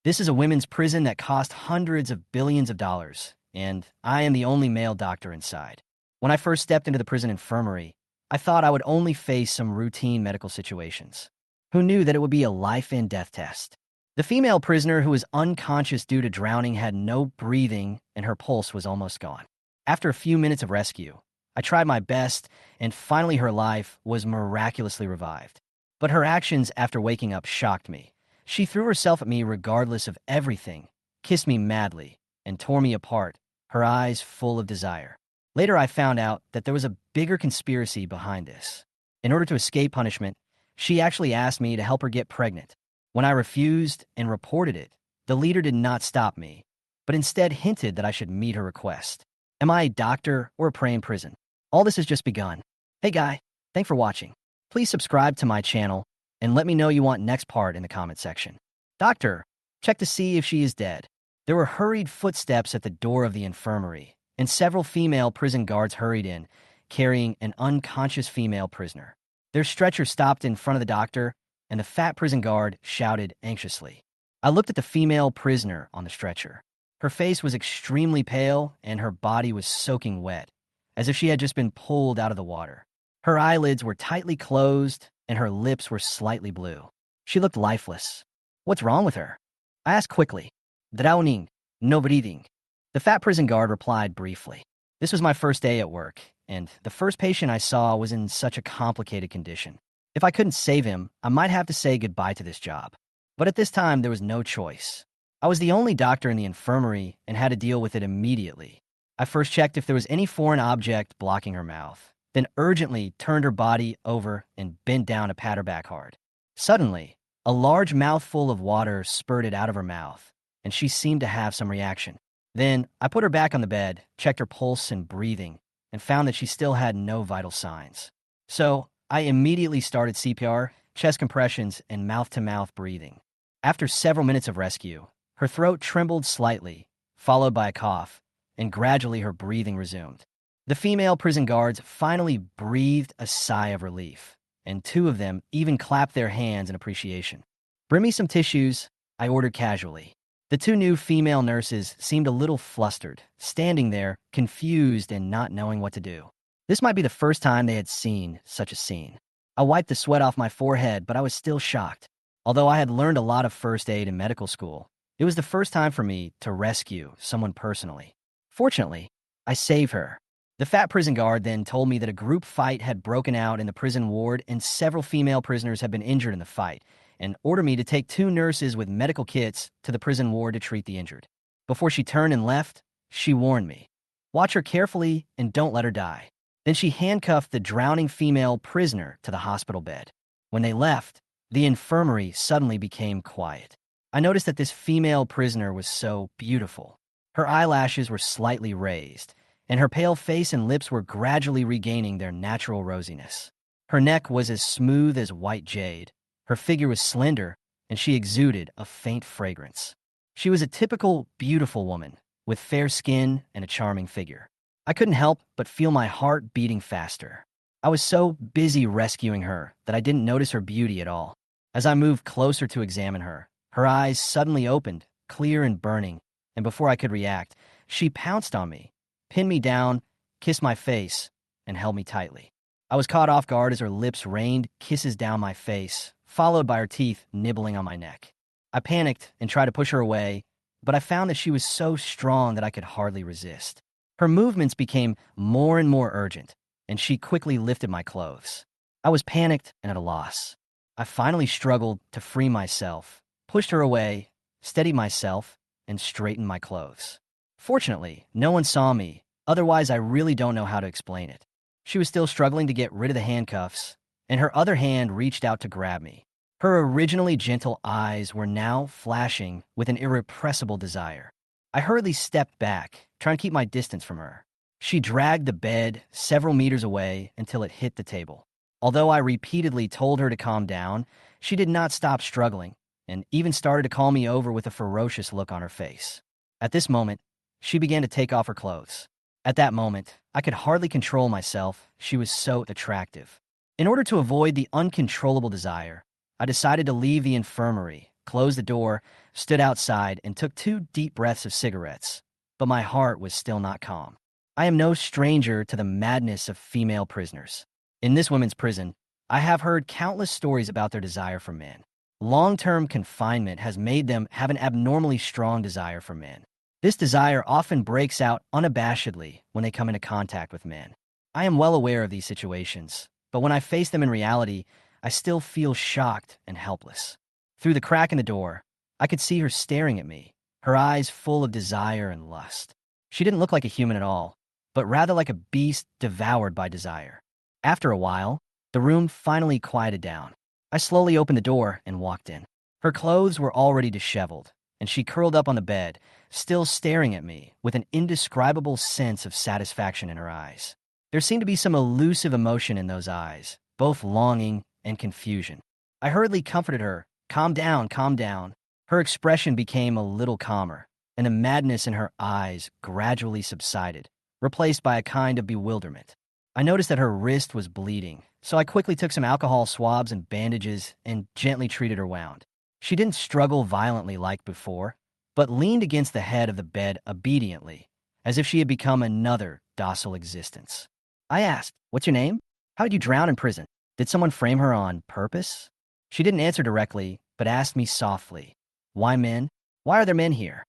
This is a women's prison that cost hundreds of billions of dollars, and I am the only male doctor inside. When I first stepped into the prison infirmary, I thought I would only face some routine medical situations. Who knew that it would be a life and death test? The female prisoner who was unconscious due to drowning had no breathing and her pulse was almost gone. After a few minutes of rescue, I tried my best, and finally her life was miraculously revived. But her actions after waking up shocked me. She threw herself at me regardless of everything, kissed me madly, and tore me apart, her eyes full of desire. Later I found out that there was a bigger conspiracy behind this. In order to escape punishment, she actually asked me to help her get pregnant. When I refused and reported it, the leader did not stop me, but instead hinted that I should meet her request. Am I a doctor or a prey in prison? All this has just begun. Hey guy, thanks for watching. Please subscribe to my channel and let me know you want next part in the comment section. Doctor, check to see if she is dead. There were hurried footsteps at the door of the infirmary, and several female prison guards hurried in, carrying an unconscious female prisoner. Their stretcher stopped in front of the doctor, and the fat prison guard shouted anxiously. I looked at the female prisoner on the stretcher. Her face was extremely pale, and her body was soaking wet, as if she had just been pulled out of the water. Her eyelids were tightly closed, and her lips were slightly blue. She looked lifeless. What's wrong with her? I asked quickly. Drowning, no breathing. The fat prison guard replied briefly. This was my first day at work, and the first patient I saw was in such a complicated condition. If I couldn't save him, I might have to say goodbye to this job. But at this time, there was no choice. I was the only doctor in the infirmary and had to deal with it immediately. I first checked if there was any foreign object blocking her mouth, then urgently turned her body over and bent down to pat her back hard. Suddenly, a large mouthful of water spurted out of her mouth, and she seemed to have some reaction. Then, I put her back on the bed, checked her pulse and breathing, and found that she still had no vital signs. So, I immediately started CPR, chest compressions, and mouth-to-mouth breathing. After several minutes of rescue, her throat trembled slightly, followed by a cough, and gradually her breathing resumed. The female prison guards finally breathed a sigh of relief, and two of them even clapped their hands in appreciation. Bring me some tissues, I ordered casually. The two new female nurses seemed a little flustered, standing there, confused and not knowing what to do. This might be the first time they had seen such a scene. I wiped the sweat off my forehead, but I was still shocked. Although I had learned a lot of first aid in medical school, it was the first time for me to rescue someone personally. Fortunately, I saved her. The fat prison guard then told me that a group fight had broken out in the prison ward and several female prisoners had been injured in the fight, and ordered me to take two nurses with medical kits to the prison ward to treat the injured. Before she turned and left, she warned me, "Watch her carefully and don't let her die." Then she handcuffed the drowning female prisoner to the hospital bed. When they left, the infirmary suddenly became quiet. I noticed that this female prisoner was so beautiful. Her eyelashes were slightly raised, and her pale face and lips were gradually regaining their natural rosiness. Her neck was as smooth as white jade. Her figure was slender, and she exuded a faint fragrance. She was a typical beautiful woman, with fair skin and a charming figure. I couldn't help but feel my heart beating faster. I was so busy rescuing her that I didn't notice her beauty at all. As I moved closer to examine her, her eyes suddenly opened, clear and burning, and before I could react, she pounced on me, pinned me down, kissed my face, and held me tightly. I was caught off guard as her lips rained kisses down my face, followed by her teeth nibbling on my neck. I panicked and tried to push her away, but I found that she was so strong that I could hardly resist. Her movements became more and more urgent, and she quickly lifted my clothes. I was panicked and at a loss. I finally struggled to free myself, pushed her away, steadied myself, and straightened my clothes. Fortunately, no one saw me, otherwise I really don't know how to explain it. She was still struggling to get rid of the handcuffs, and her other hand reached out to grab me. Her originally gentle eyes were now flashing with an irrepressible desire. I hurriedly stepped back, trying to keep my distance from her. She dragged the bed several meters away until it hit the table. Although I repeatedly told her to calm down, she did not stop struggling, and even started to call me over with a ferocious look on her face. At this moment, she began to take off her clothes. At that moment, I could hardly control myself. She was so attractive. In order to avoid the uncontrollable desire, I decided to leave the infirmary, close the door, stood outside, and took 2 deep breaths of cigarettes, but my heart was still not calm. I am no stranger to the madness of female prisoners. In this women's prison, I have heard countless stories about their desire for men. Long-term confinement has made them have an abnormally strong desire for men. This desire often breaks out unabashedly when they come into contact with men. I am well aware of these situations, but when I face them in reality, I still feel shocked and helpless. Through the crack in the door, I could see her staring at me, her eyes full of desire and lust. She didn't look like a human at all, but rather like a beast devoured by desire. After a while, the room finally quieted down. I slowly opened the door and walked in. Her clothes were already disheveled, and she curled up on the bed, still staring at me with an indescribable sense of satisfaction in her eyes. There seemed to be some elusive emotion in those eyes, both longing and confusion. I hurriedly comforted her. Calm down, calm down. Her expression became a little calmer, and the madness in her eyes gradually subsided, replaced by a kind of bewilderment. I noticed that her wrist was bleeding, so I quickly took some alcohol swabs and bandages and gently treated her wound. She didn't struggle violently like before, but leaned against the head of the bed obediently, as if she had become another docile existence. I asked, "What's your name? How did you drown in prison? Did someone frame her on purpose?" She didn't answer directly, but asked me softly, "Why men? Why are there men here?"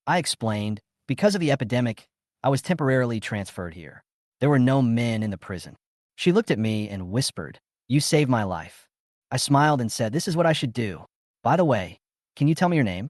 I explained, because of the epidemic, I was temporarily transferred here. There were no men in the prison. She looked at me and whispered, "You saved my life." I smiled and said, "This is what I should do. By the way, can you tell me your name?"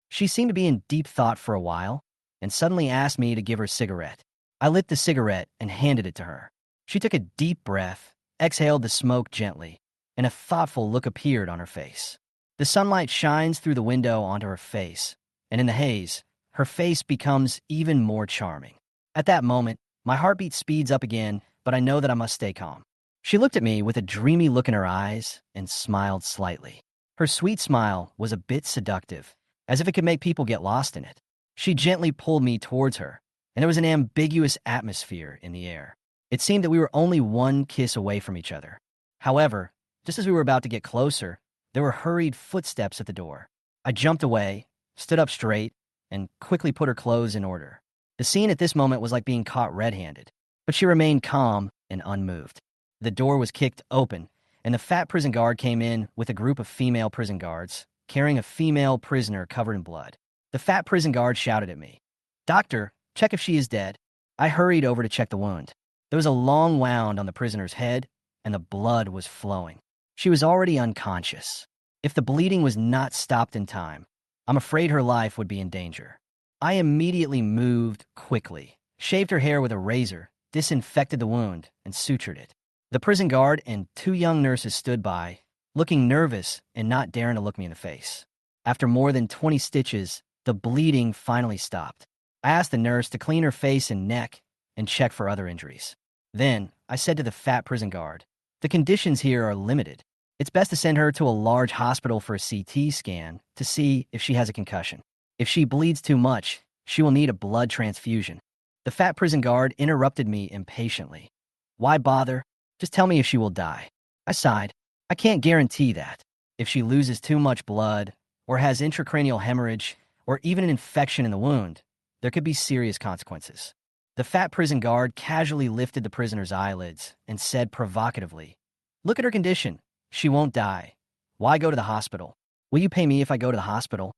She seemed to be in deep thought for a while, and suddenly asked me to give her a cigarette. I lit the cigarette and handed it to her. She took a deep breath, exhaled the smoke gently, and a thoughtful look appeared on her face. The sunlight shines through the window onto her face, and in the haze, her face becomes even more charming. At that moment, my heartbeat speeds up again, but I know that I must stay calm. She looked at me with a dreamy look in her eyes and smiled slightly. Her sweet smile was a bit seductive, as if it could make people get lost in it. She gently pulled me towards her, and there was an ambiguous atmosphere in the air. It seemed that we were only one kiss away from each other. However, just as we were about to get closer, there were hurried footsteps at the door. I jumped away, stood up straight, and quickly put her clothes in order. The scene at this moment was like being caught red-handed, but she remained calm and unmoved. The door was kicked open, and the fat prison guard came in with a group of female prison guards, carrying a female prisoner covered in blood. The fat prison guard shouted at me, "Doctor, check if she is dead." I hurried over to check the wound. There was a long wound on the prisoner's head, and the blood was flowing. She was already unconscious. If the bleeding was not stopped in time, I'm afraid her life would be in danger. I immediately moved quickly, shaved her hair with a razor, disinfected the wound, and sutured it. The prison guard and 2 young nurses stood by, looking nervous and not daring to look me in the face. After more than 20 stitches, the bleeding finally stopped. I asked the nurse to clean her face and neck and check for other injuries. Then, I said to the fat prison guard, "The conditions here are limited. It's best to send her to a large hospital for a CT scan to see if she has a concussion. If she bleeds too much, she will need a blood transfusion." The fat prison guard interrupted me impatiently. "Why bother? Just tell me if she will die." I sighed. "I can't guarantee that. If she loses too much blood, or has intracranial hemorrhage, or even an infection in the wound, there could be serious consequences." The fat prison guard casually lifted the prisoner's eyelids and said provocatively, "Look at her condition. She won't die. Why go to the hospital? Will you pay me if I go to the hospital?"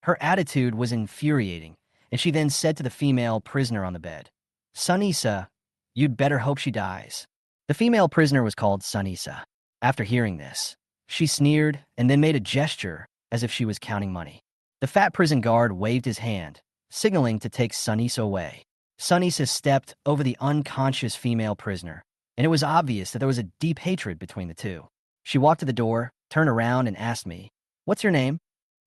Her attitude was infuriating, and she then said to the female prisoner on the bed, "Sunisa, you'd better hope she dies." The female prisoner was called Sunisa. After hearing this, she sneered and then made a gesture as if she was counting money. The fat prison guard waved his hand, signaling to take Sunisa away. Sunisa stepped over the unconscious female prisoner, and it was obvious that there was a deep hatred between the two. She walked to the door, turned around, and asked me, "What's your name?"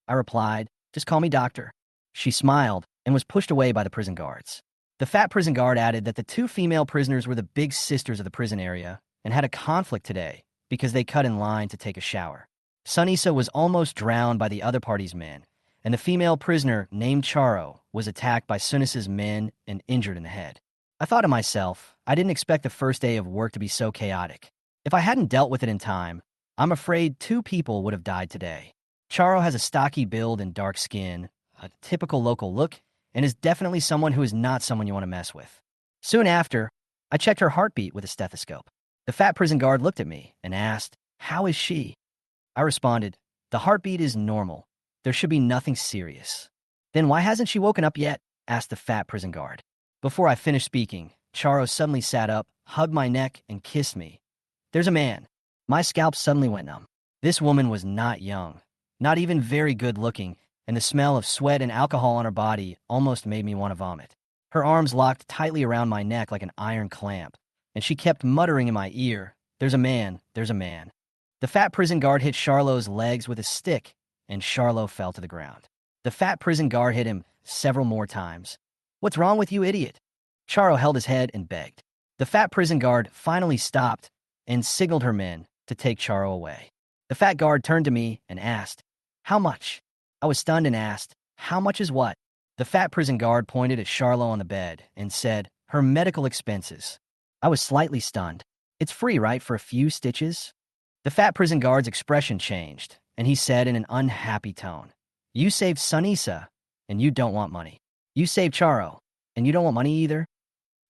I replied, "Just call me doctor." She smiled and was pushed away by the prison guards. The fat prison guard added that the 2 female prisoners were the big sisters of the prison area and had a conflict today because they cut in line to take a shower. Sunisa was almost drowned by the other party's men, and the female prisoner, named Charo, was attacked by Sunisa's men and injured in the head. I thought to myself, I didn't expect the first day of work to be so chaotic. If I hadn't dealt with it in time, I'm afraid 2 people would have died today. Charo has a stocky build and dark skin, a typical local look, and is definitely someone who is not someone you want to mess with. Soon after, I checked her heartbeat with a stethoscope. The fat prison guard looked at me and asked, "How is she?" I responded, "The heartbeat is normal. There should be nothing serious." "Then why hasn't she woken up yet?" asked the fat prison guard. Before I finished speaking, Charo suddenly sat up, hugged my neck, and kissed me. "There's a man." My scalp suddenly went numb. This woman was not young, not even very good looking, and the smell of sweat and alcohol on her body almost made me want to vomit. Her arms locked tightly around my neck like an iron clamp, and she kept muttering in my ear, "There's a man, there's a man." The fat prison guard hit Charlot's legs with a stick, and Charlot fell to the ground. The fat prison guard hit him several more times. "What's wrong with you, idiot?" Charo held his head and begged. The fat prison guard finally stopped and signaled her men to take Charo away. The fat guard turned to me and asked, "How much?" I was stunned and asked, "How much is what?" The fat prison guard pointed at Charlot on the bed and said, "Her medical expenses." I was slightly stunned. "It's free, right, for a few stitches?" The fat prison guard's expression changed, and he said in an unhappy tone, "You saved Sunisa, and you don't want money. You saved Charo, and you don't want money either?"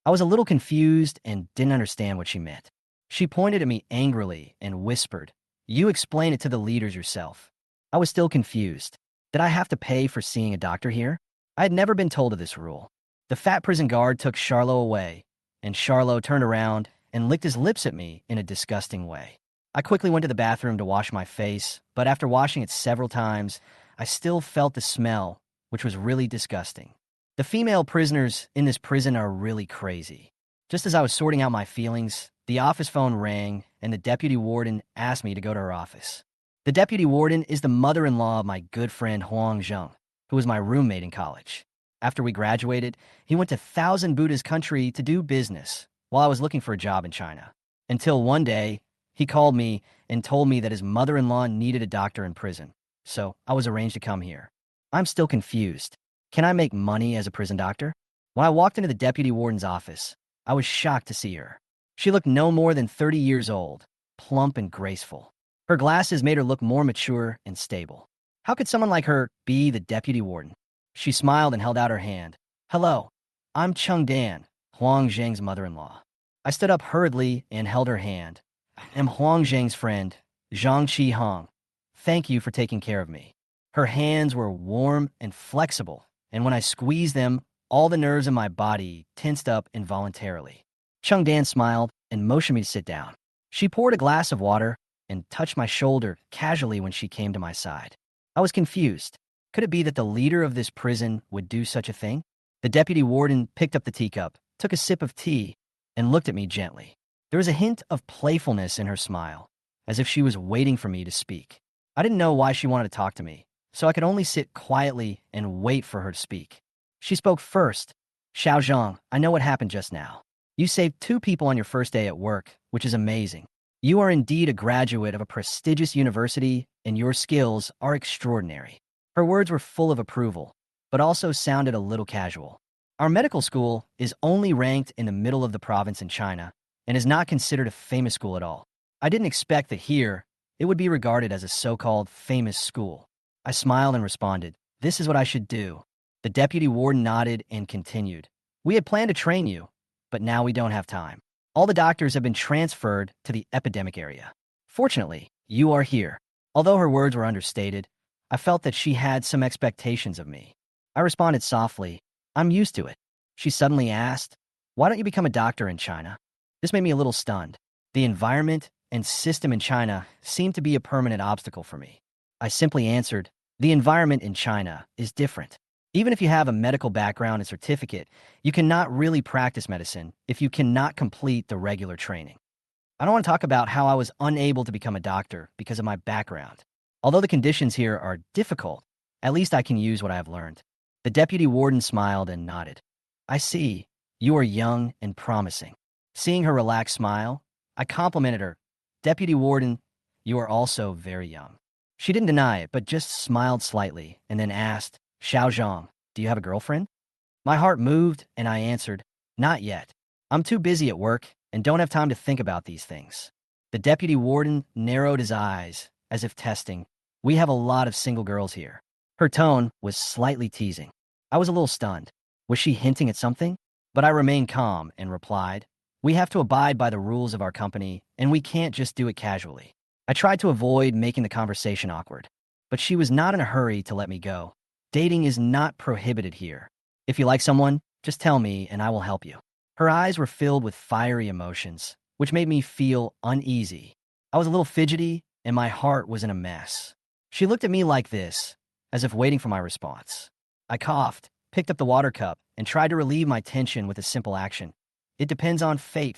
I was a little confused and didn't understand what she meant. She pointed at me angrily and whispered, "You explain it to the leaders yourself." I was still confused. Did I have to pay for seeing a doctor here? I had never been told of this rule. The fat prison guard took Charlot away, and Charlot turned around and licked his lips at me in a disgusting way. I quickly went to the bathroom to wash my face, but after washing it several times, I still felt the smell, which was really disgusting. The female prisoners in this prison are really crazy. Just as I was sorting out my feelings, the office phone rang, and the deputy warden asked me to go to her office. The deputy warden is the mother-in-law of my good friend Huang Zheng, who was my roommate in college. After we graduated, he went to Thousand Buddha's country to do business while I was looking for a job in China. Until one day, he called me and told me that his mother-in-law needed a doctor in prison, so I was arranged to come here. I'm still confused. Can I make money as a prison doctor? When I walked into the deputy warden's office, I was shocked to see her. She looked no more than 30 years old, plump and graceful. Her glasses made her look more mature and stable. How could someone like her be the deputy warden? She smiled and held out her hand. "Hello, I'm Chung Dan, Huang Zheng's mother-in-law." I stood up hurriedly and held her hand. "I am Huang Zheng's friend, Zhang Qi Hong. Thank you for taking care of me." Her hands were warm and flexible, and when I squeezed them, all the nerves in my body tensed up involuntarily. Chung Dan smiled and motioned me to sit down. She poured a glass of water and touched my shoulder casually when she came to my side. I was confused. Could it be that the leader of this prison would do such a thing? The deputy warden picked up the teacup, took a sip of tea, and looked at me gently. There was a hint of playfulness in her smile, as if she was waiting for me to speak. I didn't know why she wanted to talk to me, so I could only sit quietly and wait for her to speak. She spoke first. "Xiao Zhang, I know what happened just now. You saved 2 people on your first day at work, which is amazing. You are indeed a graduate of a prestigious university, and your skills are extraordinary." Her words were full of approval, but also sounded a little casual. Our medical school is only ranked in the middle of the province in China and is not considered a famous school at all. I didn't expect that here it would be regarded as a so-called famous school. I smiled and responded, "This is what I should do." The deputy warden nodded and continued, "We had planned to train you, but now we don't have time. All the doctors have been transferred to the epidemic area. Fortunately, you are here." Although her words were understated, I felt that she had some expectations of me. I responded softly, "I'm used to it." She suddenly asked, "Why don't you become a doctor in China?" This made me a little stunned. The environment and system in China seemed to be a permanent obstacle for me. I simply answered, "The environment in China is different. Even if you have a medical background and certificate, you cannot really practice medicine if you cannot complete the regular training." I don't want to talk about how I was unable to become a doctor because of my background. Although the conditions here are difficult, at least I can use what I have learned. The deputy warden smiled and nodded. "I see. You are young and promising." Seeing her relaxed smile, I complimented her. "Deputy warden, you are also very young." She didn't deny it, but just smiled slightly and then asked, "Xiao Zhang, do you have a girlfriend?" My heart moved, and I answered, "Not yet. I'm too busy at work and don't have time to think about these things." The deputy warden narrowed his eyes, as if testing, We have a lot of single girls here." Her tone was slightly teasing. I was a little stunned. Was she hinting at something? But I remained calm and replied, "We have to abide by the rules of our company, and we can't just do it casually." I tried to avoid making the conversation awkward, but she was not in a hurry to let me go. Dating is not prohibited here. If you like someone, just tell me and I will help you. Her eyes were filled with fiery emotions, which made me feel uneasy. I was a little fidgety, and my heart was in a mess. She looked at me like this, as if waiting for my response. I coughed, picked up the water cup, and tried to relieve my tension with a simple action. "It depends on fate."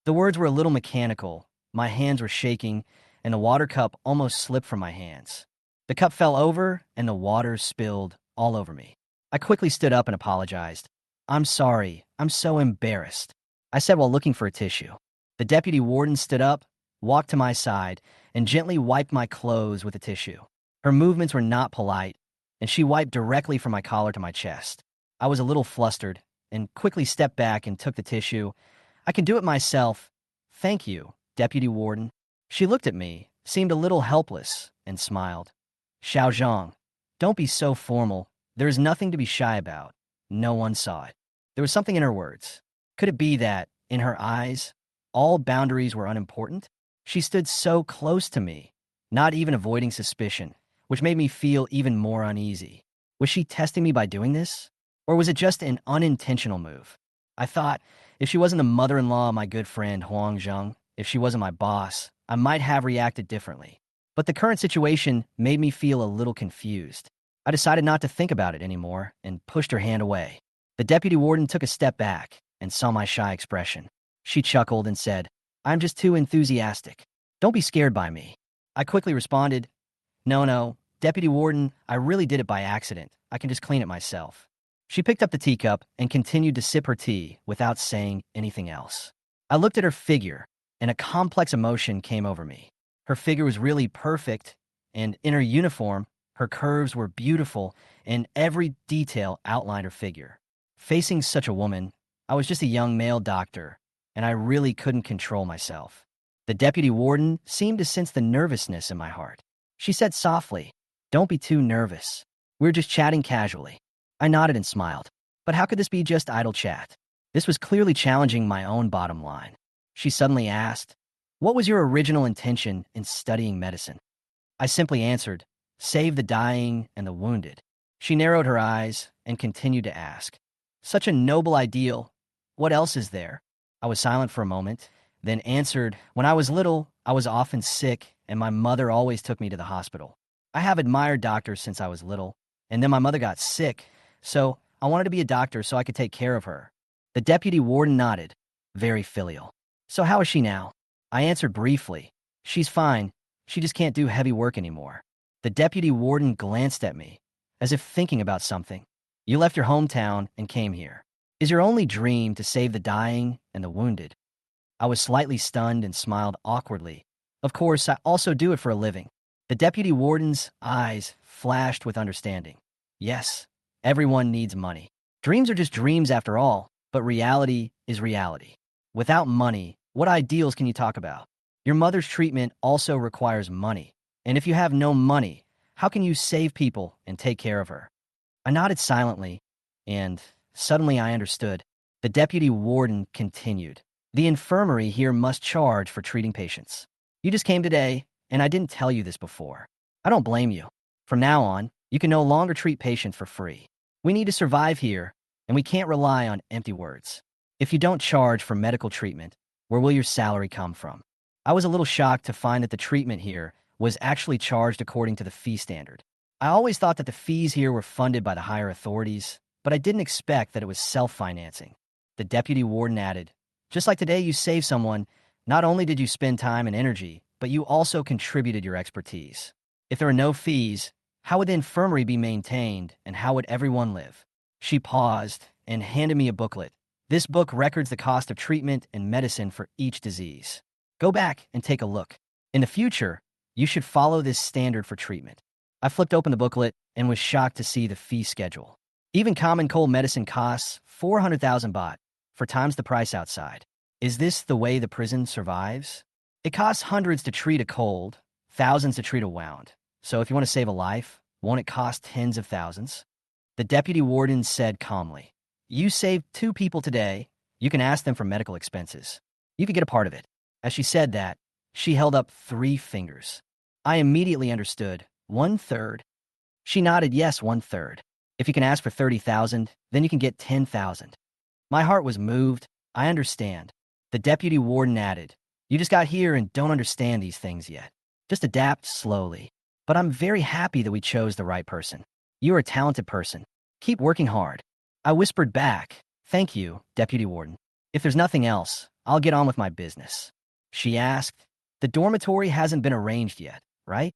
The words were a little mechanical, my hands were shaking, and the water cup almost slipped from my hands. The cup fell over, and the water spilled all over me. I quickly stood up and apologized. "I'm sorry, I'm so embarrassed," I said while looking for a tissue. The deputy warden stood up, walked to my side, and gently wiped my clothes with a tissue. Her movements were not polite, and she wiped directly from my collar to my chest. I was a little flustered, and quickly stepped back and took the tissue. "I can do it myself." "Thank you, Deputy Warden." She looked at me, seemed a little helpless, and smiled. "Xiao Zhang, don't be so formal. There is nothing to be shy about." No one saw it. There was something in her words. Could it be that, in her eyes, all boundaries were unimportant? She stood so close to me, not even avoiding suspicion, which made me feel even more uneasy. Was she testing me by doing this? Or was it just an unintentional move? I thought, if she wasn't the mother-in-law of my good friend Huang Zheng, if she wasn't my boss, I might have reacted differently. But the current situation made me feel a little confused. I decided not to think about it anymore and pushed her hand away. The deputy warden took a step back and saw my shy expression. She chuckled and said, "I'm just too enthusiastic. Don't be scared by me." I quickly responded, No, Deputy Warden, I really did it by accident. I can just clean it myself." She picked up the teacup and continued to sip her tea without saying anything else. I looked at her figure, and a complex emotion came over me. Her figure was really perfect, and in her uniform, her curves were beautiful, and every detail outlined her figure. Facing such a woman, I was just a young male doctor, and I really couldn't control myself. The deputy warden seemed to sense the nervousness in my heart. She said softly, "Don't be too nervous. We're just chatting casually." I nodded and smiled. But how could this be just idle chat? This was clearly challenging my own bottom line. She suddenly asked, "What was your original intention in studying medicine?" I simply answered, "Save the dying and the wounded." She narrowed her eyes and continued to ask, "Such a noble ideal. What else is there?" I was silent for a moment, then answered, "When I was little, I was often sick, and my mother always took me to the hospital. I have admired doctors since I was little, and then my mother got sick, so I wanted to be a doctor so I could take care of her." The deputy warden nodded, very filial. "So how is she now?" I answered briefly, "She's fine. She just can't do heavy work anymore." The deputy warden glanced at me, as if thinking about something. "You left your hometown and came here. Is your only dream to save the dying and the wounded?" I was slightly stunned and smiled awkwardly. "Of course, I also do it for a living." The deputy warden's eyes flashed with understanding. "Yes, everyone needs money. Dreams are just dreams after all, but reality is reality. Without money, what ideals can you talk about? Your mother's treatment also requires money, and if you have no money, how can you save people and take care of her?" I nodded silently, and suddenly I understood. The deputy warden continued, "The infirmary here must charge for treating patients. You just came today, and I didn't tell you this before. I don't blame you. From now on, you can no longer treat patients for free. We need to survive here, and we can't rely on empty words. If you don't charge for medical treatment, where will your salary come from?" I was a little shocked to find that the treatment here was actually charged according to the fee standard. I always thought that the fees here were funded by the higher authorities, but I didn't expect that it was self-financing. The deputy warden added, "Just like today you saved someone, not only did you spend time and energy, but you also contributed your expertise. If there are no fees, how would the infirmary be maintained, and how would everyone live?" She paused and handed me a booklet. "This book records the cost of treatment and medicine for each disease. Go back and take a look. In the future, you should follow this standard for treatment." I flipped open the booklet and was shocked to see the fee schedule. Even common cold medicine costs 400,000 baht, 4 times the price outside. Is this the way the prison survives? It costs hundreds to treat a cold, thousands to treat a wound, So if you want to save a life, won't it cost tens of thousands? The deputy warden said calmly, "You saved 2 people today. You can ask them for medical expenses. You could get a part of it." As she said that, she held up 3 fingers. I immediately understood. 1/3. She nodded, yes, 1/3. If you can ask for 30,000, then you can get 10,000. My heart was moved. I understand. The deputy warden added, "You just got here and don't understand these things yet. Just adapt slowly. But I'm very happy that we chose the right person. You are a talented person. Keep working hard." I whispered back, "Thank you, deputy warden. If there's nothing else, I'll get on with my business." She asked, "The dormitory hasn't been arranged yet, right?"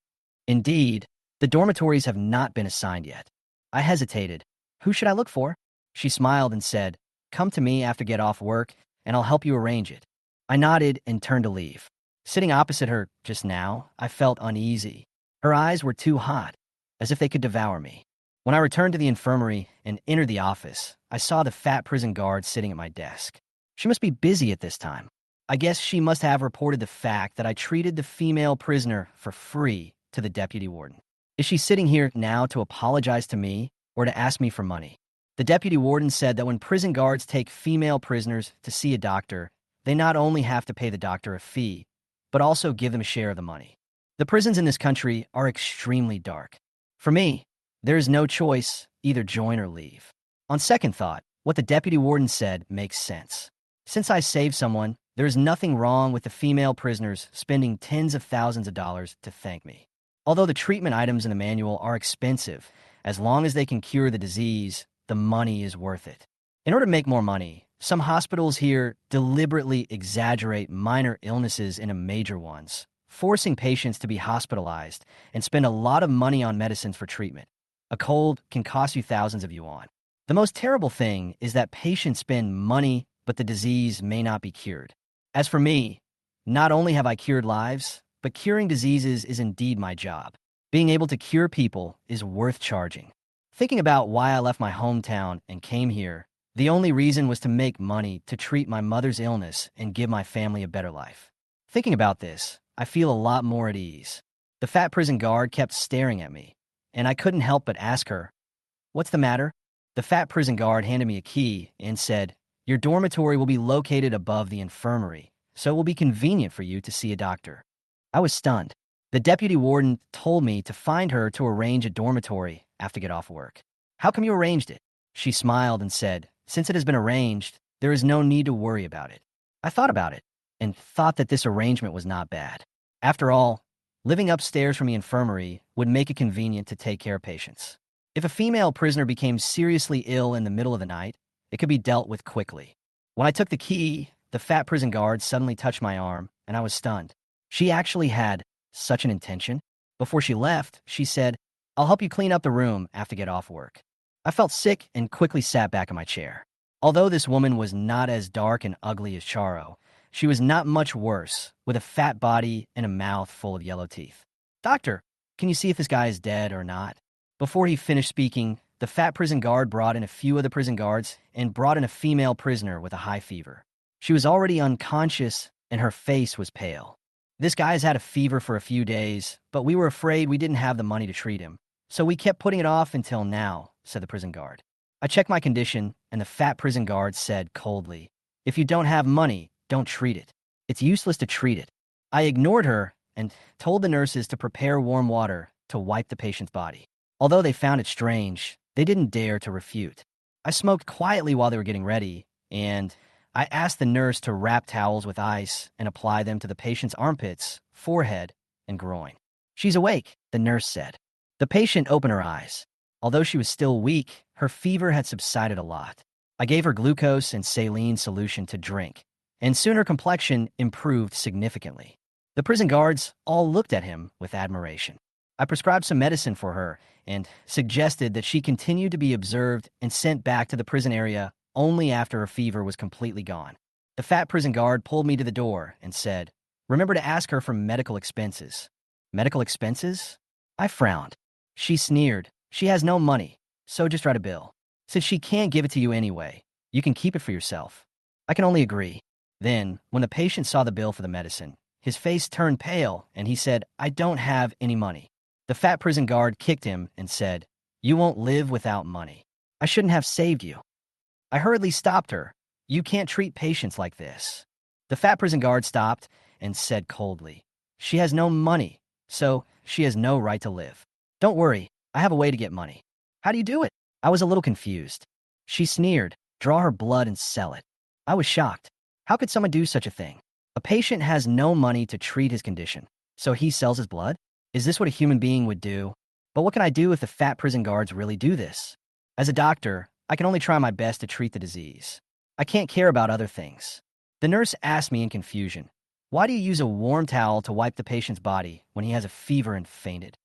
"Indeed, the dormitories have not been assigned yet." I hesitated. "Who should I look for?" She smiled and said, "Come to me after get off work, and I'll help you arrange it." I nodded and turned to leave. Sitting opposite her just now, I felt uneasy. Her eyes were too hot, as if they could devour me. When I returned to the infirmary and entered the office, I saw the fat prison guard sitting at my desk. She must be busy at this time. I guess she must have reported the fact that I treated the female prisoner for free to the deputy warden. Is she sitting here now to apologize to me or to ask me for money? The deputy warden said that when prison guards take female prisoners to see a doctor, they not only have to pay the doctor a fee, but also give them a share of the money. The prisons in this country are extremely dark. For me, there is no choice, either join or leave. On second thought, what the deputy warden said makes sense. Since I saved someone, there is nothing wrong with the female prisoners spending tens of thousands of dollars to thank me. Although the treatment items in the manual are expensive, as long as they can cure the disease, the money is worth it. In order to make more money, some hospitals here deliberately exaggerate minor illnesses into major ones, forcing patients to be hospitalized and spend a lot of money on medicines for treatment. A cold can cost you thousands of yuan. The most terrible thing is that patients spend money, but the disease may not be cured. As for me, not only have I cured lives, but curing diseases is indeed my job. Being able to cure people is worth charging. Thinking about why I left my hometown and came here, the only reason was to make money to treat my mother's illness and give my family a better life. Thinking about this, I feel a lot more at ease. The fat prison guard kept staring at me, and I couldn't help but ask her, "What's the matter?" The fat prison guard handed me a key and said, "Your dormitory will be located above the infirmary, so it will be convenient for you to see a doctor." I was stunned. The deputy warden told me to find her to arrange a dormitory after get off work. "How come you arranged it?" She smiled and said, "Since it has been arranged, there is no need to worry about it." I thought about it and thought that this arrangement was not bad. After all, living upstairs from the infirmary would make it convenient to take care of patients. If a female prisoner became seriously ill in the middle of the night, it could be dealt with quickly. When I took the key, the fat prison guard suddenly touched my arm, and I was stunned. She actually had such an intention. Before she left, she said, "I'll help you clean up the room after get off work." I felt sick and quickly sat back in my chair. Although this woman was not as dark and ugly as Charo, she was not much worse, with a fat body and a mouth full of yellow teeth. "Doctor, can you see if this guy is dead or not?" Before he finished speaking, the fat prison guard brought in a few of the prison guards and brought in a female prisoner with a high fever. She was already unconscious and her face was pale. "This guy's had a fever for a few days, but we were afraid we didn't have the money to treat him, so we kept putting it off until now," said the prison guard. I checked my condition, and the fat prison guard said coldly, "If you don't have money, don't treat it. It's useless to treat it." I ignored her and told the nurses to prepare warm water to wipe the patient's body. Although they found it strange, they didn't dare to refute. I smoked quietly while they were getting ready, and I asked the nurse to wrap towels with ice and apply them to the patient's armpits, forehead, and groin. "She's awake," the nurse said. The patient opened her eyes. Although she was still weak, her fever had subsided a lot. I gave her glucose and saline solution to drink, and soon her complexion improved significantly. The prison guards all looked at him with admiration. I prescribed some medicine for her and suggested that she continue to be observed and sent back to the prison area only after her fever was completely gone. The fat prison guard pulled me to the door and said, "Remember to ask her for medical expenses." "Medical expenses?" I frowned. She sneered. "She has no money, so just write a bill. Since she can't give it to you anyway, you can keep it for yourself." I can only agree. Then, when the patient saw the bill for the medicine, his face turned pale and he said, "I don't have any money." The fat prison guard kicked him and said, "You won't live without money. I shouldn't have saved you." I hurriedly stopped her. "You can't treat patients like this." The fat prison guard stopped and said coldly, "She has no money, so she has no right to live. Don't worry, I have a way to get money." "How do you do it?" I was a little confused. She sneered, "Draw her blood and sell it." I was shocked. How could someone do such a thing? A patient has no money to treat his condition, so he sells his blood? Is this what a human being would do? But what can I do if the fat prison guards really do this? As a doctor, I can only try my best to treat the disease. I can't care about other things. The nurse asked me in confusion, "Why do you use a warm towel to wipe the patient's body when he has a fever and fainted?"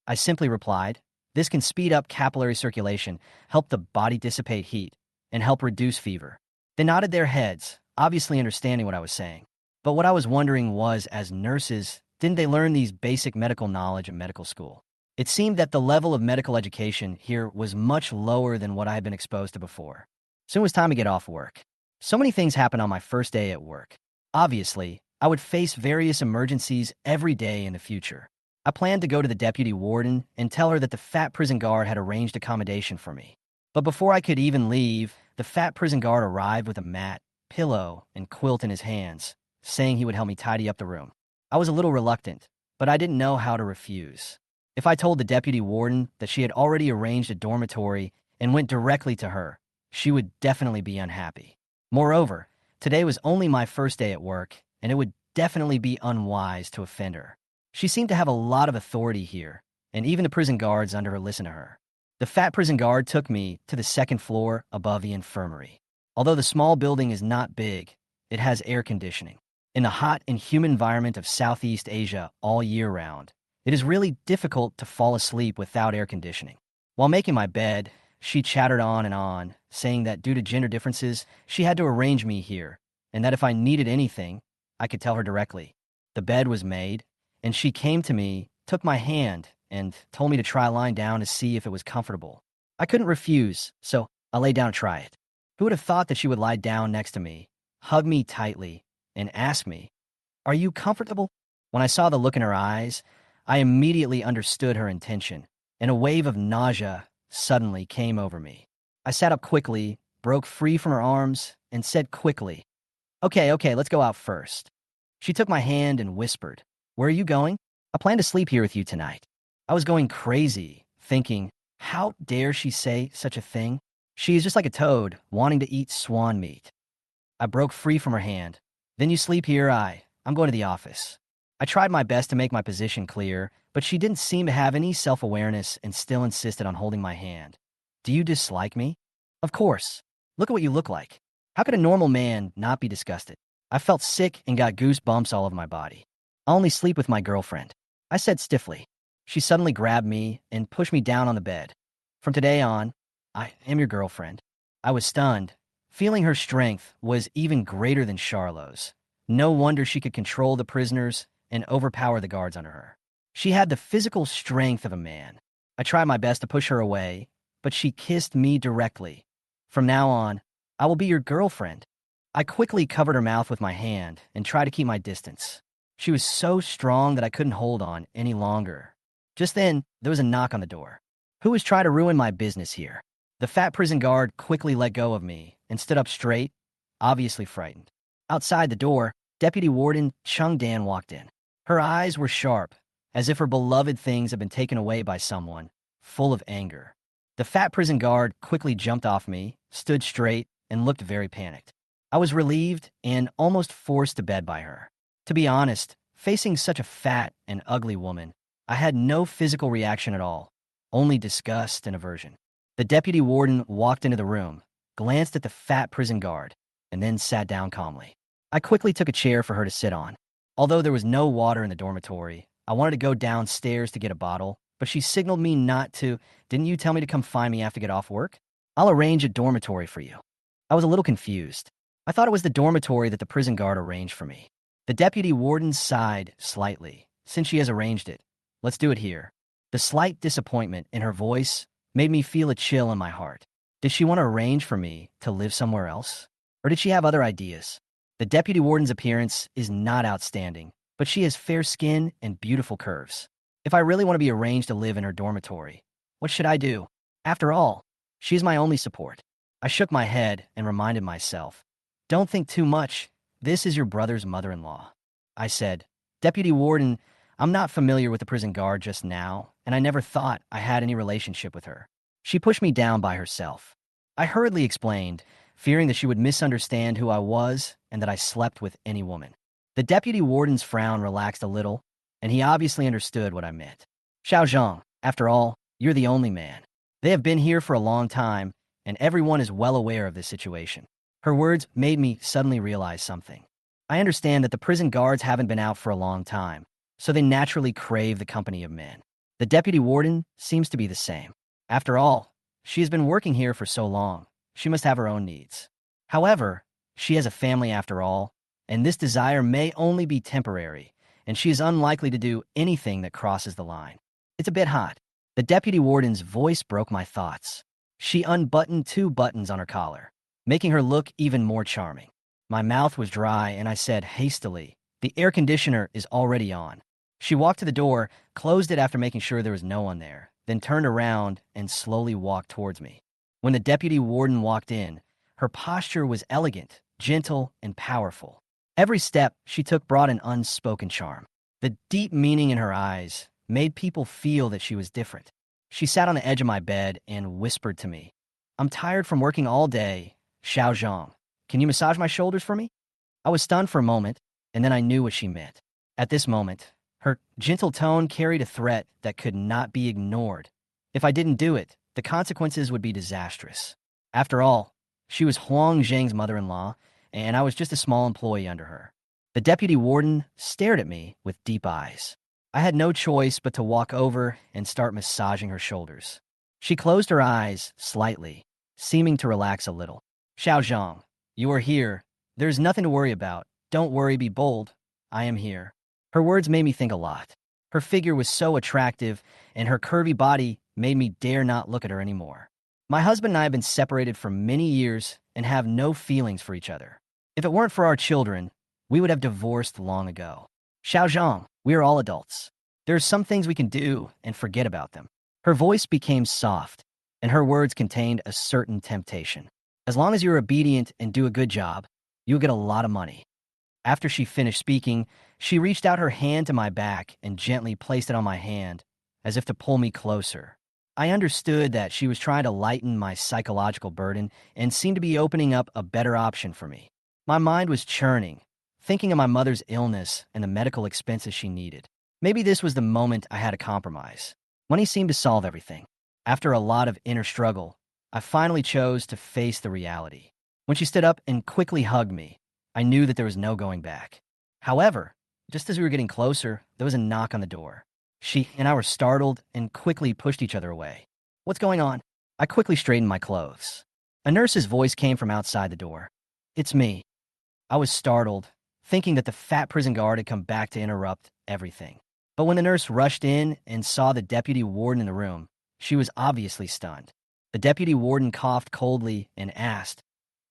I simply replied, "This can speed up capillary circulation, help the body dissipate heat, and help reduce fever." They nodded their heads, obviously understanding what I was saying. But what I was wondering was, as nurses, didn't they learn these basic medical knowledge at medical school? It seemed that the level of medical education here was much lower than what I had been exposed to before. Soon it was time to get off work. So many things happened on my first day at work. Obviously, I would face various emergencies every day in the future. I planned to go to the deputy warden and tell her that the fat prison guard had arranged accommodation for me. But before I could even leave, the fat prison guard arrived with a mat, pillow, and quilt in his hands, saying he would help me tidy up the room. I was a little reluctant, but I didn't know how to refuse. If I told the deputy warden that she had already arranged a dormitory and went directly to her, she would definitely be unhappy. Moreover, today was only my first day at work, and it would definitely be unwise to offend her. She seemed to have a lot of authority here, and even the prison guards under her listened to her. The fat prison guard took me to the second floor above the infirmary. Although the small building is not big, it has air conditioning. In the hot and humid environment of Southeast Asia all year round, it is really difficult to fall asleep without air conditioning. While making my bed, she chattered on and on, saying that due to gender differences, she had to arrange me here, and that if I needed anything, I could tell her directly. The bed was made, and she came to me, took my hand, and told me to try lying down to see if it was comfortable. I couldn't refuse, so I lay down to try it. Who would have thought that she would lie down next to me, hug me tightly, and ask me, "Are you comfortable?" When I saw the look in her eyes, I immediately understood her intention, and a wave of nausea suddenly came over me. I sat up quickly, broke free from her arms, and said quickly, Okay, let's go out first." She took my hand and whispered, "Where are you going?" "I plan to sleep here with you tonight." I was going crazy, thinking, how dare she say such a thing? She is just like a toad, wanting to eat swan meat. I broke free from her hand. "Then you sleep here, I'm going to the office." I tried my best to make my position clear, but she didn't seem to have any self-awareness and still insisted on holding my hand. "Do you dislike me?" "Of course. Look at what you look like." How could a normal man not be disgusted? I felt sick and got goosebumps all over my body. "I'll only sleep with my girlfriend," I said stiffly. She suddenly grabbed me and pushed me down on the bed. "From today on, I am your girlfriend." I was stunned. Feeling her strength was even greater than Charlot's. No wonder she could control the prisoners and overpower the guards under her. She had the physical strength of a man. I tried my best to push her away, but she kissed me directly. "From now on, I will be your girlfriend." I quickly covered her mouth with my hand and tried to keep my distance. She was so strong that I couldn't hold on any longer. Just then, there was a knock on the door. Who was trying to ruin my business here? The fat prison guard quickly let go of me and stood up straight, obviously frightened. Outside the door, Deputy Warden Chung Dan walked in. Her eyes were sharp, as if her beloved things had been taken away by someone, full of anger. The fat prison guard quickly jumped off me, stood straight, and looked very panicked. I was relieved and almost forced to bed by her. To be honest, facing such a fat and ugly woman, I had no physical reaction at all, only disgust and aversion. The deputy warden walked into the room, glanced at the fat prison guard, and then sat down calmly. I quickly took a chair for her to sit on. Although there was no water in the dormitory, I wanted to go downstairs to get a bottle, but she signaled me not to. "Didn't you tell me to come find me after I get off work? I'll arrange a dormitory for you." I was a little confused. I thought it was the dormitory that the prison guard arranged for me. The deputy warden sighed slightly. "Since she has arranged it, let's do it here." The slight disappointment in her voice made me feel a chill in my heart. Did she want to arrange for me to live somewhere else? Or did she have other ideas? The deputy warden's appearance is not outstanding, but she has fair skin and beautiful curves. If I really want to be arranged to live in her dormitory, what should I do? After all, she's my only support. I shook my head and reminded myself, don't think too much. This is your brother's mother-in-law. I said, Deputy Warden, I'm not familiar with the prison guard just now, and I never thought I had any relationship with her. She pushed me down by herself. I hurriedly explained, fearing that she would misunderstand who I was and that I slept with any woman. The deputy warden's frown relaxed a little, and he obviously understood what I meant. Xiao Zhang, after all, you're the only man. They have been here for a long time, and everyone is well aware of this situation. Her words made me suddenly realize something. I understand that the prison guards haven't been out for a long time, so they naturally crave the company of men. The deputy warden seems to be the same. After all, she has been working here for so long. She must have her own needs. However, she has a family after all, and this desire may only be temporary, and she is unlikely to do anything that crosses the line. It's a bit hot. The deputy warden's voice broke my thoughts. She unbuttoned 2 buttons on her collar, making her look even more charming. My mouth was dry, and I said hastily, the air conditioner is already on. She walked to the door, closed it after making sure there was no one there, then turned around and slowly walked towards me. When the deputy warden walked in, her posture was elegant, gentle, and powerful. Every step she took brought an unspoken charm. The deep meaning in her eyes made people feel that she was different. She sat on the edge of my bed and whispered to me, I'm tired from working all day. Xiao Zhang, can you massage my shoulders for me? I was stunned for a moment, and then I knew what she meant. At this moment, her gentle tone carried a threat that could not be ignored. If I didn't do it, the consequences would be disastrous. After all, she was Huang Zhang's mother-in-law, and I was just a small employee under her. The deputy warden stared at me with deep eyes. I had no choice but to walk over and start massaging her shoulders. She closed her eyes slightly, seeming to relax a little. Xiao Zhang, you are here. There's nothing to worry about. Don't worry, be bold. I am here. Her words made me think a lot. Her figure was so attractive, and her curvy body made me dare not look at her anymore. My husband and I have been separated for many years and have no feelings for each other. If it weren't for our children, we would have divorced long ago. Xiao Zhang, we are all adults. There are some things we can do and forget about them. Her voice became soft, and her words contained a certain temptation. As long as you're obedient and do a good job, you'll get a lot of money. After she finished speaking, she reached out her hand to my back and gently placed it on my hand, as if to pull me closer. I understood that she was trying to lighten my psychological burden and seemed to be opening up a better option for me. My mind was churning, thinking of my mother's illness and the medical expenses she needed. Maybe this was the moment I had a compromise. Money seemed to solve everything. After a lot of inner struggle, I finally chose to face the reality. When she stood up and quickly hugged me, I knew that there was no going back. However, just as we were getting closer, there was a knock on the door. She and I were startled and quickly pushed each other away. What's going on? I quickly straightened my clothes. A nurse's voice came from outside the door. It's me. I was startled, thinking that the fat prison guard had come back to interrupt everything. But when the nurse rushed in and saw the deputy warden in the room, she was obviously stunned. The deputy warden coughed coldly and asked,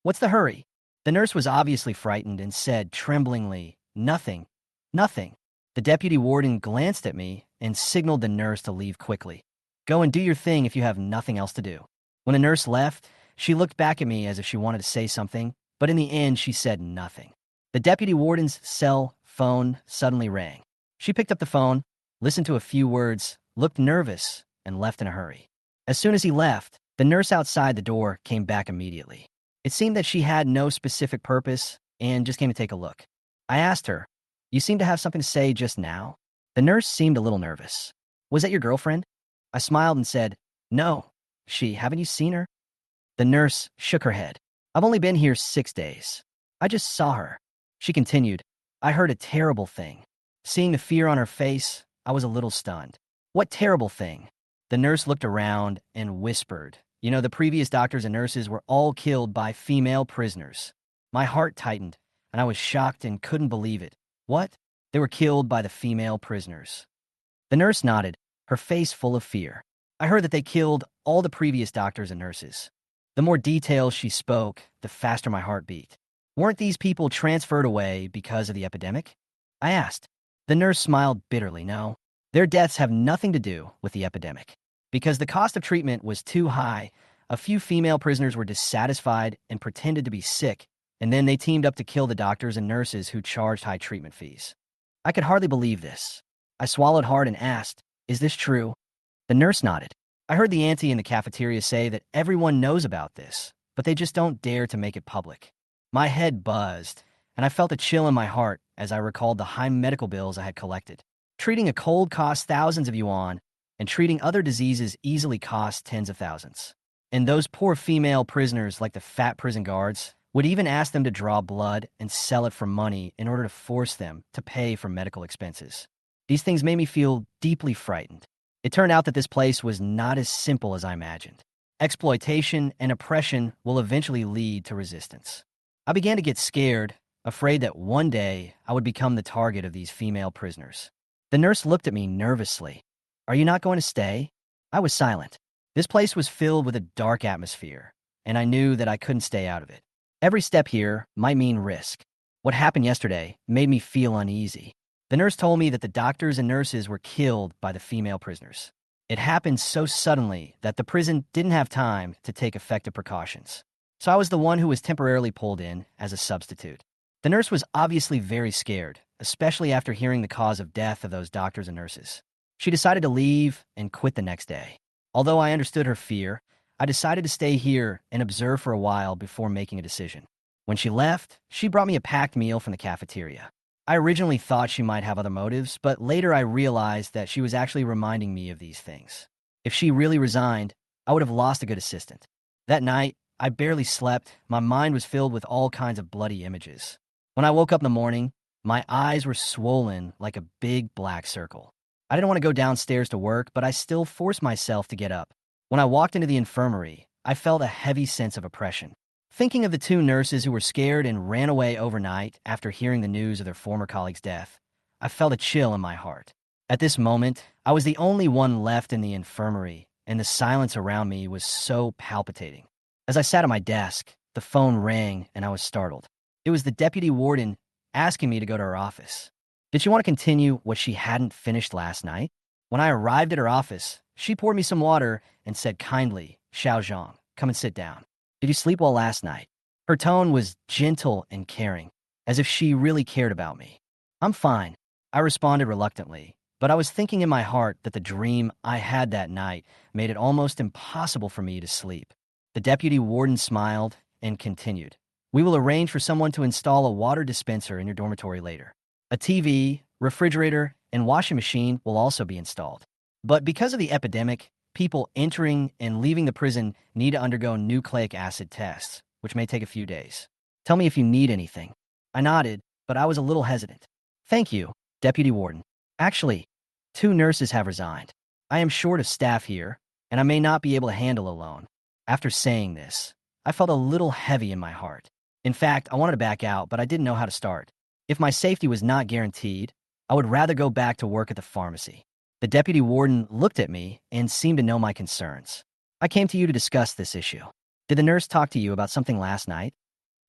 What's the hurry? The nurse was obviously frightened and said tremblingly, Nothing. Nothing. The deputy warden glanced at me and signaled the nurse to leave quickly. Go and do your thing if you have nothing else to do. When the nurse left, she looked back at me as if she wanted to say something, but in the end she said nothing. The deputy warden's cell phone suddenly rang. She picked up the phone, listened to a few words, looked nervous, and left in a hurry. As soon as he left, the nurse outside the door came back immediately. It seemed that she had no specific purpose and just came to take a look. I asked her, You seem to have something to say just now? The nurse seemed a little nervous. Was that your girlfriend? I smiled and said, No. Haven't you seen her? The nurse shook her head. I've only been here 6 days. I just saw her. She continued, I heard a terrible thing. Seeing the fear on her face, I was a little stunned. What terrible thing? The nurse looked around and whispered, the previous doctors and nurses were all killed by female prisoners. My heart tightened, and I was shocked and couldn't believe it. What? They were killed by the female prisoners. The nurse nodded, her face full of fear. I heard that they killed all the previous doctors and nurses. The more details she spoke, the faster my heart beat. Weren't these people transferred away because of the epidemic? I asked. The nurse smiled bitterly. No, Their deaths have nothing to do with the epidemic. Because the cost of treatment was too high, a few female prisoners were dissatisfied and pretended to be sick, and then they teamed up to kill the doctors and nurses who charged high treatment fees. I could hardly believe this. I swallowed hard and asked, "Is this true?" The nurse nodded. I heard the auntie in the cafeteria say that everyone knows about this, but they just don't dare to make it public. My head buzzed, and I felt a chill in my heart as I recalled the high medical bills I had collected. Treating a cold cost thousands of yuan, and treating other diseases easily cost tens of thousands. And those poor female prisoners, like the fat prison guards, would even ask them to draw blood and sell it for money in order to force them to pay for medical expenses. These things made me feel deeply frightened. It turned out that this place was not as simple as I imagined. Exploitation and oppression will eventually lead to resistance. I began to get scared, afraid that one day I would become the target of these female prisoners. The nurse looked at me nervously. "Are you not going to stay?" I was silent. This place was filled with a dark atmosphere, and I knew that I couldn't stay out of it. Every step here might mean risk. What happened yesterday made me feel uneasy. The nurse told me that the doctors and nurses were killed by the female prisoners. It happened so suddenly that the prison didn't have time to take effective precautions. So I was the one who was temporarily pulled in as a substitute. The nurse was obviously very scared, especially after hearing the cause of death of those doctors and nurses. She decided to leave and quit the next day. Although I understood her fear, I decided to stay here and observe for a while before making a decision. When she left, she brought me a packed meal from the cafeteria. I originally thought she might have other motives, but later I realized that she was actually reminding me of these things. If she really resigned, I would have lost a good assistant. That night, I barely slept. My mind was filled with all kinds of bloody images. When I woke up in the morning, my eyes were swollen like a big black circle. I didn't want to go downstairs to work, but I still forced myself to get up. When I walked into the infirmary, I felt a heavy sense of oppression. Thinking of the two nurses who were scared and ran away overnight after hearing the news of their former colleague's death, I felt a chill in my heart. At this moment, I was the only one left in the infirmary, and the silence around me was so palpitating. As I sat at my desk, the phone rang and I was startled. It was the deputy warden asking me to go to her office. Did she want to continue what she hadn't finished last night? When I arrived at her office, she poured me some water and said kindly, "Xiao Zhang, come and sit down. Did you sleep well last night?" Her tone was gentle and caring, as if she really cared about me. "I'm fine," I responded reluctantly, but I was thinking in my heart that the dream I had that night made it almost impossible for me to sleep. The deputy warden smiled and continued, "We will arrange for someone to install a water dispenser in your dormitory later. A TV, refrigerator, and washing machine will also be installed. But because of the epidemic, people entering and leaving the prison need to undergo nucleic acid tests, which may take a few days. Tell me if you need anything." I nodded, but I was a little hesitant. "Thank you, Deputy Warden. Actually, 2 nurses have resigned. I am short of staff here, and I may not be able to handle alone." After saying this, I felt a little heavy in my heart. In fact, I wanted to back out, but I didn't know how to start. If my safety was not guaranteed, I would rather go back to work at the pharmacy. The deputy warden looked at me and seemed to know my concerns. "I came to you to discuss this issue. Did the nurse talk to you about something last night?"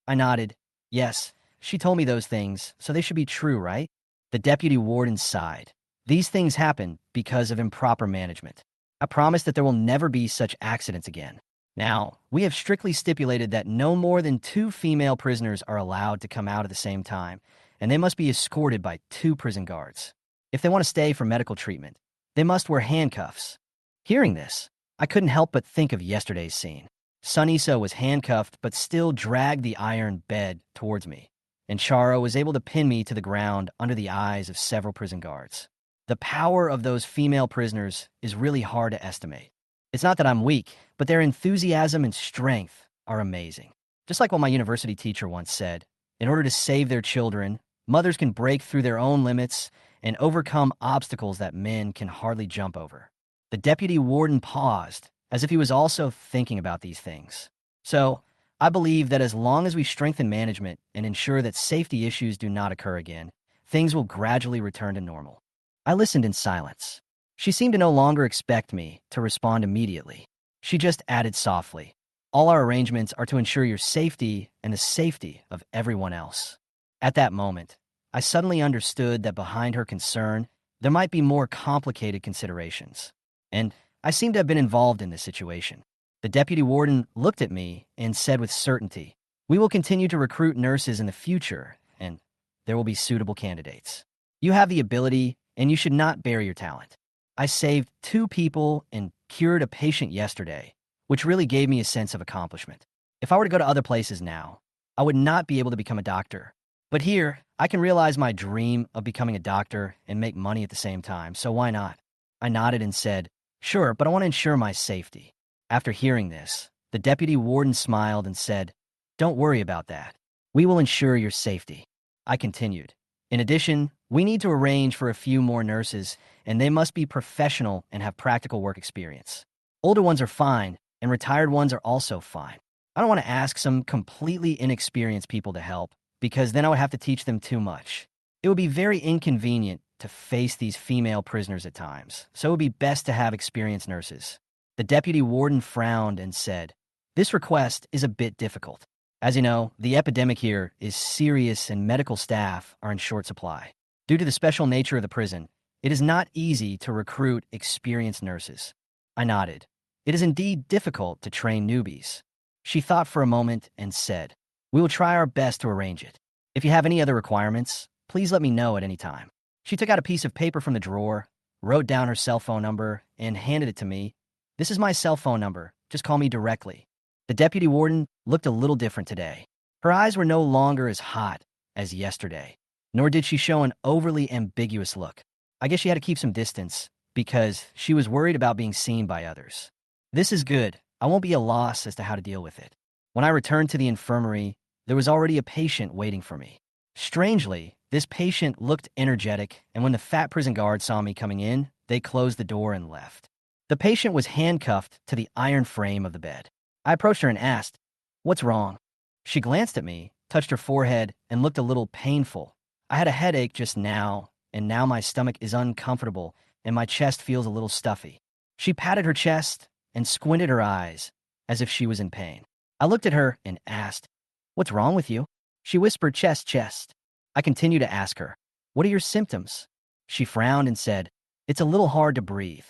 I nodded. "Yes, she told me those things, so they should be true, right?" The deputy warden sighed. "These things happen because of improper management. I promise that there will never be such accidents again. Now, we have strictly stipulated that no more than 2 female prisoners are allowed to come out at the same time, and they must be escorted by 2 prison guards. If they want to stay for medical treatment, they must wear handcuffs." Hearing this, I couldn't help but think of yesterday's scene. Sunisa was handcuffed but still dragged the iron bed towards me, and Charo was able to pin me to the ground under the eyes of several prison guards. The power of those female prisoners is really hard to estimate. It's not that I'm weak, but their enthusiasm and strength are amazing. Just like what my university teacher once said, in order to save their children, mothers can break through their own limits and overcome obstacles that men can hardly jump over. The deputy warden paused, as if he was also thinking about these things. So, I believe that as long as we strengthen management and ensure that safety issues do not occur again, things will gradually return to normal. I listened in silence. She seemed to no longer expect me to respond immediately. She just added softly, "All our arrangements are to ensure your safety and the safety of everyone else." At that moment, I suddenly understood that behind her concern, there might be more complicated considerations. And I seem to have been involved in this situation. The deputy warden looked at me and said with certainty, "We will continue to recruit nurses in the future, and there will be suitable candidates. You have the ability, and you should not bury your talent." I saved 2 people and cured a patient yesterday, which really gave me a sense of accomplishment. If I were to go to other places now, I would not be able to become a doctor. But here, I can realize my dream of becoming a doctor and make money at the same time, so why not? I nodded and said, "Sure, but I want to ensure my safety." After hearing this, the deputy warden smiled and said, "Don't worry about that. We will ensure your safety." I continued, "In addition, we need to arrange for a few more nurses, and they must be professional and have practical work experience. Older ones are fine, and retired ones are also fine. I don't want to ask some completely inexperienced people to help, because then I would have to teach them too much. It would be very inconvenient to face these female prisoners at times, so it would be best to have experienced nurses." The deputy warden frowned and said, "This request is a bit difficult. As you know, the epidemic here is serious and medical staff are in short supply. Due to the special nature of the prison, it is not easy to recruit experienced nurses." I nodded. "It is indeed difficult to train newbies." She thought for a moment and said, "We will try our best to arrange it. If you have any other requirements, please let me know at any time." She took out a piece of paper from the drawer, wrote down her cell phone number, and handed it to me. "This is my cell phone number. Just call me directly." The deputy warden looked a little different today. Her eyes were no longer as hot as yesterday, nor did she show an overly ambiguous look. I guess she had to keep some distance because she was worried about being seen by others. This is good. I won't be a loss as to how to deal with it. When I returned to the infirmary, there was already a patient waiting for me. Strangely, this patient looked energetic, and when the fat prison guards saw me coming in, they closed the door and left. The patient was handcuffed to the iron frame of the bed. I approached her and asked, "What's wrong?" She glanced at me, touched her forehead, and looked a little painful. "I had a headache just now, and now my stomach is uncomfortable, and my chest feels a little stuffy." She patted her chest and squinted her eyes, as if she was in pain. I looked at her and asked, "What's wrong with you?" She whispered, chest. I continued to ask her, "What are your symptoms?" She frowned and said, "It's a little hard to breathe."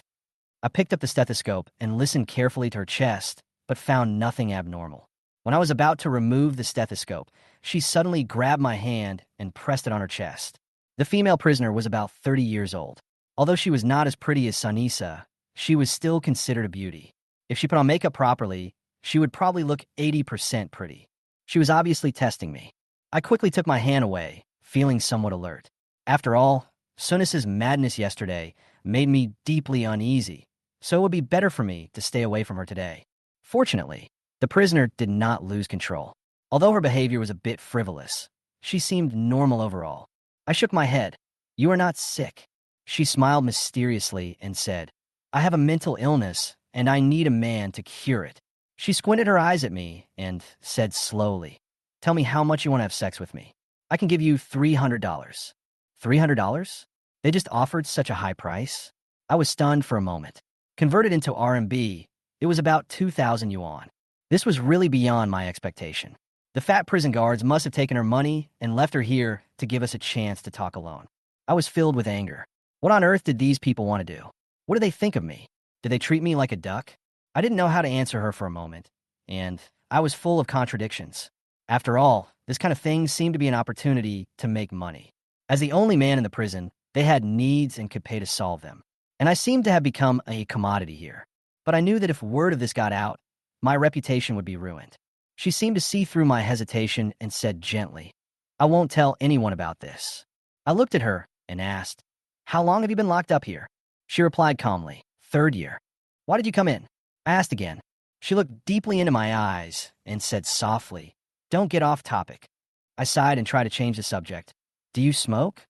I picked up the stethoscope and listened carefully to her chest, but found nothing abnormal. When I was about to remove the stethoscope, she suddenly grabbed my hand and pressed it on her chest. The female prisoner was about 30 years old. Although she was not as pretty as Sanisa, she was still considered a beauty. If she put on makeup properly, she would probably look 80% pretty. She was obviously testing me. I quickly took my hand away, feeling somewhat alert. After all, Sunisa's madness yesterday made me deeply uneasy, so it would be better for me to stay away from her today. Fortunately, the prisoner did not lose control. Although her behavior was a bit frivolous, she seemed normal overall. I shook my head. "You are not sick." She smiled mysteriously and said, "I have a mental illness, and I need a man to cure it." She squinted her eyes at me and said slowly, "Tell me how much you want to have sex with me. I can give you $300. $300? They just offered such a high price? I was stunned for a moment. Converted into RMB, it was about 2,000 yuan. This was really beyond my expectation. The fat prison guards must have taken her money and left her here to give us a chance to talk alone. I was filled with anger. What on earth did these people want to do? What did they think of me? Did they treat me like a duck? I didn't know how to answer her for a moment, and I was full of contradictions. After all, this kind of thing seemed to be an opportunity to make money. As the only man in the prison, they had needs and could pay to solve them. And I seemed to have become a commodity here. But I knew that if word of this got out, my reputation would be ruined. She seemed to see through my hesitation and said gently, "I won't tell anyone about this." I looked at her and asked, "How long have you been locked up here?" She replied calmly, "3rd year." "Why did you come in?" I asked again. She looked deeply into my eyes and said softly, "Don't get off topic." I sighed and tried to change the subject. "Do you smoke?"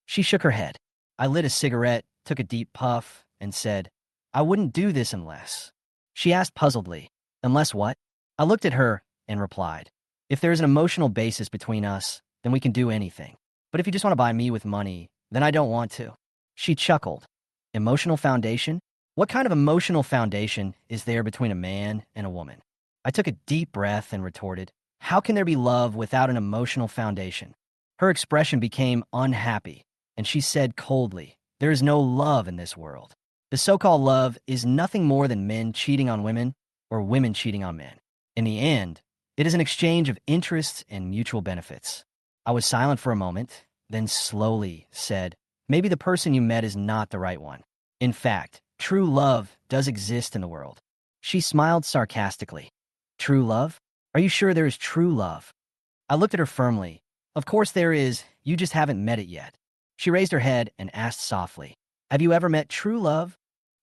She shook her head. I lit a cigarette, took a deep puff, and said, "I wouldn't do this unless." She asked puzzledly, "Unless what?" I looked at her and replied, "If there is an emotional basis between us, then we can do anything. But if you just want to buy me with money, then I don't want to." She chuckled. "Emotional foundation? What kind of emotional foundation is there between a man and a woman?" I took a deep breath and retorted, "How can there be love without an emotional foundation?" Her expression became unhappy, and she said coldly, There is no love in this world. The so-called love is nothing more than men cheating on women or women cheating on men. In the end, it is an exchange of interests and mutual benefits. I was silent for a moment, then slowly said, maybe the person you met is not the right one. In fact, true love does exist in the world. She smiled sarcastically. True love? Are you sure there is true love? I looked at her firmly. Of course there is, you just haven't met it yet. She raised her head and asked softly, have you ever met true love?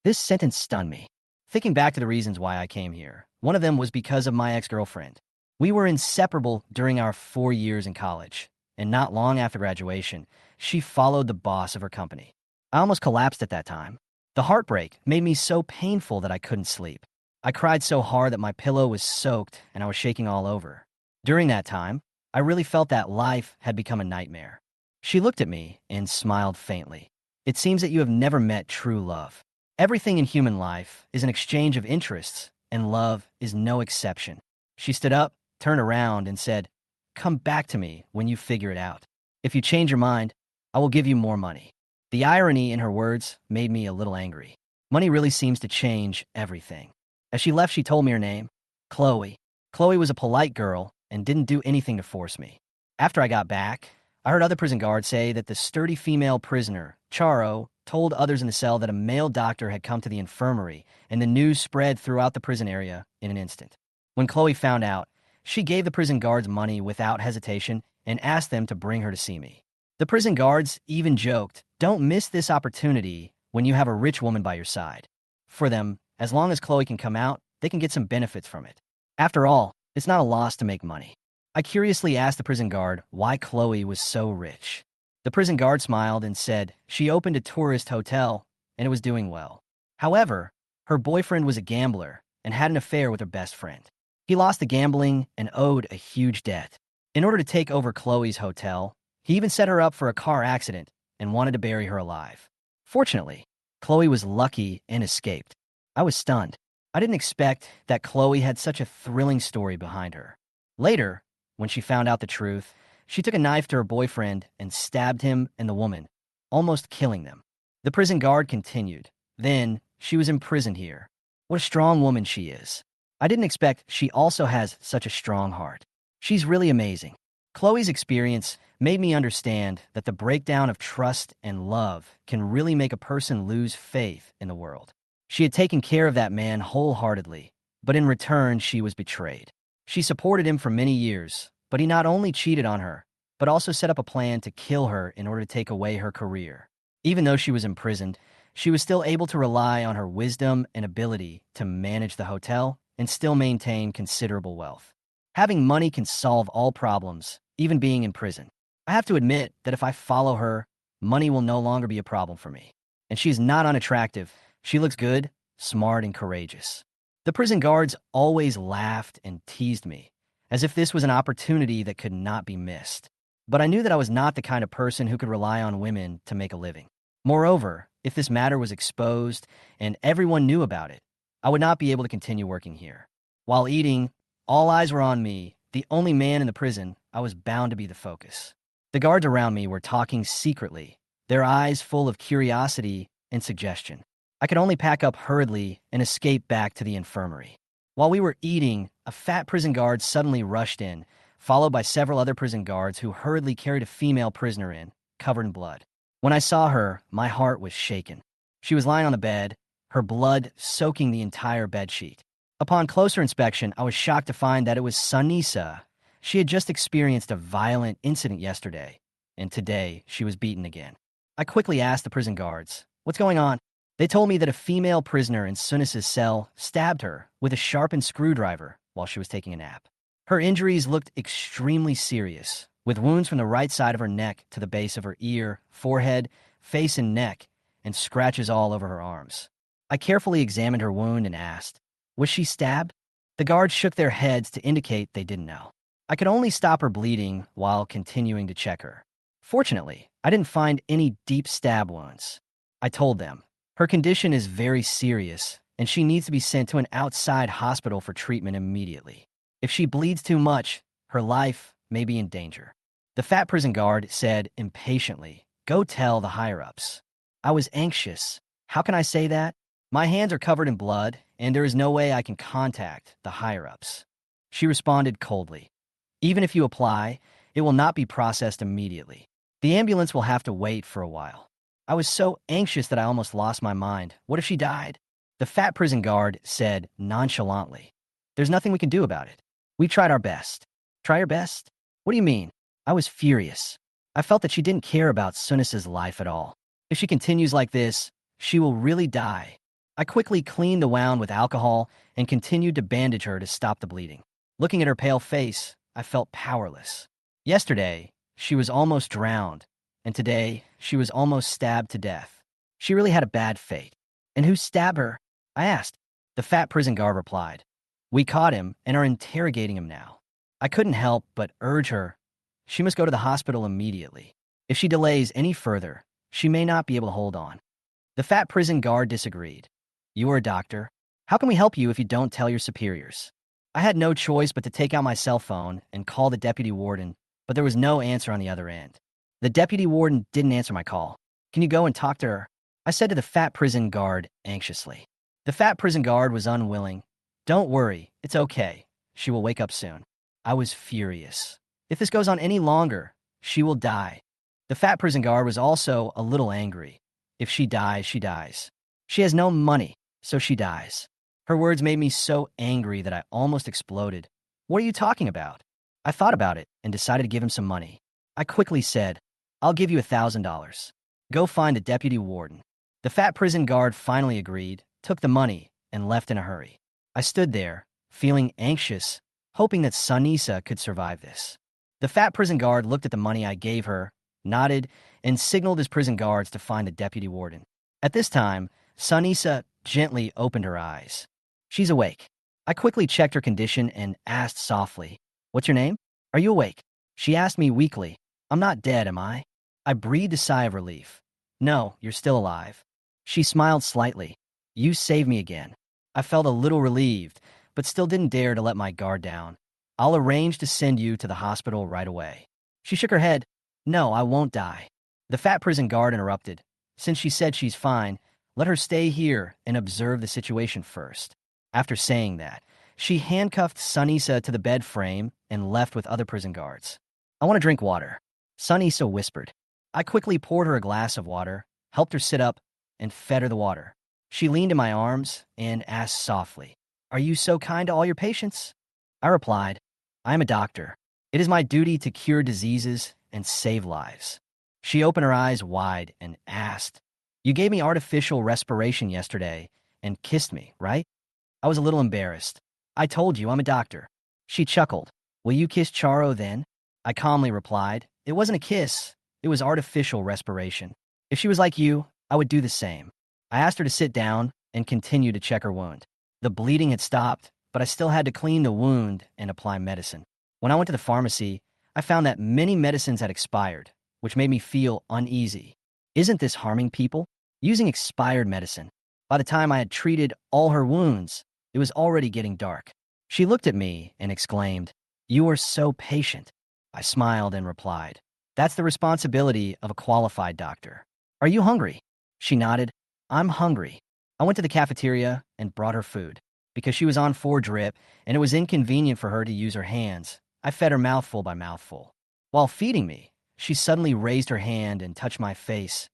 This sentence stunned me. Thinking back to the reasons why I came here, one of them was because of my ex-girlfriend. We were inseparable during our 4 years in college, and not long after graduation, she followed the boss of her company. I almost collapsed at that time. The heartbreak made me so painful that I couldn't sleep. I cried so hard that my pillow was soaked and I was shaking all over. During that time, I really felt that life had become a nightmare. She looked at me and smiled faintly. It seems that you have never met true love. Everything in human life is an exchange of interests, and love is no exception. She stood up, turned around, and said, come back to me when you figure it out. If you change your mind, I will give you more money. The irony in her words made me a little angry. Money really seems to change everything. As she left, she told me her name, Chloe. Chloe was a polite girl and didn't do anything to force me. After I got back, I heard other prison guards say that the sturdy female prisoner, Charo, told others in the cell that a male doctor had come to the infirmary, and the news spread throughout the prison area in an instant. When Chloe found out, she gave the prison guards money without hesitation and asked them to bring her to see me. The prison guards even joked, don't miss this opportunity when you have a rich woman by your side. For them, as long as Chloe can come out, they can get some benefits from it. After all, it's not a loss to make money. I curiously asked the prison guard why Chloe was so rich. The prison guard smiled and said she opened a tourist hotel and it was doing well. However, her boyfriend was a gambler and had an affair with her best friend. He lost the gambling and owed a huge debt. In order to take over Chloe's hotel, he even set her up for a car accident and wanted to bury her alive. Fortunately, Chloe was lucky and escaped. I was stunned. I didn't expect that Chloe had such a thrilling story behind her. Later, when she found out the truth, she took a knife to her boyfriend and stabbed him and the woman, almost killing them. The prison guard continued. Then, she was imprisoned here. What a strong woman she is. I didn't expect she also has such a strong heart. She's really amazing. Chloe's experience made me understand that the breakdown of trust and love can really make a person lose faith in the world. She had taken care of that man wholeheartedly, but in return, she was betrayed. She supported him for many years, but he not only cheated on her, but also set up a plan to kill her in order to take away her career. Even though she was imprisoned, she was still able to rely on her wisdom and ability to manage the hotel and still maintain considerable wealth. Having money can solve all problems, even being in prison. I have to admit that if I follow her, money will no longer be a problem for me. And she's not unattractive. She looks good, smart, and courageous. The prison guards always laughed and teased me, as if this was an opportunity that could not be missed. But I knew that I was not the kind of person who could rely on women to make a living. Moreover, if this matter was exposed and everyone knew about it, I would not be able to continue working here. While eating, all eyes were on me, the only man in the prison. I was bound to be the focus. The guards around me were talking secretly, their eyes full of curiosity and suggestion. I could only pack up hurriedly and escape back to the infirmary. While we were eating, a fat prison guard suddenly rushed in, followed by several other prison guards who hurriedly carried a female prisoner in, covered in blood. When I saw her, my heart was shaken. She was lying on the bed, her blood soaking the entire bedsheet. Upon closer inspection, I was shocked to find that it was Sunisa. She had just experienced a violent incident yesterday, and today she was beaten again. I quickly asked the prison guards, "What's going on?" They told me that a female prisoner in Sunisa's cell stabbed her with a sharpened screwdriver while she was taking a nap. Her injuries looked extremely serious, with wounds from the right side of her neck to the base of her ear, forehead, face, and neck, and scratches all over her arms. I carefully examined her wound and asked, "Was she stabbed?" The guards shook their heads to indicate they didn't know. I could only stop her bleeding while continuing to check her. Fortunately, I didn't find any deep stab wounds. I told them, her condition is very serious, and she needs to be sent to an outside hospital for treatment immediately. If she bleeds too much, her life may be in danger. The fat prison guard said impatiently, "Go tell the higher-ups." I was anxious. How can I say that? My hands are covered in blood, and there is no way I can contact the higher-ups. She responded coldly. Even if you apply, it will not be processed immediately. The ambulance will have to wait for a while. I was so anxious that I almost lost my mind. What if she died? The fat prison guard said nonchalantly. There's nothing we can do about it. We tried our best. Try your best? What do you mean? I was furious. I felt that she didn't care about Sunis's life at all. If she continues like this, she will really die. I quickly cleaned the wound with alcohol and continued to bandage her to stop the bleeding. Looking at her pale face, I felt powerless. Yesterday, she was almost drowned, and today, she was almost stabbed to death. She really had a bad fate. And who stabbed her? I asked. The fat prison guard replied. We caught him and are interrogating him now. I couldn't help but urge her. She must go to the hospital immediately. If she delays any further, she may not be able to hold on. The fat prison guard disagreed. You are a doctor. How can we help you if you don't tell your superiors? I had no choice but to take out my cell phone and call the deputy warden, but there was no answer on the other end. The deputy warden didn't answer my call. Can you go and talk to her? I said to the fat prison guard anxiously. The fat prison guard was unwilling. Don't worry, it's okay. She will wake up soon. I was furious. If this goes on any longer, she will die. The fat prison guard was also a little angry. If she dies, she dies. She has no money, so she dies. Her words made me so angry that I almost exploded. What are you talking about? I thought about it and decided to give him some money. I quickly said, I'll give you $1,000. Go find the deputy warden. The fat prison guard finally agreed, took the money, and left in a hurry. I stood there, feeling anxious, hoping that Sunisa could survive this. The fat prison guard looked at the money I gave her, nodded, and signaled his prison guards to find the deputy warden. At this time, Sunisa gently opened her eyes. She's awake. I quickly checked her condition and asked softly, What's your name? Are you awake? She asked me weakly, I'm not dead, am I? I breathed a sigh of relief. No, you're still alive. She smiled slightly. You saved me again. I felt a little relieved, but still didn't dare to let my guard down. I'll arrange to send you to the hospital right away. She shook her head. No, I won't die. The fat prison guard interrupted. Since she said she's fine, let her stay here and observe the situation first. After saying that, she handcuffed Sunisa to the bed frame and left with other prison guards. I want to drink water, Sunisa whispered. I quickly poured her a glass of water, helped her sit up, and fed her the water. She leaned in my arms and asked softly, Are you so kind to all your patients? I replied, I am a doctor. It is my duty to cure diseases and save lives. She opened her eyes wide and asked, You gave me artificial respiration yesterday and kissed me, right? I was a little embarrassed. I told you I'm a doctor. She chuckled. Will you kiss Charo then? I calmly replied, It wasn't a kiss. It was artificial respiration. If she was like you, I would do the same. I asked her to sit down and continue to check her wound. The bleeding had stopped, but I still had to clean the wound and apply medicine. When I went to the pharmacy, I found that many medicines had expired, which made me feel uneasy. Isn't this harming people? Using expired medicine. By the time I had treated all her wounds, it was already getting dark. She looked at me and exclaimed, You are so patient. I smiled and replied, That's the responsibility of a qualified doctor. Are you hungry? She nodded. I'm hungry. I went to the cafeteria and brought her food. Because she was on 4-drip and it was inconvenient for her to use her hands, I fed her mouthful by mouthful. While feeding me, she suddenly raised her hand and touched my face.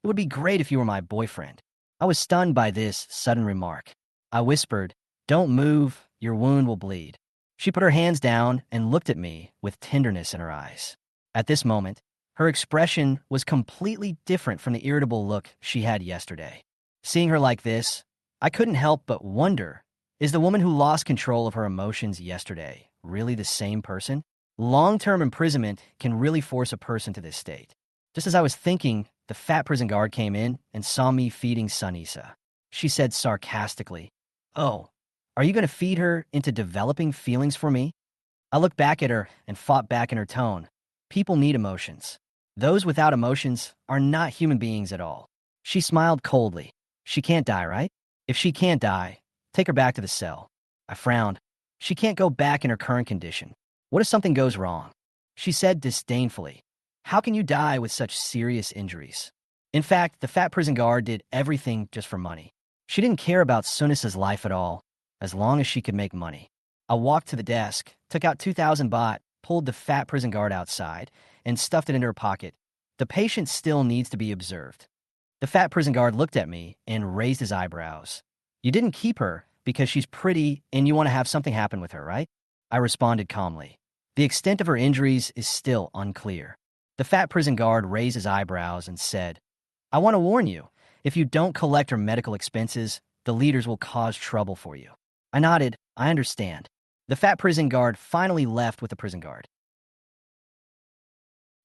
It would be great if you were my boyfriend. I was stunned by this sudden remark. I whispered, Don't move, your wound will bleed. She put her hands down and looked at me with tenderness in her eyes. At this moment, her expression was completely different from the irritable look she had yesterday. Seeing her like this, I couldn't help but wonder, is the woman who lost control of her emotions yesterday really the same person? Long-term imprisonment can really force a person to this state. Just as I was thinking, the fat prison guard came in and saw me feeding Sunisa. She said sarcastically, Oh, are you going to feed her into developing feelings for me? I looked back at her and fought back in her tone. People need emotions. Those without emotions are not human beings at all. She smiled coldly. She can't die, right? If she can't die, take her back to the cell. I frowned. She can't go back in her current condition. What if something goes wrong? She said disdainfully, How can you die with such serious injuries? In fact, the fat prison guard did everything just for money. She didn't care about Sunisa's life at all, as long as she could make money. I walked to the desk, took out 2,000 baht, pulled the fat prison guard outside, and stuffed it into her pocket. The patient still needs to be observed. The fat prison guard looked at me and raised his eyebrows. You didn't keep her because she's pretty and you want to have something happen with her, right? I responded calmly. The extent of her injuries is still unclear. The fat prison guard raised his eyebrows and said, I want to warn you, if you don't collect her medical expenses, the leaders will cause trouble for you. I nodded, I understand. The fat prison guard finally left with the prison guard.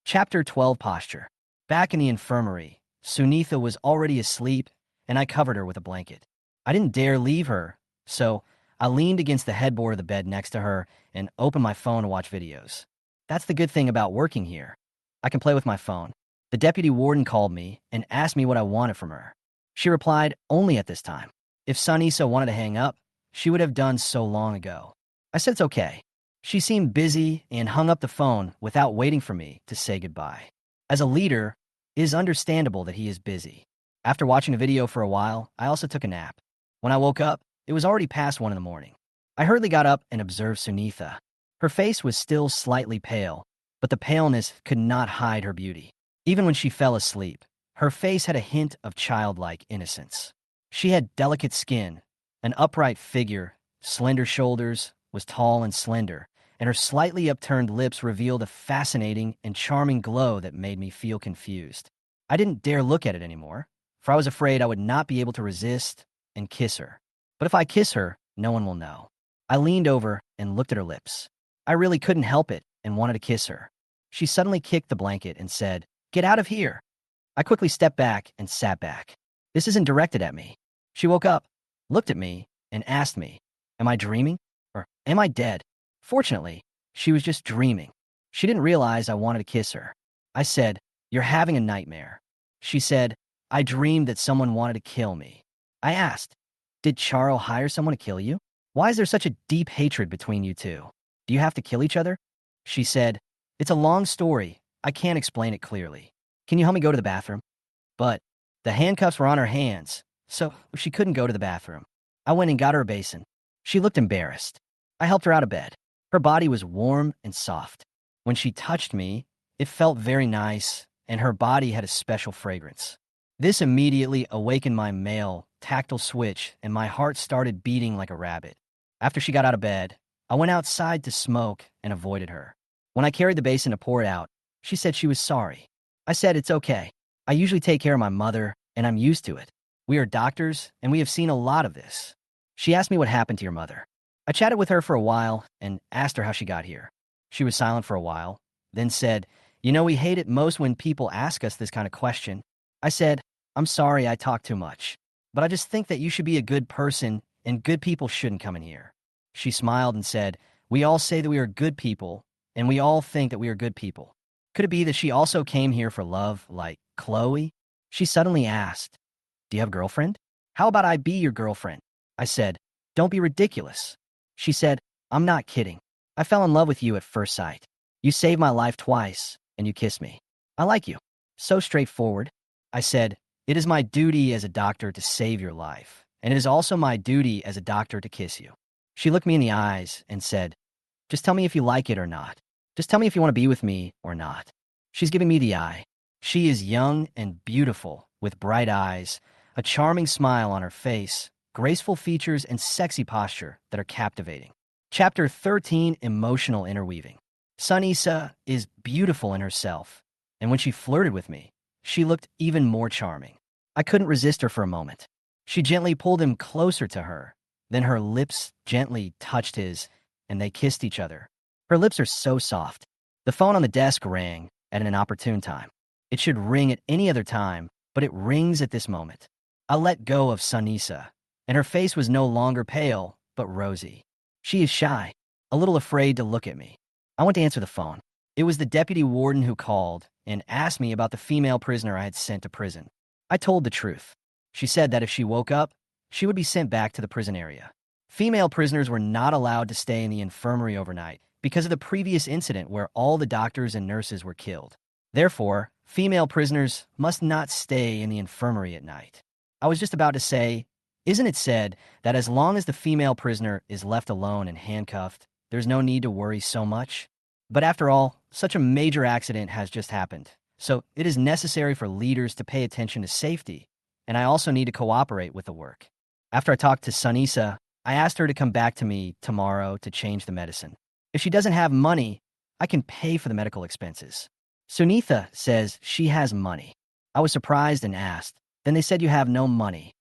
Chapter 12 Posture. Back in the infirmary, Sunitha was already asleep, and I covered her with a blanket. I didn't dare leave her, so I leaned against the headboard of the bed next to her and opened my phone to watch videos. That's the good thing about working here. I can play with my phone. The deputy warden called me and asked me what I wanted from her. She replied only at this time. If Sunisa wanted to hang up, she would have done so long ago. I said it's okay. She seemed busy and hung up the phone without waiting for me to say goodbye. As a leader, it is understandable that he is busy. After watching the video for a while, I also took a nap. When I woke up, it was already past 1 in the morning. I hurriedly got up and observed Sunitha. Her face was still slightly pale, but the paleness could not hide her beauty. Even when she fell asleep, her face had a hint of childlike innocence. She had delicate skin, an upright figure, slender shoulders, was tall and slender, and her slightly upturned lips revealed a fascinating and charming glow that made me feel confused. I didn't dare look at it anymore, for I was afraid I would not be able to resist and kiss her. But if I kiss her, no one will know. I leaned over and looked at her lips. I really couldn't help it and wanted to kiss her. She suddenly kicked the blanket and said, "Get out of here." I quickly stepped back and sat back. This isn't directed at me. She woke up, looked at me, and asked me, am I dreaming? Or am I dead? Fortunately, she was just dreaming. She didn't realize I wanted to kiss her. I said, "You're having a nightmare." She said, "I dreamed that someone wanted to kill me." I asked, "Did Charo hire someone to kill you? Why is there such a deep hatred between you two? Do you have to kill each other?" She said, "It's a long story. I can't explain it clearly. Can you help me go to the bathroom?" But the handcuffs were on her hands, so she couldn't go to the bathroom. I went and got her a basin. She looked embarrassed. I helped her out of bed. Her body was warm and soft. When she touched me, it felt very nice, and her body had a special fragrance. This immediately awakened my male, tactile switch, and my heart started beating like a rabbit. After she got out of bed, I went outside to smoke and avoided her. When I carried the basin to pour it out, she said she was sorry. I said it's okay. I usually take care of my mother, and I'm used to it. We are doctors, and we have seen a lot of this. She asked me what happened to your mother. I chatted with her for a while and asked her how she got here. She was silent for a while, then said, "You know, we hate it most when people ask us this kind of question." I said, "I'm sorry I talk too much, but I just think that you should be a good person, and good people shouldn't come in here." She smiled and said, "We all say that we are good people, and we all think that we are good people. Could it be that she also came here for love, like Chloe?" She suddenly asked, "Do you have a girlfriend? How about I be your girlfriend?" I said, "Don't be ridiculous." She said, "I'm not kidding. I fell in love with you at first sight. You saved my life twice, and you kissed me. I like you." So straightforward. I said, "It is my duty as a doctor to save your life, and it is also my duty as a doctor to kiss you." She looked me in the eyes and said, "Just tell me if you like it or not. Just tell me if you want to be with me or not." She's giving me the eye. She is young and beautiful, with bright eyes, a charming smile on her face, graceful features, and sexy posture that are captivating. Chapter 13, Emotional Interweaving. Sunisa is beautiful in herself, and when she flirted with me, she looked even more charming. I couldn't resist her for a moment. She gently pulled him closer to her, then her lips gently touched his, and they kissed each other. Her lips are so soft. The phone on the desk rang at an inopportune time. It should ring at any other time, but it rings at this moment. I let go of Sunisa, and her face was no longer pale, but rosy. She is shy, a little afraid to look at me. I went to answer the phone. It was the deputy warden who called and asked me about the female prisoner I had sent to prison. I told the truth. She said that if she woke up, she would be sent back to the prison area. Female prisoners were not allowed to stay in the infirmary overnight because of the previous incident where all the doctors and nurses were killed. Therefore, female prisoners must not stay in the infirmary at night. I was just about to say, isn't it said that as long as the female prisoner is left alone and handcuffed, there's no need to worry so much? But after all, such a major accident has just happened, so it is necessary for leaders to pay attention to safety, and I also need to cooperate with the work. After I talked to Sunisa, I asked her to come back to me tomorrow to change the medicine. If she doesn't have money, I can pay for the medical expenses. Sunitha says she has money. I was surprised and asked, then they said you have no money.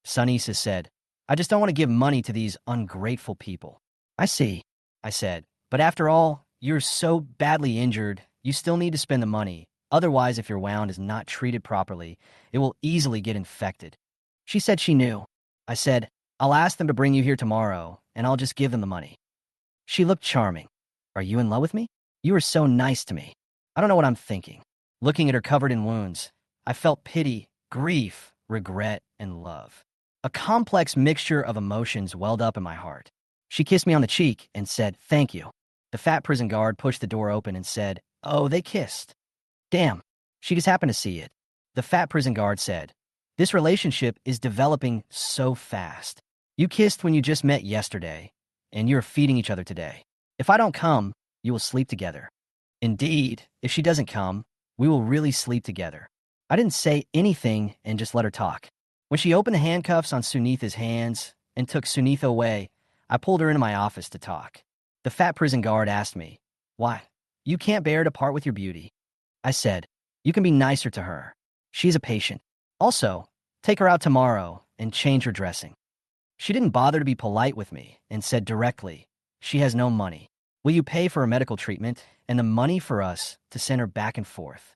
Sunisa said, I just don't want to give money to these ungrateful people. I see, I said, but after all, you're so badly injured, you still need to spend the money. Otherwise, if your wound is not treated properly, it will easily get infected. She said she knew. I said, I'll ask them to bring you here tomorrow, and I'll just give them the money. She looked charming. Are you in love with me? You are so nice to me. I don't know what I'm thinking. Looking at her covered in wounds, I felt pity, grief, regret, and love. A complex mixture of emotions welled up in my heart. She kissed me on the cheek and said, thank you. The fat prison guard pushed the door open and said, oh, they kissed. Damn, she just happened to see it. The fat prison guard said, this relationship is developing so fast. You kissed when you just met yesterday, and you're feeding each other today. If I don't come, you will sleep together. Indeed, if she doesn't come, we will really sleep together. I didn't say anything and just let her talk. When she opened the handcuffs on Sunitha's hands and took Sunitha away, I pulled her into my office to talk. The fat prison guard asked me, why? You can't bear to part with your beauty. I said, you can be nicer to her. She's a patient. Also, take her out tomorrow and change her dressing. She didn't bother to be polite with me and said directly, she has no money. Will you pay for her medical treatment and the money for us to send her back and forth?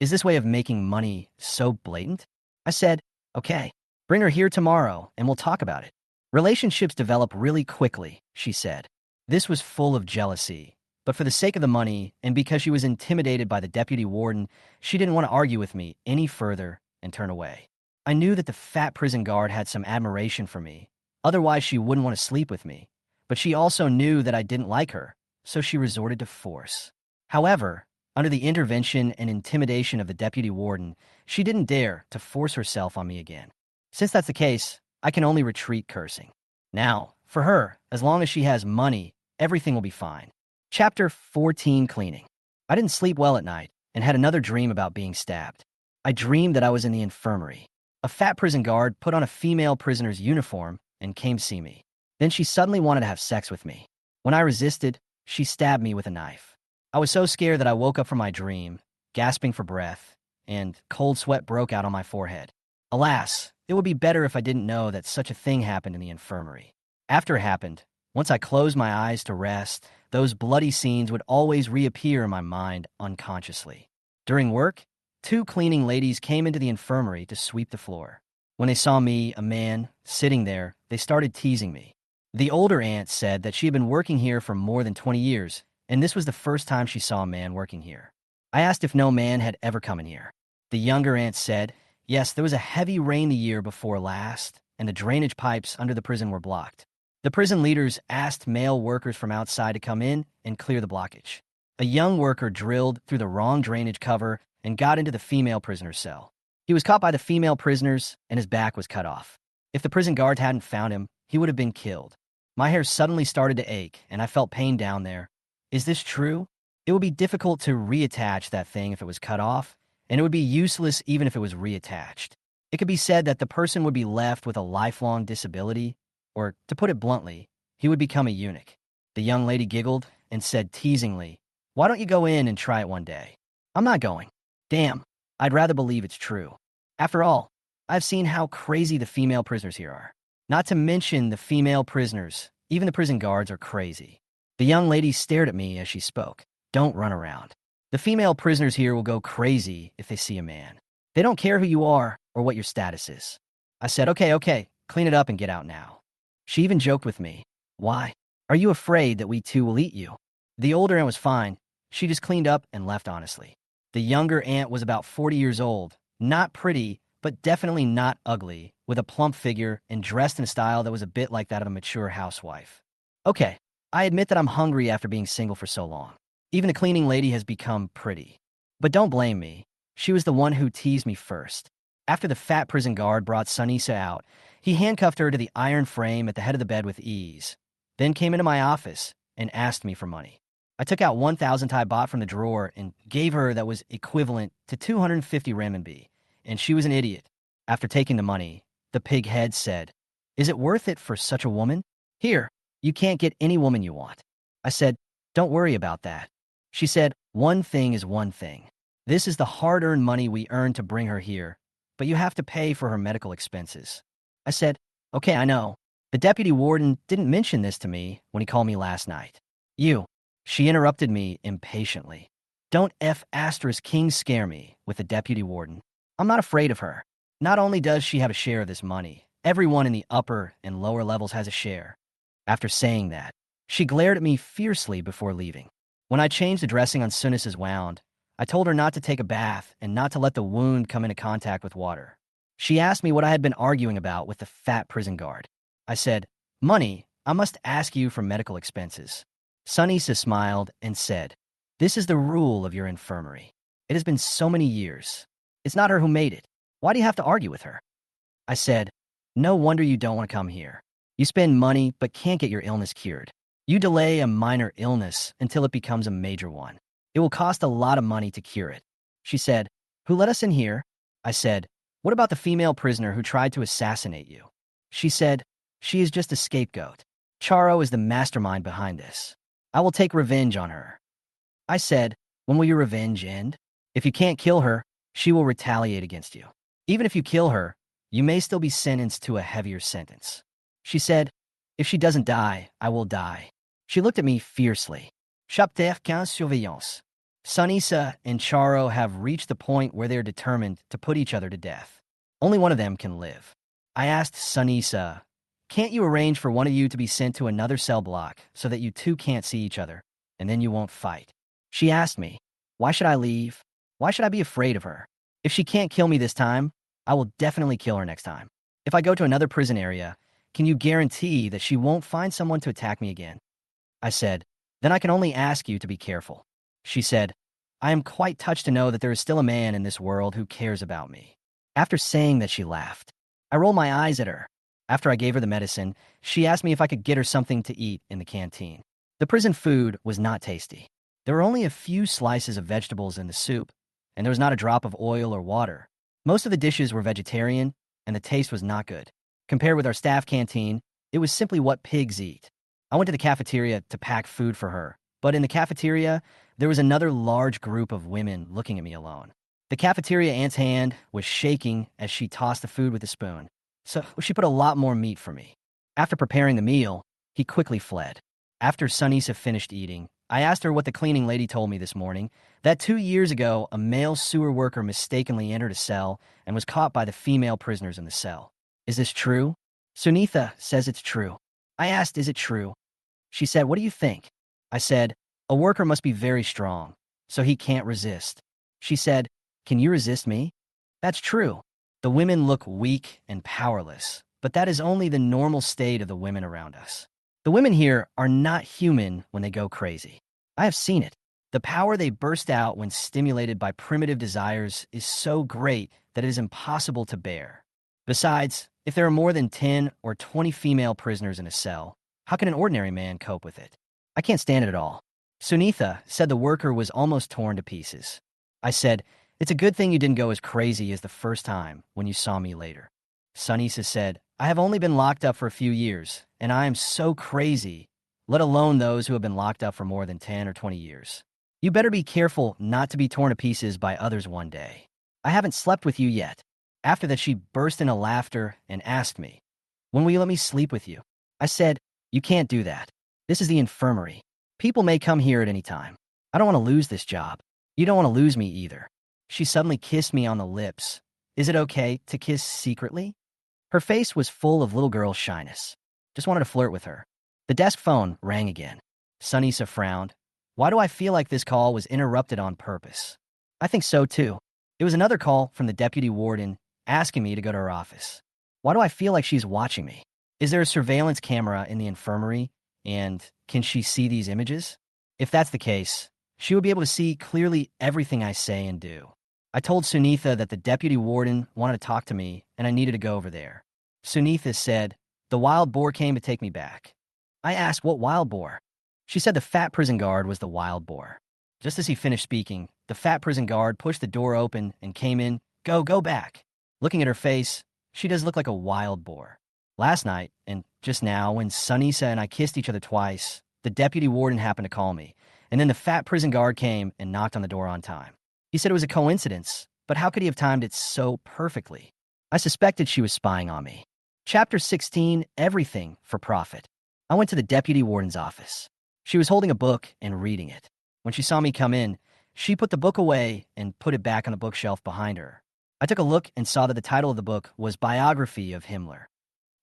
Is this way of making money so blatant? I said, okay, bring her here tomorrow and we'll talk about it. Relationships develop really quickly, she said. This was full of jealousy, but for the sake of the money and because she was intimidated by the deputy warden, she didn't want to argue with me any further and turn away. I knew that the fat prison guard had some admiration for me, otherwise she wouldn't want to sleep with me, but she also knew that I didn't like her, so she resorted to force. However, under the intervention and intimidation of the deputy warden, she didn't dare to force herself on me again. Since that's the case, I can only retreat cursing. Now, for her, as long as she has money, everything will be fine. Chapter 14, Cleaning. I didn't sleep well at night and had another dream about being stabbed. I dreamed that I was in the infirmary. A fat prison guard put on a female prisoner's uniform and came see me. Then she suddenly wanted to have sex with me. When I resisted, she stabbed me with a knife. I was so scared that I woke up from my dream, gasping for breath, and cold sweat broke out on my forehead. Alas, it would be better if I didn't know that such a thing happened in the infirmary. After it happened, once I closed my eyes to rest, those bloody scenes would always reappear in my mind unconsciously. During work, 2 cleaning ladies came into the infirmary to sweep the floor. When they saw me, a man, sitting there, they started teasing me. The older aunt said that she had been working here for more than 20 years, and this was the first time she saw a man working here. I asked if no man had ever come in here. The younger aunt said, yes, there was a heavy rain the year before last, and the drainage pipes under the prison were blocked. The prison leaders asked male workers from outside to come in and clear the blockage. A young worker drilled through the wrong drainage cover and got into the female prisoner's cell. He was caught by the female prisoners, and his back was cut off. If the prison guard hadn't found him, he would have been killed. My hair suddenly started to ache, and I felt pain down there. Is this true? It would be difficult to reattach that thing if it was cut off, and it would be useless even if it was reattached. It could be said that the person would be left with a lifelong disability, or, to put it bluntly, he would become a eunuch. The young lady giggled and said teasingly, why don't you go in and try it one day? I'm not going. Damn, I'd rather believe it's true. After all, I've seen how crazy the female prisoners here are. Not to mention the female prisoners, even the prison guards are crazy. The young lady stared at me as she spoke. Don't run around. The female prisoners here will go crazy if they see a man. They don't care who you are or what your status is. I said, okay, clean it up and get out now. She even joked with me. Why? Are you afraid that we too will eat you? The older aunt was fine. She just cleaned up and left honestly. The younger aunt was about 40 years old, not pretty, but definitely not ugly, with a plump figure and dressed in a style that was a bit like that of a mature housewife. Okay, I admit that I'm hungry after being single for so long. Even the cleaning lady has become pretty. But don't blame me. She was the one who teased me first. After the fat prison guard brought Sunisa out, he handcuffed her to the iron frame at the head of the bed with ease, then came into my office and asked me for money. I took out 1,000 Thai baht from the drawer and gave her that was equivalent to 250 renminbi, and she was an idiot. After taking the money, the pig head said, "Is it worth it for such a woman? Here, you can't get any woman you want." I said, "Don't worry about that." She said, "One thing is one thing. This is the hard-earned money we earned to bring her here, but you have to pay for her medical expenses." I said, "Okay, I know. The deputy warden didn't mention this to me when he called me last night." "You," she interrupted me impatiently. "Don't F***king scare me with the deputy warden. I'm not afraid of her. Not only does she have a share of this money, everyone in the upper and lower levels has a share." After saying that, she glared at me fiercely before leaving. When I changed the dressing on Sunis's wound, I told her not to take a bath and not to let the wound come into contact with water. She asked me what I had been arguing about with the fat prison guard. I said, "Money, I must ask you for medical expenses." Sunisa smiled and said, "This is the rule of your infirmary. It has been so many years. It's not her who made it. Why do you have to argue with her?" I said, "No wonder you don't want to come here. You spend money but can't get your illness cured. You delay a minor illness until it becomes a major one. It will cost a lot of money to cure it." She said, "Who let us in here?" I said, "What about the female prisoner who tried to assassinate you?" She said, "She is just a scapegoat. Charo is the mastermind behind this. I will take revenge on her." I said, "When will your revenge end? If you can't kill her, she will retaliate against you. Even if you kill her, you may still be sentenced to a heavier sentence." She said, "If she doesn't die, I will die." She looked at me fiercely. Chapitre 15 Surveillance. Sunisa and Charo have reached the point where they're determined to put each other to death. Only one of them can live. I asked Sunisa, "Can't you arrange for one of you to be sent to another cell block so that you two can't see each other, and then you won't fight?" She asked me, "Why should I leave? Why should I be afraid of her? If she can't kill me this time, I will definitely kill her next time. If I go to another prison area, can you guarantee that she won't find someone to attack me again?" I said, "Then I can only ask you to be careful." She said, "I am quite touched to know that there is still a man in this world who cares about me." After saying that, she laughed. I rolled my eyes at her. After I gave her the medicine, she asked me if I could get her something to eat in the canteen. The prison food was not tasty. There were only a few slices of vegetables in the soup, and there was not a drop of oil or water. Most of the dishes were vegetarian, and the taste was not good. Compared with our staff canteen, it was simply what pigs eat. I went to the cafeteria to pack food for her, but in the cafeteria, there was another large group of women looking at me alone. The cafeteria aunt's hand was shaking as she tossed the food with a spoon, so she put a lot more meat for me. After preparing the meal, he quickly fled. After Sunisa finished eating, I asked her what the cleaning lady told me this morning, that 2 years ago, a male sewer worker mistakenly entered a cell and was caught by the female prisoners in the cell. Is this true? Sunitha says it's true. I asked, is it true? She said, what do you think? I said, a worker must be very strong, so he can't resist. She said, can you resist me? That's true. The women look weak and powerless, but that is only the normal state of the women around us. The women here are not human when they go crazy. I have seen it. The power they burst out when stimulated by primitive desires is so great that it is impossible to bear. Besides, if there are more than 10 or 20 female prisoners in a cell, how can an ordinary man cope with it? I can't stand it at all. Sunitha said the worker was almost torn to pieces. I said, it's a good thing you didn't go as crazy as the first time when you saw me later. Sunisa said, I have only been locked up for a few years, and I am so crazy, let alone those who have been locked up for more than 10 or 20 years. You better be careful not to be torn to pieces by others one day. I haven't slept with you yet. After that, she burst into laughter and asked me, when will you let me sleep with you? I said, you can't do that. This is the infirmary. People may come here at any time. I don't want to lose this job. You don't want to lose me either. She suddenly kissed me on the lips. Is it okay to kiss secretly? Her face was full of little girl shyness. Just wanted to flirt with her. The desk phone rang again. Sunisa frowned. Why do I feel like this call was interrupted on purpose? I think so too. It was another call from the deputy warden asking me to go to her office. Why do I feel like she's watching me? Is there a surveillance camera in the infirmary? And can she see these images? If that's the case, she would be able to see clearly everything I say and do. I told Sunitha that the deputy warden wanted to talk to me and I needed to go over there. Sunitha said, the wild boar came to take me back. I asked, what wild boar? She said the fat prison guard was the wild boar. Just as he finished speaking, the fat prison guard pushed the door open and came in. Go back. Looking at her face, she does look like a wild boar. Last night, and just now, when Sunisa and I kissed each other twice, the deputy warden happened to call me, and then the fat prison guard came and knocked on the door on time. He said it was a coincidence, but how could he have timed it so perfectly? I suspected she was spying on me. Chapter 16, Everything for Profit. I went to the deputy warden's office. She was holding a book and reading it. When she saw me come in, she put the book away and put it back on the bookshelf behind her. I took a look and saw that the title of the book was Biography of Himmler.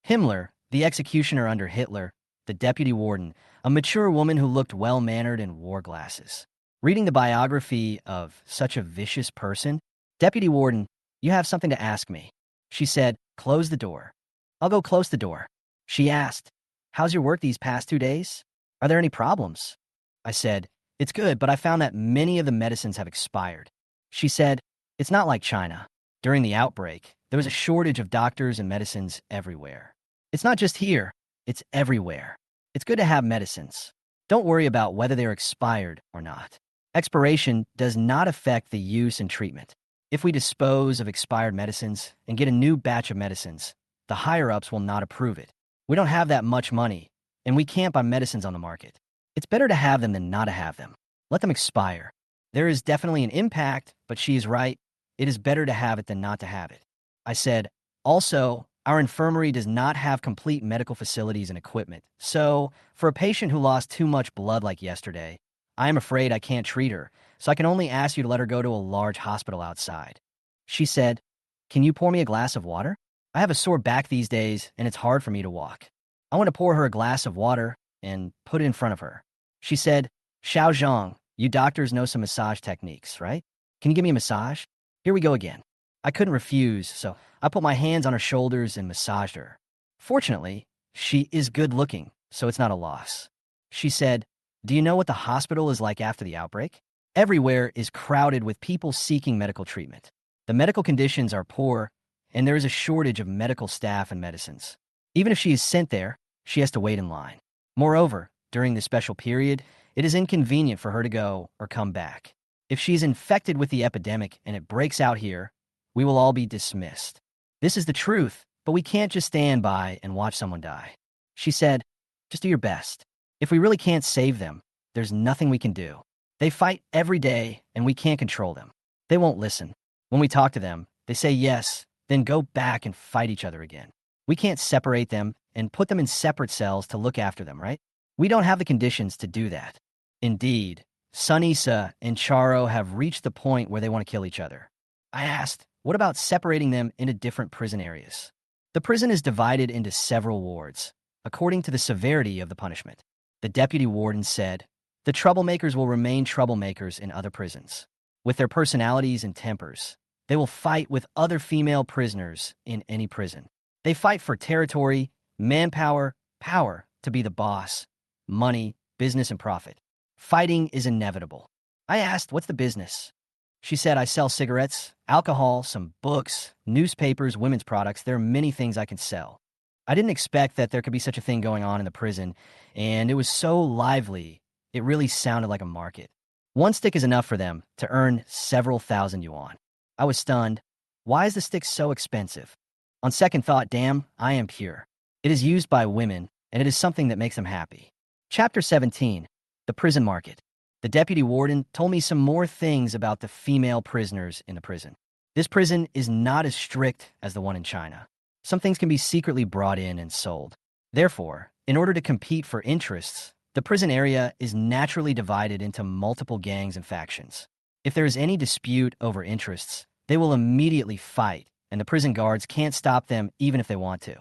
Himmler, the executioner under Hitler, the deputy warden, a mature woman who looked well-mannered and wore glasses. Reading the biography of such a vicious person, Deputy Warden, you have something to ask me. She said, close the door. I'll go close the door. She asked, how's your work these past 2 days? Are there any problems? I said, it's good, but I found that many of the medicines have expired. She said, it's not like China. During the outbreak, there was a shortage of doctors and medicines everywhere. It's not just here, it's everywhere. It's good to have medicines. Don't worry about whether they're expired or not. Expiration does not affect the use and treatment. If we dispose of expired medicines and get a new batch of medicines, the higher-ups will not approve it. We don't have that much money, and we can't buy medicines on the market. It's better to have them than not to have them. Let them expire. There is definitely an impact, but she is right. It is better to have it than not to have it. I said, also, our infirmary does not have complete medical facilities and equipment, so for a patient who lost too much blood like yesterday, I am afraid I can't treat her, so I can only ask you to let her go to a large hospital outside. She said, can you pour me a glass of water? I have a sore back these days, and it's hard for me to walk. I want to pour her a glass of water and put it in front of her. She said, Xiao Zhang, you doctors know some massage techniques, right? Can you give me a massage? Here we go again. I couldn't refuse, so I put my hands on her shoulders and massaged her. Fortunately, she is good looking, so it's not a loss. She said, do you know what the hospital is like after the outbreak? Everywhere is crowded with people seeking medical treatment. The medical conditions are poor, and there is a shortage of medical staff and medicines. Even if she is sent there, she has to wait in line. Moreover, during this special period, it is inconvenient for her to go or come back. If she is infected with the epidemic and it breaks out here, we will all be dismissed. This is the truth, but we can't just stand by and watch someone die. She said, just do your best. If we really can't save them, there's nothing we can do. They fight every day, and we can't control them. They won't listen. When we talk to them, they say yes, then go back and fight each other again. We can't separate them and put them in separate cells to look after them, right? We don't have the conditions to do that. Indeed, Sunisa and Charo have reached the point where they want to kill each other. I asked, what about separating them into different prison areas? The prison is divided into several wards, according to the severity of the punishment. The deputy warden said, the troublemakers will remain troublemakers in other prisons. With their personalities and tempers, they will fight with other female prisoners in any prison. They fight for territory, manpower, power to be the boss, money, business, and profit. Fighting is inevitable. I asked, what's the business? She said, I sell cigarettes, alcohol, some books, newspapers, women's products. There are many things I can sell. I didn't expect that there could be such a thing going on in the prison, and it was so lively, it really sounded like a market. One stick is enough for them to earn several thousand yuan. I was stunned. Why is the stick so expensive? On second thought, damn, I am pure. It is used by women, and it is something that makes them happy. Chapter 17, The Prison Market. The deputy warden told me some more things about the female prisoners in the prison. This prison is not as strict as the one in China. Some things can be secretly brought in and sold. Therefore, in order to compete for interests, the prison area is naturally divided into multiple gangs and factions. If there is any dispute over interests, they will immediately fight, and the prison guards can't stop them even if they want to.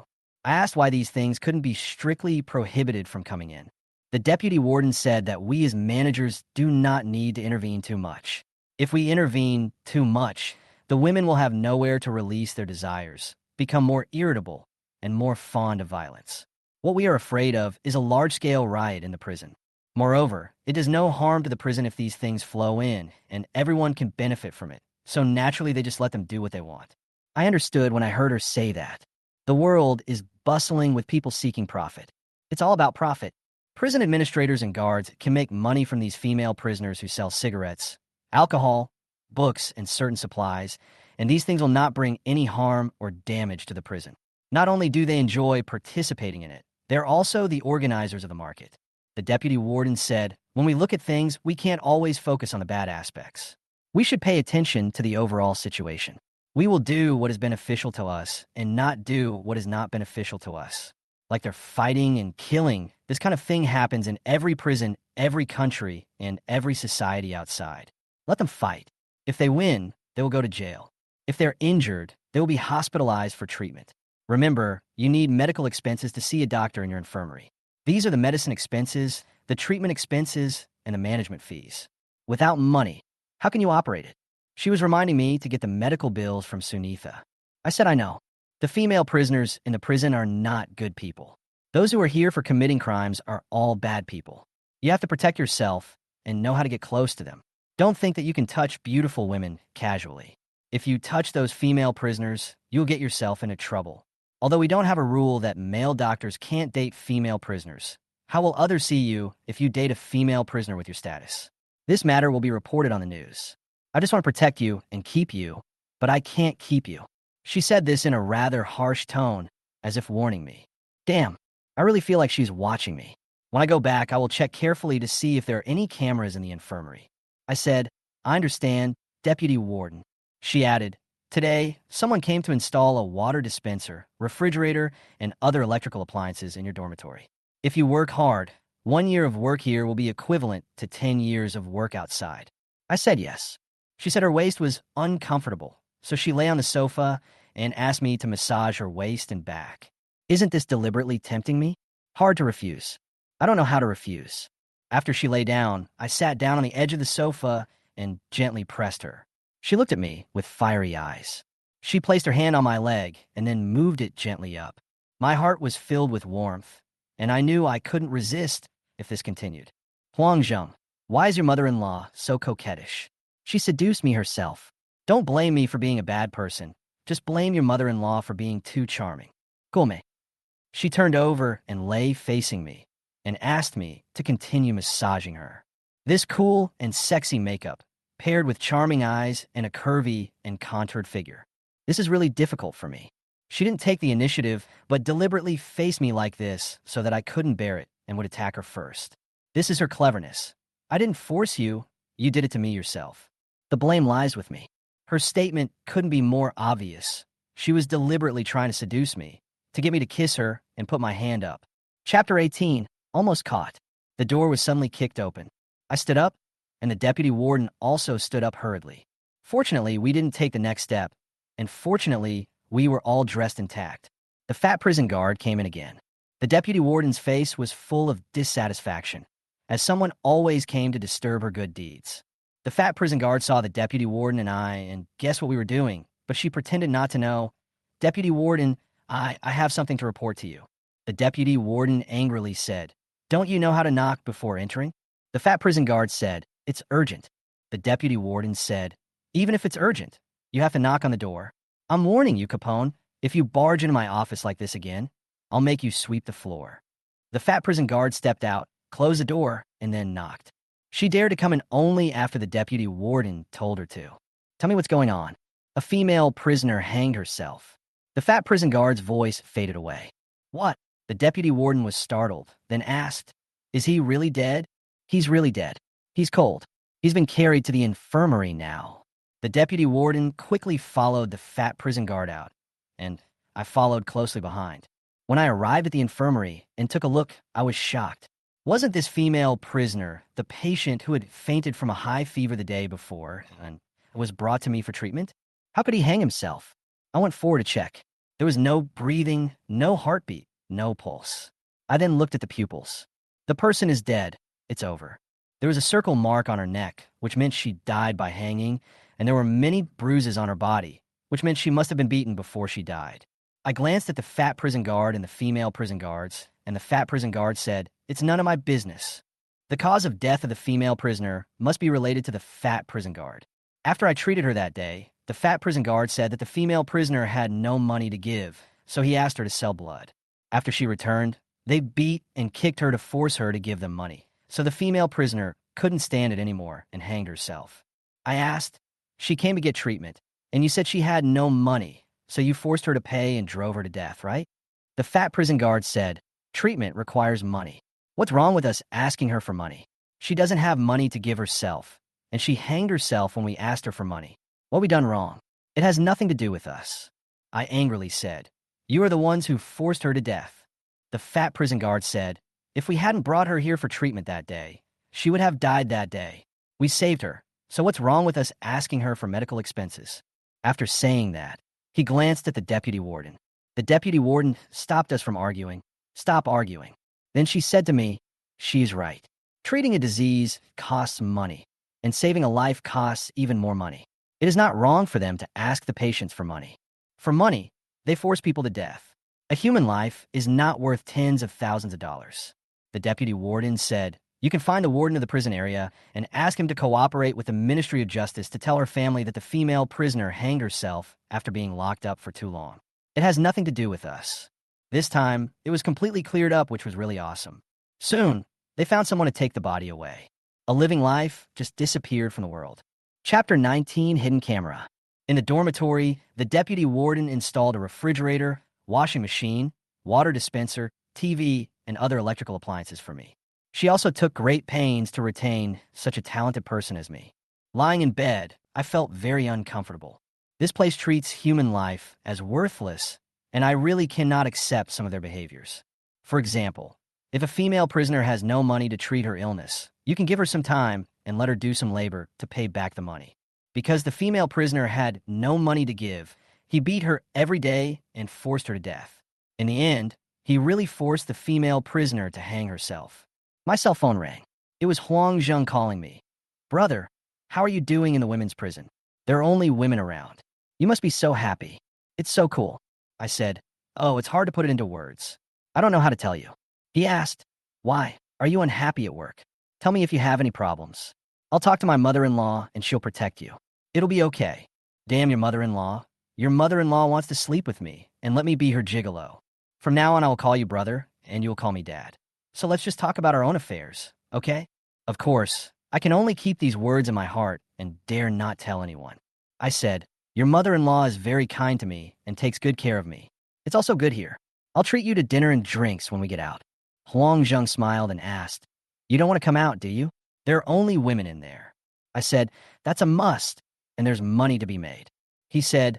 I asked why these things couldn't be strictly prohibited from coming in. The deputy warden said that we as managers do not need to intervene too much. If we intervene too much, the women will have nowhere to release their desires, become more irritable, and more fond of violence. What we are afraid of is a large-scale riot in the prison. Moreover, it does no harm to the prison if these things flow in, and everyone can benefit from it, so naturally they just let them do what they want. I understood when I heard her say that. The world is bustling with people seeking profit. It's all about profit. Prison administrators and guards can make money from these female prisoners who sell cigarettes, alcohol, books, and certain supplies, and these things will not bring any harm or damage to the prison. Not only do they enjoy participating in it, they're also the organizers of the market. The deputy warden said, "When we look at things, we can't always focus on the bad aspects. We should pay attention to the overall situation. We will do what is beneficial to us and not do what is not beneficial to us." Like they're fighting and killing. This kind of thing happens in every prison, every country, and every society outside. Let them fight. If they win, they will go to jail. If they're injured, they will be hospitalized for treatment. Remember, you need medical expenses to see a doctor in your infirmary. These are the medicine expenses, the treatment expenses, and the management fees. Without money, how can you operate it? She was reminding me to get the medical bills from Sunitha. I said I know. The female prisoners in the prison are not good people. Those who are here for committing crimes are all bad people. You have to protect yourself and know how to get close to them. Don't think that you can touch beautiful women casually. If you touch those female prisoners, you'll get yourself into trouble. Although we don't have a rule that male doctors can't date female prisoners, how will others see you if you date a female prisoner with your status? This matter will be reported on the news. I just want to protect you and keep you, but I can't keep you. She said this in a rather harsh tone, as if warning me. Damn, I really feel like she's watching me. When I go back, I will check carefully to see if there are any cameras in the infirmary. I said, I understand, Deputy Warden. She added, today, someone came to install a water dispenser, refrigerator, and other electrical appliances in your dormitory. If you work hard, 1 year of work here will be equivalent to 10 years of work outside. I said yes. She said her waist was uncomfortable, so she lay on the sofa and asked me to massage her waist and back. Isn't this deliberately tempting me? Hard to refuse. I don't know how to refuse. After she lay down, I sat down on the edge of the sofa and gently pressed her. She looked at me with fiery eyes. She placed her hand on my leg and then moved it gently up. My heart was filled with warmth, and I knew I couldn't resist if this continued. Huangzheng, why is your mother-in-law so coquettish? She seduced me herself. Don't blame me for being a bad person. Just blame your mother-in-law for being too charming. Gome. She turned over and lay facing me and asked me to continue massaging her. This cool and sexy makeup, paired with charming eyes and a curvy and contoured figure. This is really difficult for me. She didn't take the initiative, but deliberately faced me like this so that I couldn't bear it and would attack her first. This is her cleverness. I didn't force you. You did it to me yourself. The blame lies with me. Her statement couldn't be more obvious. She was deliberately trying to seduce me, to get me to kiss her and put my hand up. Chapter 18, almost caught. The door was suddenly kicked open. I stood up, and the deputy warden also stood up hurriedly. Fortunately, we didn't take the next step, and fortunately, we were all dressed intact. The fat prison guard came in again. The deputy warden's face was full of dissatisfaction, as someone always came to disturb her good deeds. The fat prison guard saw the deputy warden and I, and guessed what we were doing, but she pretended not to know. Deputy warden, I have something to report to you. The deputy warden angrily said, don't you know how to knock before entering? The fat prison guard said, it's urgent. The deputy warden said, even if it's urgent, you have to knock on the door. I'm warning you, Capone, if you barge into my office like this again, I'll make you sweep the floor. The fat prison guard stepped out, closed the door, and then knocked. She dared to come in only after the deputy warden told her to. Tell me what's going on. A female prisoner hanged herself. The fat prison guard's voice faded away. What? The deputy warden was startled, then asked, is he really dead? He's really dead. He's cold. He's been carried to the infirmary now. The deputy warden quickly followed the fat prison guard out, and I followed closely behind. When I arrived at the infirmary and took a look, I was shocked. Wasn't this female prisoner the patient who had fainted from a high fever the day before and was brought to me for treatment? How could he hang himself? I went forward to check. There was no breathing, no heartbeat, no pulse. I then looked at the pupils. The person is dead. It's over. There was a circle mark on her neck, which meant she died by hanging, and there were many bruises on her body, which meant she must have been beaten before she died. I glanced at the fat prison guard and the female prison guards, and the fat prison guard said, it's none of my business. The cause of death of the female prisoner must be related to the fat prison guard. After I treated her that day, the fat prison guard said that the female prisoner had no money to give, so he asked her to sell blood. After she returned, they beat and kicked her to force her to give them money, so the female prisoner couldn't stand it anymore and hanged herself. I asked, she came to get treatment, and you said she had no money, so you forced her to pay and drove her to death, right? The fat prison guard said, treatment requires money. What's wrong with us asking her for money? She doesn't have money to give herself, and she hanged herself when we asked her for money. What we done wrong? It has nothing to do with us. I angrily said, you are the ones who forced her to death. The fat prison guard said, if we hadn't brought her here for treatment that day, she would have died that day. We saved her, so what's wrong with us asking her for medical expenses? After saying that, he glanced at the deputy warden. The deputy warden stopped us from arguing. Stop arguing. Then she said to me, she's right. Treating a disease costs money, and saving a life costs even more money. It is not wrong for them to ask the patients for money. For money, they force people to death. A human life is not worth tens of thousands of dollars. The deputy warden said, you can find the warden of the prison area and ask him to cooperate with the Ministry of Justice to tell her family that the female prisoner hanged herself after being locked up for too long. It has nothing to do with us. This time, it was completely cleared up, which was really awesome. Soon, they found someone to take the body away. A living life just disappeared from the world. Chapter 19, Hidden Camera. In the dormitory, the deputy warden installed a refrigerator, washing machine, water dispenser, TV, and other electrical appliances for me. She also took great pains to retain such a talented person as me. Lying in bed, I felt very uncomfortable. This place treats human life as worthless, and I really cannot accept some of their behaviors. For example, if a female prisoner has no money to treat her illness, you can give her some time and let her do some labor to pay back the money. Because the female prisoner had no money to give, he beat her every day and forced her to death. In the end, he really forced the female prisoner to hang herself. My cell phone rang. It was Huang Zheng calling me. Brother, how are you doing in the women's prison? There are only women around. You must be so happy. It's so cool. I said, oh, it's hard to put it into words. I don't know how to tell you. He asked, why? Are you unhappy at work? Tell me if you have any problems. I'll talk to my mother-in-law and she'll protect you. It'll be okay. Damn your mother-in-law. Your mother-in-law wants to sleep with me and let me be her gigolo. From now on, I will call you brother and you'll call me dad. So let's just talk about our own affairs, okay? Of course, I can only keep these words in my heart and dare not tell anyone. I said, your mother-in-law is very kind to me and takes good care of me. It's also good here. I'll treat you to dinner and drinks when we get out. Huang Zheng smiled and asked, you don't want to come out, do you? There are only women in there. I said, that's a must, and there's money to be made. He said,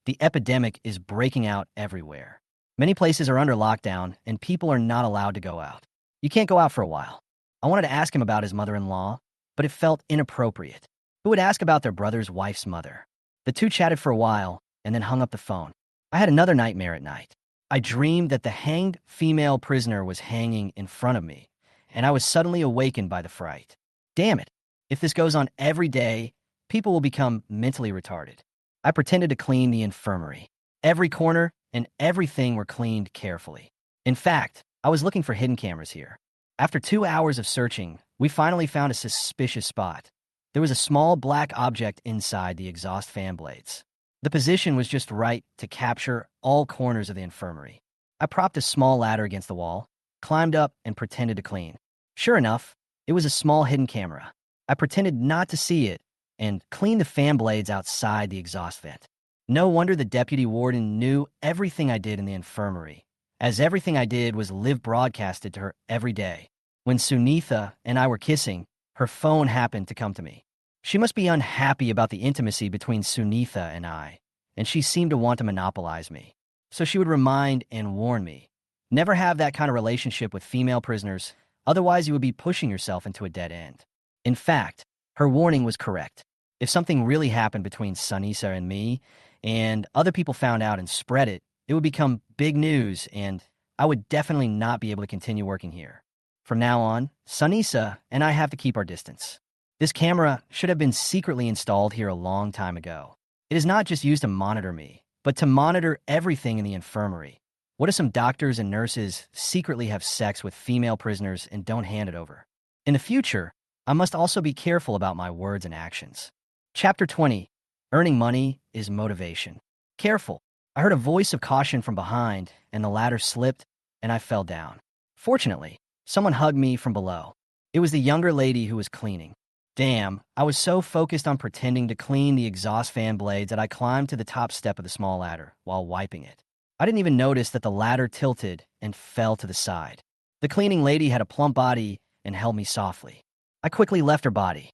the epidemic is breaking out everywhere. Many places are under lockdown, and people are not allowed to go out. You can't go out for a while. I wanted to ask him about his mother-in-law, but it felt inappropriate. Who would ask about their brother's wife's mother? The two chatted for a while, and then hung up the phone. I had another nightmare at night. I dreamed that the hanged female prisoner was hanging in front of me, and I was suddenly awakened by the fright. Damn it. If this goes on every day, people will become mentally retarded. I pretended to clean the infirmary. Every corner and everything were cleaned carefully. In fact, I was looking for hidden cameras here. After 2 hours of searching, we finally found a suspicious spot. There was a small black object inside the exhaust fan blades. The position was just right to capture all corners of the infirmary. I propped a small ladder against the wall, climbed up, and pretended to clean. Sure enough, it was a small hidden camera. I pretended not to see it and cleaned the fan blades outside the exhaust vent. No wonder the deputy warden knew everything I did in the infirmary, as everything I did was live broadcasted to her every day. When Sunitha and I were kissing, her phone happened to come to me. She must be unhappy about the intimacy between Sunitha and I, and she seemed to want to monopolize me. So she would remind and warn me, never have that kind of relationship with female prisoners, otherwise you would be pushing yourself into a dead end. In fact, her warning was correct. If something really happened between Sunisa and me, and other people found out and spread it, it would become big news, and I would definitely not be able to continue working here. From now on, Sunisa and I have to keep our distance. This camera should have been secretly installed here a long time ago. It is not just used to monitor me, but to monitor everything in the infirmary. What if some doctors and nurses secretly have sex with female prisoners and don't hand it over? In the future, I must also be careful about my words and actions. Chapter 20. Earning money is motivation. Careful. I heard a voice of caution from behind, and the ladder slipped, and I fell down. Fortunately, someone hugged me from below. It was the younger lady who was cleaning. Damn, I was so focused on pretending to clean the exhaust fan blades that I climbed to the top step of the small ladder while wiping it. I didn't even notice that the ladder tilted and fell to the side. The cleaning lady had a plump body and held me softly. I quickly left her body.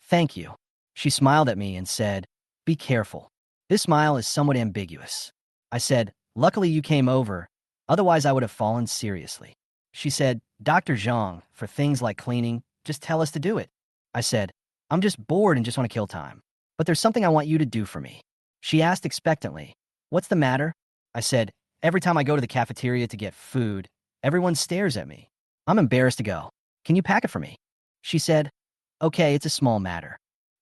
"Thank you." She smiled at me and said, "Be careful." This smile is somewhat ambiguous. I said, "Luckily you came over, otherwise I would have fallen seriously." She said, "Dr. Zhang, for things like cleaning, just tell us to do it." I said, "I'm just bored and just want to kill time. But there's something I want you to do for me." She asked expectantly, "What's the matter?" I said, "Every time I go to the cafeteria to get food, everyone stares at me. I'm embarrassed to go. Can you pack it for me?" She said, "Okay, it's a small matter."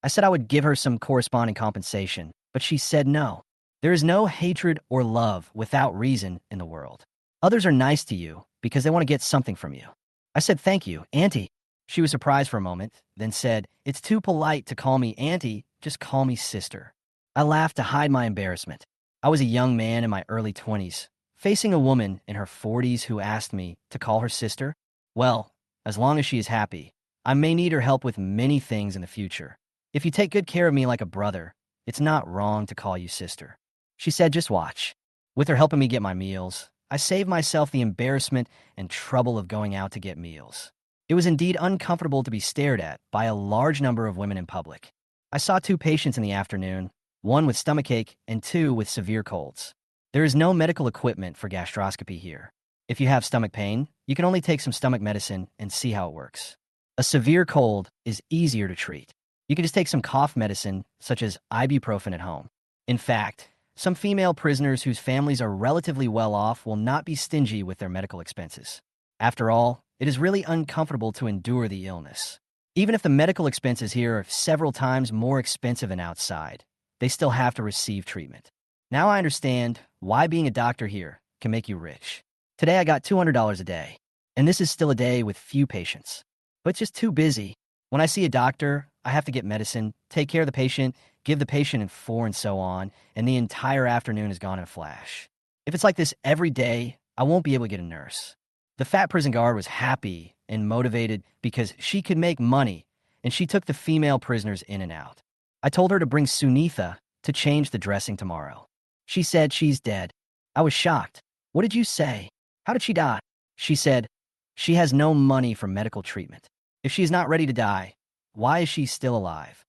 I said I would give her some corresponding compensation, but she said no. There is no hatred or love without reason in the world. Others are nice to you because they want to get something from you. I said, "Thank you, Auntie." She was surprised for a moment, then said, "It's too polite to call me Auntie, just call me sister." I laughed to hide my embarrassment. I was a young man in my early 20s, facing a woman in her 40s who asked me to call her sister. Well, as long as she is happy, I may need her help with many things in the future. If you take good care of me like a brother, it's not wrong to call you sister. She said, "Just watch." With her helping me get my meals, I saved myself the embarrassment and trouble of going out to get meals. It was indeed uncomfortable to be stared at by a large number of women in public. I saw 2 patients in the afternoon, one with stomachache and 2 with severe colds. There is no medical equipment for gastroscopy here. If you have stomach pain, you can only take some stomach medicine and see how it works. A severe cold is easier to treat. You can just take some cough medicine, such as ibuprofen at home. In fact, some female prisoners whose families are relatively well off will not be stingy with their medical expenses. After all, it is really uncomfortable to endure the illness. Even if the medical expenses here are several times more expensive than outside, they still have to receive treatment. Now I understand why being a doctor here can make you rich. Today I got $200 a day, and this is still a day with few patients. But it's just too busy. When I see a doctor, I have to get medicine, take care of the patient, give the patient in 4 and so on, and the entire afternoon is gone in a flash. If it's like this every day, I won't be able to get a nurse. The fat prison guard was happy and motivated because she could make money, and she took the female prisoners in and out. I told her to bring Sunitha to change the dressing tomorrow. She said she's dead. I was shocked. "What did you say? How did she die?" She said, "She has no money for medical treatment. If she is not ready to die, why is she still alive?"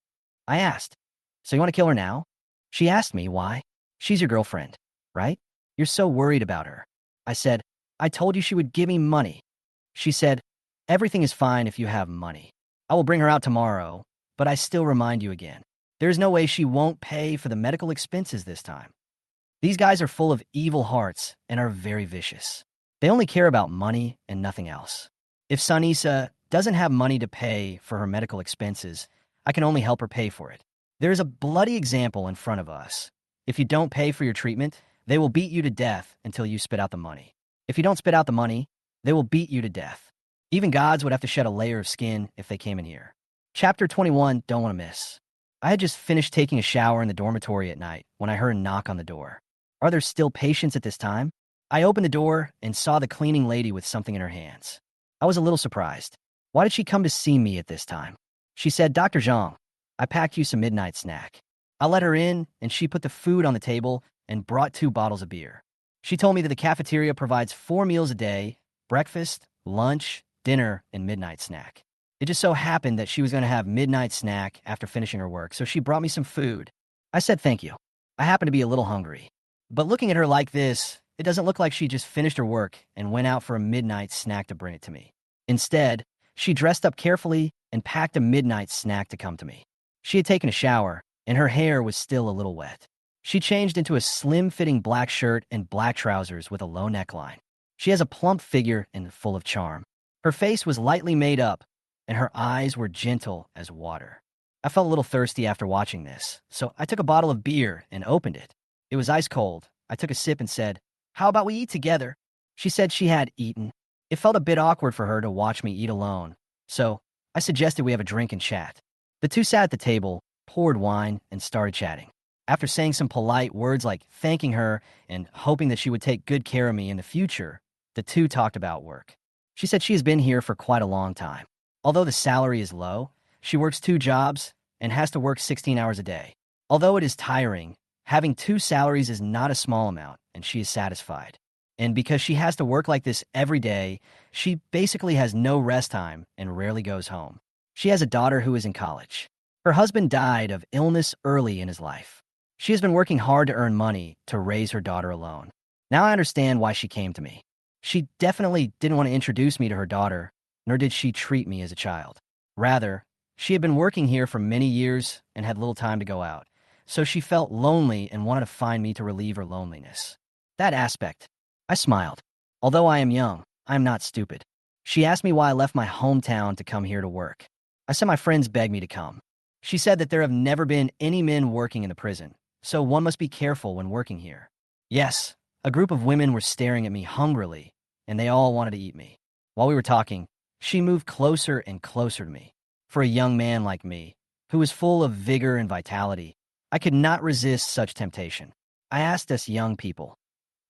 I asked, "So you want to kill her now?" She asked me why. "She's your girlfriend, right? You're so worried about her." I said, "I told you she would give me money." She said, "Everything is fine if you have money. I will bring her out tomorrow, but I still remind you again. There is no way she won't pay for the medical expenses this time." These guys are full of evil hearts and are very vicious. They only care about money and nothing else. If Sanisa doesn't have money to pay for her medical expenses, I can only help her pay for it. There is a bloody example in front of us. If you don't pay for your treatment, they will beat you to death until you spit out the money. If you don't spit out the money, they will beat you to death. Even gods would have to shed a layer of skin if they came in here. Chapter 21, don't want to miss. I had just finished taking a shower in the dormitory at night when I heard a knock on the door. Are there still patients at this time? I opened the door and saw the cleaning lady with something in her hands. I was a little surprised. Why did she come to see me at this time? She said, "Dr. Zhang, I packed you some midnight snack." I let her in, and she put the food on the table and brought 2 bottles of beer. She told me that the cafeteria provides 4 meals a day: breakfast, lunch, dinner, and midnight snack. It just so happened that she was going to have midnight snack after finishing her work, so she brought me some food. I said thank you. I happen to be a little hungry. But looking at her like this, it doesn't look like she just finished her work and went out for a midnight snack to bring it to me. Instead, she dressed up carefully and packed a midnight snack to come to me. She had taken a shower, and her hair was still a little wet. She changed into a slim-fitting black shirt and black trousers with a low neckline. She has a plump figure and full of charm. Her face was lightly made up, and her eyes were gentle as water. I felt a little thirsty after watching this, so I took a bottle of beer and opened it. It was ice cold. I took a sip and said, "How about we eat together?" She said she had eaten. It felt a bit awkward for her to watch me eat alone, so I suggested we have a drink and chat. The 2 sat at the table, poured wine, and started chatting. After saying some polite words like thanking her and hoping that she would take good care of me in the future, the two talked about work. She said she has been here for quite a long time. Although the salary is low, she works 2 jobs and has to work 16 hours a day. Although it is tiring, having 2 salaries is not a small amount, and she is satisfied. And because she has to work like this every day, she basically has no rest time and rarely goes home. She has a daughter who is in college. Her husband died of illness early in his life. She has been working hard to earn money to raise her daughter alone. Now I understand why she came to me. She definitely didn't want to introduce me to her daughter, nor did she treat me as a child. Rather, she had been working here for many years and had little time to go out, so she felt lonely and wanted to find me to relieve her loneliness. That aspect. I smiled. Although I am young, I am not stupid. She asked me why I left my hometown to come here to work. I said my friends begged me to come. She said that there have never been any men working in the prison, so one must be careful when working here. Yes, a group of women were staring at me hungrily, and they all wanted to eat me. While we were talking, she moved closer and closer to me. For a young man like me, who was full of vigor and vitality, I could not resist such temptation. I asked us young people,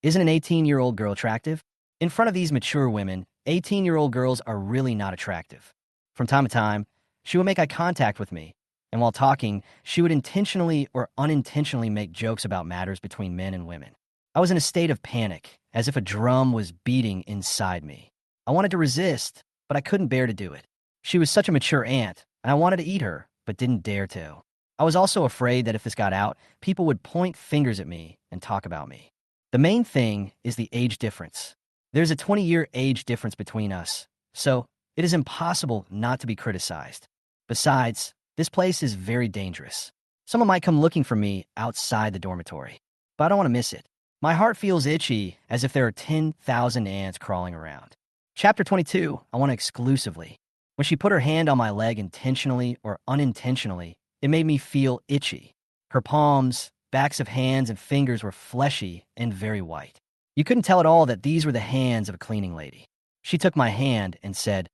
isn't an 18-year-old girl attractive? In front of these mature women, 18-year-old girls are really not attractive. From time to time, she would make eye contact with me, and while talking, she would intentionally or unintentionally make jokes about matters between men and women. I was in a state of panic, as if a drum was beating inside me. I wanted to resist, but I couldn't bear to do it. She was such a mature aunt, and I wanted to eat her, but didn't dare to. I was also afraid that if this got out, people would point fingers at me and talk about me. The main thing is the age difference. There's a 20-year age difference between us, so it is impossible not to be criticized. Besides, this place is very dangerous. Someone might come looking for me outside the dormitory, but I don't want to miss it. My heart feels itchy as if there are 10,000 ants crawling around. Chapter 22, I want to exclusively. When she put her hand on my leg intentionally or unintentionally, it made me feel itchy. Her palms, backs of hands, and fingers were fleshy and very white. You couldn't tell at all that these were the hands of a cleaning lady. She took my hand and said,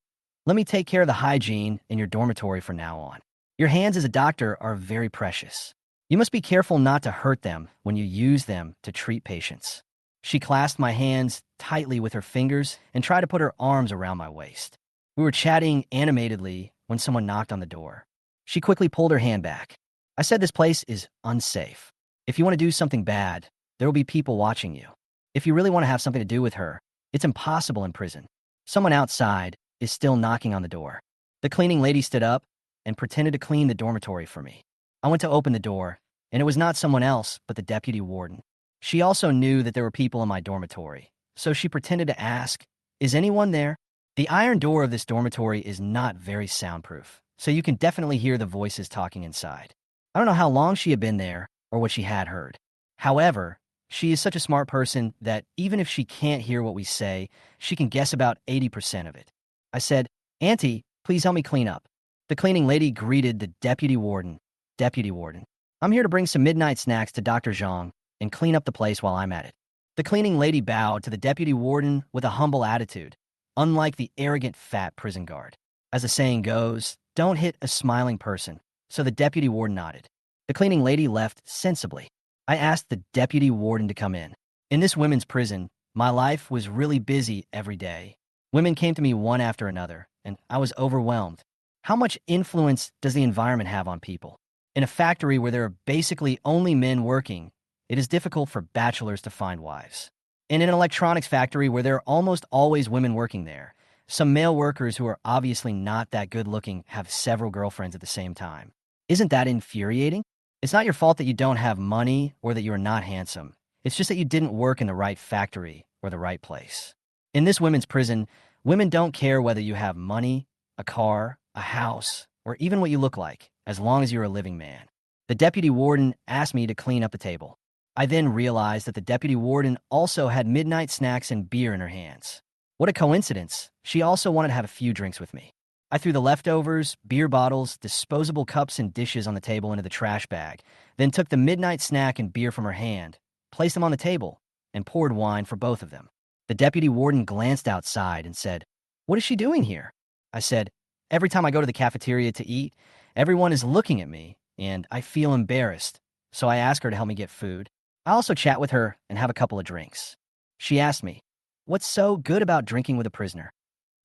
"Let me take care of the hygiene in your dormitory from now on. Your hands as a doctor are very precious. You must be careful not to hurt them when you use them to treat patients." She clasped my hands tightly with her fingers and tried to put her arms around my waist. We were chatting animatedly when someone knocked on the door. She quickly pulled her hand back. I said this place is unsafe. If you want to do something bad, there will be people watching you. If you really want to have something to do with her, it's impossible in prison. Someone outside is still knocking on the door. The cleaning lady stood up and pretended to clean the dormitory for me. I went to open the door, and it was not someone else but the deputy warden. She also knew that there were people in my dormitory, so she pretended to ask, "Is anyone there?" The iron door of this dormitory is not very soundproof, so you can definitely hear the voices talking inside. I don't know how long she had been there or what she had heard. However, she is such a smart person that even if she can't hear what we say, she can guess about 80% of it. I said, "Auntie, please help me clean up." The cleaning lady greeted the deputy warden. "Deputy warden, I'm here to bring some midnight snacks to Dr. Zhang and clean up the place while I'm at it." The cleaning lady bowed to the deputy warden with a humble attitude, unlike the arrogant fat prison guard. As the saying goes, don't hit a smiling person, so the deputy warden nodded. The cleaning lady left sensibly. I asked the deputy warden to come in. In this women's prison, my life was really busy every day. Women came to me one after another, and I was overwhelmed. How much influence does the environment have on people? In a factory where there are basically only men working, it is difficult for bachelors to find wives. And in an electronics factory where there are almost always women working there, some male workers who are obviously not that good looking have several girlfriends at the same time. Isn't that infuriating? It's not your fault that you don't have money or that you are not handsome. It's just that you didn't work in the right factory or the right place. In this women's prison, women don't care whether you have money, a car, a house, or even what you look like, as long as you're a living man. The deputy warden asked me to clean up the table. I then realized that the deputy warden also had midnight snacks and beer in her hands. What a coincidence. She also wanted to have a few drinks with me. I threw the leftovers, beer bottles, disposable cups and dishes on the table into the trash bag, then took the midnight snack and beer from her hand, placed them on the table, and poured wine for both of them. The deputy warden glanced outside and said, "What is she doing here?" I said, "Every time I go to the cafeteria to eat, everyone is looking at me, and I feel embarrassed, so I ask her to help me get food. I also chat with her and have a couple of drinks. She asked me, "What's so good about drinking with a prisoner?"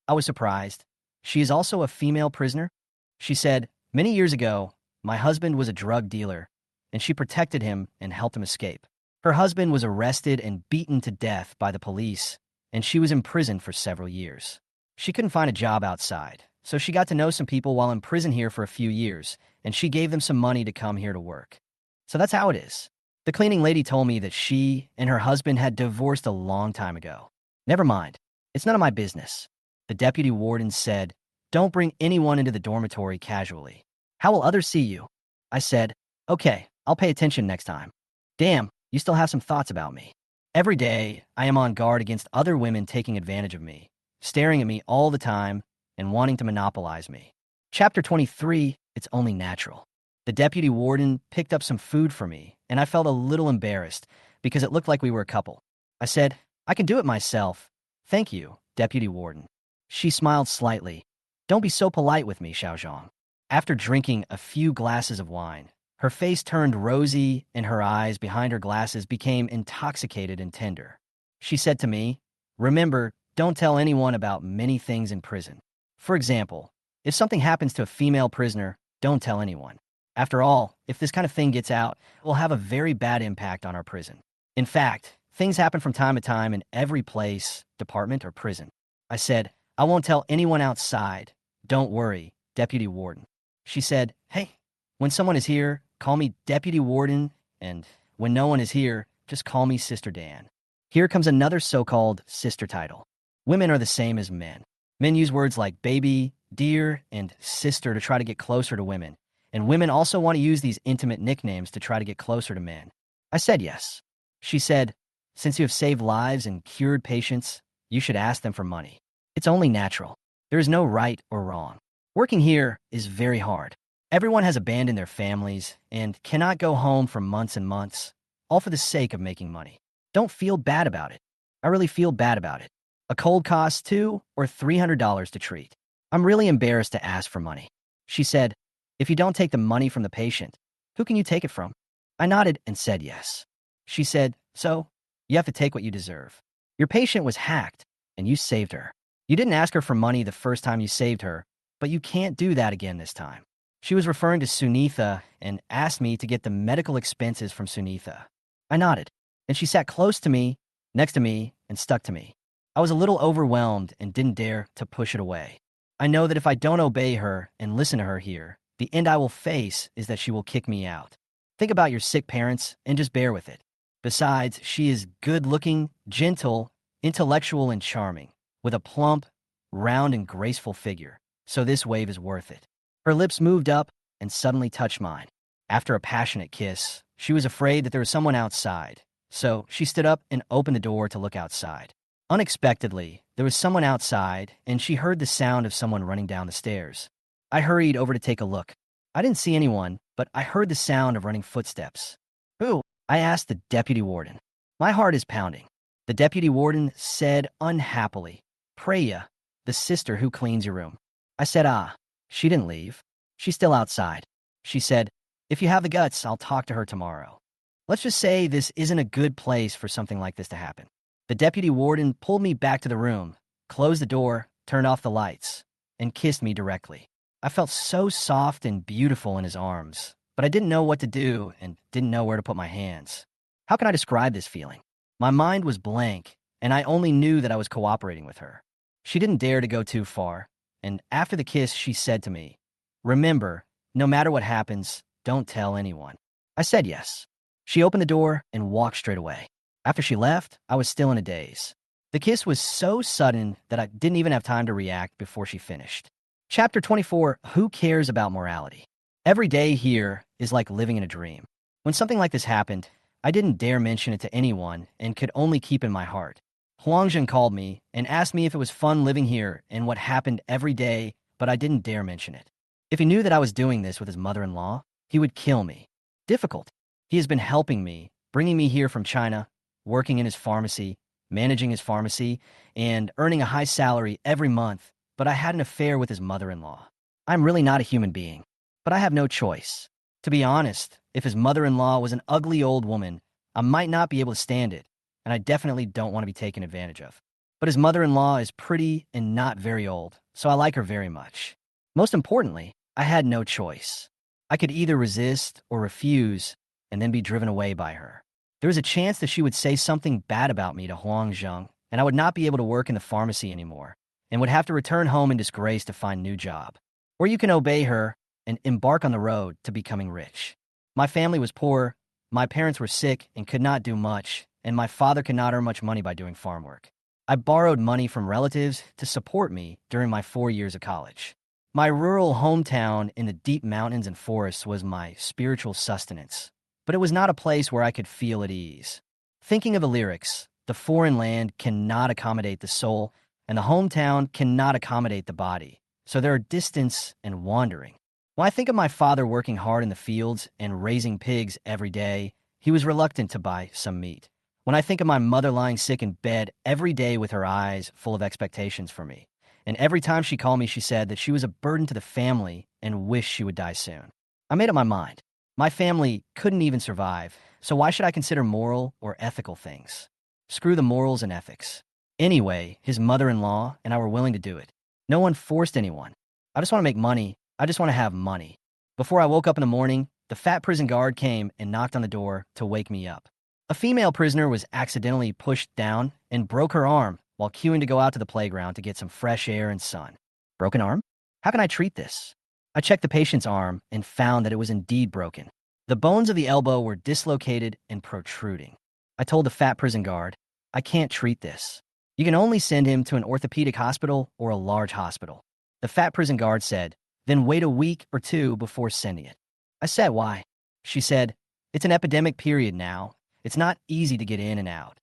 I was surprised. She is also a female prisoner? She said, "Many years ago, my husband was a drug dealer, and she protected him and helped him escape. Her husband was arrested and beaten to death by the police, and she was imprisoned for several years. She couldn't find a job outside, so she got to know some people while in prison here for a few years, and she gave them some money to come here to work. So that's how it is." The cleaning lady told me that she and her husband had divorced a long time ago. Never mind. It's none of my business. The deputy warden said, "Don't bring anyone into the dormitory casually. How will others see you?" I said, "Okay, I'll pay attention next time." Damn, you still have some thoughts about me. Every day, I am on guard against other women taking advantage of me, staring at me all the time, and wanting to monopolize me. Chapter 23, It's Only Natural. The deputy warden picked up some food for me, and I felt a little embarrassed because it looked like we were a couple. I said, "I can do it myself. Thank you, deputy warden." She smiled slightly. "Don't be so polite with me, Xiaozhong." After drinking a few glasses of wine, her face turned rosy and her eyes behind her glasses became intoxicated and tender. She said to me, "Remember, don't tell anyone about many things in prison. For example, if something happens to a female prisoner, don't tell anyone. After all, if this kind of thing gets out, it will have a very bad impact on our prison. In fact, things happen from time to time in every place, department, or prison." I said, "I won't tell anyone outside. Don't worry, deputy warden." She said, "Hey, when someone is here, call me deputy warden, and when no one is here, just call me Sister Dan." Here comes another so-called sister title. Women are the same as men. Men use words like baby, dear, and sister to try to get closer to women. And women also want to use these intimate nicknames to try to get closer to men. I said yes. She said, "Since you have saved lives and cured patients, you should ask them for money. It's only natural. There is no right or wrong. Working here is very hard. Everyone has abandoned their families and cannot go home for months and months, all for the sake of making money. Don't feel bad about it. I really feel bad about it. A cold costs $200 or $300 to treat. I'm really embarrassed to ask for money." She said, "If you don't take the money from the patient, who can you take it from?" I nodded and said yes. She said, "So, you have to take what you deserve. Your patient was hacked, and you saved her. You didn't ask her for money the first time you saved her, but you can't do that again this time." She was referring to Sunitha and asked me to get the medical expenses from Sunitha. I nodded, and she sat close to me, next to me, and stuck to me. I was a little overwhelmed and didn't dare to push it away. I know that if I don't obey her and listen to her here, the end I will face is that she will kick me out. Think about your sick parents and just bear with it. Besides, she is good-looking, gentle, intellectual, and charming, with a plump, round, and graceful figure, so this wave is worth it. Her lips moved up and suddenly touched mine. After a passionate kiss, she was afraid that there was someone outside, so she stood up and opened the door to look outside. Unexpectedly, there was someone outside, and she heard the sound of someone running down the stairs. I hurried over to take a look. I didn't see anyone, but I heard the sound of running footsteps. "Who?" I asked the deputy warden. My heart is pounding. The deputy warden said unhappily, "Preya, the sister who cleans your room." I said, "Ah, she didn't leave. She's still outside." She said, "If you have the guts, I'll talk to her tomorrow." Let's just say this isn't a good place for something like this to happen. The deputy warden pulled me back to the room, closed the door, turned off the lights, and kissed me directly. I felt so soft and beautiful in his arms, but I didn't know what to do and didn't know where to put my hands. How can I describe this feeling? My mind was blank, and I only knew that I was cooperating with her. She didn't dare to go too far, and after the kiss, she said to me, "Remember, no matter what happens, don't tell anyone." I said yes. She opened the door and walked straight away. After she left, I was still in a daze. The kiss was so sudden that I didn't even have time to react before she finished. Chapter 24, Who Cares About Morality? Every day here is like living in a dream. When something like this happened, I didn't dare mention it to anyone and could only keep in my heart. Huangjun called me and asked me if it was fun living here and what happened every day, but I didn't dare mention it. If he knew that I was doing this with his mother-in-law, he would kill me. Difficult. He has been helping me, bringing me here from China, working in his pharmacy, managing his pharmacy, and earning a high salary every month, but I had an affair with his mother-in-law. I'm really not a human being, but I have no choice. To be honest, if his mother-in-law was an ugly old woman, I might not be able to stand it, and I definitely don't want to be taken advantage of. But his mother-in-law is pretty and not very old, so I like her very much. Most importantly, I had no choice. I could either resist or refuse and then be driven away by her. There was a chance that she would say something bad about me to Huang Zheng, and I would not be able to work in the pharmacy anymore, and would have to return home in disgrace to find a new job. Or you can obey her and embark on the road to becoming rich. My family was poor, my parents were sick and could not do much, and my father could not earn much money by doing farm work. I borrowed money from relatives to support me during my 4 years of college. My rural hometown in the deep mountains and forests was my spiritual sustenance, but it was not a place where I could feel at ease. Thinking of the lyrics, the foreign land cannot accommodate the soul, and the hometown cannot accommodate the body, so there are distance and wandering. When I think of my father working hard in the fields and raising pigs every day, he was reluctant to buy some meat. When I think of my mother lying sick in bed every day with her eyes full of expectations for me, and every time she called me, she said that she was a burden to the family and wished she would die soon. I made up my mind. My family couldn't even survive, so why should I consider moral or ethical things? Screw the morals and ethics. Anyway, his mother-in-law and I were willing to do it. No one forced anyone. I just want to make money. I just want to have money. Before I woke up in the morning, the fat prison guard came and knocked on the door to wake me up. A female prisoner was accidentally pushed down and broke her arm while queuing to go out to the playground to get some fresh air and sun. Broken arm? How can I treat this? I checked the patient's arm and found that it was indeed broken. The bones of the elbow were dislocated and protruding. I told the fat prison guard, I can't treat this. You can only send him to an orthopedic hospital or a large hospital. The fat prison guard said, then wait a week or two before sending it. I said, why? She said, it's an epidemic period now. It's not easy to get in and out.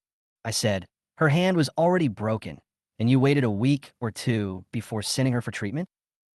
I said, her hand was already broken, and you waited a week or two before sending her for treatment?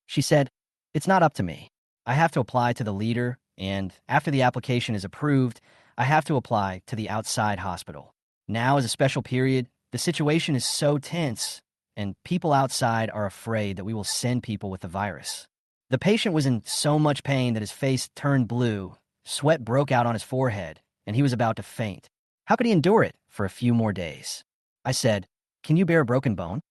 She said, it's not up to me. I have to apply to the leader, and after the application is approved, I have to apply to the outside hospital. Now is a special period. The situation is so tense, and people outside are afraid that we will send people with the virus. The patient was in so much pain that his face turned blue, sweat broke out on his forehead, and he was about to faint. How could he endure it for a few more days? I said, can you bear a broken bone?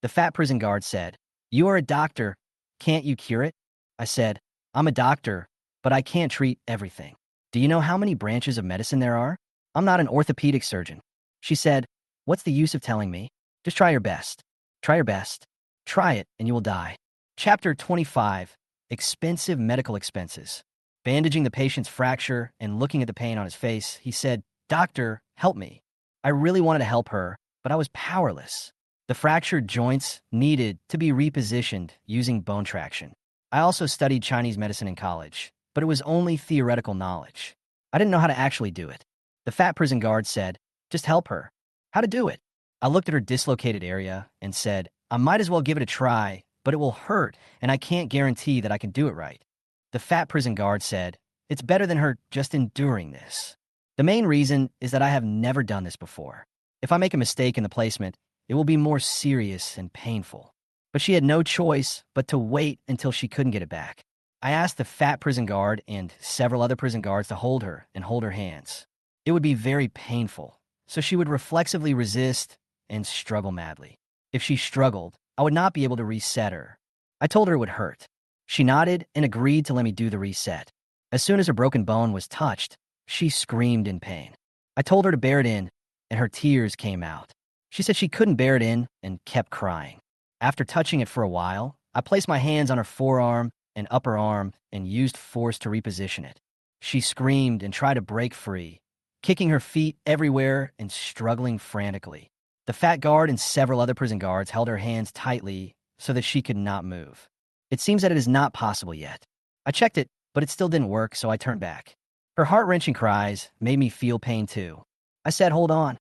The fat prison guard said, you are a doctor. Can't you cure it? I said, I'm a doctor, but I can't treat everything. Do you know how many branches of medicine there are? I'm not an orthopedic surgeon. She said, what's the use of telling me? Just try your best. Try your best. Try it and you will die. Chapter 25, Expensive Medical Expenses. Bandaging the patient's fracture and looking at the pain on his face, he said, doctor, help me. I really wanted to help her, but I was powerless. The fractured joints needed to be repositioned using bone traction. I also studied Chinese medicine in college, but it was only theoretical knowledge. I didn't know how to actually do it. The fat prison guard said, just help her. How to do it? I looked at her dislocated area and said, I might as well give it a try, but it will hurt, and I can't guarantee that I can do it right. The fat prison guard said, it's better than her just enduring this. The main reason is that I have never done this before. If I make a mistake in the placement, it will be more serious and painful. But she had no choice but to wait until she couldn't get it back. I asked the fat prison guard and several other prison guards to hold her and hold her hands. It would be very painful, so she would reflexively resist and struggle madly. If she struggled, I would not be able to reset her. I told her it would hurt. She nodded and agreed to let me do the reset. As soon as her broken bone was touched, she screamed in pain. I told her to bear it in, and her tears came out. She said she couldn't bear it in and kept crying. After touching it for a while, I placed my hands on her forearm and upper arm and used force to reposition it. She screamed and tried to break free, kicking her feet everywhere and struggling frantically. The fat guard and several other prison guards held her hands tightly so that she could not move. It seems that it is not possible yet. I checked it, but it still didn't work, so I turned back. Her heart-wrenching cries made me feel pain too. I said, hold on.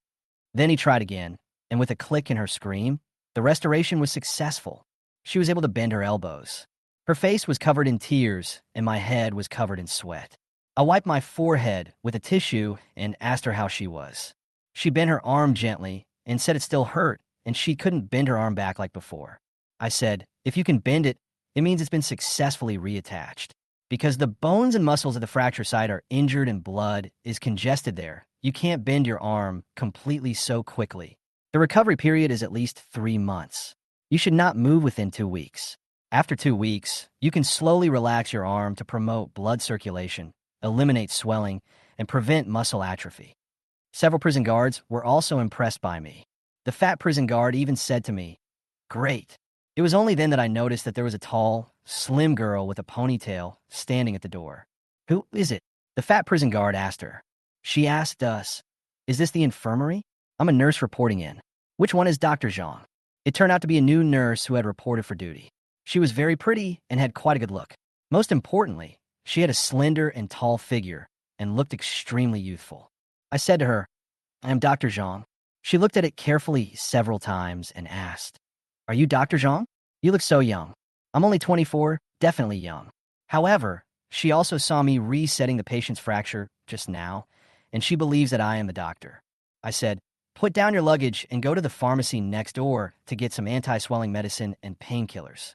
Then he tried again, and with a click in her scream, the restoration was successful. She was able to bend her elbows. Her face was covered in tears, and my head was covered in sweat. I wiped my forehead with a tissue and asked her how she was. She bent her arm gently and said it still hurt, and she couldn't bend her arm back like before. I said, if you can bend it, it means it's been successfully reattached. Because the bones and muscles of the fracture site are injured and blood is congested there. You can't bend your arm completely so quickly. The recovery period is at least 3 months. You should not move within 2 weeks. After 2 weeks, you can slowly relax your arm to promote blood circulation, eliminate swelling, and prevent muscle atrophy. Several prison guards were also impressed by me. The fat prison guard even said to me, "Great." It was only then that I noticed that there was a tall, slim girl with a ponytail standing at the door. "Who is it?" The fat prison guard asked her. She asked us, "Is this the infirmary? I'm a nurse reporting in. Which one is Dr. Zhang?" It turned out to be a new nurse who had reported for duty. She was very pretty and had quite a good look. Most importantly, she had a slender and tall figure and looked extremely youthful. I said to her, "I am Dr. Zhang." She looked at it carefully several times and asked, "Are you Dr. Zhang? You look so young." "I'm only 24, definitely young." However, she also saw me resetting the patient's fracture just now, and she believes that I am the doctor. I said, "Put down your luggage and go to the pharmacy next door to get some anti-swelling medicine and painkillers."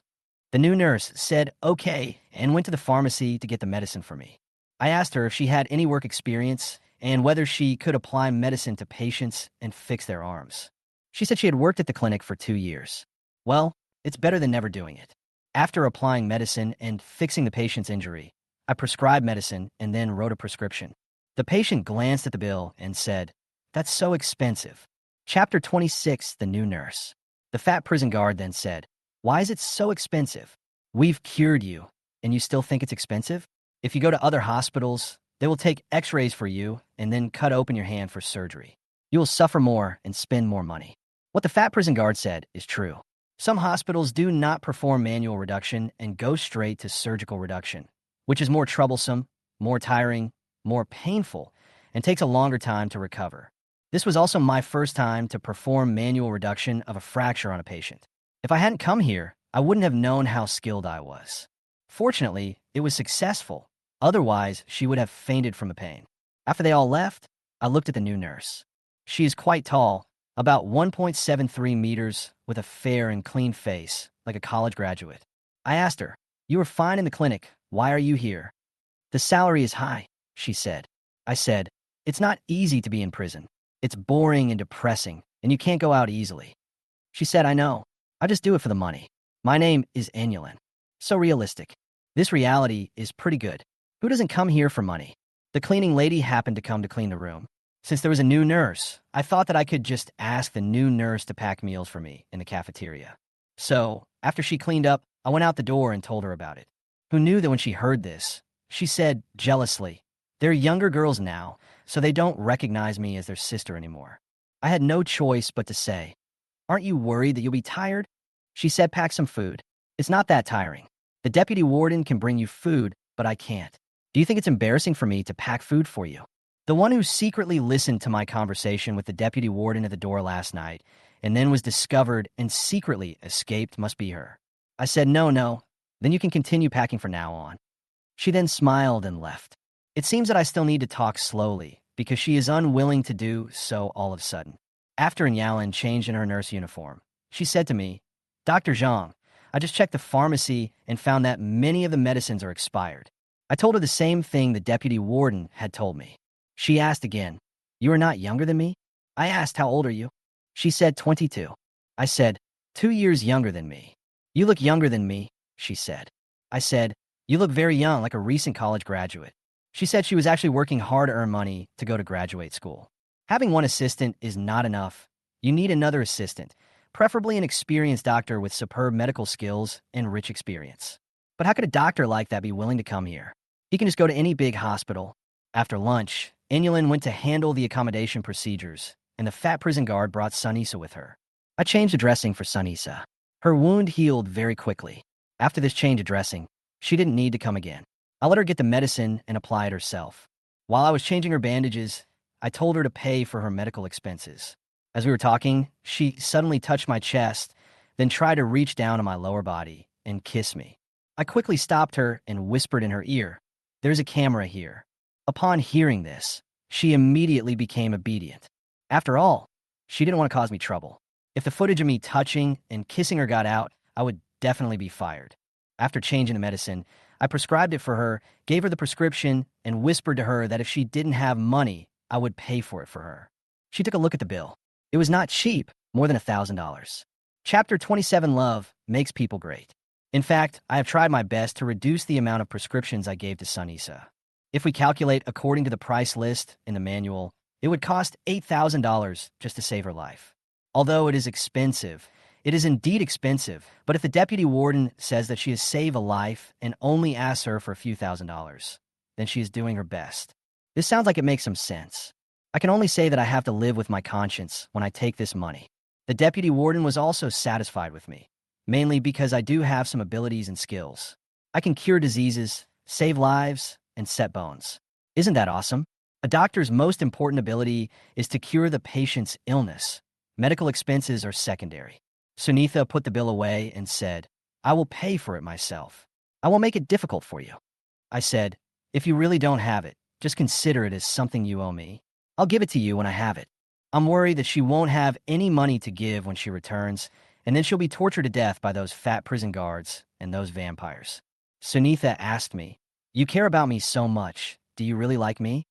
The new nurse said okay and went to the pharmacy to get the medicine for me. I asked her if she had any work experience and whether she could apply medicine to patients and fix their arms. She said she had worked at the clinic for 2 years. Well, it's better than never doing it. After applying medicine and fixing the patient's injury, I prescribed medicine and then wrote a prescription. The patient glanced at the bill and said, "That's so expensive." Chapter 26, The New Nurse. The fat prison guard then said, "Why is it so expensive? We've cured you, and you still think it's expensive? If you go to other hospitals, they will take x-rays for you and then cut open your hand for surgery. You will suffer more and spend more money." What the fat prison guard said is true. Some hospitals do not perform manual reduction and go straight to surgical reduction, which is more troublesome, more tiring, more painful, and takes a longer time to recover. This was also my first time to perform manual reduction of a fracture on a patient. If I hadn't come here, I wouldn't have known how skilled I was. Fortunately, it was successful. Otherwise, she would have fainted from the pain. After they all left, I looked at the new nurse. She is quite tall, about 1.73 meters, with a fair and clean face, like a college graduate. I asked her, "You were fine in the clinic. Why are you here?" "The salary is high," she said. I said, "It's not easy to be in prison. It's boring and depressing, and you can't go out easily." She said, "I know. I just do it for the money. My name is Anulin." So realistic. This reality is pretty good. Who doesn't come here for money? The cleaning lady happened to come to clean the room. Since there was a new nurse, I thought that I could just ask the new nurse to pack meals for me in the cafeteria. So, after she cleaned up, I went out the door and told her about it. Who knew that when she heard this, she said jealously, "They're younger girls now, so they don't recognize me as their sister anymore." I had no choice but to say, "Aren't you worried that you'll be tired?" She said, "Pack some food. It's not that tiring. The deputy warden can bring you food, but I can't. Do you think it's embarrassing for me to pack food for you?" The one who secretly listened to my conversation with the deputy warden at the door last night and then was discovered and secretly escaped must be her. I said, No, then you can continue packing for now on." She then smiled and left. It seems that I still need to talk slowly because she is unwilling to do so all of a sudden. After Yalin changed in her nurse uniform, she said to me, "Dr. Zhang, I just checked the pharmacy and found that many of the medicines are expired." I told her the same thing the deputy warden had told me. She asked again, "You are not younger than me?" I asked, "How old are you?" She said, 22. I said, 2 years younger than me." "You look younger than me," she said. I said, "You look very young, like a recent college graduate." She said she was actually working hard to earn money to go to graduate school. Having one assistant is not enough. You need another assistant, preferably an experienced doctor with superb medical skills and rich experience. But how could a doctor like that be willing to come here? He can just go to any big hospital. After lunch, Anulin went to handle the accommodation procedures, and the fat prison guard brought Sunisa with her. I changed the dressing for Sunisa. Her wound healed very quickly. After this change of dressing, she didn't need to come again. I let her get the medicine and apply it herself. While I was changing her bandages, I told her to pay for her medical expenses. As we were talking, she suddenly touched my chest, then tried to reach down on my lower body and kiss me. I quickly stopped her and whispered in her ear, "There's a camera here." Upon hearing this, she immediately became obedient. After all, she didn't want to cause me trouble. If the footage of me touching and kissing her got out, I would definitely be fired. After changing the medicine, I prescribed it for her, gave her the prescription, and whispered to her that if she didn't have money, I would pay for it for her. She took a look at the bill. It was not cheap, more than $1,000. Chapter 27 Love Makes People Great. In fact, I have tried my best to reduce the amount of prescriptions I gave to Sunisa. If we calculate according to the price list in the manual, it would cost $8,000 just to save her life. Although it is expensive, it is indeed expensive, but if the deputy warden says that she has saved a life and only asks her for a few $1,000s, then she is doing her best. This sounds like it makes some sense. I can only say that I have to live with my conscience when I take this money. The deputy warden was also satisfied with me, mainly because I do have some abilities and skills. I can cure diseases, save lives, and set bones. Isn't that awesome? A doctor's most important ability is to cure the patient's illness. Medical expenses are secondary. Sunitha put the bill away and said, I will pay for it myself. I will make it difficult for you. I said, if you really don't have it, just consider it as something you owe me. I'll give it to you when I have it. I'm worried that she won't have any money to give when she returns, and then she'll be tortured to death by those fat prison guards and those vampires. Sunitha asked me, you care about me so much. Do you really like me?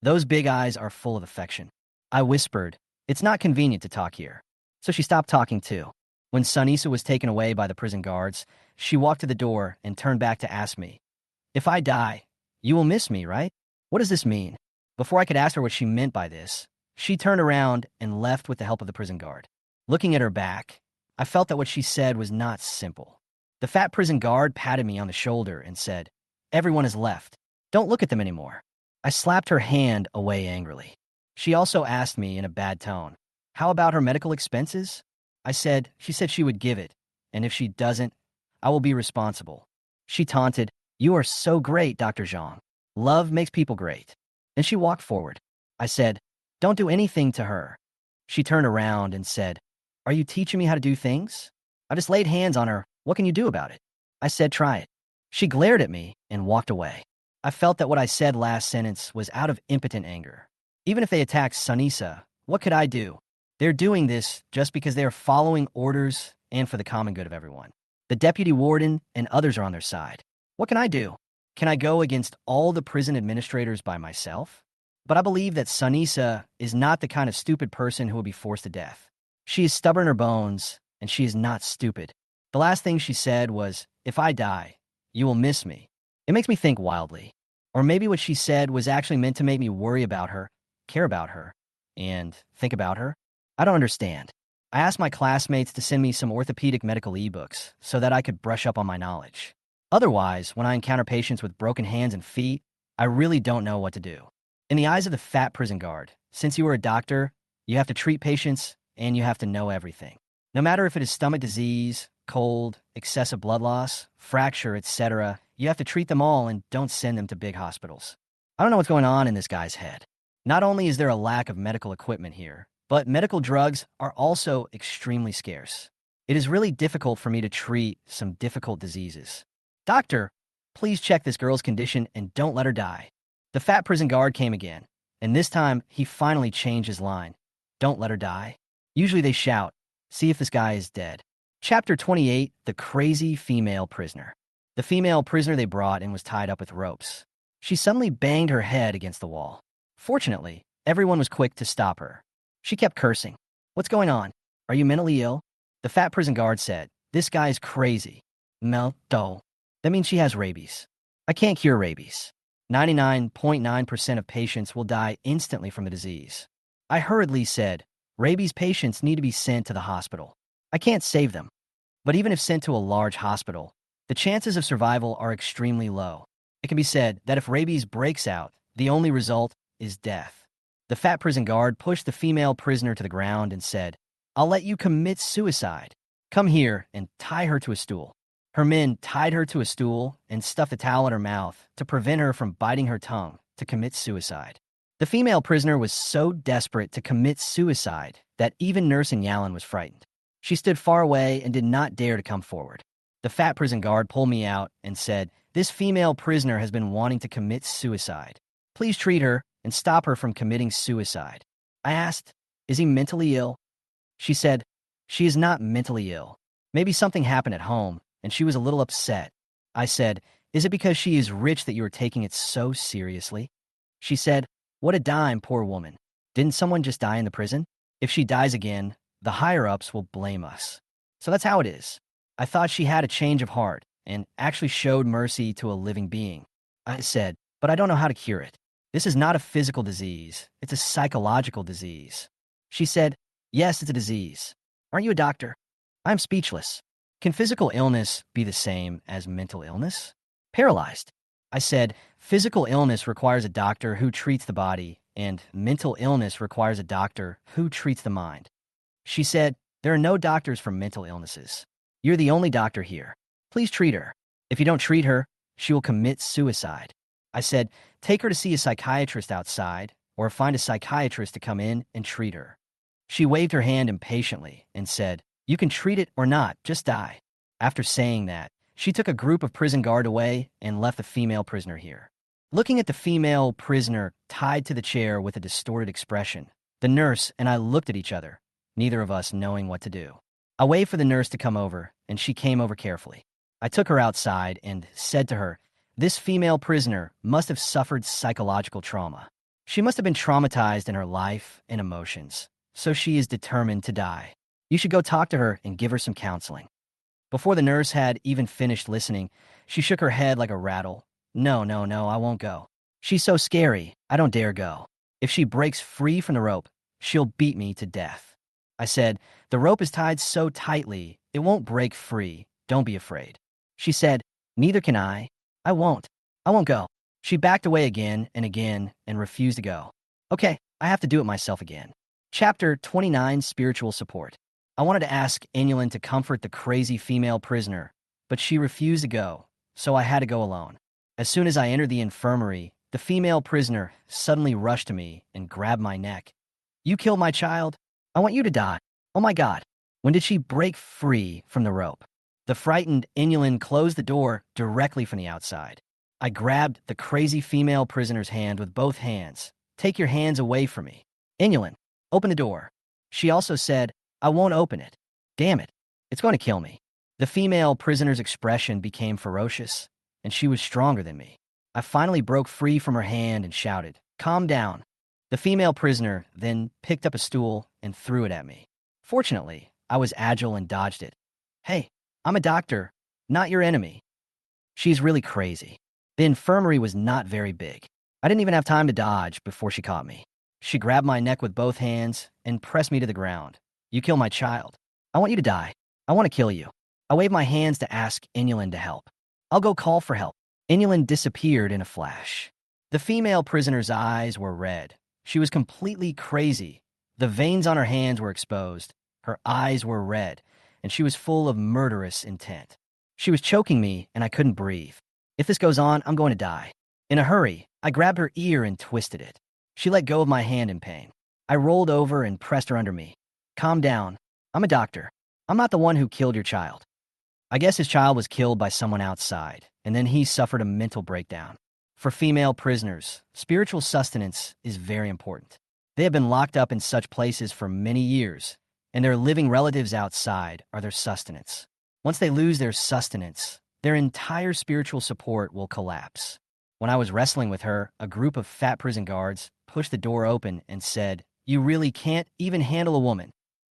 Those big eyes are full of affection. I whispered, it's not convenient to talk here. So she stopped talking too. When Sunisa was taken away by the prison guards, she walked to the door and turned back to ask me, if I die, you will miss me, right? What does this mean? Before I could ask her what she meant by this, she turned around and left with the help of the prison guard. Looking at her back, I felt that what she said was not simple. The fat prison guard patted me on the shoulder and said, everyone has left. Don't look at them anymore. I slapped her hand away angrily. She also asked me in a bad tone, how about her medical expenses? She said she would give it, and if she doesn't, I will be responsible. She taunted, you are so great, Dr. Zhang. Love makes people great. Then she walked forward. I said, don't do anything to her. She turned around and said, are you teaching me how to do things? I just laid hands on her. What can you do about it? I said, try it. She glared at me and walked away. I felt that what I said last sentence was out of impotent anger. Even if they attacked Sunisa, what could I do? They're doing this just because they are following orders and for the common good of everyone. The deputy warden and others are on their side. What can I do? Can I go against all the prison administrators by myself? But I believe that Sunisa is not the kind of stupid person who will be forced to death. She is stubborn in her bones, and she is not stupid. The last thing she said was, if I die, you will miss me. It makes me think wildly. Or maybe what she said was actually meant to make me worry about her, care about her, and think about her. I don't understand. I asked my classmates to send me some orthopedic medical ebooks so that I could brush up on my knowledge. Otherwise, when I encounter patients with broken hands and feet, I really don't know what to do. In the eyes of the fat prison guard, since you are a doctor, you have to treat patients and you have to know everything. No matter if it is stomach disease, cold, excessive blood loss, fracture, etc., you have to treat them all and don't send them to big hospitals. I don't know what's going on in this guy's head. Not only is there a lack of medical equipment here, but medical drugs are also extremely scarce. It is really difficult for me to treat some difficult diseases. Doctor, please check this girl's condition and don't let her die. The fat prison guard came again, and this time he finally changed his line. Don't let her die. Usually they shout, see if this guy is dead. Chapter 28, The Crazy Female Prisoner. The female prisoner they brought in was tied up with ropes. She suddenly banged her head against the wall. Fortunately, everyone was quick to stop her. She kept cursing. What's going on? Are you mentally ill? The fat prison guard said, this guy is crazy. Melto. That means she has rabies. I can't cure rabies. 99.9% of patients will die instantly from the disease. I hurriedly said, rabies patients need to be sent to the hospital. I can't save them. But even if sent to a large hospital, the chances of survival are extremely low. It can be said that if rabies breaks out, the only result is death. The fat prison guard pushed the female prisoner to the ground and said, I'll let you commit suicide. Come here and tie her to a stool. Her men tied her to a stool and stuffed a towel in her mouth to prevent her from biting her tongue to commit suicide. The female prisoner was so desperate to commit suicide that even Nurse Yalan was frightened. She stood far away and did not dare to come forward. The fat prison guard pulled me out and said, this female prisoner has been wanting to commit suicide. Please treat her and stop her from committing suicide. I asked, is he mentally ill? She said, she is not mentally ill. Maybe something happened at home, and she was a little upset. I said, Is it because she is rich that you are taking it so seriously? She said, what a dime, poor woman. Didn't someone just die in the prison? If she dies again, the higher-ups will blame us. So that's how it is. I thought she had a change of heart and actually showed mercy to a living being. I said, but I don't know how to cure it. This is not a physical disease. It's a psychological disease. She said, yes, it's a disease. Aren't you a doctor? I'm speechless. Can physical illness be the same as mental illness? Paralyzed. I said, physical illness requires a doctor who treats the body, and mental illness requires a doctor who treats the mind. She said, there are no doctors for mental illnesses. You're the only doctor here. Please treat her. If you don't treat her, she will commit suicide. I said, take her to see a psychiatrist outside, or find a psychiatrist to come in and treat her. She waved her hand impatiently and said, you can treat it or not, just die. After saying that, she took a group of prison guard away and left the female prisoner here. Looking at the female prisoner tied to the chair with a distorted expression, the nurse and I looked at each other, neither of us knowing what to do. I waited for the nurse to come over, and she came over carefully. I took her outside and said to her, this female prisoner must have suffered psychological trauma. She must have been traumatized in her life and emotions, so she is determined to die. You should go talk to her and give her some counseling. Before the nurse had even finished listening, she shook her head like a rattle. No, I won't go. She's so scary, I don't dare go. If she breaks free from the rope, she'll beat me to death. I said, the rope is tied so tightly, it won't break free. Don't be afraid. She said, neither can I. I won't go. She backed away again and refused to go. Okay, I have to do it myself again. Chapter 29, Spiritual Support. I wanted to ask Inulin to comfort the crazy female prisoner, but she refused to go, so I had to go alone. As soon as I entered the infirmary, the female prisoner suddenly rushed to me and grabbed my neck. You killed my child? I want you to die. Oh my God. When did she break free from the rope? The frightened Inulin closed the door directly from the outside. I grabbed the crazy female prisoner's hand with both hands. Take your hands away from me. Inulin, open the door. She also said, I won't open it. Damn it. It's going to kill me. The female prisoner's expression became ferocious, and she was stronger than me. I finally broke free from her hand and shouted, calm down. The female prisoner then picked up a stool and threw it at me. Fortunately, I was agile and dodged it. Hey, I'm a doctor, not your enemy. She's really crazy. The infirmary was not very big. I didn't even have time to dodge before she caught me. She grabbed my neck with both hands and pressed me to the ground. You kill my child. I want you to die. I want to kill you. I waved my hands to ask Inulin to help. I'll go call for help. Inulin disappeared in a flash. The female prisoner's eyes were red. She was completely crazy. The veins on her hands were exposed. Her eyes were red, and she was full of murderous intent. She was choking me, and I couldn't breathe. If this goes on, I'm going to die. In a hurry, I grabbed her ear and twisted it. She let go of my hand in pain. I rolled over and pressed her under me. Calm down. I'm a doctor. I'm not the one who killed your child. I guess his child was killed by someone outside, and then he suffered a mental breakdown. For female prisoners, spiritual sustenance is very important. They have been locked up in such places for many years, and their living relatives outside are their sustenance. Once they lose their sustenance, their entire spiritual support will collapse. When I was wrestling with her, a group of fat prison guards pushed the door open and said, you really can't even handle a woman.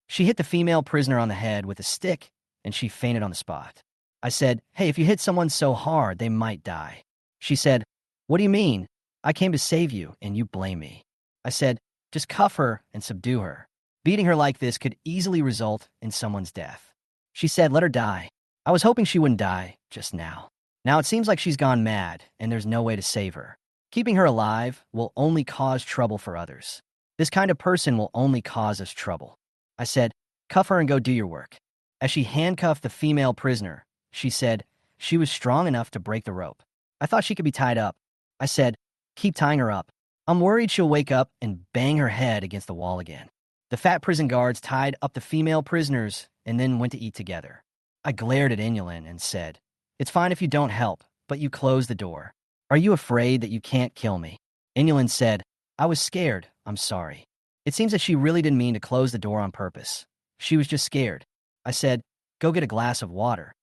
She hit the female prisoner on the head with a stick, and she fainted on the spot. I said, hey, if you hit someone so hard, they might die. She said, what do you mean? I came to save you, and you blame me. I said, just cuff her and subdue her. Beating her like this could easily result in someone's death. She said, let her die. I was hoping she wouldn't die just now. Now it seems like she's gone mad, and there's no way to save her. Keeping her alive will only cause trouble for others. This kind of person will only cause us trouble. I said, cuff her and go do your work. As she handcuffed the female prisoner, she said she was strong enough to break the rope. I thought she could be tied up. I said, keep tying her up. I'm worried she'll wake up and bang her head against the wall again. The fat prison guards tied up the female prisoners and then went to eat together. I glared at Inulin and said, it's fine if you don't help, but you close the door. Are you afraid that you can't kill me? Inulin said, I was scared. I'm sorry. It seems that she really didn't mean to close the door on purpose. She was just scared. I said, go get a glass of water.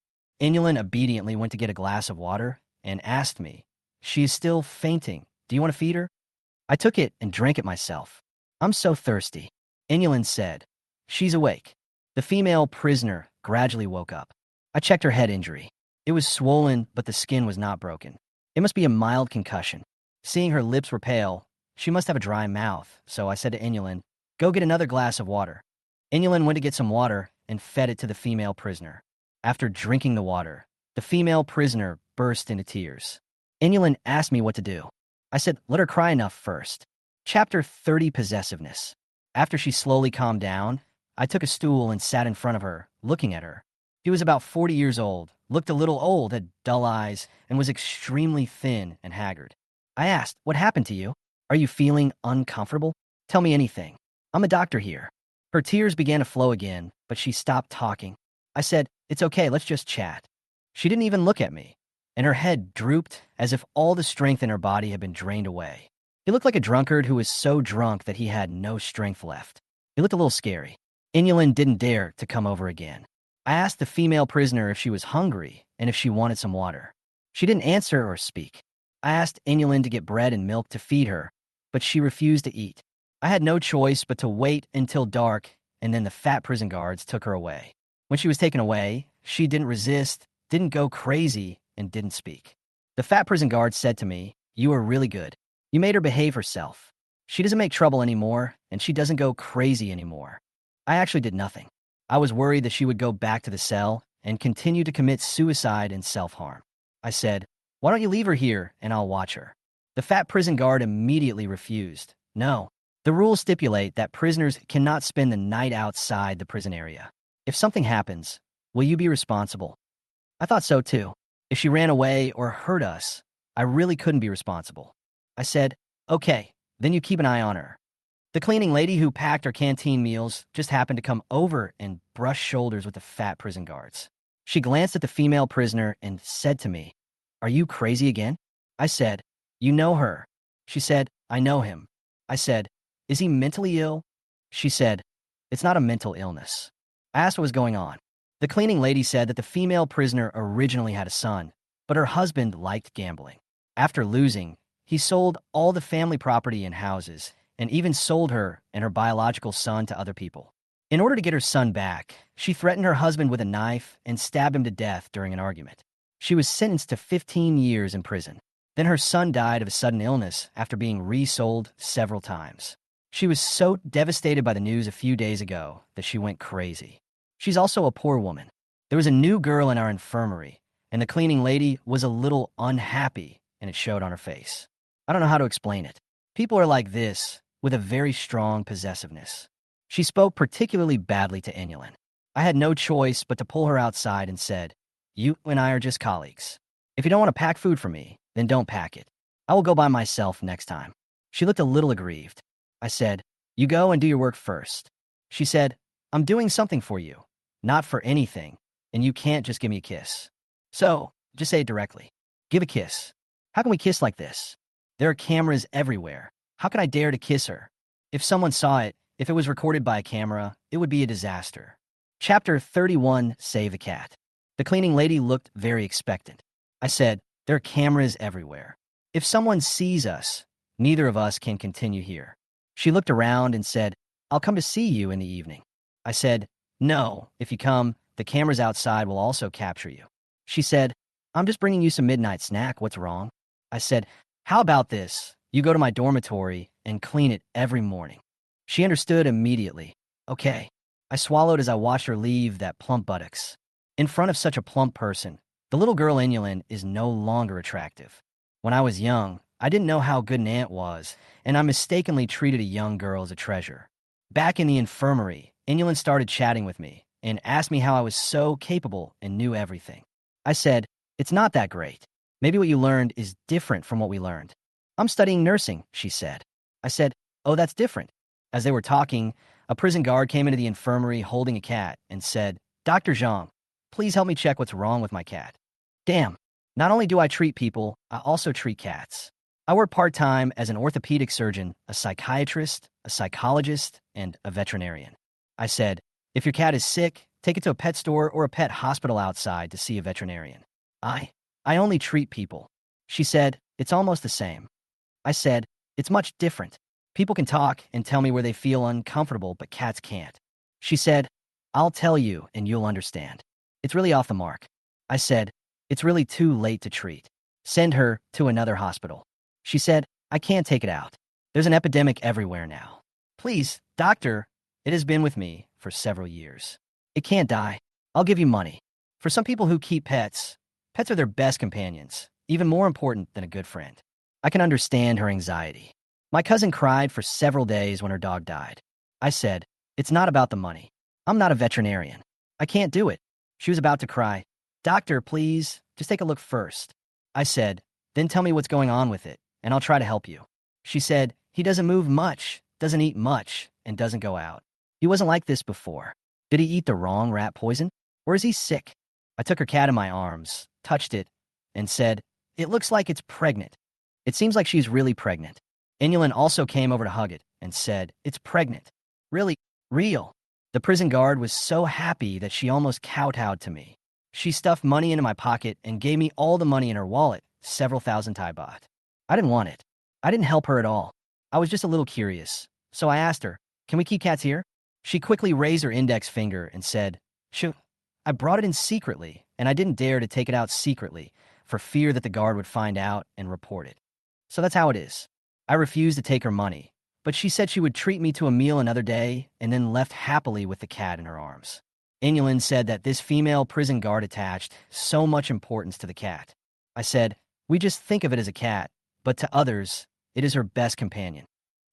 Inulin obediently went to get a glass of water and asked me, "She is still fainting. Do you want to feed her?" I took it and drank it myself. "I'm so thirsty." Inulin said, "She's awake." The female prisoner gradually woke up. I checked her head injury. It was swollen, but the skin was not broken. It must be a mild concussion. Seeing her lips were pale, she must have a dry mouth, so I said to Inulin, "Go get another glass of water." Inulin went to get some water and fed it to the female prisoner. After drinking the water, the female prisoner burst into tears. Inulin asked me what to do. I said, "Let her cry enough first." Chapter 30, Possessiveness. After she slowly calmed down, I took a stool and sat in front of her, looking at her. She was about 40 years old, looked a little old, had dull eyes, and was extremely thin and haggard. I asked, "What happened to you? Are you feeling uncomfortable? Tell me anything. I'm a doctor here." Her tears began to flow again, but she stopped talking. I said, "It's okay, let's just chat." She didn't even look at me, and her head drooped as if all the strength in her body had been drained away. He looked like a drunkard who was so drunk that he had no strength left. He looked a little scary. Inulin didn't dare to come over again. I asked the female prisoner if she was hungry and if she wanted some water. She didn't answer or speak. I asked Inulin to get bread and milk to feed her, but she refused to eat. I had no choice but to wait until dark, and then the fat prison guards took her away. When she was taken away, she didn't resist, didn't go crazy, and didn't speak. The fat prison guard said to me, "You are really good. You made her behave herself. She doesn't make trouble anymore, and she doesn't go crazy anymore." I actually did nothing. I was worried that she would go back to the cell and continue to commit suicide and self-harm. I said, "Why don't you leave her here and I'll watch her?" The fat prison guard immediately refused. "No. The rules stipulate that prisoners cannot spend the night outside the prison area. If something happens, will you be responsible?" I thought so too. If she ran away or hurt us, I really couldn't be responsible. I said, "Okay, then you keep an eye on her." The cleaning lady who packed our canteen meals just happened to come over and brush shoulders with the fat prison guards. She glanced at the female prisoner and said to me, "Are you crazy again?" I said, "You know her." She said, "I know him." I said, "Is he mentally ill?" She said, "It's not a mental illness." I asked what was going on. The cleaning lady said that the female prisoner originally had a son, but her husband liked gambling. After losing, he sold all the family property and houses, and even sold her and her biological son to other people. In order to get her son back, she threatened her husband with a knife and stabbed him to death during an argument. She was sentenced to 15 years in prison. Then her son died of a sudden illness after being resold several times. She was so devastated by the news a few days ago that she went crazy. She's also a poor woman. There was a new girl in our infirmary, and the cleaning lady was a little unhappy, and it showed on her face. I don't know how to explain it. People are like this, with a very strong possessiveness. She spoke particularly badly to Inulin. I had no choice but to pull her outside and said, "You and I are just colleagues. If you don't want to pack food for me, then don't pack it. I will go by myself next time." She looked a little aggrieved. I said, "You go and do your work first." She said, "I'm doing something for you, not for anything, and you can't just give me a kiss. So, just say it directly. Give a kiss. How can we kiss like this? There are cameras everywhere. How can I dare to kiss her? If someone saw it, if it was recorded by a camera, it would be a disaster." Chapter 31, Save the Cat. The cleaning lady looked very expectant. I said, "There are cameras everywhere. If someone sees us, neither of us can continue here." She looked around and said, "I'll come to see you in the evening." I said, "No, if you come, the cameras outside will also capture you." She said, "I'm just bringing you some midnight snack. What's wrong?" I said, "How about this? You go to my dormitory and clean it every morning." She understood immediately. "Okay." I swallowed as I watched her leave that plump buttocks. In front of such a plump person, the little girl Inulin is no longer attractive. When I was young, I didn't know how good an aunt was, and I mistakenly treated a young girl as a treasure. Back in the infirmary, Inulin started chatting with me and asked me how I was so capable and knew everything. I said, "It's not that great. Maybe what you learned is different from what we learned." "I'm studying nursing," she said. I said, "Oh, that's different." As they were talking, a prison guard came into the infirmary holding a cat and said, "Dr. Zhang, please help me check what's wrong with my cat." Damn, not only do I treat people, I also treat cats. I work part-time as an orthopedic surgeon, a psychiatrist, a psychologist, and a veterinarian. I said, "If your cat is sick, take it to a pet store or a pet hospital outside to see a veterinarian." I only treat people. She said, "It's almost the same." I said, "It's much different. People can talk and tell me where they feel uncomfortable, but cats can't." She said, "I'll tell you and you'll understand. It's really off the mark." I said, "It's really too late to treat. Send her to another hospital." She said, "I can't take it out. There's an epidemic everywhere now. Please, doctor, it has been with me for several years. It can't die. I'll give you money." For some people who keep pets, pets are their best companions, even more important than a good friend. I can understand her anxiety. My cousin cried for several days when her dog died. I said, "It's not about the money. I'm not a veterinarian. I can't do it." She was about to cry. "Doctor, please, just take a look first." I said, "Then tell me what's going on with it, and I'll try to help you." She said, "He doesn't move much, doesn't eat much, and doesn't go out. He wasn't like this before. Did he eat the wrong rat poison? Or is he sick?" I took her cat in my arms, touched it, and said, "It looks like it's pregnant. It seems like she's really pregnant." Inulin also came over to hug it and said, "It's pregnant. Really, real." The prison guard was so happy that she almost kowtowed to me. She stuffed money into my pocket and gave me all the money in her wallet, several thousand Thai baht. I didn't want it. I didn't help her at all. I was just a little curious. So I asked her, "Can we keep cats here?" She quickly raised her index finger and said, "Shoo." I brought it in secretly, and I didn't dare to take it out secretly for fear that the guard would find out and report it. So that's how it is. I refused to take her money, but she said she would treat me to a meal another day and then left happily with the cat in her arms. Inulin said that this female prison guard attached so much importance to the cat. I said, "We just think of it as a cat, but to others, it is her best companion."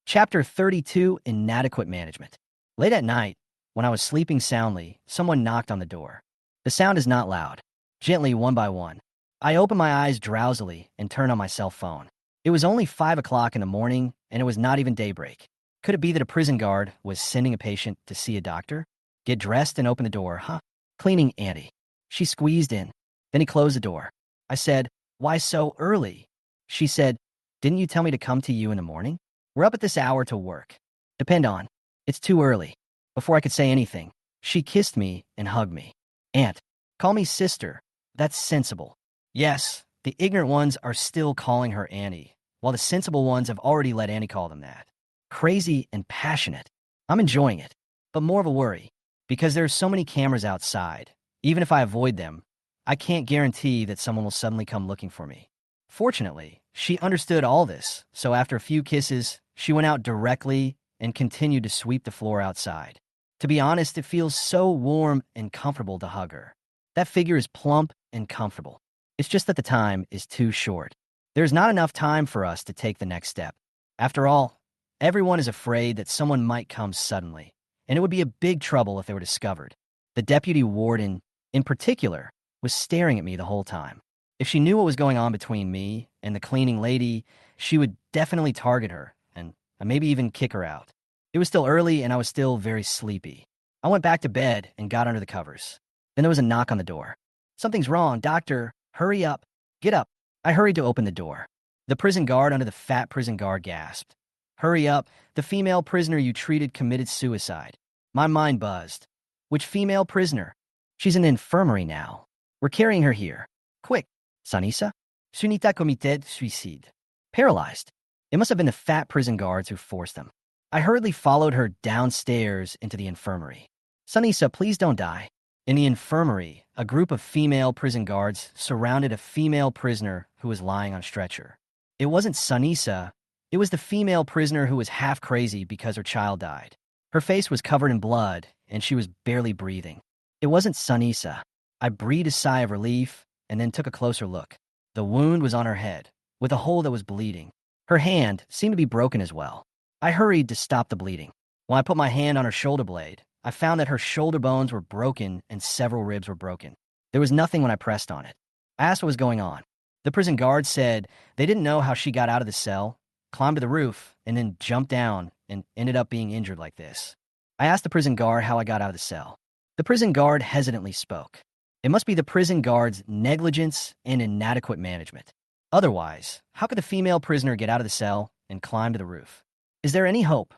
Chapter 32, Inadequate Management. Late at night, when I was sleeping soundly, someone knocked on the door. The sound is not loud. Gently, one by one. I opened my eyes drowsily and turned on my cell phone. It was only 5 o'clock in the morning, and it was not even daybreak. Could it be that a prison guard was sending a patient to see a doctor? Get dressed and open the door, huh? Cleaning Auntie. She squeezed in. Then he closed the door. I said, "Why so early?" She said, "Didn't you tell me to come to you in the morning? We're up at this hour to work." Depend on. It's too early. Before I could say anything, she kissed me and hugged me. "Aunt, call me sister. That's sensible." Yes, the ignorant ones are still calling her Annie, while the sensible ones have already let Annie call them that. Crazy and passionate. I'm enjoying it, but more of a worry, because there are so many cameras outside. Even if I avoid them, I can't guarantee that someone will suddenly come looking for me. Fortunately, she understood all this, so after a few kisses, she went out directly and continued to sweep the floor outside. To be honest, it feels so warm and comfortable to hug her. That figure is plump and comfortable. It's just that the time is too short. There's not enough time for us to take the next step. After all, everyone is afraid that someone might come suddenly, and it would be a big trouble if they were discovered. The deputy warden, in particular, was staring at me the whole time. If she knew what was going on between me and the cleaning lady, she would definitely target her and maybe even kick her out. It was still early and I was still very sleepy. I went back to bed and got under the covers. Then there was a knock on the door. "Something's wrong, doctor. Hurry up. Get up." I hurried to open the door. The prison guard under the fat prison guard gasped. "Hurry up. The female prisoner you treated committed suicide." My mind buzzed. "Which female prisoner?" "She's in the infirmary now. We're carrying her here. Quick." "Sanisa? Sunita comité de suicide." Paralyzed. It must have been the fat prison guards who forced them. I hurriedly followed her downstairs into the infirmary. "Sanisa, please don't die." In the infirmary, a group of female prison guards surrounded a female prisoner who was lying on a stretcher. It wasn't Sanisa. It was the female prisoner who was half crazy because her child died. Her face was covered in blood, and she was barely breathing. It wasn't Sanisa. I breathed a sigh of relief and then took a closer look. The wound was on her head, with a hole that was bleeding. Her hand seemed to be broken as well. I hurried to stop the bleeding. When I put my hand on her shoulder blade, I found that her shoulder bones were broken and several ribs were broken. There was nothing when I pressed on it. I asked what was going on. The prison guard said they didn't know how she got out of the cell, climbed to the roof, and then jumped down and ended up being injured like this. I asked the prison guard how I got out of the cell. The prison guard hesitantly spoke. It must be the prison guard's negligence and inadequate management. Otherwise, how could the female prisoner get out of the cell and climb to the roof? Is there any hope?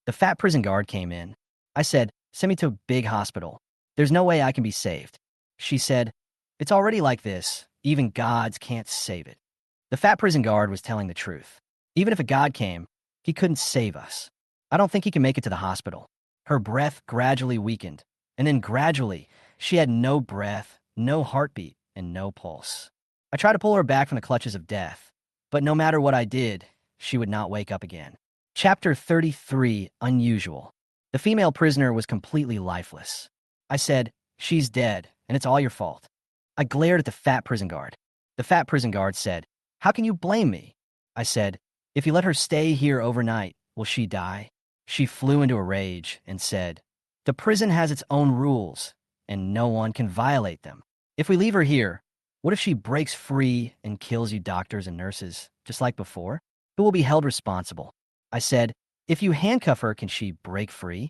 The fat prison guard came in. I said, "Send me to a big hospital. There's no way I can be saved." She said, "It's already like this. Even gods can't save it." The fat prison guard was telling the truth. Even if a god came, he couldn't save us. I don't think he can make it to the hospital. Her breath gradually weakened, and then gradually, she had no breath, no heartbeat, and no pulse. I tried to pull her back from the clutches of death, but no matter what I did, she would not wake up again. Chapter 33, Unusual. The female prisoner was completely lifeless. I said, "She's dead, and it's all your fault." I glared at the fat prison guard. The fat prison guard said, "How can you blame me?" I said, "If you let her stay here overnight, will she die?" She flew into a rage and said, "The prison has its own rules, and no one can violate them. If we leave her here, what if she breaks free and kills you doctors and nurses, just like before? Who will be held responsible?" I said, "If you handcuff her, can she break free?"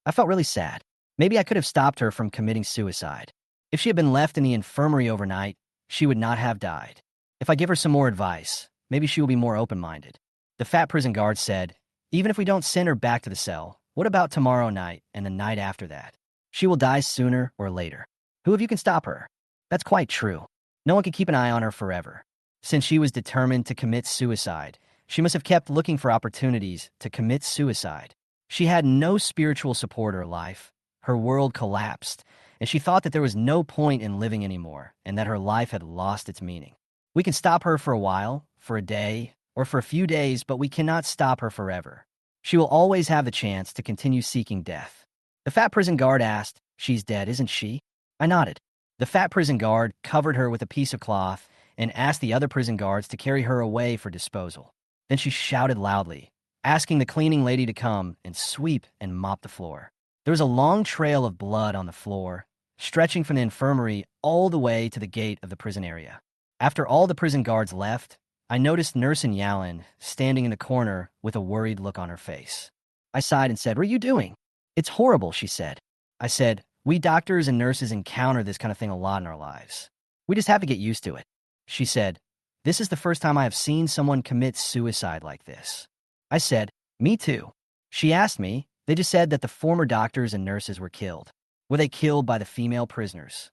I felt really sad. Maybe I could have stopped her from committing suicide. If she had been left in the infirmary overnight, she would not have died. If I give her some more advice, maybe she will be more open-minded. The fat prison guard said, "Even if we don't send her back to the cell, what about tomorrow night and the night after that? She will die sooner or later. Who of you can stop her?" That's quite true. No one can keep an eye on her forever. Since she was determined to commit suicide, she must have kept looking for opportunities to commit suicide. She had no spiritual support in her life. Her world collapsed, and she thought that there was no point in living anymore and that her life had lost its meaning. We can stop her for a while, for a day, or for a few days, but we cannot stop her forever. She will always have the chance to continue seeking death. The fat prison guard asked, "She's dead, isn't she?" I nodded. The fat prison guard covered her with a piece of cloth and asked the other prison guards to carry her away for disposal. Then she shouted loudly, asking the cleaning lady to come and sweep and mop the floor. There was a long trail of blood on the floor, stretching from the infirmary all the way to the gate of the prison area. After all the prison guards left, I noticed Nurse Yalin standing in the corner with a worried look on her face. I sighed and said, "What are you doing?" "It's horrible," she said. I said, "We doctors and nurses encounter this kind of thing a lot in our lives. We just have to get used to it." She said, "This is the first time I have seen someone commit suicide like this." I said, "Me too." She asked me, "They just said that the former doctors and nurses were killed. Were they killed by the female prisoners?"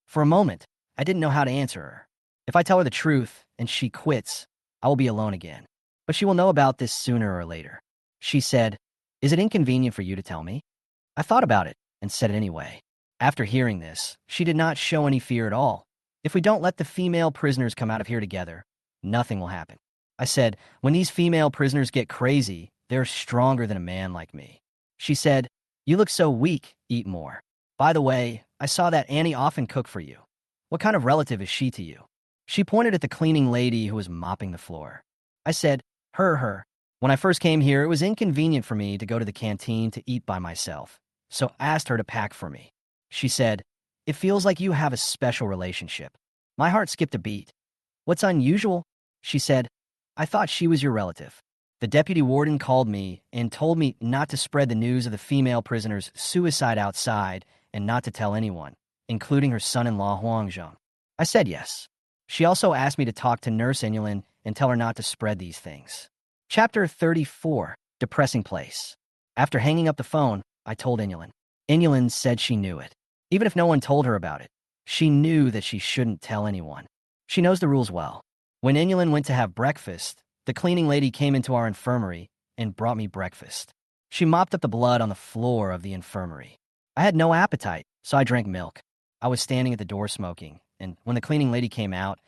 For a moment, I didn't know how to answer her. If I tell her the truth and she quits, I will be alone again. But she will know about this sooner or later. She said, "Is it inconvenient for you to tell me?" I thought about it and said it anyway. After hearing this, she did not show any fear at all. "If we don't let the female prisoners come out of here together, nothing will happen." I said, "When these female prisoners get crazy, they're stronger than a man like me." She said, "You look so weak, eat more. By the way, I saw that Annie often cook for you. What kind of relative is she to you?" She pointed at the cleaning lady who was mopping the floor. I said, her. When I first came here, it was inconvenient for me to go to the canteen to eat by myself, so I asked her to pack for me. She said, "It feels like you have a special relationship." My heart skipped a beat. "What's unusual?" She said, "I thought she was your relative." The deputy warden called me and told me not to spread the news of the female prisoner's suicide outside and not to tell anyone, including her son-in-law Huangzhong. I said yes. She also asked me to talk to Nurse Inulin and tell her not to spread these things. Chapter 34, Depressing Place. After hanging up the phone, I told Inulin. Inulin said she knew it. Even if no one told her about it, she knew that she shouldn't tell anyone. She knows the rules well. When Inulin went to have breakfast, the cleaning lady came into our infirmary and brought me breakfast. She mopped up the blood on the floor of the infirmary. I had no appetite, so I drank milk. I was standing at the door smoking, and when the cleaning lady came out,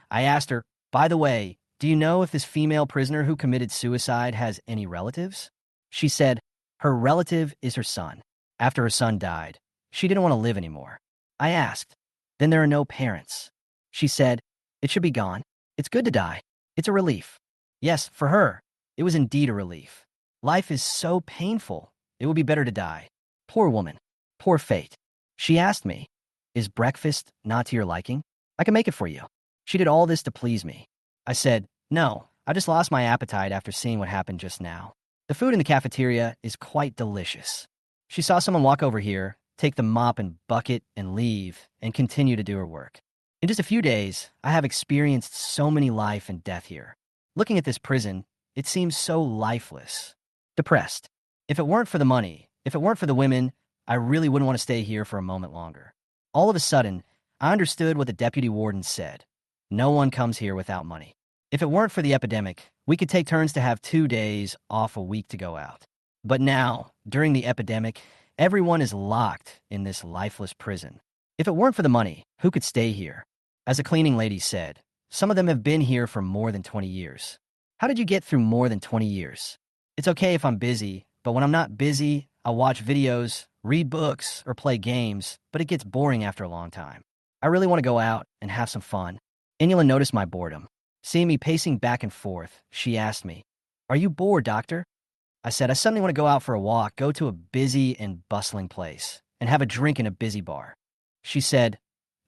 I asked her, "By the way, do you know if this female prisoner who committed suicide has any relatives?" She said, "Her relative is her son. After her son died, she didn't want to live anymore." I asked, "Then there are no parents?" She said, "It should be gone. It's good to die. It's a relief." Yes, for her, it was indeed a relief. Life is so painful. It would be better to die. Poor woman. Poor fate. She asked me, "Is breakfast not to your liking? I can make it for you." She did all this to please me. I said, "No, I just lost my appetite after seeing what happened just now. The food in the cafeteria is quite delicious." She saw someone walk over here, take the mop and bucket and leave, and continue to do her work. In just a few days, I have experienced so many life and death here. Looking at this prison, it seems so lifeless. Depressed. If it weren't for the money, if it weren't for the women, I really wouldn't want to stay here for a moment longer. All of a sudden, I understood what the deputy warden said. No one comes here without money. If it weren't for the epidemic, we could take turns to have 2 days off a week to go out. But now, during the epidemic, everyone is locked in this lifeless prison. If it weren't for the money, who could stay here? As a cleaning lady said, some of them have been here for more than 20 years. How did you get through more than 20 years? It's okay if I'm busy, but when I'm not busy, I'll watch videos, read books, or play games, but it gets boring after a long time. I really want to go out and have some fun. Inulin noticed my boredom. Seeing me pacing back and forth, she asked me, "Are you bored, doctor?" I said, "I suddenly want to go out for a walk, go to a busy and bustling place, and have a drink in a busy bar." She said,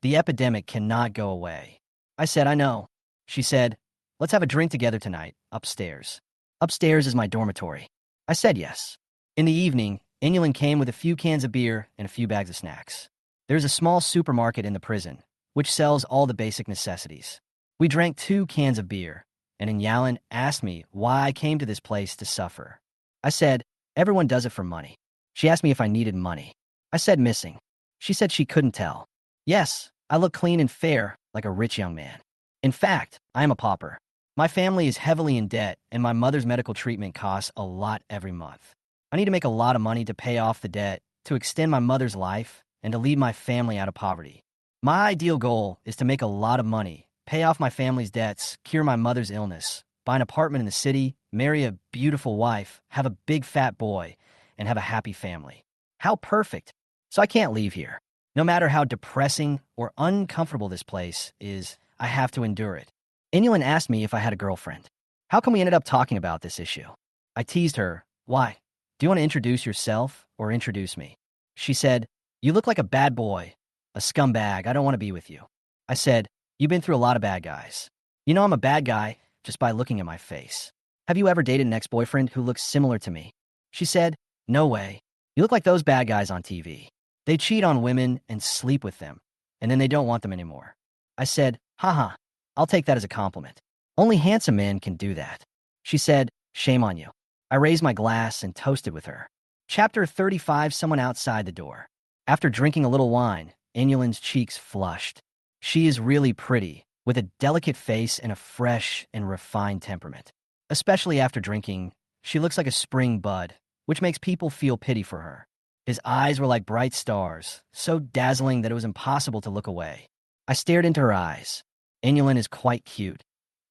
"The epidemic cannot go away." I said, "I know." She said, "Let's have a drink together tonight, upstairs." Upstairs is my dormitory. I said yes. In the evening, Inulin came with a few cans of beer and a few bags of snacks. There's a small supermarket in the prison, which sells all the basic necessities. We drank 2 cans of beer, and Inulin asked me why I came to this place to suffer. I said, "Everyone does it for money." She asked me if I needed money. I said missing. She said she couldn't tell. Yes, I look clean and fair, like a rich young man. In fact, I am a pauper. My family is heavily in debt, and my mother's medical treatment costs a lot every month. I need to make a lot of money to pay off the debt, to extend my mother's life, and to lead my family out of poverty. My ideal goal is to make a lot of money, pay off my family's debts, cure my mother's illness, buy an apartment in the city, marry a beautiful wife, have a big fat boy, and have a happy family. How perfect! So I can't leave here. No matter how depressing or uncomfortable this place is, I have to endure it. Inulin asked me if I had a girlfriend. How come we ended up talking about this issue? I teased her. Why? Do you want to introduce yourself or introduce me? She said, "You look like a bad boy, a scumbag. I don't want to be with you." I said, "You've been through a lot of bad guys. You know I'm a bad guy just by looking at my face. Have you ever dated an ex-boyfriend who looks similar to me?" She said, "No way. You look like those bad guys on TV. They cheat on women and sleep with them, and then they don't want them anymore." I said, "Haha, I'll take that as a compliment. Only handsome men can do that." She said, "Shame on you." I raised my glass and toasted with her. Chapter 35. Someone outside the door. After drinking a little wine, Inulin's cheeks flushed. She is really pretty, with a delicate face and a fresh and refined temperament. Especially after drinking, she looks like a spring bud, which makes people feel pity for her. His eyes were like bright stars, so dazzling that it was impossible to look away. I stared into her eyes. Inulin is quite cute.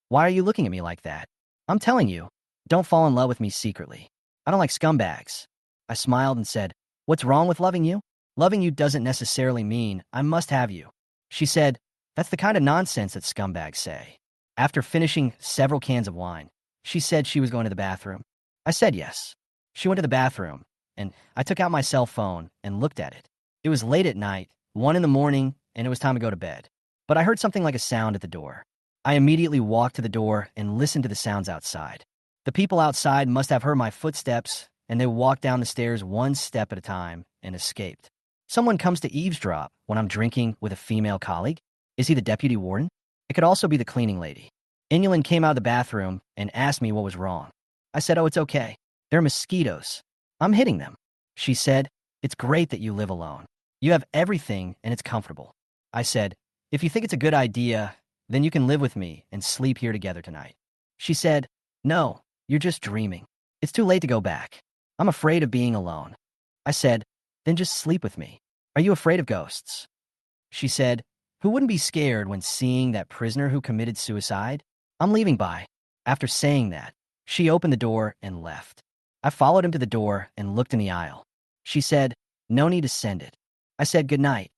Why are you looking at me like that? I'm telling you, don't fall in love with me secretly. I don't like scumbags. I smiled and said, "What's wrong with loving you? Loving you doesn't necessarily mean I must have you." She said, "That's the kind of nonsense that scumbags say." After finishing several cans of wine, she said she was going to the bathroom. I said yes. She went to the bathroom, and I took out my cell phone and looked at it. It was late at night, 1 in the morning, and it was time to go to bed. But I heard something like a sound at the door. I immediately walked to the door and listened to the sounds outside. The people outside must have heard my footsteps, and they walked down the stairs one step at a time and escaped. Someone comes to eavesdrop when I'm drinking with a female colleague? Is he the deputy warden? It could also be the cleaning lady. Inulin came out of the bathroom and asked me what was wrong. I said, "Oh, it's okay. They're mosquitoes. I'm hitting them." She said, "It's great that you live alone. You have everything and it's comfortable." I said, "If you think it's a good idea, then you can live with me and sleep here together tonight." She said, "No, you're just dreaming. It's too late to go back. I'm afraid of being alone." I said, "Then just sleep with me. Are you afraid of ghosts?" She said, "Who wouldn't be scared when seeing that prisoner who committed suicide? I'm leaving by." After saying that, she opened the door and left. I followed him to the door and looked in the aisle. She said, "No need to send it." I said, "Good night."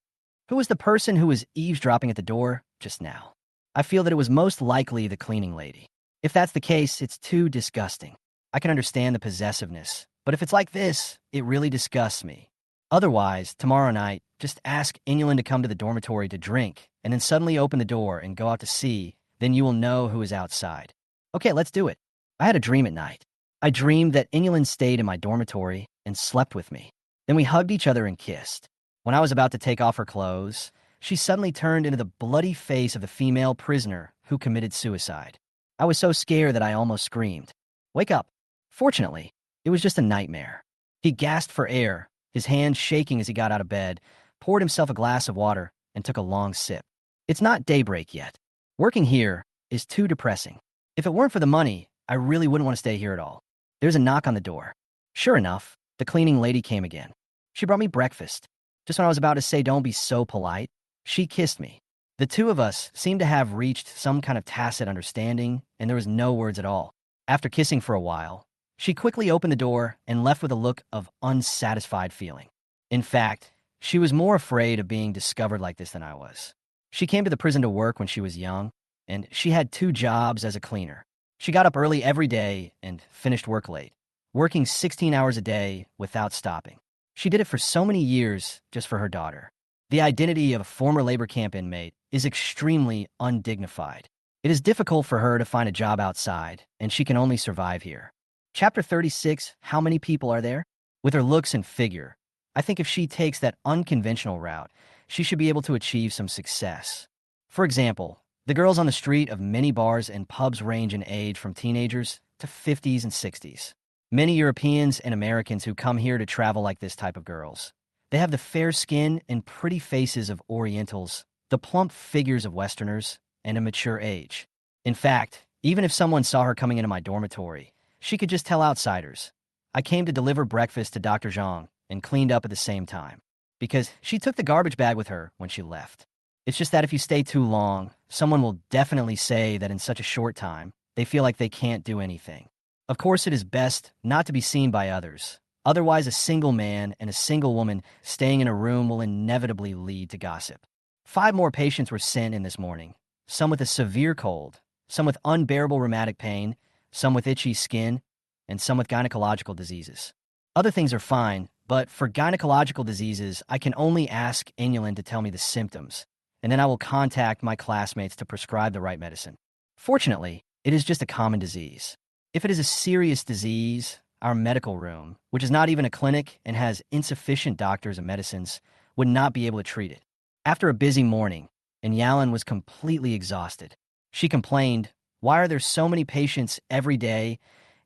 Who was the person who was eavesdropping at the door just now? I feel that it was most likely the cleaning lady. If that's the case, it's too disgusting. I can understand the possessiveness, but if it's like this, it really disgusts me. Otherwise, tomorrow night, just ask Inulin to come to the dormitory to drink, and then suddenly open the door and go out to see, then you will know who is outside. Okay, let's do it. I had a dream at night. I dreamed that Inulin stayed in my dormitory and slept with me. Then we hugged each other and kissed. When I was about to take off her clothes, she suddenly turned into the bloody face of the female prisoner who committed suicide. I was so scared that I almost screamed. "Wake up." Fortunately, it was just a nightmare. He gasped for air, his hands shaking as he got out of bed, poured himself a glass of water, and took a long sip. It's not daybreak yet. Working here is too depressing. If it weren't for the money, I really wouldn't want to stay here at all. There's a knock on the door. Sure enough, the cleaning lady came again. She brought me breakfast. Just when I was about to say don't be so polite, she kissed me. The two of us seemed to have reached some kind of tacit understanding, and there was no words at all. After kissing for a while, she quickly opened the door and left with a look of unsatisfied feeling. In fact, she was more afraid of being discovered like this than I was. She came to the prison to work when she was young, and she had 2 jobs as a cleaner. She got up early every day and finished work late, working 16 hours a day without stopping. She did it for so many years just for her daughter. The identity of a former labor camp inmate is extremely undignified. It is difficult for her to find a job outside, and she can only survive here. Chapter 36, How Many People Are There? With her looks and figure, I think if she takes that unconventional route, she should be able to achieve some success. For example, the girls on the street of many bars and pubs range in age from teenagers to 50s and 60s. Many Europeans and Americans who come here to travel like this type of girls. They have the fair skin and pretty faces of Orientals, the plump figures of Westerners, and a mature age. In fact, even if someone saw her coming into my dormitory, she could just tell outsiders. I came to deliver breakfast to Dr. Zhang and cleaned up at the same time, because she took the garbage bag with her when she left. It's just that if you stay too long, someone will definitely say that in such a short time, they feel like they can't do anything. Of course, it is best not to be seen by others. Otherwise, a single man and a single woman staying in a room will inevitably lead to gossip. 5 more patients were sent in this morning, some with a severe cold, some with unbearable rheumatic pain, some with itchy skin, and some with gynecological diseases. Other things are fine, but for gynecological diseases, I can only ask Inulin to tell me the symptoms, and then I will contact my classmates to prescribe the right medicine. Fortunately, it is just a common disease. If it is a serious disease, our medical room, which is not even a clinic and has insufficient doctors and medicines, would not be able to treat it. After a busy morning, and Yalin was completely exhausted, she complained, "Why are there so many patients every day,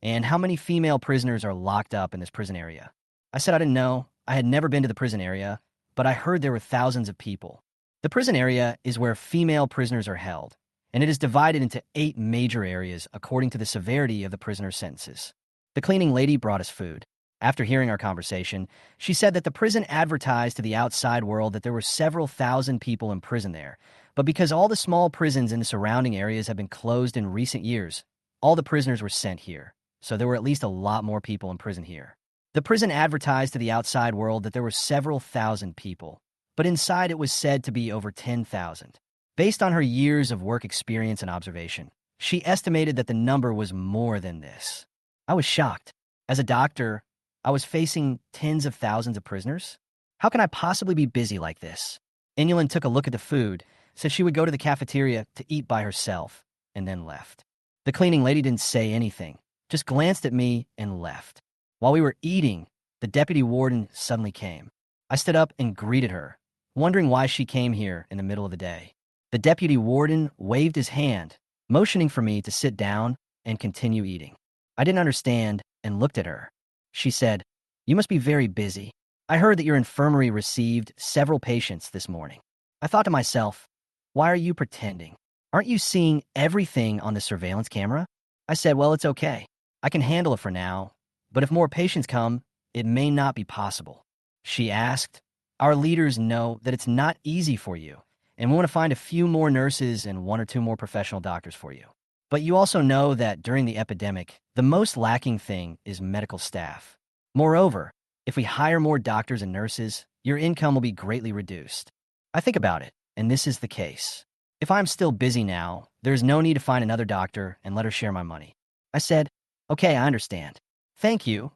and how many female prisoners are locked up in this prison area?" I said I didn't know. I had never been to the prison area, but I heard there were thousands of people. The prison area is where female prisoners are held, and it is divided into 8 major areas according to the severity of the prisoner's sentences. The cleaning lady brought us food. After hearing our conversation, she said that the prison advertised to the outside world that there were several thousand people in prison there, but because all the small prisons in the surrounding areas have been closed in recent years, all the prisoners were sent here, so there were at least a lot more people in prison here. The prison advertised to the outside world that there were several thousand people, but inside it was said to be over 10,000. Based on her years of work experience and observation, she estimated that the number was more than this. I was shocked. As a doctor, I was facing tens of thousands of prisoners. How can I possibly be busy like this? Inulin took a look at the food, said she would go to the cafeteria to eat by herself, and then left. The cleaning lady didn't say anything, just glanced at me and left. While we were eating, the deputy warden suddenly came. I stood up and greeted her, wondering why she came here in the middle of the day. The deputy warden waved his hand, motioning for me to sit down and continue eating. I didn't understand and looked at her. She said, "You must be very busy. I heard that your infirmary received several patients this morning." I thought to myself, why are you pretending? Aren't you seeing everything on the surveillance camera? I said, well, it's okay. I can handle it for now, but if more patients come, it may not be possible. She asked, "Our leaders know that it's not easy for you, and we want to find a few more nurses and 1 or 2 more professional doctors for you. But you also know that during the epidemic, the most lacking thing is medical staff. Moreover, if we hire more doctors and nurses, your income will be greatly reduced." I think about it, and this is the case. If I'm still busy now, there's no need to find another doctor and let her share my money. I said, "Okay, I understand. Thank you,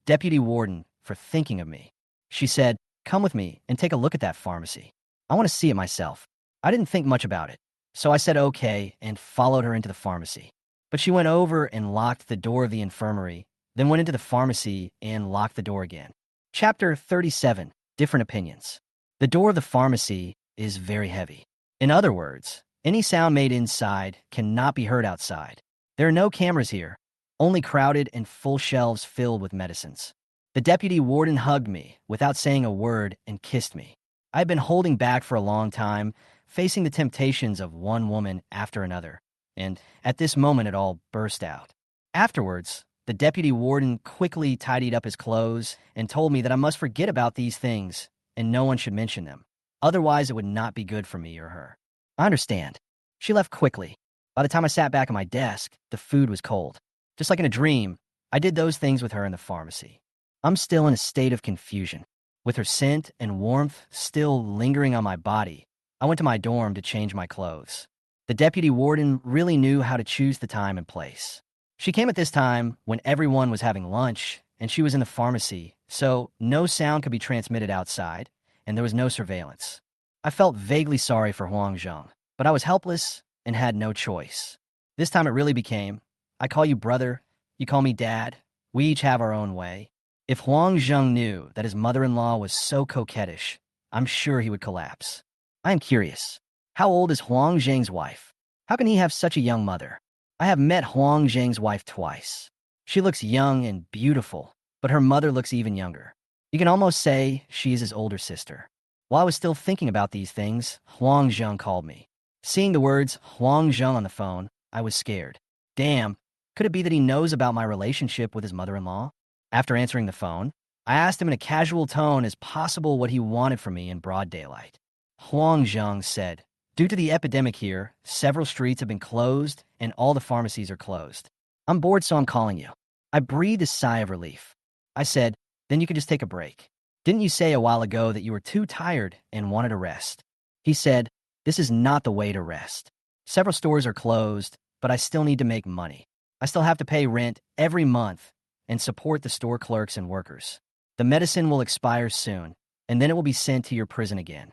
Deputy Warden, for thinking of me." She said, "Come with me and take a look at that pharmacy. I want to see it myself." I didn't think much about it, so I said okay and followed her into the pharmacy. But she went over and locked the door of the infirmary, then went into the pharmacy and locked the door again. Chapter 37, Different Opinions. The door of the pharmacy is very heavy. In other words, any sound made inside cannot be heard outside. There are no cameras here, only crowded and full shelves filled with medicines. The deputy warden hugged me without saying a word and kissed me. I had been holding back for a long time, facing the temptations of one woman after another, And at this moment, it all burst out. Afterwards, the deputy warden quickly tidied up his clothes and told me that I must forget about these things and no one should mention them. Otherwise, it would not be good for me or her. I understand. She left quickly. By the time I sat back at my desk, the food was cold. Just like in a dream, I did those things with her in the pharmacy. I'm still in a state of confusion. With her scent and warmth still lingering on my body, I went to my dorm to change my clothes. The deputy warden really knew how to choose the time and place. She came at this time when everyone was having lunch, and she was in the pharmacy, so no sound could be transmitted outside, and there was no surveillance. I felt vaguely sorry for Huang Zheng, but I was helpless and had no choice. This time it really became, I call you brother, you call me dad, we each have our own way. If Huang Zheng knew that his mother-in-law was so coquettish, I'm sure he would collapse. I am curious. How old is Huang Zheng's wife? How can he have such a young mother? I have met Huang Zheng's wife twice. She looks young and beautiful, but her mother looks even younger. You can almost say she is his older sister. While I was still thinking about these things, Huang Zheng called me. Seeing the words Huang Zheng on the phone, I was scared. Damn, could it be that he knows about my relationship with his mother-in-law? After answering the phone, I asked him in a casual tone as possible what he wanted from me in broad daylight. Huang Zheng said, due to the epidemic here, several streets have been closed and all the pharmacies are closed. I'm bored, so I'm calling you. I breathed a sigh of relief. I said, then you can just take a break. Didn't you say a while ago that you were too tired and wanted a rest? He said, this is not the way to rest. Several stores are closed, but I still need to make money. I still have to pay rent every month and support the store clerks and workers. The medicine will expire soon, and then it will be sent to your prison again.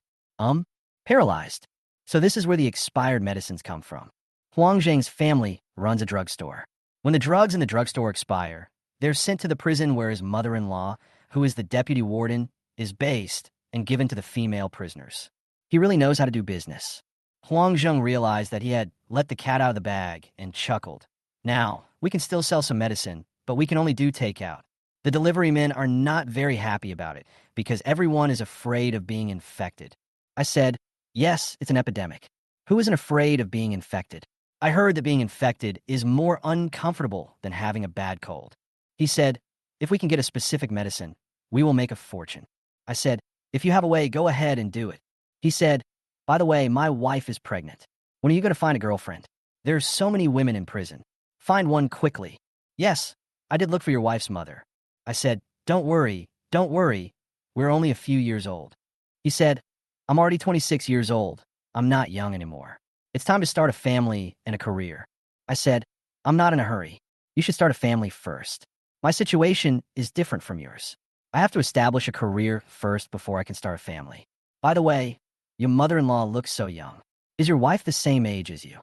Paralyzed. So this is where the expired medicines come from. Huang Zheng's family runs a drugstore. When the drugs in the drugstore expire, they're sent to the prison where his mother-in-law, who is the deputy warden, is based and given to the female prisoners. He really knows how to do business. Huang Zheng realized that he had let the cat out of the bag and chuckled. Now, we can still sell some medicine, but we can only do takeout. The delivery men are not very happy about it because everyone is afraid of being infected. I said, yes, it's an epidemic. Who isn't afraid of being infected? I heard that being infected is more uncomfortable than having a bad cold. He said, if we can get a specific medicine, we will make a fortune. I said, if you have a way, go ahead and do it. He said, by the way, my wife is pregnant. When are you going to find a girlfriend? There's so many women in prison. Find one quickly. Yes, I did look for your wife's mother. I said, don't worry. We're only a few years old. He said, I'm already 26 years old. I'm not young anymore. It's time to start a family and a career. I said, I'm not in a hurry. You should start a family first. My situation is different from yours. I have to establish a career first before I can start a family. By the way, your mother-in-law looks so young. Is your wife the same age as you?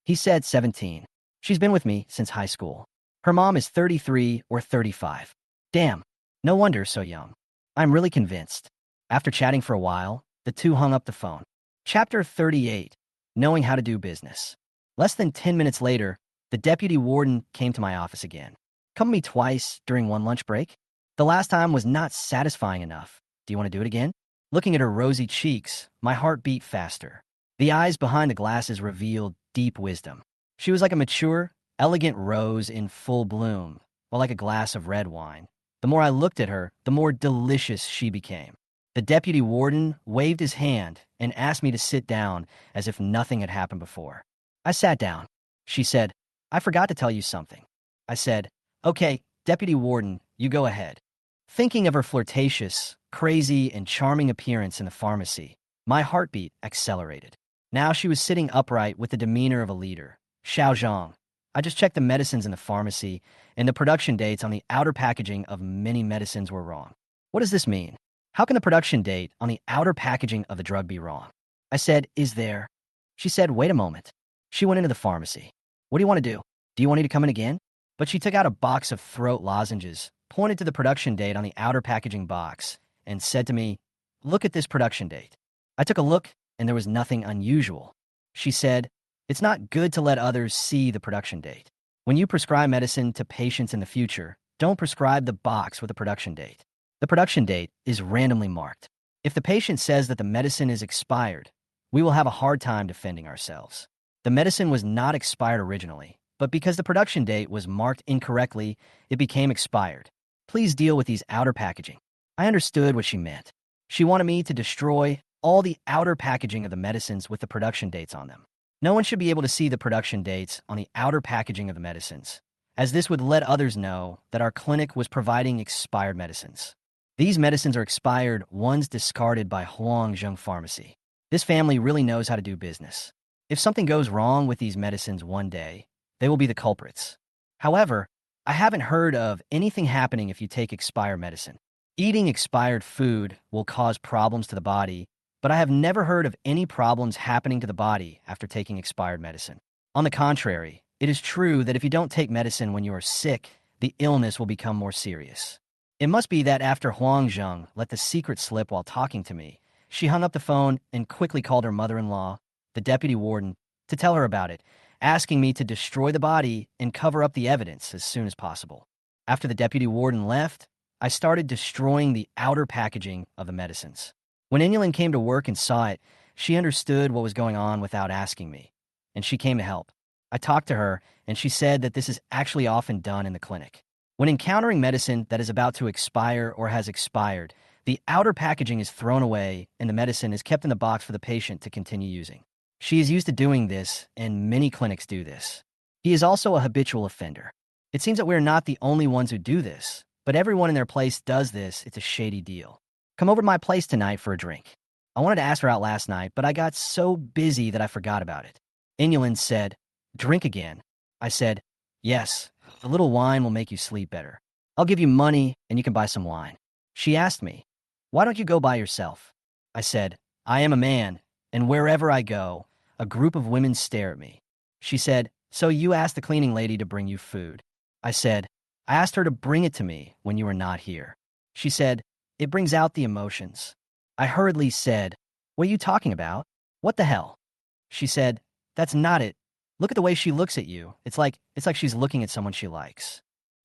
He said 17. She's been with me since high school. Her mom is 33 or 35. Damn, no wonder so young. I'm really convinced. After chatting for a while, the two hung up the phone. Chapter 38, Knowing How to Do Business. Less than 10 minutes later, the deputy warden came to my office again. Come to me twice during one lunch break? The last time was not satisfying enough. Do you want to do it again? Looking at her rosy cheeks, my heart beat faster. The eyes behind the glasses revealed deep wisdom. She was like a mature, elegant rose in full bloom, or like a glass of red wine. The more I looked at her, the more delicious she became. The deputy warden waved his hand and asked me to sit down as if nothing had happened before. I sat down. She said, I forgot to tell you something. I said, okay, deputy warden, you go ahead. Thinking of her flirtatious, crazy, and charming appearance in the pharmacy, my heartbeat accelerated. Now she was sitting upright with the demeanor of a leader. Xiao Zhang. I just checked the medicines in the pharmacy, and the production dates on the outer packaging of many medicines were wrong. What does this mean? How can the production date on the outer packaging of the drug be wrong? I said, is there? She said, wait a moment. She went into the pharmacy. What do you want to do? Do you want me to come in again? But she took out a box of throat lozenges, pointed to the production date on the outer packaging box, and said to me, look at this production date. I took a look, and there was nothing unusual. She said, it's not good to let others see the production date. When you prescribe medicine to patients in the future, don't prescribe the box with the production date. The production date is randomly marked. If the patient says that the medicine is expired, we will have a hard time defending ourselves. The medicine was not expired originally, but because the production date was marked incorrectly, it became expired. Please deal with these outer packaging. I understood what she meant. She wanted me to destroy all the outer packaging of the medicines with the production dates on them. No one should be able to see the production dates on the outer packaging of the medicines, as this would let others know that our clinic was providing expired medicines. These medicines are expired ones discarded by Huangjung Pharmacy. This family really knows how to do business. If something goes wrong with these medicines one day, they will be the culprits. However, I haven't heard of anything happening if you take expired medicine. Eating expired food will cause problems to the body, but I have never heard of any problems happening to the body after taking expired medicine. On the contrary, it is true that if you don't take medicine when you are sick, the illness will become more serious. It must be that after Huang Zheng let the secret slip while talking to me, she hung up the phone and quickly called her mother-in-law, the deputy warden, to tell her about it, asking me to destroy the body and cover up the evidence as soon as possible. After the deputy warden left, I started destroying the outer packaging of the medicines. When Inulin came to work and saw it, she understood what was going on without asking me, and she came to help. I talked to her, and she said that this is actually often done in the clinic. When encountering medicine that is about to expire or has expired, the outer packaging is thrown away and the medicine is kept in the box for the patient to continue using. She is used to doing this, and many clinics do this. He is also a habitual offender. It seems that we're not the only ones who do this, but everyone in their place does this. It's a shady deal. Come over to my place tonight for a drink. I wanted to ask her out last night, but I got so busy that I forgot about it. Inulin said, "Drink again." I said, "Yes, a little wine will make you sleep better. I'll give you money and you can buy some wine." She asked me, "Why don't you go by yourself?" I said, "I am a man, and wherever I go, a group of women stare at me." She said, "So you asked the cleaning lady to bring you food?" I said, "I asked her to bring it to me when you were not here." She said, "It brings out the emotions." I hurriedly said, "What are you talking about? What the hell?" She said, "That's not it. Look at the way she looks at you. It's like she's looking at someone she likes."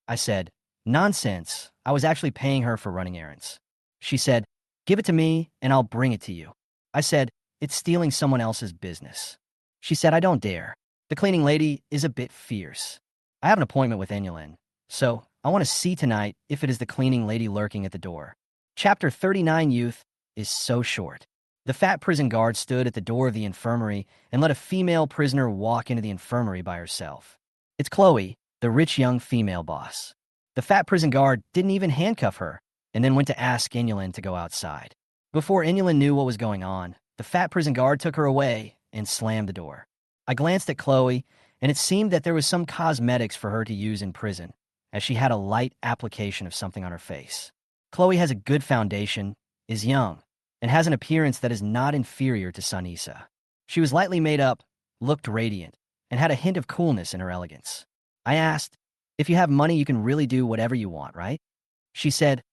I said, "Nonsense. I was actually paying her for running errands." She said, "Give it to me and I'll bring it to you." I said, "It's stealing someone else's business." She said, "I don't dare." The cleaning lady is a bit fierce. I have an appointment with Inulin, so I want to see tonight if it is the cleaning lady lurking at the door. Chapter 39 Youth is so short. The fat prison guard stood at the door of the infirmary and let a female prisoner walk into the infirmary by herself. It's Chloe, the rich young female boss. The fat prison guard didn't even handcuff her and then went to ask Inulin to go outside. Before Inulin knew what was going on, the fat prison guard took her away and slammed the door. I glanced at Chloe, and it seemed that there was some cosmetics for her to use in prison, as she had a light application of something on her face. Chloe has a good foundation, is young, and has an appearance that is not inferior to Sunisa. She was lightly made up, looked radiant, and had a hint of coolness in her elegance. I asked, "If you have money, you can really do whatever you want, right?" She said,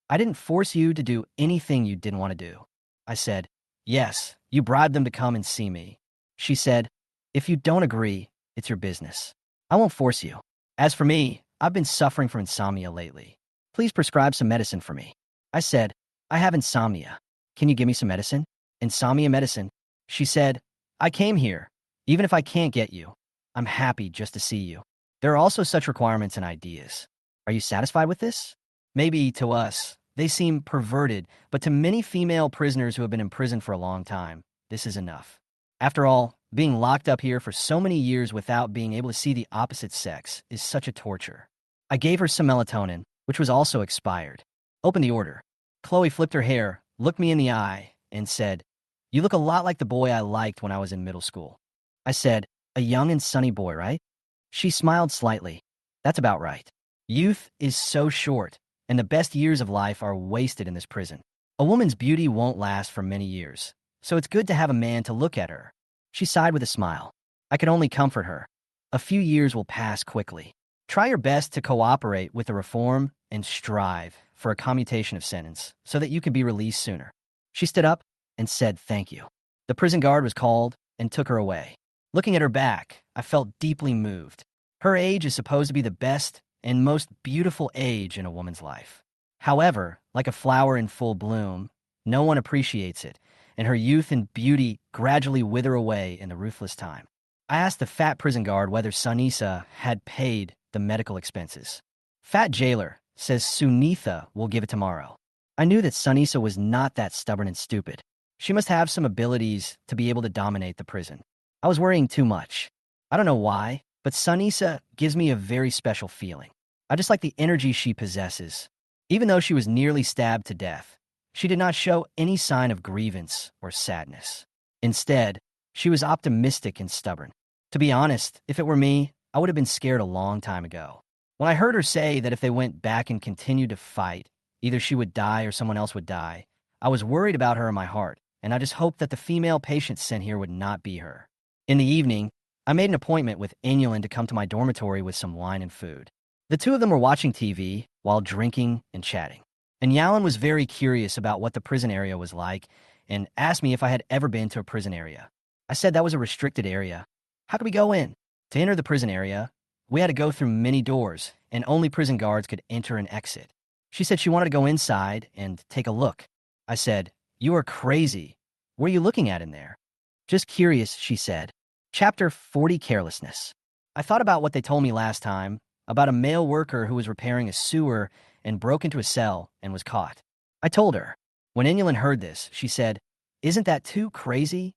"I didn't force you to do anything you didn't want to do." I said, "Yes, you bribed them to come and see me." She said, "If you don't agree, it's your business. I won't force you. As for me, I've been suffering from insomnia lately. Please prescribe some medicine for me." I said, "I have insomnia. Can you give me some medicine?" "Insomnia medicine." She said, "I came here. Even if I can't get you, I'm happy just to see you. There are also such requirements and ideas. Are you satisfied with this?" Maybe to us, they seem perverted, but to many female prisoners who have been in prison for a long time, this is enough. After all, being locked up here for so many years without being able to see the opposite sex is such a torture. I gave her some melatonin, which was also expired. Open the order. Chloe flipped her hair, looked me in the eye, and said, "You look a lot like the boy I liked when I was in middle school." I said, "A young and sunny boy, right?" She smiled slightly. "That's about right. Youth is so short, and the best years of life are wasted in this prison. A woman's beauty won't last for many years, so it's good to have a man to look at her." She sighed with a smile. I could only comfort her. A few years will pass quickly. Try your best to cooperate with the reform and strive for a commutation of sentence so that you can be released sooner. She stood up and said thank you. The prison guard was called and took her away. Looking at her back, I felt deeply moved. Her age is supposed to be the best and most beautiful age in a woman's life. However, like a flower in full bloom, no one appreciates it, and her youth and beauty gradually wither away in the ruthless time. I asked the fat prison guard whether Sunisa had paid the medical expenses. Fat jailer says Sunitha will give it tomorrow. I knew that Sunisa was not that stubborn and stupid. She must have some abilities to be able to dominate the prison. I was worrying too much. I don't know why, but Sunisa gives me a very special feeling. I just like the energy she possesses. Even though she was nearly stabbed to death, she did not show any sign of grievance or sadness. Instead, she was optimistic and stubborn. To be honest, if it were me, I would have been scared a long time ago. When I heard her say that if they went back and continued to fight, either she would die or someone else would die, I was worried about her in my heart, and I just hoped that the female patient sent here would not be her. In the evening, I made an appointment with Anulin to come to my dormitory with some wine and food. The two of them were watching TV while drinking and chatting. And Yalin was very curious about what the prison area was like and asked me if I had ever been to a prison area. I said that was a restricted area. How could we go in? To enter the prison area, we had to go through many doors, and only prison guards could enter and exit. She said she wanted to go inside and take a look. I said, "You are crazy. What are you looking at in there?" "Just curious," she said. Chapter 40, Carelessness. I thought about what they told me last time, about a male worker who was repairing a sewer and broke into a cell and was caught. I told her. When Inulin heard this, she said, "Isn't that too crazy?"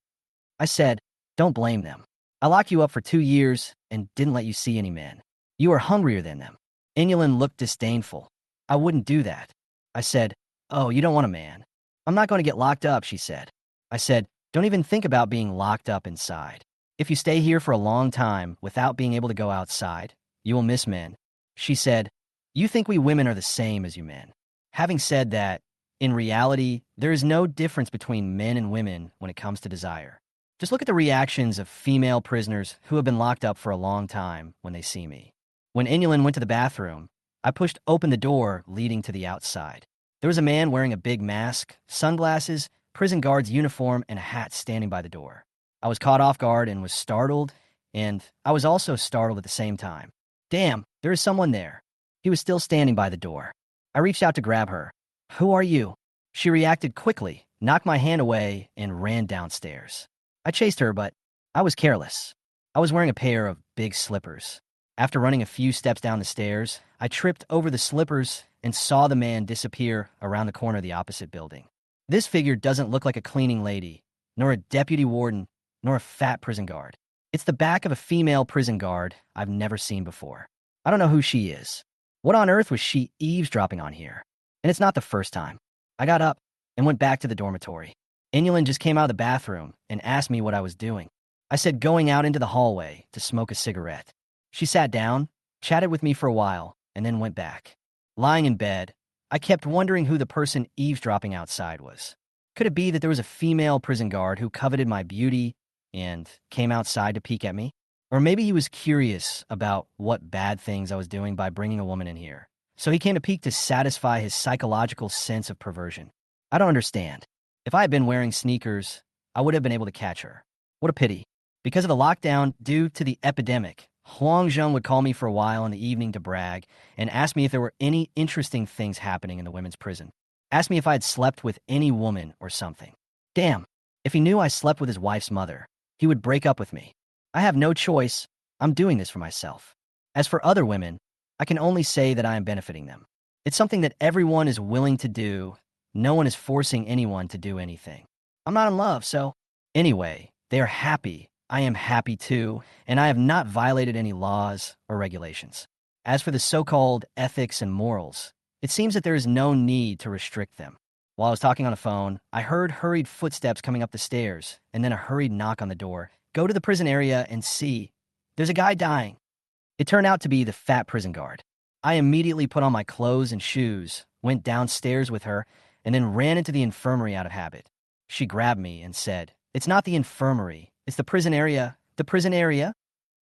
I said, "Don't blame them. I locked you up for 2 years and didn't let you see any men. You are hungrier than them." Inulin looked disdainful. "I wouldn't do that." I said, "Oh, you don't want a man." "I'm not going to get locked up," she said. I said, "Don't even think about being locked up inside. If you stay here for a long time without being able to go outside, you will miss men." She said, "You think we women are the same as you men." Having said that, in reality, there is no difference between men and women when it comes to desire. Just look at the reactions of female prisoners who have been locked up for a long time when they see me. When Inulin went to the bathroom, I pushed open the door leading to the outside. There was a man wearing a big mask, sunglasses, prison guard's uniform, and a hat standing by the door. I was caught off guard and was startled, and I was also startled at the same time. Damn, there is someone there. He was still standing by the door. I reached out to grab her. "Who are you?" She reacted quickly, knocked my hand away, and ran downstairs. I chased her, but I was careless. I was wearing a pair of big slippers. After running a few steps down the stairs, I tripped over the slippers and saw the man disappear around the corner of the opposite building. This figure doesn't look like a cleaning lady, nor a deputy warden, nor a fat prison guard. It's the back of a female prison guard I've never seen before. I don't know who she is. What on earth was she eavesdropping on here? And it's not the first time. I got up and went back to the dormitory. Inulin just came out of the bathroom and asked me what I was doing. I said going out into the hallway to smoke a cigarette. She sat down, chatted with me for a while, and then went back. Lying in bed, I kept wondering who the person eavesdropping outside was. Could it be that there was a female prison guard who coveted my beauty and came outside to peek at me? Or maybe he was curious about what bad things I was doing by bringing a woman in here. So he came to peek to satisfy his psychological sense of perversion. I don't understand. If I had been wearing sneakers, I would have been able to catch her. What a pity. Because of the lockdown due to the epidemic, Huangzheng would call me for a while in the evening to brag and ask me if there were any interesting things happening in the women's prison. Ask me if I had slept with any woman or something. Damn, if he knew I slept with his wife's mother, he would break up with me. I have no choice. I'm doing this for myself. As for other women, I can only say that I am benefiting them. It's something that everyone is willing to do. No one is forcing anyone to do anything. I'm not in love, so... Anyway, they are happy. I am happy too, and I have not violated any laws or regulations. As for the so-called ethics and morals, it seems that there is no need to restrict them. While I was talking on the phone, I heard hurried footsteps coming up the stairs, and then a hurried knock on the door. Go to the prison area and see. There's a guy dying. It turned out to be the fat prison guard. I immediately put on my clothes and shoes, went downstairs with her, and then ran into the infirmary out of habit. She grabbed me and said, "It's not the infirmary. It's the prison area." "The prison area?"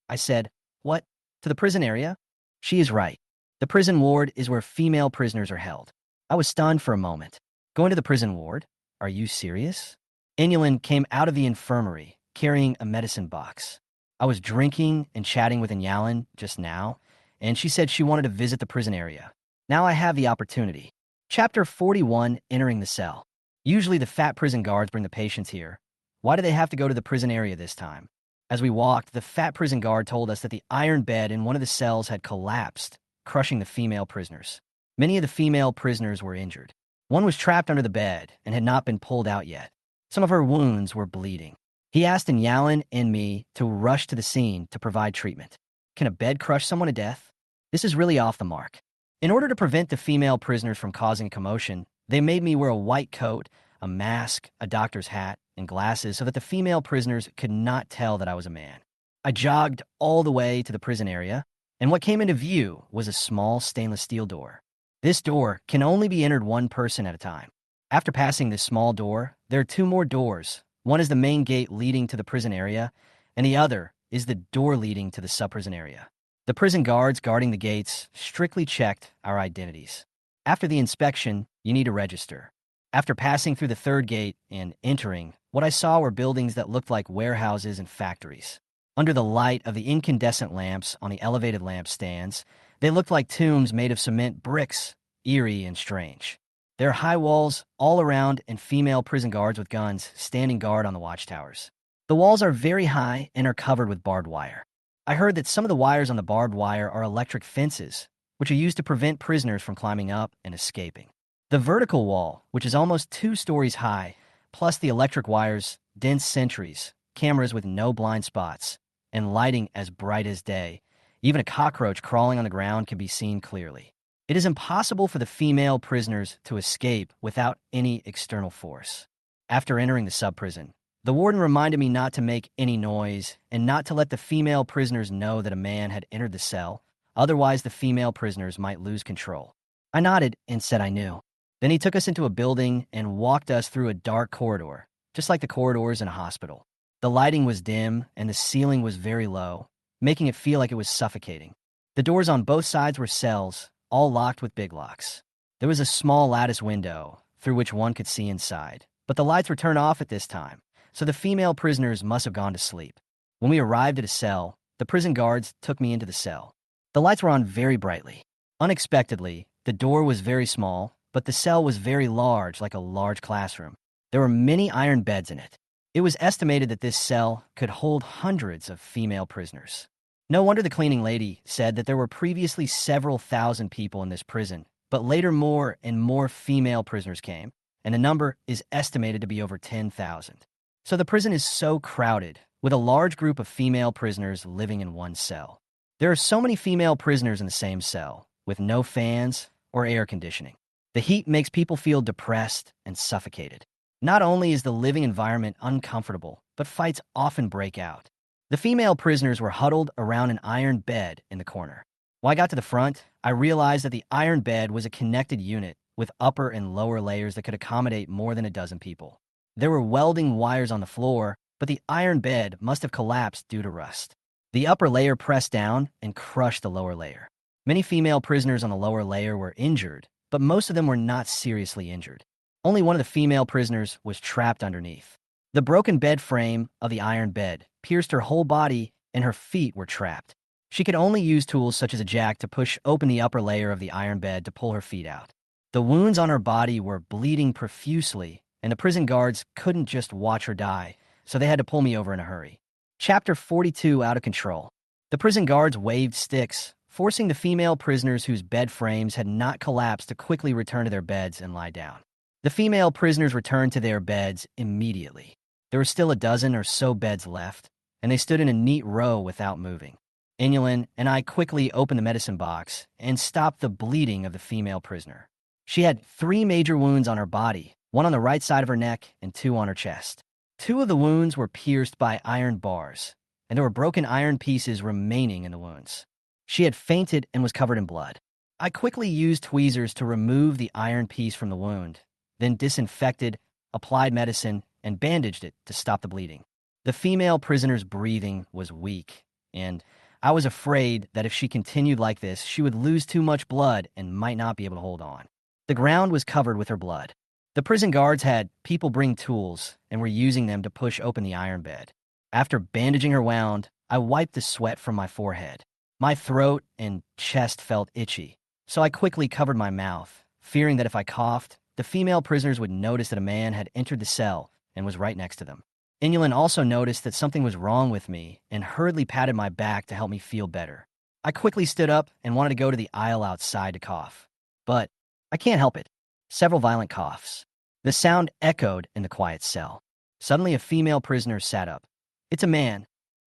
I said, "What? To the prison area?" She is right. The prison ward is where female prisoners are held. I was stunned for a moment. Going to the prison ward? Are you serious? Inulin came out of the infirmary, carrying a medicine box. I was drinking and chatting with Inyalin just now, and she said she wanted to visit the prison area. Now I have the opportunity. Chapter 41, Entering the Cell. Usually the fat prison guards bring the patients here. Why do they have to go to the prison area this time? As we walked, the fat prison guard told us that the iron bed in one of the cells had collapsed, crushing the female prisoners. Many of the female prisoners were injured. One was trapped under the bed and had not been pulled out yet. Some of her wounds were bleeding. He asked Yalan and me to rush to the scene to provide treatment. Can a bed crush someone to death? This is really off the mark. In order to prevent the female prisoners from causing a commotion, they made me wear a white coat, a mask, a doctor's hat, and glasses so that the female prisoners could not tell that I was a man. I jogged all the way to the prison area, and what came into view was a small stainless steel door. This door can only be entered one person at a time. After passing this small door, there are two more doors. One is the main gate leading to the prison area, and the other is the door leading to the sub-prison area. The prison guards guarding the gates strictly checked our identities. After the inspection, you need to register. After passing through the third gate and entering, what I saw were buildings that looked like warehouses and factories. Under the light of the incandescent lamps on the elevated lampstands, they looked like tombs made of cement bricks, eerie and strange. There are high walls all around and female prison guards with guns standing guard on the watchtowers. The walls are very high and are covered with barbed wire. I heard that some of the wires on the barbed wire are electric fences, which are used to prevent prisoners from climbing up and escaping. The vertical wall, which is almost 2 stories high, plus the electric wires, dense sentries, cameras with no blind spots, and lighting as bright as day, even a cockroach crawling on the ground can be seen clearly. It is impossible for the female prisoners to escape without any external force. After entering the sub-prison, the warden reminded me not to make any noise and not to let the female prisoners know that a man had entered the cell, otherwise the female prisoners might lose control. I nodded and said I knew. Then he took us into a building and walked us through a dark corridor, just like the corridors in a hospital. The lighting was dim and the ceiling was very low, making it feel like it was suffocating. The doors on both sides were cells, all locked with big locks. There was a small lattice window through which one could see inside, but the lights were turned off at this time, so the female prisoners must have gone to sleep. When we arrived at a cell, the prison guards took me into the cell. The lights were on very brightly. Unexpectedly, the door was very small, but the cell was very large, like a large classroom. There were many iron beds in it. It was estimated that this cell could hold hundreds of female prisoners. No wonder the cleaning lady said that there were previously several thousand people in this prison, but later more and more female prisoners came, and the number is estimated to be over 10,000. So the prison is so crowded, with a large group of female prisoners living in one cell. There are so many female prisoners in the same cell, with no fans or air conditioning. The heat makes people feel depressed and suffocated. Not only is the living environment uncomfortable, but fights often break out. The female prisoners were huddled around an iron bed in the corner. When I got to the front, I realized that the iron bed was a connected unit with upper and lower layers that could accommodate more than a dozen people. There were welding wires on the floor, but the iron bed must have collapsed due to rust. The upper layer pressed down and crushed the lower layer. Many female prisoners on the lower layer were injured, but most of them were not seriously injured. Only one of the female prisoners was trapped underneath. The broken bed frame of the iron bed pierced her whole body and her feet were trapped. She could only use tools such as a jack to push open the upper layer of the iron bed to pull her feet out. The wounds on her body were bleeding profusely, and the prison guards couldn't just watch her die, so they had to pull me over in a hurry. Chapter 42, Out of Control. The prison guards waved sticks, forcing the female prisoners whose bed frames had not collapsed to quickly return to their beds and lie down. The female prisoners returned to their beds immediately. There were still a dozen or so beds left, and they stood in a neat row without moving. Inulin and I quickly opened the medicine box and stopped the bleeding of the female prisoner. She had 3 major wounds on her body, 1 on the right side of her neck and 2 on her chest. 2 of the wounds were pierced by iron bars, and there were broken iron pieces remaining in the wounds. She had fainted and was covered in blood. I quickly used tweezers to remove the iron piece from the wound, then disinfected, applied medicine, and bandaged it to stop the bleeding. The female prisoner's breathing was weak, and I was afraid that if she continued like this, she would lose too much blood and might not be able to hold on. The ground was covered with her blood. The prison guards had people bring tools and were using them to push open the iron bed. After bandaging her wound, I wiped the sweat from my forehead. My throat and chest felt itchy, so I quickly covered my mouth, fearing that if I coughed, the female prisoners would notice that a man had entered the cell and was right next to them. Inulin also noticed that something was wrong with me and hurriedly patted my back to help me feel better. I quickly stood up and wanted to go to the aisle outside to cough. But I can't help it. Several violent coughs. The sound echoed in the quiet cell. Suddenly, a female prisoner sat up. It's a man.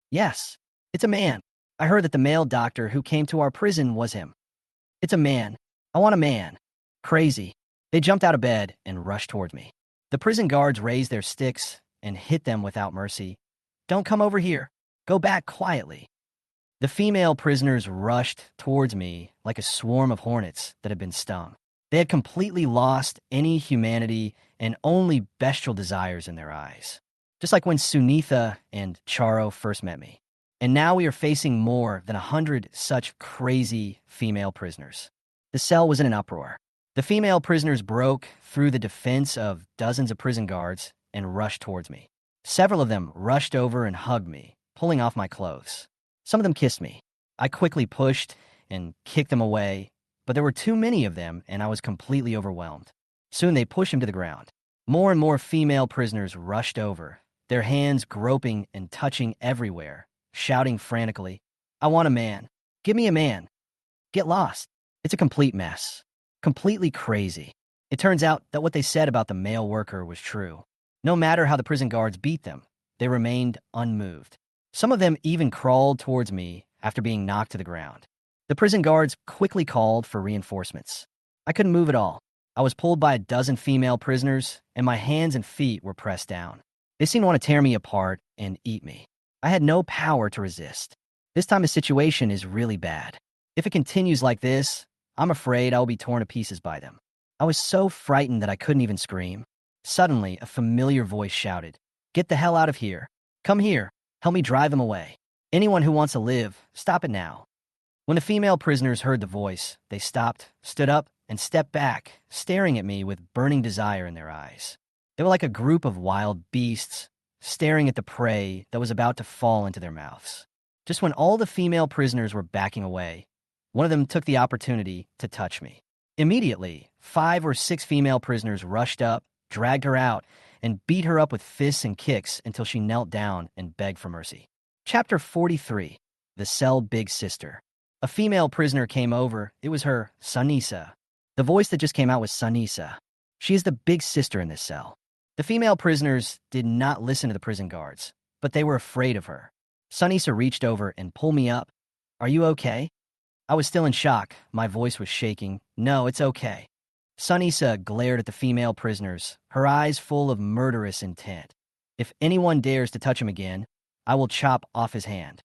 Yes, it's a man. I heard that the male doctor who came to our prison was him. It's a man. I want a man. Crazy. They jumped out of bed and rushed towards me. The prison guards raised their sticks and hit them without mercy. Don't come over here. Go back quietly. The female prisoners rushed towards me like a swarm of hornets that had been stung. They had completely lost any humanity and only bestial desires in their eyes. Just like when Sunitha and Charo first met me. And now we are facing more than 100 such crazy female prisoners. The cell was in an uproar. The female prisoners broke through the defense of dozens of prison guards and rushed towards me. Several of them rushed over and hugged me, pulling off my clothes. Some of them kissed me. I quickly pushed and kicked them away, but there were too many of them and I was completely overwhelmed. Soon they pushed him to the ground. More and more female prisoners rushed over, their hands groping and touching everywhere, shouting frantically, I want a man. Give me a man. Get lost. It's a complete mess. Completely crazy. It turns out that what they said about the male worker was true. No matter how the prison guards beat them, they remained unmoved. Some of them even crawled towards me after being knocked to the ground. The prison guards quickly called for reinforcements. I couldn't move at all. I was pulled by a dozen female prisoners, and my hands and feet were pressed down. They seemed to want to tear me apart and eat me. I had no power to resist. This time the situation is really bad. If it continues like this, I'm afraid I will be torn to pieces by them. I was so frightened that I couldn't even scream. Suddenly, a familiar voice shouted, Get the hell out of here. Come here. Help me drive them away. Anyone who wants to live, stop it now. When the female prisoners heard the voice, they stopped, stood up, and stepped back, staring at me with burning desire in their eyes. They were like a group of wild beasts, staring at the prey that was about to fall into their mouths. Just when all the female prisoners were backing away, one of them took the opportunity to touch me. Immediately, 5 or 6 female prisoners rushed up, dragged her out, and beat her up with fists and kicks until she knelt down and begged for mercy. Chapter 43. The Cell Big Sister. A female prisoner came over. It was her, Sunisa. The voice that just came out was Sunisa. She is the big sister in this cell. The female prisoners did not listen to the prison guards, but they were afraid of her. Sunisa reached over and pulled me up. Are you okay? I was still in shock. My voice was shaking. No, it's okay. Sunisa glared at the female prisoners, her eyes full of murderous intent. If anyone dares to touch him again, I will chop off his hand.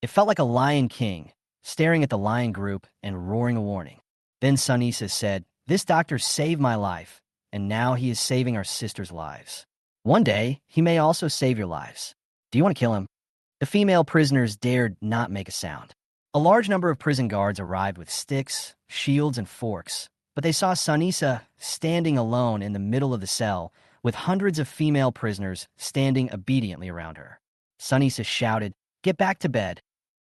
It felt like a lion king, staring at the lion group and roaring a warning. Then Sunisa said, This doctor saved my life, and now he is saving our sisters' lives. One day, he may also save your lives. Do you want to kill him? The female prisoners dared not make a sound. A large number of prison guards arrived with sticks, shields, and forks, but they saw Sunisa standing alone in the middle of the cell with hundreds of female prisoners standing obediently around her. Sunisa shouted, Get back to bed.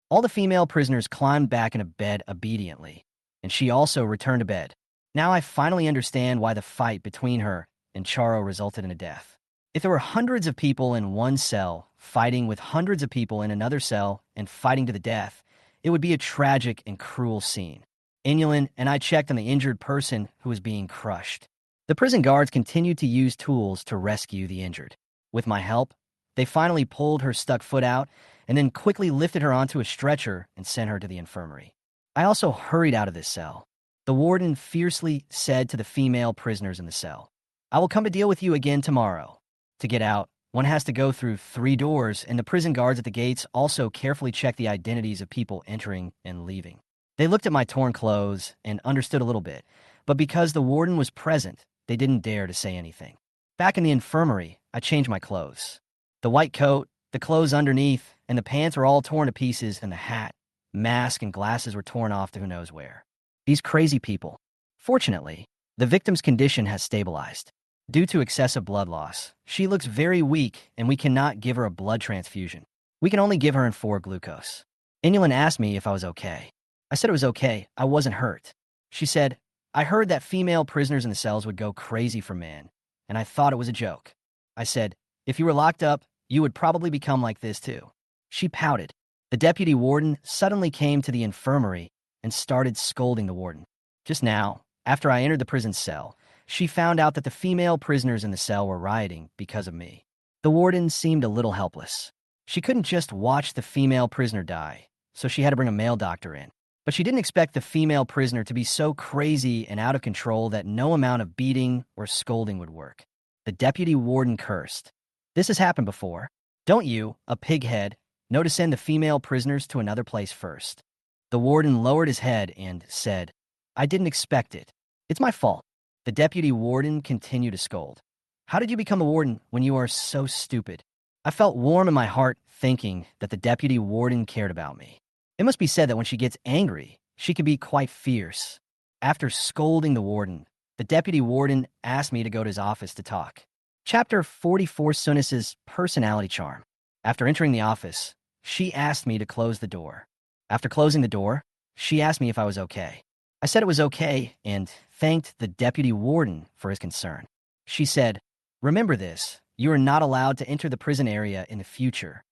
All the female prisoners climbed back into bed obediently, and she also returned to bed. Now I finally understand why the fight between her and Charo resulted in a death. If there were hundreds of people in one cell fighting with hundreds of people in another cell and fighting to the death, it would be a tragic and cruel scene. Inulin and I checked on the injured person who was being crushed. The prison guards continued to use tools to rescue the injured. With my help, they finally pulled her stuck foot out and then quickly lifted her onto a stretcher and sent her to the infirmary. I also hurried out of this cell. The warden fiercely said to the female prisoners in the cell, I will come to deal with you again tomorrow. To get out, one has to go through 3 doors, and the prison guards at the gates also carefully checked the identities of people entering and leaving. They looked at my torn clothes and understood a little bit, but because the warden was present, they didn't dare to say anything. Back in the infirmary, I changed my clothes. The white coat, the clothes underneath, and the pants were all torn to pieces, and the hat, mask, and glasses were torn off to who knows where. These crazy people. Fortunately, the victim's condition has stabilized. Due to excessive blood loss, she looks very weak and we cannot give her a blood transfusion. We can only give her in-4 glucose. Inulin asked me if I was okay. I said it was okay, I wasn't hurt. She said, I heard that female prisoners in the cells would go crazy for men, and I thought it was a joke. I said, if you were locked up, You would probably become like this too. She pouted. The deputy warden suddenly came to the infirmary and started scolding the warden. Just now, after I entered the prison cell, she found out that the female prisoners in the cell were rioting because of me. The warden seemed a little helpless. She couldn't just watch the female prisoner die, so she had to bring a male doctor in. But she didn't expect the female prisoner to be so crazy and out of control that no amount of beating or scolding would work. The deputy warden cursed. This has happened before. Don't you, a pighead, know to send the female prisoners to another place first? The warden lowered his head and said, I didn't expect it. It's my fault. The deputy warden continued to scold. How did you become a warden when you are so stupid? I felt warm in my heart thinking that the deputy warden cared about me. It must be said that when she gets angry, she can be quite fierce. After scolding the warden, the deputy warden asked me to go to his office to talk. Chapter 44: Sunis's personality charm. After entering the office, she asked me to close the door. After closing the door, she asked me if I was okay. I said it was okay and thanked the deputy warden for his concern. She said, remember this, you are not allowed to enter the prison area in the future.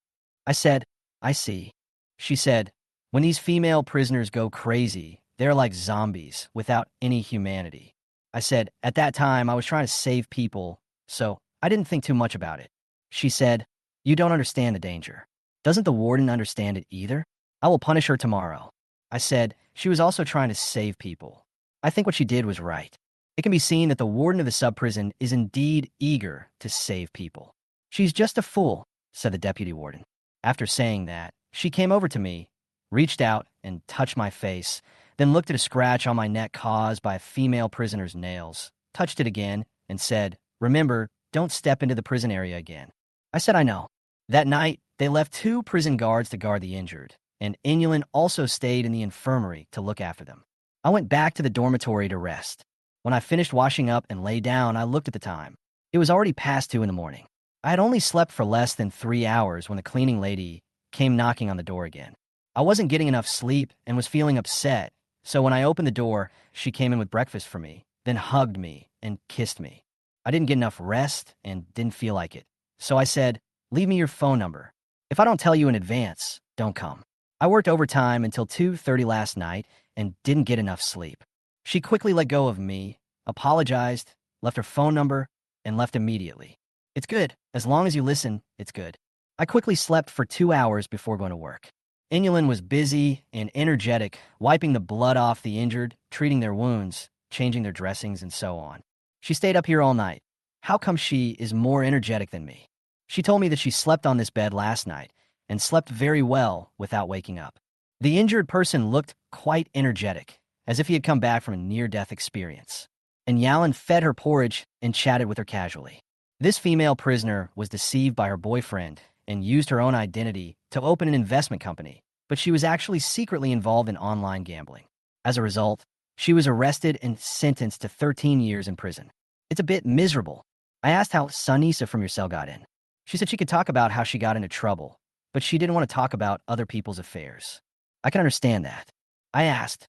I said, I see. She said, when these female prisoners go crazy, they're like zombies without any humanity. I said, at that time I was trying to save people, so I didn't think too much about it. She said, you don't understand the danger. Doesn't the warden understand it either? I will punish her tomorrow. I said, she was also trying to save people. I think what she did was right. It can be seen that the warden of the sub-prison is indeed eager to save people. She's just a fool, said the deputy warden. After saying that, she came over to me, reached out and touched my face, then looked at a scratch on my neck caused by a female prisoner's nails, touched it again, and said, remember, don't step into the prison area again. I said I know. That night, they left 2 prison guards to guard the injured, and Inulin also stayed in the infirmary to look after them. I went back to the dormitory to rest. When I finished washing up and lay down, I looked at the time. It was already past 2 in the morning. I had only slept for less than 3 hours when the cleaning lady came knocking on the door again. I wasn't getting enough sleep and was feeling upset, so when I opened the door, she came in with breakfast for me, then hugged me and kissed me. I didn't get enough rest and didn't feel like it, so I said, leave me your phone number. If I don't tell you in advance, don't come. I worked overtime until 2:30 last night and didn't get enough sleep. She quickly let go of me, apologized, left her phone number, and left immediately. It's good. As long as you listen, it's good. I quickly slept for 2 hours before going to work. Inulin was busy and energetic, wiping the blood off the injured, treating their wounds, changing their dressings, and so on. She stayed up here all night. How come she is more energetic than me? She told me that she slept on this bed last night and slept very well without waking up. The injured person looked quite energetic, as if he had come back from a near-death experience. And Yalin fed her porridge and chatted with her casually. This female prisoner was deceived by her boyfriend and used her own identity to open an investment company, but she was actually secretly involved in online gambling. As a result, she was arrested and sentenced to 13 years in prison. It's a bit miserable. I asked how Sunisa from your cell got in. She said she could talk about how she got into trouble, but she didn't want to talk about other people's affairs. I can understand that. I asked,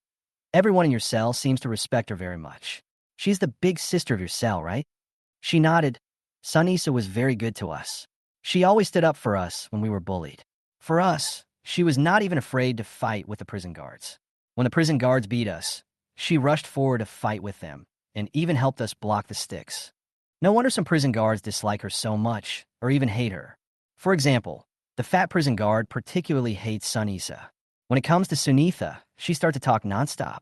everyone in your cell seems to respect her very much. She's the big sister of your cell, right? She nodded. Sunisa was very good to us. She always stood up for us when we were bullied. For us, she was not even afraid to fight with the prison guards. When the prison guards beat us, she rushed forward to fight with them and even helped us block the sticks. No wonder some prison guards dislike her so much or even hate her. For example, the fat prison guard particularly hates Sunisa. When it comes to Sunitha, she starts to talk nonstop.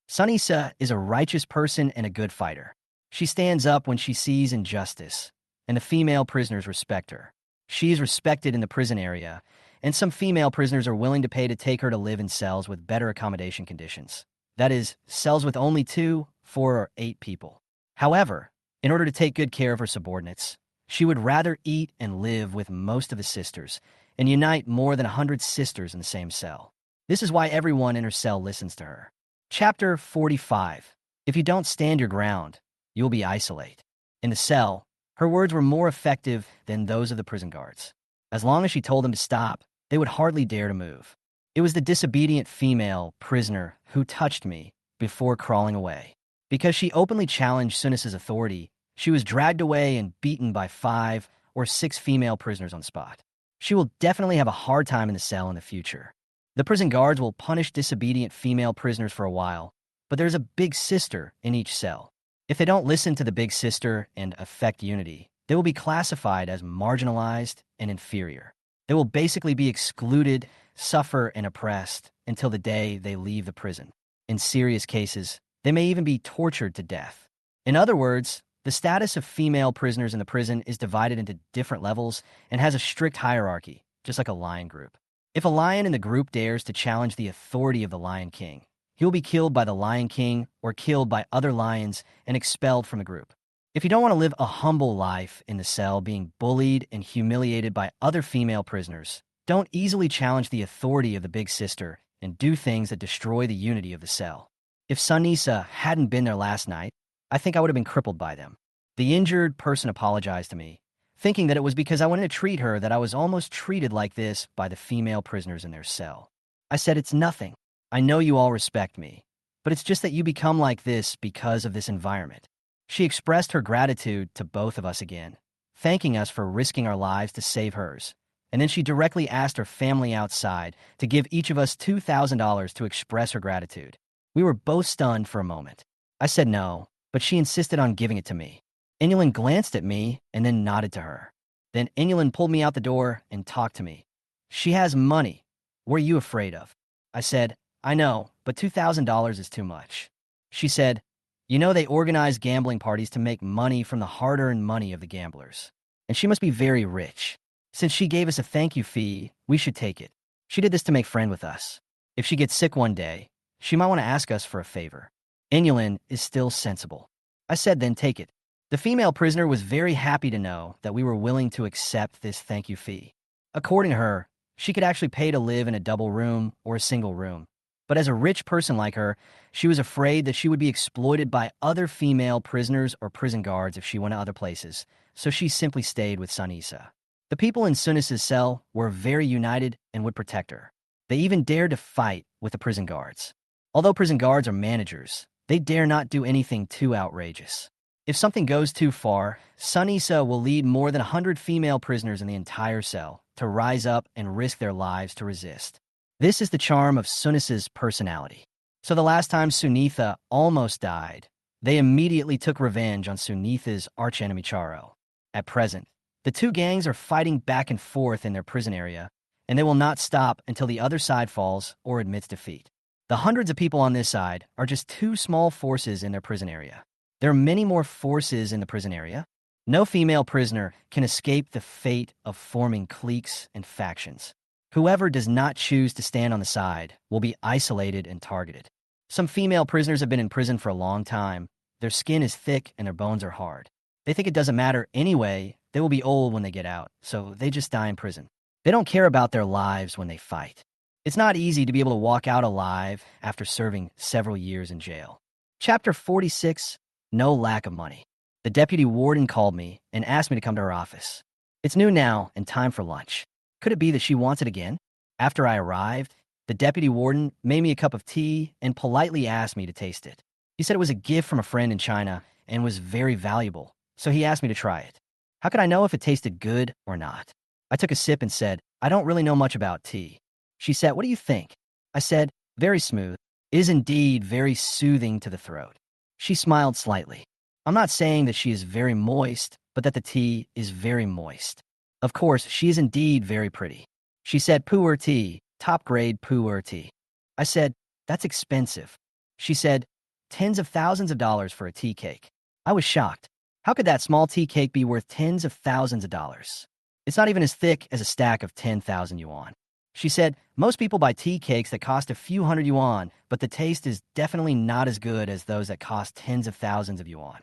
Sunisa is a righteous person and a good fighter. She stands up when she sees injustice, and the female prisoners respect her. She is respected in the prison area, and some female prisoners are willing to pay to take her to live in cells with better accommodation conditions. That is, cells with only 2, 4, or 8 people. However, in order to take good care of her subordinates, she would rather eat and live with most of the sisters and unite more than 100 sisters in the same cell. This is why everyone in her cell listens to her. Chapter 45. If you don't stand your ground, you will be isolated. In the cell, her words were more effective than those of the prison guards. As long as she told them to stop, they would hardly dare to move. It was the disobedient female prisoner who touched me before crawling away. Because she openly challenged Sunis's authority, she was dragged away and beaten by 5 or 6 female prisoners on spot. She will definitely have a hard time in the cell in the future. The prison guards will punish disobedient female prisoners for a while, but there's a big sister in each cell. If they don't listen to the big sister and affect unity, they will be classified as marginalized and inferior. They will basically be excluded, suffer, and oppressed until the day they leave the prison. In serious cases, they may even be tortured to death. In other words, the status of female prisoners in the prison is divided into different levels and has a strict hierarchy, just like a lion group. If a lion in the group dares to challenge the authority of the Lion King, he will be killed by the Lion King or killed by other lions and expelled from the group. If you don't want to live a humble life in the cell being bullied and humiliated by other female prisoners, don't easily challenge the authority of the big sister and do things that destroy the unity of the cell. If Sunisa hadn't been there last night, I think I would have been crippled by them. The injured person apologized to me, thinking that it was because I wanted to treat her that I was almost treated like this by the female prisoners in their cell. I said, "It's nothing. I know you all respect me, but it's just that you become like this because of this environment." She expressed her gratitude to both of us again, thanking us for risking our lives to save hers. And then she directly asked her family outside to give each of us $2,000 to express her gratitude. We were both stunned for a moment. I said no, but she insisted on giving it to me. Inulin glanced at me and then nodded to her. Then Inulin pulled me out the door and talked to me. "She has money. What are you afraid of?" I said, "I know, but $2,000 is too much." She said, "You know they organize gambling parties to make money from the hard-earned money of the gamblers. And she must be very rich. Since she gave us a thank you fee, we should take it. She did this to make friend with us. If she gets sick one day, she might want to ask us for a favor." Inulin is still sensible. I said, "Then take it." The female prisoner was very happy to know that we were willing to accept this thank you fee. According to her, she could actually pay to live in a double room or a single room. But as a rich person like her, she was afraid that she would be exploited by other female prisoners or prison guards if she went to other places, so she simply stayed with Sunisa. The people in Sunis's cell were very united and would protect her. They even dared to fight with the prison guards. Although prison guards are managers, they dare not do anything too outrageous. If something goes too far, Sunisa will lead more than 100 female prisoners in the entire cell to rise up and risk their lives to resist. This is the charm of Sunis's personality. So the last time Sunitha almost died, they immediately took revenge on Sunitha's archenemy Charo. At present, the two gangs are fighting back and forth in their prison area, and they will not stop until the other side falls or admits defeat. The hundreds of people on this side are just two small forces in their prison area. There are many more forces in the prison area. No female prisoner can escape the fate of forming cliques and factions. Whoever does not choose to stand on the side will be isolated and targeted. Some female prisoners have been in prison for a long time. Their skin is thick and their bones are hard. They think it doesn't matter anyway. They will be old when they get out, so they just die in prison. They don't care about their lives when they fight. It's not easy to be able to walk out alive after serving several years in jail. Chapter 46, No Lack of Money. The deputy warden called me and asked me to come to her office. It's noon now and time for lunch. Could it be that she wants it again? After I arrived, the deputy warden made me a cup of tea and politely asked me to taste it. He said it was a gift from a friend in China and was very valuable, so he asked me to try it. How could I know if it tasted good or not? I took a sip and said, "I don't really know much about tea." She said, "What do you think?" I said, "Very smooth. It is indeed very soothing to the throat." She smiled slightly. I'm not saying that she is very moist, but that the tea is very moist. Of course, she is indeed very pretty. She said, "Pu'er tea, top grade pu'er tea." I said, "That's expensive." She said, "Tens of thousands of dollars for a tea cake." I was shocked. How could that small tea cake be worth tens of thousands of dollars? It's not even as thick as a stack of 10,000 yuan. She said, "Most people buy tea cakes that cost a few hundred yuan, but the taste is definitely not as good as those that cost tens of thousands of yuan."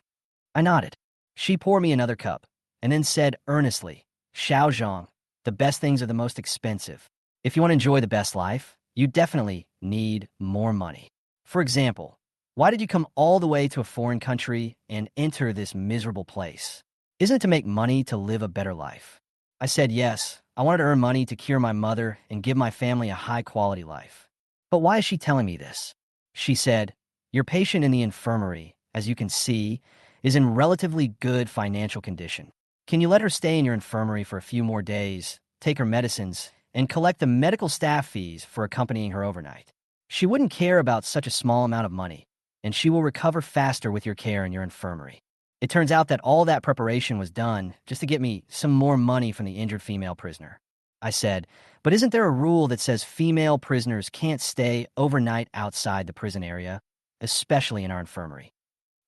I nodded. She poured me another cup, and then said earnestly, "Xiaozhong, the best things are the most expensive. If you want to enjoy the best life, you definitely need more money. For example, why did you come all the way to a foreign country and enter this miserable place? Isn't it to make money to live a better life?" I said yes, I wanted to earn money to cure my mother and give my family a high-quality life. But why is she telling me this? She said, "Your patient in the infirmary, as you can see, is in relatively good financial condition. Can you let her stay in your infirmary for a few more days, take her medicines, and collect the medical staff fees for accompanying her overnight? She wouldn't care about such a small amount of money, and she will recover faster with your care in your infirmary. It turns out that all that preparation was done just to get me some more money from the injured female prisoner. I said, but isn't there a rule that says female prisoners can't stay overnight outside the prison area, especially in our infirmary?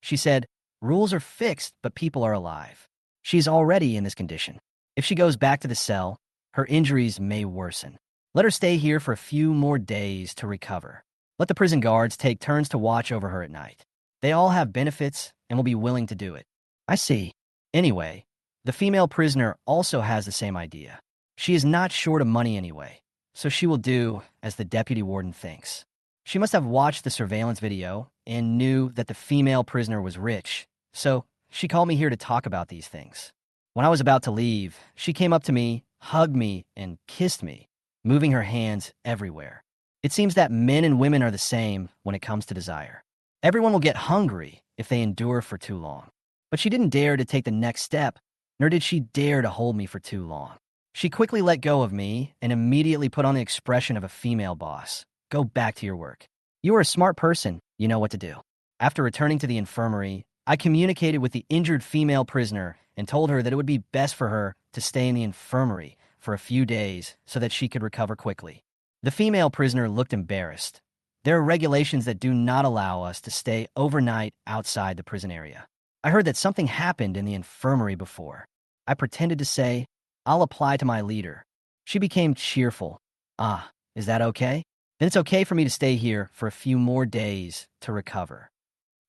She said, rules are fixed, but people are alive. She's already in this condition. If she goes back to the cell, her injuries may worsen. Let her stay here for a few more days to recover. Let the prison guards take turns to watch over her at night. They all have benefits and will be willing to do it. I see. Anyway, the female prisoner also has the same idea. She is not short of money anyway, so she will do as the deputy warden thinks. She must have watched the surveillance video and knew that the female prisoner was rich, so she called me here to talk about these things. When I was about to leave, she came up to me, hugged me, and kissed me, moving her hands everywhere. It seems that men and women are the same when it comes to desire. Everyone will get hungry if they endure for too long. But she didn't dare to take the next step, nor did she dare to hold me for too long. She quickly let go of me and immediately put on the expression of a female boss. Go back to your work. You are a smart person. You know what to do. After returning to the infirmary, I communicated with the injured female prisoner and told her that it would be best for her to stay in the infirmary for a few days so that she could recover quickly. The female prisoner looked embarrassed. There are regulations that do not allow us to stay overnight outside the prison area. I heard that something happened in the infirmary before. I pretended to say, I'll apply to my leader. She became cheerful. Ah, is that okay? Then it's okay for me to stay here for a few more days to recover.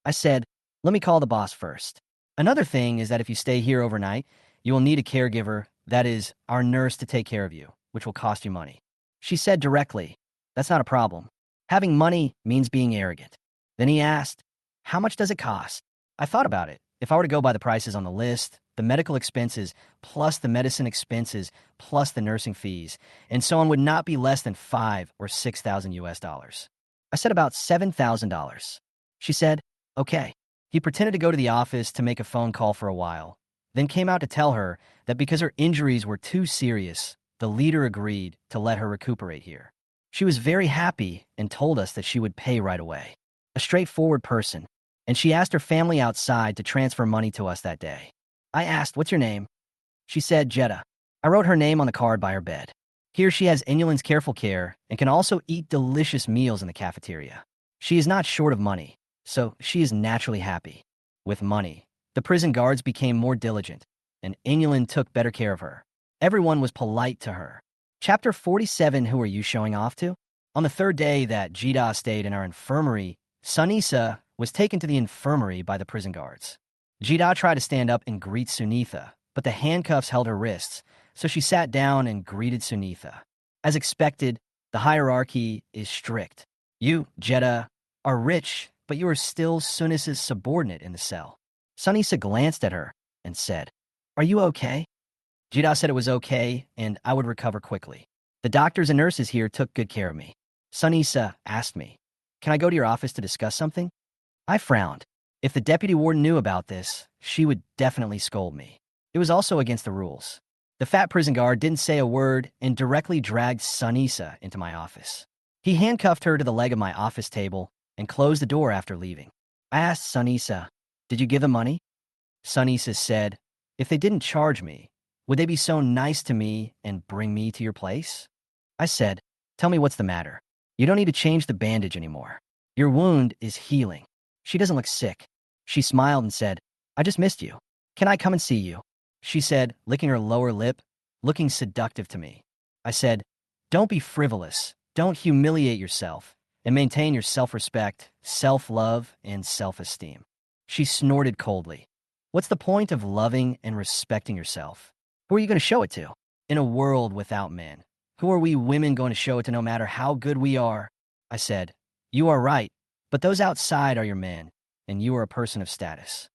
I said, let me call the boss first. Another thing is that if you stay here overnight, you will need a caregiver, that is, our nurse, to take care of you, which will cost you money. She said directly, that's not a problem. Having money means being arrogant. Then he asked, how much does it cost? I thought about it. If I were to go by the prices on the list, the medical expenses, plus the medicine expenses, plus the nursing fees, and so on would not be less than $5,000 or $6,000 US. I said about $7,000. She said, okay. He pretended to go to the office to make a phone call for a while, then came out to tell her that because her injuries were too serious, the leader agreed to let her recuperate here. She was very happy and told us that she would pay right away. A straightforward person, and she asked her family outside to transfer money to us that day. I asked, what's your name? She said, Jetta. I wrote her name on the card by her bed. Here she has Inulin's careful care and can also eat delicious meals in the cafeteria. She is not short of money, so she is naturally happy. With money, the prison guards became more diligent, and Inulin took better care of her. Everyone was polite to her. Chapter 47, who are you showing off to? On the third day that Jida stayed in our infirmary, Sunisa was taken to the infirmary by the prison guards. Jida tried to stand up and greet Sunitha, but the handcuffs held her wrists, so she sat down and greeted Sunitha. As expected, the hierarchy is strict. You, Jetta, are rich, but you are still Sunis's subordinate in the cell. Sunisa glanced at her and said, are you okay? Jida said it was okay and I would recover quickly. The doctors and nurses here took good care of me. Sunisa asked me, can I go to your office to discuss something? I frowned. If the deputy warden knew about this, she would definitely scold me. It was also against the rules. The fat prison guard didn't say a word and directly dragged Sunisa into my office. He handcuffed her to the leg of my office table and closed the door after leaving. I asked Sunisa, did you give them money? Sunisa said, if they didn't charge me, would they be so nice to me and bring me to your place? I said, tell me what's the matter. You don't need to change the bandage anymore. Your wound is healing. She doesn't look sick. She smiled and said, I just missed you. Can I come and see you? She said, licking her lower lip, looking seductive to me. I said, don't be frivolous. Don't humiliate yourself, and maintain your self-respect, self-love, and self-esteem. She snorted coldly. What's the point of loving and respecting yourself? Who are you going to show it to? In a world without men, who are we women going to show it to no matter how good we are? I said, you are right, but those outside are your men, and you are a person of status.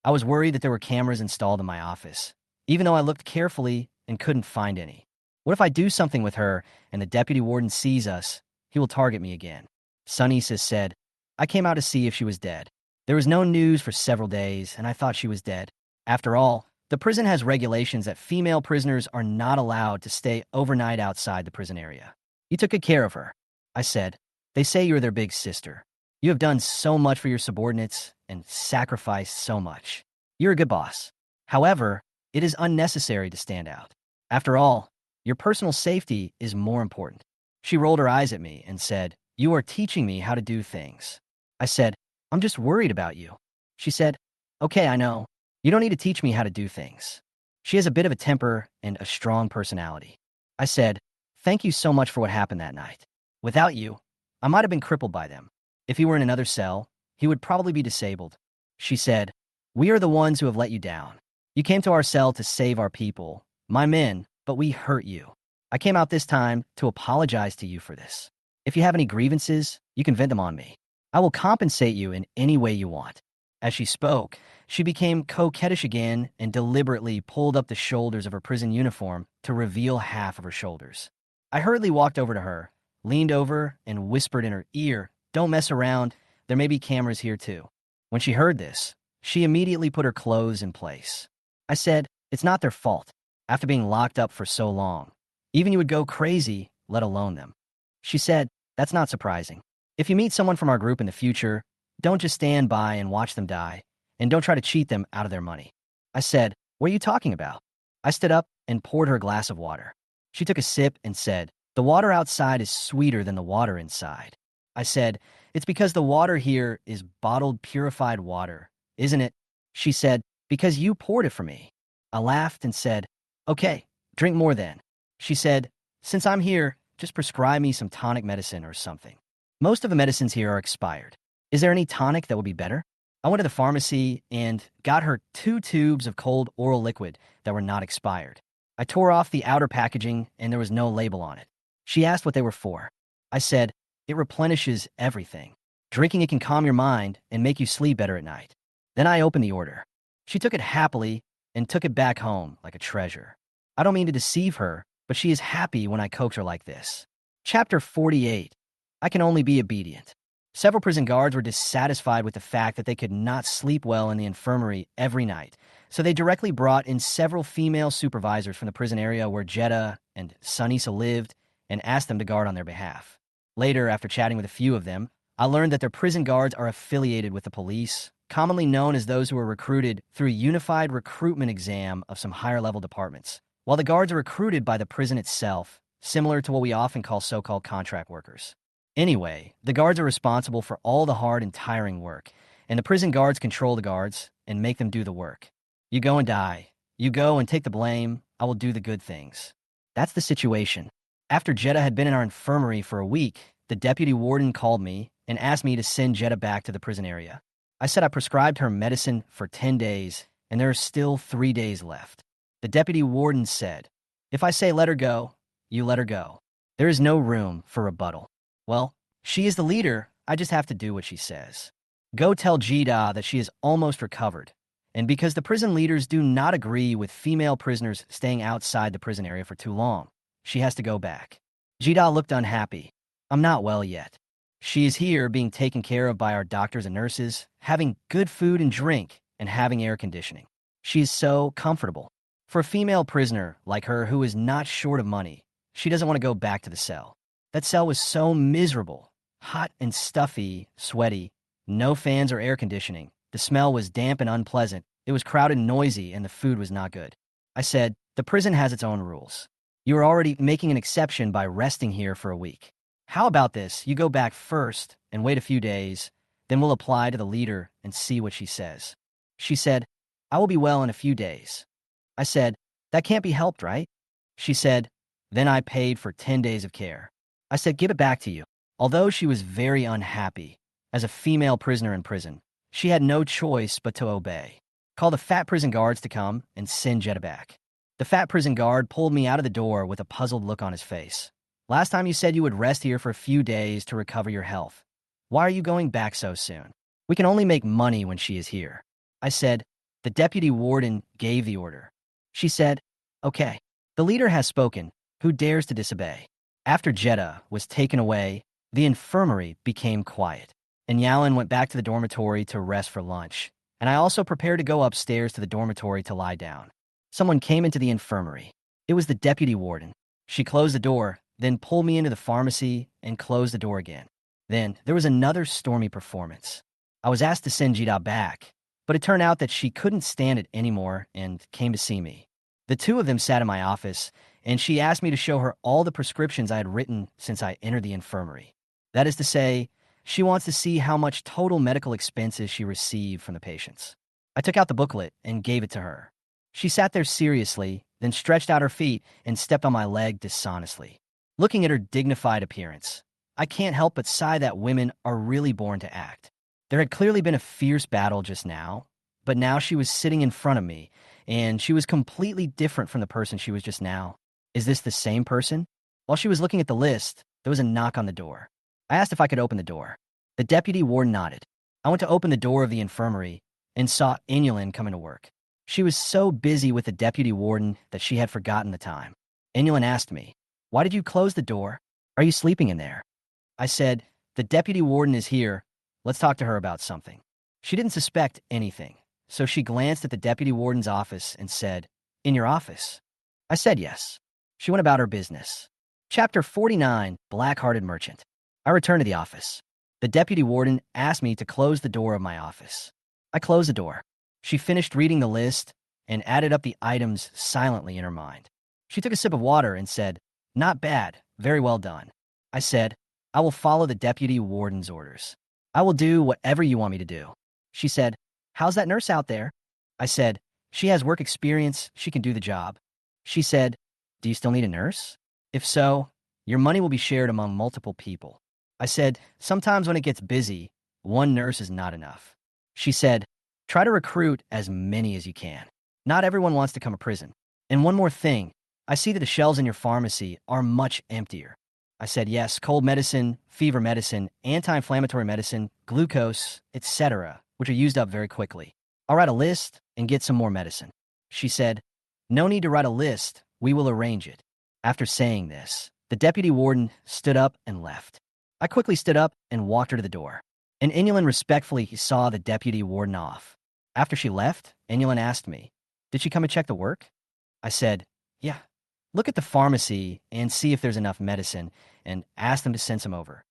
I was worried that there were cameras installed in my office, even though I looked carefully and couldn't find any. What if I do something with her and the deputy warden sees us? He will target me again. Sunisa said, I came out to see if she was dead. There was no news for several days, and I thought she was dead. After all, The prison has regulations that female prisoners are not allowed to stay overnight outside the prison area. You took good care of her. I said, they say you're their big sister. You have done so much for your subordinates and sacrificed so much. You're a good boss. However, it is unnecessary to stand out. After all, your personal safety is more important. She rolled her eyes at me and said, you are teaching me how to do things. I said, I'm just worried about you. She said, okay, I know. You don't need to teach me how to do things. She has a bit of a temper and a strong personality. I said, thank you so much for what happened that night. Without you, I might have been crippled by them. If he were in another cell, he would probably be disabled. She said, we are the ones who have let you down. You came to our cell to save our people, my men, but we hurt you. I came out this time to apologize to you for this. If you have any grievances, you can vent them on me. I will compensate you in any way you want. As she spoke, she became coquettish again and deliberately pulled up the shoulders of her prison uniform to reveal half of her shoulders. I hurriedly walked over to her, leaned over, and whispered in her ear, don't mess around, there may be cameras here too. When she heard this, she immediately put her clothes in place. I said, it's not their fault. After being locked up for so long, even you would go crazy, let alone them. She said, that's not surprising. If you meet someone from our group in the future, don't just stand by and watch them die, and don't try to cheat them out of their money. I said, what are you talking about? I stood up and poured her a glass of water. She took a sip and said, the water outside is sweeter than the water inside. I said, it's because the water here is bottled purified water, isn't it? She said, because you poured it for me. I laughed and said, okay, drink more then. She said, since I'm here, just prescribe me some tonic medicine or something. Most of the medicines here are expired. Is there any tonic that would be better? I went to the pharmacy and got her 2 tubes of cold oral liquid that were not expired. I tore off the outer packaging and there was no label on it. She asked what they were for. I said, it replenishes everything. Drinking it can calm your mind and make you sleep better at night. Then I opened the order. She took it happily and took it back home like a treasure. I don't mean to deceive her, but she is happy when I coax her like this. Chapter 48. I can only be obedient. Several prison guards were dissatisfied with the fact that they could not sleep well in the infirmary every night, so they directly brought in several female supervisors from the prison area where Jeddah and Sunisa lived and asked them to guard on their behalf. Later, after chatting with a few of them, I learned that their prison guards are affiliated with the police, commonly known as those who are recruited through a unified recruitment exam of some higher-level departments, while the guards are recruited by the prison itself, similar to what we often call so-called contract workers. Anyway, the guards are responsible for all the hard and tiring work, and the prison guards control the guards and make them do the work. You go and die. You go and take the blame. I will do the good things. That's the situation. After Jeddah had been in our infirmary for a week, the deputy warden called me and asked me to send Jeddah back to the prison area. I said I prescribed her medicine for 10 days, and there are still 3 days left. The deputy warden said, if I say let her go, you let her go. There is no room for rebuttal. Well, she is the leader. I just have to do what she says. Go tell Jida that she is almost recovered. And because the prison leaders do not agree with female prisoners staying outside the prison area for too long, she has to go back. Jida looked unhappy. I'm not well yet. She is here being taken care of by our doctors and nurses, having good food and drink, and having air conditioning. She is so comfortable. For a female prisoner like her who is not short of money, she doesn't want to go back to the cell. That cell was so miserable, hot and stuffy, sweaty, no fans or air conditioning. The smell was damp and unpleasant. It was crowded and noisy, and the food was not good. I said, the prison has its own rules. You are already making an exception by resting here for a week. How about this? You go back first and wait a few days, then we'll apply to the leader and see what she says. She said, I will be well in a few days. I said, that can't be helped, right? She said, then I paid for 10 days of care. I said, give it back to you. Although she was very unhappy, as a female prisoner in prison, she had no choice but to obey. Call the fat prison guards to come and send Jeddah back. The fat prison guard pulled me out of the door with a puzzled look on his face. Last time you said you would rest here for a few days to recover your health. Why are you going back so soon? We can only make money when she is here. I said, the deputy warden gave the order. She said, okay, the leader has spoken. Who dares to disobey? After Jeddah was taken away, the infirmary became quiet, and Yalin went back to the dormitory to rest for lunch, and I also prepared to go upstairs to the dormitory to lie down. Someone came into the infirmary. It was the deputy warden. She closed the door, then pulled me into the pharmacy and closed the door again. Then there was another stormy performance. I was asked to send Jida back, but it turned out that she couldn't stand it anymore and came to see me. The two of them sat in my office, and she asked me to show her all the prescriptions I had written since I entered the infirmary. That is to say, she wants to see how much total medical expenses she received from the patients. I took out the booklet and gave it to her. She sat there seriously, then stretched out her feet and stepped on my leg dishonestly. Looking at her dignified appearance, I can't help but sigh that women are really born to act. There had clearly been a fierce battle just now, but now she was sitting in front of me, and she was completely different from the person she was just now. Is this the same person? While she was looking at the list, there was a knock on the door. I asked if I could open the door. The deputy warden nodded. I went to open the door of the infirmary and saw Inulin coming to work. She was so busy with the deputy warden that she had forgotten the time. Inulin asked me, "Why did you close the door? Are you sleeping in there?" I said, "The deputy warden is here. Let's talk to her about something." She didn't suspect anything, so she glanced at the deputy warden's office and said, "In your office?" I said yes. She went about her business. Chapter 49, Black-Hearted Merchant. I returned to the office. The deputy warden asked me to close the door of my office. I closed the door. She finished reading the list and added up the items silently in her mind. She took a sip of water and said, "Not bad, very well done." I said, "I will follow the deputy warden's orders. I will do whatever you want me to do." She said, "How's that nurse out there?" I said, "She has work experience, she can do the job." She said, "Do you still need a nurse? If so, your money will be shared among multiple people." I said, "Sometimes when it gets busy, one nurse is not enough." She said, "Try to recruit as many as you can. Not everyone wants to come to prison. And one more thing, I see that the shelves in your pharmacy are much emptier." I said, "Yes, cold medicine, fever medicine, anti-inflammatory medicine, glucose, etc., which are used up very quickly. I'll write a list and get some more medicine." She said, "No need to write a list. We will arrange it." After saying this, the deputy warden stood up and left. I quickly stood up and walked her to the door. And Inulin respectfully saw the deputy warden off. After she left, Inulin asked me, "Did she come and check the work?" I said, "Yeah. Look at the pharmacy and see if there's enough medicine, and ask them to send some over."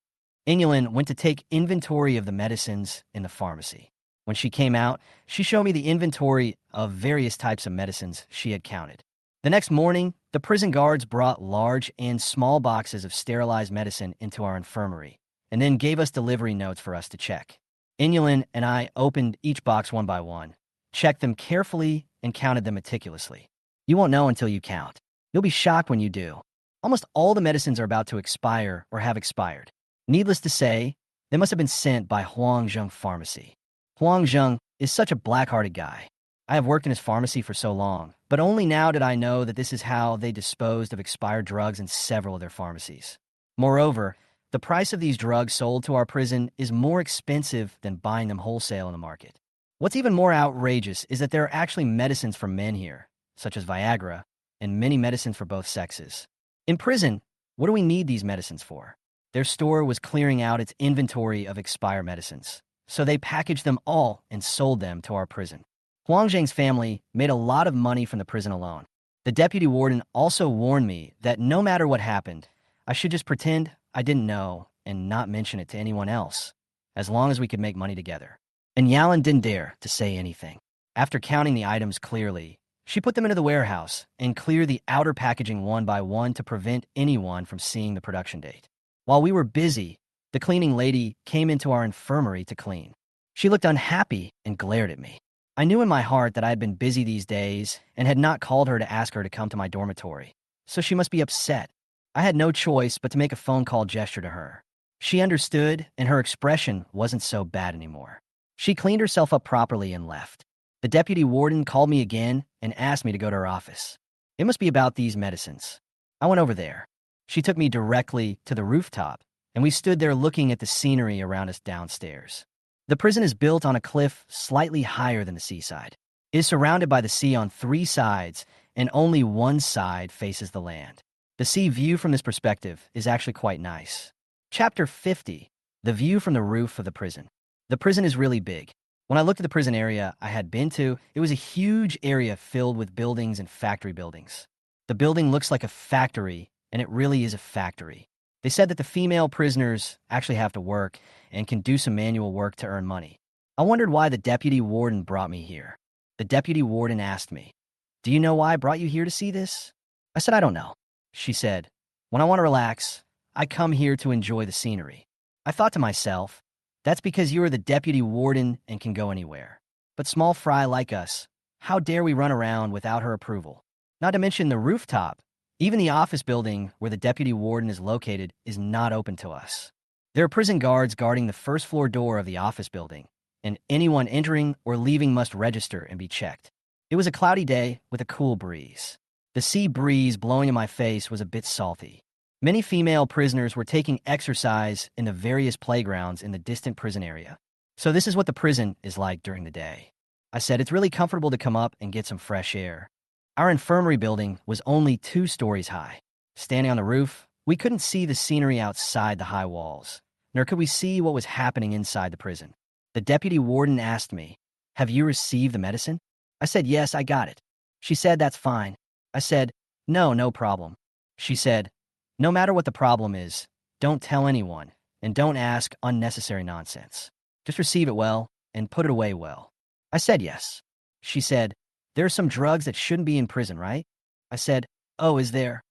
Inulin went to take inventory of the medicines in the pharmacy. When she came out, she showed me the inventory of various types of medicines she had counted. The next morning, the prison guards brought large and small boxes of sterilized medicine into our infirmary, and then gave us delivery notes for us to check. Inulin and I opened each box one by one, checked them carefully, and counted them meticulously. You won't know until you count. You'll be shocked when you do. Almost all the medicines are about to expire or have expired. Needless to say, they must have been sent by Huang Zheng Pharmacy. Huang Zheng is such a black-hearted guy. I have worked in his pharmacy for so long, but only now did I know that this is how they disposed of expired drugs in several of their pharmacies. Moreover, the price of these drugs sold to our prison is more expensive than buying them wholesale in the market. What's even more outrageous is that there are actually medicines for men here, such as Viagra, and many medicines for both sexes. In prison, what do we need these medicines for? Their store was clearing out its inventory of expired medicines, so they packaged them all and sold them to our prison. Huang Zheng's family made a lot of money from the prison alone. The deputy warden also warned me that no matter what happened, I should just pretend I didn't know and not mention it to anyone else, as long as we could make money together. And Yalin didn't dare to say anything. After counting the items clearly, she put them into the warehouse and cleared the outer packaging one by one to prevent anyone from seeing the production date. While we were busy, the cleaning lady came into our infirmary to clean. She looked unhappy and glared at me. I knew in my heart that I had been busy these days and had not called her to ask her to come to my dormitory, so she must be upset. I had no choice but to make a phone call gesture to her. She understood, and her expression wasn't so bad anymore. She cleaned herself up properly and left. The deputy warden called me again and asked me to go to her office. It must be about these medicines. I went over there. She took me directly to the rooftop, and we stood there looking at the scenery around us downstairs. The prison is built on a cliff slightly higher than the seaside. It is surrounded by the sea on 3 sides, and only one side faces the land. The sea view from this perspective is actually quite nice. Chapter 50, The View from the Roof of the Prison. The prison is really big. When I looked at the prison area I had been to, it was a huge area filled with buildings and factory buildings. The building looks like a factory, and it really is a factory. They said that the female prisoners actually have to work and can do some manual work to earn money. I wondered why the deputy warden brought me here. The deputy warden asked me, "Do you know why I brought you here to see this?" I said, "I don't know." She said, "When I want to relax, I come here to enjoy the scenery." I thought to myself, that's because you are the deputy warden and can go anywhere. But small fry like us, how dare we run around without her approval? Not to mention the rooftop. Even the office building where the deputy warden is located is not open to us. There are prison guards guarding the first floor door of the office building, and anyone entering or leaving must register and be checked. It was a cloudy day with a cool breeze. The sea breeze blowing in my face was a bit salty. Many female prisoners were taking exercise in the various playgrounds in the distant prison area. So this is what the prison is like during the day. I said, "It's really comfortable to come up and get some fresh air." Our infirmary building was only 2 stories high. Standing on the roof, we couldn't see the scenery outside the high walls, nor could we see what was happening inside the prison. The deputy warden asked me, "Have you received the medicine?" I said, "Yes, I got it." She said, "That's fine." I said, "No, no problem." She said, "No matter what the problem is, don't tell anyone, and don't ask unnecessary nonsense. Just receive it well, and put it away well." I said, "Yes." She said, "There are some drugs that shouldn't be in prison, right?" I said, "Oh, is there?"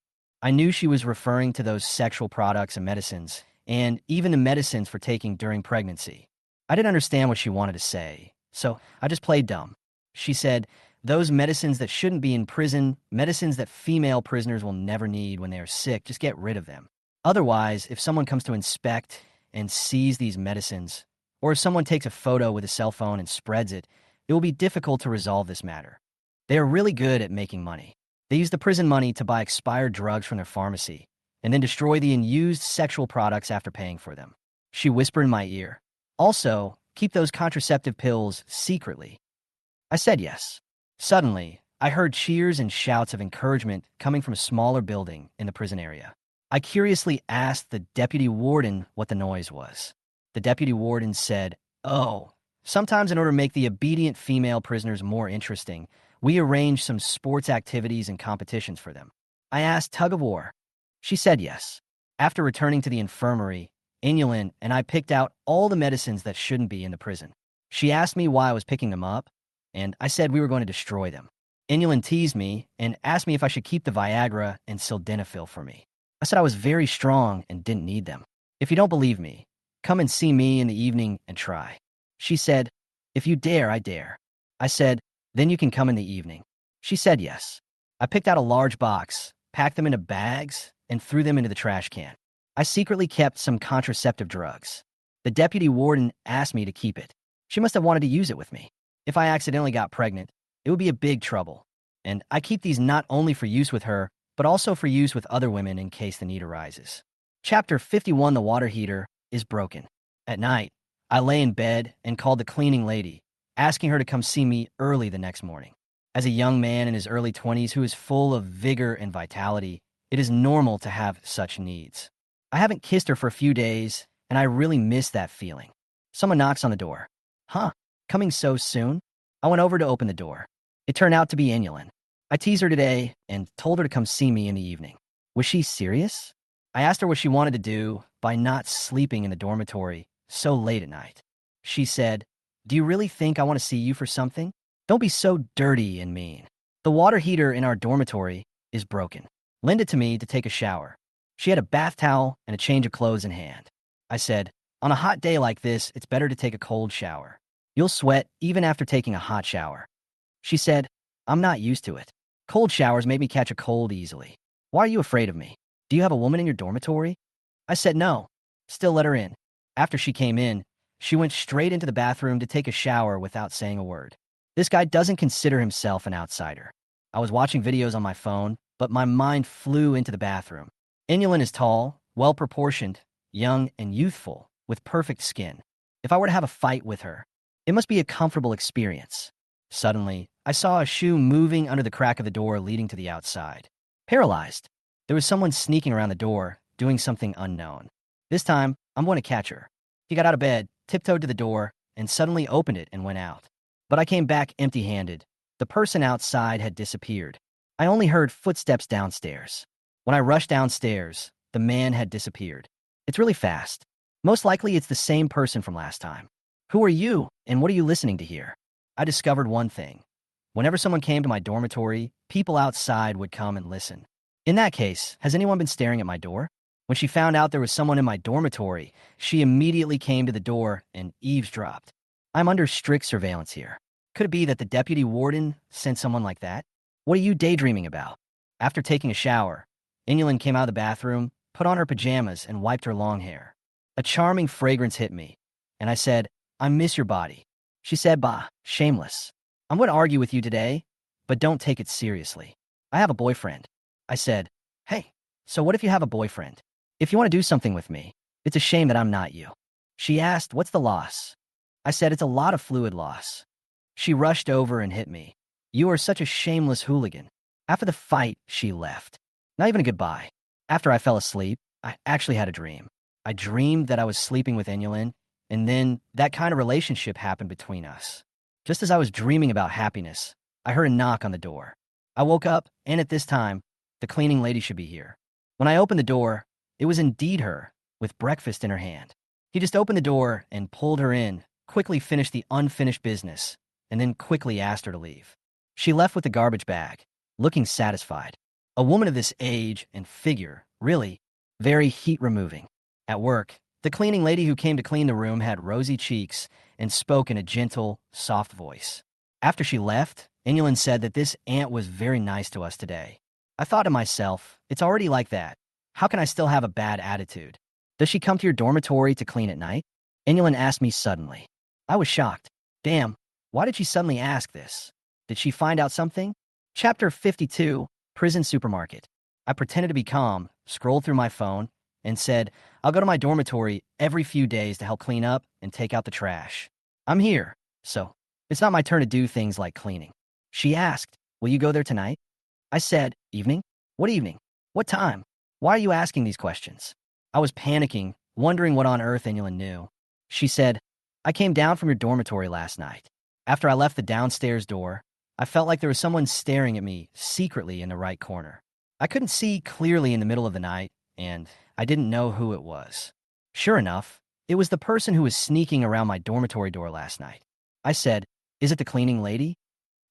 I knew she was referring to those sexual products and medicines, and even the medicines for taking during pregnancy. I didn't understand what she wanted to say, so I just played dumb. She said, "Those medicines that shouldn't be in prison, medicines that female prisoners will never need when they are sick, just get rid of them. Otherwise, if someone comes to inspect and sees these medicines, or if someone takes a photo with a cell phone and spreads it, it will be difficult to resolve this matter. They are really good at making money. They use the prison money to buy expired drugs from their pharmacy, and then destroy the unused sexual products after paying for them." She whispered in my ear, "Also, keep those contraceptive pills secretly." I said yes. Suddenly, I heard cheers and shouts of encouragement coming from a smaller building in the prison area. I curiously asked the deputy warden what the noise was. The deputy warden said, "Oh, sometimes in order to make the obedient female prisoners more interesting, we arrange some sports activities and competitions for them." I asked, "Tug of war?" She said yes. After returning to the infirmary, Inulin and I picked out all the medicines that shouldn't be in the prison. She asked me why I was picking them up, and I said we were going to destroy them. Inulin teased me and asked me if I should keep the Viagra and sildenafil for me. I said I was very strong and didn't need them. "If you don't believe me, come and see me in the evening and try." She said, "If you dare, I dare." I said, "Then you can come in the evening." She said yes. I picked out a large box, packed them into bags, and threw them into the trash can. I secretly kept some contraceptive drugs. The deputy warden asked me to keep it. She must have wanted to use it with me. If I accidentally got pregnant, it would be a big trouble. And I keep these not only for use with her, but also for use with other women in case the need arises. Chapter 51, The Water Heater, is broken. At night, I lay in bed and called the cleaning lady, asking her to come see me early the next morning. As a young man in his early 20s who is full of vigor and vitality, it is normal to have such needs. I haven't kissed her for a few days, and I really miss that feeling. Someone knocks on the door. "Huh, coming so soon?" I went over to open the door. It turned out to be Inulin. I teased her today and told her to come see me in the evening. Was she serious? I asked her what she wanted to do by not sleeping in the dormitory so late at night. She said, "Do you really think I want to see you for something? Don't be so dirty and mean. The water heater in our dormitory is broken. Lend it to me to take a shower." She had a bath towel and a change of clothes in hand. I said, "On a hot day like this, it's better to take a cold shower. You'll sweat even after taking a hot shower." She said, "I'm not used to it. Cold showers make me catch a cold easily. Why are you afraid of me? Do you have a woman in your dormitory?" I said no. Still let her in. After she came in, she went straight into the bathroom to take a shower without saying a word. This guy doesn't consider himself an outsider. I was watching videos on my phone, but my mind flew into the bathroom. Inulin is tall, well-proportioned, young, and youthful, with perfect skin. If I were to have a fight with her, it must be a comfortable experience. Suddenly, I saw a shoe moving under the crack of the door leading to the outside. Paralyzed, there was someone sneaking around the door, doing something unknown. This time, I'm going to catch her. He got out of bed, tiptoed to the door, and suddenly opened it and went out. But I came back empty-handed. The person outside had disappeared. I only heard footsteps downstairs. When I rushed downstairs, the man had disappeared. It's really fast. Most likely it's the same person from last time. Who are you, and what are you listening to here? I discovered one thing. Whenever someone came to my dormitory, people outside would come and listen. In that case, has anyone been staring at my door? When she found out there was someone in my dormitory, she immediately came to the door and eavesdropped. I'm under strict surveillance here. Could it be that the deputy warden sent someone like that? What are you daydreaming about? After taking a shower, Inulin came out of the bathroom, put on her pajamas, and wiped her long hair. A charming fragrance hit me, and I said, I miss your body. She said, bah, shameless. I'm going to argue with you today, but don't take it seriously. I have a boyfriend. I said, hey, so what if you have a boyfriend? If you want to do something with me, it's a shame that I'm not you. She asked, what's the loss? I said, it's a lot of fluid loss. She rushed over and hit me. You are such a shameless hooligan. After the fight, she left. Not even a goodbye. After I fell asleep, I actually had a dream. I dreamed that I was sleeping with Inulin, and then that kind of relationship happened between us. Just as I was dreaming about happiness, I heard a knock on the door. I woke up, and at this time, the cleaning lady should be here. When I opened the door, it was indeed her, with breakfast in her hand. He just opened the door and pulled her in, quickly finished the unfinished business, and then quickly asked her to leave. She left with the garbage bag, looking satisfied. A woman of this age and figure, really, very heat-removing. At work, the cleaning lady who came to clean the room had rosy cheeks and spoke in a gentle, soft voice. After she left, Inulin said that this aunt was very nice to us today. I thought to myself, it's already like that. How can I still have a bad attitude? Does she come to your dormitory to clean at night? Inulin asked me suddenly. I was shocked. Damn, why did she suddenly ask this? Did she find out something? Chapter 52, Prison Supermarket. I pretended to be calm, scrolled through my phone, and said, I'll go to my dormitory every few days to help clean up and take out the trash. I'm here, so it's not my turn to do things like cleaning. She asked, will you go there tonight? I said, evening? What evening? What time? Why are you asking these questions? I was panicking, wondering what on earth Inulin knew. She said, I came down from your dormitory last night. After I left the downstairs door, I felt like there was someone staring at me secretly in the right corner. I couldn't see clearly in the middle of the night, and I didn't know who it was. Sure enough, it was the person who was sneaking around my dormitory door last night. I said, is it the cleaning lady?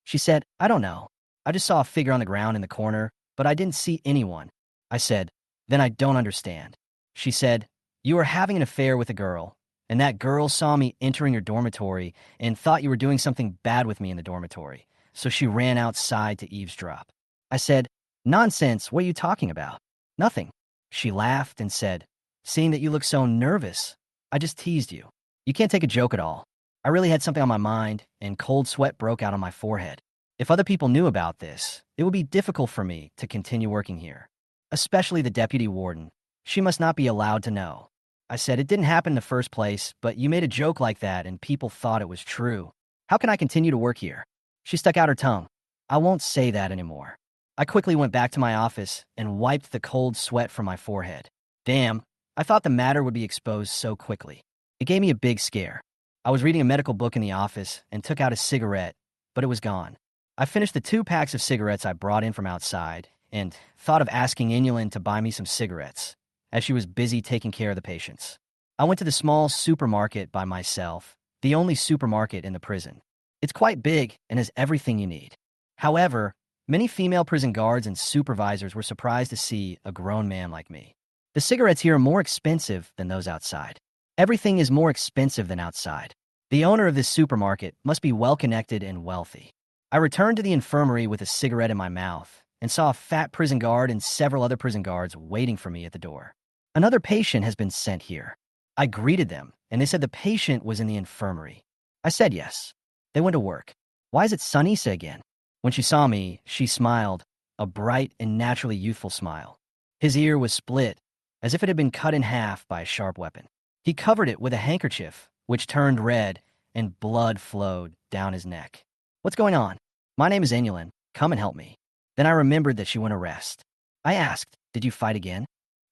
She said, I don't know. I just saw a figure on the ground in the corner, but I didn't see anyone. I said, then I don't understand. She said, you were having an affair with a girl, and that girl saw me entering your dormitory and thought you were doing something bad with me in the dormitory, so she ran outside to eavesdrop. I said, nonsense, what are you talking about? Nothing. She laughed and said, seeing that you look so nervous, I just teased you. You can't take a joke at all. I really had something on my mind, and cold sweat broke out on my forehead. If other people knew about this, it would be difficult for me to continue working here. Especially the deputy warden. She must not be allowed to know. I said, it didn't happen in the first place, but you made a joke like that and people thought it was true. How can I continue to work here? She stuck out her tongue. I won't say that anymore. I quickly went back to my office and wiped the cold sweat from my forehead. Damn, I thought the matter would be exposed so quickly. It gave me a big scare. I was reading a medical book in the office and took out a cigarette, but it was gone. I finished the 2 packs of cigarettes I brought in from outside and thought of asking Inulin to buy me some cigarettes, as she was busy taking care of the patients. I went to the small supermarket by myself, the only supermarket in the prison. It's quite big and has everything you need. However, many female prison guards and supervisors were surprised to see a grown man like me. The cigarettes here are more expensive than those outside. Everything is more expensive than outside. The owner of this supermarket must be well-connected and wealthy. I returned to the infirmary with a cigarette in my mouth and saw a fat prison guard and several other prison guards waiting for me at the door. Another patient has been sent here. I greeted them, and they said the patient was in the infirmary. I said yes. They went to work. Why is it Sunisa again? When she saw me, she smiled, a bright and naturally youthful smile. His ear was split, as if it had been cut in half by a sharp weapon. He covered it with a handkerchief, which turned red, and blood flowed down his neck. What's going on? My name is Inulin. Come and help me. Then I remembered that she went to rest. I asked, did you fight again?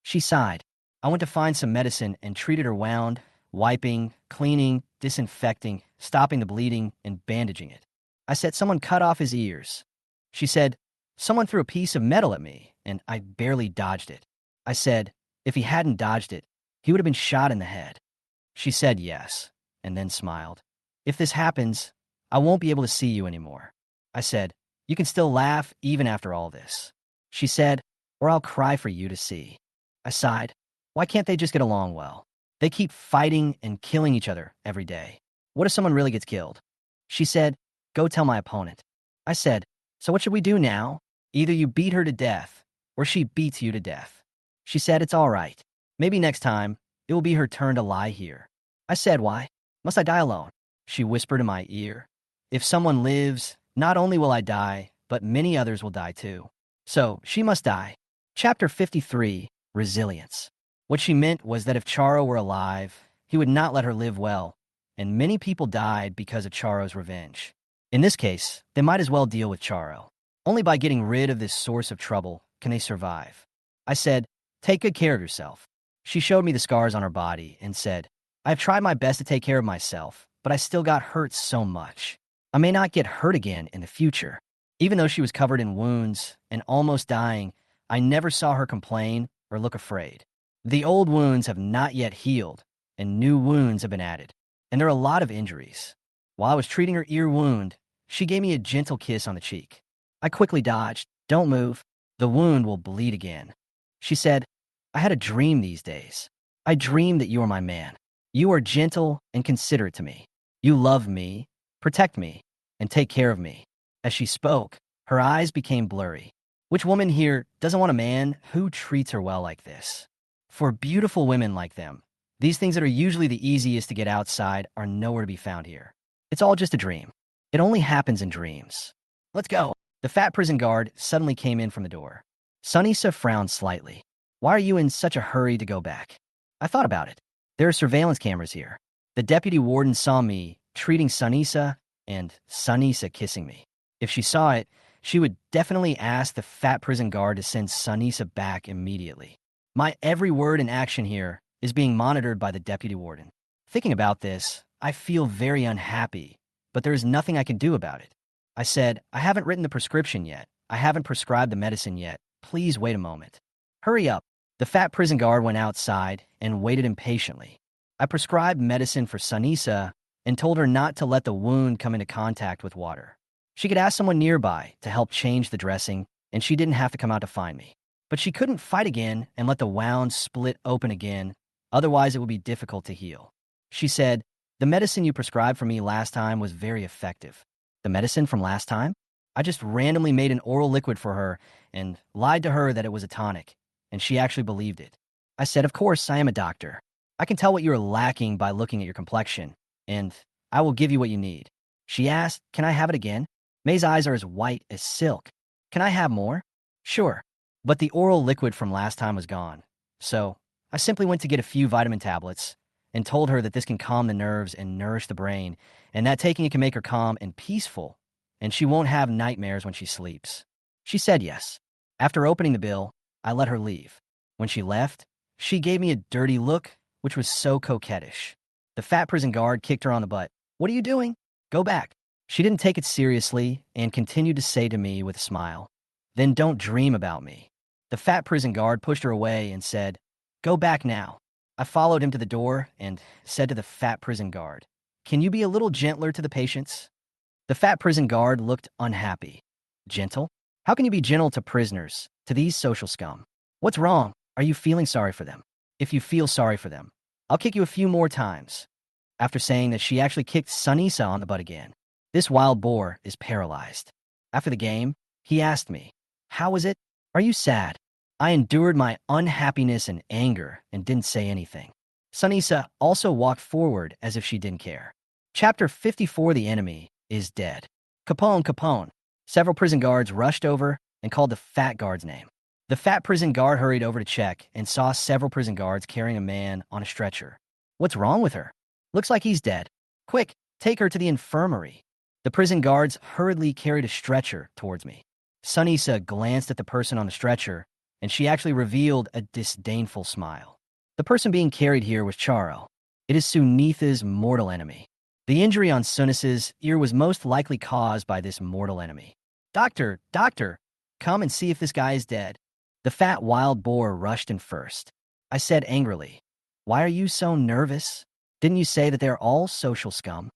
She sighed. I went to find some medicine and treated her wound wiping, cleaning, disinfecting, stopping the bleeding, and bandaging it. I said, someone cut off his ears. She said, someone threw a piece of metal at me, and I barely dodged it. I said, if he hadn't dodged it, he would have been shot in the head. She said yes, and then smiled. If this happens, I won't be able to see you anymore. I said, you can still laugh even after all this. She said, or I'll cry for you to see. I sighed. Why can't they just get along well? They keep fighting and killing each other every day. What if someone really gets killed? She said, go tell my opponent. I said, so what should we do now? Either you beat her to death, or she beats you to death. She said, it's all right. Maybe next time, it will be her turn to lie here. I said, why? Must I die alone? She whispered in my ear. If someone lives, not only will I die, but many others will die too. So, she must die. Chapter 53, Resilience. What she meant was that if Charo were alive, he would not let her live well, and many people died because of Charo's revenge. In this case, they might as well deal with Charo. Only by getting rid of this source of trouble can they survive. I said, take good care of yourself. She showed me the scars on her body and said, I've tried my best to take care of myself, but I still got hurt so much. I may not get hurt again in the future. Even though she was covered in wounds and almost dying, I never saw her complain or look afraid. The old wounds have not yet healed, and new wounds have been added, and there are a lot of injuries. While I was treating her ear wound, she gave me a gentle kiss on the cheek. I quickly dodged. Don't move. The wound will bleed again. She said, I had a dream these days. I dreamed that you are my man. You are gentle and considerate to me. You love me, protect me, and take care of me. As she spoke, her eyes became blurry. Which woman here doesn't want a man who treats her well like this? For beautiful women like them, these things that are usually the easiest to get outside are nowhere to be found here. It's all just a dream. It only happens in dreams. Let's go. The fat prison guard suddenly came in from the door. Sunisa frowned slightly. Why are you in such a hurry to go back? I thought about it. There are surveillance cameras here. The deputy warden saw me treating Sunisa and Sunisa kissing me. If she saw it, she would definitely ask the fat prison guard to send Sunisa back immediately. My every word and action here is being monitored by the deputy warden. Thinking about this, I feel very unhappy, but there is nothing I can do about it. I said, I haven't written the prescription yet. I haven't prescribed the medicine yet. Please wait a moment. Hurry up. The fat prison guard went outside and waited impatiently. I prescribed medicine for Sunisa and told her not to let the wound come into contact with water. She could ask someone nearby to help change the dressing, and she didn't have to come out to find me. But she couldn't fight again and let the wound split open again, otherwise it would be difficult to heal. She said, the medicine you prescribed for me last time was very effective. The medicine from last time? I just randomly made an oral liquid for her and lied to her that it was a tonic, and she actually believed it. I said, of course, I am a doctor. I can tell what you are lacking by looking at your complexion, and I will give you what you need. She asked, can I have it again? May's eyes are as white as silk. Can I have more? Sure. But the oral liquid from last time was gone. So I simply went to get a few vitamin tablets and told her that this can calm the nerves and nourish the brain, and that taking it can make her calm and peaceful, and she won't have nightmares when she sleeps. She said yes. After opening the bill, I let her leave. When she left, she gave me a dirty look, which was so coquettish. The fat prison guard kicked her on the butt. What are you doing? Go back. She didn't take it seriously and continued to say to me with a smile, then don't dream about me. The fat prison guard pushed her away and said, go back now. I followed him to the door and said to the fat prison guard, can you be a little gentler to the patients? The fat prison guard looked unhappy. Gentle? How can you be gentle to prisoners, to these social scum? What's wrong? Are you feeling sorry for them? If you feel sorry for them, I'll kick you a few more times. After saying that, she actually kicked Sunisa on the butt again. This wild boar is paralyzed. After the game, he asked me, how was it? Are you sad? I endured my unhappiness and anger and didn't say anything. Sunisa also walked forward as if she didn't care. Chapter 54, The Enemy is Dead. Capone, Capone. Several prison guards rushed over and called the fat guard's name. The fat prison guard hurried over to check and saw several prison guards carrying a man on a stretcher. What's wrong with her? Looks like he's dead. Quick, take her to the infirmary. The prison guards hurriedly carried a stretcher towards me. Sunisa glanced at the person on the stretcher, and she actually revealed a disdainful smile. The person being carried here was Charo. It is Sunitha's mortal enemy. The injury on Sunis's ear was most likely caused by this mortal enemy. Doctor, doctor, come and see if this guy is dead. The fat wild boar rushed in first. I said angrily, why are you so nervous? Didn't you say that they're all social scum?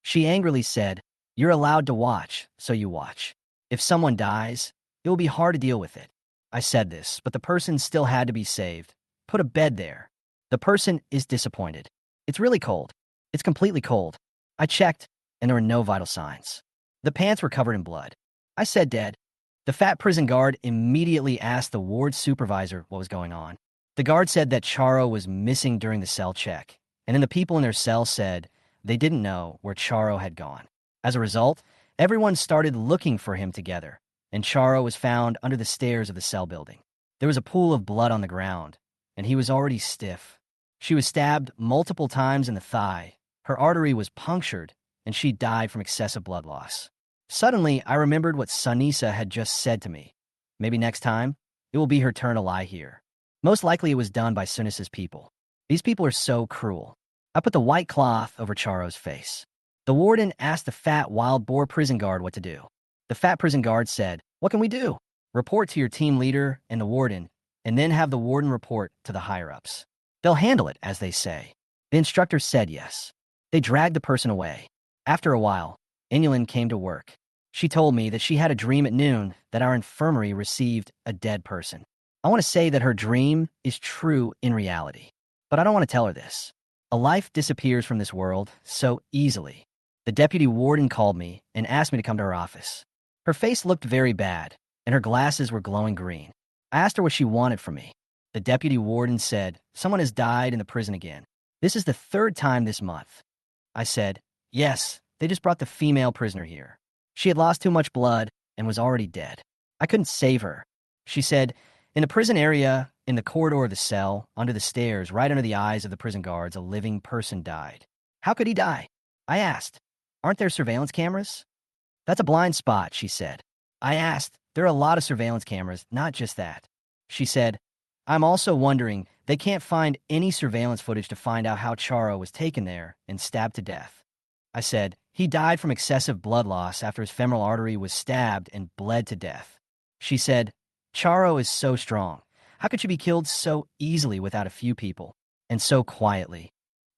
She angrily said, you're allowed to watch, so you watch. If someone dies, it will be hard to deal with it. I said this, but the person still had to be saved. Put a bed there. The person is disappointed. It's really cold. It's completely cold. I checked, and there were no vital signs. The pants were covered in blood. I said dead. The fat prison guard immediately asked the ward supervisor what was going on. The guard said that Charo was missing during the cell check, and then the people in their cell said they didn't know where Charo had gone. As a result, everyone started looking for him together, and Charo was found under the stairs of the cell building. There was a pool of blood on the ground, and he was already stiff. She was stabbed multiple times in the thigh, her artery was punctured, and she died from excessive blood loss. Suddenly, I remembered what Sunisa had just said to me. Maybe next time, it will be her turn to lie here. Most likely it was done by Sunisa's people. These people are so cruel. I put the white cloth over Charo's face. The warden asked the fat wild boar prison guard what to do. The fat prison guard said, what can we do? Report to your team leader and the warden, and then have the warden report to the higher-ups. They'll handle it, as they say. The instructor said yes. They dragged the person away. After a while, Inulin came to work. She told me that she had a dream at noon that our infirmary received a dead person. I want to say that her dream is true in reality, but I don't want to tell her this. A life disappears from this world so easily. The deputy warden called me and asked me to come to her office. Her face looked very bad, and her glasses were glowing green. I asked her what she wanted from me. The deputy warden said, someone has died in the prison again. This is the third time this month. I said, yes, they just brought the female prisoner here. She had lost too much blood and was already dead. I couldn't save her. She said, in the prison area, in the corridor of the cell, under the stairs, right under the eyes of the prison guards, a living person died. How could he die? I asked, aren't there surveillance cameras? That's a blind spot, she said. I asked, there are a lot of surveillance cameras, not just that. She said, I'm also wondering, they can't find any surveillance footage to find out how Charo was taken there and stabbed to death. I said, he died from excessive blood loss after his femoral artery was stabbed and bled to death. She said, Charo is so strong. How could she be killed so easily without a few people, and so quietly?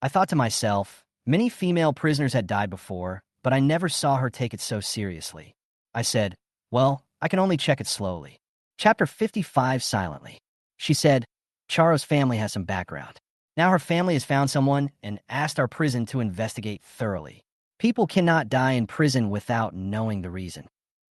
I thought to myself, many female prisoners had died before, but I never saw her take it so seriously. I said, well, I can only check it slowly. Chapter 55 silently. She said, Charo's family has some background. Now her family has found someone and asked our prison to investigate thoroughly. People cannot die in prison without knowing the reason.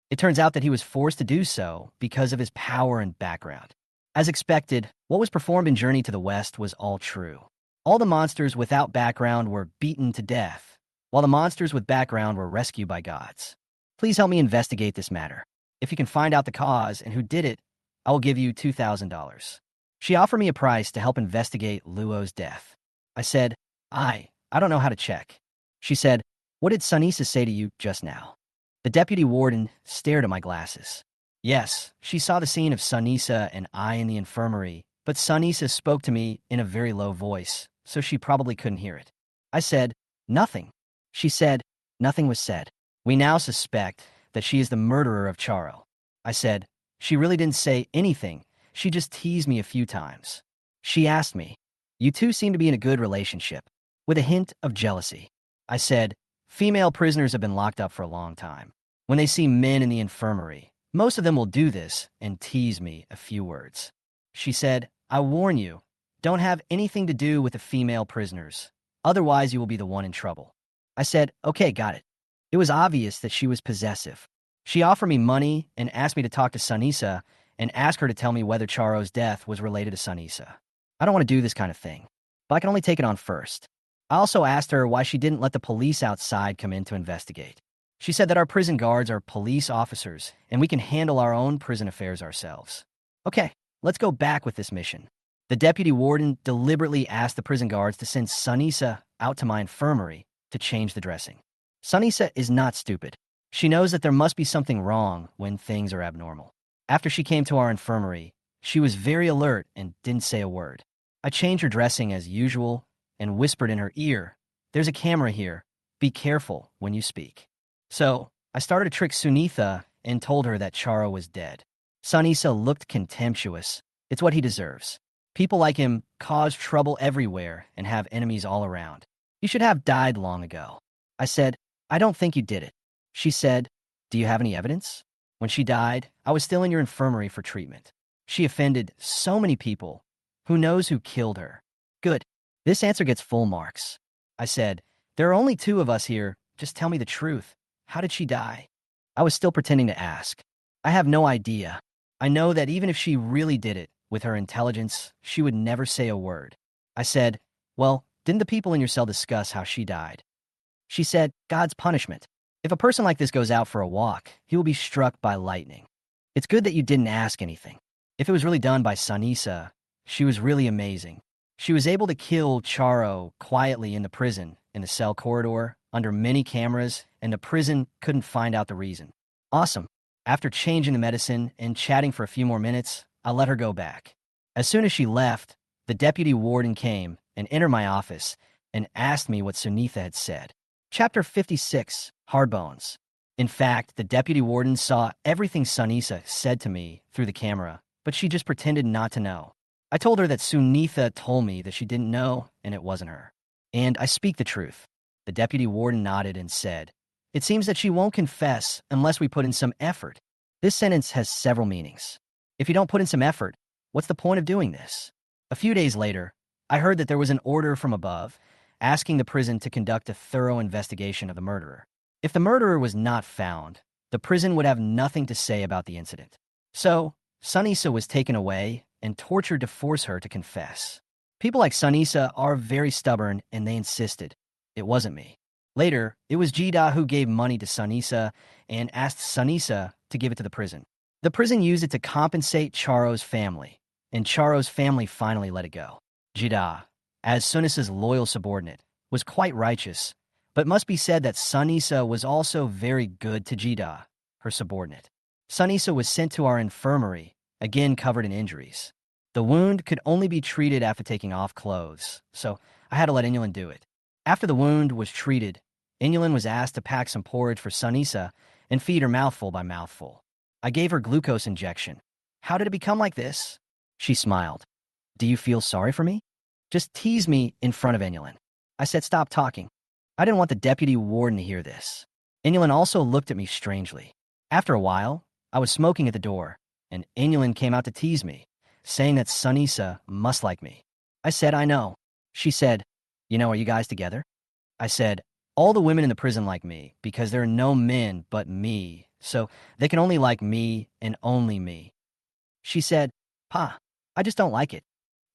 It turns out that he was forced to do so because of his power and background. As expected, what was performed in Journey to the West was all true. All the monsters without background were beaten to death, while the monsters with background were rescued by gods. Please help me investigate this matter. If you can find out the cause and who did it, I will give you $2,000. She offered me a price to help investigate Luo's death. I said, I don't know how to check. She said, what did Sunisa say to you just now? The deputy warden stared at my glasses. Yes, she saw the scene of Sunisa and I in the infirmary, but Sunisa spoke to me in a very low voice, so she probably couldn't hear it. I said, nothing. She said, nothing was said. We now suspect that she is the murderer of Charo. I said, she really didn't say anything. She just teased me a few times. She asked me, you two seem to be in a good relationship, with a hint of jealousy. I said, female prisoners have been locked up for a long time. When they see men in the infirmary, most of them will do this and tease me a few words. She said, I warn you, don't have anything to do with the female prisoners. Otherwise, you will be the one in trouble. I said, okay, got it. It was obvious that she was possessive. She offered me money and asked me to talk to Sunisa and ask her to tell me whether Charo's death was related to Sunisa. I don't want to do this kind of thing, but I can only take it on first. I also asked her why she didn't let the police outside come in to investigate. She said that our prison guards are police officers and we can handle our own prison affairs ourselves. Okay, let's go back with this mission. The deputy warden deliberately asked the prison guards to send Sunisa out to my infirmary to change the dressing. Sunisa is not stupid. She knows that there must be something wrong when things are abnormal. After she came to our infirmary, she was very alert and didn't say a word. I changed her dressing as usual, and whispered in her ear, "There's a camera here. Be careful when you speak." So, I started to trick Sunitha and told her that Charo was dead. Sunisa looked contemptuous. It's what he deserves. People like him cause trouble everywhere and have enemies all around. You should have died long ago. I said, "I don't think you did it." She said, "Do you have any evidence?" When she died, I was still in your infirmary for treatment. She offended so many people. Who knows who killed her? Good. This answer gets full marks. I said, "There are only two of us here. Just tell me the truth. How did she die?" I was still pretending to ask. I have no idea. I know that even if she really did it, with her intelligence, she would never say a word. I said, "Well, didn't the people in your cell discuss how she died?" She said, "God's punishment. If a person like this goes out for a walk, he will be struck by lightning. It's good that you didn't ask anything. If it was really done by Sanisa, she was really amazing. She was able to kill Charo quietly in the prison, in the cell corridor, under many cameras, and the prison couldn't find out the reason. Awesome." After changing the medicine and chatting for a few more minutes, I let her go back. As soon as she left, the deputy warden came and entered my office and asked me what Sunitha had said. Chapter 56, Hardbones. In fact, the deputy warden saw everything Sunisa said to me through the camera, but she just pretended not to know. I told her that Sunitha told me that she didn't know and it wasn't her. And I speak the truth. The deputy warden nodded and said, "It seems that she won't confess unless we put in some effort." This sentence has several meanings. If you don't put in some effort, what's the point of doing this? A few days later, I heard that there was an order from above asking the prison to conduct a thorough investigation of the murderer. If the murderer was not found, the prison would have nothing to say about the incident. So, Sunisa was taken away and tortured to force her to confess. People like Sunisa are very stubborn and they insisted. It wasn't me. Later, it was Jida who gave money to Sunisa and asked Sunisa to give it to the prison. The prison used it to compensate Charo's family, and Charo's family finally let it go. Jida, as Sunisa's loyal subordinate, was quite righteous, but it must be said that Sunisa was also very good to Jida, her subordinate. Sunisa was sent to our infirmary, again covered in injuries. The wound could only be treated after taking off clothes, so I had to let Inulin do it. After the wound was treated, Inulin was asked to pack some porridge for Sunisa and feed her mouthful by mouthful. I gave her glucose injection. "How did it become like this?" She smiled. "Do you feel sorry for me?" "Just tease me in front of Inulin." I said, "Stop talking." I didn't want the deputy warden to hear this. Inulin also looked at me strangely. After a while, I was smoking at the door, and Inulin came out to tease me, saying that Sunisa must like me. I said, "I know." She said, "Are you guys together?" I said, "All the women in the prison like me because there are no men but me, so they can only like me and only me." She said, "Pa, I just don't like it."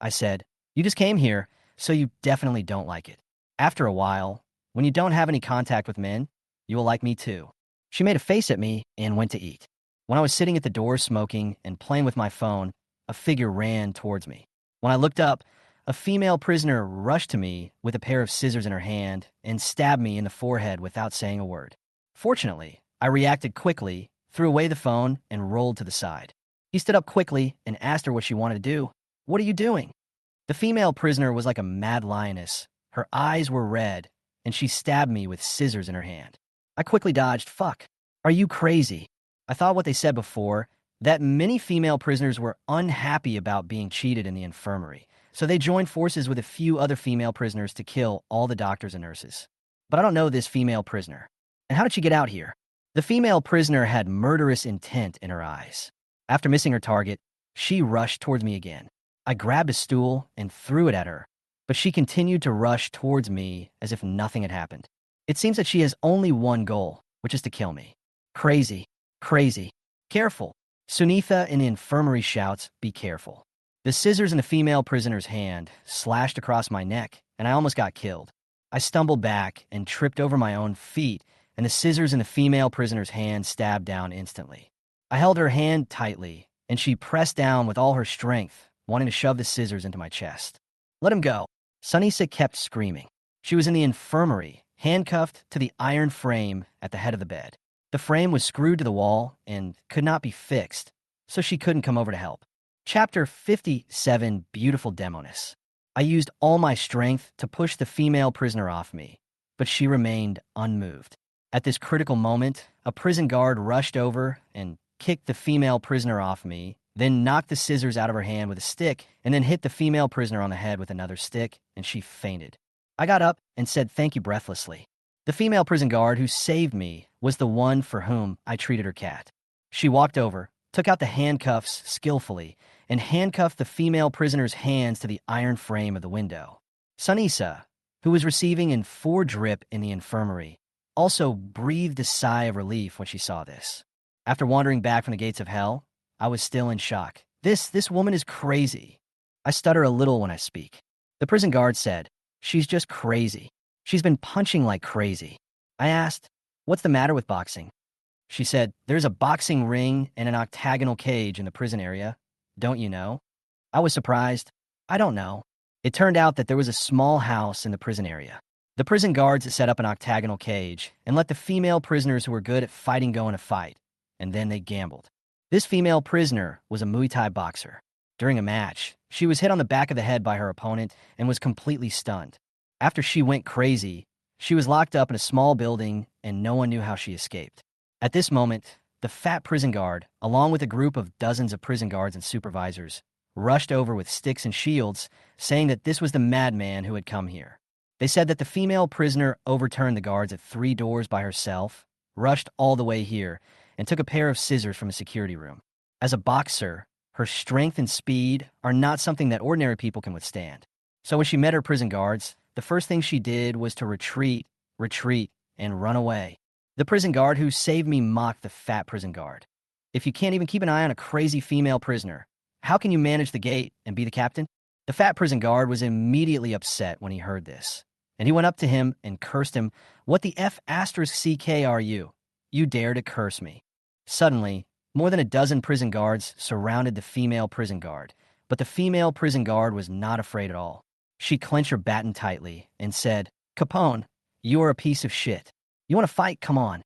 I said, "You just came here, so you definitely don't like it. After a while, when you don't have any contact with men, you will like me too." She made a face at me and went to eat. When I was sitting at the door smoking and playing with my phone, a figure ran towards me. When I looked up, a female prisoner rushed to me with a pair of scissors in her hand and stabbed me in the forehead without saying a word. Fortunately, I reacted quickly, threw away the phone, and rolled to the side. He stood up quickly and asked her what she wanted to do. "What are you doing?" The female prisoner was like a mad lioness. Her eyes were red, and she stabbed me with scissors in her hand. I quickly dodged. "Fuck. Are you crazy?" I thought what they said before, that many female prisoners were unhappy about being cheated in the infirmary, so they joined forces with a few other female prisoners to kill all the doctors and nurses. But I don't know this female prisoner. And how did she get out here? The female prisoner had murderous intent in her eyes. After missing her target, she rushed towards me again. I grabbed a stool and threw it at her, but she continued to rush towards me as if nothing had happened. It seems that she has only one goal, which is to kill me. Crazy. Crazy. Careful. Sunitha in the infirmary shouts, "Be careful." The scissors in the female prisoner's hand slashed across my neck, and I almost got killed. I stumbled back and tripped over my own feet, and the scissors in the female prisoner's hand stabbed down instantly. I held her hand tightly, and she pressed down with all her strength, wanting to shove the scissors into my chest. "Let him go." Sunisa kept screaming. She was in the infirmary, handcuffed to the iron frame at the head of the bed. The frame was screwed to the wall and could not be fixed, so she couldn't come over to help. Chapter 57, Beautiful Demoness. I used all my strength to push the female prisoner off me, but she remained unmoved. At this critical moment, a prison guard rushed over and kicked the female prisoner off me, then knocked the scissors out of her hand with a stick, and then hit the female prisoner on the head with another stick, and she fainted. I got up and said thank you breathlessly. The female prison guard who saved me was the one for whom I treated her cat. She walked over, took out the handcuffs skillfully, and handcuffed the female prisoner's hands to the iron frame of the window. Sunisa, who was receiving an 4 drip in the infirmary, also breathed a sigh of relief when she saw this. After wandering back from the gates of hell, I was still in shock. This woman is crazy. I stutter a little when I speak. The prison guard said, she's just crazy. She's been punching like crazy. I asked, what's the matter with boxing? She said, there's a boxing ring and an octagonal cage in the prison area. Don't you know? I was surprised. I don't know. It turned out that there was a small house in the prison area. The prison guards set up an octagonal cage and let the female prisoners who were good at fighting go in a fight, and then they gambled. This female prisoner was a Muay Thai boxer. During a match, she was hit on the back of the head by her opponent and was completely stunned. After she went crazy, she was locked up in a small building and no one knew how she escaped. At this moment, the fat prison guard, along with a group of dozens of prison guards and supervisors, rushed over with sticks and shields, saying that this was the madman who had come here. They said that the female prisoner overturned the guards at 3 doors by herself, rushed all the way here, and took a pair of scissors from a security room. As a boxer, her strength and speed are not something that ordinary people can withstand. So when she met her prison guards, the first thing she did was to retreat, and run away. The prison guard who saved me mocked the fat prison guard. If you can't even keep an eye on a crazy female prisoner, how can you manage the gate and be the captain? The fat prison guard was immediately upset when he heard this, and he went up to him and cursed him, "What the F***ck are you? You dare to curse me." Suddenly, more than a dozen prison guards surrounded the female prison guard, but the female prison guard was not afraid at all. She clenched her baton tightly and said, "Capone, you are a piece of shit. You want to fight? Come on."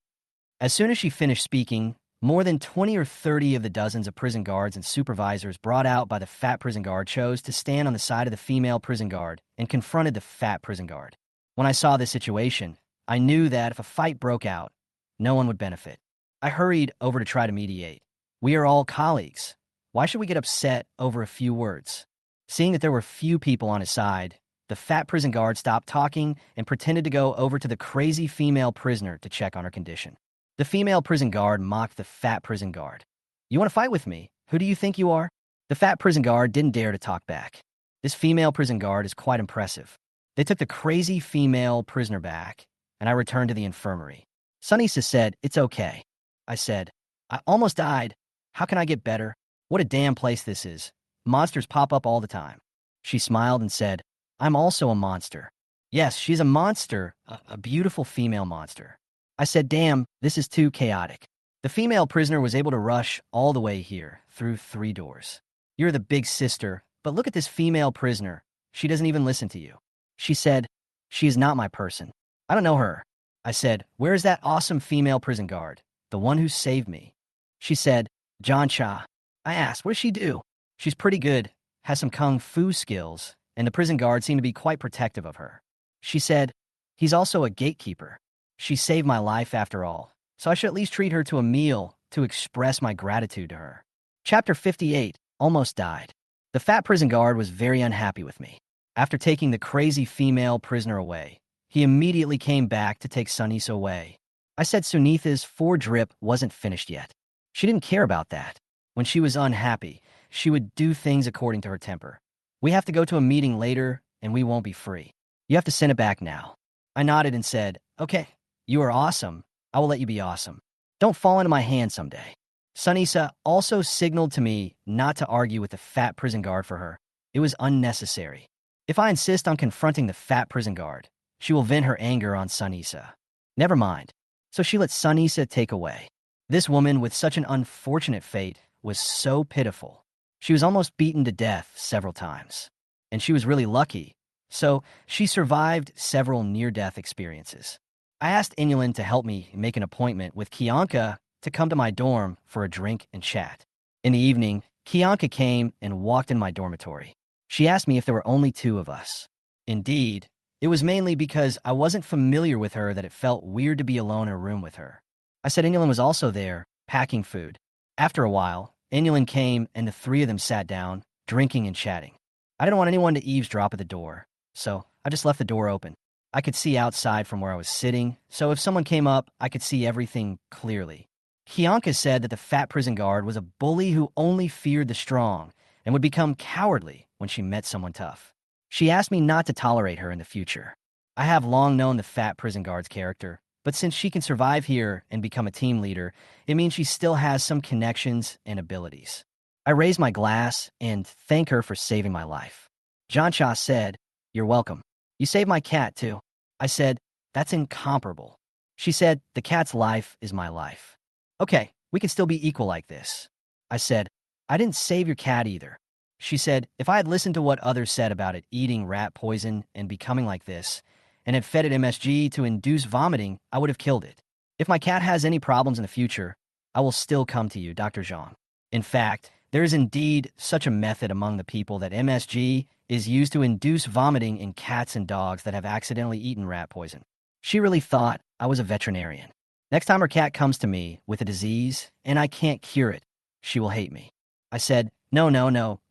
As soon as she finished speaking, more than 20 or 30 of the dozens of prison guards and supervisors brought out by the fat prison guard chose to stand on the side of the female prison guard and confronted the fat prison guard. When I saw this situation, I knew that if a fight broke out, no one would benefit. I hurried over to try to mediate. We are all colleagues. Why should we get upset over a few words? Seeing that there were few people on his side, the fat prison guard stopped talking and pretended to go over to the crazy female prisoner to check on her condition. The female prison guard mocked the fat prison guard. "You want to fight with me? Who do you think you are?" The fat prison guard didn't dare to talk back. This female prison guard is quite impressive. They took the crazy female prisoner back, and I returned to the infirmary. Sunisa said, "It's okay." I said, "I almost died. How can I get better? What a damn place this is. Monsters pop up all the time." She smiled and said, "I'm also a monster." Yes, she's a monster, a beautiful female monster. I said, "Damn, this is too chaotic." The female prisoner was able to rush all the way here, through 3 doors. "You're the big sister, but look at this female prisoner. She doesn't even listen to you." She said, "She is not my person. I don't know her." I said, "Where is that awesome female prison guard, the one who saved me?" She said, "John Cha." I asked, "What does she do?" "She's pretty good, has some kung fu skills, and the prison guard seemed to be quite protective of her." She said, "He's also a gatekeeper. She saved my life after all, so I should at least treat her to a meal to express my gratitude to her." Chapter 58, Almost Died. The fat prison guard was very unhappy with me. After taking the crazy female prisoner away, he immediately came back to take Sunisa away. I said Sunitha's 4 drip wasn't finished yet. She didn't care about that. When she was unhappy, she would do things according to her temper. "We have to go to a meeting later, and we won't be free. You have to send it back now." I nodded and said, "Okay. You are awesome. I will let you be awesome. Don't fall into my hand someday." Sunisa also signaled to me not to argue with the fat prison guard for her. It was unnecessary. If I insist on confronting the fat prison guard, she will vent her anger on Sunisa. Never mind. So she let Sunisa take away. This woman with such an unfortunate fate was so pitiful. She was almost beaten to death several times. And she was really lucky. So she survived several near-death experiences. I asked Inulin to help me make an appointment with Kianka to come to my dorm for a drink and chat. In the evening, Kianka came and walked in my dormitory. She asked me if there were only two of us. Indeed, it was mainly because I wasn't familiar with her that it felt weird to be alone in a room with her. I said Inulin was also there, packing food. After a while, Inulin came and the three of them sat down, drinking and chatting. I didn't want anyone to eavesdrop at the door, so I just left the door open. I could see outside from where I was sitting, so if someone came up, I could see everything clearly. Kianka said that the fat prison guard was a bully who only feared the strong and would become cowardly when she met someone tough. She asked me not to tolerate her in the future. I have long known the fat prison guard's character, but since she can survive here and become a team leader, it means she still has some connections and abilities. I raise my glass and thank her for saving my life. Jancha said, "You're welcome. You saved my cat, too." I said, "That's incomparable." She said, "The cat's life is my life." "Okay, we can still be equal like this." I said, "I didn't save your cat either." She said, "If I had listened to what others said about it eating rat poison and becoming like this, and had fed it MSG to induce vomiting, I would have killed it. If my cat has any problems in the future, I will still come to you, Dr. Zhang. In fact, there is indeed such a method among the people that MSG is used to induce vomiting in cats and dogs that have accidentally eaten rat poison." She really thought I was a veterinarian. Next time her cat comes to me with a disease and I can't cure it, she will hate me. I said, No,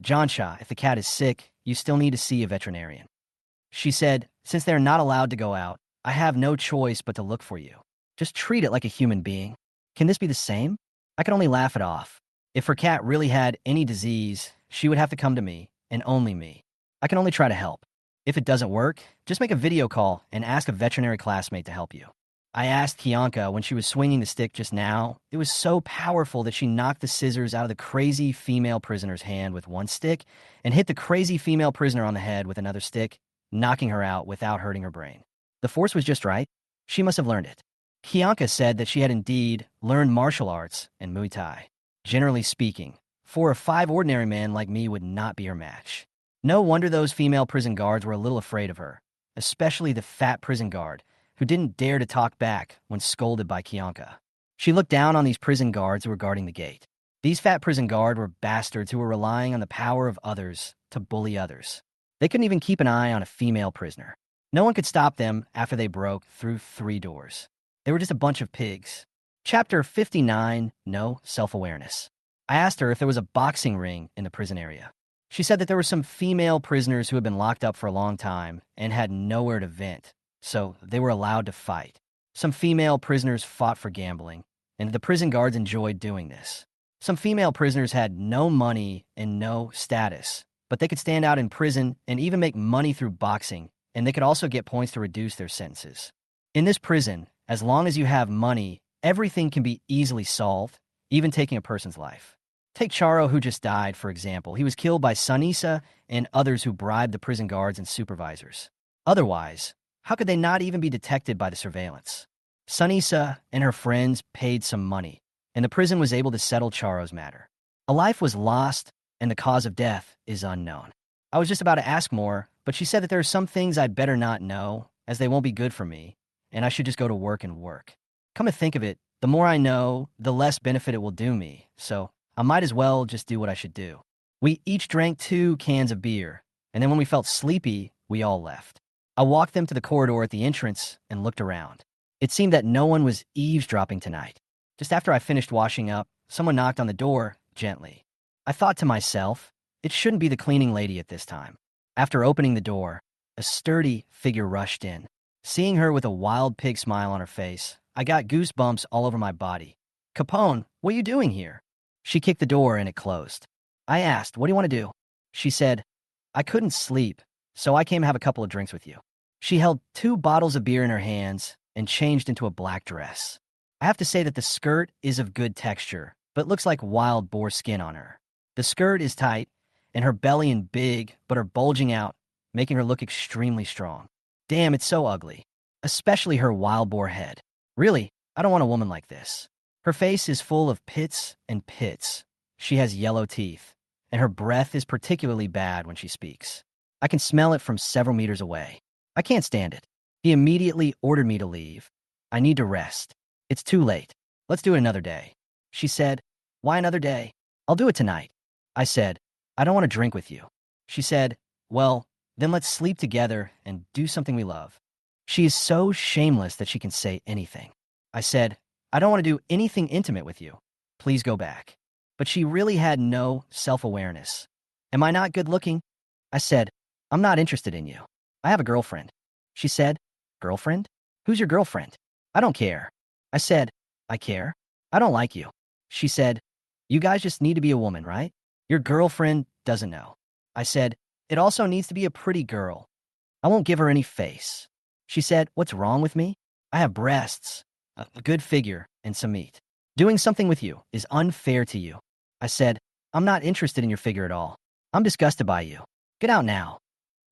Jansha, if the cat is sick, you still need to see a veterinarian." She said, "Since they're not allowed to go out, I have no choice but to look for you. Just treat it like a human being. Can this be the same?" I could only laugh it off. If her cat really had any disease, she would have to come to me, and only me. I can only try to help. If it doesn't work, just make a video call and ask a veterinary classmate to help you. I asked Kianka when she was swinging the stick just now. It was so powerful that she knocked the scissors out of the crazy female prisoner's hand with one stick and hit the crazy female prisoner on the head with another stick, knocking her out without hurting her brain. The force was just right. She must have learned it. Kianka said that she had indeed learned martial arts and Muay Thai. Generally speaking, 4 or 5 ordinary men like me would not be her match. No wonder those female prison guards were a little afraid of her, especially the fat prison guard, who didn't dare to talk back when scolded by Kianka. She looked down on these prison guards who were guarding the gate. These fat prison guards were bastards who were relying on the power of others to bully others. They couldn't even keep an eye on a female prisoner. No one could stop them after they broke through 3 doors. They were just a bunch of pigs. Chapter 59, No Self-Awareness. I asked her if there was a boxing ring in the prison area. She said that there were some female prisoners who had been locked up for a long time and had nowhere to vent, so they were allowed to fight. Some female prisoners fought for gambling, and the prison guards enjoyed doing this. Some female prisoners had no money and no status, but they could stand out in prison and even make money through boxing, and they could also get points to reduce their sentences. In this prison, as long as you have money, everything can be easily solved, even taking a person's life. Take Charo, who just died, for example. He was killed by Sunisa and others who bribed the prison guards and supervisors. Otherwise, how could they not even be detected by the surveillance? Sunisa and her friends paid some money, and the prison was able to settle Charo's matter. A life was lost, and the cause of death is unknown. I was just about to ask more, but she said that there are some things I'd better not know, as they won't be good for me, and I should just go to work and work. Come to think of it, the more I know, the less benefit it will do me, so I might as well just do what I should do. We each drank 2 cans of beer, and then when we felt sleepy, we all left. I walked them to the corridor at the entrance and looked around. It seemed that no one was eavesdropping tonight. Just after I finished washing up, someone knocked on the door, gently. I thought to myself, it shouldn't be the cleaning lady at this time. After opening the door, a sturdy figure rushed in. Seeing her with a wild pig smile on her face, I got goosebumps all over my body. "Capone, what are you doing here?" She kicked the door and it closed. I asked, "What do you want to do?" She said, "I couldn't sleep, so I came to have a couple of drinks with you." She held 2 bottles of beer in her hands and changed into a black dress. I have to say that the skirt is of good texture, but looks like wild boar skin on her. The skirt is tight, and her belly and big, but are bulging out, making her look extremely strong. Damn, it's so ugly. Especially her wild boar head. Really, I don't want a woman like this. Her face is full of pits and pits. She has yellow teeth, and her breath is particularly bad when she speaks. I can smell it from several meters away. I can't stand it. He immediately ordered me to leave. I need to rest. It's too late. Let's do it another day. She said, "Why another day?" "I'll do it tonight." I said, "I don't want to drink with you." She said, Well, then let's sleep together and do something we love. She is so shameless that she can say anything. I said, I don't want to do anything intimate with you. Please go back. But she really had no self-awareness. Am I not good looking? I said, I'm not interested in you. I have a girlfriend. She said, girlfriend? Who's your girlfriend? I don't care. I said, I care. I don't like you. She said, you guys just need to be a woman, right? Your girlfriend doesn't know. I said, it also needs to be a pretty girl. I won't give her any face. She said, what's wrong with me? I have breasts, a good figure, and some meat. Doing something with you is unfair to you. I said, I'm not interested in your figure at all. I'm disgusted by you. Get out now.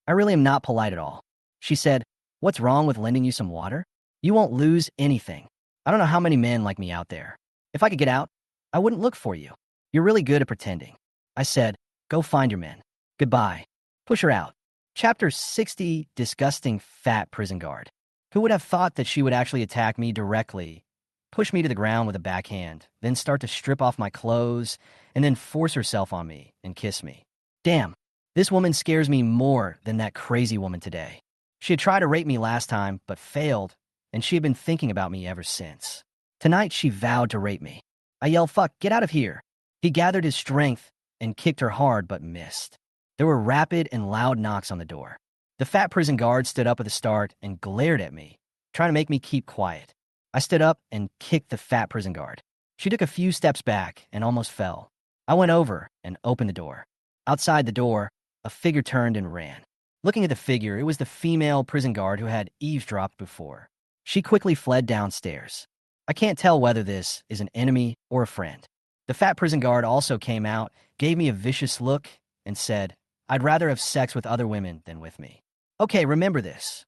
I really am not polite at all. She said, what's wrong with lending you some water? You won't lose anything. I don't know how many men like me out there. If I could get out, I wouldn't look for you. You're really good at pretending. I said, go find your men. Goodbye. Push her out. Chapter 60, Disgusting Fat Prison Guard. Who would have thought that she would actually attack me directly, push me to the ground with a backhand, then start to strip off my clothes, and then force herself on me and kiss me? Damn, this woman scares me more than that crazy woman today. She had tried to rape me last time, but failed, and she had been thinking about me ever since. Tonight, she vowed to rape me. I yelled, fuck, get out of here. He gathered his strength and kicked her hard, but missed. There were rapid and loud knocks on the door. The fat prison guard stood up at the start and glared at me, trying to make me keep quiet. I stood up and kicked the fat prison guard. She took a few steps back and almost fell. I went over and opened the door. Outside the door, a figure turned and ran. Looking at the figure, it was the female prison guard who had eavesdropped before. She quickly fled downstairs. I can't tell whether this is an enemy or a friend. The fat prison guard also came out, gave me a vicious look, and said, I'd rather have sex with other women than with me. Okay, remember this.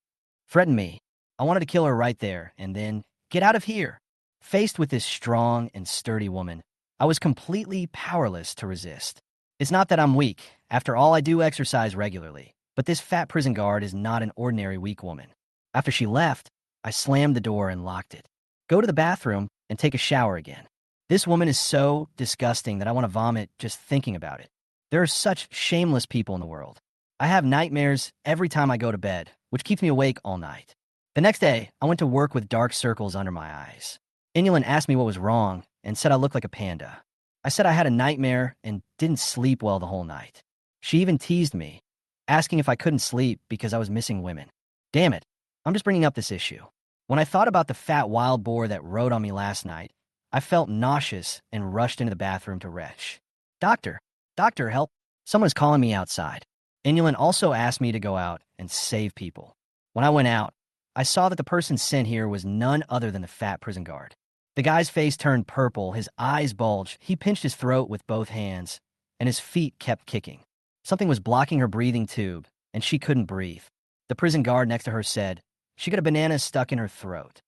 Threaten me. I wanted to kill her right there, and then get out of here. Faced with this strong and sturdy woman, I was completely powerless to resist. It's not that I'm weak. After all, I do exercise regularly. But this fat prison guard is not an ordinary weak woman. After she left, I slammed the door and locked it. Go to the bathroom and take a shower again. This woman is so disgusting that I want to vomit just thinking about it. There are such shameless people in the world. I have nightmares every time I go to bed, which keeps me awake all night. The next day, I went to work with dark circles under my eyes. Inulin asked me what was wrong and said I looked like a panda. I said I had a nightmare and didn't sleep well the whole night. She even teased me, asking if I couldn't sleep because I was missing women. Damn it, I'm just bringing up this issue. When I thought about the fat wild boar that rode on me last night, I felt nauseous and rushed into the bathroom to retch. Doctor, help. Someone's calling me outside. Inulin also asked me to go out and save people. When I went out, I saw that the person sent here was none other than the fat prison guard. The guy's face turned purple, his eyes bulged, he pinched his throat with both hands, and his feet kept kicking. Something was blocking her breathing tube, and she couldn't breathe. The prison guard next to her said, she got a banana stuck in her throat.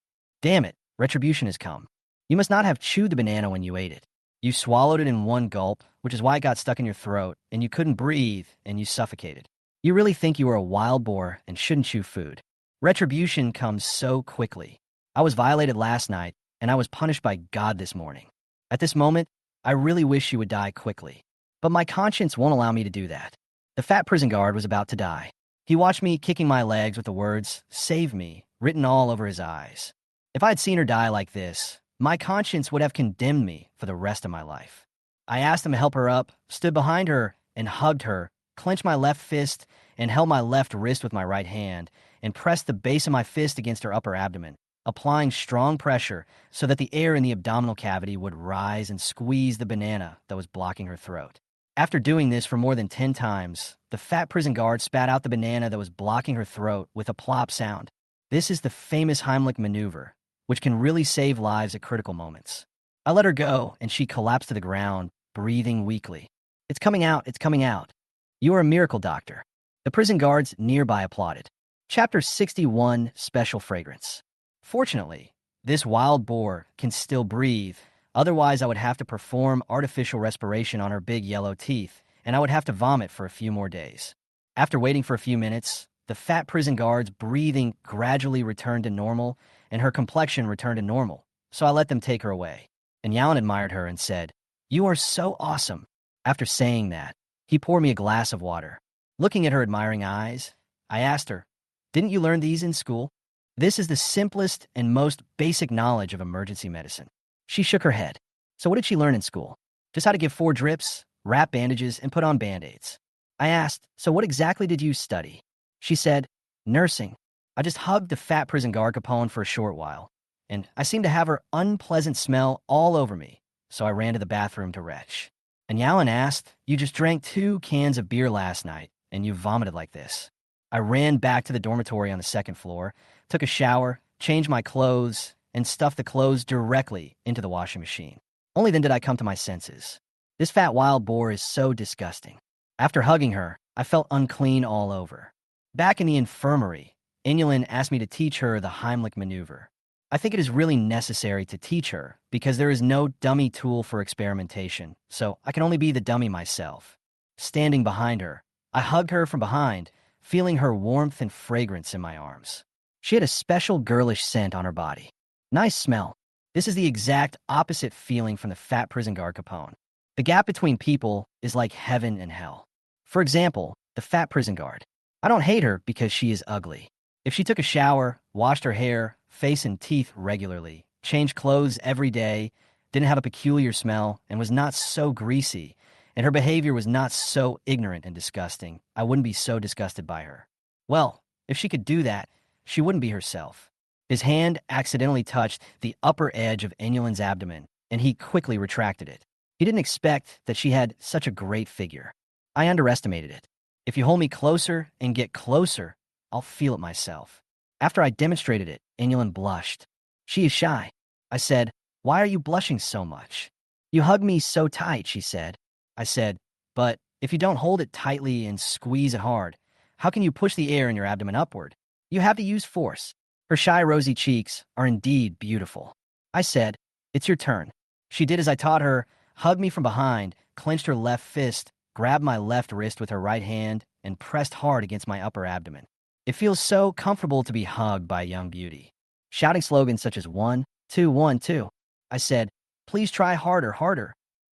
Damn it, retribution has come. You must not have chewed the banana when you ate it. You swallowed it in one gulp, which is why it got stuck in your throat, and you couldn't breathe, and you suffocated. You really think you were a wild boar and shouldn't chew food. Retribution comes so quickly. I was violated last night, and I was punished by God this morning. At this moment, I really wish you would die quickly. But my conscience won't allow me to do that. The fat prison guard was about to die. He watched me kicking my legs with the words, "Save me," written all over his eyes. If I had seen her die like this, my conscience would have condemned me for the rest of my life. I asked him to help her up, stood behind her, and hugged her, clenched my left fist, and held my left wrist with my right hand, and pressed the base of my fist against her upper abdomen, applying strong pressure so that the air in the abdominal cavity would rise and squeeze the banana that was blocking her throat. After doing this for more than 10 times, the fat prison guard spat out the banana that was blocking her throat with a plop sound. This is the famous Heimlich maneuver, which can really save lives at critical moments. I let her go, and she collapsed to the ground, breathing weakly. It's coming out, it's coming out. You are a miracle, doctor. The prison guards nearby applauded. Chapter 61, Special Fragrance. Fortunately, this wild boar can still breathe. Otherwise, I would have to perform artificial respiration on her big yellow teeth, and I would have to vomit for a few more days. After waiting for a few minutes, the fat prison guard's breathing gradually returned to normal, and her complexion returned to normal, so I let them take her away. And Yalan admired her and said, "You are so awesome." After saying that, he poured me a glass of water. Looking at her admiring eyes, I asked her, "Didn't you learn these in school?" This is the simplest and most basic knowledge of emergency medicine. She shook her head. So what did she learn in school? Just how to give 4 drips, wrap bandages, and put on band-aids. I asked, "So what exactly did you study?" She said, "Nursing. I just hugged the fat prison guard Capone for a short while, and I seemed to have her unpleasant smell all over me, so I ran to the bathroom to retch." And Yalen asked, "You just drank 2 cans of beer last night, and you vomited like this." I ran back to the dormitory on the 2nd floor, took a shower, changed my clothes, and stuffed the clothes directly into the washing machine. Only then did I come to my senses. This fat wild boar is so disgusting. After hugging her, I felt unclean all over. Back in the infirmary, Inulin asked me to teach her the Heimlich maneuver. I think it is really necessary to teach her because there is no dummy tool for experimentation, so I can only be the dummy myself. Standing behind her, I hugged her from behind, feeling her warmth and fragrance in my arms. She had a special girlish scent on her body. Nice smell. This is the exact opposite feeling from the fat prison guard Capone. The gap between people is like heaven and hell. For example, the fat prison guard. I don't hate her because she is ugly. If she took a shower, washed her hair, face and teeth regularly, changed clothes every day, didn't have a peculiar smell, and was not so greasy, and her behavior was not so ignorant and disgusting, I wouldn't be so disgusted by her. Well, if she could do that, she wouldn't be herself. His hand accidentally touched the upper edge of Enulin's abdomen, and he quickly retracted it. He didn't expect that she had such a great figure. I underestimated it. If you hold me closer and get closer, I'll feel it myself. After I demonstrated it, Inulin blushed. She is shy. I said, "Why are you blushing so much?" "You hug me so tight," she said. I said, "But if you don't hold it tightly and squeeze it hard, how can you push the air in your abdomen upward? You have to use force." Her shy rosy cheeks are indeed beautiful. I said, "It's your turn." She did as I taught her, hugged me from behind, clenched her left fist, grabbed my left wrist with her right hand, and pressed hard against my upper abdomen. It feels so comfortable to be hugged by a young beauty. Shouting slogans such as 1, 2, 1, 2. I said, "Please try harder, harder."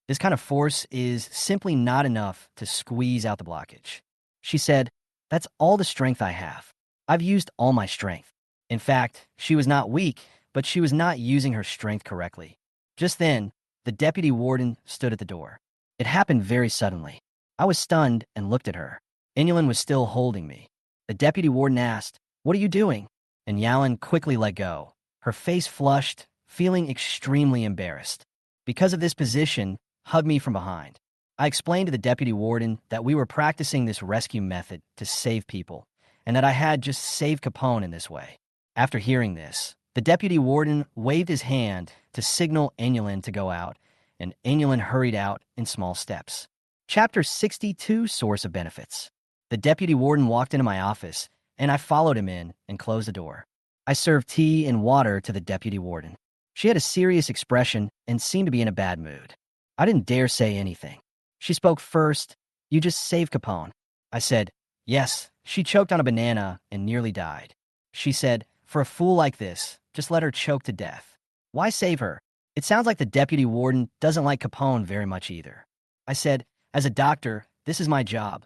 This kind of force is simply not enough to squeeze out the blockage. She said, "That's all the strength I have. I've used all my strength." In fact, she was not weak, but she was not using her strength correctly. Just then, the deputy warden stood at the door. It happened very suddenly. I was stunned and looked at her. Inulin was still holding me. The deputy warden asked, "What are you doing?" And Yalen quickly let go. Her face flushed, feeling extremely embarrassed. Because of this position, hugged me from behind. I explained to the deputy warden that we were practicing this rescue method to save people, and that I had just saved Capone in this way. After hearing this, the deputy warden waved his hand to signal Inulin to go out, and Inulin hurried out in small steps. Chapter 62, Source of Benefits. The deputy warden walked into my office, and I followed him in and closed the door. I served tea and water to the deputy warden. She had a serious expression and seemed to be in a bad mood. I didn't dare say anything. She spoke first. "You just saved Capone." I said, "Yes, she choked on a banana and nearly died." She said, "For a fool like this, just let her choke to death. Why save her?" It sounds like the deputy warden doesn't like Capone very much either. I said, "As a doctor, this is my job."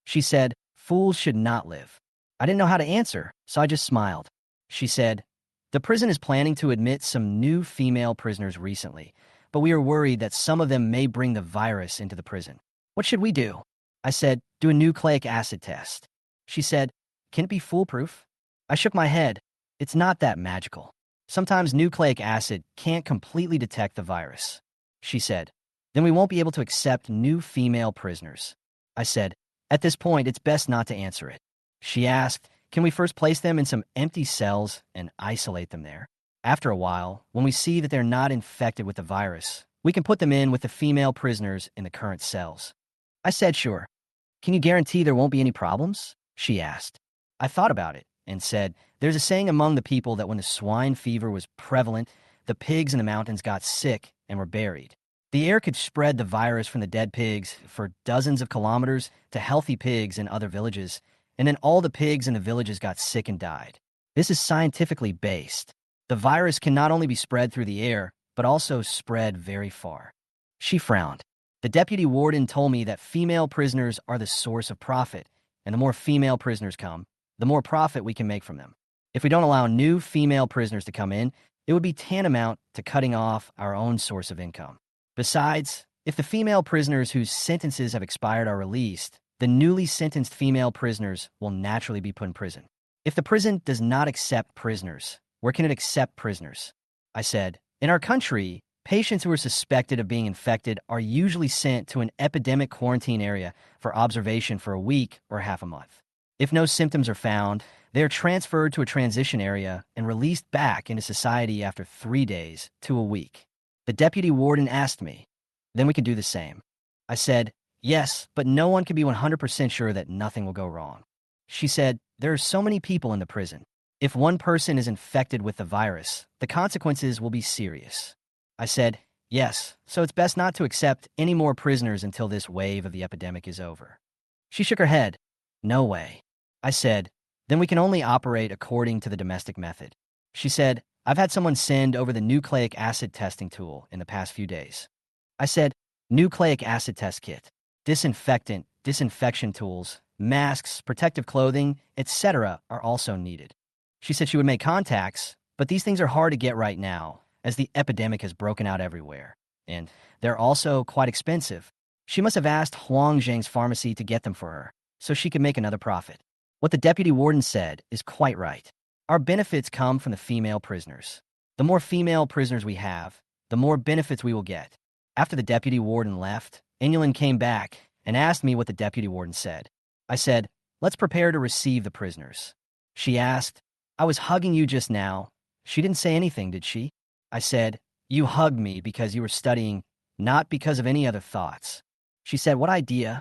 She said, "Fools should not live." I didn't know how to answer, so I just smiled. She said, "The prison is planning to admit some new female prisoners recently, but we are worried that some of them may bring the virus into the prison. What should we do?" I said, "Do a nucleic acid test." She said, "Can it be foolproof?" I shook my head. It's not that magical. Sometimes nucleic acid can't completely detect the virus. She said, "Then we won't be able to accept new female prisoners." I said, "At this point, it's best not to answer it." She asked, "Can we first place them in some empty cells and isolate them there? After a while, when we see that they're not infected with the virus, we can put them in with the female prisoners in the current cells." I said, "Sure." "Can you guarantee there won't be any problems?" she asked. I thought about it and said, "There's a saying among the people that when the swine fever was prevalent, the pigs in the mountains got sick and were buried. The air could spread the virus from the dead pigs for dozens of kilometers to healthy pigs in other villages, and then all the pigs in the villages got sick and died. This is scientifically based. The virus can not only be spread through the air, but also spread very far." She frowned. "The deputy warden told me that female prisoners are the source of profit, and the more female prisoners come, the more profit we can make from them. If we don't allow new female prisoners to come in, it would be tantamount to cutting off our own source of income. Besides, if the female prisoners whose sentences have expired are released, the newly sentenced female prisoners will naturally be put in prison. If the prison does not accept prisoners, where can it accept prisoners? I said, in our country, patients who are suspected of being infected are usually sent to an epidemic quarantine area for observation for a week or half a month. If no symptoms are found, they are transferred to a transition area and released back into society after 3 days to a week. The deputy warden asked me, then we can do the same. I said, yes, but no one can be 100% sure that nothing will go wrong. She said, there are so many people in the prison. If one person is infected with the virus, the consequences will be serious. I said, yes, so it's best not to accept any more prisoners until this wave of the epidemic is over. She shook her head. No way. I said, then we can only operate according to the domestic method. She said, I've had someone send over the nucleic acid testing tool in the past few days. I said, nucleic acid test kit, disinfectant, disinfection tools, masks, protective clothing, etc. are also needed. She said she would make contacts, but these things are hard to get right now, as the epidemic has broken out everywhere, and they're also quite expensive. She must have asked Huang Zhang's pharmacy to get them for her, so she could make another profit. What the deputy warden said is quite right. Our benefits come from the female prisoners. The more female prisoners we have, the more benefits we will get. After the deputy warden left, Inulin came back and asked me what the deputy warden said. I said, let's prepare to receive the prisoners. She asked, I was hugging you just now. She didn't say anything, did she? I said, you hugged me because you were studying, not because of any other thoughts. She said, what idea?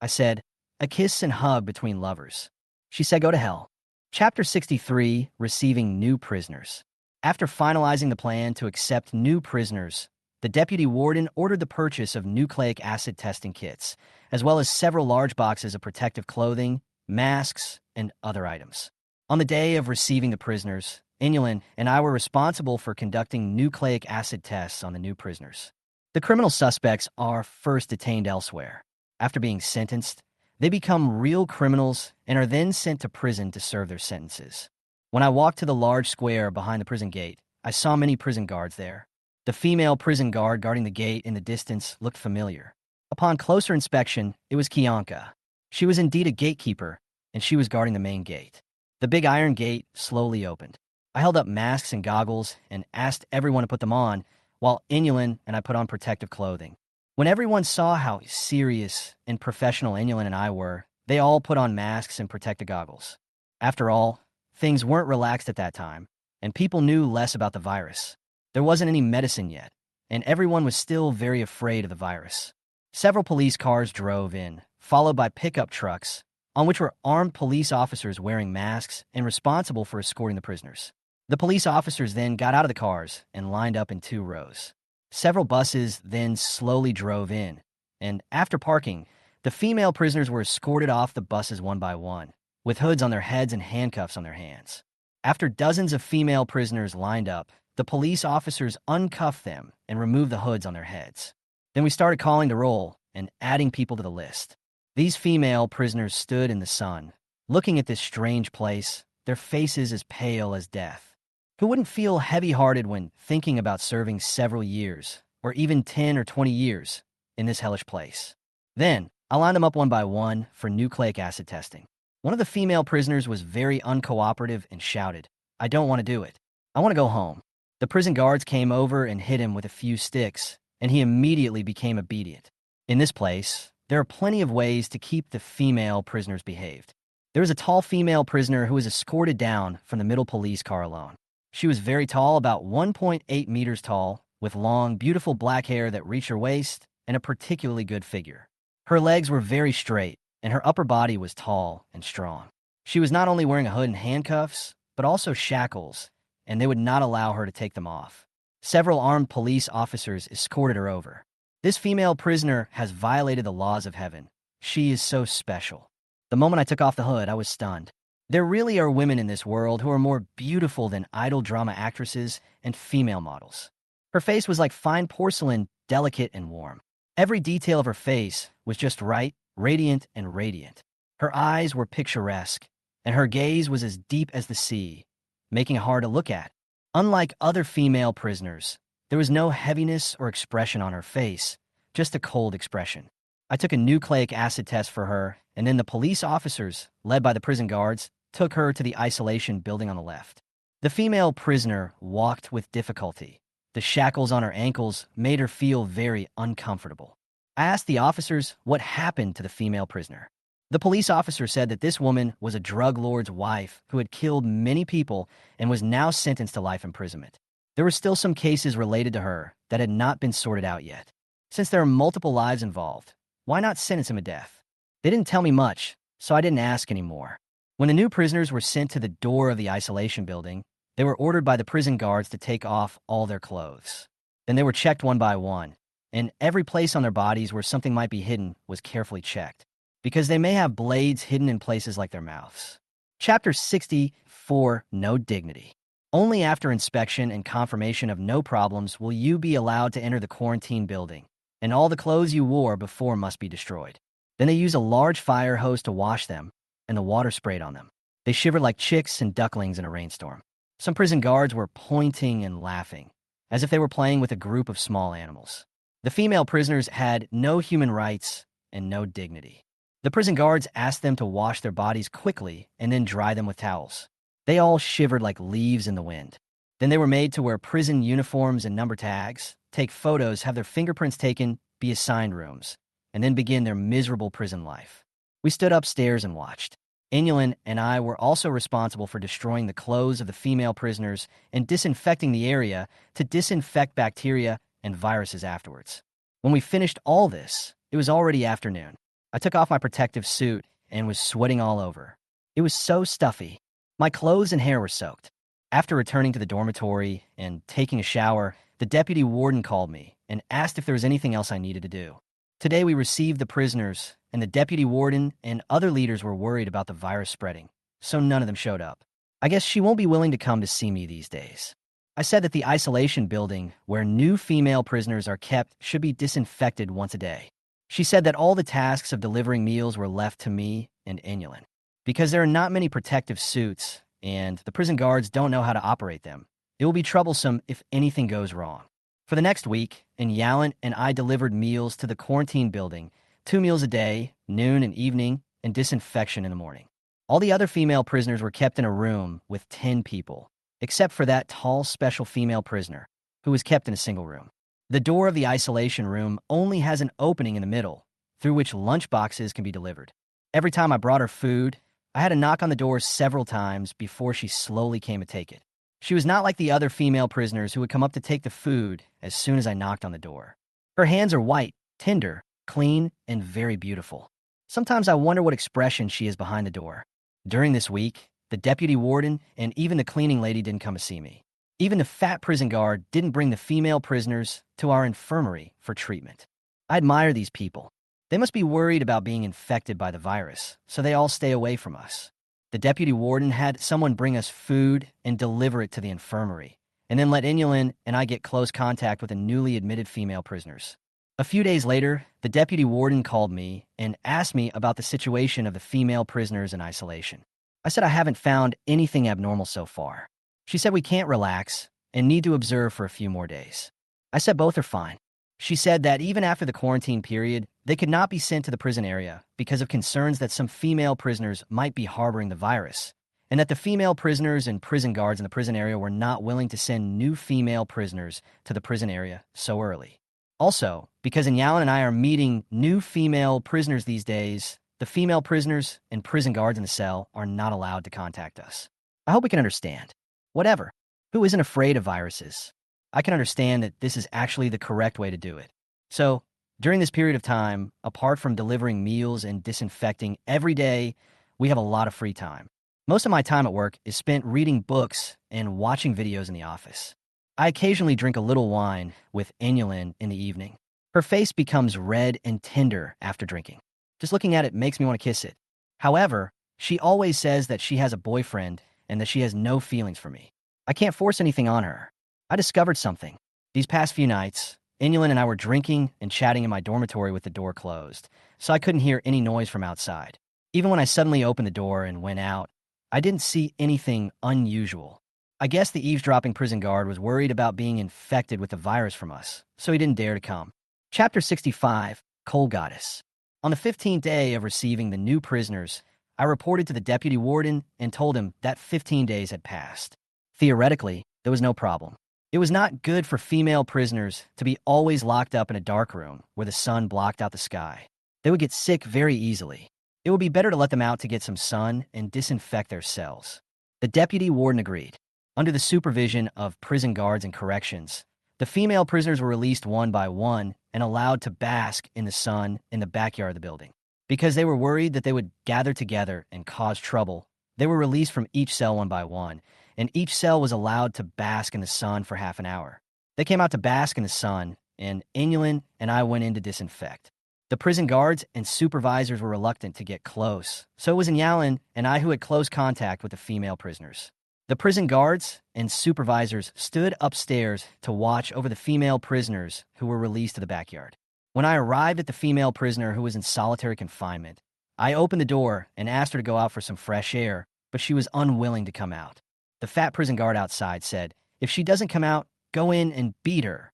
I said, a kiss and hug between lovers. She said, go to hell. Chapter 63, Receiving New Prisoners. After finalizing the plan to accept new prisoners, the deputy warden ordered the purchase of nucleic acid testing kits, as well as several large boxes of protective clothing, masks, and other items. On the day of receiving the prisoners, Inulin and I were responsible for conducting nucleic acid tests on the new prisoners. The criminal suspects are first detained elsewhere. After being sentenced, they become real criminals and are then sent to prison to serve their sentences. When I walked to the large square behind the prison gate, I saw many prison guards there. The female prison guard guarding the gate in the distance looked familiar. Upon closer inspection, it was Kianka. She was indeed a gatekeeper, and she was guarding the main gate. The big iron gate slowly opened. I held up masks and goggles and asked everyone to put them on, while Inulin and I put on protective clothing. When everyone saw how serious and professional Inulin and I were, they all put on masks and protective goggles. After all, things weren't relaxed at that time, and people knew less about the virus. There wasn't any medicine yet, and everyone was still very afraid of the virus. Several police cars drove in, followed by pickup trucks, on which were armed police officers wearing masks and responsible for escorting the prisoners. The police officers then got out of the cars and lined up in 2 rows. Several buses then slowly drove in, and after parking, the female prisoners were escorted off the buses one by one, with hoods on their heads and handcuffs on their hands. After dozens of female prisoners lined up, the police officers uncuffed them and removed the hoods on their heads. Then we started calling the roll and adding people to the list. These female prisoners stood in the sun, looking at this strange place, their faces as pale as death. Who wouldn't feel heavy-hearted when thinking about serving several years, or even 10 or 20 years, in this hellish place? Then, I lined them up one by one for nucleic acid testing. One of the female prisoners was very uncooperative and shouted, I don't want to do it. I want to go home. The prison guards came over and hit him with a few sticks, and he immediately became obedient. In this place, there are plenty of ways to keep the female prisoners behaved. There was a tall female prisoner who was escorted down from the middle police car alone. She was very tall, about 1.8 meters tall, with long, beautiful black hair that reached her waist and a particularly good figure. Her legs were very straight, and her upper body was tall and strong. She was not only wearing a hood and handcuffs, but also shackles, and they would not allow her to take them off. Several armed police officers escorted her over. This female prisoner has violated the laws of heaven. She is so special. The moment I took off the hood, I was stunned. There really are women in this world who are more beautiful than idol drama actresses and female models. Her face was like fine porcelain, delicate and warm. Every detail of her face was just right, radiant and radiant. Her eyes were picturesque, and her gaze was as deep as the sea, making it hard to look at. Unlike other female prisoners, there was no heaviness or expression on her face, just a cold expression. I took a nucleic acid test for her, and then the police officers, led by the prison guards, took her to the isolation building on the left. The female prisoner walked with difficulty. The shackles on her ankles made her feel very uncomfortable. I asked the officers what happened to the female prisoner. The police officer said that this woman was a drug lord's wife who had killed many people and was now sentenced to life imprisonment. There were still some cases related to her that had not been sorted out yet. Since there are multiple lives involved, why not sentence him to death? They didn't tell me much, so I didn't ask anymore. When the new prisoners were sent to the door of the isolation building, they were ordered by the prison guards to take off all their clothes. Then they were checked one by one, and every place on their bodies where something might be hidden was carefully checked, because they may have blades hidden in places like their mouths. Chapter 64, No Dignity. Only after inspection and confirmation of no problems will you be allowed to enter the quarantine building, and all the clothes you wore before must be destroyed. Then they use a large fire hose to wash them, and the water sprayed on them. They shivered like chicks and ducklings in a rainstorm. Some prison guards were pointing and laughing, as if they were playing with a group of small animals. The female prisoners had no human rights and no dignity. The prison guards asked them to wash their bodies quickly and then dry them with towels. They all shivered like leaves in the wind. Then they were made to wear prison uniforms and number tags, take photos, have their fingerprints taken, be assigned rooms, and then begin their miserable prison life. We stood upstairs and watched. Inulin and I were also responsible for destroying the clothes of the female prisoners and disinfecting the area to disinfect bacteria and viruses afterwards. When we finished all this, it was already afternoon. I took off my protective suit and was sweating all over. It was so stuffy. My clothes and hair were soaked. After returning to the dormitory and taking a shower, the deputy warden called me and asked if there was anything else I needed to do. Today we received the prisoners, and the deputy warden and other leaders were worried about the virus spreading, so none of them showed up. I guess she won't be willing to come to see me these days. I said that the isolation building where new female prisoners are kept should be disinfected once a day. She said that all the tasks of delivering meals were left to me and Inulin. Because there are not many protective suits, and the prison guards don't know how to operate them, it will be troublesome if anything goes wrong. For the next week, Yalin and I delivered meals to the quarantine building, 2 meals a day, noon and evening, and disinfection in the morning. All the other female prisoners were kept in a room with 10 people, except for that tall special female prisoner, who was kept in a single room. The door of the isolation room only has an opening in the middle, through which lunch boxes can be delivered. Every time I brought her food, I had to knock on the door several times before she slowly came to take it. She was not like the other female prisoners who would come up to take the food as soon as I knocked on the door. Her hands are white, tender, clean, and very beautiful. Sometimes I wonder what expression she is behind the door. During this week, the deputy warden and even the cleaning lady didn't come to see me. Even the fat prison guard didn't bring the female prisoners to our infirmary for treatment. I admire these people. They must be worried about being infected by the virus, so they all stay away from us. The deputy warden had someone bring us food and deliver it to the infirmary, and then let Inulin and I get close contact with the newly admitted female prisoners. A few days later, the deputy warden called me and asked me about the situation of the female prisoners in isolation. I said I haven't found anything abnormal so far. She said we can't relax and need to observe for a few more days. I said both are fine. She said that even after the quarantine period, they could not be sent to the prison area because of concerns that some female prisoners might be harboring the virus, and that the female prisoners and prison guards in the prison area were not willing to send new female prisoners to the prison area so early. Also, because Yalin and I are meeting new female prisoners these days, the female prisoners and prison guards in the cell are not allowed to contact us. I hope we can understand. Whatever. Who isn't afraid of viruses? I can understand that this is actually the correct way to do it. So, during this period of time, apart from delivering meals and disinfecting every day, we have a lot of free time. Most of my time at work is spent reading books and watching videos in the office. I occasionally drink a little wine with Inulin in the evening. Her face becomes red and tender after drinking. Just looking at it makes me want to kiss it. However, she always says that she has a boyfriend and that she has no feelings for me. I can't force anything on her. I discovered something. These past few nights, Inulin and I were drinking and chatting in my dormitory with the door closed, so I couldn't hear any noise from outside. Even when I suddenly opened the door and went out, I didn't see anything unusual. I guess the eavesdropping prison guard was worried about being infected with the virus from us, so he didn't dare to come. Chapter 65, Coal Goddess. On the 15th day of receiving the new prisoners, I reported to the deputy warden and told him that 15 days had passed. Theoretically, there was no problem. It was not good for female prisoners to be always locked up in a dark room where the sun blocked out the sky. They would get sick very easily. It would be better to let them out to get some sun and disinfect their cells. The deputy warden agreed. Under the supervision of prison guards and corrections, the female prisoners were released one by one and allowed to bask in the sun in the backyard of the building. Because they were worried that they would gather together and cause trouble, they were released from each cell one by one, and each cell was allowed to bask in the sun for half an hour. They came out to bask in the sun, and Inulin and I went in to disinfect. The prison guards and supervisors were reluctant to get close, so it was Inulin and I who had close contact with the female prisoners. The prison guards and supervisors stood upstairs to watch over the female prisoners who were released to the backyard. When I arrived at the female prisoner who was in solitary confinement, I opened the door and asked her to go out for some fresh air, but she was unwilling to come out. The fat prison guard outside said, "If she doesn't come out, go in and beat her."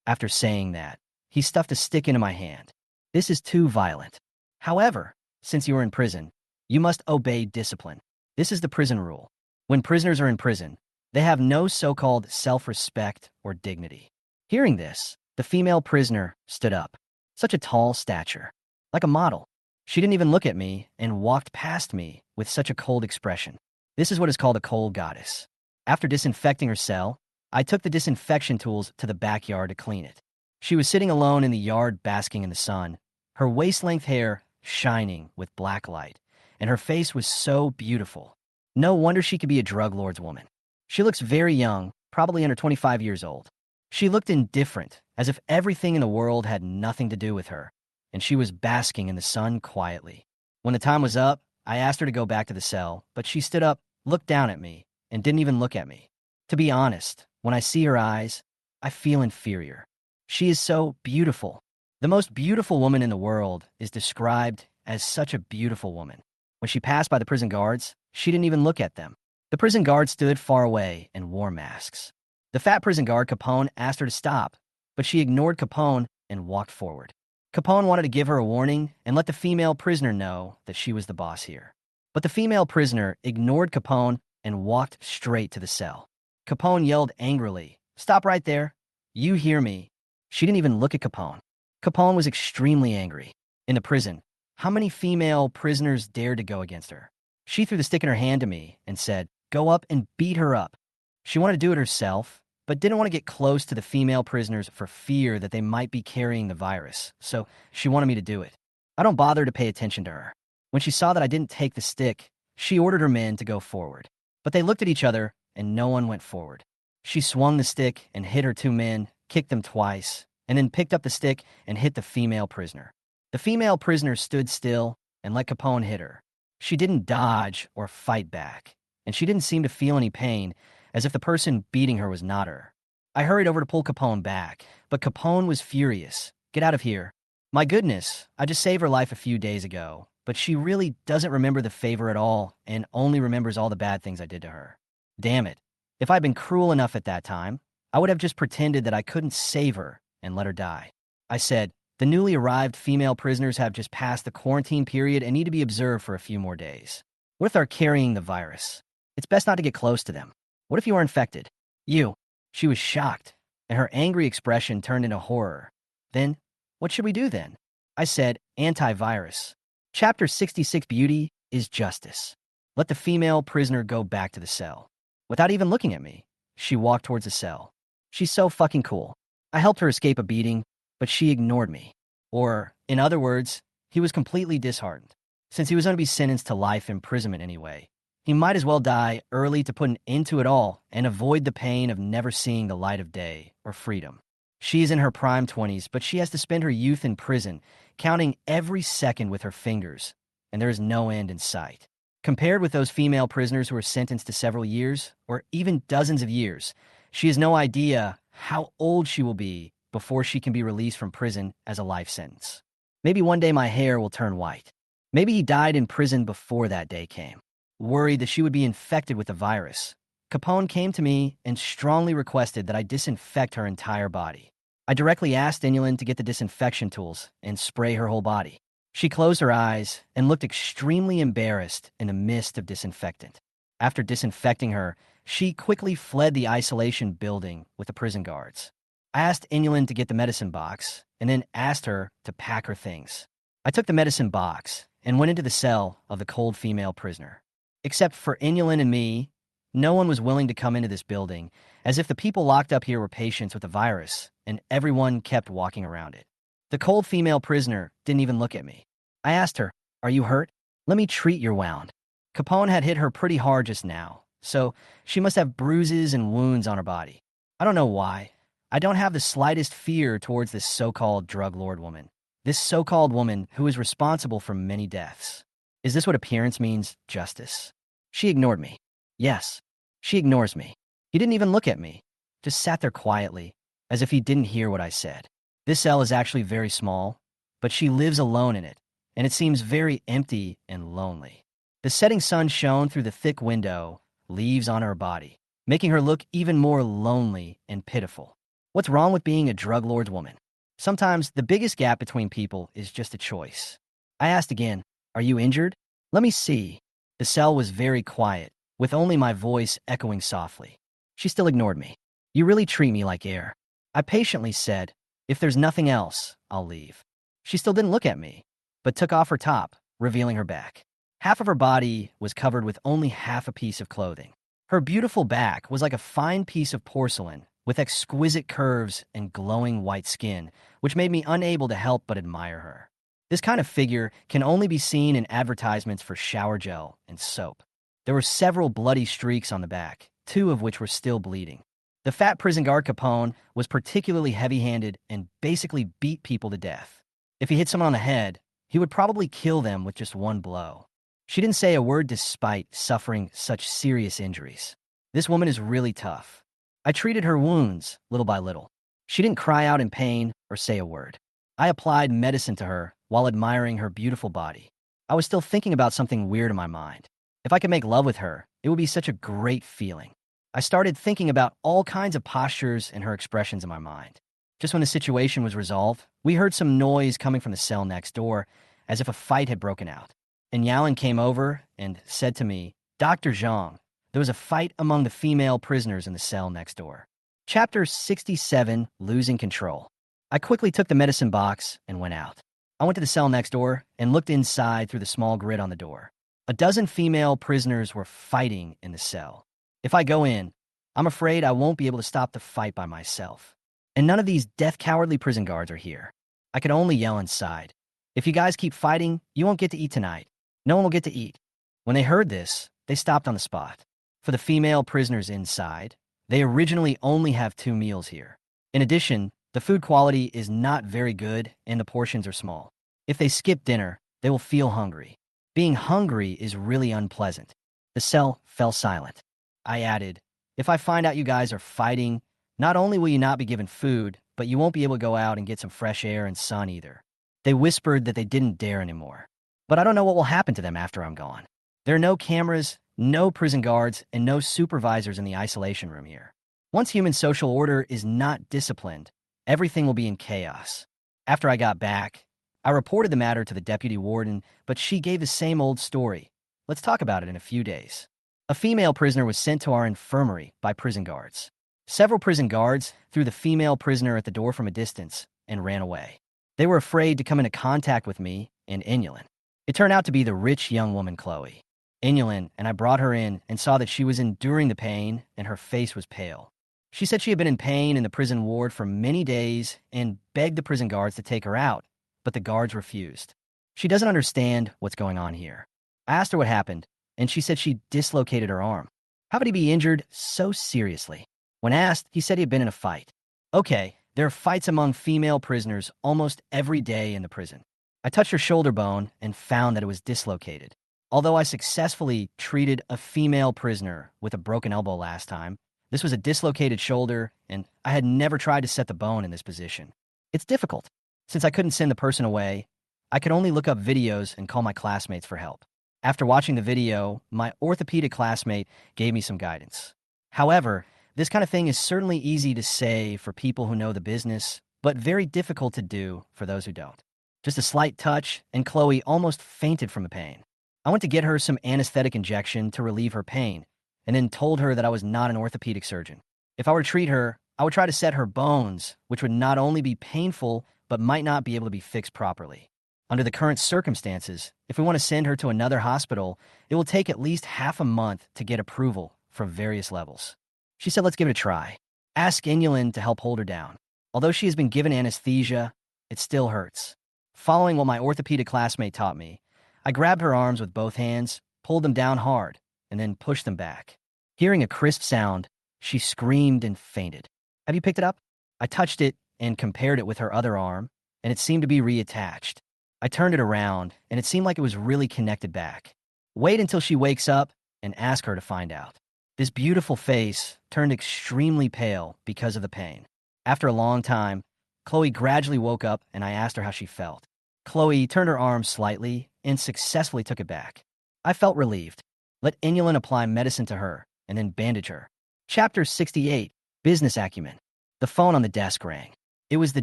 After saying that, he stuffed a stick into my hand. This is too violent. However, since you are in prison, you must obey discipline. This is the prison rule. When prisoners are in prison, they have no so-called self-respect or dignity. Hearing this, the female prisoner stood up. Such a tall stature, like a model. She didn't even look at me and walked past me with such a cold expression. This is what is called a coal goddess. After disinfecting her cell, I took the disinfection tools to the backyard to clean it. She was sitting alone in the yard basking in the sun, her waist-length hair shining with black light, and her face was so beautiful. No wonder she could be a drug lord's woman. She looks very young, probably under 25 years old. She looked indifferent, as if everything in the world had nothing to do with her, and she was basking in the sun quietly. When the time was up, I asked her to go back to the cell, but she stood up, looked down at me, and didn't even look at me. To be honest, when I see her eyes, I feel inferior. She is so beautiful. The most beautiful woman in the world is described as such a beautiful woman. When she passed by the prison guards, she didn't even look at them. The prison guards stood far away and wore masks. The fat prison guard, Capone, asked her to stop, but she ignored Capone and walked forward. Capone wanted to give her a warning and let the female prisoner know that she was the boss here. But the female prisoner ignored Capone and walked straight to the cell. Capone yelled angrily, "Stop right there. You hear me." She didn't even look at Capone. Capone was extremely angry. In the prison, how many female prisoners dared to go against her? She threw the stick in her hand to me and said, "Go up and beat her up." She wanted to do it herself, but didn't want to get close to the female prisoners for fear that they might be carrying the virus, so she wanted me to do it. I don't bother to pay attention to her. When she saw that I didn't take the stick, she ordered her men to go forward. But they looked at each other, and no one went forward. She swung the stick and hit her two men, kicked them twice, and then picked up the stick and hit the female prisoner. The female prisoner stood still and let Capone hit her. She didn't dodge or fight back, and she didn't seem to feel any pain, as if the person beating her was not her. I hurried over to pull Capone back, but Capone was furious. "Get out of here." My goodness, I just saved her life a few days ago, but she really doesn't remember the favor at all and only remembers all the bad things I did to her. Damn it. If I'd been cruel enough at that time, I would have just pretended that I couldn't save her and let her die. I said, "The newly arrived female prisoners have just passed the quarantine period and need to be observed for a few more days. What if they're carrying the virus? It's best not to get close to them. What if you are infected?" "You." She was shocked, and her angry expression turned into horror. "Then, what should we do then?" I said, "Antivirus." Chapter 66, Beauty is Justice. Let the female prisoner go back to the cell. Without even looking at me, she walked towards the cell. She's so fucking cool. I helped her escape a beating, but she ignored me. Or, in other words, he was completely disheartened. Since he was going to be sentenced to life imprisonment anyway, he might as well die early to put an end to it all and avoid the pain of never seeing the light of day or freedom. She is in her prime 20s, but she has to spend her youth in prison, counting every second with her fingers, and there is no end in sight. Compared with those female prisoners who are sentenced to several years, or even dozens of years, she has no idea how old she will be before she can be released from prison as a life sentence. Maybe one day my hair will turn white. Maybe he died in prison before that day came. Worried that she would be infected with the virus, Capone came to me and strongly requested that I disinfect her entire body. I directly asked Inulin to get the disinfection tools and spray her whole body. She closed her eyes and looked extremely embarrassed in the mist of disinfectant. After disinfecting her, she quickly fled the isolation building with the prison guards. I asked Inulin to get the medicine box and then asked her to pack her things. I took the medicine box and went into the cell of the cold female prisoner. Except for Inulin and me, no one was willing to come into this building, as if the people locked up here were patients with the virus, and everyone kept walking around it. The cold female prisoner didn't even look at me. I asked her, "Are you hurt? Let me treat your wound." Capone had hit her pretty hard just now, so she must have bruises and wounds on her body. I don't know why. I don't have the slightest fear towards this so-called drug lord woman. This so-called woman who is responsible for many deaths. Is this what appearance means? Justice? She ignored me. Yes, she ignores me. He didn't even look at me. Just sat there quietly, as if he didn't hear what I said. This cell is actually very small, but she lives alone in it, and it seems very empty and lonely. The setting sun shone through the thick window, leaves on her body, making her look even more lonely and pitiful. What's wrong with being a drug lord's woman? Sometimes the biggest gap between people is just a choice. I asked again, "Are you injured? Let me see." The cell was very quiet, with only my voice echoing softly. She still ignored me. "You really treat me like air." I patiently said, "If there's nothing else, I'll leave." She still didn't look at me, but took off her top, revealing her back. Half of her body was covered with only half a piece of clothing. Her beautiful back was like a fine piece of porcelain, with exquisite curves and glowing white skin, which made me unable to help but admire her. This kind of figure can only be seen in advertisements for shower gel and soap. There were several bloody streaks on the back, 2 of which were still bleeding. The fat prison guard Capone was particularly heavy-handed and basically beat people to death. If he hit someone on the head, he would probably kill them with just one blow. She didn't say a word despite suffering such serious injuries. This woman is really tough. I treated her wounds little by little. She didn't cry out in pain or say a word. I applied medicine to her while admiring her beautiful body. I was still thinking about something weird in my mind. If I could make love with her, it would be such a great feeling. I started thinking about all kinds of postures and her expressions in my mind. Just when the situation was resolved, we heard some noise coming from the cell next door, as if a fight had broken out. And Yaoan came over and said to me, "Dr. Zhang, there was a fight among the female prisoners in the cell next door." Chapter 67, Losing Control. I quickly took the medicine box and went out. I went to the cell next door and looked inside through the small grid on the door. A dozen female prisoners were fighting in the cell. If I go in, I'm afraid I won't be able to stop the fight by myself. And none of these death-cowardly prison guards are here. I could only yell inside, "If you guys keep fighting, you won't get to eat tonight. No one will get to eat." When they heard this, they stopped on the spot. For the female prisoners inside, they originally only have 2 meals here. In addition, the food quality is not very good and the portions are small. If they skip dinner, they will feel hungry. Being hungry is really unpleasant. The cell fell silent. I added, "If I find out you guys are fighting, not only will you not be given food, but you won't be able to go out and get some fresh air and sun either." They whispered that they didn't dare anymore. But I don't know what will happen to them after I'm gone. There are no cameras, no prison guards, and no supervisors in the isolation room here. Once human social order is not disciplined, everything will be in chaos. After I got back, I reported the matter to the deputy warden, but she gave the same old story. Let's talk about it in a few days. A female prisoner was sent to our infirmary by prison guards. Several prison guards threw the female prisoner at the door from a distance and ran away. They were afraid to come into contact with me and Inulin. It turned out to be the rich young woman Chloe. Inulin and I brought her in and saw that she was enduring the pain and her face was pale. She said she had been in pain in the prison ward for many days and begged the prison guards to take her out, but the guards refused. She doesn't understand what's going on here. I asked her what happened, and she said she dislocated her arm. How could he be injured so seriously? When asked, he said he had been in a fight. Okay, there are fights among female prisoners almost every day in the prison. I touched her shoulder bone and found that it was dislocated. Although I successfully treated a female prisoner with a broken elbow last time, this was a dislocated shoulder, and I had never tried to set the bone in this position. It's difficult. Since I couldn't send the person away, I could only look up videos and call my classmates for help. After watching the video, my orthopedic classmate gave me some guidance. However, this kind of thing is certainly easy to say for people who know the business, but very difficult to do for those who don't. Just a slight touch, and Chloe almost fainted from the pain. I went to get her some anesthetic injection to relieve her pain, and then told her that I was not an orthopedic surgeon. If I were to treat her, I would try to set her bones, which would not only be painful, but might not be able to be fixed properly. Under the current circumstances, if we want to send her to another hospital, it will take at least half a month to get approval from various levels. She said, let's give it a try. Ask Inulin to help hold her down. Although she has been given anesthesia, it still hurts. Following what my orthopedic classmate taught me, I grabbed her arms with both hands, pulled them down hard, and then pushed them back. Hearing a crisp sound, she screamed and fainted. Have you picked it up? I touched it and compared it with her other arm, and it seemed to be reattached. I turned it around, and it seemed like it was really connected back. Wait until she wakes up and ask her to find out. This beautiful face turned extremely pale because of the pain. After a long time, Chloe gradually woke up, and I asked her how she felt. Chloe turned her arm slightly and successfully took it back. I felt relieved. Let Inulin apply medicine to her, and then bandage her. Chapter 68, Business Acumen. The phone on the desk rang. It was the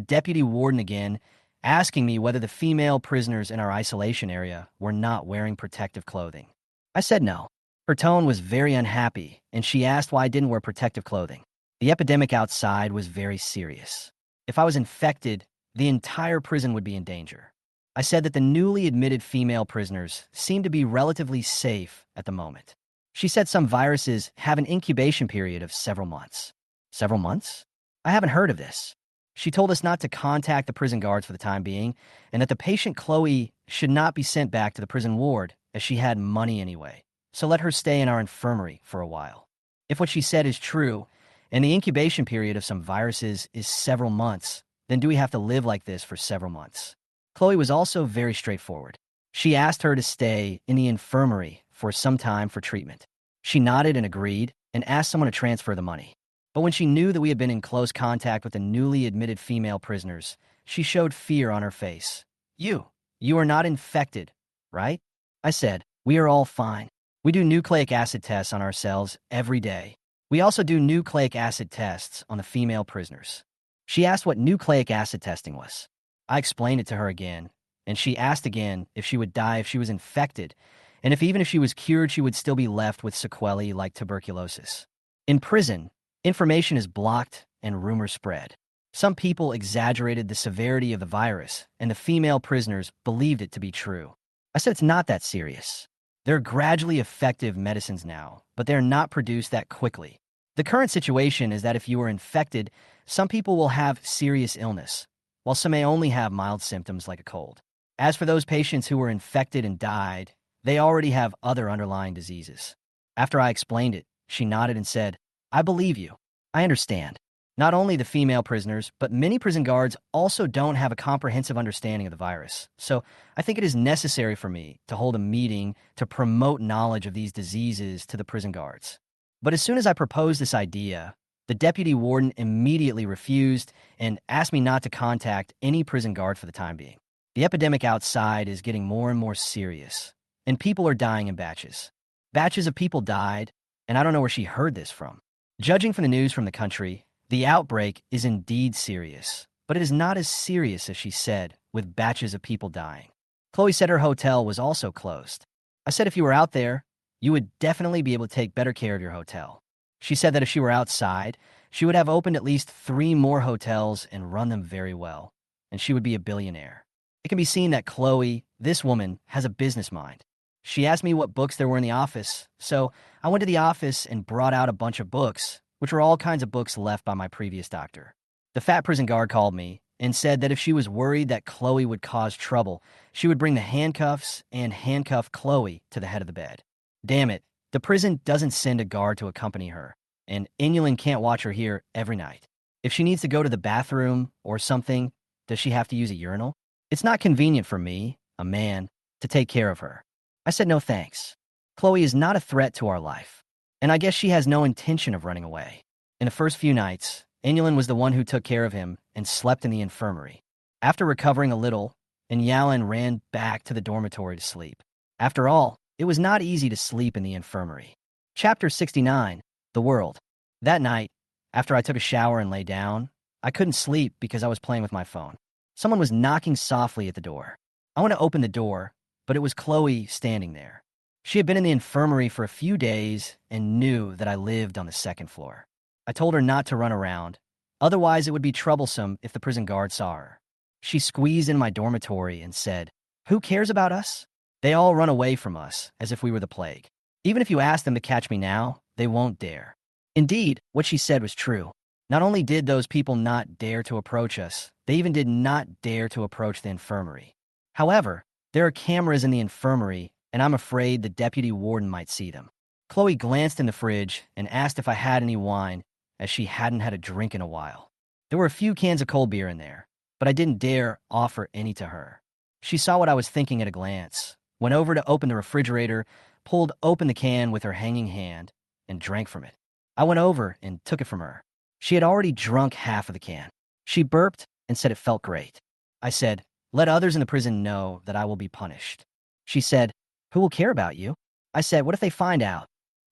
deputy warden again, asking me whether the female prisoners in our isolation area were not wearing protective clothing. I said no. Her tone was very unhappy, and she asked why I didn't wear protective clothing. The epidemic outside was very serious. If I was infected, the entire prison would be in danger. I said that the newly admitted female prisoners seemed to be relatively safe at the moment. She said some viruses have an incubation period of several months. Several months? I haven't heard of this. She told us not to contact the prison guards for the time being, and that the patient Chloe should not be sent back to the prison ward, as she had money anyway. So let her stay in our infirmary for a while. If what she said is true, and the incubation period of some viruses is several months, then do we have to live like this for several months? Chloe was also very straightforward. She asked her to stay in the infirmary for some time for treatment. She nodded and agreed, and asked someone to transfer the money. But when she knew that we had been in close contact with the newly admitted female prisoners, she showed fear on her face. You are not infected, right? I said, we are all fine. We do nucleic acid tests on ourselves every day. We also do nucleic acid tests on the female prisoners. She asked what nucleic acid testing was. I explained it to her again, and she asked again if she would die if she was infected, and if even if she was cured, she would still be left with sequelae like tuberculosis. In prison, information is blocked and rumors spread. Some people exaggerated the severity of the virus, and the female prisoners believed it to be true. I said it's not that serious. There are gradually effective medicines now, but they are not produced that quickly. The current situation is that if you are infected, some people will have serious illness, while some may only have mild symptoms like a cold. As for those patients who were infected and died, they already have other underlying diseases. After I explained it, she nodded and said, I believe you. I understand. Not only the female prisoners, but many prison guards also don't have a comprehensive understanding of the virus. So I think it is necessary for me to hold a meeting to promote knowledge of these diseases to the prison guards. But as soon as I proposed this idea, the deputy warden immediately refused and asked me not to contact any prison guard for the time being. The epidemic outside is getting more and more serious, and people are dying in batches. Batches of people died, and I don't know where she heard this from. Judging from the news from the country, the outbreak is indeed serious, but it is not as serious as she said, with batches of people dying. Chloe said her hotel was also closed. I said if you were out there, you would definitely be able to take better care of your hotel. She said that if she were outside, she would have opened at least 3 more hotels and run them very well, and she would be a billionaire. It can be seen that Chloe, this woman, has a business mind. She asked me what books there were in the office, so I went to the office and brought out a bunch of books, which were all kinds of books left by my previous doctor. The fat prison guard called me and said that if she was worried that Chloe would cause trouble, she would bring the handcuffs and handcuff Chloe to the head of the bed. Damn it, the prison doesn't send a guard to accompany her, and Inulin can't watch her here every night. If she needs to go to the bathroom or something, does she have to use a urinal? It's not convenient for me, a man, to take care of her. I said no thanks. Chloe is not a threat to our life, and I guess she has no intention of running away. In the first few nights, Inulin was the one who took care of him and slept in the infirmary. After recovering a little, and Yalan ran back to the dormitory to sleep. After all, it was not easy to sleep in the infirmary. Chapter 69, The World. That night, after I took a shower and lay down, I couldn't sleep because I was playing with my phone. Someone was knocking softly at the door. I went to open the door, but it was Chloe standing there. She had been in the infirmary for a few days and knew that I lived on the second floor. I told her not to run around, otherwise it would be troublesome if the prison guard saw her. She squeezed in my dormitory and said, "Who cares about us? They all run away from us as if we were the plague. Even if you ask them to catch me now, they won't dare." Indeed, what she said was true. Not only did those people not dare to approach us, they even did not dare to approach the infirmary. However, there are cameras in the infirmary, and I'm afraid the deputy warden might see them. Chloe glanced in the fridge and asked if I had any wine, as she hadn't had a drink in a while. There were a few cans of cold beer in there, but I didn't dare offer any to her. She saw what I was thinking at a glance, went over to open the refrigerator, pulled open the can with her hanging hand, and drank from it. I went over and took it from her. She had already drunk half of the can. She burped and said it felt great. I said, "Let others in the prison know that I will be punished." She said, "Who will care about you?" I said, "What if they find out?"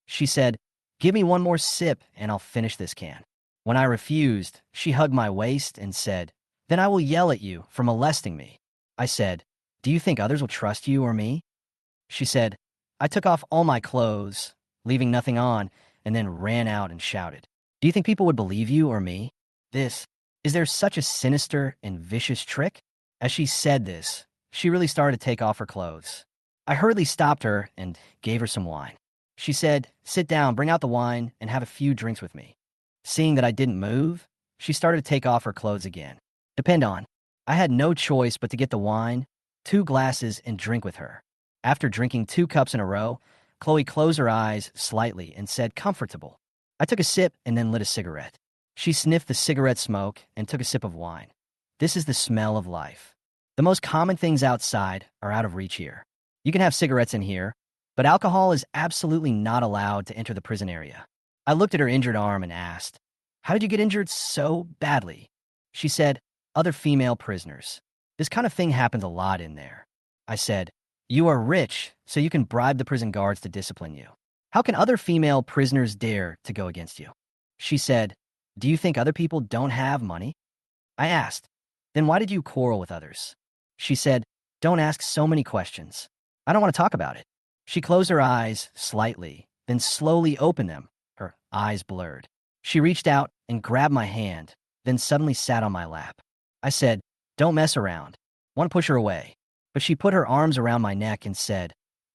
She said, "Give me one more sip and I'll finish this can." When I refused, she hugged my waist and said, "Then I will yell at you for molesting me." I said, "Do you think others will trust you or me?" She said, "I took off all my clothes, leaving nothing on, and then ran out and shouted, 'Do you think people would believe you or me?' Is there such a sinister and vicious trick?" As she said this, she really started to take off her clothes. I hurriedly stopped her and gave her some wine. She said, "Sit down, bring out the wine, and have a few drinks with me." Seeing that I didn't move, she started to take off her clothes again. Depend on. I had no choice but to get the wine, 2 glasses, and drink with her. After drinking 2 cups in a row, Chloe closed her eyes slightly and said, "Comfortable." I took a sip and then lit a cigarette. She sniffed the cigarette smoke and took a sip of wine. This is the smell of life. The most common things outside are out of reach here. You can have cigarettes in here, but alcohol is absolutely not allowed to enter the prison area. I looked at her injured arm and asked, "How did you get injured so badly?" She said, "Other female prisoners. This kind of thing happens a lot in there." I said, "You are rich, so you can bribe the prison guards to discipline you. How can other female prisoners dare to go against you?" She said, "Do you think other people don't have money?" I asked, "Then why did you quarrel with others?" She said, "Don't ask so many questions. I don't want to talk about it." She closed her eyes slightly, then slowly opened them, her eyes blurred. She reached out and grabbed my hand, then suddenly sat on my lap. I said, "Don't mess around." Want to push her away, but she put her arms around my neck and said,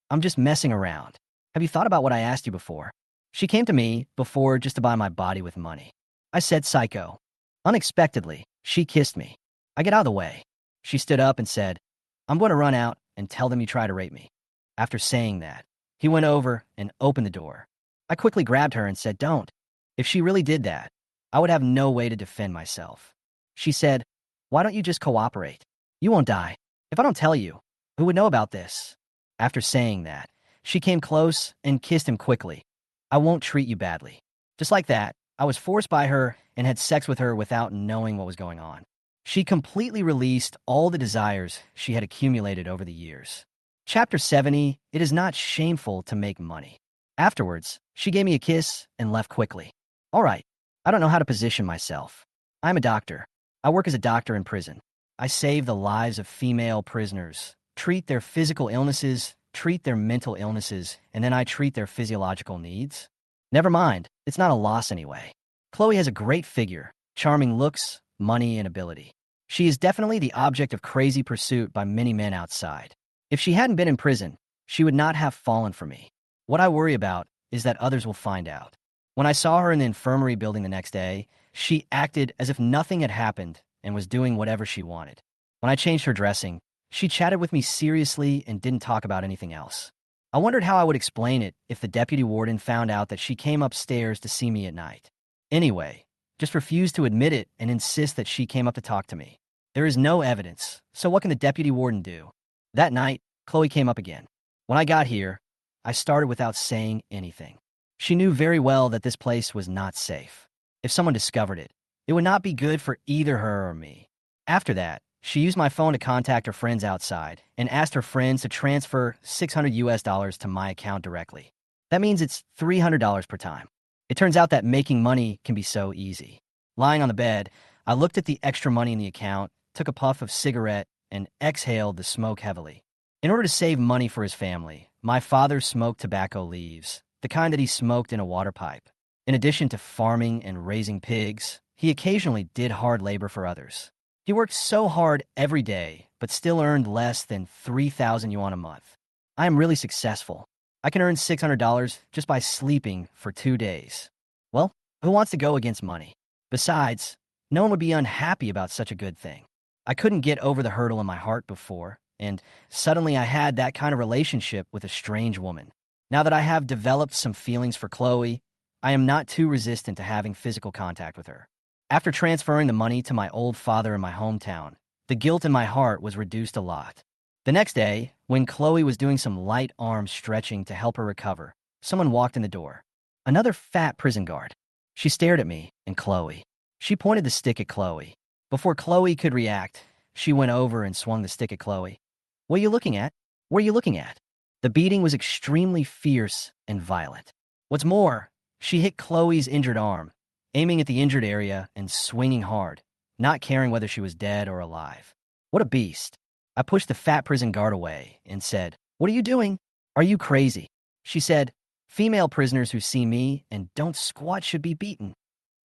"I'm just messing around. Have you thought about what I asked you before?" She came to me before just to buy my body with money. I said, "Psycho." Unexpectedly, she kissed me. I get out of the way. She stood up and said, "I'm going to run out and tell them you try to rape me." After saying that, he went over and opened the door. I quickly grabbed her and said, "Don't." If she really did that, I would have no way to defend myself. She said, "Why don't you just cooperate? You won't die. If I don't tell you, who would know about this?" After saying that, she came close and kissed him quickly. "I won't treat you badly." Just like that, I was forced by her and had sex with her without knowing what was going on. She completely released all the desires she had accumulated over the years. Chapter 70, It is not shameful to make money. Afterwards, she gave me a kiss and left quickly. All right, I don't know how to position myself. I'm a doctor. I work as a doctor in prison. I save the lives of female prisoners, treat their physical illnesses, treat their mental illnesses, and then I treat their physiological needs. Never mind, it's not a loss anyway. Chloe has a great figure, charming looks, money, and ability. She is definitely the object of crazy pursuit by many men outside. If she hadn't been in prison, she would not have fallen for me. What I worry about is that others will find out. When I saw her in the infirmary building the next day, she acted as if nothing had happened and was doing whatever she wanted. When I changed her dressing, she chatted with me seriously and didn't talk about anything else. I wondered how I would explain it if the deputy warden found out that she came upstairs to see me at night. Anyway, just refused to admit it and insist that she came up to talk to me. There is no evidence, so what can the deputy warden do? That night, Chloe came up again. When I got here, I started without saying anything. She knew very well that this place was not safe. If someone discovered it, it would not be good for either her or me. After that, She used my phone to contact her friends outside and asked her friends to transfer $600 to my account directly. That means it's $300 per time. It turns out that making money can be so easy. Lying on the bed, I looked at the extra money in the account, took a puff of cigarette, and exhaled the smoke heavily. In order to save money for his family, my father smoked tobacco leaves, the kind that he smoked in a water pipe. In addition to farming and raising pigs, he occasionally did hard labor for others. He worked so hard every day, but still earned less than 3,000 yuan a month. I am really successful. I can earn $600 just by sleeping for 2 days. Well, who wants to go against money? Besides, no one would be unhappy about such a good thing. I couldn't get over the hurdle in my heart before, and suddenly I had that kind of relationship with a strange woman. Now that I have developed some feelings for Chloe, I am not too resistant to having physical contact with her. After transferring the money to my old father in my hometown, the guilt in my heart was reduced a lot. The next day, when Chloe was doing some light arm stretching to help her recover, someone walked in the door. Another fat prison guard. She stared at me and Chloe. She pointed the stick at Chloe. Before Chloe could react, she went over and swung the stick at Chloe. What are you looking at? What are you looking at? The beating was extremely fierce and violent. What's more, she hit Chloe's injured arm, aiming at the injured area and swinging hard, not caring whether she was dead or alive. What a beast. I pushed the fat prison guard away and said, "What are you doing? Are you crazy?" She said, "Female prisoners who see me and don't squat should be beaten."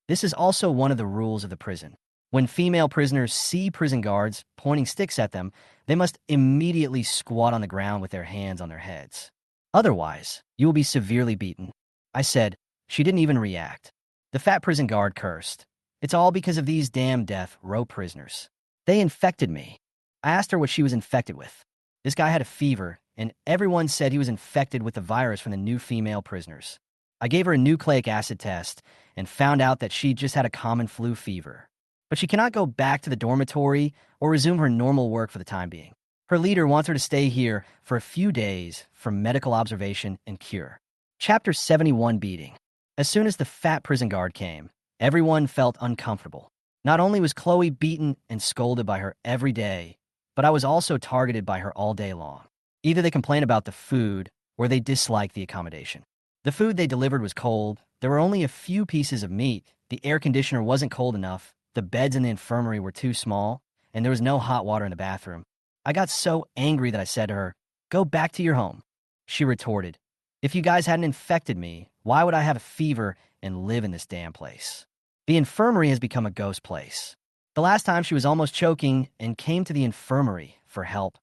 This is also one of the rules of the prison. When female prisoners see prison guards pointing sticks at them, they must immediately squat on the ground with their hands on their heads. Otherwise, you will be severely beaten. I said. She didn't even react. The fat prison guard cursed. It's all because of these damn death row prisoners. They infected me. I asked her what she was infected with. This guy had a fever, and everyone said he was infected with the virus from the new female prisoners. I gave her a nucleic acid test and found out that she just had a common flu fever. But she cannot go back to the dormitory or resume her normal work for the time being. Her leader wants her to stay here for a few days for medical observation and cure. Chapter 71 Beating. As soon as the fat prison guard came, everyone felt uncomfortable. Not only was Chloe beaten and scolded by her every day, but I was also targeted by her all day long. Either they complained about the food or they disliked the accommodation. The food they delivered was cold, there were only a few pieces of meat, the air conditioner wasn't cold enough, the beds in the infirmary were too small, and there was no hot water in the bathroom. I got so angry that I said to her, "Go back to your home." She retorted, "If you guys hadn't infected me, why would I have a fever and live in this damn place?" The infirmary has become a ghost place. The last time she was almost choking and came to the infirmary for help.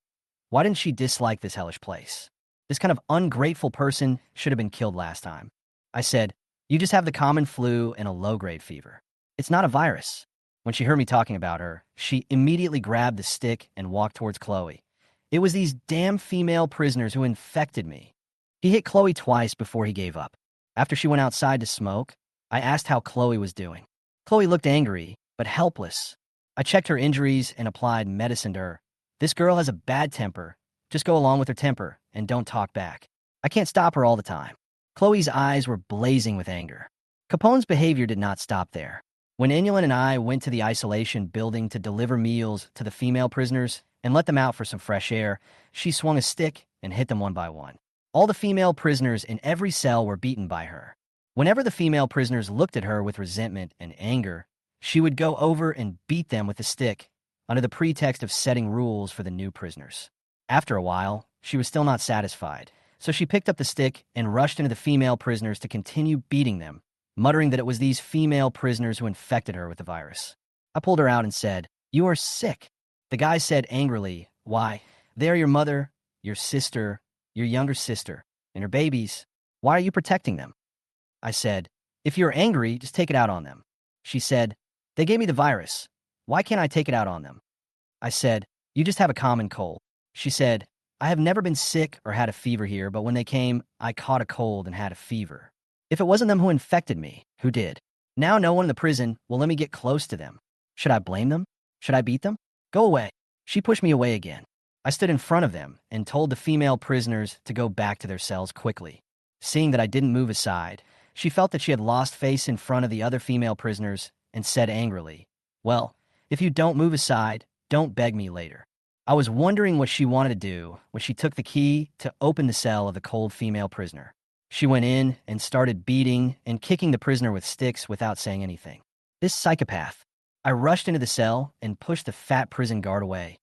Why didn't she dislike this hellish place? This kind of ungrateful person should have been killed last time. I said, "You just have the common flu and a low-grade fever. It's not a virus." When she heard me talking about her, she immediately grabbed the stick and walked towards Chloe. It was these damn female prisoners who infected me. He hit Chloe twice before he gave up. After she went outside to smoke, I asked how Chloe was doing. Chloe looked angry, but helpless. I checked her injuries and applied medicine to her. This girl has a bad temper. Just go along with her temper and don't talk back. I can't stop her all the time. Chloe's eyes were blazing with anger. Capone's behavior did not stop there. When Inulin and I went to the isolation building to deliver meals to the female prisoners and let them out for some fresh air, she swung a stick and hit them one by one. All the female prisoners in every cell were beaten by her. Whenever the female prisoners looked at her with resentment and anger, she would go over and beat them with the stick under the pretext of setting rules for the new prisoners. After a while, she was still not satisfied, so she picked up the stick and rushed into the female prisoners to continue beating them, muttering that it was these female prisoners who infected her with the virus. I pulled her out and said, "You are sick." The guy said angrily, "Why, they are your mother, your sister, your younger sister, and her babies. Why are you protecting them?" I said, "If you're angry, just take it out on them." She said, "They gave me the virus. Why can't I take it out on them?" I said, "You just have a common cold." She said, "I have never been sick or had a fever here, but when they came, I caught a cold and had a fever. If it wasn't them who infected me, who did? Now no one in the prison will let me get close to them. Should I blame them? Should I beat them? Go away." She pushed me away again. I stood in front of them and told the female prisoners to go back to their cells quickly. Seeing that I didn't move aside, she felt that she had lost face in front of the other female prisoners and said angrily, "Well, if you don't move aside, Don't beg me later. I was wondering what she wanted to do when she took the key to open the cell of the cold female prisoner. She went in and started beating and kicking the prisoner with sticks without saying anything. This psychopath. I rushed into the cell and pushed the fat prison guard away.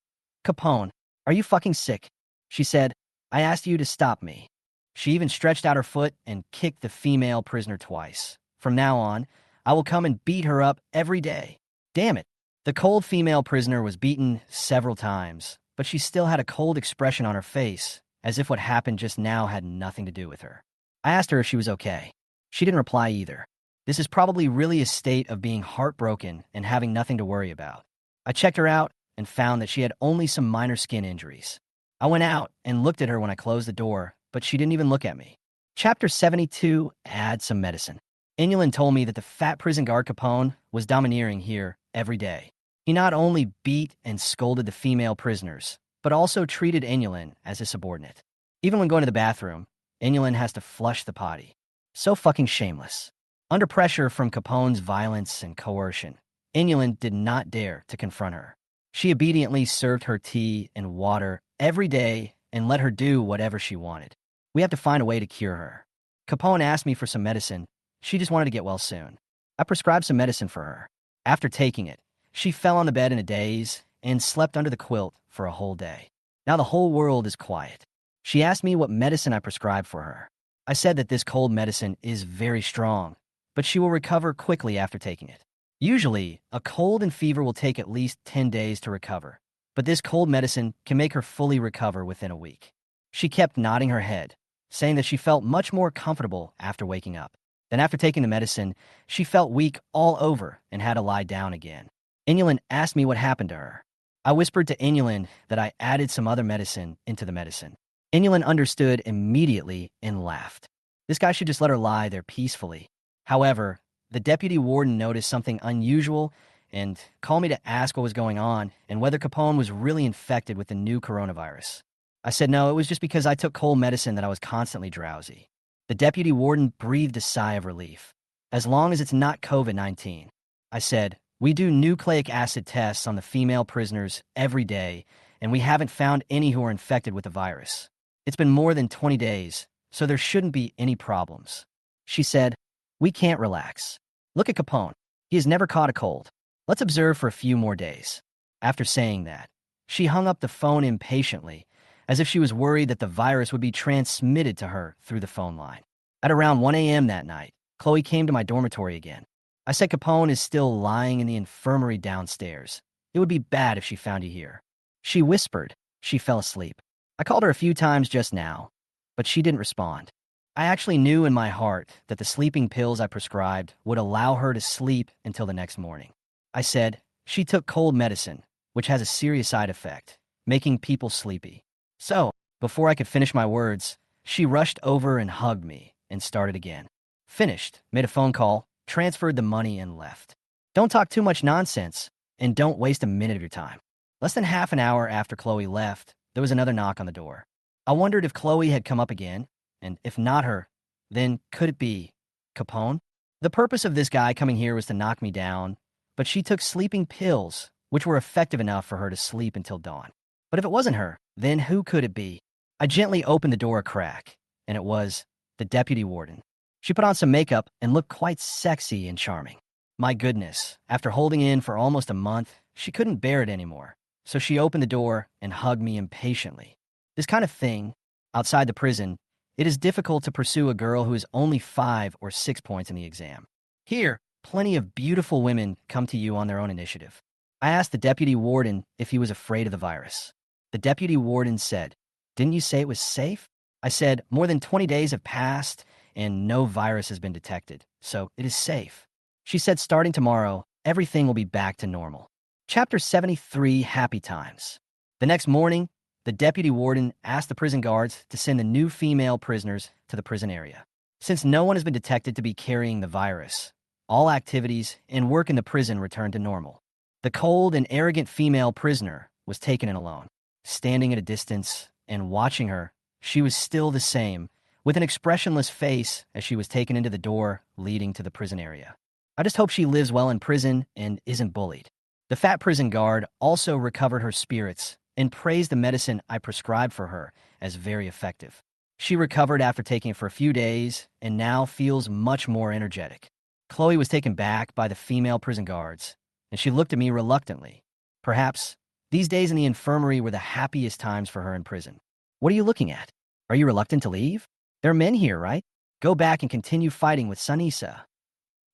Capone, are you fucking sick? She said, I asked you to stop me. She even stretched out her foot and kicked the female prisoner twice. From now on, I will come and beat her up every day. Damn it. The cold female prisoner was beaten several times, but she still had a cold expression on her face, as if what happened just now had nothing to do with her. I asked her if she was okay. She didn't reply either. This is probably really a state of being heartbroken and having nothing to worry about. I checked her out and found that she had only some minor skin injuries. I went out and looked at her when I closed the door, but she didn't even look at me. Chapter 72, Add Some Medicine. Inulin told me that the fat prison guard Capone was domineering here every day. He not only beat and scolded the female prisoners, but also treated Inulin as his subordinate. Even when going to the bathroom, Inulin has to flush the potty. So fucking shameless. Under pressure from Capone's violence and coercion, Inulin did not dare to confront her. She obediently served her tea and water every day and let her do whatever she wanted. We have to find a way to cure her. Capone asked me for some medicine. She just wanted to get well soon. I prescribed some medicine for her. After taking it, she fell on the bed in a daze and slept under the quilt for a whole day. Now the whole world is quiet. She asked me what medicine I prescribed for her. I said that this cold medicine is very strong, but she will recover quickly after taking it. Usually, a cold and fever will take at least 10 days to recover, but this cold medicine can make her fully recover within a week. She kept nodding her head, saying that she felt much more comfortable after waking up. Then after taking the medicine, she felt weak all over and had to lie down again. Inulin asked me what happened to her. I whispered to Inulin that I added some other medicine into the medicine. Inulin understood immediately and laughed. This guy should just let her lie there peacefully. However, the deputy warden noticed something unusual and called me to ask what was going on and whether Capone was really infected with the new coronavirus. I said no, it was just because I took cold medicine that I was constantly drowsy. The deputy warden breathed a sigh of relief. As long as it's not COVID-19. I said, we do nucleic acid tests on the female prisoners every day, and we haven't found any who are infected with the virus. It's been more than 20 days, so there shouldn't be any problems. She said, we can't relax. Look at Capone. He has never caught a cold. Let's observe for a few more days. After saying that, she hung up the phone impatiently, as if she was worried that the virus would be transmitted to her through the phone line. At around 1 a.m. that night, Chloe came to my dormitory again. I said Capone is still lying in the infirmary downstairs. It would be bad if she found you here. She whispered. She fell asleep. I called her a few times just now, but she didn't respond. I actually knew in my heart that the sleeping pills I prescribed would allow her to sleep until the next morning. I said, she took cold medicine, which has a serious side effect, making people sleepy. So, before I could finish my words, she rushed over and hugged me and started again. Finished, made a phone call, transferred the money, and left. Don't talk too much nonsense, and don't waste a minute of your time. Less than half an hour after Chloe left, there was another knock on the door. I wondered if Chloe had come up again, and if not her, then could it be Capone? The purpose of this guy coming here was to knock me down, but she took sleeping pills, which were effective enough for her to sleep until dawn. But if it wasn't her, then who could it be? I gently opened the door a crack, and it was the deputy warden. She put on some makeup and looked quite sexy and charming. My goodness, after holding in for almost a month, she couldn't bear it anymore. So she opened the door and hugged me impatiently. This kind of thing, outside the prison, it is difficult to pursue a girl who is only 5 or 6 points in the exam. Here, plenty of beautiful women come to you on their own initiative. I asked the deputy warden if he was afraid of the virus. The deputy warden said, "Didn't you say it was safe?" I said, "More than 20 days have passed and no virus has been detected, so it is safe." She said starting tomorrow, everything will be back to normal. Chapter 73, Happy Times. The next morning, the deputy warden asked the prison guards to send the new female prisoners to the prison area. Since no one has been detected to be carrying the virus, all activities and work in the prison returned to normal. The cold and arrogant female prisoner was taken in alone. Standing at a distance and watching her, she was still the same, with an expressionless face as she was taken into the door leading to the prison area. I just hope she lives well in prison and isn't bullied. The fat prison guard also recovered her spirits and praised the medicine I prescribed for her as very effective. She recovered after taking it for a few days and now feels much more energetic. Chloe was taken back by the female prison guards, and she looked at me reluctantly. Perhaps these days in the infirmary were the happiest times for her in prison. What are you looking at? Are you reluctant to leave? There are men here, right? Go back and continue fighting with Sunisa.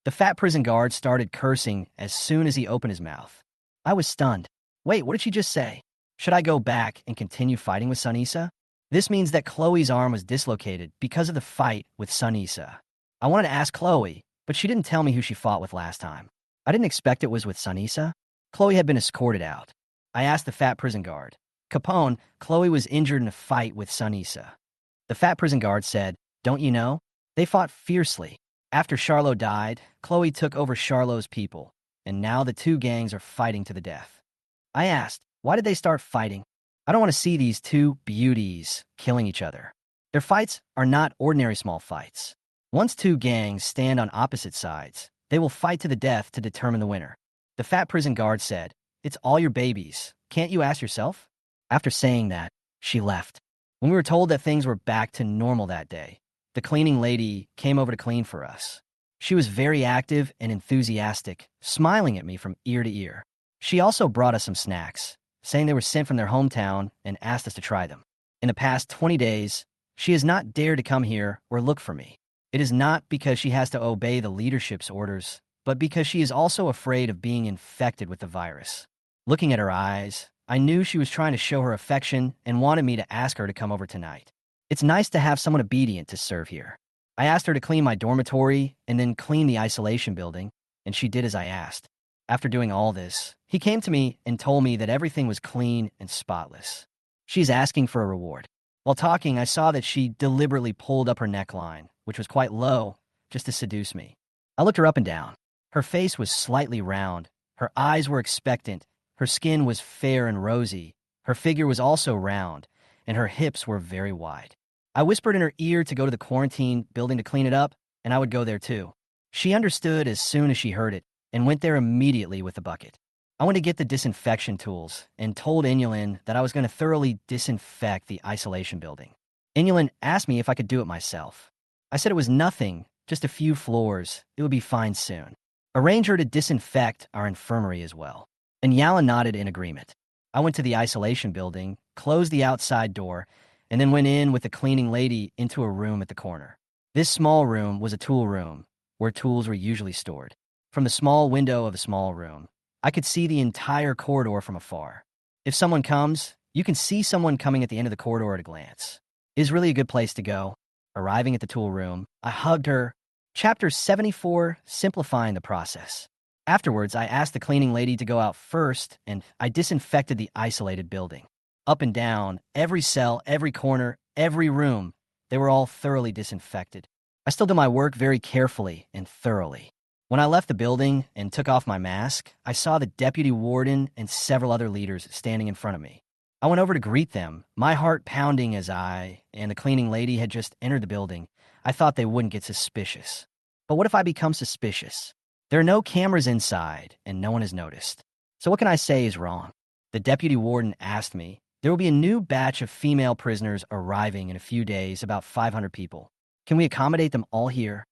The fat prison guard started cursing as soon as he opened his mouth. I was stunned. Wait, what did she just say? Should I go back and continue fighting with Sunisa? This means that Chloe's arm was dislocated because of the fight with Sunisa. I wanted to ask Chloe, but she didn't tell me who she fought with last time. I didn't expect it was with Sunisa. Chloe had been escorted out. I asked the fat prison guard. Capone, Chloe was injured in a fight with Sunisa. The fat prison guard said, don't you know? They fought fiercely. After Charlot died, Chloe took over Charlot's people, and now the two gangs are fighting to the death. I asked, why did they start fighting? I don't want to see these two beauties killing each other. Their fights are not ordinary small fights. Once two gangs stand on opposite sides, they will fight to the death to determine the winner. The fat prison guard said, it's all your babies. Can't you ask yourself? After saying that, she left. When we were told that things were back to normal that day, the cleaning lady came over to clean for us. She was very active and enthusiastic, smiling at me from ear to ear. She also brought us some snacks, saying they were sent from their hometown and asked us to try them. In the past 20 days, she has not dared to come here or look for me. It is not because she has to obey the leadership's orders, but because she is also afraid of being infected with the virus. Looking at her eyes, I knew she was trying to show her affection and wanted me to ask her to come over tonight. It's nice to have someone obedient to serve here. I asked her to clean my dormitory and then clean the isolation building, and she did as I asked. After doing all this, he came to me and told me that everything was clean and spotless. She's asking for a reward. While talking, I saw that she deliberately pulled up her neckline, which was quite low, just to seduce me. I looked her up and down. Her face was slightly round, her eyes were expectant, her skin was fair and rosy, her figure was also round, and her hips were very wide. I whispered in her ear to go to the quarantine building to clean it up, and I would go there too. She understood as soon as she heard it, and went there immediately with the bucket. I went to get the disinfection tools and told Inulin that I was going to thoroughly disinfect the isolation building. Inulin asked me if I could do it myself. I said it was nothing, just a few floors. It would be fine soon. Arrange her to disinfect our infirmary as well. And Yala nodded in agreement. I went to the isolation building, closed the outside door, and then went in with the cleaning lady into a room at the corner. This small room was a tool room, where tools were usually stored. From the small window of the small room, I could see the entire corridor from afar. If someone comes, you can see someone coming at the end of the corridor at a glance. It is really a good place to go. Arriving at the tool room, I hugged her. Chapter 74, Simplifying the Process. Afterwards, I asked the cleaning lady to go out first, and I disinfected the isolated building. Up and down, every cell, every corner, every room, they were all thoroughly disinfected. I still did my work very carefully and thoroughly. When I left the building and took off my mask, I saw the deputy warden and several other leaders standing in front of me. I went over to greet them, my heart pounding as I and the cleaning lady had just entered the building. I thought they wouldn't get suspicious. But what if I become suspicious? There are no cameras inside, and no one has noticed. So what can I say is wrong? The deputy warden asked me. There will be a new batch of female prisoners arriving in a few days, about 500 people. Can we accommodate them all here?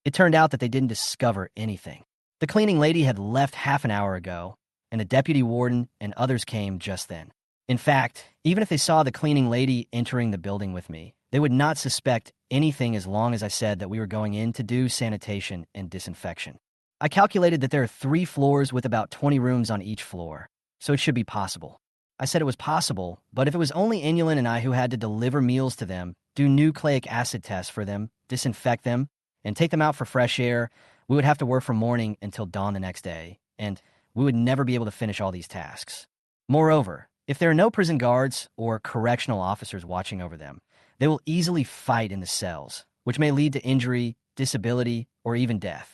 It turned out that they didn't discover anything. The cleaning lady had left half an hour ago, and the deputy warden and others came just then. In fact, even if they saw the cleaning lady entering the building with me, they would not suspect anything as long as I said that we were going in to do sanitation and disinfection. I calculated that there are 3 floors with about 20 rooms on each floor, so it should be possible. I said it was possible, but if it was only Inulin and I who had to deliver meals to them, do nucleic acid tests for them, disinfect them, and take them out for fresh air, we would have to work from morning until dawn the next day, and we would never be able to finish all these tasks. Moreover, if there are no prison guards or correctional officers watching over them, they will easily fight in the cells, which may lead to injury, disability, or even death.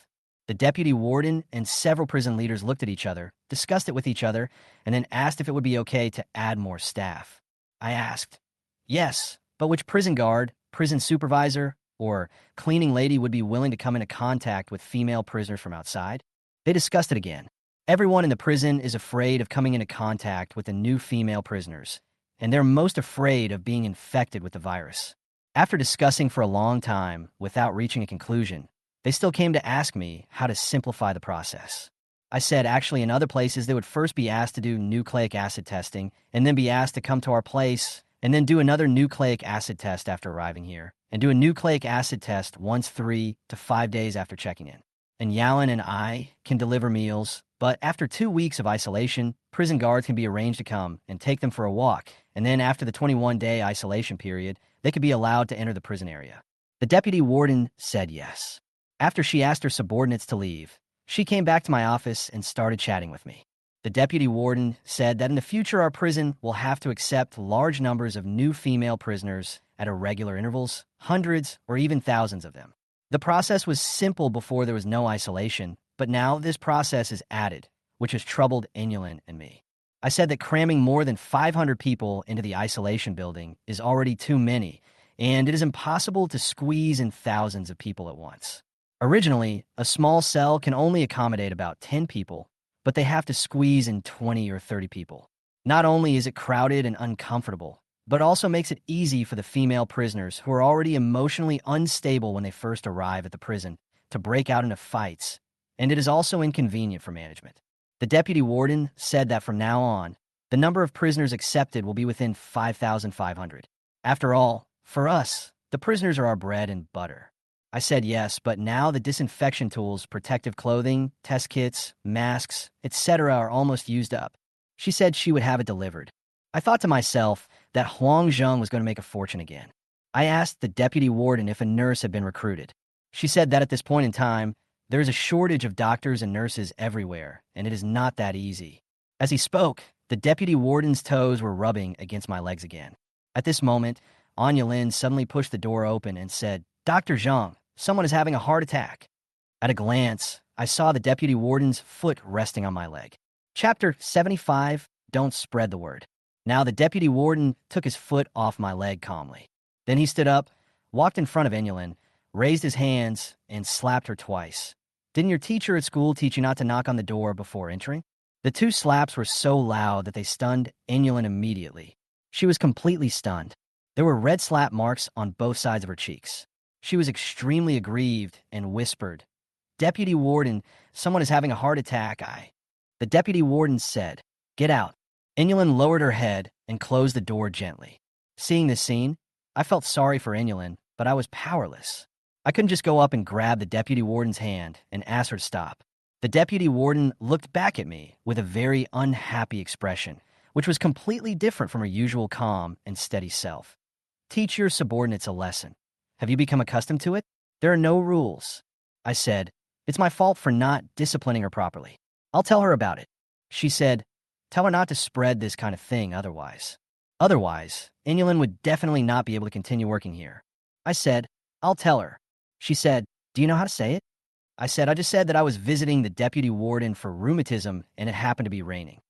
The deputy warden and several prison leaders looked at each other, discussed it with each other, and then asked if it would be okay to add more staff. I asked, yes, but which prison guard, prison supervisor, or cleaning lady would be willing to come into contact with female prisoners from outside? They discussed it again. Everyone in the prison is afraid of coming into contact with the new female prisoners, and they're most afraid of being infected with the virus. After discussing for a long time without reaching a conclusion, they still came to ask me how to simplify the process. I said actually in other places they would first be asked to do nucleic acid testing and then be asked to come to our place and then do another nucleic acid test after arriving here and do a nucleic acid test once 3 to 5 days after checking in. And Yalin and I can deliver meals, but after 2 weeks of isolation, prison guards can be arranged to come and take them for a walk, and then after the 21-day isolation period, they could be allowed to enter the prison area. The deputy warden said yes. After she asked her subordinates to leave, she came back to my office and started chatting with me. The deputy warden said that in the future our prison will have to accept large numbers of new female prisoners at irregular intervals, hundreds or even thousands of them. The process was simple before there was no isolation, but now this process is added, which has troubled Inulin and me. I said that cramming more than 500 people into the isolation building is already too many, and it is impossible to squeeze in thousands of people at once. Originally, a small cell can only accommodate about 10 people, but they have to squeeze in 20 or 30 people. Not only is it crowded and uncomfortable, but also makes it easy for the female prisoners who are already emotionally unstable when they first arrive at the prison to break out into fights, and it is also inconvenient for management. The deputy warden said that from now on, the number of prisoners accepted will be within 5,500. After all, for us, the prisoners are our bread and butter. I said yes, but now the disinfection tools, protective clothing, test kits, masks, etc. are almost used up. She said she would have it delivered. I thought to myself that Huang Zheng was going to make a fortune again. I asked the deputy warden if a nurse had been recruited. She said that at this point in time, there is a shortage of doctors and nurses everywhere, and it is not that easy. As he spoke, the deputy warden's toes were rubbing against my legs again. At this moment, Anya Lin suddenly pushed the door open and said, "Dr. Zhang, someone is having a heart attack." At a glance, I saw the deputy warden's foot resting on my leg. Chapter 75, Don't Spread the Word. Now the deputy warden took his foot off my leg calmly. Then he stood up, walked in front of Inulin, raised his hands, and slapped her twice. "Didn't your teacher at school teach you not to knock on the door before entering?" The 2 slaps were so loud that they stunned Inulin immediately. She was completely stunned. There were red slap marks on both sides of her cheeks. She was extremely aggrieved and whispered, "Deputy warden, someone is having a heart attack." The deputy warden said, "Get out." Inulin lowered her head and closed the door gently. Seeing this scene, I felt sorry for Inulin, but I was powerless. I couldn't just go up and grab the deputy warden's hand and ask her to stop. The deputy warden looked back at me with a very unhappy expression, which was completely different from her usual calm and steady self. "Teach your subordinates a lesson. Have you become accustomed to it? There are no rules." I said, "It's my fault for not disciplining her properly. I'll tell her about it." She said, "Tell her not to spread this kind of thing otherwise. Otherwise, Inulin would definitely not be able to continue working here." I said, "I'll tell her." She said, "Do you know how to say it?" I said, "I just said that I was visiting the deputy warden for rheumatism and it happened to be raining."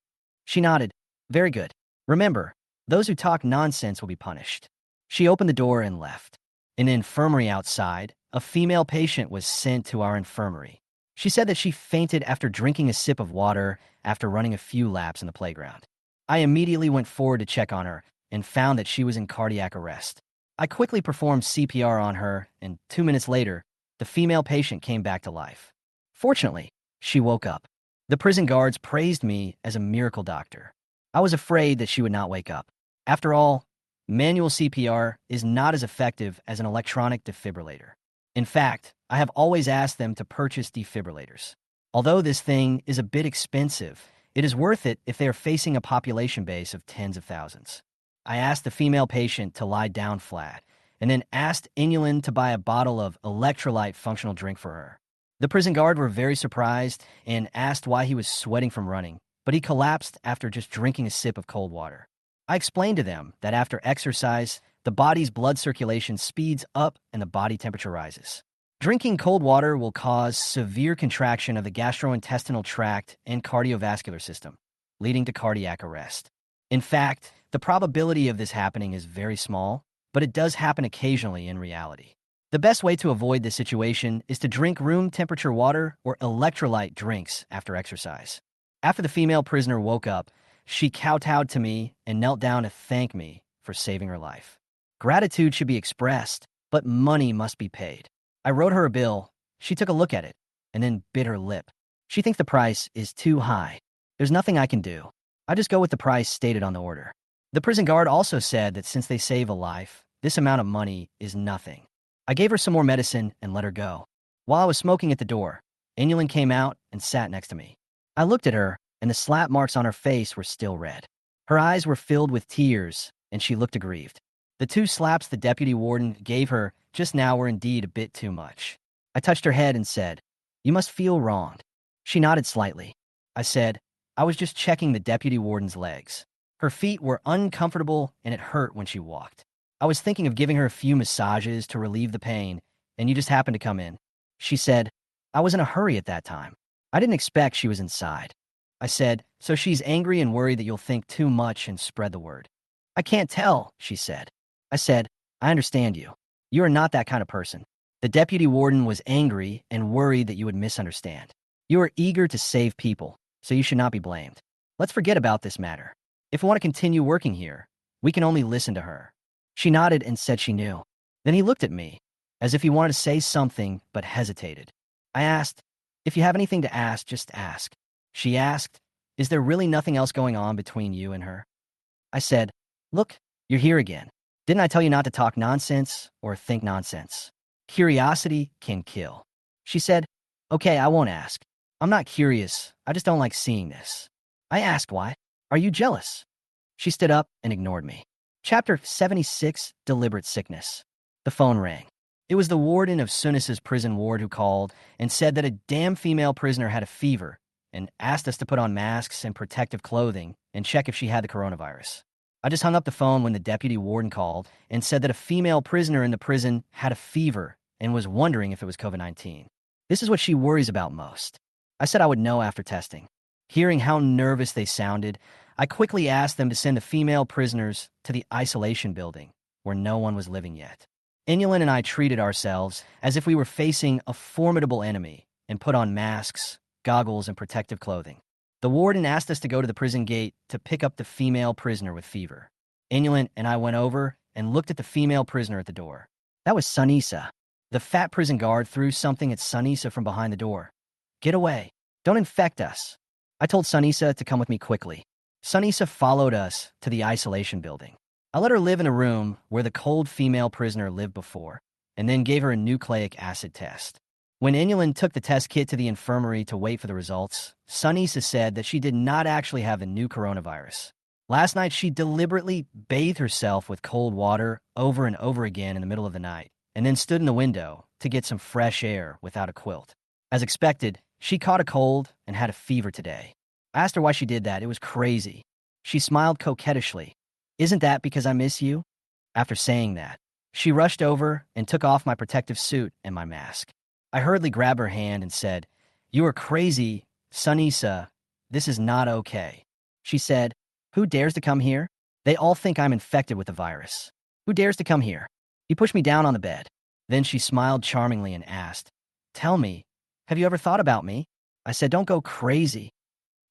She nodded. "Very good. Remember, those who talk nonsense will be punished." She opened the door and left. In the infirmary outside, a female patient was sent to our infirmary. She said that she fainted after drinking a sip of water after running a few laps in the playground. I immediately went forward to check on her and found that she was in cardiac arrest. I quickly performed CPR on her, and 2 minutes later, the female patient came back to life. Fortunately, she woke up. The prison guards praised me as a miracle doctor. I was afraid that she would not wake up. After all, manual CPR is not as effective as an electronic defibrillator. In fact, I have always asked them to purchase defibrillators. Although this thing is a bit expensive, it is worth it if they are facing a population base of tens of thousands. I asked the female patient to lie down flat, and then asked Inulin to buy a bottle of electrolyte functional drink for her. The prison guard were very surprised and asked why he was sweating from running, but he collapsed after just drinking a sip of cold water. I explained to them that after exercise, the body's blood circulation speeds up and the body temperature rises. Drinking cold water will cause severe contraction of the gastrointestinal tract and cardiovascular system, leading to cardiac arrest. In fact, the probability of this happening is very small, but it does happen occasionally in reality. The best way to avoid this situation is to drink room temperature water or electrolyte drinks after exercise. After the female prisoner woke up, she kowtowed to me and knelt down to thank me for saving her life. Gratitude should be expressed, but money must be paid. I wrote her a bill. She took a look at it and then bit her lip. She thinks the price is too high. There's nothing I can do. I just go with the price stated on the order. The prison guard also said that since they save a life, this amount of money is nothing. I gave her some more medicine and let her go. While I was smoking at the door, Inulin came out and sat next to me. I looked at her, and the slap marks on her face were still red. Her eyes were filled with tears, and she looked aggrieved. The 2 slaps the deputy warden gave her just now were indeed a bit too much. I touched her head and said, "You must feel wronged." She nodded slightly. I said, "I was just checking the deputy warden's legs. Her feet were uncomfortable and it hurt when she walked. I was thinking of giving her a few massages to relieve the pain, and you just happened to come in." She said, "I was in a hurry at that time. I didn't expect she was inside." I said, "So she's angry and worried that you'll think too much and spread the word." "I can't tell," she said. I said, "I understand you. You are not that kind of person. The deputy warden was angry and worried that you would misunderstand. You are eager to save people, so you should not be blamed. Let's forget about this matter. If we want to continue working here, we can only listen to her." She nodded and said she knew. Then he looked at me, as if he wanted to say something but hesitated. I asked, "If you have anything to ask, just ask." She asked, "Is there really nothing else going on between you and her?" I said, "Look, you're here again. Didn't I tell you not to talk nonsense or think nonsense? Curiosity can kill." She said, "Okay, I won't ask. I'm not curious. I just don't like seeing this." I asked why. "Are you jealous?" She stood up and ignored me. Chapter 76, Deliberate Sickness. The phone rang. It was the warden of Sunis's prison ward who called and said that a damn female prisoner had a fever and asked us to put on masks and protective clothing and check if she had the coronavirus. I just hung up the phone when the deputy warden called and said that a female prisoner in the prison had a fever and was wondering if it was COVID-19. This is what she worries about most. I said I would know after testing. Hearing how nervous they sounded, I quickly asked them to send the female prisoners to the isolation building, where no one was living yet. Inulin and I treated ourselves as if we were facing a formidable enemy and put on masks, goggles, and protective clothing. The warden asked us to go to the prison gate to pick up the female prisoner with fever. Inulin and I went over and looked at the female prisoner at the door. That was Sunisa. The fat prison guard threw something at Sunisa from behind the door. "Get away. Don't infect us." I told Sunisa to come with me quickly. Sunisa followed us to the isolation building. I let her live in a room where the cold female prisoner lived before, and then gave her a nucleic acid test. When Inulin took the test kit to the infirmary to wait for the results, Sunisa said that she did not actually have the new coronavirus. Last night, she deliberately bathed herself with cold water over and over again in the middle of the night, and then stood in the window to get some fresh air without a quilt. As expected, she caught a cold and had a fever today. I asked her why she did that. It was crazy. She smiled coquettishly. "Isn't that because I miss you?" After saying that, she rushed over and took off my protective suit and my mask. I hurriedly grabbed her hand and said, "You are crazy, Sunisa. This is not okay." She said, "Who dares to come here? They all think I'm infected with the virus. Who dares to come here?" He pushed me down on the bed. Then she smiled charmingly and asked, "Tell me, have you ever thought about me?" I said, "Don't go crazy."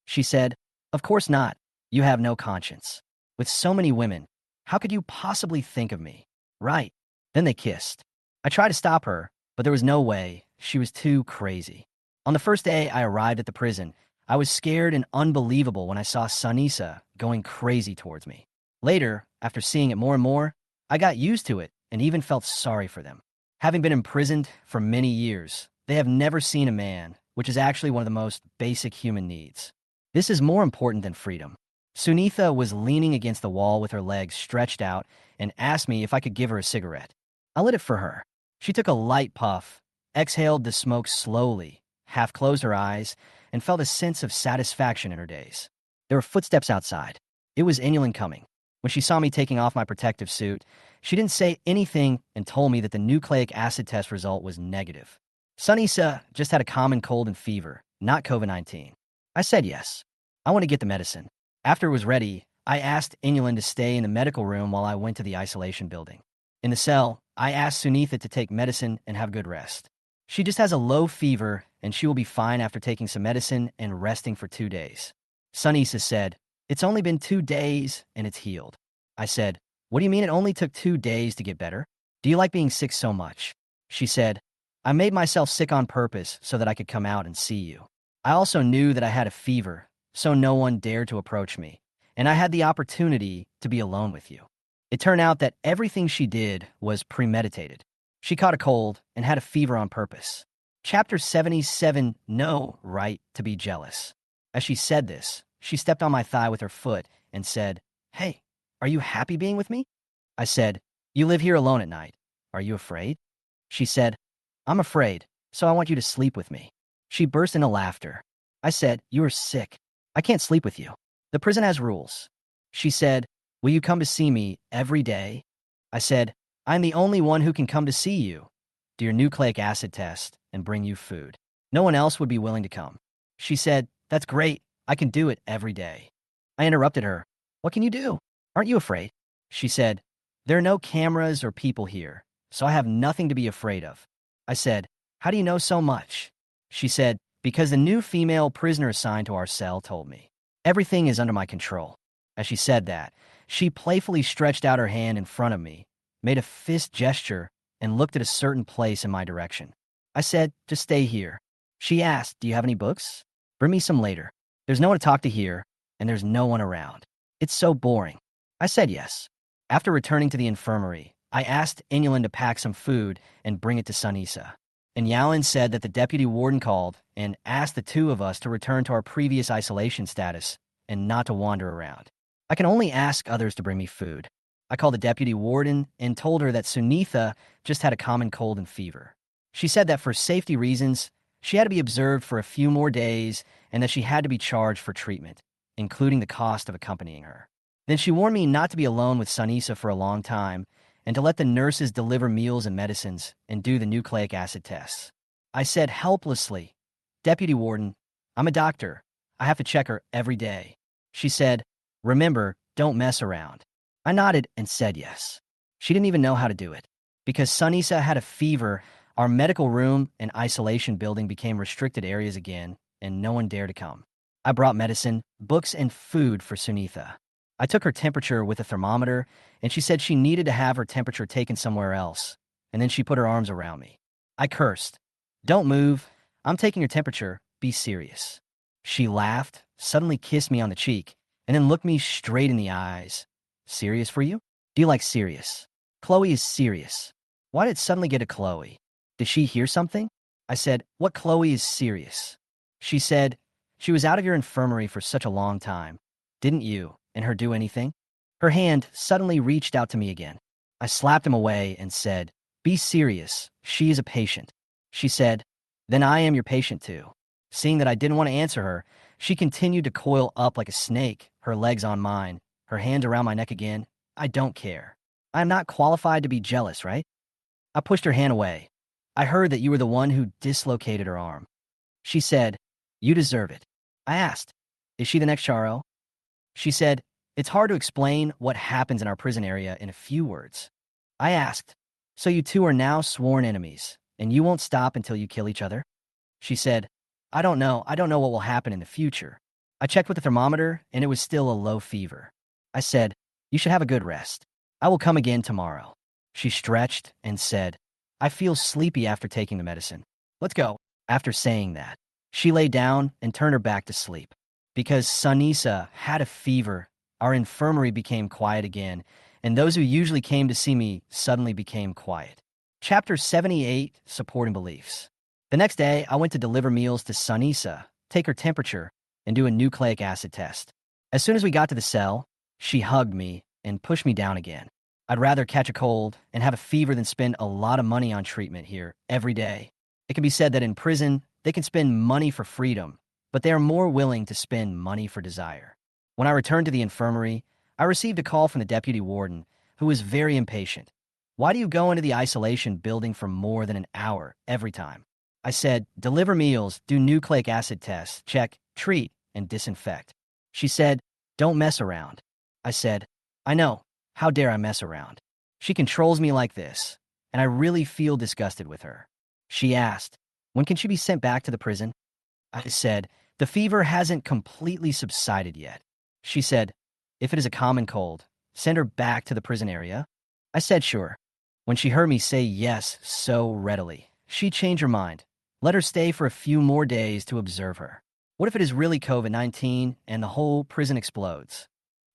She said, "Of course not. You have no conscience. With so many women, how could you possibly think of me?" Right. Then they kissed. I tried to stop her, but there was no way. She was too crazy. On the first day I arrived at the prison, I was scared and unbelievable when I saw Sunisa going crazy towards me. Later, after seeing it more and more, I got used to it and even felt sorry for them. Having been imprisoned for many years, they have never seen a man, which is actually one of the most basic human needs. This is more important than freedom. Sunitha was leaning against the wall with her legs stretched out and asked me if I could give her a cigarette. I lit it for her. She took a light puff, exhaled the smoke slowly, half closed her eyes, and felt a sense of satisfaction in her days. There were footsteps outside. It was Inulin coming. When she saw me taking off my protective suit, she didn't say anything and told me that the nucleic acid test result was negative. Sunisa just had a common cold and fever, not COVID-19. I said yes. I want to get the medicine. After it was ready, I asked Inulin to stay in the medical room while I went to the isolation building. In the cell, I asked Sunitha to take medicine and have good rest. She just has a low fever, and she will be fine after taking some medicine and resting for 2 days. Sunisa said, "It's only been 2 days and it's healed." I said, "What do you mean it only took 2 days to get better? Do you like being sick so much?" She said, "I made myself sick on purpose so that I could come out and see you. I also knew that I had a fever, so no one dared to approach me, and I had the opportunity to be alone with you." It turned out that everything she did was premeditated. She caught a cold and had a fever on purpose. Chapter 77, No Right to Be Jealous. As she said this, she stepped on my thigh with her foot and said, "Hey, are you happy being with me?" I said, "You live here alone at night. Are you afraid?" She said, "I'm afraid, so I want you to sleep with me." She burst into laughter. I said, "You are sick. I can't sleep with you. The prison has rules." She said, "Will you come to see me every day?" I said, "I'm the only one who can come to see you, do your nucleic acid test, and bring you food. No one else would be willing to come." She said, "That's great. I can do it every day." I interrupted her. "What can you do? Aren't you afraid?" She said, "There are no cameras or people here, so I have nothing to be afraid of." I said, "How do you know so much?" She said, "Because the new female prisoner assigned to our cell told me. Everything is under my control." As she said that, she playfully stretched out her hand in front of me, made a fist gesture, and looked at a certain place in my direction. I said, "Just stay here." She asked, "Do you have any books? Bring me some later. There's no one to talk to here, and there's no one around. It's so boring." I said yes. After returning to the infirmary, I asked Inulin to pack some food and bring it to Sunisa. And Yalin said that the deputy warden called and asked the two of us to return to our previous isolation status and not to wander around. I can only ask others to bring me food. I called the deputy warden and told her that Sunitha just had a common cold and fever. She said that for safety reasons, she had to be observed for a few more days and that she had to be charged for treatment, including the cost of accompanying her. Then she warned me not to be alone with Sunisa for a long time and to let the nurses deliver meals and medicines and do the nucleic acid tests. I said helplessly, "Deputy warden, I'm a doctor. I have to check her every day." She said, "Remember, don't mess around." I nodded and said yes. She didn't even know how to do it. Because Sunisa had a fever, our medical room and isolation building became restricted areas again, and no one dared to come. I brought medicine, books, and food for Sunitha. I took her temperature with a thermometer, and she said she needed to have her temperature taken somewhere else, and then she put her arms around me. I cursed. "Don't move. I'm taking your temperature. Be serious." She laughed, suddenly kissed me on the cheek, and then looked me straight in the eyes. "Serious for you? Do you like serious?" "Chloe is serious." Why did it suddenly get to Chloe? Did she hear something? I said, "What Chloe is serious?" She said, "She was out of your infirmary for such a long time. Didn't you and her do anything?" Her hand suddenly reached out to me again. I slapped him away and said, "Be serious. She is a patient." She said, "Then I am your patient too." Seeing that I didn't want to answer her, she continued to coil up like a snake, her legs on mine, her hands around my neck again. "I don't care. I am not qualified to be jealous, right?" I pushed her hand away. "I heard that you were the one who dislocated her arm." She said, "You deserve it." I asked, "Is she the next Charo?" She said, "It's hard to explain what happens in our prison area in a few words." I asked, "So you two are now sworn enemies, and you won't stop until you kill each other?" She said, I don't know. I don't know what will happen in the future." I checked with the thermometer, and it was still a low fever. I said, "You should have a good rest. I will come again tomorrow." She stretched and said, "I feel sleepy after taking the medicine. Let's go." After saying that, she lay down and turned her back to sleep. Because Sunisa had a fever, our infirmary became quiet again, and those who usually came to see me suddenly became quiet. Chapter 78, Supporting Beliefs. The next day, I went to deliver meals to Sunisa, take her temperature, and do a nucleic acid test. As soon as we got to the cell, she hugged me and pushed me down again. I'd rather catch a cold and have a fever than spend a lot of money on treatment here every day. It can be said that in prison, they can spend money for freedom, but they are more willing to spend money for desire. When I returned to the infirmary, I received a call from the deputy warden, who was very impatient. "Why do you go into the isolation building for more than an hour every time?" I said, "Deliver meals, do nucleic acid tests, check, treat, and disinfect." She said, "Don't mess around." I said, "I know. How dare I mess around? She controls me like this, and I really feel disgusted with her." She asked, "When can she be sent back to the prison?" I said, The fever hasn't completely subsided yet. She said, if it is a common cold, send her back to the prison area. I said sure. When she heard me say yes so readily, she changed her mind. Let her stay for a few more days to observe her. What if it is really COVID-19 and the whole prison explodes?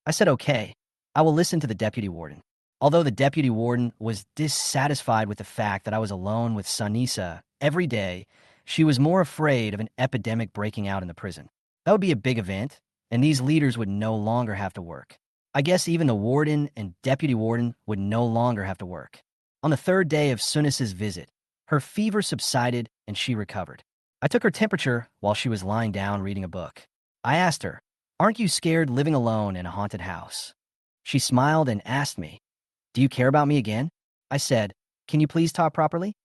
I said okay. I will listen to the deputy warden. Although the deputy warden was dissatisfied with the fact that I was alone with Sunisa every day, she was more afraid of an epidemic breaking out in the prison. That would be a big event, and these leaders would no longer have to work. I guess even the warden and deputy warden would no longer have to work. On the third day of Sunisa's visit, her fever subsided and she recovered. I took her temperature while she was lying down reading a book. I asked her, aren't you scared living alone in a haunted house? She smiled and asked me, do you care about me again? I said, can you please talk properly?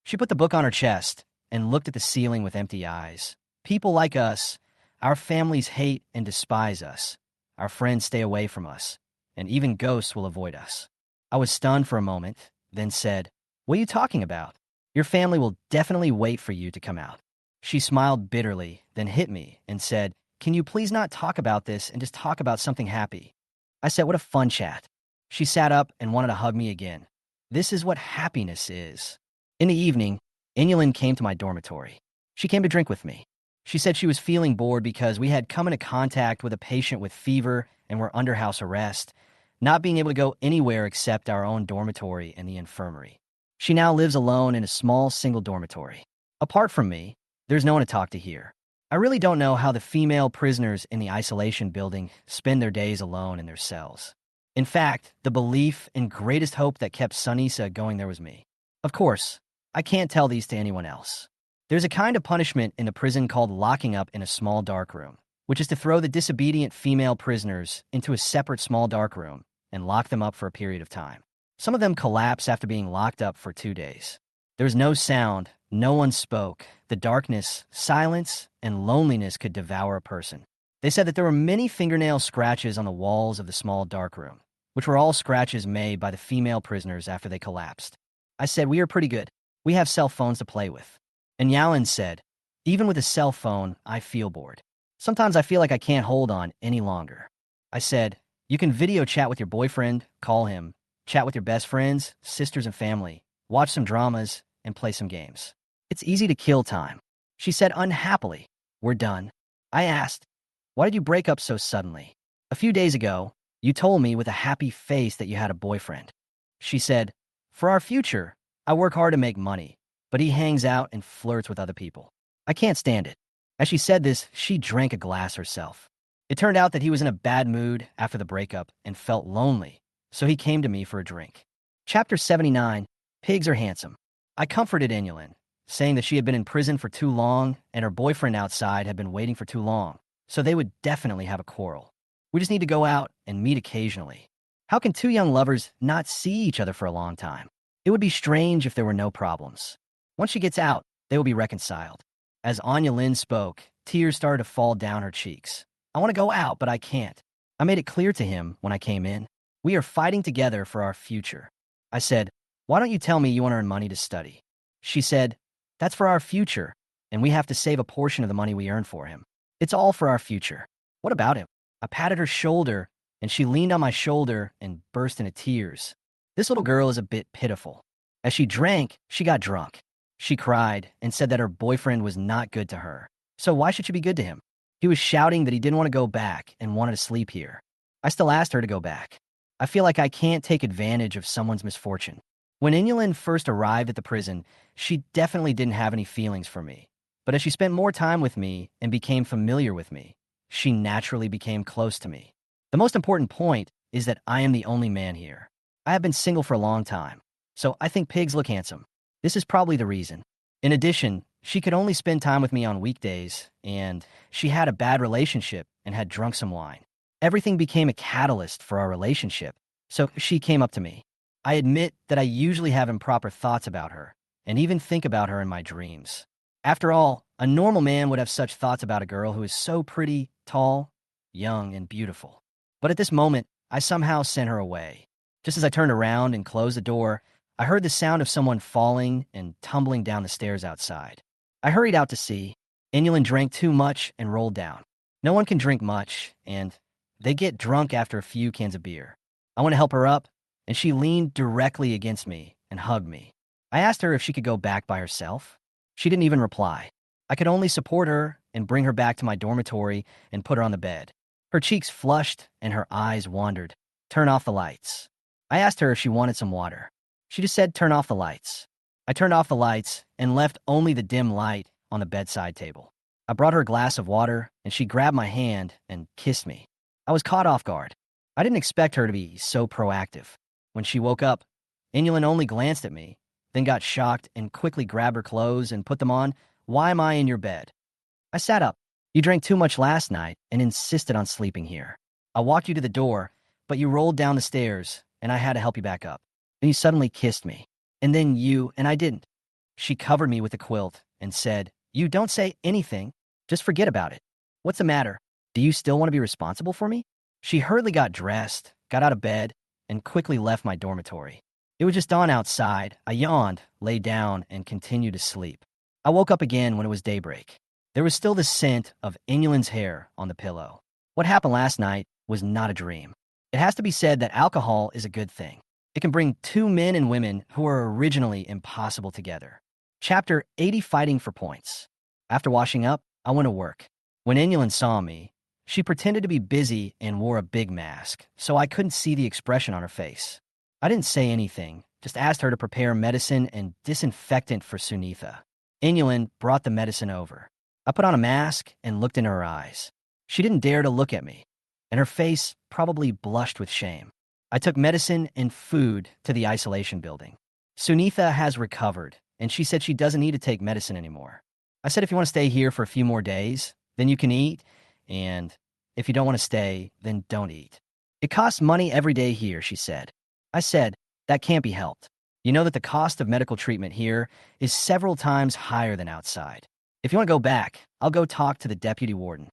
She put the book on her chest and looked at the ceiling with empty eyes. People like us, our families hate and despise us. Our friends stay away from us, and even ghosts will avoid us. I was stunned for a moment, then said, what are you talking about? Your family will definitely wait for you to come out. She smiled bitterly, then hit me and said, can you please not talk about this and just talk about something happy? I said, what a fun chat. She sat up and wanted to hug me again. This is what happiness is. In the evening, Inulin came to my dormitory. She came to drink with me. She said she was feeling bored because we had come into contact with a patient with fever and were under house arrest, not being able to go anywhere except our own dormitory and the infirmary. She now lives alone in a small single dormitory. Apart from me, there's no one to talk to here. I really don't know how the female prisoners in the isolation building spend their days alone in their cells. In fact, the belief and greatest hope that kept Sunisa going there was me. Of course, I can't tell these to anyone else. There's a kind of punishment in the prison called locking up in a small dark room, which is to throw the disobedient female prisoners into a separate small dark room and lock them up for a period of time. Some of them collapse after being locked up for 2 days. There was no sound, no one spoke. The darkness, silence, and loneliness could devour a person. They said that there were many fingernail scratches on the walls of the small dark room, which were all scratches made by the female prisoners after they collapsed. I said, we are pretty good. We have cell phones to play with. And Yalin said, even with a cell phone, I feel bored. Sometimes I feel like I can't hold on any longer. I said, you can video chat with your boyfriend, call him, chat with your best friends, sisters and family, watch some dramas, and play some games. It's easy to kill time. She said unhappily, we're done. I asked, why did you break up so suddenly? A few days ago, you told me with a happy face that you had a boyfriend. She said, for our future, I work hard to make money, but he hangs out and flirts with other people. I can't stand it. As she said this, she drank a glass herself. It turned out that he was in a bad mood after the breakup and felt lonely, so he came to me for a drink. Chapter 79, Pigs Are Handsome. I comforted Inulin, saying that she had been in prison for too long and her boyfriend outside had been waiting for too long, so they would definitely have a quarrel. We just need to go out and meet occasionally. How can two young lovers not see each other for a long time? It would be strange if there were no problems. Once she gets out, they will be reconciled. As Anya Lin spoke, tears started to fall down her cheeks. I want to go out, but I can't. I made it clear to him when I came in. We are fighting together for our future. I said, why don't you tell me you want to earn money to study? She said, that's for our future, and we have to save a portion of the money we earn for him. It's all for our future. What about him? I patted her shoulder, and she leaned on my shoulder and burst into tears. This little girl is a bit pitiful. As she drank, she got drunk. She cried and said that her boyfriend was not good to her. So why should she be good to him? He was shouting that he didn't want to go back and wanted to sleep here. I still asked her to go back. I feel like I can't take advantage of someone's misfortune. When Inulin first arrived at the prison, she definitely didn't have any feelings for me. But as she spent more time with me and became familiar with me, she naturally became close to me. The most important point is that I am the only man here. I have been single for a long time, so I think pigs look handsome. This is probably the reason. In addition, she could only spend time with me on weekdays, and she had a bad relationship and had drunk some wine. Everything became a catalyst for our relationship, so she came up to me. I admit that I usually have improper thoughts about her, and even think about her in my dreams. After all, a normal man would have such thoughts about a girl who is so pretty, tall, young, and beautiful. But at this moment, I somehow sent her away. Just as I turned around and closed the door, I heard the sound of someone falling and tumbling down the stairs outside. I hurried out to see. Inulin drank too much and rolled down. No one can drink much, and they get drunk after a few cans of beer. I went to help her up, and she leaned directly against me and hugged me. I asked her if she could go back by herself. She didn't even reply. I could only support her and bring her back to my dormitory and put her on the bed. Her cheeks flushed and her eyes wandered. Turn off the lights. I asked her if she wanted some water. She just said turn off the lights. I turned off the lights and left only the dim light on the bedside table. I brought her a glass of water, and she grabbed my hand and kissed me. I was caught off guard. I didn't expect her to be so proactive. When she woke up, Inulin only glanced at me, then got shocked and quickly grabbed her clothes and put them on. Why am I in your bed? I sat up. You drank too much last night and insisted on sleeping here. I walked you to the door, but you rolled down the stairs, and I had to help you back up. Then you suddenly kissed me. And then and I didn't. She covered me with a quilt and said, you don't say anything. Just forget about it. What's the matter? Do you still want to be responsible for me? She hurriedly got dressed, got out of bed, and quickly left my dormitory. It was just dawn outside. I yawned, lay down, and continued to sleep. I woke up again when it was daybreak. There was still the scent of Inulin's hair on the pillow. What happened last night was not a dream. It has to be said that alcohol is a good thing. It can bring two men and women who were originally impossible together. Chapter 80, Fighting for Points. After washing up, I went to work. When Inulin saw me, she pretended to be busy and wore a big mask, so I couldn't see the expression on her face. I didn't say anything, just asked her to prepare medicine and disinfectant for Sunitha. Inulin brought the medicine over. I put on a mask and looked into her eyes. She didn't dare to look at me, and her face probably blushed with shame. I took medicine and food to the isolation building. Sunitha has recovered, and she said she doesn't need to take medicine anymore. I said if you want to stay here for a few more days, then you can eat, and if you don't want to stay, then don't eat. It costs money every day here, she said. I said, that can't be helped. You know that the cost of medical treatment here is several times higher than outside. If you want to go back, I'll go talk to the deputy warden.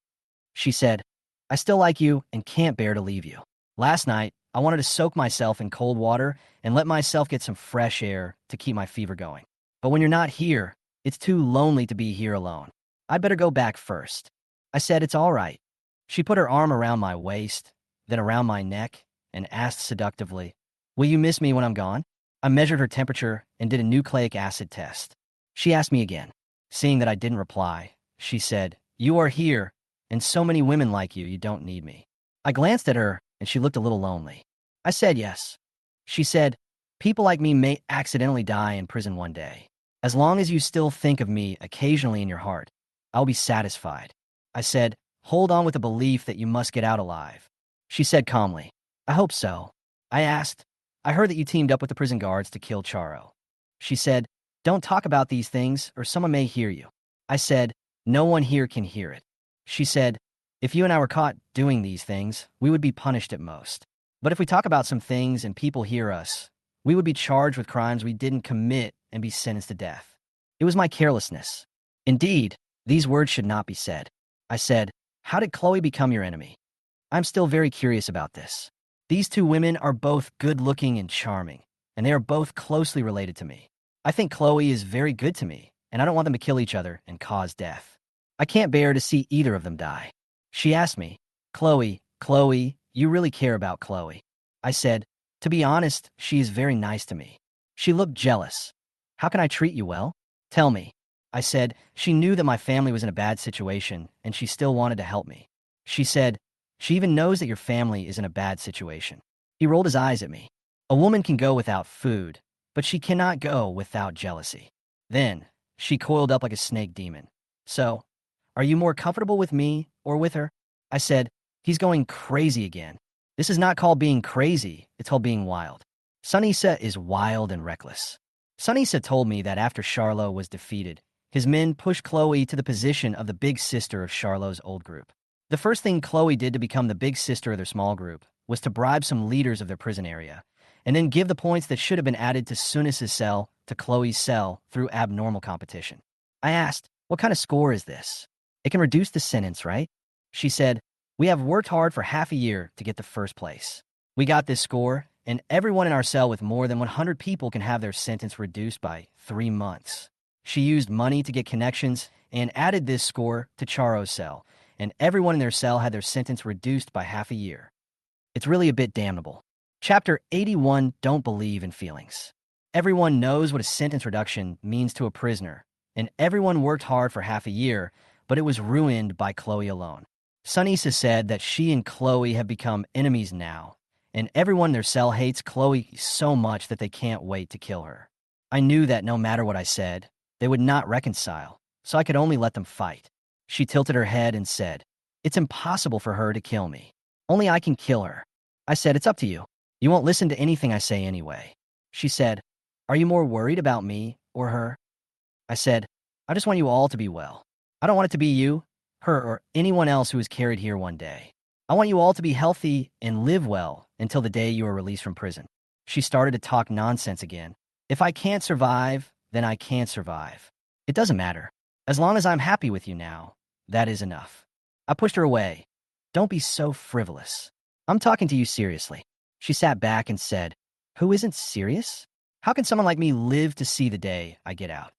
She said, I still like you and can't bear to leave you. Last night, I wanted to soak myself in cold water and let myself get some fresh air to keep my fever going. But when you're not here, it's too lonely to be here alone. I'd better go back first. I said, it's all right. She put her arm around my waist, then around my neck, and asked seductively, will you miss me when I'm gone? I measured her temperature and did a nucleic acid test. She asked me again. Seeing that I didn't reply, she said, you are here, and so many women like you don't need me. I glanced at her, and she looked a little lonely. I said yes. She said, people like me may accidentally die in prison one day. As long as you still think of me occasionally in your heart, I'll be satisfied. I said, hold on with the belief that you must get out alive. She said calmly, I hope so. I asked, I heard that you teamed up with the prison guards to kill Charo. She said, don't talk about these things or someone may hear you. I said, no one here can hear it. She said, if you and I were caught doing these things, we would be punished at most. But if we talk about some things and people hear us, we would be charged with crimes we didn't commit and be sentenced to death. It was my carelessness. Indeed, these words should not be said. I said, how did Chloe become your enemy? I'm still very curious about this. These two women are both good-looking and charming, and they are both closely related to me. I think Chloe is very good to me, and I don't want them to kill each other and cause death. I can't bear to see either of them die. She asked me, Chloe, you really care about Chloe. I said, to be honest, she is very nice to me. She looked jealous. How can I treat you well? Tell me. I said, she knew that my family was in a bad situation, and she still wanted to help me. She said, she even knows that your family is in a bad situation. He rolled his eyes at me. A woman can go without food, but she cannot go without jealousy. Then, she coiled up like a snake demon. So, are you more comfortable with me or with her? I said, he's going crazy again. This is not called being crazy, it's called being wild. Sunisa is wild and reckless. Sunisa told me that after Charlo was defeated, his men pushed Chloe to the position of the big sister of Charlo's old group. The first thing Chloe did to become the big sister of their small group was to bribe some leaders of their prison area, and then give the points that should have been added to Sunis's cell to Chloe's cell through abnormal competition. I asked, what kind of score is this? It can reduce the sentence, right? She said, we have worked hard for half a year to get the first place. We got this score, and everyone in our cell with more than 100 people can have their sentence reduced by 3 months. She used money to get connections and added this score to Charo's cell, and everyone in their cell had their sentence reduced by half a year. It's really a bit damnable. Chapter 81, Don't Believe in Feelings. Everyone knows what a sentence reduction means to a prisoner, and everyone worked hard for half a year, but it was ruined by Chloe alone. Sunisa said that she and Chloe have become enemies now, and everyone in their cell hates Chloe so much that they can't wait to kill her. I knew that no matter what I said, they would not reconcile, so I could only let them fight. She tilted her head and said, "It's impossible for her to kill me. Only I can kill her." I said, "It's up to you. You won't listen to anything I say anyway." She said, "Are you more worried about me or her?" I said, "I just want you all to be well. I don't want it to be you, her, or anyone else who is carried here one day. I want you all to be healthy and live well until the day you are released from prison." She started to talk nonsense again. "If I can't survive, then I can't survive. It doesn't matter. As long as I'm happy with you now, that is enough." I pushed her away. "Don't be so frivolous. I'm talking to you seriously." She sat back and said, "Who isn't serious? How can someone like me live to see the day I get out?"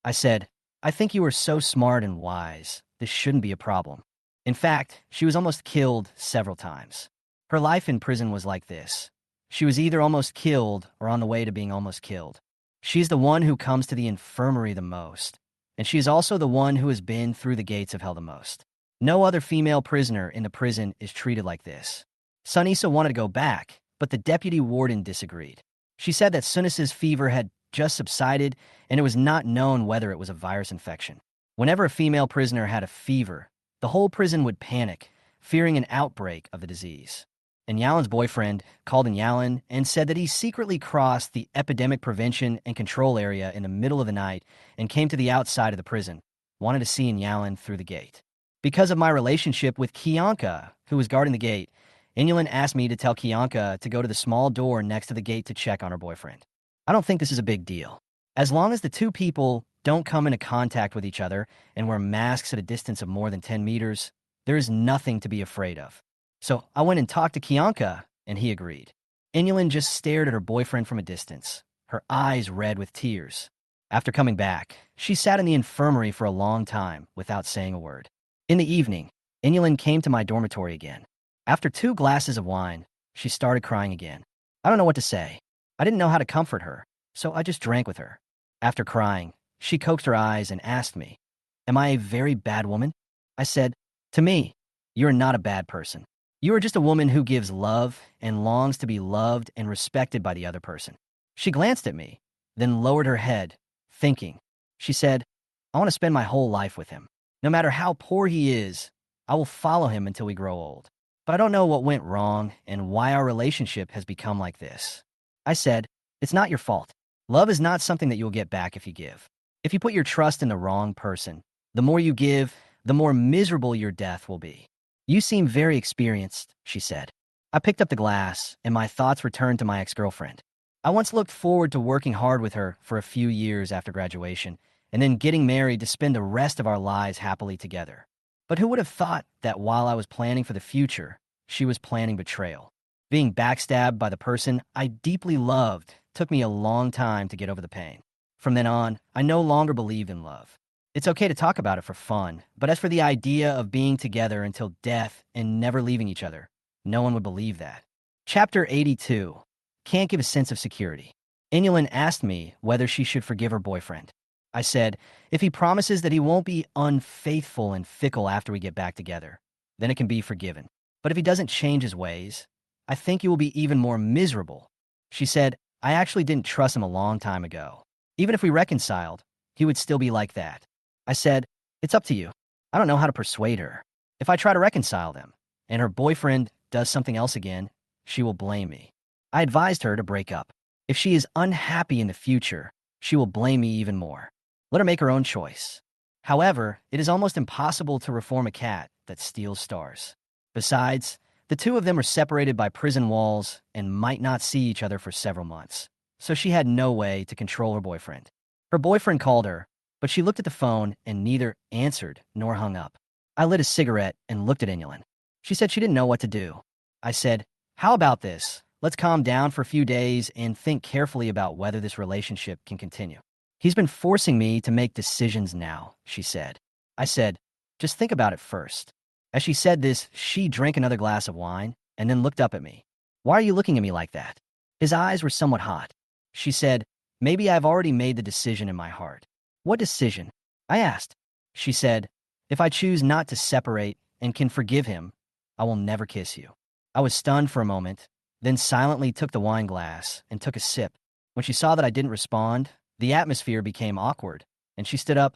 I said, "I think you are so smart and wise. This shouldn't be a problem." In fact, she was almost killed several times. Her life in prison was like this. She was either almost killed or on the way to being almost killed. She's the one who comes to the infirmary the most, and she is also the one who has been through the gates of hell the most. No other female prisoner in the prison is treated like this. Sunisa wanted to go back, but the deputy warden disagreed. She said that Sunisa's fever had just subsided, and it was not known whether it was a virus infection. Whenever a female prisoner had a fever, the whole prison would panic, fearing an outbreak of the disease. And Yalin's boyfriend called in Yalin and said that he secretly crossed the epidemic prevention and control area in the middle of the night and came to the outside of the prison, wanted to see in Yalin through the gate. Because of my relationship with Kianka, who was guarding the gate, Inulin asked me to tell Kianka to go to the small door next to the gate to check on her boyfriend. I don't think this is a big deal. As long as the two people don't come into contact with each other and wear masks at a distance of more than 10 meters, there is nothing to be afraid of. So I went and talked to Kianka, and he agreed. Inulin just stared at her boyfriend from a distance, her eyes red with tears. After coming back, she sat in the infirmary for a long time without saying a word. In the evening, Inulin came to my dormitory again. After 2 glasses of wine, she started crying again. I don't know what to say. I didn't know how to comfort her, so I just drank with her. After crying, she coaxed her eyes and asked me, "Am I a very bad woman?" I said, "To me, you're not a bad person. You are just a woman who gives love and longs to be loved and respected by the other person." She glanced at me, then lowered her head, thinking. She said, "I want to spend my whole life with him. No matter how poor he is, I will follow him until we grow old. But I don't know what went wrong and why our relationship has become like this." I said, "It's not your fault. Love is not something that you'll get back if you give. If you put your trust in the wrong person, the more you give, the more miserable your death will be. You seem very experienced," she said. I picked up the glass, and my thoughts returned to my ex-girlfriend. I once looked forward to working hard with her for a few years after graduation, and then getting married to spend the rest of our lives happily together. But who would have thought that while I was planning for the future, she was planning betrayal? Being backstabbed by the person I deeply loved took me a long time to get over the pain. From then on, I no longer believed in love. It's okay to talk about it for fun, but as for the idea of being together until death and never leaving each other, no one would believe that. Chapter 82. Can't give a sense of security. Inulin asked me whether she should forgive her boyfriend. I said, if he promises that he won't be unfaithful and fickle after we get back together, then it can be forgiven. But if he doesn't change his ways, I think you will be even more miserable. She said, I actually didn't trust him a long time ago. Even if we reconciled, he would still be like that. I said, it's up to you. I don't know how to persuade her. If I try to reconcile them, and her boyfriend does something else again, she will blame me. I advised her to break up. If she is unhappy in the future, she will blame me even more. Let her make her own choice. However, it is almost impossible to reform a cat that steals stars. Besides, the two of them were separated by prison walls and might not see each other for several months, so she had no way to control her boyfriend. Her boyfriend called her, but she looked at the phone and neither answered nor hung up. I lit a cigarette and looked at Inulin. She said she didn't know what to do. I said, how about this? Let's calm down for a few days and think carefully about whether this relationship can continue. He's been forcing me to make decisions now, she said. I said, just think about it first. As she said this, she drank another glass of wine and then looked up at me. Why are you looking at me like that? His eyes were somewhat hot. She said, maybe I've already made the decision in my heart. What decision? I asked. She said, if I choose not to separate and can forgive him, I will never kiss you. I was stunned for a moment, then silently took the wine glass and took a sip. When she saw that I didn't respond, the atmosphere became awkward, and she stood up.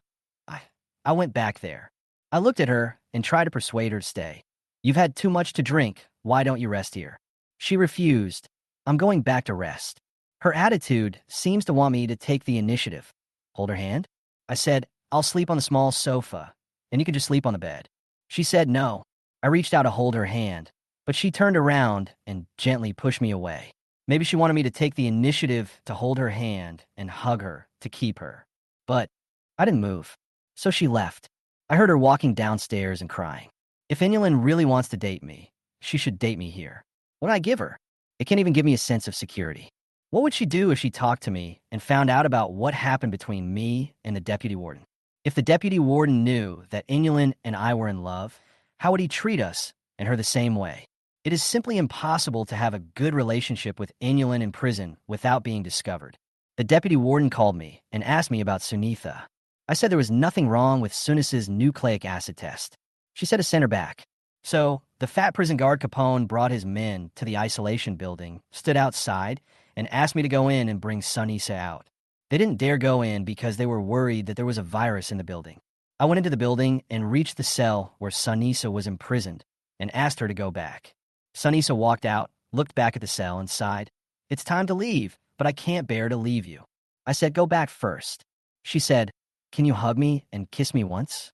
I went back there. I looked at her and tried to persuade her to stay. You've had too much to drink. Why don't you rest here? She refused. I'm going back to rest. Her attitude seems to want me to take the initiative. Hold her hand? I said, I'll sleep on the small sofa, and you can just sleep on the bed. She said no. I reached out to hold her hand, but she turned around and gently pushed me away. Maybe she wanted me to take the initiative to hold her hand and hug her to keep her. But I didn't move. So she left. I heard her walking downstairs and crying. If Inulin really wants to date me, she should date me here. What do I give her? It can't even give me a sense of security. What would she do if she talked to me and found out about what happened between me and the deputy warden? If the deputy warden knew that Inulin and I were in love, how would he treat us and her the same way? It is simply impossible to have a good relationship with Inulin in prison without being discovered. The deputy warden called me and asked me about Sunitha. I said there was nothing wrong with Sunis's nucleic acid test. She said to send her back. So, the fat prison guard Capone brought his men to the isolation building, stood outside, and asked me to go in and bring Sunisa out. They didn't dare go in because they were worried that there was a virus in the building. I went into the building and reached the cell where Sunisa was imprisoned and asked her to go back. Sunisa walked out, looked back at the cell, and sighed. It's time to leave, but I can't bear to leave you. I said, go back first. She said, can you hug me and kiss me once?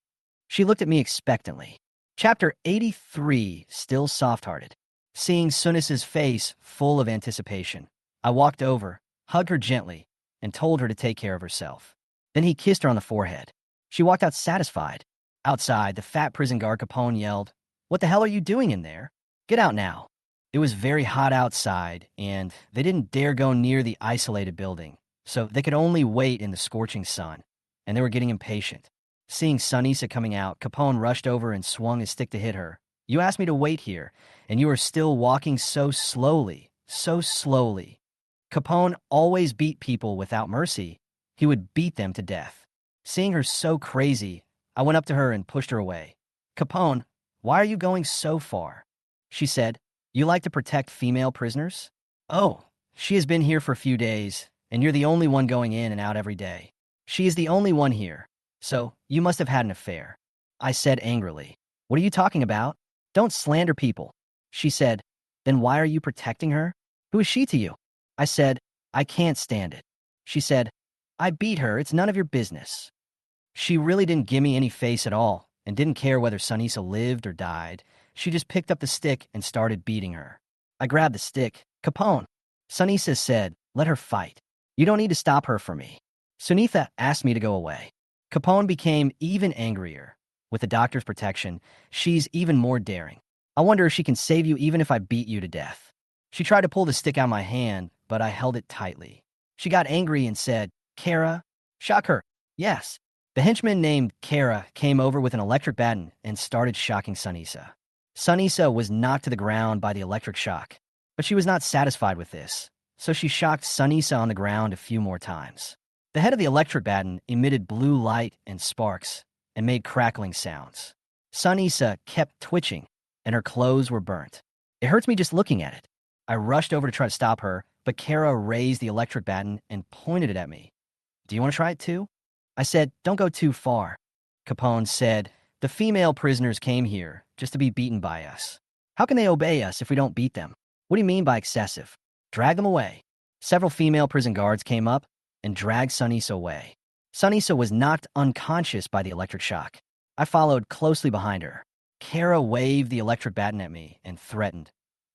She looked at me expectantly. Chapter 83, still soft-hearted. Seeing Sunis's face full of anticipation, I walked over, hugged her gently, and told her to take care of herself. Then he kissed her on the forehead. She walked out satisfied. Outside, the fat prison guard Capone yelled, what the hell are you doing in there? Get out now. It was very hot outside, and they didn't dare go near the isolated building, so they could only wait in the scorching sun, and they were getting impatient. Seeing Sunisa coming out, Capone rushed over and swung his stick to hit her. You asked me to wait here, and you are still walking so slowly, so slowly. Capone always beat people without mercy. He would beat them to death. Seeing her so crazy, I went up to her and pushed her away. Capone, why are you going so far? She said, you like to protect female prisoners? Oh, she has been here for a few days, and you're the only one going in and out every day. She is the only one here, so you must have had an affair. I said angrily. What are you talking about? Don't slander people. She said, then why are you protecting her? Who is she to you? I said, I can't stand it. She said, I beat her, it's none of your business. She really didn't give me any face at all and didn't care whether Sunisa lived or died. She just picked up the stick and started beating her. I grabbed the stick. Capone. Sunisa said, let her fight. You don't need to stop her for me. Sunitha asked me to go away. Capone became even angrier. With the doctor's protection, she's even more daring. I wonder if she can save you even if I beat you to death. She tried to pull the stick out of my hand, but I held it tightly. She got angry and said, Kara? Shock her. Yes. The henchman named Kara came over with an electric baton and started shocking Sunisa. Sunisa was knocked to the ground by the electric shock, but she was not satisfied with this, so she shocked Sunisa on the ground a few more times. The head of the electric baton emitted blue light and sparks and made crackling sounds. Sunisa kept twitching, and her clothes were burnt. It hurts me just looking at it. I rushed over to try to stop her, but Kara raised the electric baton and pointed it at me. Do you want to try it too? I said, don't go too far. Capone said, the female prisoners came here just to be beaten by us. How can they obey us if we don't beat them? What do you mean by excessive? Drag them away. Several female prison guards came up and dragged Sunisa away. Sunisa was knocked unconscious by the electric shock. I followed closely behind her. Kara waved the electric baton at me and threatened,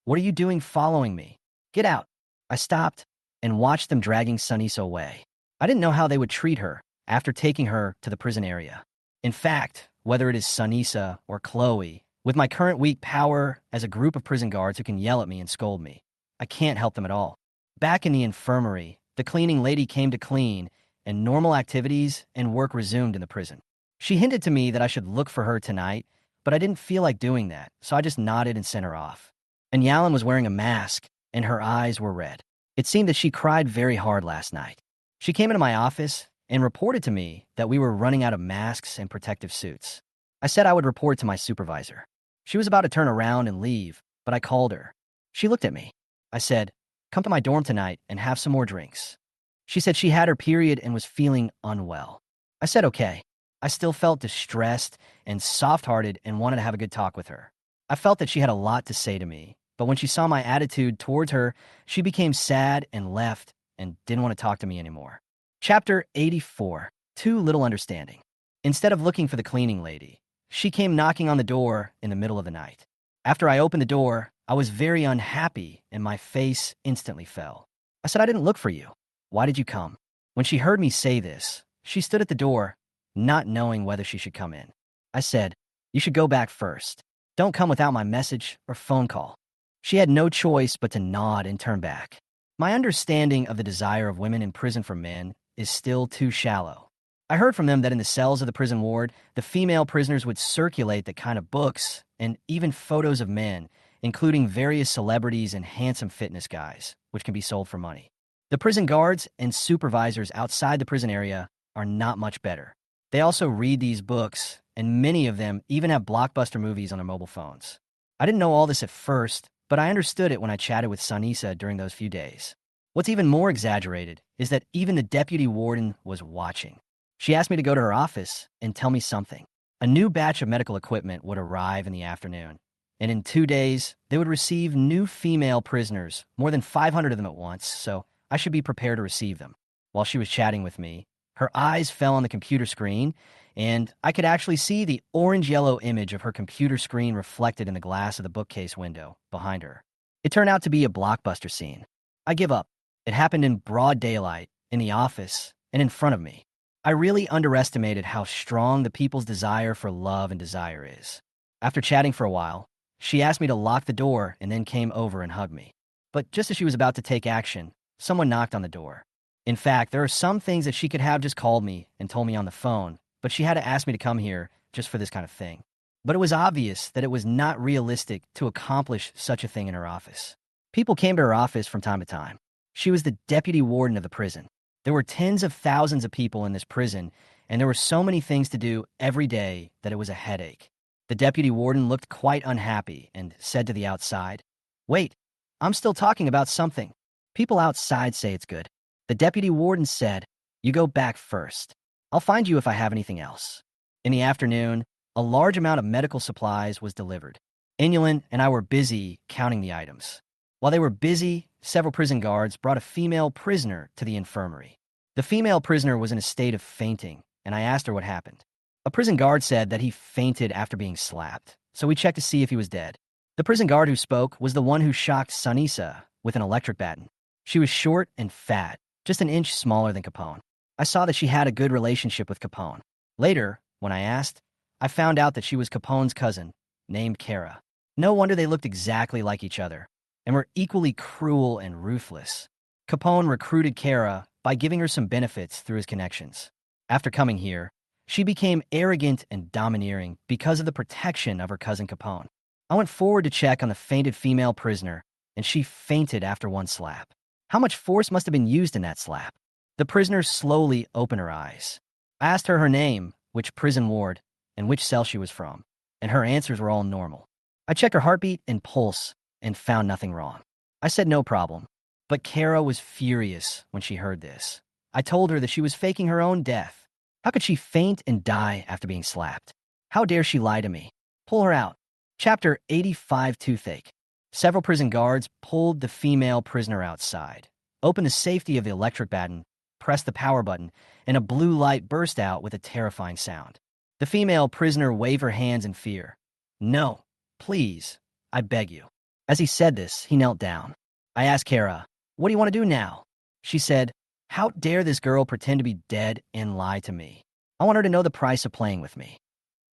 what are you doing following me? Get out. I stopped and watched them dragging Sunisa away. I didn't know how they would treat her after taking her to the prison area. In fact, whether it is Sunisa or Chloe, with my current weak power as a group of prison guards who can yell at me and scold me, I can't help them at all. Back in the infirmary, the cleaning lady came to clean, and normal activities and work resumed in the prison. She hinted to me that I should look for her tonight, but I didn't feel like doing that, so I just nodded and sent her off. And Yalin was wearing a mask, and her eyes were red. It seemed that she cried very hard last night. She came into my office and reported to me that we were running out of masks and protective suits. I said I would report to my supervisor. She was about to turn around and leave, but I called her. She looked at me. I said, "Come to my dorm tonight and have some more drinks." She said she had her period and was feeling unwell. I said okay. I still felt distressed and soft-hearted and wanted to have a good talk with her. I felt that she had a lot to say to me, but when she saw my attitude towards her, she became sad and left and didn't want to talk to me anymore. Chapter 84. Too Little Understanding. Instead of looking for the cleaning lady, she came knocking on the door in the middle of the night. After I opened the door, I was very unhappy and my face instantly fell. I said, "I didn't look for you. Why did you come?" When she heard me say this, she stood at the door, not knowing whether she should come in. I said, "You should go back first. Don't come without my message or phone call." She had no choice but to nod and turn back. My understanding of the desire of women in prison for men is still too shallow. I heard from them that in the cells of the prison ward, the female prisoners would circulate the kind of books and even photos of men, including various celebrities and handsome fitness guys, which can be sold for money. The prison guards and supervisors outside the prison area are not much better. They also read these books, and many of them even have blockbuster movies on their mobile phones. I didn't know all this at first, but I understood it when I chatted with Sanisa during those few days. What's even more exaggerated is that even the deputy warden was watching. She asked me to go to her office and tell me something. A new batch of medical equipment would arrive in the afternoon, and in 2 days, they would receive new female prisoners, more than 500 of them at once, so I should be prepared to receive them. While she was chatting with me, her eyes fell on the computer screen, and I could actually see the orange-yellow image of her computer screen reflected in the glass of the bookcase window behind her. It turned out to be a blockbuster scene. I give up. It happened in broad daylight, in the office, and in front of me. I really underestimated how strong the people's desire for love and desire is. After chatting for a while, she asked me to lock the door and then came over and hugged me. But just as she was about to take action, someone knocked on the door. In fact, there are some things that she could have just called me and told me on the phone, but she had to ask me to come here just for this kind of thing. But it was obvious that it was not realistic to accomplish such a thing in her office. People came to her office from time to time. She was the deputy warden of the prison. There were tens of thousands of people in this prison, and there were so many things to do every day that it was a headache. The deputy warden looked quite unhappy and said to the outside, "Wait, I'm still talking about something. People outside say it's good." The deputy warden said, "You go back first. I'll find you if I have anything else." In the afternoon, a large amount of medical supplies was delivered. Inulin and I were busy counting the items. While they were busy, several prison guards brought a female prisoner to the infirmary. The female prisoner was in a state of fainting, and I asked her what happened. A prison guard said that he fainted after being slapped, so we checked to see if he was dead. The prison guard who spoke was the one who shocked Sanisa with an electric baton. She was short and fat, just an inch smaller than Capone. I saw that she had a good relationship with Capone. Later, when I asked, I found out that she was Capone's cousin, named Kara. No wonder they looked exactly like each other, and were equally cruel and ruthless. Capone recruited Kara by giving her some benefits through his connections. After coming here, she became arrogant and domineering because of the protection of her cousin Capone. I went forward to check on the fainted female prisoner, and she fainted after one slap. How much force must have been used in that slap? The prisoner slowly opened her eyes. I asked her name, which prison ward, and which cell she was from, and her answers were all normal. I checked her heartbeat and pulse and found nothing wrong. I said no problem, but Kara was furious when she heard this. I told her that she was faking her own death. How could she faint and die after being slapped? How dare she lie to me? Pull her out. Chapter 85 Toothache. Several prison guards pulled the female prisoner outside, opened the safety of the electric baton, pressed the power button, and a blue light burst out with a terrifying sound. The female prisoner waved her hands in fear. "No, please, I beg you." As he said this, he knelt down. I asked Kara, "What do you want to do now?" She said, "How dare this girl pretend to be dead and lie to me? I want her to know the price of playing with me."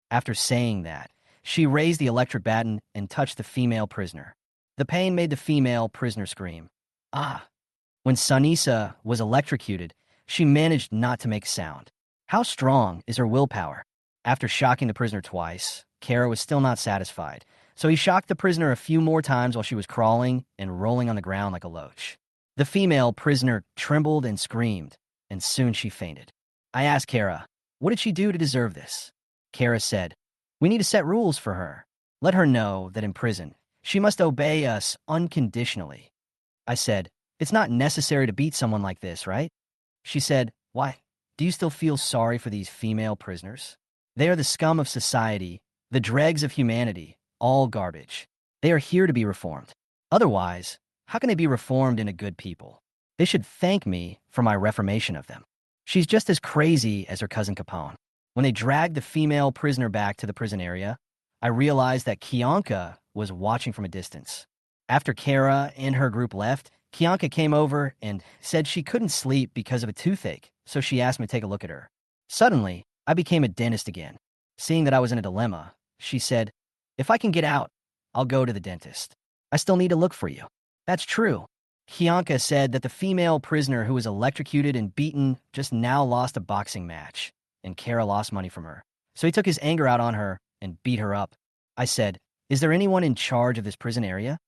After saying that, she raised the electric baton and touched the female prisoner. The pain made the female prisoner scream. Ah! When Sanisa was electrocuted, she managed not to make sound. How strong is her willpower? After shocking the prisoner twice, Kara was still not satisfied, so he shocked the prisoner a few more times while she was crawling and rolling on the ground like a loach. The female prisoner trembled and screamed, and soon she fainted. I asked Kara, what did she do to deserve this? Kara said, we need to set rules for her. Let her know that in prison, she must obey us unconditionally. I said, it's not necessary to beat someone like this, right? She said, why? Do you still feel sorry for these female prisoners? They are the scum of society, the dregs of humanity, all garbage. They are here to be reformed. Otherwise, how can they be reformed into good people? They should thank me for my reformation of them. She's just as crazy as her cousin Capone. When they dragged the female prisoner back to the prison area, I realized that Kianka was watching from a distance. After Kara and her group left, Kianka came over and said she couldn't sleep because of a toothache, so she asked me to take a look at her. Suddenly, I became a dentist again. Seeing that I was in a dilemma, she said, if I can get out, I'll go to the dentist. I still need to look for you. That's true. Kianka said that the female prisoner who was electrocuted and beaten just now lost a boxing match, and Kara lost money from her. So he took his anger out on her and beat her up. I said, is there anyone in charge of this prison area?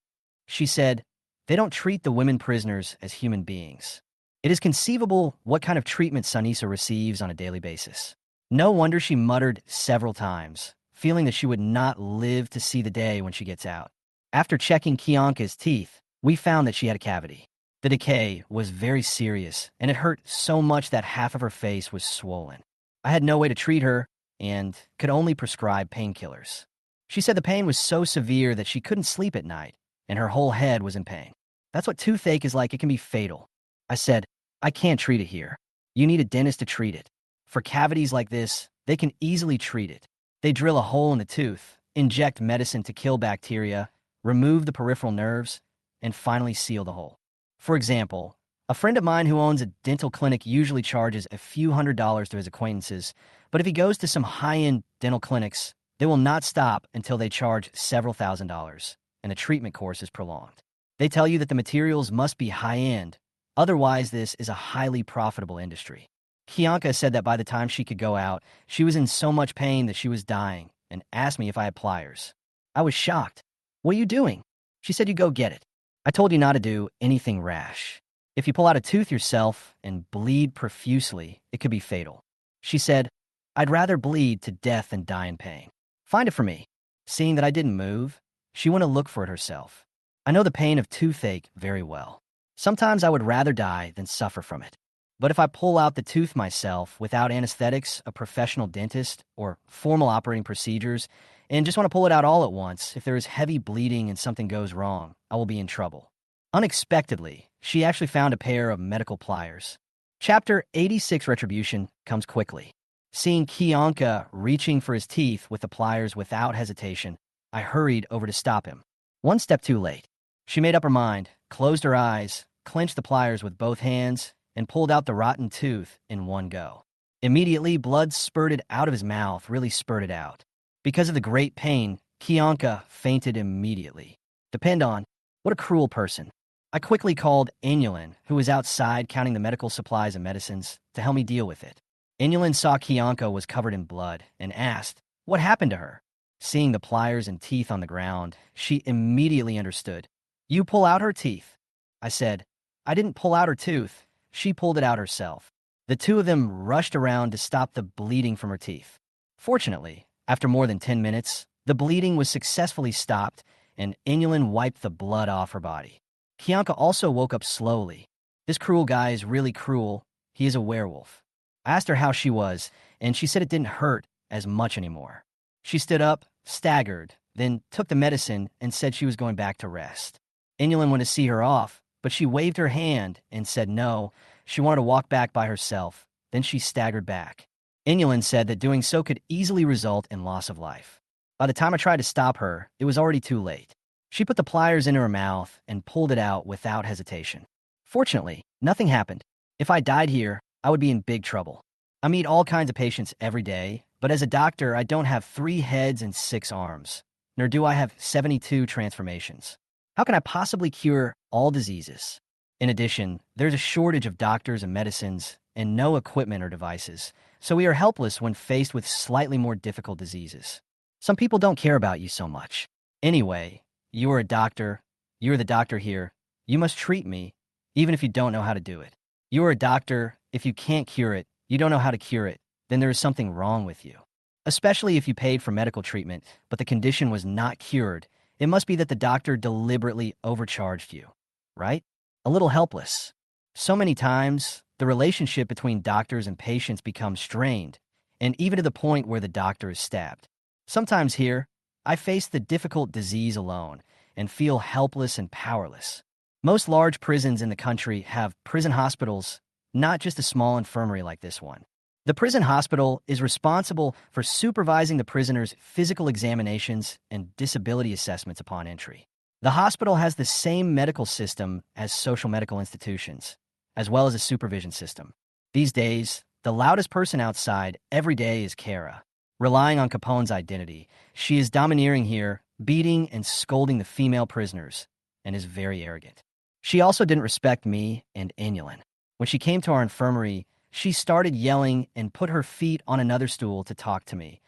She said, they don't treat the women prisoners as human beings. It is conceivable what kind of treatment Sanisa receives on a daily basis. No wonder she muttered several times, feeling that she would not live to see the day when she gets out. After checking Kianka's teeth, we found that she had a cavity. The decay was very serious, and it hurt so much that half of her face was swollen. I had no way to treat her and could only prescribe painkillers. She said the pain was so severe that she couldn't sleep at night, and her whole head was in pain. That's what toothache is like. It can be fatal. I said, I can't treat it here. You need a dentist to treat it. For cavities like this, they can easily treat it. They drill a hole in the tooth, inject medicine to kill bacteria, remove the peripheral nerves, and finally seal the hole. For example, a friend of mine who owns a dental clinic usually charges a few $100s to his acquaintances, but if he goes to some high-end dental clinics, they will not stop until they charge several $1,000s, and the treatment course is prolonged. They tell you that the materials must be high-end, otherwise this is a highly profitable industry. Kianka said that by the time she could go out, she was in so much pain that she was dying and asked me if I had pliers. I was shocked. What are you doing? She said you go get it. I told you not to do anything rash. If you pull out a tooth yourself and bleed profusely, it could be fatal. She said, I'd rather bleed to death than die in pain. Find it for me. Seeing that I didn't move, she went to look for it herself. I know the pain of toothache very well. Sometimes I would rather die than suffer from it. But if I pull out the tooth myself without anesthetics, a professional dentist, or formal operating procedures, and just want to pull it out all at once, if there is heavy bleeding and something goes wrong, I will be in trouble. Unexpectedly, she actually found a pair of medical pliers. Chapter 86 Retribution comes quickly. Seeing Kianka reaching for his teeth with the pliers without hesitation, I hurried over to stop him. One step too late. She made up her mind, closed her eyes, clenched the pliers with both hands, and pulled out the rotten tooth in one go. Immediately, blood spurted out of his mouth, really spurted out. Because of the great pain, Kianka fainted immediately. Depend on, what a cruel person. I quickly called Enulin, who was outside counting the medical supplies and medicines, to help me deal with it. Enulin saw Kianka was covered in blood and asked, what happened to her? Seeing the pliers and teeth on the ground, she immediately understood. You pull out her teeth. I said, I didn't pull out her tooth. She pulled it out herself. The two of them rushed around to stop the bleeding from her teeth. Fortunately, after more than 10 minutes, the bleeding was successfully stopped, and Enulin wiped the blood off her body. Kianka also woke up slowly. This cruel guy is really cruel. He is a werewolf. I asked her how she was, and she said it didn't hurt as much anymore. She stood up, staggered, then took the medicine and said she was going back to rest. Enulin went to see her off, but she waved her hand and said no, she wanted to walk back by herself. Then she staggered back. Enulin said that doing so could easily result in loss of life. By the time I tried to stop her, it was already too late. She put the pliers into her mouth and pulled it out without hesitation. Fortunately, nothing happened. If I died here, I would be in big trouble. I meet all kinds of patients every day, but as a doctor, I don't have 3 heads and 6 arms, nor do I have 72 transformations. How can I possibly cure all diseases? In addition, there's a shortage of doctors and medicines, and no equipment or devices, so we are helpless when faced with slightly more difficult diseases. Some people don't care about you so much. Anyway, you are a doctor. You are the doctor here. You must treat me, even if you don't know how to do it. You are a doctor. If you can't cure it, you don't know how to cure it, then there is something wrong with you. Especially if you paid for medical treatment, but the condition was not cured, it must be that the doctor deliberately overcharged you, right? A little helpless. So many times, the relationship between doctors and patients becomes strained, and even to the point where the doctor is stabbed. Sometimes here, I face the difficult disease alone and feel helpless and powerless. Most large prisons in the country have prison hospitals, not just a small infirmary like this one. The prison hospital is responsible for supervising the prisoners' physical examinations and disability assessments upon entry. The hospital has the same medical system as social medical institutions, as well as a supervision system. These days, the loudest person outside every day is Kara. Relying on Capone's identity, she is domineering here, beating and scolding the female prisoners, and is very arrogant. She also didn't respect me and Inulin. When she came to our infirmary, she started yelling and put her feet on another stool to talk to me,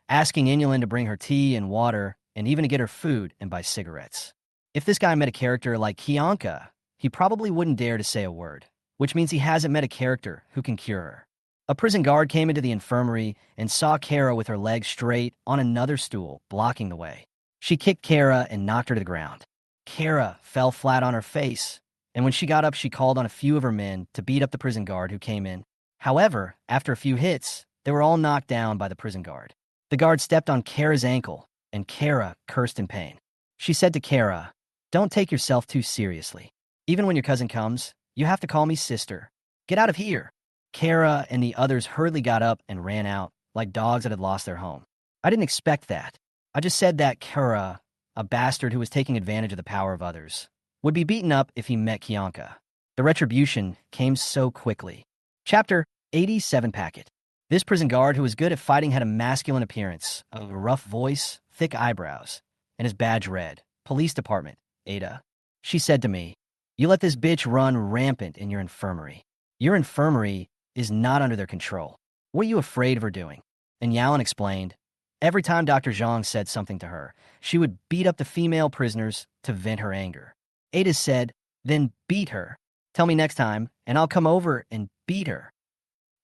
asking Inulin to bring her tea and water and even to get her food and buy cigarettes. If this guy met a character like Kianka, he probably wouldn't dare to say a word, which means he hasn't met a character who can cure her. A prison guard came into the infirmary and saw Kara with her legs straight on another stool, blocking the way. She kicked Kara and knocked her to the ground. Kara fell flat on her face, and when she got up, she called on a few of her men to beat up the prison guard who came in. However, after a few hits, they were all knocked down by the prison guard. The guard stepped on Kara's ankle, and Kara cursed in pain. She said to Kara, "Don't take yourself too seriously. Even when your cousin comes, you have to call me sister. Get out of here." Kara and the others hurriedly got up and ran out, like dogs that had lost their home. I didn't expect that. I just said that Kara, a bastard who was taking advantage of the power of others, would be beaten up if he met Kianka. The retribution came so quickly. Chapter 87 Packet. This prison guard who was good at fighting had a masculine appearance, a rough voice, thick eyebrows, and his badge read, Police Department, Ada. She said to me, "You let this bitch run rampant in your infirmary. Your infirmary is not under their control. What are you afraid of her doing?" And Yalan explained, every time Dr. Zhang said something to her, she would beat up the female prisoners to vent her anger. Ada said, "Then beat her. Tell me next time, and I'll come over and beat her."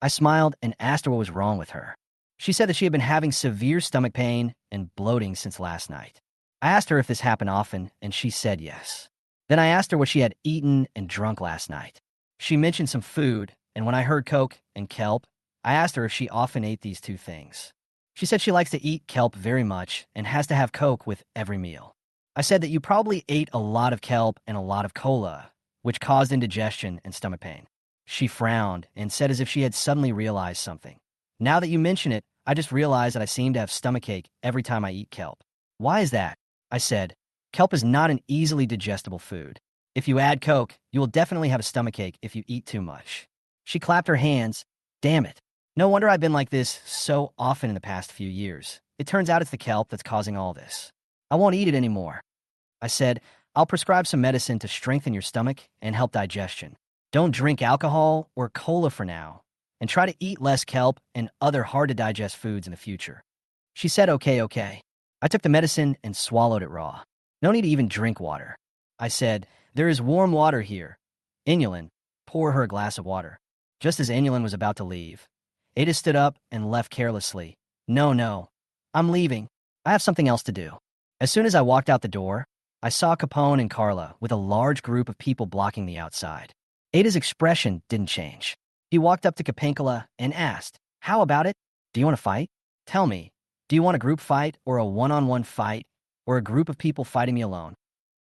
I smiled and asked her what was wrong with her. She said that she had been having severe stomach pain and bloating since last night. I asked her if this happened often, and she said yes. Then I asked her what she had eaten and drunk last night. She mentioned some food, and when I heard Coke and kelp, I asked her if she often ate these two things. She said she likes to eat kelp very much and has to have Coke with every meal. I said that you probably ate a lot of kelp and a lot of cola, which caused indigestion and stomach pain. She frowned and said as if she had suddenly realized something. "Now that you mention it, I just realized that I seem to have stomachache every time I eat kelp." "Why is that?" I said. "Kelp is not an easily digestible food. If you add Coke, you will definitely have a stomachache if you eat too much." She clapped her hands. "Damn it. No wonder I've been like this so often in the past few years. It turns out it's the kelp that's causing all this. I won't eat it anymore." I said, "I'll prescribe some medicine to strengthen your stomach and help digestion. Don't drink alcohol or cola for now, and try to eat less kelp and other hard-to-digest foods in the future." She said, okay. I took the medicine and swallowed it raw. "No need to even drink water." I said, "There is warm water here. Inulin, pour her a glass of water." Just as Inulin was about to leave, Ada stood up and left carelessly. No, I'm leaving. I have something else to do." As soon as I walked out the door, I saw Capone and Carla with a large group of people blocking the outside. Ada's expression didn't change. He walked up to Kapankala and asked, "How about it? Do you want to fight? Tell me, do you want a group fight or a one-on-one fight or a group of people fighting me alone?"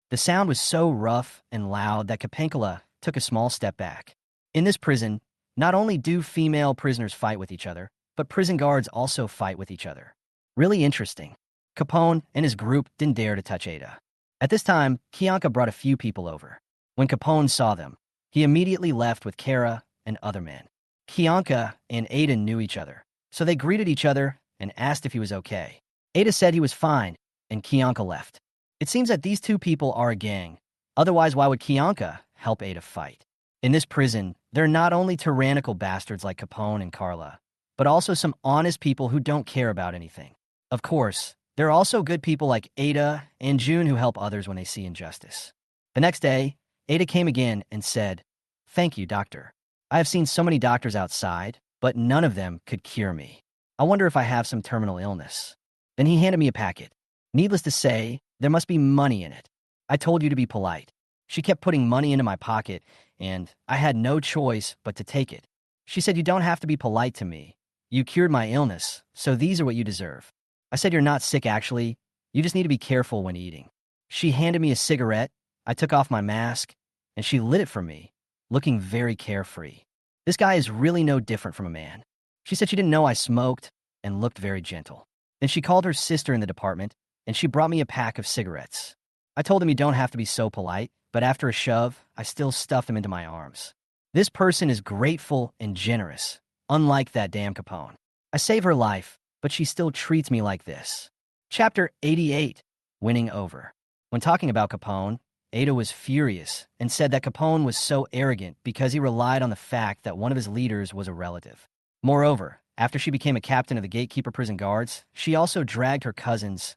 The sound was so rough and loud that Kapankala took a small step back. In this prison, not only do female prisoners fight with each other, but prison guards also fight with each other. Really interesting. Capone and his group didn't dare to touch Ada. At this time, Kianka brought a few people over. When Capone saw them, he immediately left with Kara and other men. Kianka and Ada knew each other, so they greeted each other and asked if he was okay. Ada said he was fine, and Kianka left. It seems that these two people are a gang. Otherwise, why would Kianka help Ada fight? In this prison, there are not only tyrannical bastards like Capone and Carla, but also some honest people who don't care about anything. Of course, there are also good people like Ada and June who help others when they see injustice. The next day, Ada came again and said, "Thank you, doctor. I have seen so many doctors outside, but none of them could cure me. I wonder if I have some terminal illness." Then he handed me a packet. Needless to say, there must be money in it. I told you to be polite. She kept putting money into my pocket, and I had no choice but to take it. She said, "You don't have to be polite to me. You cured my illness, so these are what you deserve." I said, "You're not sick, actually. You just need to be careful when eating." She handed me a cigarette. I took off my mask, and she lit it for me, looking very carefree. This guy is really no different from a man. She said she didn't know I smoked and looked very gentle. Then she called her sister in the department, and she brought me a pack of cigarettes. I told him you don't have to be so polite, but after a shove, I still stuffed him into my arms. This person is grateful and generous, unlike that damn Capone. I save her life, but she still treats me like this. Chapter 88, Winning Over. When talking about Capone, Ada was furious and said that Capone was so arrogant because he relied on the fact that one of his leaders was a relative. Moreover, after she became a captain of the gatekeeper prison guards, she also dragged her cousins,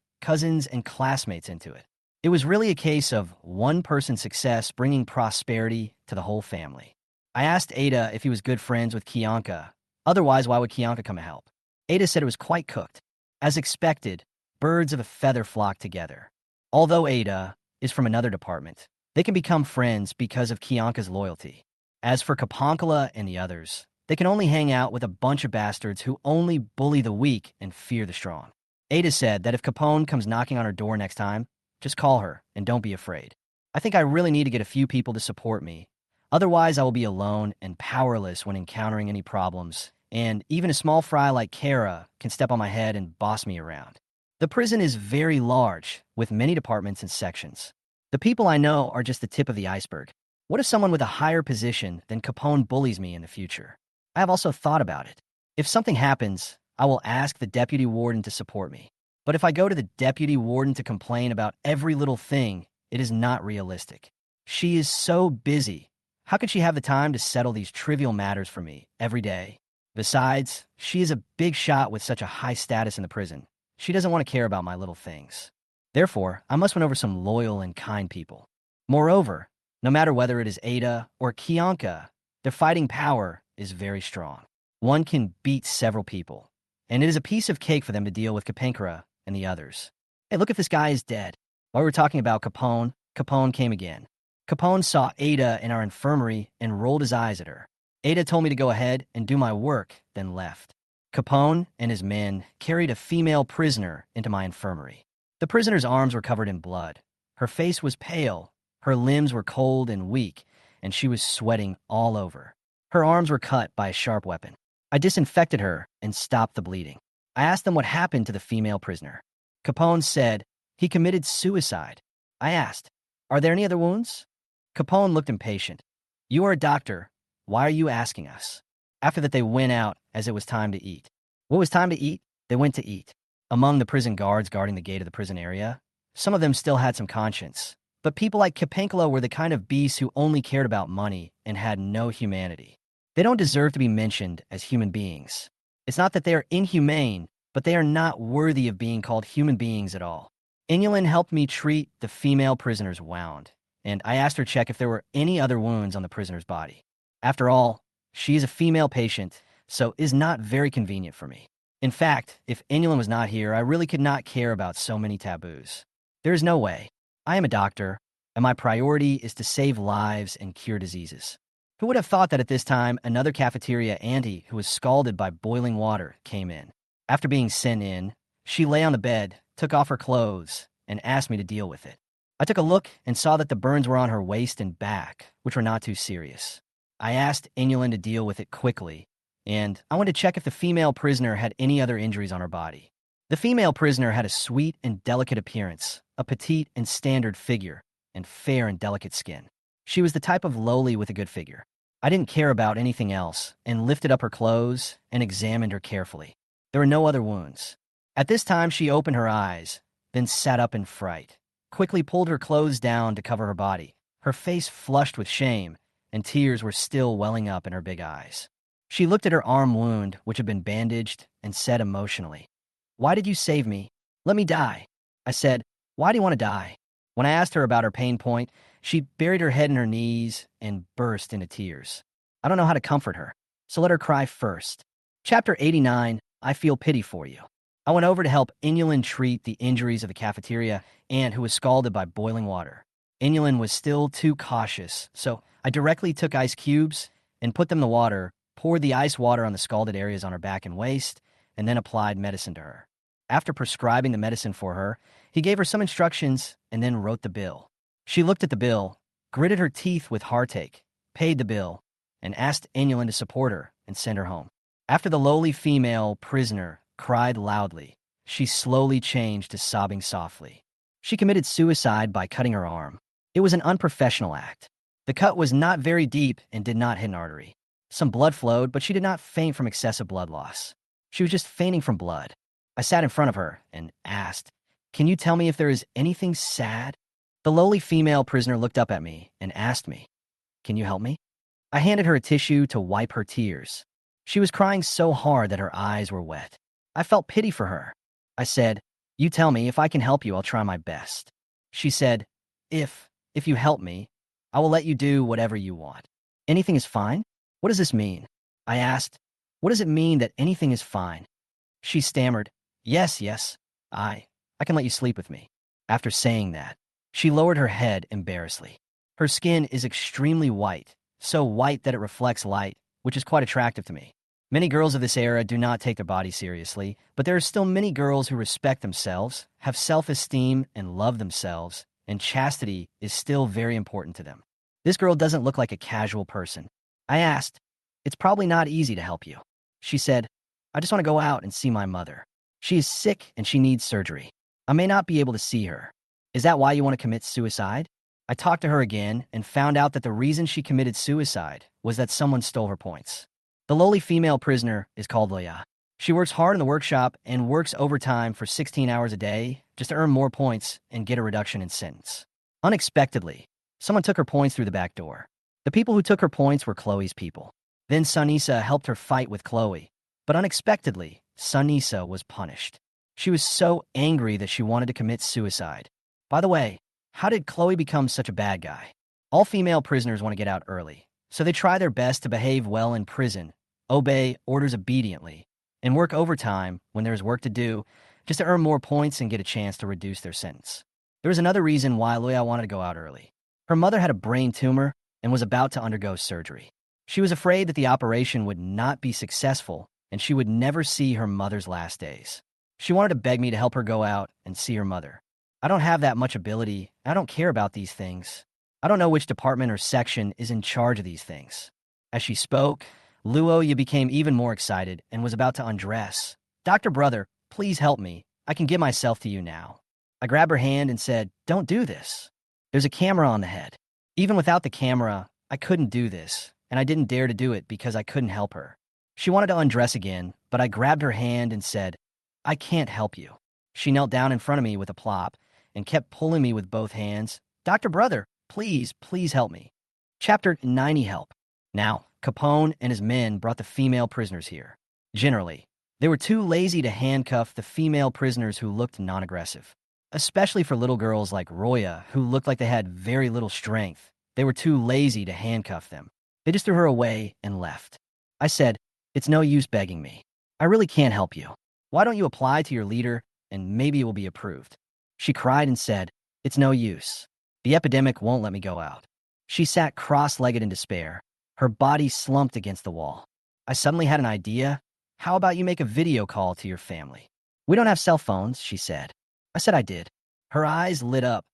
and classmates into it. It was really a case of one person's success bringing prosperity to the whole family. I asked Ada if he was good friends with Kianka. Otherwise, why would Kianka come to help? Ada said it was quite cooked. As expected, birds of a feather flock together. Although Ada is from another department, they can become friends because of Kianka's loyalty. As for Kaponkala and the others, they can only hang out with a bunch of bastards who only bully the weak and fear the strong. Ada said that if Capone comes knocking on her door next time, just call her and don't be afraid. I think I really need to get a few people to support me. Otherwise, I will be alone and powerless when encountering any problems, and even a small fry like Kara can step on my head and boss me around. The prison is very large, with many departments and sections. The people I know are just the tip of the iceberg. What if someone with a higher position than Capone bullies me in the future? I have also thought about it. If something happens, I will ask the deputy warden to support me. But if I go to the deputy warden to complain about every little thing, it is not realistic. She is so busy. How could she have the time to settle these trivial matters for me every day? Besides, she is a big shot with such a high status in the prison. She doesn't want to care about my little things. Therefore, I must win over some loyal and kind people. Moreover, no matter whether it is Ada or Kianka, their fighting power is very strong. One can beat several people, and it is a piece of cake for them to deal with Kapankara and the others. Hey, look if this guy is dead. While we were talking about Capone, Capone came again. Capone saw Ada in our infirmary and rolled his eyes at her. Ada told me to go ahead and do my work, then left. Capone and his men carried a female prisoner into my infirmary. The prisoner's arms were covered in blood. Her face was pale, her limbs were cold and weak, and she was sweating all over. Her arms were cut by a sharp weapon. I disinfected her and stopped the bleeding. I asked them what happened to the female prisoner. Capone said he committed suicide. I asked, "Are there any other wounds?" Capone looked impatient. "You are a doctor. Why are you asking us?" After that, they went out as it was time to eat. What was time to eat? They went to eat. Among the prison guards guarding the gate of the prison area, some of them still had some conscience. But people like Kapankala were the kind of beasts who only cared about money and had no humanity. They don't deserve to be mentioned as human beings. It's not that they are inhumane, but they are not worthy of being called human beings at all. Inulin helped me treat the female prisoner's wound, and I asked her to check if there were any other wounds on the prisoner's body. After all, she is a female patient, so is not very convenient for me. In fact, if Inulin was not here, I really could not care about so many taboos. There is no way. I am a doctor, and my priority is to save lives and cure diseases. Who would have thought that at this time, another cafeteria auntie who was scalded by boiling water came in? After being sent in, she lay on the bed, took off her clothes, and asked me to deal with it. I took a look and saw that the burns were on her waist and back, which were not too serious. I asked Inulin to deal with it quickly, and I wanted to check if the female prisoner had any other injuries on her body. The female prisoner had a sweet and delicate appearance, a petite and standard figure, and fair and delicate skin. She was the type of lowly with a good figure. I didn't care about anything else and lifted up her clothes and examined her carefully. There were no other wounds. At this time, she opened her eyes, then sat up in fright, quickly pulled her clothes down to cover her body, her face flushed with shame, and tears were still welling up in her big eyes. She looked at her arm wound, which had been bandaged, and said emotionally, "Why did you save me? Let me die." I said, "Why do you want to die?" When I asked her about her pain point, she buried her head in her knees and burst into tears. I don't know how to comfort her, so let her cry first. Chapter 89, I Feel Pity for You. I went over to help Inulin treat the injuries of the cafeteria aunt who was scalded by boiling water. Inulin was still too cautious, so I directly took ice cubes and put them in the water, poured the ice water on the scalded areas on her back and waist, and then applied medicine to her. After prescribing the medicine for her, he gave her some instructions and then wrote the bill. She looked at the bill, gritted her teeth with heartache, paid the bill, and asked Inulin to support her and send her home. After the lowly female prisoner cried loudly, she slowly changed to sobbing softly. She committed suicide by cutting her arm. It was an unprofessional act. The cut was not very deep and did not hit an artery. Some blood flowed, but she did not faint from excessive blood loss. She was just fainting from blood. I sat in front of her and asked, "Can you tell me if there is anything sad?" The lowly female prisoner looked up at me and asked me, "Can you help me?" I handed her a tissue to wipe her tears. She was crying so hard that her eyes were wet. I felt pity for her. I said, "You tell me, if I can help you, I'll try my best." She said, If you help me, I will let you do whatever you want. Anything is fine? What does this mean?" I asked, "What does it mean that anything is fine?" She stammered, Yes, I can let you sleep with me." After saying that, she lowered her head embarrassedly. Her skin is extremely white, so white that it reflects light, which is quite attractive to me. Many girls of this era do not take their body seriously, but there are still many girls who respect themselves, have self-esteem, and love themselves, and chastity is still very important to them. This girl doesn't look like a casual person. I asked, "It's probably not easy to help you." She said, "I just want to go out and see my mother. She is sick and she needs surgery. I may not be able to see her. Is that why you want to commit suicide?" I talked to her again and found out that the reason she committed suicide was that someone stole her points. The lowly female prisoner is called Loya. She works hard in the workshop and works overtime for 16 hours a day just to earn more points and get a reduction in sentence. Unexpectedly, someone took her points through the back door. The people who took her points were Chloe's people. Then Sunisa helped her fight with Chloe, but unexpectedly, Sunisa was punished. She was so angry that she wanted to commit suicide. By the way, how did Chloe become such a bad guy? All female prisoners want to get out early, so they try their best to behave well in prison, obey orders obediently, and work overtime when there's work to do just to earn more points and get a chance to reduce their sentence. There was another reason why Loya wanted to go out early. Her mother had a brain tumor and was about to undergo surgery. She was afraid that the operation would not be successful and she would never see her mother's last days. She wanted to beg me to help her go out and see her mother. I don't have that much ability. I don't care about these things. I don't know which department or section is in charge of these things. As she spoke, Luoya became even more excited and was about to undress. "Dr. Brother, please help me. I can give myself to you now." I grabbed her hand and said, "Don't do this. There's a camera on the head." Even without the camera, I couldn't do this, and I didn't dare to do it because I couldn't help her. She wanted to undress again, but I grabbed her hand and said, "I can't help you." She knelt down in front of me with a plop and kept pulling me with both hands. "Dr. Brother, please help me." Chapter 90 Help. Now, Capone and his men brought the female prisoners here. Generally, they were too lazy to handcuff the female prisoners who looked non-aggressive. Especially for little girls like Roya, who looked like they had very little strength. They were too lazy to handcuff them. They just threw her away and left. I said, "It's no use begging me. I really can't help you. Why don't you apply to your leader and maybe it will be approved?" She cried and said, "It's no use. The epidemic won't let me go out." She sat cross-legged in despair. Her body slumped against the wall. I suddenly had an idea. "How about you make a video call to your family?" "We don't have cell phones," she said. I said I did. Her eyes lit up.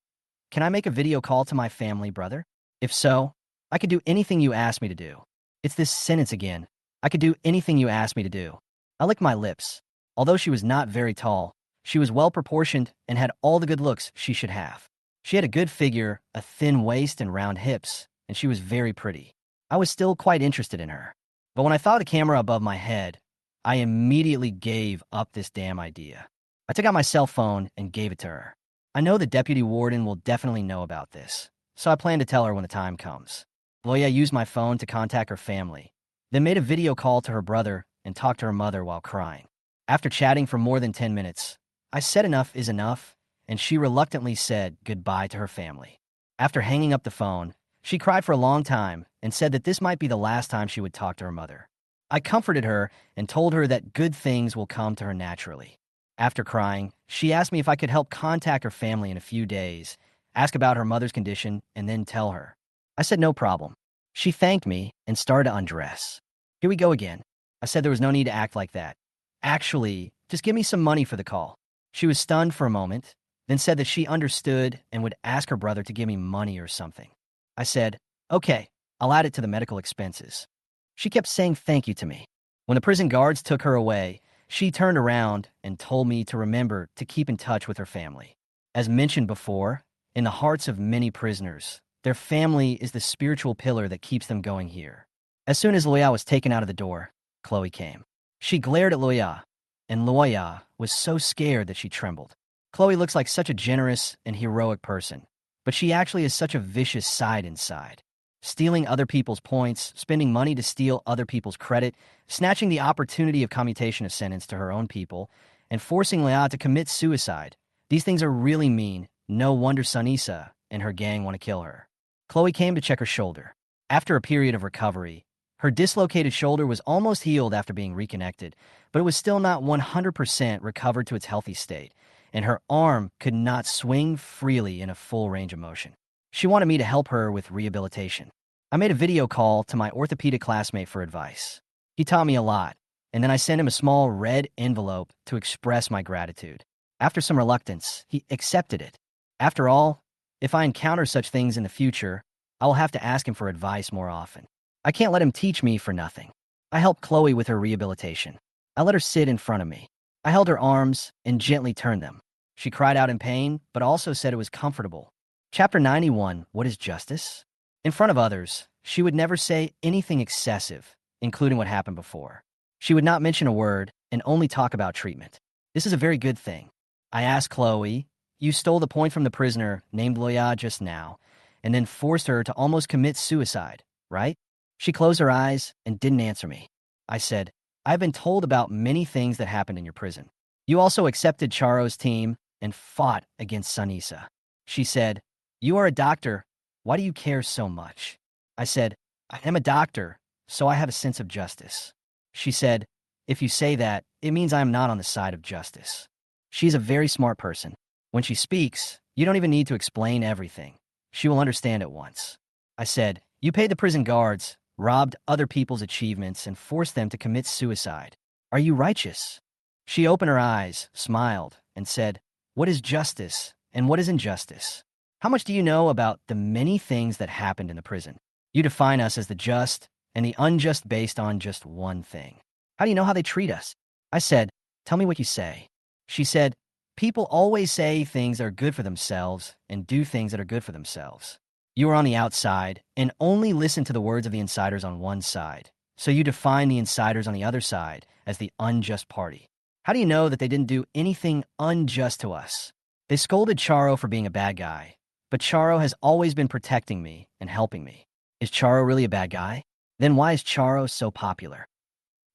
"Can I make a video call to my family, brother? If so, I could do anything you ask me to do." It's this sentence again. I could do anything you ask me to do. I licked my lips. Although she was not very tall, she was well-proportioned and had all the good looks she should have. She had a good figure, a thin waist and round hips, and she was very pretty. I was still quite interested in her. But when I saw the camera above my head, I immediately gave up this damn idea. I took out my cell phone and gave it to her. I know the deputy warden will definitely know about this, so I plan to tell her when the time comes. Loya used my phone to contact her family, then made a video call to her brother and talked to her mother while crying. After chatting for more than 10 minutes, I said enough is enough, and she reluctantly said goodbye to her family. After hanging up the phone, she cried for a long time and said that this might be the last time she would talk to her mother. I comforted her and told her that good things will come to her naturally. After crying, she asked me if I could help contact her family in a few days, ask about her mother's condition, and then tell her. I said no problem. She thanked me and started to undress. Here we go again. I said there was no need to act like that. Actually, just give me some money for the call. She was stunned for a moment, then said that she understood and would ask her brother to give me money or something. I said, okay, I'll add it to the medical expenses. She kept saying thank you to me. When the prison guards took her away, she turned around and told me to remember to keep in touch with her family. As mentioned before, in the hearts of many prisoners, their family is the spiritual pillar that keeps them going here. As soon as Loya was taken out of the door, Chloe came. She glared at Loya, and Loya was so scared that she trembled. Chloe looks like such a generous and heroic person, but she actually has such a vicious side inside. Stealing other people's points, spending money to steal other people's credit, snatching the opportunity of commutation of sentence to her own people, and forcing Leah to commit suicide. These things are really mean. No wonder Sunisa and her gang want to kill her. Chloe came to check her shoulder. After a period of recovery, her dislocated shoulder was almost healed after being reconnected, but it was still not 100% recovered to its healthy state, and her arm could not swing freely in a full range of motion. She wanted me to help her with rehabilitation. I made a video call to my orthopedic classmate for advice. He taught me a lot, and then I sent him a small red envelope to express my gratitude. After some reluctance, he accepted it. After all, if I encounter such things in the future, I will have to ask him for advice more often. I can't let him teach me for nothing. I helped Chloe with her rehabilitation. I let her sit in front of me. I held her arms and gently turned them. She cried out in pain, but also said it was comfortable. Chapter 91, What is Justice? In front of others, she would never say anything excessive, including what happened before. She would not mention a word and only talk about treatment. This is a very good thing. I asked Chloe, you stole the point from the prisoner named Loya just now, and then forced her to almost commit suicide, right? She closed her eyes and didn't answer me. I said, I've been told about many things that happened in your prison. You also accepted Charo's team and fought against Sunisa. She said, you are a doctor. Why do you care so much? I said, I am a doctor, so I have a sense of justice. She said, if you say that, it means I am not on the side of justice. She's a very smart person. When she speaks, you don't even need to explain everything. She will understand at once. I said, you paid the prison guards, robbed other people's achievements, and forced them to commit suicide. Are you righteous? She opened her eyes, smiled, and said, what is justice and what is injustice? How much do you know about the many things that happened in the prison? You define us as the just and the unjust based on just one thing. How do you know how they treat us? I said, tell me what you say. She said, people always say things that are good for themselves and do things that are good for themselves. You are on the outside and only listen to the words of the insiders on one side. So you define the insiders on the other side as the unjust party. How do you know that they didn't do anything unjust to us? They scolded Charo for being a bad guy, but Charo has always been protecting me and helping me. Is Charo really a bad guy? Then why is Charo so popular?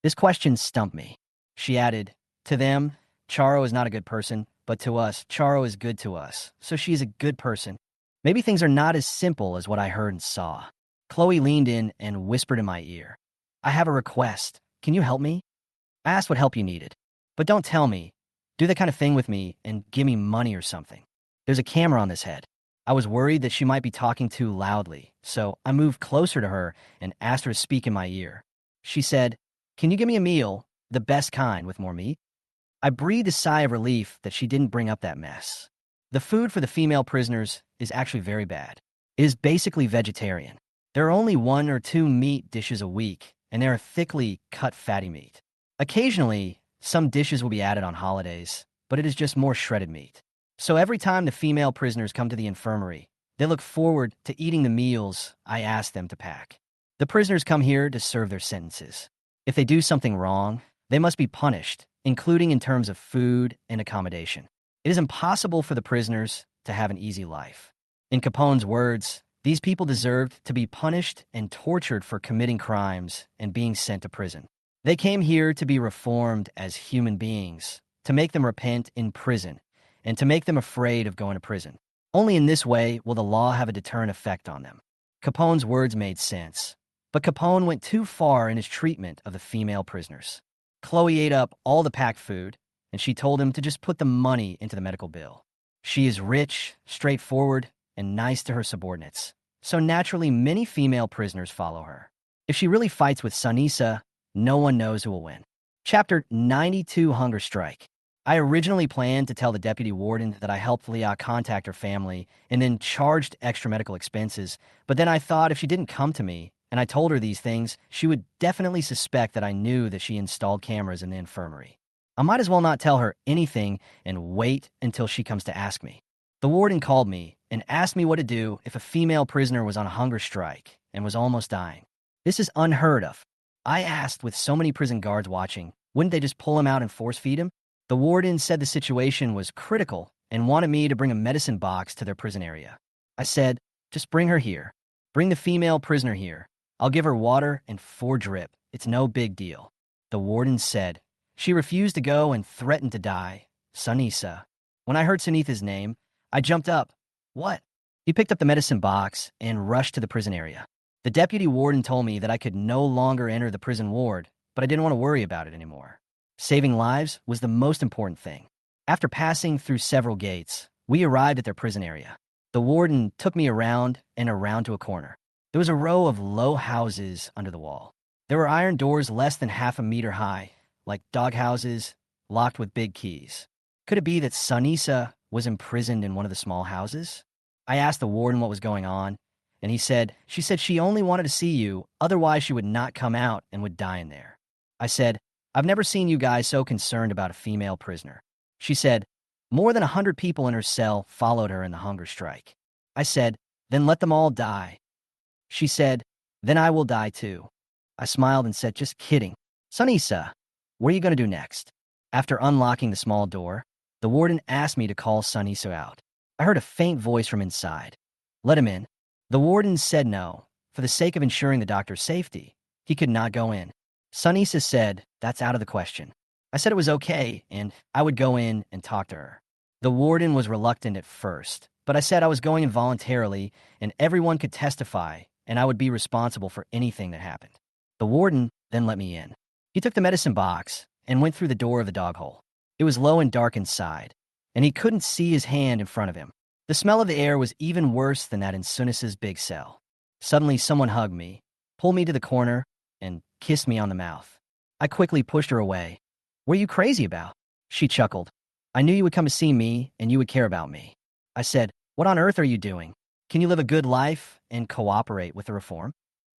This question stumped me. She added, to them, Charo is not a good person, but to us, Charo is good to us, so she is a good person. Maybe things are not as simple as what I heard and saw. Chloe leaned in and whispered in my ear, I have a request. Can you help me? I asked what help you needed. But don't tell me. Do that kind of thing with me and give me money or something. There's a camera on this head. I was worried that she might be talking too loudly, so I moved closer to her and asked her to speak in my ear. She said, can you give me a meal, the best kind with more meat? I breathed a sigh of relief that she didn't bring up that mess. The food for the female prisoners is actually very bad. It is basically vegetarian. There are only 1 or 2 meat dishes a week, and they are thickly cut fatty meat. Occasionally, some dishes will be added on holidays, but it is just more shredded meat. So every time the female prisoners come to the infirmary, they look forward to eating the meals I ask them to pack. The prisoners come here to serve their sentences. If they do something wrong, they must be punished, including in terms of food and accommodation. It is impossible for the prisoners to have an easy life. In Capone's words, These people deserved to be punished and tortured for committing crimes and being sent to prison. They came here to be reformed as human beings, to make them repent in prison, and to make them afraid of going to prison. Only in this way will the law have a deterrent effect on them. Capone's words made sense, but Capone went too far in his treatment of the female prisoners. Chloe ate up all the packed food, and she told him to just put the money into the medical bill. She is rich, straightforward, and nice to her subordinates, so naturally many female prisoners follow her. If she really fights with Sunisa, no one knows who will win. Chapter 92, Hunger Strike. I originally planned to tell the deputy warden that I helped Leah contact her family and then charged extra medical expenses, but then I thought if she didn't come to me and I told her these things, she would definitely suspect that I knew that she installed cameras in the infirmary. I might as well not tell her anything and wait until she comes to ask me. The warden called me and asked me what to do if a female prisoner was on a hunger strike and was almost dying. This is unheard of. I asked, with so many prison guards watching, wouldn't they just pull him out and force feed him? The warden said the situation was critical and wanted me to bring a medicine box to their prison area. I said, just bring her here. Bring the female prisoner here. I'll give her water and 4 drip. It's no big deal. The warden said. She refused to go and threatened to die. Sunisa. When I heard Sunitha's name, I jumped up. What? He picked up the medicine box and rushed to the prison area. The deputy warden told me that I could no longer enter the prison ward, but I didn't want to worry about it anymore. Saving lives was the most important thing. After passing through several gates, we arrived at their prison area. The warden took me around and around to a corner. There was a row of low houses under the wall. There were iron doors less than half a meter high, like dog houses, locked with big keys. Could it be that Sunisa was imprisoned in one of the small houses? I asked the warden what was going on, and he said, she said she only wanted to see you, otherwise she would not come out and would die in there. I said, I've never seen you guys so concerned about a female prisoner. She said, more than 100 people in her cell followed her in the hunger strike. I said, then let them all die. She said, then I will die too. I smiled and said, just kidding. Sunisa, what are you going to do next? After unlocking the small door, the warden asked me to call Sunisa out. I heard a faint voice from inside. Let him in. The warden said no. For the sake of ensuring the doctor's safety, he could not go in. Sunisa said, that's out of the question. I said it was okay, and I would go in and talk to her. The warden was reluctant at first, but I said I was going in voluntarily, and everyone could testify, and I would be responsible for anything that happened. The warden then let me in. He took the medicine box and went through the door of the dog hole. It was low and dark inside, and he couldn't see his hand in front of him. The smell of the air was even worse than that in Sunisa's big cell. Suddenly, someone hugged me, pulled me to the corner, and kissed me on the mouth. I quickly pushed her away. What are you crazy about? She chuckled. I knew you would come to see me, and you would care about me. I said, what on earth are you doing? Can you live a good life and cooperate with the reform?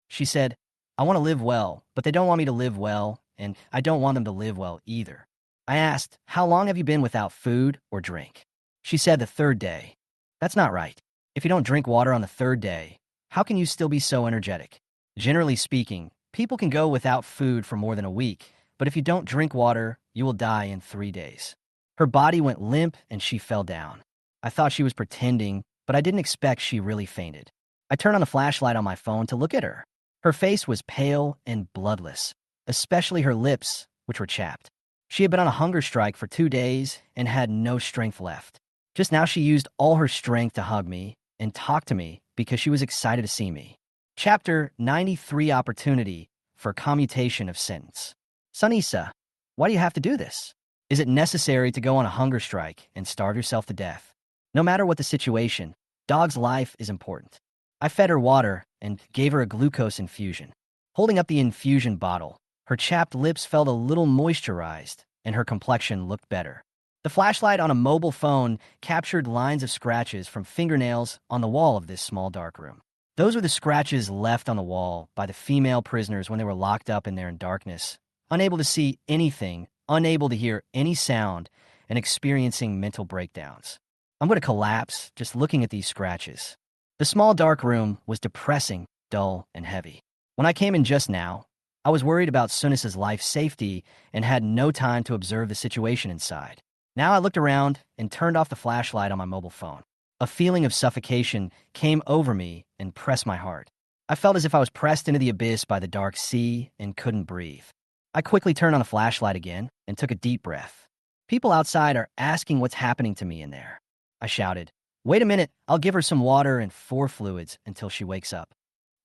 She said, I want to live well, but they don't want me to live well, and I don't want them to live well either. I asked, how long have you been without food or drink? She said the 3rd day. That's not right. If you don't drink water on the 3rd day, how can you still be so energetic? Generally speaking, people can go without food for more than a week, but if you don't drink water, you will die in 3 days. Her body went limp and she fell down. I thought she was pretending, but I didn't expect she really fainted. I turned on the flashlight on my phone to look at her. Her face was pale and bloodless, especially her lips, which were chapped. She had been on a hunger strike for 2 days and had no strength left. Just now she used all her strength to hug me and talk to me because she was excited to see me. Chapter 93, Opportunity for Commutation of Sentence. Sunisa, why do you have to do this? Is it necessary to go on a hunger strike and starve yourself to death? No matter what the situation, dog's life is important. I fed her water and gave her a glucose infusion. Holding up the infusion bottle, her chapped lips felt a little moisturized and her complexion looked better. The flashlight on a mobile phone captured lines of scratches from fingernails on the wall of this small dark room. Those were the scratches left on the wall by the female prisoners when they were locked up in there in darkness, unable to see anything, unable to hear any sound, and experiencing mental breakdowns. I'm going to collapse just looking at these scratches. The small dark room was depressing, dull, and heavy. When I came in just now, I was worried about Sunisa's life safety and had no time to observe the situation inside. Now I looked around and turned off the flashlight on my mobile phone. A feeling of suffocation came over me and pressed my heart. I felt as if I was pressed into the abyss by the dark sea and couldn't breathe. I quickly turned on a flashlight again and took a deep breath. People outside are asking what's happening to me in there. I shouted, "Wait a minute, I'll give her some water and 4 fluids until she wakes up."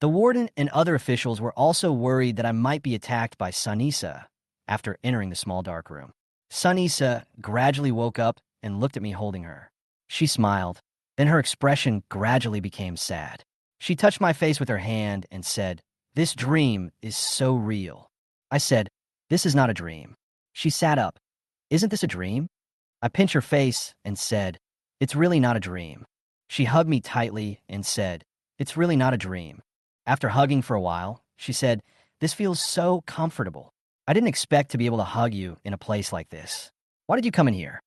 The warden and other officials were also worried that I might be attacked by Sunisa after entering the small dark room. Sunisa gradually woke up and looked at me holding her. She smiled, then her expression gradually became sad. She touched my face with her hand and said, "This dream is so real." I said, "This is not a dream." She sat up. "Isn't this a dream?" I pinched her face and said, "It's really not a dream." She hugged me tightly and said, "It's really not a dream." After hugging for a while, she said, "This feels so comfortable. I didn't expect to be able to hug you in a place like this. Why did you come in here?"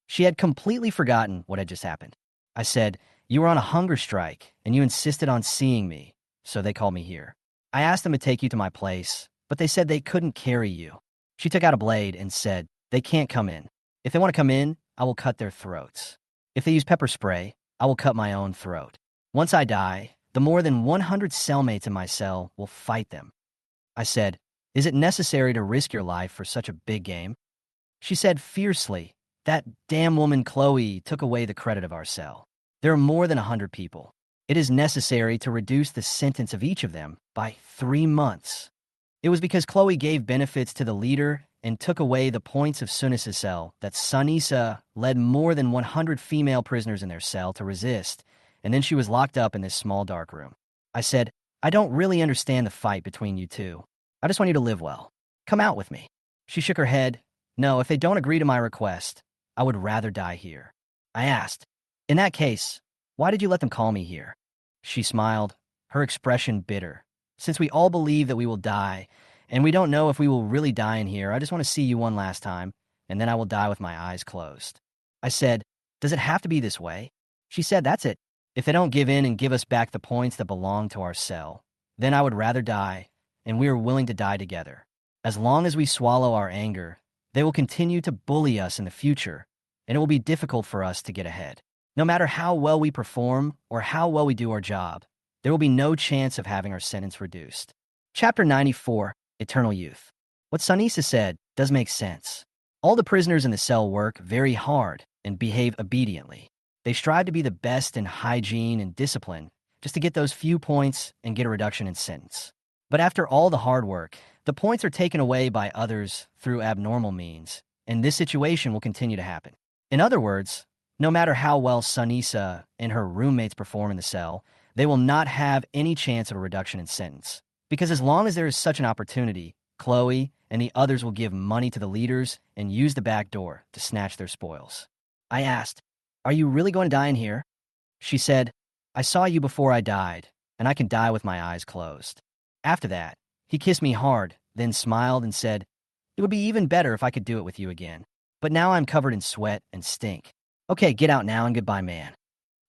She had completely forgotten what had just happened. I said, "You were on a hunger strike, and you insisted on seeing me, so they called me here. I asked them to take you to my place, but they said they couldn't carry you." She took out a blade and said, "They can't come in. If they want to come in, I will cut their throats. If they use pepper spray, I will cut my own throat. Once I die, the more than 100 cellmates in my cell will fight them." I said, "Is it necessary to risk your life for such a big game?" She said fiercely, "That damn woman Chloe took away the credit of our cell. There are more than 100 people. It is necessary to reduce the sentence of each of them by 3 months. It was because Chloe gave benefits to the leader and took away the points of Sunis's cell that Sunisa led more than 100 female prisoners in their cell to resist, and then she was locked up in this small dark room." I said, "I don't really understand the fight between you two. I just want you to live well. Come out with me." She shook her head. "No, if they don't agree to my request, I would rather die here." I asked, "In that case, why did you let them call me here?" She smiled, her expression bitter. "Since we all believe that we will die, and we don't know if we will really die in here, I just want to see you one last time, and then I will die with my eyes closed." I said, "Does it have to be this way?" She said, "That's it. If they don't give in and give us back the points that belong to our cell, then I would rather die, and we are willing to die together. As long as we swallow our anger, they will continue to bully us in the future, and it will be difficult for us to get ahead. No matter how well we perform or how well we do our job, there will be no chance of having our sentence reduced." Chapter 94, Eternal Youth. What Sunisa said does make sense. All the prisoners in the cell work very hard and behave obediently. They strive to be the best in hygiene and discipline just to get those few points and get a reduction in sentence. But after all the hard work, the points are taken away by others through abnormal means, and this situation will continue to happen. In other words, no matter how well Sunisa and her roommates perform in the cell, they will not have any chance of a reduction in sentence. Because as long as there is such an opportunity, Chloe and the others will give money to the leaders and use the back door to snatch their spoils. I asked, "Are you really going to die in here?" She said, "I saw you before I died, and I can die with my eyes closed." After that, he kissed me hard, then smiled and said, "It would be even better if I could do it with you again. But now I'm covered in sweat and stink. Okay, get out now and goodbye, man."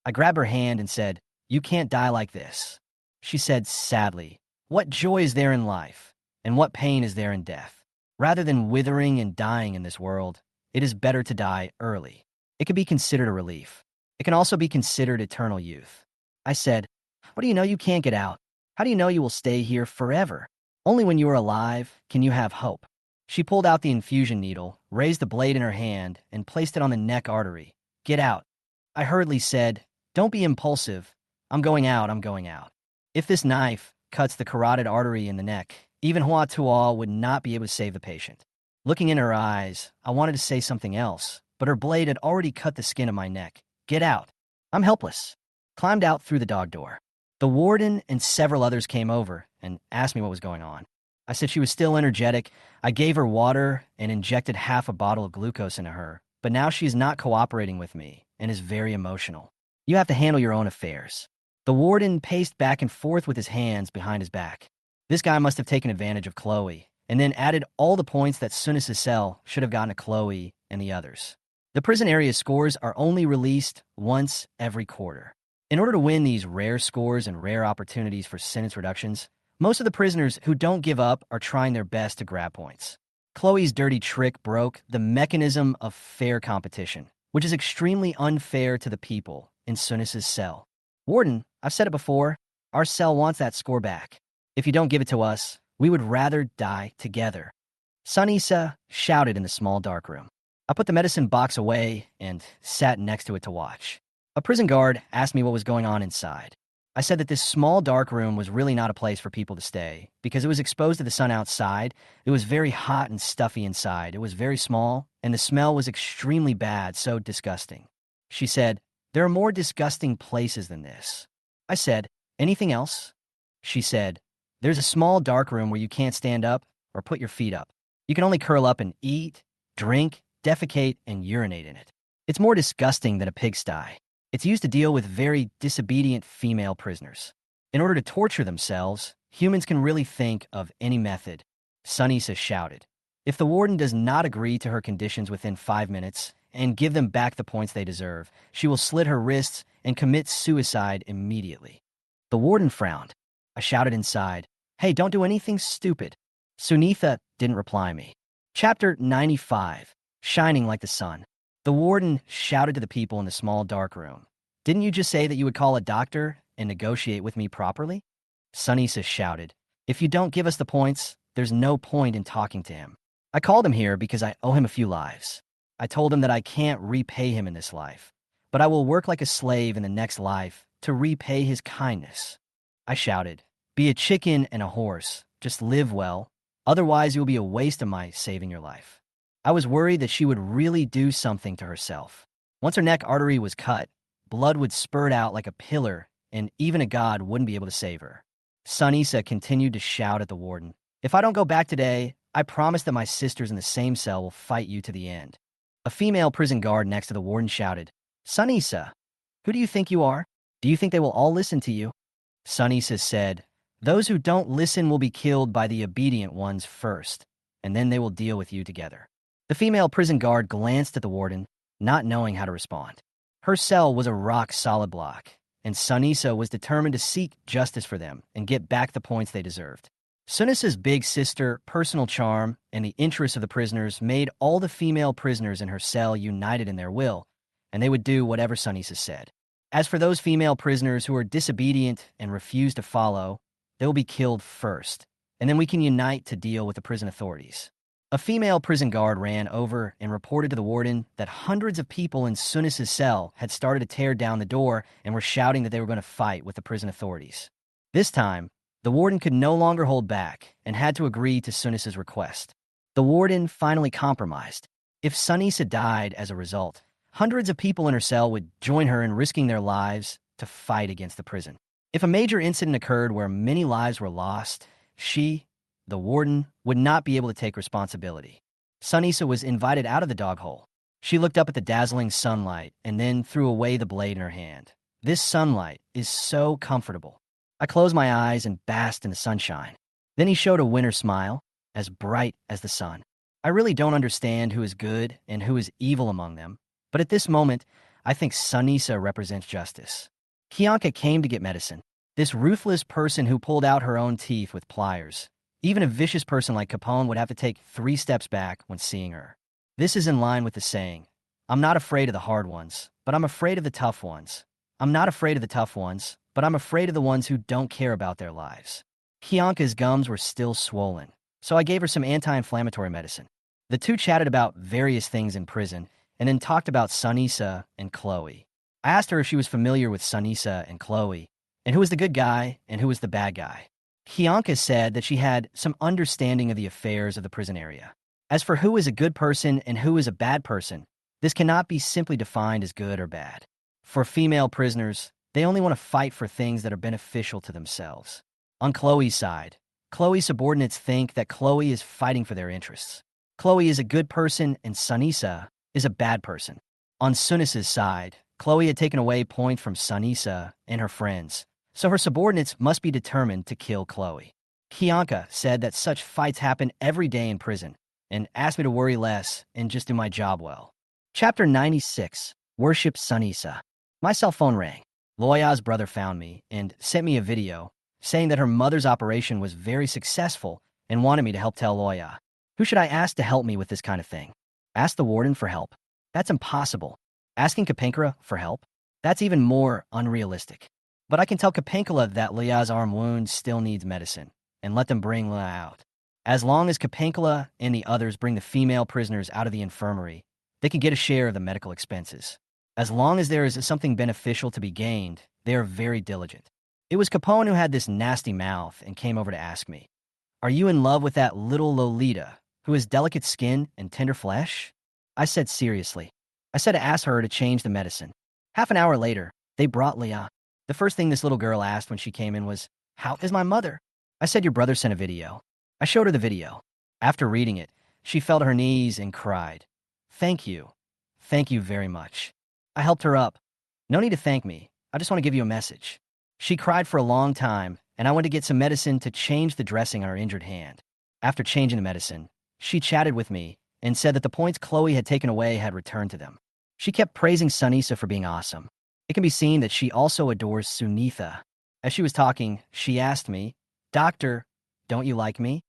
I grabbed her hand and said, "You can't die like this." She said sadly, "What joy is there in life, and what pain is there in death? Rather than withering and dying in this world, it is better to die early. It can be considered a relief. It can also be considered eternal youth." I said, "What do you know you can't get out? How do you know you will stay here forever? Only when you are alive can you have hope." She pulled out the infusion needle, raised the blade in her hand, and placed it on the neck artery. "Get out." I hurriedly said, "Don't be impulsive. I'm going out, I'm going out." If this knife cuts the carotid artery in the neck, even Hua Tuo would not be able to save the patient. Looking in her eyes, I wanted to say something else, but her blade had already cut the skin of my neck. "Get out." I'm helpless. Climbed out through the dog door. The warden and several others came over and asked me what was going on. I said she was still energetic. I gave her water and injected half a bottle of glucose into her, but now she is not cooperating with me and is very emotional. "You have to handle your own affairs." The warden paced back and forth with his hands behind his back. This guy must have taken advantage of Chloe and then added all the points that Sunis's cell should have gotten to Chloe and the others. The prison area scores are only released once every quarter. In order to win these rare scores and rare opportunities for sentence reductions, most of the prisoners who don't give up are trying their best to grab points. Chloe's dirty trick broke the mechanism of fair competition, which is extremely unfair to the people in Sunis's cell. "Warden, I've said it before, our cell wants that score back. If you don't give it to us, we would rather die together." Sunisa shouted in the small dark room. I put the medicine box away and sat next to it to watch. A prison guard asked me what was going on inside. I said that this small dark room was really not a place for people to stay because it was exposed to the sun outside. It was very hot and stuffy inside. It was very small, and the smell was extremely bad, so disgusting. She said, "There are more disgusting places than this." I said, "Anything else?" She said, "There's a small dark room where you can't stand up or put your feet up. You can only curl up and eat, drink, defecate, and urinate in it. It's more disgusting than a pigsty. It's used to deal with very disobedient female prisoners. In order to torture themselves, humans can really think of any method." Sunisa shouted. "If the warden does not agree to her conditions within 5 minutes and give them back the points they deserve, she will slit her wrists and commit suicide immediately." The warden frowned. I shouted inside, "Hey, don't do anything stupid." Sunitha didn't reply me. Chapter 95, Shining Like the Sun. The warden shouted to the people in the small dark room, "Didn't you just say that you would call a doctor and negotiate with me properly?" Sunisa shouted, "If you don't give us the points, there's no point in talking to him. I called him here because I owe him a few lives. I told him that I can't repay him in this life, but I will work like a slave in the next life to repay his kindness." I shouted, "Be a chicken and a horse. Just live well. Otherwise, it will be a waste of my saving your life." I was worried that she would really do something to herself. Once her neck artery was cut, blood would spurt out like a pillar, and even a god wouldn't be able to save her. Sunisa continued to shout at the warden, "If I don't go back today, I promise that my sisters in the same cell will fight you to the end." A female prison guard next to the warden shouted, "Sunisa, who do you think you are? Do you think they will all listen to you?" Sunisa said, "Those who don't listen will be killed by the obedient ones first, and then they will deal with you together." The female prison guard glanced at the warden, not knowing how to respond. Her cell was a rock-solid block, and Sunisa was determined to seek justice for them and get back the points they deserved. Sunisa's big sister, personal charm, and the interests of the prisoners made all the female prisoners in her cell united in their will, and they would do whatever Sunisa said. As for those female prisoners who are disobedient and refuse to follow, they will be killed first, and then we can unite to deal with the prison authorities. A female prison guard ran over and reported to the warden that hundreds of people in Sunisa's cell had started to tear down the door and were shouting that they were going to fight with the prison authorities. This time, the warden could no longer hold back and had to agree to Sunisa's request. The warden finally compromised. If Sunisa died as a result, hundreds of people in her cell would join her in risking their lives to fight against the prison. If a major incident occurred where many lives were lost, she, the warden, would not be able to take responsibility. Sunisa was invited out of the dog hole. She looked up at the dazzling sunlight and then threw away the blade in her hand. This sunlight is so comfortable. I closed my eyes and basked in the sunshine. Then he showed a winter smile, as bright as the sun. I really don't understand who is good and who is evil among them, but at this moment, I think Sunisa represents justice. Kianka came to get medicine. This ruthless person who pulled out her own teeth with pliers. Even a vicious person like Capone would have to take 3 steps back when seeing her. This is in line with the saying, "I'm not afraid of the hard ones, but I'm afraid of the tough ones. I'm not afraid of the tough ones, but I'm afraid of the ones who don't care about their lives." Kianka's gums were still swollen, so I gave her some anti-inflammatory medicine. The two chatted about various things in prison, and then talked about Sunisa and Chloe. I asked her if she was familiar with Sunisa and Chloe, and who was the good guy and who was the bad guy. Kianka said that she had some understanding of the affairs of the prison area. As for who is a good person and who is a bad person, this cannot be simply defined as good or bad. For female prisoners, they only want to fight for things that are beneficial to themselves. On Chloe's side, Chloe's subordinates think that Chloe is fighting for their interests. Chloe is a good person and Sunisa is a bad person. On Sunisa's side, Chloe had taken away points from Sunisa and her friends, so her subordinates must be determined to kill Chloe. Kianka said that such fights happen every day in prison and asked me to worry less and just do my job well. Chapter 96, Worship Sunisa. My cell phone rang. Loya's brother found me and sent me a video saying that her mother's operation was very successful and wanted me to help tell Loya. Who should I ask to help me with this kind of thing? Ask the warden for help. That's impossible. Asking Kapenkara for help? That's even more unrealistic. But I can tell Kapinkala that Leah's arm wound still needs medicine, and let them bring Leah out. As long as Kapinkala and the others bring the female prisoners out of the infirmary, they can get a share of the medical expenses. As long as there is something beneficial to be gained, they are very diligent. It was Capone who had this nasty mouth and came over to ask me, "Are you in love with that little Lolita, who has delicate skin and tender flesh?" I said seriously. I said to ask her to change the medicine. Half an hour later, they brought Leah. The first thing this little girl asked when she came in was, "How is my mother?" I said, "Your brother sent a video." I showed her the video. After reading it, she fell to her knees and cried. "Thank you. Thank you very much." I helped her up. "No need to thank me. I just want to give you a message." She cried for a long time, and I went to get some medicine to change the dressing on her injured hand. After changing the medicine, she chatted with me and said that the points Chloe had taken away had returned to them. She kept praising Sunisa for being awesome. It can be seen that she also adores Sunitha. As she was talking, she asked me, "Doctor, don't you like me?"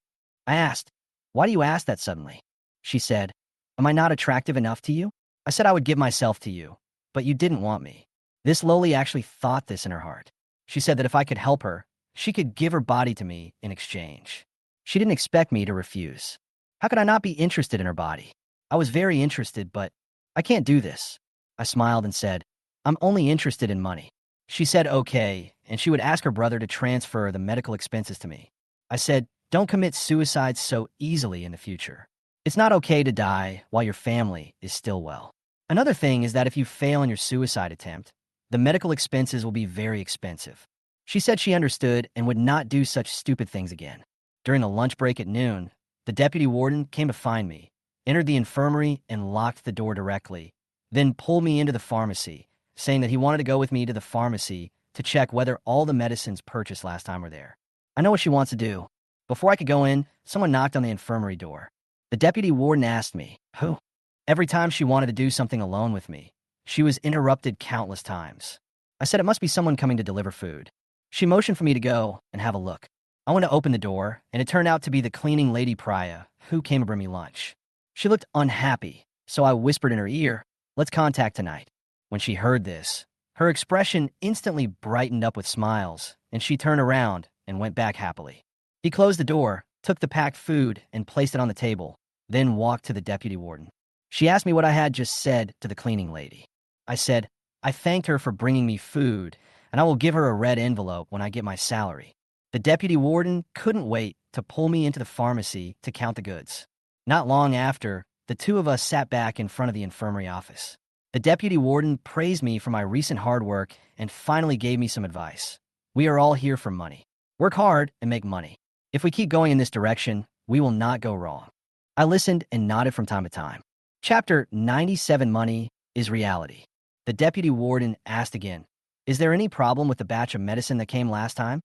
I asked, "Why do you ask that suddenly?" She said, "Am I not attractive enough to you?" I said I would give myself to you, but you didn't want me. This Loli actually thought this in her heart. She said that if I could help her, she could give her body to me in exchange. She didn't expect me to refuse. How could I not be interested in her body? I was very interested, but I can't do this. I smiled and said, "I'm only interested in money." She said okay, and she would ask her brother to transfer the medical expenses to me. I said, "Don't commit suicide so easily in the future. It's not okay to die while your family is still well. Another thing is that if you fail in your suicide attempt, the medical expenses will be very expensive." She said she understood and would not do such stupid things again. During the lunch break at noon, the deputy warden came to find me, entered the infirmary and locked the door directly, then pulled me into the pharmacy, saying that he wanted to go with me to the pharmacy to check whether all the medicines purchased last time were there. I know what she wants to do. Before I could go in, someone knocked on the infirmary door. The deputy warden asked me, "Who?" Every time she wanted to do something alone with me, she was interrupted countless times. I said it must be someone coming to deliver food. She motioned for me to go and have a look. I went to open the door, and it turned out to be the cleaning lady Priya, who came to bring me lunch. She looked unhappy, so I whispered in her ear, "Let's contact tonight." When she heard this, her expression instantly brightened up with smiles, and she turned around and went back happily. He closed the door, took the packed food, and placed it on the table, then walked to the deputy warden. She asked me what I had just said to the cleaning lady. I said, I thanked her for bringing me food, and I will give her a red envelope when I get my salary. The deputy warden couldn't wait to pull me into the pharmacy to count the goods. Not long after, the two of us sat back in front of the infirmary office. The deputy warden praised me for my recent hard work and finally gave me some advice. We are all here for money. Work hard and make money. If we keep going in this direction, we will not go wrong. I listened and nodded from time to time. Chapter 97 Money is Reality. The deputy warden asked again, "Is there any problem with the batch of medicine that came last time?"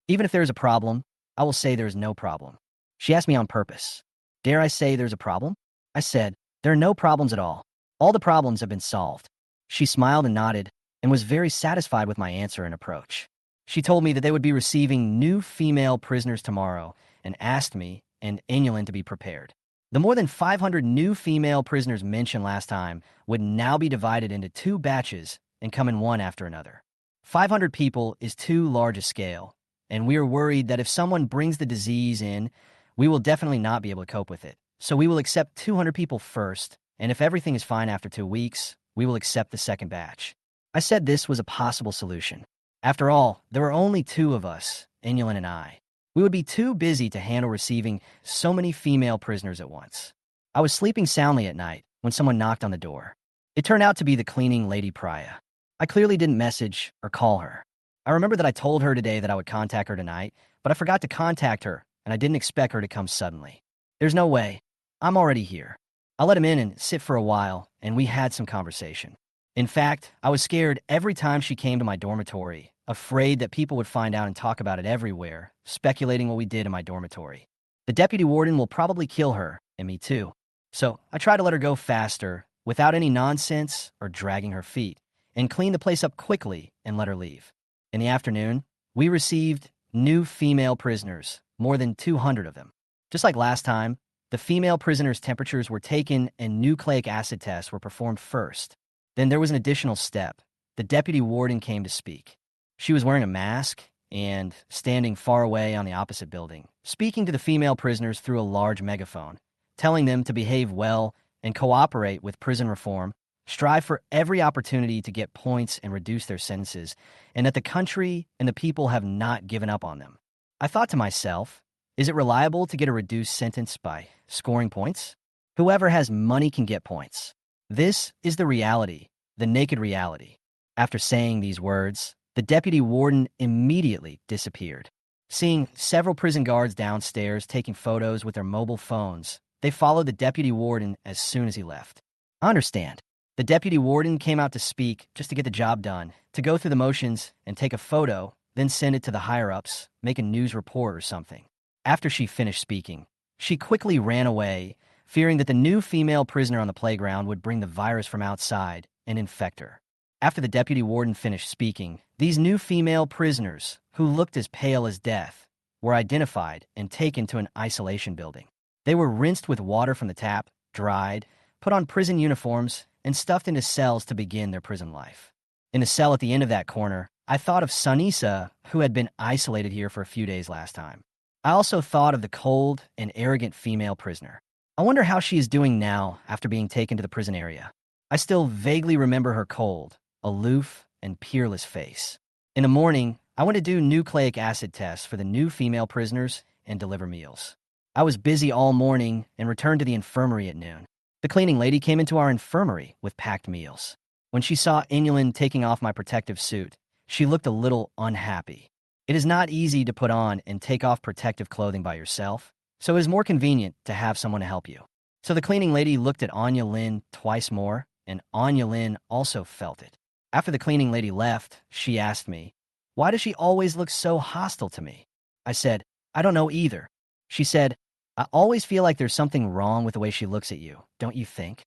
"Even if there is a problem, I will say there is no problem." She asked me on purpose. "Dare I say there's a problem?" I said, "There are no problems at all. All the problems have been solved." She smiled and nodded and was very satisfied with my answer and approach. She told me that they would be receiving new female prisoners tomorrow and asked me and Inulin to be prepared. The more than 500 new female prisoners mentioned last time would now be divided into 2 batches and come in one after another. 500 people is too large a scale, and we are worried that if someone brings the disease in, we will definitely not be able to cope with it. So we will accept 200 people first, and if everything is fine after 2 weeks, we will accept the second batch. I said this was a possible solution. After all, there were only 2 of us, Inulin and I. We would be too busy to handle receiving so many female prisoners at once. I was sleeping soundly at night when someone knocked on the door. It turned out to be the cleaning lady Priya. I clearly didn't message or call her. I remember that I told her today that I would contact her tonight, but I forgot to contact her, and I didn't expect her to come suddenly. There's no way. I'm already here. I let him in and sit for a while, and we had some conversation. In fact, I was scared every time she came to my dormitory, afraid that people would find out and talk about it everywhere, speculating what we did in my dormitory. The deputy warden will probably kill her, and me too. So I try to let her go faster, without any nonsense or dragging her feet, and clean the place up quickly and let her leave. In the afternoon, we received new female prisoners, more than 200 of them. Just like last time, the female prisoners' temperatures were taken and nucleic acid tests were performed first. Then there was an additional step. the deputy warden came to speak. She was wearing a mask and standing far away on the opposite building, speaking to the female prisoners through a large megaphone, telling them to behave well and cooperate with prison reform, strive for every opportunity to get points and reduce their sentences, and that the country and the people have not given up on them. I thought to myself, is it reliable to get a reduced sentence by scoring points? Whoever has money can get points. This is the reality, the naked reality. After saying these words, the deputy warden immediately disappeared. Seeing several prison guards downstairs taking photos with their mobile phones, they followed the deputy warden as soon as he left. I understand. The deputy warden came out to speak just to get the job done, to go through the motions and take a photo, then send it to the higher-ups, make a news report or something. After she finished speaking, she quickly ran away, fearing that the new female prisoner on the playground would bring the virus from outside and infect her. After the deputy warden finished speaking, these new female prisoners, who looked as pale as death, were identified and taken to an isolation building. They were rinsed with water from the tap, dried, put on prison uniforms, and stuffed into cells to begin their prison life. In the cell at the end of that corner, I thought of Sunisa, who had been isolated here for a few days last time. I also thought of the cold and arrogant female prisoner. I wonder how she is doing now after being taken to the prison area. I still vaguely remember her cold, aloof, and peerless face. In the morning, I went to do nucleic acid tests for the new female prisoners and deliver meals. I was busy all morning and returned to the infirmary at noon. The cleaning lady came into our infirmary with packed meals. When she saw Inulin taking off my protective suit, she looked a little unhappy. It is not easy to put on and take off protective clothing by yourself, so it is more convenient to have someone to help you. So the cleaning lady looked at Anya Lin twice more, and Anya Lin also felt it. After the cleaning lady left, she asked me, "Why does she always look so hostile to me?" I said, "I don't know either." She said, "I always feel like there's something wrong with the way she looks at you, don't you think?"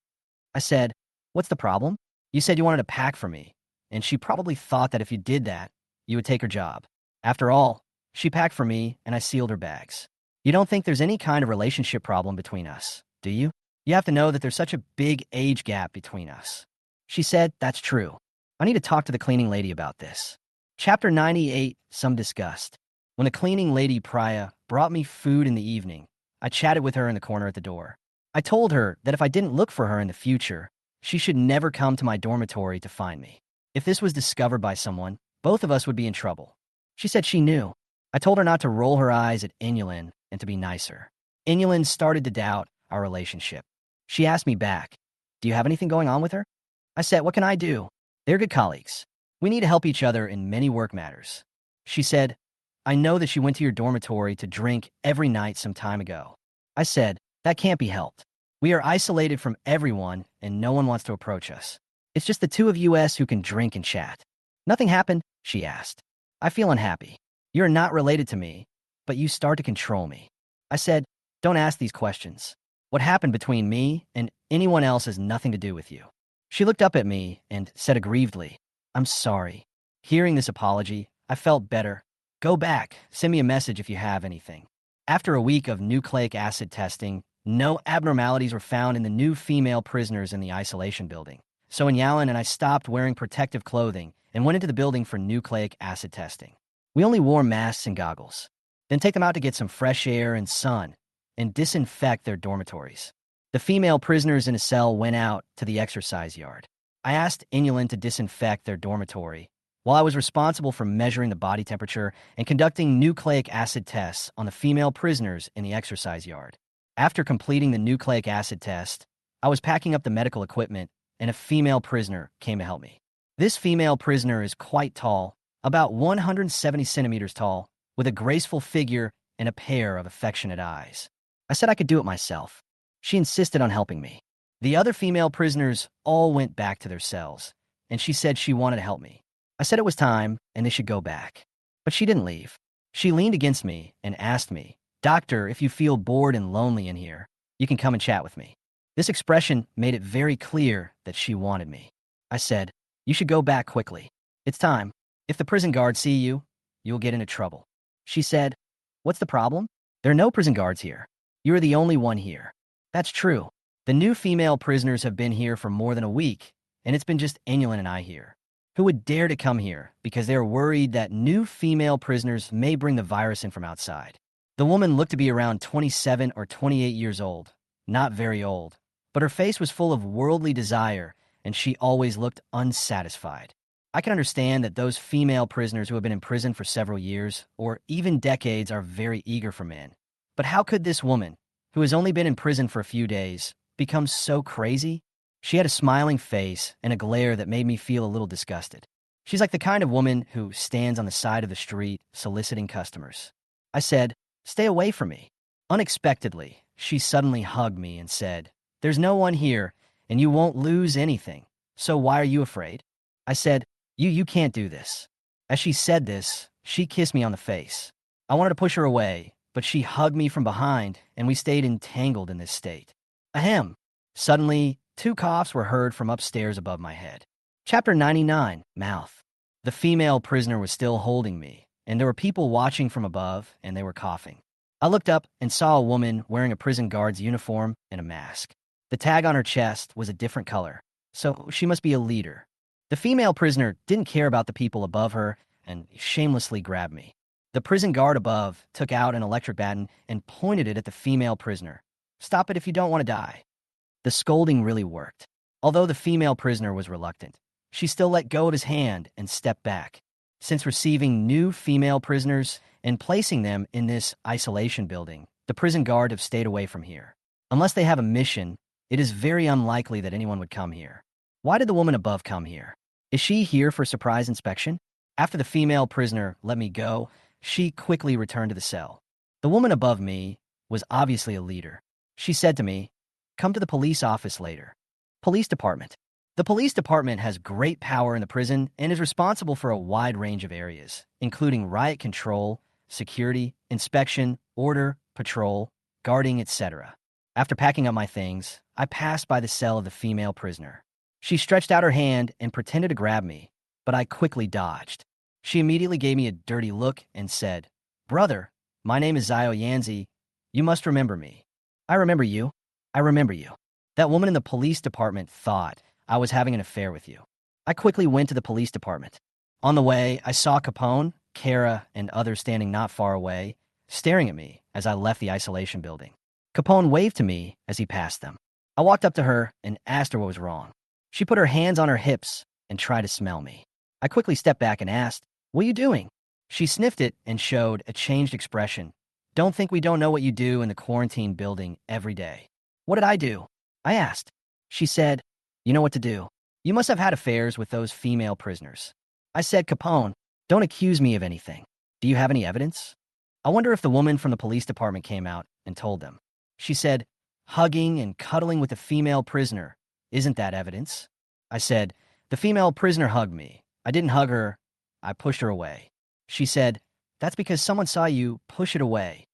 I said, "What's the problem? You said you wanted to pack for me, and she probably thought that if you did that, you would take her job. After all, she packed for me, and I sealed her bags. You don't think there's any kind of relationship problem between us, do you? You have to know that there's such a big age gap between us." She said, "That's true. I need to talk to the cleaning lady about this." Chapter 98, Some Disgust. When the cleaning lady Priya brought me food in the evening, I chatted with her in the corner at the door. I told her that if I didn't look for her in the future, she should never come to my dormitory to find me. If this was discovered by someone, both of us would be in trouble. She said she knew. I told her not to roll her eyes at Inulin and to be nicer. Inulin started to doubt our relationship. She asked me back, "Do you have anything going on with her?" I said, "What can I do? They're good colleagues. We need to help each other in many work matters." She said, "I know that she went to your dormitory to drink every night some time ago." I said, "That can't be helped. We are isolated from everyone and no one wants to approach us. It's just the two of us who can drink and chat." "Nothing happened?" she asked. "I feel unhappy. You're not related to me, but you start to control me." I said, "Don't ask these questions. What happened between me and anyone else has nothing to do with you." She looked up at me and said aggrievedly, "I'm sorry." Hearing this apology, I felt better. "Go back. Send me a message if you have anything." After a week of nucleic acid testing, no abnormalities were found in the new female prisoners in the isolation building. So Yalin and I stopped wearing protective clothing and went into the building for nucleic acid testing. We only wore masks and goggles, then take them out to get some fresh air and sun and disinfect their dormitories. The female prisoners in a cell went out to the exercise yard. I asked Inulin to disinfect their dormitory, while I was responsible for measuring the body temperature and conducting nucleic acid tests on the female prisoners in the exercise yard. After completing the nucleic acid test, I was packing up the medical equipment, and a female prisoner came to help me. This female prisoner is quite tall, about 170 centimeters tall, with a graceful figure and a pair of affectionate eyes. I said I could do it myself. She insisted on helping me. The other female prisoners all went back to their cells, and she said she wanted to help me. I said it was time and they should go back. But she didn't leave. She leaned against me and asked me, "Doctor, if you feel bored and lonely in here, you can come and chat with me." This expression made it very clear that she wanted me. I said, "You should go back quickly. It's time. If the prison guards see you, you'll get into trouble." She said, "What's the problem? There are no prison guards here. You're the only one here." That's true. The new female prisoners have been here for more than a week, and it's been just Inulin and I here. who would dare to come here because they are worried that new female prisoners may bring the virus in from outside. The woman looked to be around 27 or 28 years old, not very old, but her face was full of worldly desire, and she always looked unsatisfied. I can understand that those female prisoners who have been in prison for several years or even decades are very eager for men. But how could this woman, who has only been in prison for a few days, become so crazy? She had a smiling face and a glare that made me feel a little disgusted. She's like the kind of woman who stands on the side of the street soliciting customers. I said, "Stay away from me." Unexpectedly, she suddenly hugged me and said, "There's no one here, and you won't lose anything. So why are you afraid?" I said, You can't do this." As she said this, she kissed me on the face. I wanted to push her away, but she hugged me from behind, and we stayed entangled in this state. Ahem. Suddenly, 2 coughs were heard from upstairs above my head. Chapter 99, Mouth. The female prisoner was still holding me, and there were people watching from above, and they were coughing. I looked up and saw a woman wearing a prison guard's uniform and a mask. The tag on her chest was a different color, so she must be a leader. The female prisoner didn't care about the people above her and shamelessly grabbed me. The prison guard above took out an electric baton and pointed it at the female prisoner. "Stop it if you don't want to die." The scolding really worked. Although the female prisoner was reluctant, she still let go of his hand and stepped back. Since receiving new female prisoners and placing them in this isolation building, the prison guard have stayed away from here. Unless they have a mission, it is very unlikely that anyone would come here. Why did the woman above come here? Is she here for surprise inspection? After the female prisoner let me go, she quickly returned to the cell. The woman above me was obviously a leader. She said to me, "Come to the police office later." Police department. The police department has great power in the prison and is responsible for a wide range of areas, including riot control, security, inspection, order, patrol, guarding, etc. After packing up my things, I passed by the cell of the female prisoner. She stretched out her hand and pretended to grab me, but I quickly dodged. She immediately gave me a dirty look and said, "Brother, my name is Zio Yanzi. You must remember me." "I remember you. I remember you. That woman in the police department thought I was having an affair with you." I quickly went to the police department. On the way, I saw Capone, Kara, and others standing not far away, staring at me as I left the isolation building. Capone waved to me as he passed them. I walked up to her and asked her what was wrong. She put her hands on her hips and tried to smell me. I quickly stepped back and asked, "What are you doing?" She sniffed it and showed a changed expression. "Don't think we don't know what you do in the quarantine building every day." "What did I do?" I asked. She said, "You know what to do. You must have had affairs with those female prisoners." I said, "Capone, don't accuse me of anything. Do you have any evidence?" I wonder if the woman from the police department came out and told them. She said, "Hugging and cuddling with a female prisoner. Isn't that evidence?" I said, "The female prisoner hugged me. I didn't hug her. I pushed her away." She said, "That's because someone saw you push it away."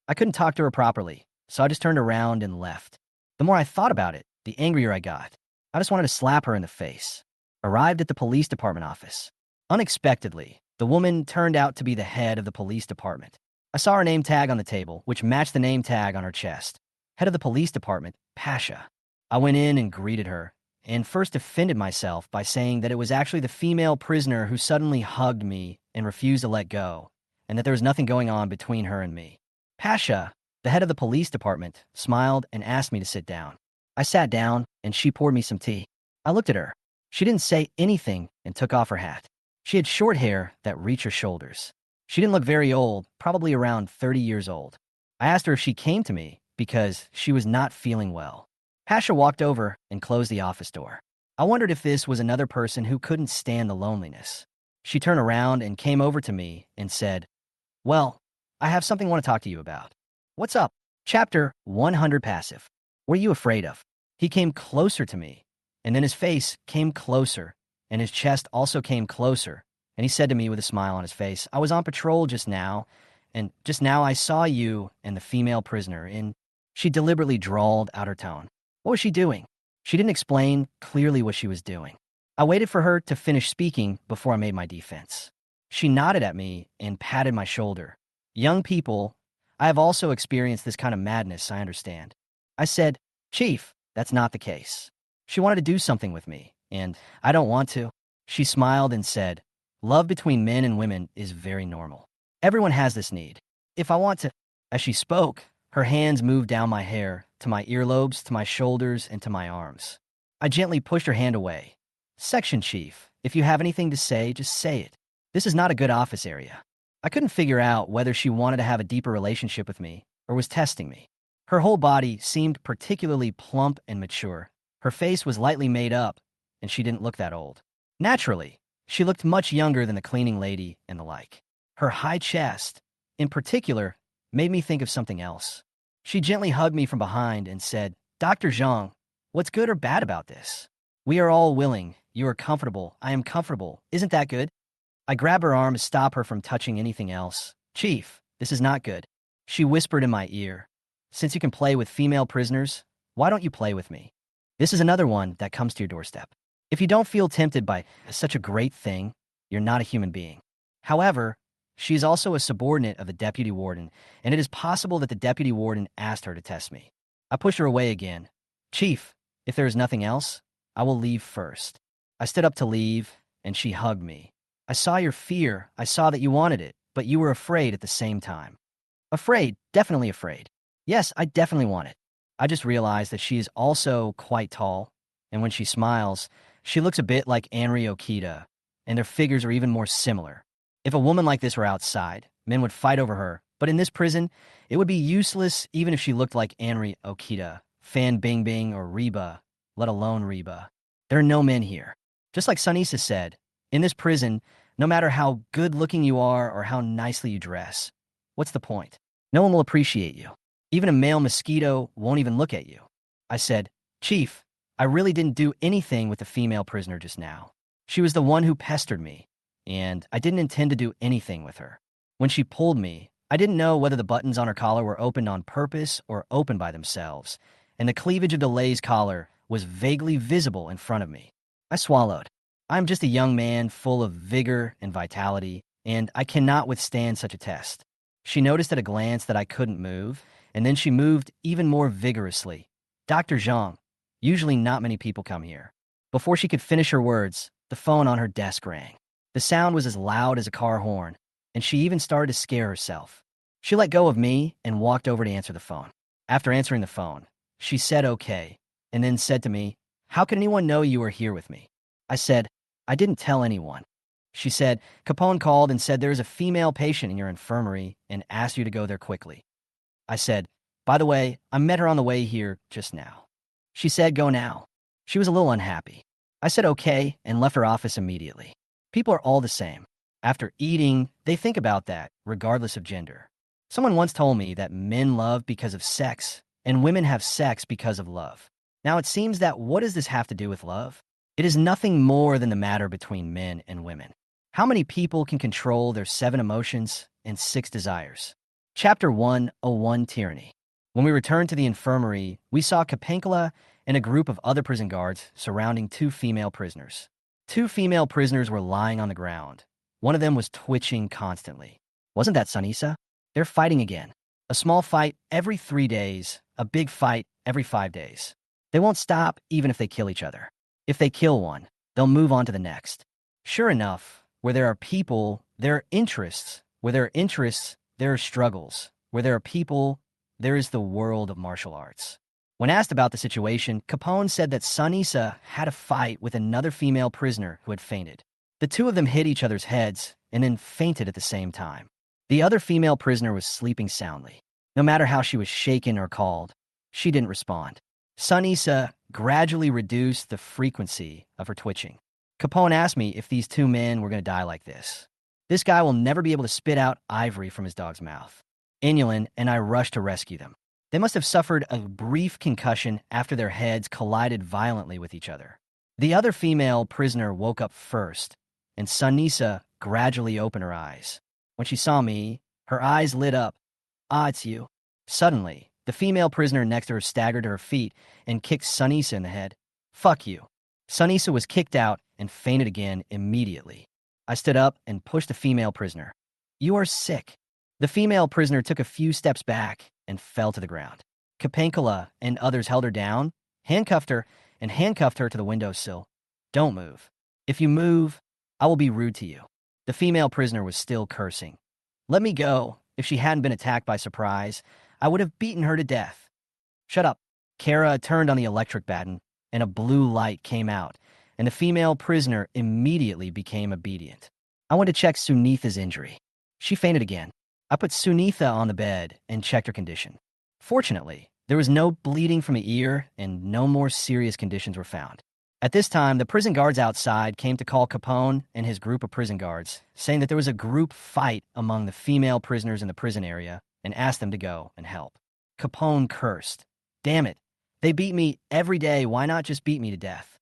I couldn't talk to her properly, so I just turned around and left. The more I thought about it, the angrier I got. I just wanted to slap her in the face. Arrived at the police department office. Unexpectedly, the woman turned out to be the head of the police department. I saw her name tag on the table, which matched the name tag on her chest. Head of the police department, Pasha. I went in and greeted her, and first defended myself by saying that it was actually the female prisoner who suddenly hugged me and refused to let go, and that there was nothing going on between her and me. Pasha, the head of the police department, smiled and asked me to sit down. I sat down, and she poured me some tea. I looked at her. She didn't say anything and took off her hat. She had short hair that reached her shoulders. She didn't look very old, probably around 30 years old. I asked her if she came to me because she was not feeling well. Pasha walked over and closed the office door. I wondered if this was another person who couldn't stand the loneliness. She turned around and came over to me and said, "Well, I have something I want to talk to you about." "What's up?" Chapter 100 Passive. "What are you afraid of?" He came closer to me, and then his face came closer, and his chest also came closer, and he said to me with a smile on his face, "I was on patrol just now, and just now I saw you and the female prisoner in..." She deliberately drawled out her tone. What was she doing? She didn't explain clearly what she was doing. I waited for her to finish speaking before I made my defense. She nodded at me and patted my shoulder. "Young people, I have also experienced this kind of madness, I understand." I said, "Chief, that's not the case." She wanted to do something with me, and I don't want to. She smiled and said, "Love between men and women is very normal. Everyone has this need. If I want to..." As she spoke, her hands moved down my hair, to my earlobes, to my shoulders, and to my arms. I gently pushed her hand away. "Section Chief, if you have anything to say, just say it. This is not a good office area." I couldn't figure out whether she wanted to have a deeper relationship with me or was testing me. Her whole body seemed particularly plump and mature. Her face was lightly made up, and she didn't look that old. Naturally, she looked much younger than the cleaning lady and the like. Her high chest, in particular, made me think of something else. She gently hugged me from behind and said, "Dr. Zhang, what's good or bad about this? We are all willing. You are comfortable. I am comfortable. Isn't that good?" I grabbed her arm to stop her from touching anything else. "Chief, this is not good." She whispered in my ear, "Since you can play with female prisoners, why don't you play with me? This is another one that comes to your doorstep. If you don't feel tempted by such a great thing, you're not a human being." However, she is also a subordinate of the deputy warden, and it is possible that the deputy warden asked her to test me. I pushed her away again. "Chief, if there is nothing else, I will leave first." I stood up to leave, and she hugged me. "I saw your fear. I saw that you wanted it, but you were afraid at the same time." "Afraid, definitely afraid. Yes, I definitely want it." I just realized that she is also quite tall, and when she smiles, she looks a bit like Anri Okita, and their figures are even more similar. If a woman like this were outside, men would fight over her, but in this prison, it would be useless even if she looked like Anri Okita, Fan Bingbing, or Reba, let alone Reba. There are no men here. Just like Sunisa said, in this prison, no matter how good-looking you are or how nicely you dress, what's the point? No one will appreciate you. Even a male mosquito won't even look at you. I said, "Chief, I really didn't do anything with the female prisoner just now. She was the one who pestered me, and I didn't intend to do anything with her. When she pulled me, I didn't know whether the buttons on her collar were opened on purpose or opened by themselves, and the cleavage of Delay's collar was vaguely visible in front of me." I swallowed. I'm just a young man full of vigor and vitality, and I cannot withstand such a test. She noticed at a glance that I couldn't move, and then she moved even more vigorously. "Dr. Zhang, usually not many people come here." Before she could finish her words, the phone on her desk rang. The sound was as loud as a car horn, and she even started to scare herself. She let go of me and walked over to answer the phone. After answering the phone, she said okay, and then said to me, "How can anyone know you are here with me?" I said, "I didn't tell anyone." She said, "Capone called and said there is a female patient in your infirmary and asked you to go there quickly." I said, "By the way, I met her on the way here just now." She said, "Go now." She was a little unhappy. I said okay and left her office immediately. People are all the same. After eating, they think about that, regardless of gender. Someone once told me that men love because of sex, and women have sex because of love. Now it seems that what does this have to do with love? It is nothing more than the matter between men and women. How many people can control their 7 emotions and 6 desires? Chapter 101, Tyranny. When we returned to the infirmary, we saw Kapankala and a group of other prison guards surrounding 2 female prisoners. 2 female prisoners were lying on the ground. One of them was twitching constantly. Wasn't that Sunisa? They're fighting again. A small fight every 3 days, a big fight every 5 days. They won't stop even if they kill each other. If they kill one, they'll move on to the next. Sure enough, where there are people, there are interests. Where there are interests, there are struggles. Where there are people, there is the world of martial arts. When asked about the situation, Capone said that Sunisa had a fight with another female prisoner who had fainted. The 2 of them hit each other's heads and then fainted at the same time. The other female prisoner was sleeping soundly. No matter how she was shaken or called, she didn't respond. Sunisa gradually reduced the frequency of her twitching. Capone asked me if these 2 men were going to die like this. This guy will never be able to spit out ivory from his dog's mouth. Inulin and I rushed to rescue them. They must have suffered a brief concussion after their heads collided violently with each other. The other female prisoner woke up first, and Sunisa gradually opened her eyes. When she saw me, her eyes lit up. "Ah, it's you." Suddenly, the female prisoner next to her staggered to her feet and kicked Sunisa in the head. "Fuck you." Sunisa was kicked out and fainted again immediately. I stood up and pushed the female prisoner. "You are sick." The female prisoner took a few steps back and fell to the ground. Kapankala and others held her down, handcuffed her to the windowsill. "Don't move." If you move, I will be rude to you." The female prisoner was still cursing. "Let me go. If she hadn't been attacked by surprise, I would have beaten her to death." "Shut up." Kara turned on the electric baton, and a blue light came out, and the female prisoner immediately became obedient. I went to check Sunitha's injury. She fainted again. I put Sunitha on the bed and checked her condition. Fortunately, there was no bleeding from the ear, and no more serious conditions were found. At this time, the prison guards outside came to call Capone and his group of prison guards, saying that there was a group fight among the female prisoners in the prison area, and asked them to go and help. Capone cursed. "Damn it. They beat me every day. Why not just beat me to death?"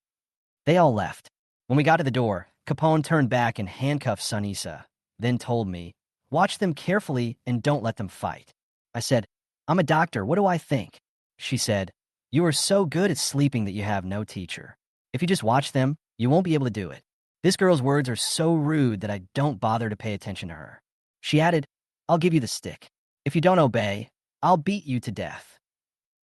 They all left. When we got to the door, Capone turned back and handcuffed Sunisa, then told me, "Watch them carefully and don't let them fight." I said, "I'm a doctor. What do I think?" She said, "You are so good at sleeping that you have no teacher. If you just watch them, you won't be able to do it." This girl's words are so rude that I don't bother to pay attention to her. She added, "I'll give you the stick. If you don't obey, I'll beat you to death."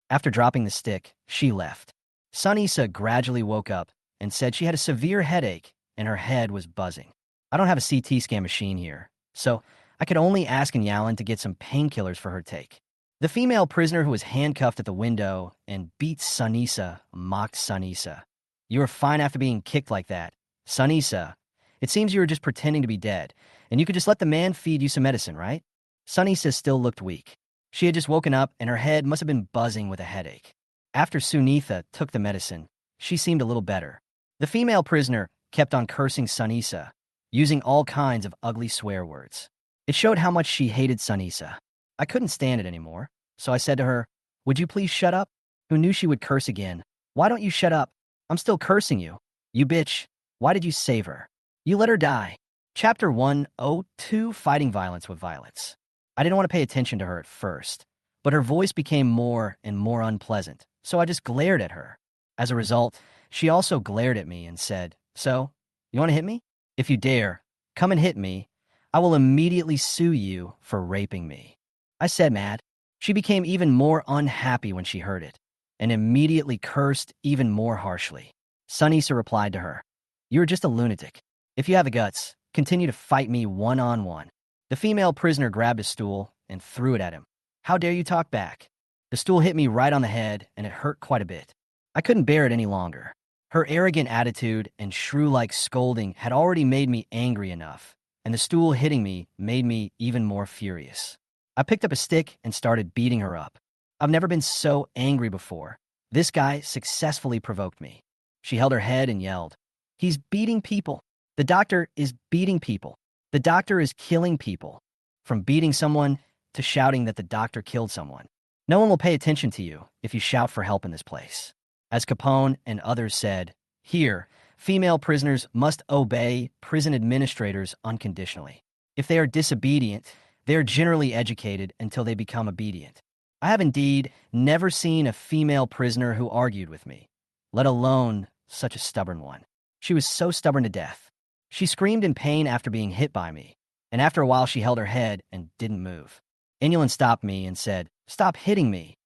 After dropping the stick, she left. Sunisa gradually woke up and said she had a severe headache and her head was buzzing. I don't have a CT scan machine here, so I could only ask Yalan to get some painkillers for her to take. The female prisoner who was handcuffed at the window and beat Sunisa mocked Sunisa. "You were fine after being kicked like that. Sunisa, it seems you were just pretending to be dead, and you could just let the man feed you some medicine, right?" Sunisa still looked weak. She had just woken up, and her head must have been buzzing with a headache. After Sunitha took the medicine, she seemed a little better. The female prisoner kept on cursing Sunisa, using all kinds of ugly swear words. It showed how much she hated Sunisa. I couldn't stand it anymore, so I said to her, "Would you please shut up?" Who knew she would curse again? "Why don't you shut up? I'm still cursing you. You bitch. Why did you save her? You let her die." Chapter 102, Fighting Violence with Violence. I didn't want to pay attention to her at first, but her voice became more and more unpleasant, so I just glared at her. As a result, she also glared at me and said, "So, you want to hit me? If you dare, come and hit me. I will immediately sue you for raping me." I said mad. She became even more unhappy when she heard it, and immediately cursed even more harshly. Sunisa replied to her, "You are just a lunatic. If you have the guts, continue to fight me one-on-one." The female prisoner grabbed a stool and threw it at him. "How dare you talk back?" The stool hit me right on the head, and it hurt quite a bit. I couldn't bear it any longer. Her arrogant attitude and shrew-like scolding had already made me angry enough, and the stool hitting me made me even more furious. I picked up a stick and started beating her up. I've never been so angry before. This guy successfully provoked me. She held her head and yelled, "He's beating people. The doctor is beating people. The doctor is killing people." From beating someone to shouting that the doctor killed someone. No one will pay attention to you if you shout for help in this place. As Capone and others said, here, female prisoners must obey prison administrators unconditionally. If they are disobedient, they are generally educated until they become obedient. I have indeed never seen a female prisoner who argued with me, let alone such a stubborn one. She was so stubborn to death. She screamed in pain after being hit by me, and after a while she held her head and didn't move. Inulin stopped me and said, "Stop hitting me."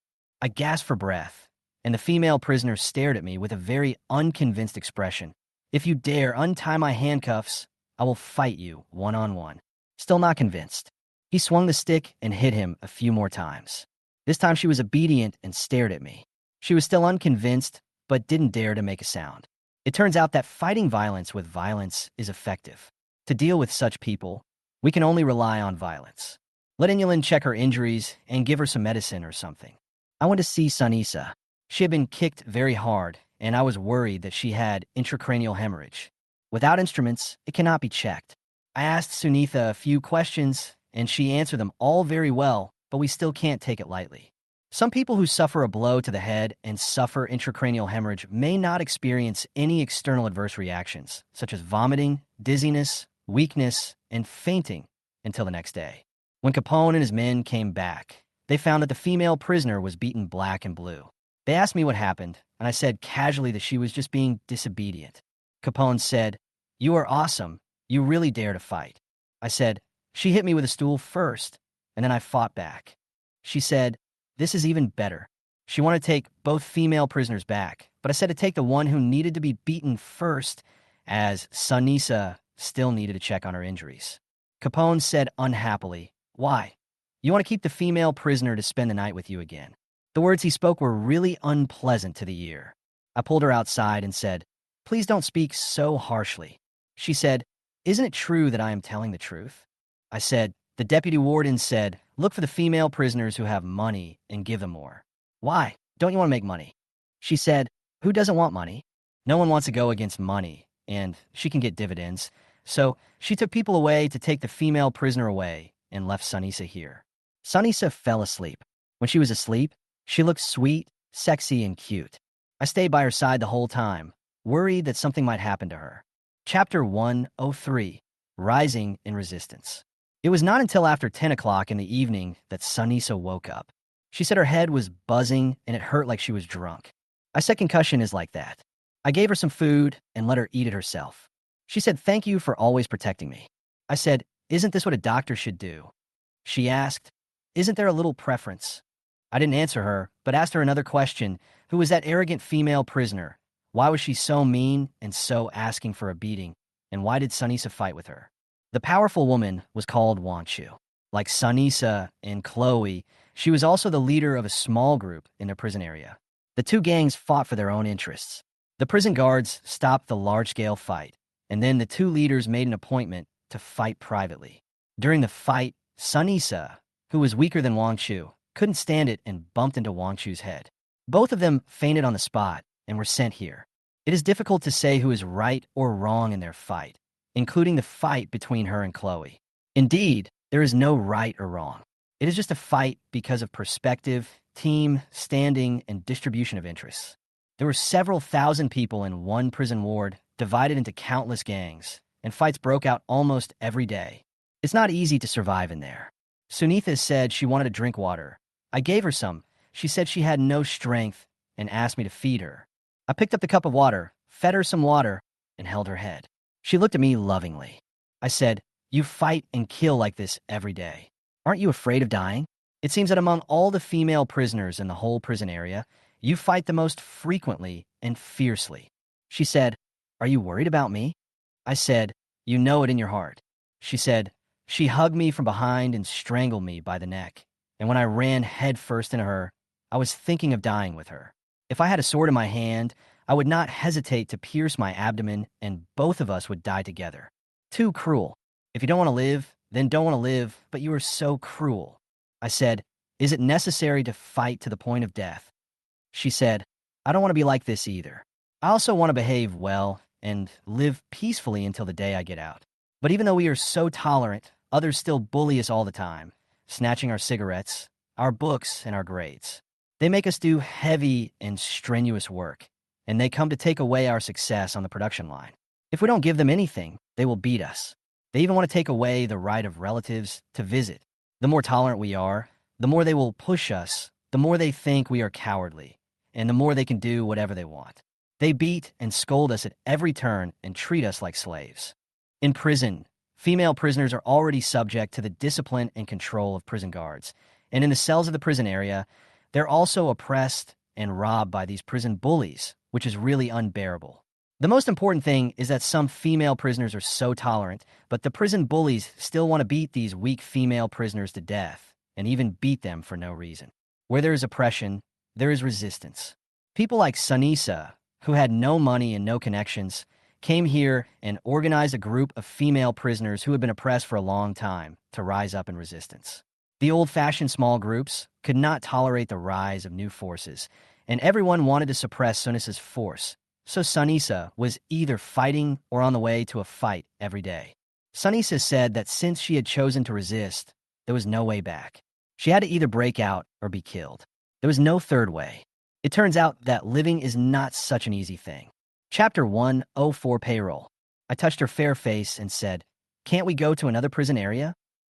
I gasped for breath, and the female prisoner stared at me with a very unconvinced expression. "If you dare untie my handcuffs, I will fight you one-on-one." Still not convinced. He swung the stick and hit him a few more times. This time she was obedient and stared at me. She was still unconvinced, but didn't dare to make a sound. It turns out that fighting violence with violence is effective. To deal with such people, we can only rely on violence. Let Inulin check her injuries and give her some medicine or something. I went to see Sunisa. She had been kicked very hard, and I was worried that she had intracranial hemorrhage. Without instruments, it cannot be checked. I asked Sunitha a few questions, and she answered them all very well, but we still can't take it lightly. Some people who suffer a blow to the head and suffer intracranial hemorrhage may not experience any external adverse reactions, such as vomiting, dizziness, weakness, and fainting, until the next day. When Capone and his men came back, they found that the female prisoner was beaten black and blue. They asked me what happened, and I said casually that she was just being disobedient. Capone said, "You are awesome. You really dare to fight." I said, "She hit me with a stool first, and then I fought back." She said, "This is even better." She wanted to take both female prisoners back, but I said to take the one who needed to be beaten first as Sunisa still needed to check on her injuries. Capone said unhappily, "Why? You want to keep the female prisoner to spend the night with you again." The words he spoke were really unpleasant to the ear. I pulled her outside and said, "Please don't speak so harshly." She said, "Isn't it true that I am telling the truth?" I said, "The deputy warden said, look for the female prisoners who have money and give them more." "Why? Don't you want to make money?" She said, "Who doesn't want money? No one wants to go against money, and she can get dividends." So she took people away to take the female prisoner away and left Sunisa here. Sunisa fell asleep. When she was asleep, she looked sweet, sexy, and cute. I stayed by her side the whole time, worried that something might happen to her. Chapter 103, Rising in Resistance. It was not until after 10 o'clock in the evening that Sunisa woke up. She said her head was buzzing and it hurt like she was drunk. I said concussion is like that. I gave her some food and let her eat it herself. She said, "Thank you for always protecting me." I said, "Isn't this what a doctor should do?" She asked, "Isn't there a little preference?" I didn't answer her, but asked her another question. Who was that arrogant female prisoner? Why was she so mean and so asking for a beating? And why did Sunisa fight with her? The powerful woman was called Wanchu. Like Sunisa and Chloe, she was also the leader of a small group in their prison area. The two gangs fought for their own interests. The prison guards stopped the large-scale fight, and then the two leaders made an appointment to fight privately. During the fight, Sunisa, who was weaker than Wanchu, couldn't stand it and bumped into Wanchu's head. Both of them fainted on the spot and were sent here. It is difficult to say who is right or wrong in their fight, including the fight between her and Chloe. Indeed, there is no right or wrong. It is just a fight because of perspective, team, standing, and distribution of interests. There were several thousand people in one prison ward, divided into countless gangs, and fights broke out almost every day. It's not easy to survive in there. Sunitha said she wanted to drink water. I gave her some. She said she had no strength and asked me to feed her. I picked up the cup of water, fed her some water, and held her head. She looked at me lovingly. I said, "You fight and kill like this every day. Aren't you afraid of dying? It seems that among all the female prisoners in the whole prison area, you fight the most frequently and fiercely." She said, "Are you worried about me?" I said, "You know it in your heart." She said, "She hugged me from behind and strangled me by the neck. And when I ran headfirst into her, I was thinking of dying with her. If I had a sword in my hand, I would not hesitate to pierce my abdomen and both of us would die together. Too cruel. If you don't want to live, then don't want to live, but you are so cruel." I said, "Is it necessary to fight to the point of death?" She said, "I don't want to be like this either. I also want to behave well and live peacefully until the day I get out. But even though we are so tolerant, others still bully us all the time, snatching our cigarettes, our books, and our grades. They make us do heavy and strenuous work, and they come to take away our success on the production line. If we don't give them anything, they will beat us. They even want to take away the right of relatives to visit. The more tolerant we are, the more they will push us, the more they think we are cowardly, and the more they can do whatever they want. They beat and scold us at every turn and treat us like slaves. In prison, female prisoners are already subject to the discipline and control of prison guards, and in the cells of the prison area, they're also oppressed and robbed by these prison bullies, which is really unbearable. The most important thing is that some female prisoners are so tolerant, but the prison bullies still want to beat these weak female prisoners to death, and even beat them for no reason. Where there is oppression, there is resistance. People like Sunisa, who had no money and no connections, came here and organized a group of female prisoners who had been oppressed for a long time to rise up in resistance. The old-fashioned small groups could not tolerate the rise of new forces, and everyone wanted to suppress Sunisa's force. So Sunisa was either fighting or on the way to a fight every day. Sunisa said that since she had chosen to resist, there was no way back. She had to either break out or be killed. There was no third way. It turns out that living is not such an easy thing. Chapter 104, Payroll. I touched her fair face and said, "Can't we go to another prison area?"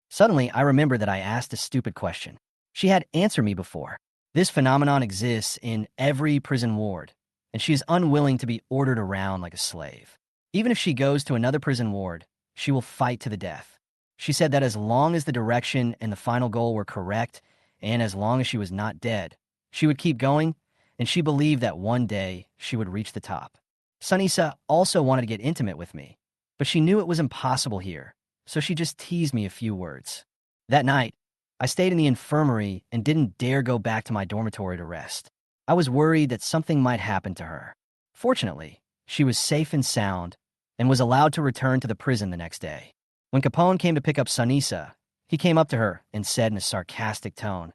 Suddenly, I remembered that I asked a stupid question. She had answered me before. This phenomenon exists in every prison ward, and she is unwilling to be ordered around like a slave. Even if she goes to another prison ward, she will fight to the death. She said that as long as the direction and the final goal were correct, and as long as she was not dead, she would keep going, and she believed that one day she would reach the top. Sunisa also wanted to get intimate with me, but she knew it was impossible here, so she just teased me a few words. That night, I stayed in the infirmary and didn't dare go back to my dormitory to rest. I was worried that something might happen to her. Fortunately, she was safe and sound and was allowed to return to the prison the next day. When Capone came to pick up Sunisa, he came up to her and said in a sarcastic tone,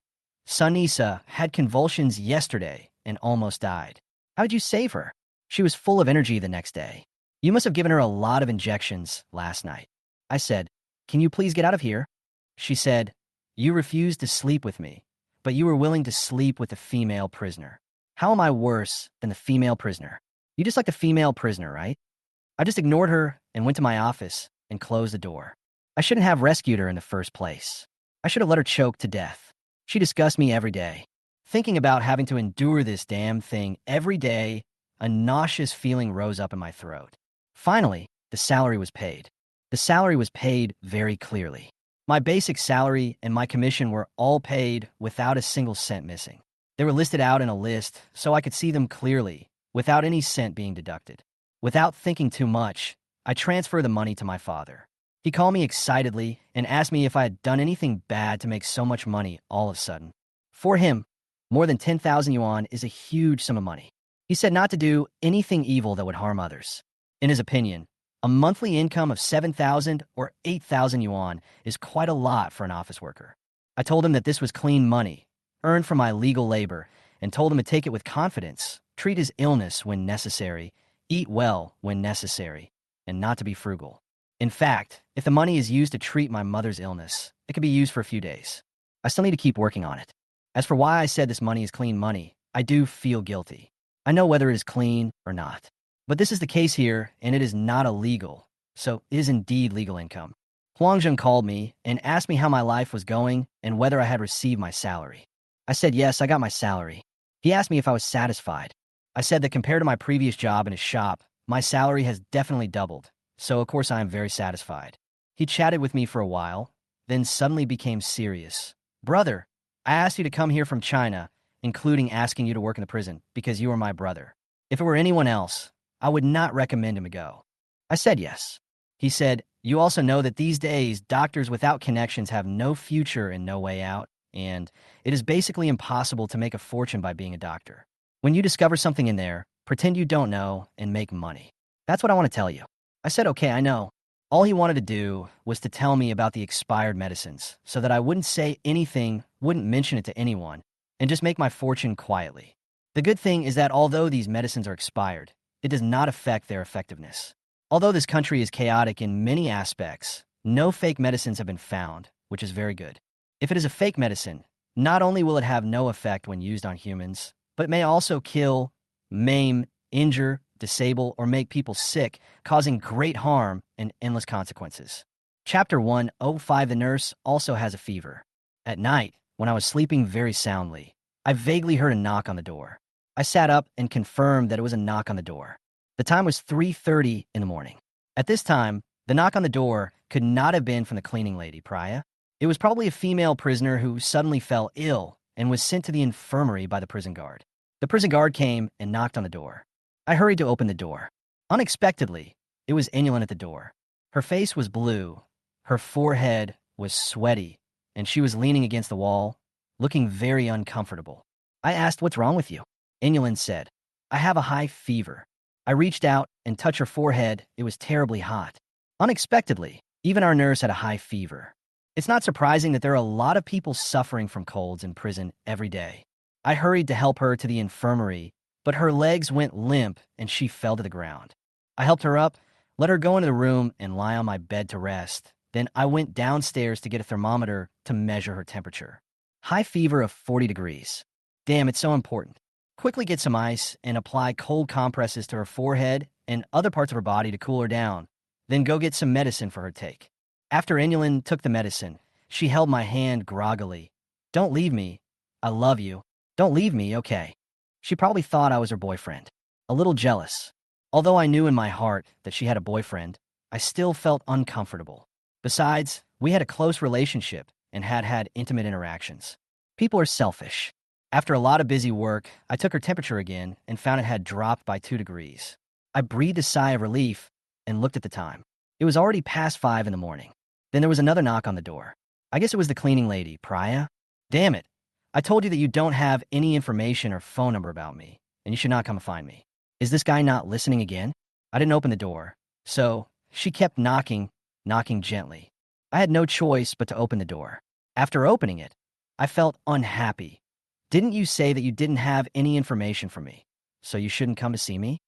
"Sunisa had convulsions yesterday and almost died. How did you save her? She was full of energy the next day. You must have given her a lot of injections last night." I said, "Can you please get out of here?" She said, "You refused to sleep with me, but you were willing to sleep with a female prisoner. How am I worse than the female prisoner? You just like the female prisoner, right?" I just ignored her and went to my office and closed the door. I shouldn't have rescued her in the first place. I should have let her choke to death. She disgusts me every day. Thinking about having to endure this damn thing every day, a nauseous feeling rose up in my throat. Finally, the salary was paid. The salary was paid very clearly. My basic salary and my commission were all paid without a single cent missing. They were listed out in a list so I could see them clearly, without any cent being deducted. Without thinking too much, I transferred the money to my father. He called me excitedly and asked me if I had done anything bad to make so much money all of a sudden. For him, more than 10,000 yuan is a huge sum of money. He said not to do anything evil that would harm others. In his opinion, a monthly income of 7,000 or 8,000 yuan is quite a lot for an office worker. I told him that this was clean money, earned from my legal labor, and told him to take it with confidence, treat his illness when necessary, eat well when necessary, and not to be frugal. In fact, if the money is used to treat my mother's illness, it could be used for a few days. I still need to keep working on it. As for why I said this money is clean money, I do feel guilty. I know whether it is clean or not. But this is the case here, and it is not illegal, so it is indeed legal income. Huangjun called me and asked me how my life was going and whether I had received my salary. I said yes, I got my salary. He asked me if I was satisfied. I said that compared to my previous job in his shop, my salary has definitely doubled, so of course I am very satisfied. He chatted with me for a while, then suddenly became serious. "Brother, I asked you to come here from China, including asking you to work in the prison, because you are my brother. If it were anyone else, I would not recommend him to go." I said yes. He said, "You also know that these days, doctors without connections have no future and no way out, and it is basically impossible to make a fortune by being a doctor. When you discover something in there, pretend you don't know and make money. That's what I want to tell you." I said, "Okay, I know." All he wanted to do was to tell me about the expired medicines so that I wouldn't say anything, wouldn't mention it to anyone, and just make my fortune quietly. The good thing is that although these medicines are expired, it does not affect their effectiveness. Although this country is chaotic in many aspects, no fake medicines have been found, which is very good. If it is a fake medicine, not only will it have no effect when used on humans, but it may also kill, maim, injure, disable, or make people sick, causing great harm and endless consequences. Chapter 105. The nurse also has a fever. At night, when I was sleeping very soundly, I vaguely heard a knock on the door. I sat up and confirmed that it was a knock on the door. The time was 3:30 in the morning. At this time, the knock on the door could not have been from the cleaning lady, Priya. It was probably a female prisoner who suddenly fell ill and was sent to the infirmary by the prison guard. The prison guard came and knocked on the door. I hurried to open the door. Unexpectedly, it was Inulin at the door. Her face was blue, her forehead was sweaty, and she was leaning against the wall, looking very uncomfortable. I asked, "What's wrong with you?" Inulin said, "I have a high fever." I reached out and touched her forehead. It was terribly hot. Unexpectedly, even our nurse had a high fever. It's not surprising that there are a lot of people suffering from colds in prison every day. I hurried to help her to the infirmary, but her legs went limp and she fell to the ground. I helped her up, let her go into the room and lie on my bed to rest. Then I went downstairs to get a thermometer to measure her temperature. High fever of 40 degrees. Damn, it's so important. Quickly get some ice and apply cold compresses to her forehead and other parts of her body to cool her down. Then go get some medicine for her to take. After Inulin took the medicine, she held my hand groggily. "Don't leave me. I love you. Don't leave me, okay?" She probably thought I was her boyfriend. A little jealous. Although I knew in my heart that she had a boyfriend, I still felt uncomfortable. Besides, we had a close relationship and had intimate interactions. People are selfish. After a lot of busy work, I took her temperature again and found it had dropped by 2 degrees. I breathed a sigh of relief and looked at the time. It was already past 5 in the morning. Then there was another knock on the door. I guess it was the cleaning lady, Priya. Damn it. I told you that you don't have any information or phone number about me, and you should not come and find me. Is this guy not listening again? I didn't open the door, so she kept knocking gently. I had no choice but to open the door. After opening it, I felt unhappy. Didn't you say that you didn't have any information for me, so you shouldn't come to see me?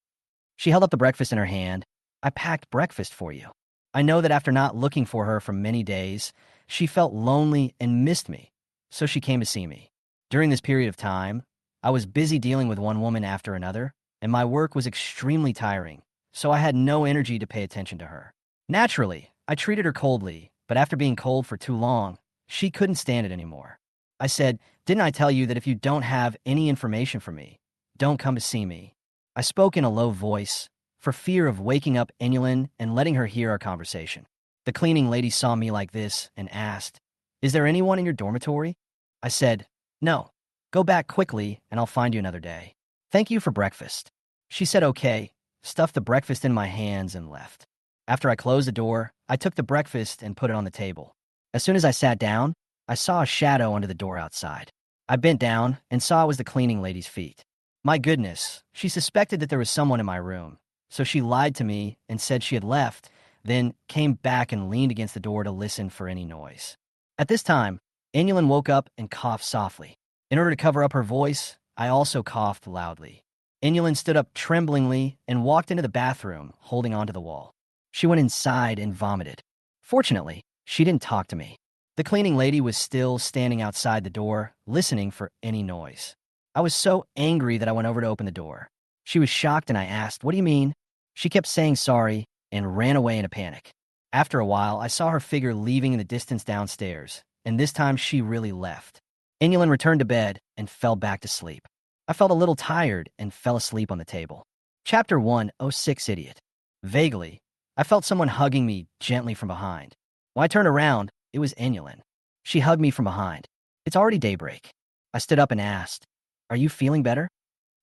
She held up the breakfast in her hand. I packed breakfast for you. I know that after not looking for her for many days, she felt lonely and missed me, so she came to see me. During this period of time, I was busy dealing with one woman after another, and my work was extremely tiring, so I had no energy to pay attention to her. Naturally, I treated her coldly, but after being cold for too long, she couldn't stand it anymore. I said, "Didn't I tell you that if you don't have any information for me, don't come to see me?" I spoke in a low voice, for fear of waking up Enulin and letting her hear our conversation. The cleaning lady saw me like this and asked, "Is there anyone in your dormitory?" I said, "No. Go back quickly and I'll find you another day. Thank you for breakfast." She said okay, stuffed the breakfast in my hands and left. After I closed the door, I took the breakfast and put it on the table. As soon as I sat down, I saw a shadow under the door outside. I bent down and saw it was the cleaning lady's feet. My goodness, she suspected that there was someone in my room, so she lied to me and said she had left, then came back and leaned against the door to listen for any noise. At this time, Anulin woke up and coughed softly. In order to cover up her voice, I also coughed loudly. Anulin stood up tremblingly and walked into the bathroom, holding onto the wall. She went inside and vomited. Fortunately, she didn't talk to me. The cleaning lady was still standing outside the door, listening for any noise. I was so angry that I went over to open the door. She was shocked and I asked, "What do you mean?" She kept saying sorry and ran away in a panic. After a while, I saw her figure leaving in the distance downstairs, and this time she really left. Anulin returned to bed and fell back to sleep. I felt a little tired and fell asleep on the table. Chapter 106 Idiot. Vaguely, I felt someone hugging me gently from behind. When I turned around, it was Anulin. She hugged me from behind. "It's already daybreak." I stood up and asked, "Are you feeling better?"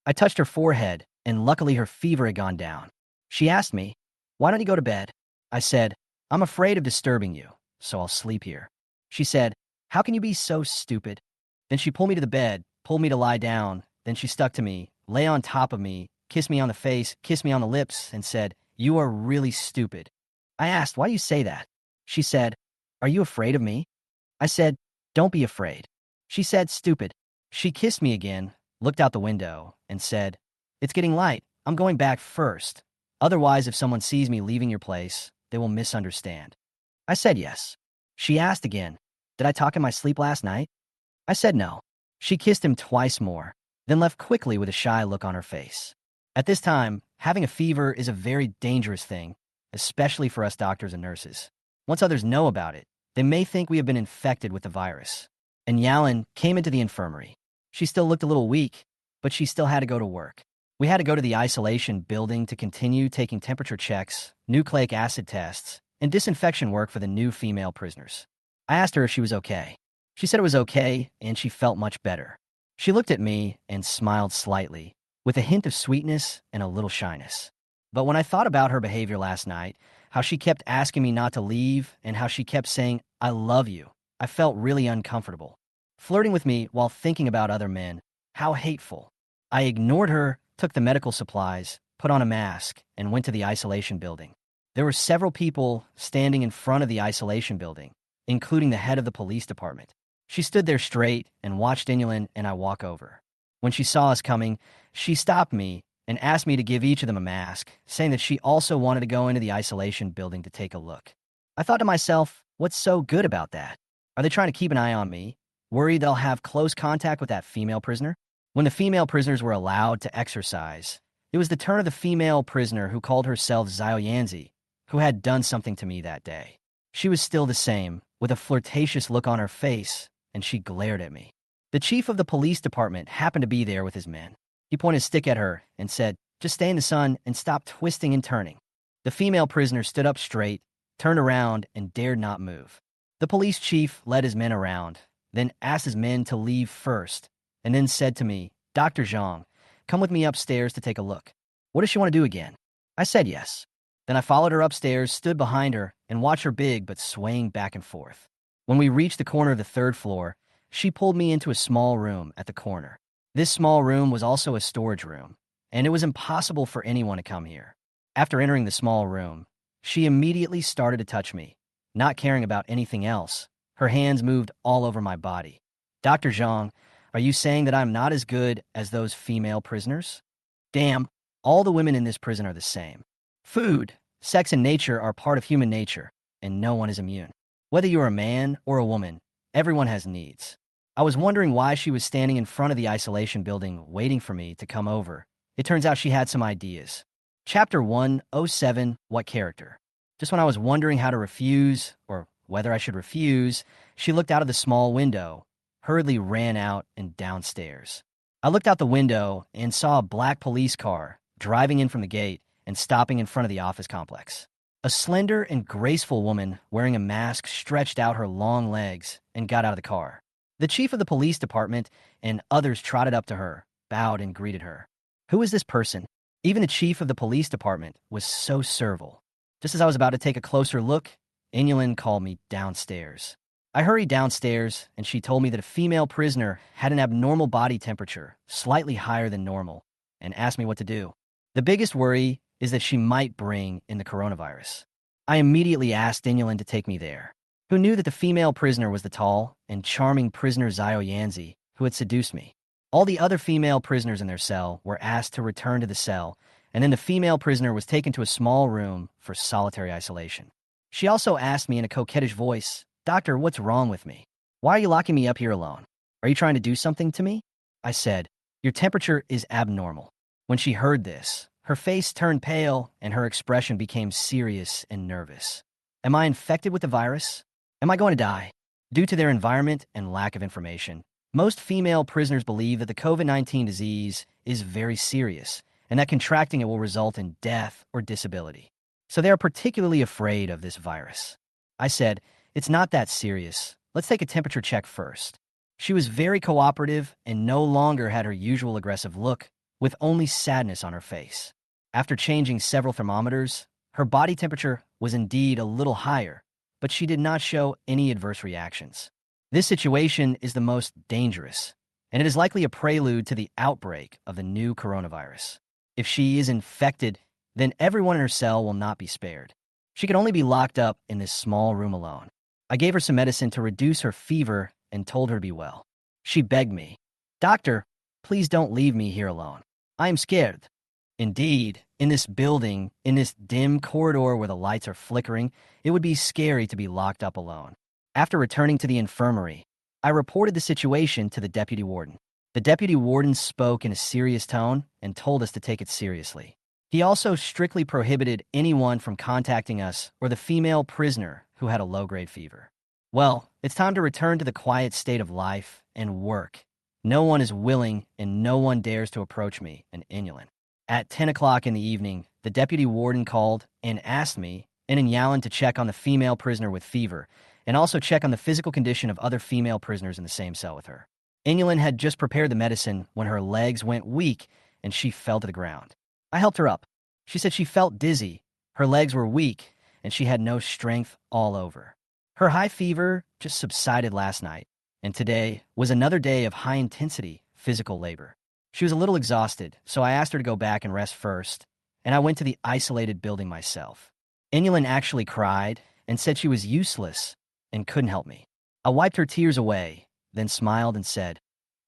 I touched her forehead, and luckily her fever had gone down. She asked me, "Why don't you go to bed?" I said, "I'm afraid of disturbing you, so I'll sleep here." She said, "How can you be so stupid?" Then she pulled me to the bed, pulled me to lie down, then she stuck to me, lay on top of me, kissed me on the face, kissed me on the lips, and said, "You are really stupid." I asked, "Why do you say that?" She said, "Are you afraid of me?" I said, "Don't be afraid." She said, "Stupid." She kissed me again, looked out the window, and said, "It's getting light. I'm going back first. Otherwise, if someone sees me leaving your place, they will misunderstand." I said yes. She asked again, "Did I talk in my sleep last night?" I said no. She kissed him twice more, then left quickly with a shy look on her face. At this time, having a fever is a very dangerous thing, especially for us doctors and nurses. Once others know about it, they may think we have been infected with the virus. And Yalin came into the infirmary. She still looked a little weak, but she still had to go to work. We had to go to the isolation building to continue taking temperature checks, nucleic acid tests, and disinfection work for the new female prisoners. I asked her if she was okay. She said it was okay, and she felt much better. She looked at me and smiled slightly, with a hint of sweetness and a little shyness. But when I thought about her behavior last night, how she kept asking me not to leave, and how she kept saying, "I love you," I felt really uncomfortable. Flirting with me while thinking about other men, how hateful. I ignored her, took the medical supplies, put on a mask, and went to the isolation building. There were several people standing in front of the isolation building, including the head of the police department. She stood there straight and watched Inulin and I walk over. When she saw us coming, she stopped me and asked me to give each of them a mask, saying that she also wanted to go into the isolation building to take a look. I thought to myself, what's so good about that? Are they trying to keep an eye on me, worried they'll have close contact with that female prisoner? When the female prisoners were allowed to exercise, it was the turn of the female prisoner who called herself Xiaoyanzi, who had done something to me that day. She was still the same, with a flirtatious look on her face, and she glared at me. The chief of the police department happened to be there with his men. He pointed his stick at her and said, "Just stay in the sun and stop twisting and turning." The female prisoner stood up straight, turned around, and dared not move. The police chief led his men around, then asked his men to leave first, and then said to me, "Dr. Zhang, come with me upstairs to take a look." "What does she want to do again?" I said yes. Then I followed her upstairs, stood behind her, and watched her big but swaying back and forth. When we reached the corner of the third floor, she pulled me into a small room at the corner. This small room was also a storage room, and it was impossible for anyone to come here. After entering the small room, she immediately started to touch me, not caring about anything else. Her hands moved all over my body. Dr. Zhang, are you saying that I'm not as good as those female prisoners? Damn, all the women in this prison are the same. Food, sex, and nature are part of human nature, and no one is immune. Whether you're a man or a woman, everyone has needs. I was wondering why she was standing in front of the isolation building waiting for me to come over. It turns out she had some ideas. Chapter 107, What Character? Just when I was wondering how to refuse, or whether I should refuse, she looked out of the small window, hurriedly ran out and downstairs. I looked out the window and saw a black police car driving in from the gate and stopping in front of the office complex. A slender and graceful woman wearing a mask stretched out her long legs and got out of the car. The chief of the police department and others trotted up to her, bowed, and greeted her. Who is this person? Even the chief of the police department was so servile. Just as I was about to take a closer look, Inulin called me downstairs. I hurried downstairs, and she told me that a female prisoner had an abnormal body temperature, slightly higher than normal, and asked me what to do. The biggest worry is that she might bring in the coronavirus. I immediately asked Inulin to take me there. Who knew that the female prisoner was the tall and charming prisoner Zhao Yanzi, who had seduced me? All the other female prisoners in their cell were asked to return to the cell, and then the female prisoner was taken to a small room for solitary isolation. She also asked me in a coquettish voice, "Doctor, what's wrong with me? Why are you locking me up here alone? Are you trying to do something to me?" I said, "Your temperature is abnormal." When she heard this, her face turned pale and her expression became serious and nervous. Am I infected with the virus? Am I going to die? Due to their environment and lack of information, most female prisoners believe that the COVID-19 disease is very serious and that contracting it will result in death or disability. So they are particularly afraid of this virus. I said, "It's not that serious. Let's take a temperature check first." She was very cooperative and no longer had her usual aggressive look, with only sadness on her face. After changing several thermometers, her body temperature was indeed a little higher, but she did not show any adverse reactions. This situation is the most dangerous, and it is likely a prelude to the outbreak of the new coronavirus. If she is infected, then everyone in her cell will not be spared. She could only be locked up in this small room alone. I gave her some medicine to reduce her fever and told her to be well. She begged me, "Doctor, please don't leave me here alone. I am scared." Indeed, in this building, in this dim corridor where the lights are flickering, it would be scary to be locked up alone. After returning to the infirmary, I reported the situation to the deputy warden. The deputy warden spoke in a serious tone and told us to take it seriously. He also strictly prohibited anyone from contacting us or the female prisoner who had a low-grade fever. Well, it's time to return to the quiet state of life and work. No one is willing and no one dares to approach me and Inulin. At 10 o'clock in the evening, the deputy warden called and asked me and Inulin to check on the female prisoner with fever and also check on the physical condition of other female prisoners in the same cell with her. Inulin had just prepared the medicine when her legs went weak and she fell to the ground. I helped her up. She said she felt dizzy, her legs were weak, and she had no strength all over. Her high fever just subsided last night, and today was another day of high-intensity physical labor. She was a little exhausted, so I asked her to go back and rest first, and I went to the isolated building myself. Inulin actually cried and said she was useless and couldn't help me. I wiped her tears away, then smiled and said,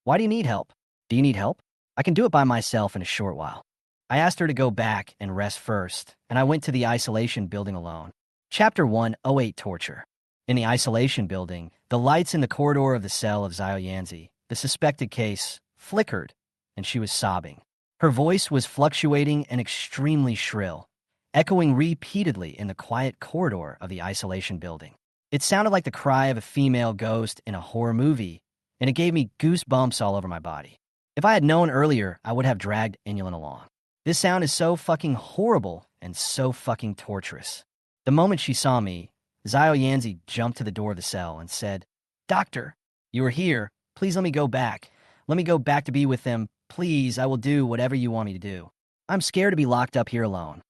"Why do you need help? Do you need help? I can do it by myself in a short while." I asked her to go back and rest first, and I went to the isolation building alone. Chapter 108, Torture. In the isolation building, the lights in the corridor of the cell of Zhao Yanzi, the suspected case, flickered, and she was sobbing. Her voice was fluctuating and extremely shrill, echoing repeatedly in the quiet corridor of the isolation building. It sounded like the cry of a female ghost in a horror movie, and it gave me goosebumps all over my body. If I had known earlier, I would have dragged Inulin along. This sound is so fucking horrible and so fucking torturous. The moment she saw me, Zhao Yanzi jumped to the door of the cell and said, "Doctor, you are here. Please let me go back. Let me go back to be with them. Please, I will do whatever you want me to do. I'm scared to be locked up here alone."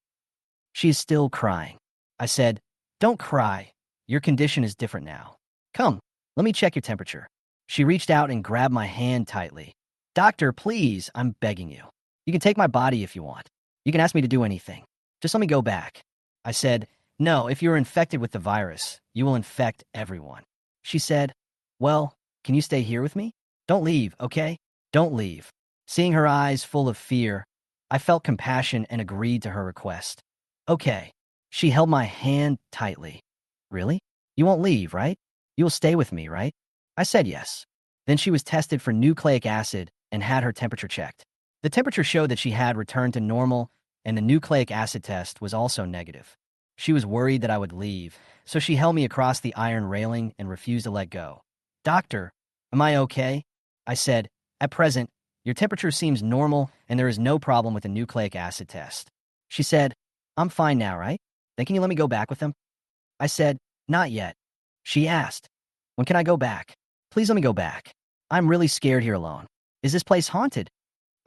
She is still crying. I said, "Don't cry. Your condition is different now. Come, let me check your temperature." She reached out and grabbed my hand tightly. "Doctor, please, I'm begging you. You can take my body if you want. You can ask me to do anything. Just let me go back." I said, "No, if you're infected with the virus, you will infect everyone." She said, "Well, can you stay here with me? Don't leave, okay? Don't leave." Seeing her eyes full of fear, I felt compassion and agreed to her request. "Okay." She held my hand tightly. "Really? You won't leave, right? You will stay with me, right?" I said yes. Then she was tested for nucleic acid and had her temperature checked. The temperature showed that she had returned to normal, and the nucleic acid test was also negative. She was worried that I would leave, so she held me across the iron railing and refused to let go. "Doctor, am I okay?" I said, "At present, your temperature seems normal and there is no problem with the nucleic acid test." She said, "I'm fine now, right? Then can you let me go back with them?" I said, "Not yet." She asked, "When can I go back? Please let me go back. I'm really scared here alone. Is this place haunted?"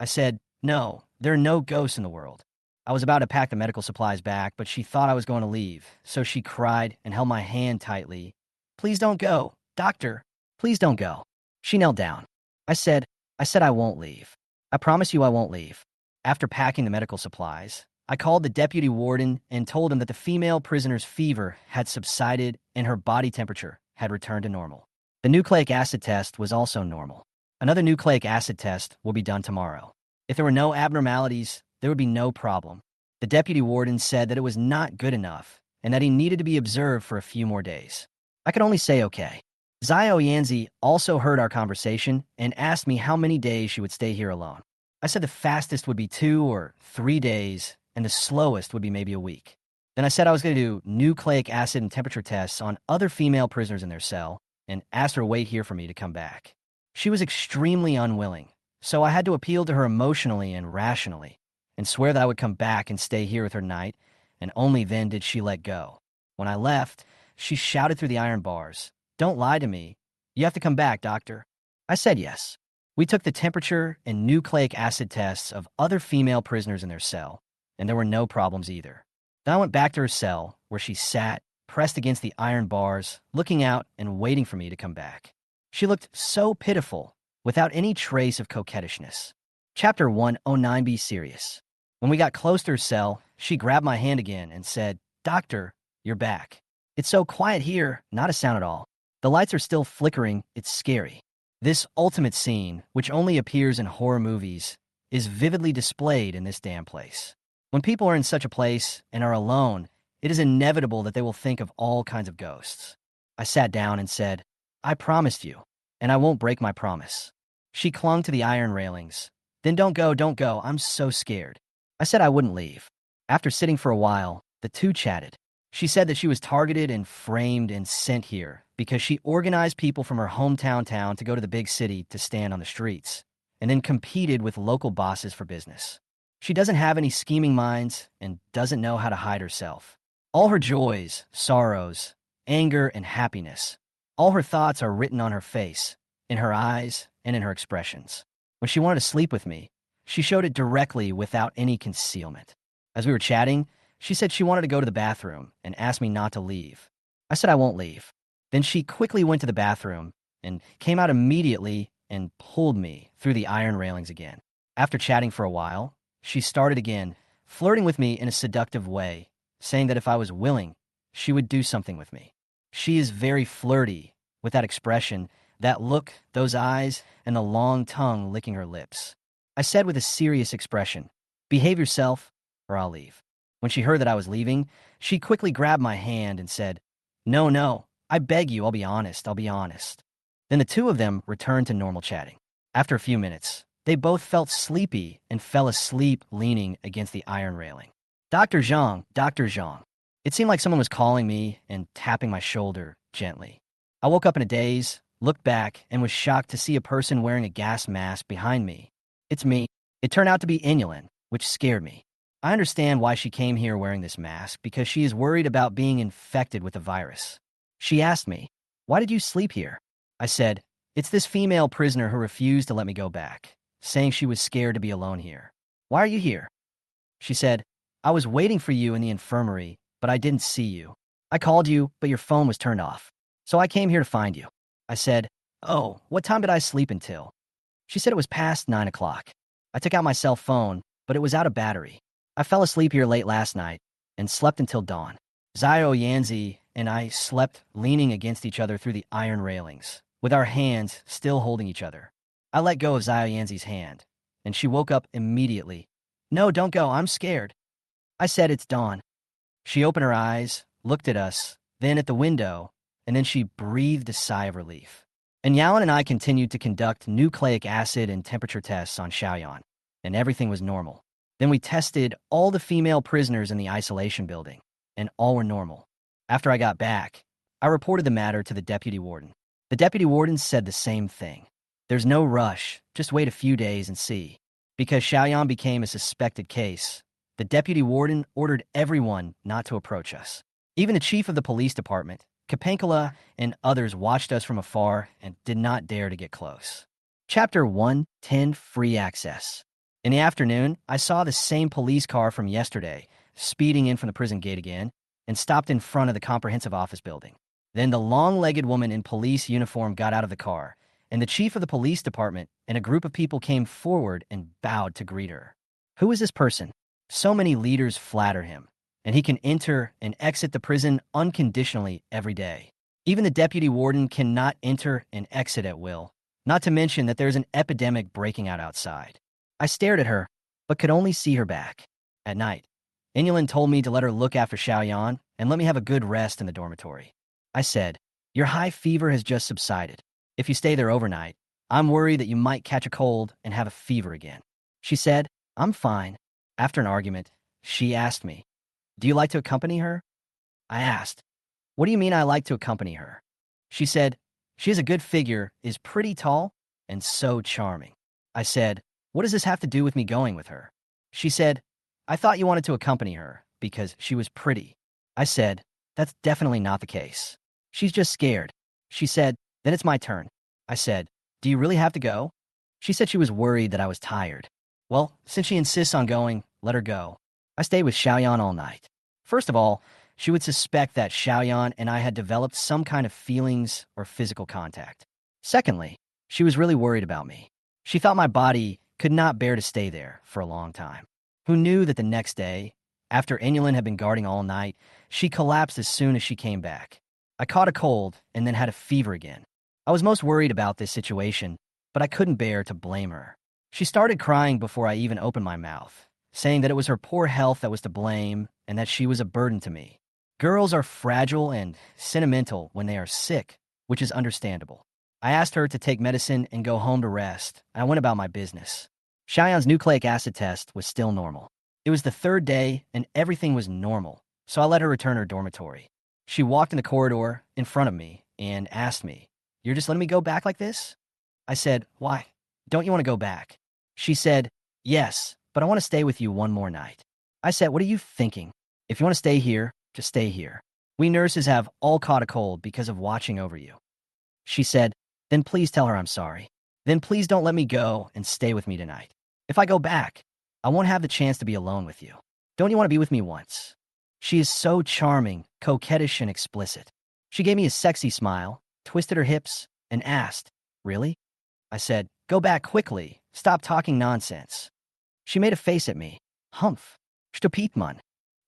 I said, "No, there are no ghosts in the world." I was about to pack the medical supplies back, but she thought I was going to leave, so she cried and held my hand tightly. "Please don't go. Doctor, please don't go." She knelt down. I said, I won't leave. I promise you I won't leave." After packing the medical supplies, I called the deputy warden and told him that the female prisoner's fever had subsided and her body temperature had returned to normal. The nucleic acid test was also normal. Another nucleic acid test will be done tomorrow. If there were no abnormalities, there would be no problem. The deputy warden said that it was not good enough and that he needed to be observed for a few more days. I could only say okay. Zio Yanzi also heard our conversation and asked me how many days she would stay here alone. I said the fastest would be 2 or 3 days, and the slowest would be maybe a week. Then I said I was going to do nucleic acid and temperature tests on other female prisoners in their cell and asked her to wait here for me to come back. She was extremely unwilling, so I had to appeal to her emotionally and rationally and swear that I would come back and stay here with her night, and only then did she let go. When I left, she shouted through the iron bars, "Don't lie to me. You have to come back, doctor." I said yes. We took the temperature and nucleic acid tests of other female prisoners in their cell, and there were no problems either. Then I went back to her cell, where she sat, pressed against the iron bars, looking out and waiting for me to come back. She looked so pitiful, without any trace of coquettishness. Chapter 109. Be serious. When we got close to her cell, she grabbed my hand again and said, "Doctor, you're back. It's so quiet here, not a sound at all. The lights are still flickering, it's scary." This ultimate scene, which only appears in horror movies, is vividly displayed in this damn place. When people are in such a place and are alone, it is inevitable that they will think of all kinds of ghosts. I sat down and said, "I promised you, and I won't break my promise." She clung to the iron railings. "Then don't go, I'm so scared." I said I wouldn't leave. After sitting for a while, the two chatted. She said that she was targeted and framed and sent here because she organized people from her hometown town to go to the big city to stand on the streets, and then competed with local bosses for business. She doesn't have any scheming minds and doesn't know how to hide herself. All her joys, sorrows, anger, and happiness, all her thoughts are written on her face, in her eyes, and in her expressions. When she wanted to sleep with me, she showed it directly without any concealment. As we were chatting, she said she wanted to go to the bathroom and asked me not to leave. I said I won't leave. Then she quickly went to the bathroom and came out immediately and pulled me through the iron railings again. After chatting for a while, she started again, flirting with me in a seductive way, saying that if I was willing, she would do something with me. She is very flirty, with that expression, that look, those eyes, and the long tongue licking her lips. I said with a serious expression, "Behave yourself, or I'll leave." When she heard that I was leaving, she quickly grabbed my hand and said, No, I beg you, I'll be honest. Then the two of them returned to normal chatting. After a few minutes, they both felt sleepy and fell asleep leaning against the iron railing. Dr. Zhang. It seemed like someone was calling me and tapping my shoulder gently. I woke up in a daze, looked back, and was shocked to see a person wearing a gas mask behind me. It's me. It turned out to be Inulin, which scared me. I understand why she came here wearing this mask, because she is worried about being infected with the virus. She asked me, "Why did you sleep here?" I said, "It's this female prisoner who refused to let me go back, saying she was scared to be alone here." "Why are you here?" She said, I was waiting for you in the infirmary, but I didn't see you. I called you, but your phone was turned off. So I came here to find you. I said, oh, what time did I sleep until? She said it was past 9 o'clock. I took out my cell phone, but it was out of battery. I fell asleep here late last night and slept until dawn. Zio Yanzi and I slept leaning against each other through the iron railings, with our hands still holding each other. I let go of Zio Yanzi's hand, and she woke up immediately. No, don't go, I'm scared. I said, it's dawn. She opened her eyes, looked at us, then at the window, and then she breathed a sigh of relief. And Yalan and I continued to conduct nucleic acid and temperature tests on Xiaoyan, and everything was normal. Then we tested all the female prisoners in the isolation building, and all were normal. After I got back, I reported the matter to the deputy warden. The deputy warden said the same thing. There's no rush, just wait a few days and see. Because Xiaoyan became a suspected case, the deputy warden ordered everyone not to approach us. Even the chief of the police department, Kapankala, and others watched us from afar and did not dare to get close. Chapter 110 Free Access. In the afternoon, I saw the same police car from yesterday, speeding in from the prison gate again, and stopped in front of the comprehensive office building. Then the long-legged woman in police uniform got out of the car, and the chief of the police department and a group of people came forward and bowed to greet her. Who is this person? So many leaders flatter him, and he can enter and exit the prison unconditionally every day. Even the deputy warden cannot enter and exit at will, not to mention that there's an epidemic breaking out outside. I stared at her, but could only see her back. At night, Inyalin told me to let her look after Xiaoyan and let me have a good rest in the dormitory. I said, your high fever has just subsided. If you stay there overnight, I'm worried that you might catch a cold and have a fever again. She said, I'm fine. After an argument, she asked me, do you like to accompany her? I asked, what do you mean I like to accompany her? She said, she has a good figure, is pretty tall, and so charming. I said, what does this have to do with me going with her? She said, I thought you wanted to accompany her because she was pretty. I said, that's definitely not the case. She's just scared. She said, then it's my turn. I said, do you really have to go? She said she was worried that I was tired. Well, since she insists on going, let her go. I stayed with Xiaoyan all night. First of all, she would suspect that Xiaoyan and I had developed some kind of feelings or physical contact. Secondly, she was really worried about me. She thought my body could not bear to stay there for a long time. Who knew that the next day, after Inyalin had been guarding all night, she collapsed as soon as she came back. I caught a cold and then had a fever again. I was most worried about this situation, but I couldn't bear to blame her. She started crying before I even opened my mouth, saying that it was her poor health that was to blame and that she was a burden to me. Girls are fragile and sentimental when they are sick, which is understandable. I asked her to take medicine and go home to rest, and I went about my business. Xiaoyan's nucleic acid test was still normal. It was the third day, and everything was normal, so I let her return her dormitory. She walked in the corridor in front of me and asked me, you're just letting me go back like this? I said, why? Don't you want to go back? She said, yes, but I want to stay with you one more night. I said, what are you thinking? If you want to stay here, just stay here. We nurses have all caught a cold because of watching over you. She said, then please tell her I'm sorry. Then please don't let me go and stay with me tonight. If I go back, I won't have the chance to be alone with you. Don't you want to be with me once? She is so charming, coquettish, and explicit. She gave me a sexy smile, twisted her hips, and asked, really? I said, go back quickly. Stop talking nonsense. She made a face at me. Humph. Stupidman.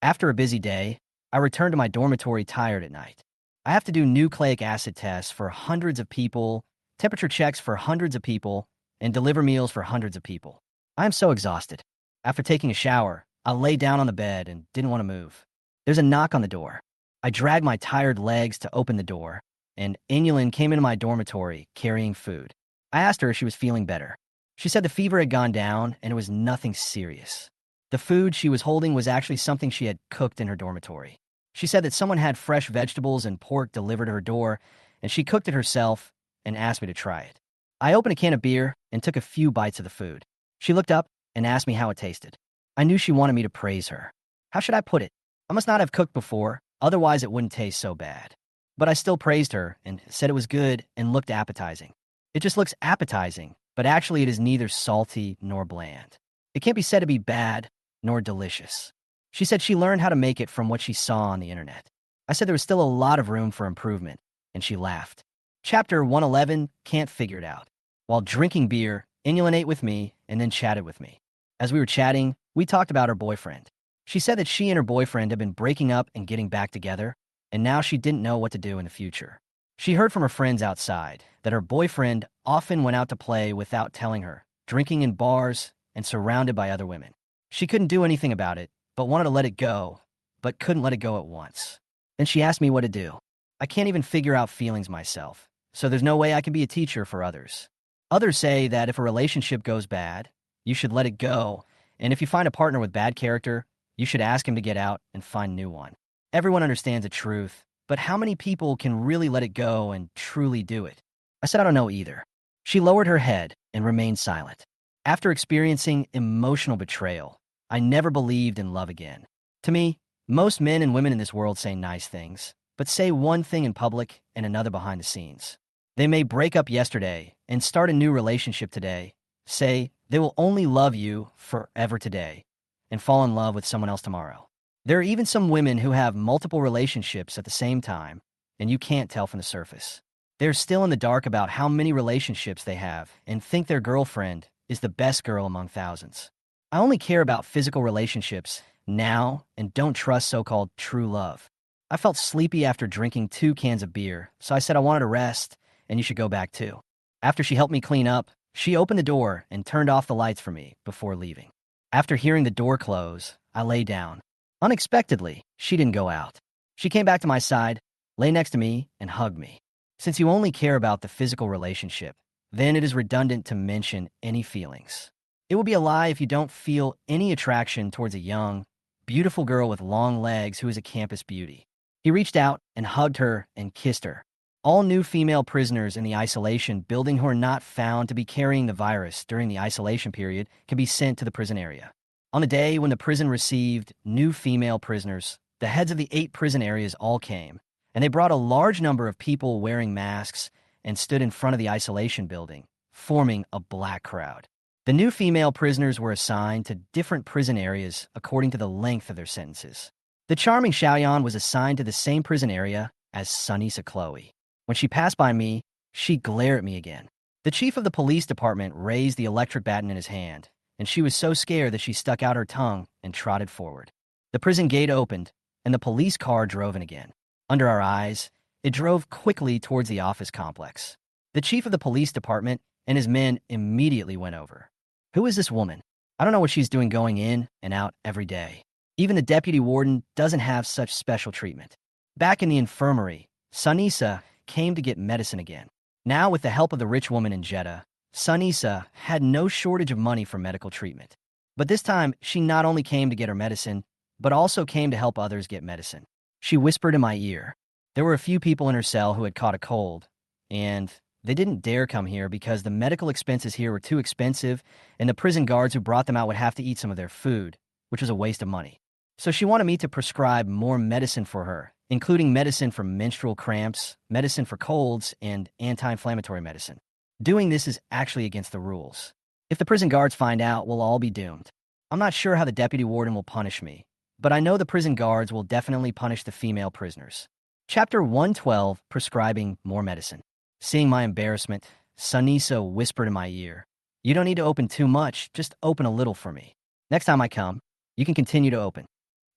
After a busy day, I returned to my dormitory tired at night. I have to do nucleic acid tests for hundreds of people, temperature checks for hundreds of people, and deliver meals for hundreds of people. I am so exhausted. After taking a shower, I lay down on the bed and didn't want to move. There's a knock on the door. I dragged my tired legs to open the door, and Inyalin came into my dormitory carrying food. I asked her if she was feeling better. She said the fever had gone down and it was nothing serious. The food she was holding was actually something she had cooked in her dormitory. She said that someone had fresh vegetables and pork delivered to her door, and she cooked it herself and asked me to try it. I opened a can of beer and took a few bites of the food. She looked up and asked me how it tasted. I knew she wanted me to praise her. How should I put it? I must not have cooked before, otherwise it wouldn't taste so bad. But I still praised her and said it was good and looked appetizing. It just looks appetizing, but actually it is neither salty nor bland. It can't be said to be bad nor delicious. She said she learned how to make it from what she saw on the internet. I said there was still a lot of room for improvement, and she laughed. Chapter 111, Can't Figure It Out. While drinking beer, Inulin ate with me and then chatted with me. As we were chatting, we talked about her boyfriend. She said that she and her boyfriend had been breaking up and getting back together, and now she didn't know what to do in the future. She heard from her friends outside that her boyfriend often went out to play without telling her, drinking in bars and surrounded by other women. She couldn't do anything about it, but wanted to let it go, but couldn't let it go at once. Then she asked me what to do. I can't even figure out feelings myself, so there's no way I can be a teacher for others. Others say that if a relationship goes bad, you should let it go, and if you find a partner with bad character, you should ask him to get out and find a new one. Everyone understands the truth, but how many people can really let it go and truly do it? I said I don't know either. She lowered her head and remained silent. After experiencing emotional betrayal, I never believed in love again. To me, most men and women in this world say nice things, but say one thing in public and another behind the scenes. They may break up yesterday and start a new relationship today, say they will only love you forever today, and fall in love with someone else tomorrow. There are even some women who have multiple relationships at the same time, and you can't tell from the surface. They're still in the dark about how many relationships they have and think their girlfriend is the best girl among thousands. I only care about physical relationships now and don't trust so-called true love. I felt sleepy after drinking 2 cans of beer, so I said I wanted to rest and you should go back too. After she helped me clean up, she opened the door and turned off the lights for me before leaving. After hearing the door close, I lay down. Unexpectedly, she didn't go out. She came back to my side, lay next to me, and hugged me. Since you only care about the physical relationship, then it is redundant to mention any feelings. It would be a lie if you don't feel any attraction towards a young, beautiful girl with long legs who is a campus beauty. He reached out and hugged her and kissed her. All new female prisoners in the isolation building who are not found to be carrying the virus during the isolation period can be sent to the prison area. On the day when the prison received new female prisoners, the heads of the 8 prison areas all came, and they brought a large number of people wearing masks and stood in front of the isolation building, forming a black crowd. The new female prisoners were assigned to different prison areas according to the length of their sentences. The charming Xiaoyan was assigned to the same prison area as Sunisa Chloe. When she passed by me, she glared at me again. The chief of the police department raised the electric baton in his hand, and she was so scared that she stuck out her tongue and trotted forward. The prison gate opened, and the police car drove in again. Under our eyes, it drove quickly towards the office complex. The chief of the police department and his men immediately went over. Who is this woman? I don't know what she's doing going in and out every day. Even the deputy warden doesn't have such special treatment. Back in the infirmary, Sunisa came to get medicine again. Now, with the help of the rich woman in Jeddah, Sunisa had no shortage of money for medical treatment. But this time, she not only came to get her medicine, but also came to help others get medicine. She whispered in my ear. There were a few people in her cell who had caught a cold, and they didn't dare come here because the medical expenses here were too expensive, and the prison guards who brought them out would have to eat some of their food, which was a waste of money. So she wanted me to prescribe more medicine for her, including medicine for menstrual cramps, medicine for colds, and anti-inflammatory medicine. Doing this is actually against the rules. If the prison guards find out, we'll all be doomed. I'm not sure how the deputy warden will punish me, but I know the prison guards will definitely punish the female prisoners. Chapter 112, Prescribing More Medicine. Seeing my embarrassment, Sunisa whispered in my ear, "You don't need to open too much, just open a little for me. Next time I come, you can continue to open."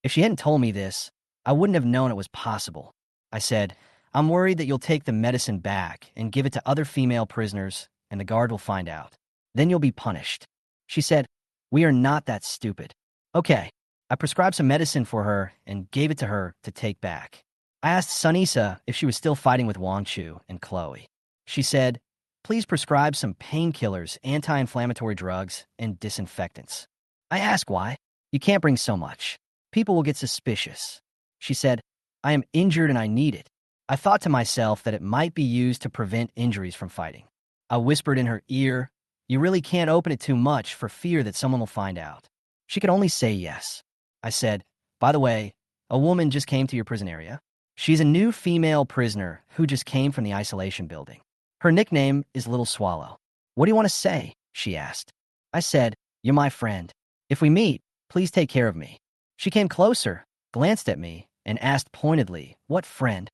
If she hadn't told me this, I wouldn't have known it was possible. I said, "I'm worried that you'll take the medicine back and give it to other female prisoners, and the guard will find out. Then you'll be punished." She said, "We are not that stupid." Okay, I prescribed some medicine for her and gave it to her to take back. I asked Sunisa if she was still fighting with Wangchu and Chloe. She said, "Please prescribe some painkillers, anti-inflammatory drugs, and disinfectants." I asked why. "You can't bring so much. People will get suspicious." She said, "I am injured and I need it." I thought to myself that it might be used to prevent injuries from fighting. I whispered in her ear, "You really can't open it too much for fear that someone will find out." She could only say yes. I said, "By the way, a woman just came to your prison area. She's a new female prisoner who just came from the isolation building. Her nickname is Little Swallow." "What do you want to say?" she asked. I said, "You're my friend. If we meet, please take care of me." She came closer, glanced at me, and asked pointedly, "What friend?"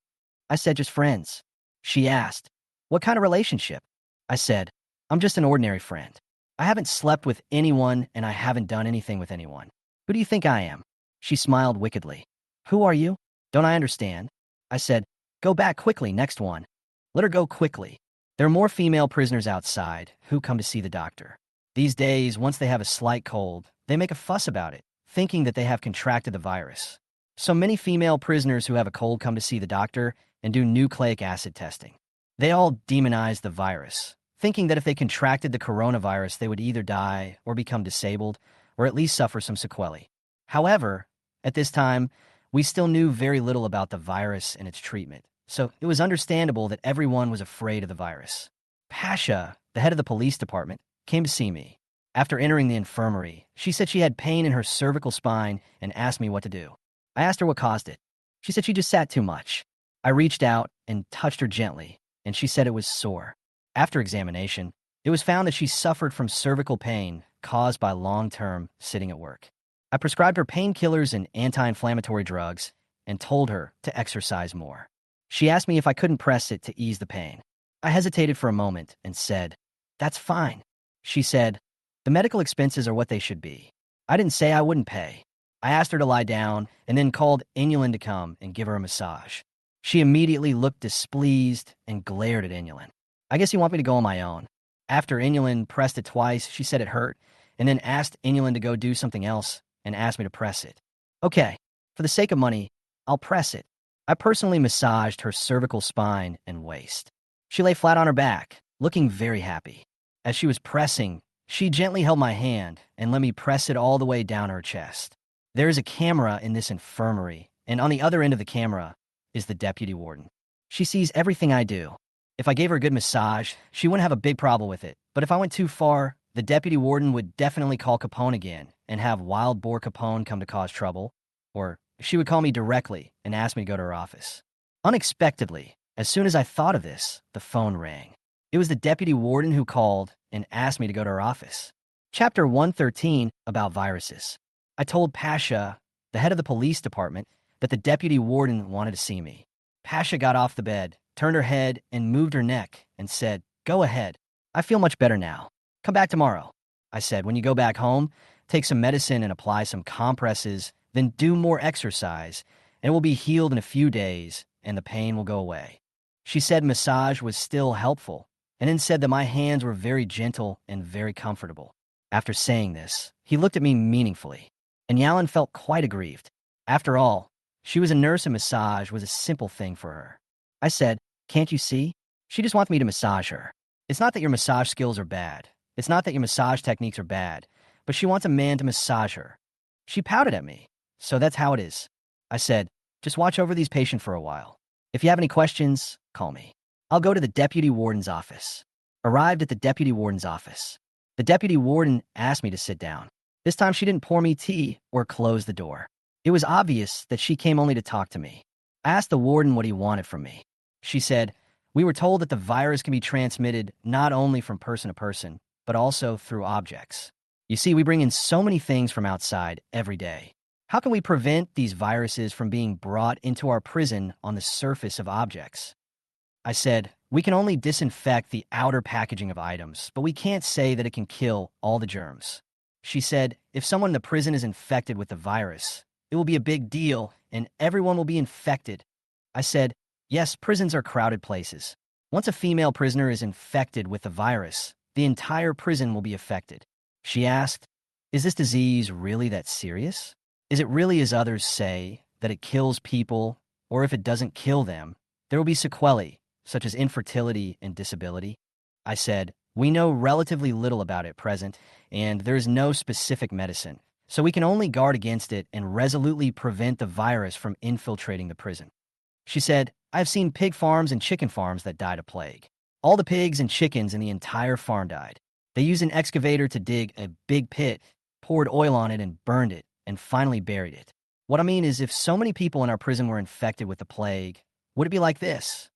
I said, "Just friends." She asked, "What kind of relationship?" I said, "I'm just an ordinary friend. I haven't slept with anyone and I haven't done anything with anyone. Who do you think I am?" She smiled wickedly. "Who are you? Don't I understand?" I said, "Go back quickly, next one. Let her go quickly. There are more female prisoners outside who come to see the doctor. These days, once they have a slight cold, they make a fuss about it, thinking that they have contracted the virus. So many female prisoners who have a cold come to see the doctor and do nucleic acid testing. They all demonize the virus, thinking that if they contracted the coronavirus, they would either die or become disabled or at least suffer some sequelae. However, at this time, we still knew very little about the virus and its treatment, so it was understandable that everyone was afraid of the virus. Pasha, the head of the police department, came to see me. After entering the infirmary, she said she had pain in her cervical spine and asked me what to do. I asked her what caused it. She said she just sat too much. I reached out and touched her gently, and she said it was sore. After examination, it was found that she suffered from cervical pain caused by long-term sitting at work. I prescribed her painkillers and anti-inflammatory drugs and told her to exercise more. She asked me if I couldn't press it to ease the pain. I hesitated for a moment and said, "That's fine." She said, "The medical expenses are what they should be." I didn't say I wouldn't pay. I asked her to lie down and then called Inulin to come and give her a massage. She immediately looked displeased and glared at Inulin. "I guess you want me to go on my own." After Inulin pressed it twice, she said it hurt, and then asked Inulin to go do something else and asked me to press it. "Okay, for the sake of money, I'll press it." I personally massaged her cervical spine and waist. She lay flat on her back, looking very happy. As she was pressing, she gently held my hand and let me press it all the way down her chest. There is a camera in this infirmary, and on the other end of the camera is the deputy warden. She sees everything I do. If I gave her a good massage, she wouldn't have a big problem with it. But if I went too far, the deputy warden would definitely call Capone again and have Wild Boar Capone come to cause trouble. Or she would call me directly and ask me to go to her office. Unexpectedly, as soon as I thought of this, the phone rang. It was the deputy warden who called and asked me to go to her office. Chapter 113, about viruses. I told Pasha, the head of the police department, that the deputy warden wanted to see me. Pasha got off the bed, turned her head, and moved her neck and said, "Go ahead. I feel much better now. Come back tomorrow." I said, "When you go back home, take some medicine and apply some compresses, then do more exercise, and it will be healed in a few days, and the pain will go away." She said massage was still helpful, and then said that my hands were very gentle and very comfortable. After saying this, he looked at me meaningfully, and Yalin felt quite aggrieved. After all, she was a nurse and massage was a simple thing for her. I said, "Can't you see? She just wants me to massage her. It's not that your massage skills are bad. It's not that your massage techniques are bad, but she wants a man to massage her." She pouted at me. "So that's how it is." I said, "Just watch over these patients for a while. If you have any questions, call me." I'll go to the deputy warden's office. Arrived at the deputy warden's office. The deputy warden asked me to sit down. This time she didn't pour me tea or close the door. It was obvious that she came only to talk to me. I asked the warden what he wanted from me. She said, "We were told that the virus can be transmitted not only from person to person, but also through objects. You see, we bring in so many things from outside every day. How can we prevent these viruses from being brought into our prison on the surface of objects?" I said, "We can only disinfect the outer packaging of items, but we can't say that it can kill all the germs." She said, "If someone in the prison is infected with the virus, it will be a big deal and everyone will be infected." I said, "Yes, prisons are crowded places. Once a female prisoner is infected with the virus, the entire prison will be affected." She asked, "Is this disease really that serious? Is it really as others say, that it kills people, or if it doesn't kill them, there will be sequelae, such as infertility and disability?" I said, "We know relatively little about it at present, and there is no specific medicine, so we can only guard against it and resolutely prevent the virus from infiltrating the prison." She said, "I have seen pig farms and chicken farms that died of plague. All the pigs and chickens in the entire farm died. They used an excavator to dig a big pit, poured oil on it and burned it, and finally buried it. What I mean is, if so many people in our prison were infected with the plague, would it be like this?"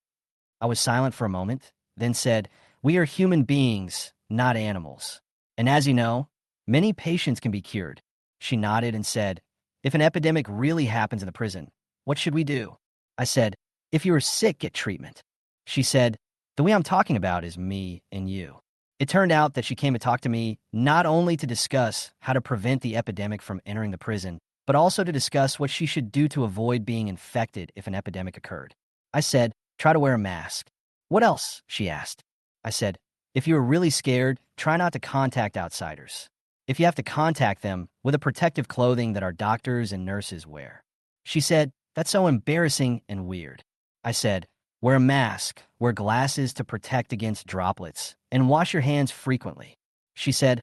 I was silent for a moment, then said, "We are human beings, not animals. And as you know, many patients can be cured." She nodded and said, If an epidemic really happens in the prison, what should we do? I said, if you are sick, get treatment. She said, the way I'm talking about is me and you. It turned out that she came to talk to me not only to discuss how to prevent the epidemic from entering the prison, but also to discuss what she should do to avoid being infected if an epidemic occurred. I said, try to wear a mask. What else? She asked. I said, if you are really scared, try not to contact outsiders. If you have to contact them, with a protective clothing that our doctors and nurses wear. She said, that's so embarrassing and weird. I said, wear a mask, wear glasses to protect against droplets, and wash your hands frequently. She said,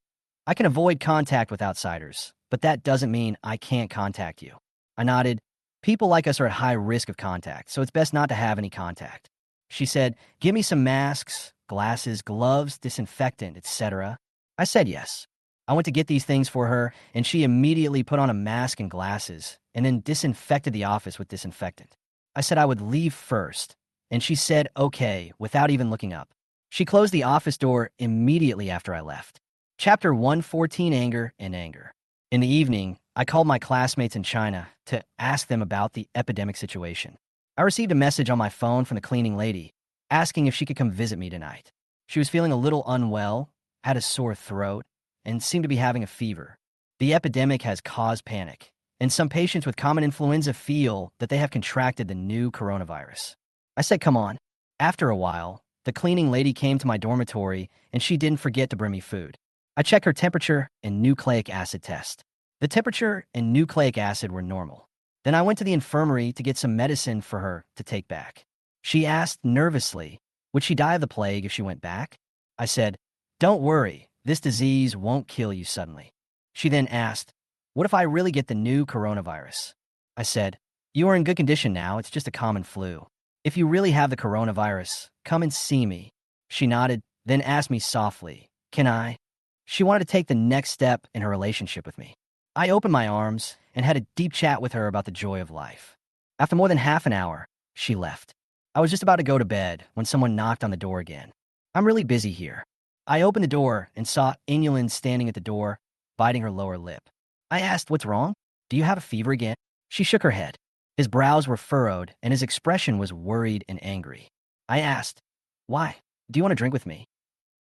I can avoid contact with outsiders, but that doesn't mean I can't contact you. I nodded. People like us are at high risk of contact, so it's best not to have any contact. She said, give me some masks, glasses, gloves, disinfectant, etc. I said yes. I went to get these things for her, and she immediately put on a mask and glasses, and then disinfected the office with disinfectant. I said I would leave first, and she said okay without even looking up. She closed the office door immediately after I left. Chapter 114, Anger and Anger. In the evening, I called my classmates in China to ask them about the epidemic situation. I received a message on my phone from the cleaning lady, asking if she could come visit me tonight. She was feeling a little unwell, had a sore throat, and seemed to be having a fever. The epidemic has caused panic, and some patients with common influenza feel that they have contracted the new coronavirus. I said, come on. After a while, the cleaning lady came to my dormitory, and she didn't forget to bring me food. I checked her temperature and nucleic acid test. The temperature and nucleic acid were normal. Then I went to the infirmary to get some medicine for her to take back. She asked nervously, would she die of the plague if she went back? I said, don't worry, this disease won't kill you suddenly. She then asked, what if I really get the new coronavirus? I said, you are in good condition now, it's just a common flu. If you really have the coronavirus, come and see me. She nodded, then asked me softly, can I? She wanted to take the next step in her relationship with me. I opened my arms and had a deep chat with her about the joy of life. After more than half an hour, she left. I was just about to go to bed when someone knocked on the door again. I'm really busy here. I opened the door and saw Inulin standing at the door, biting her lower lip. I asked, what's wrong? Do you have a fever again? She shook her head. His brows were furrowed and his expression was worried and angry. I asked, why? Do you want to drink with me?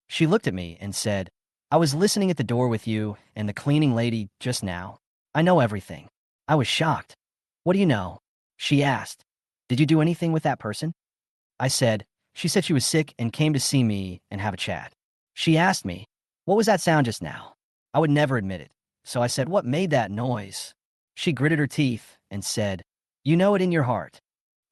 She looked at me and said, I was listening at the door with you and the cleaning lady just now. I know everything. I was shocked. What do you know? She asked. Did you do anything with that person? I said, she said she was sick and came to see me and have a chat. She asked me, what was that sound just now? I would never admit it. So I said, what made that noise? She gritted her teeth and said, you know it in your heart.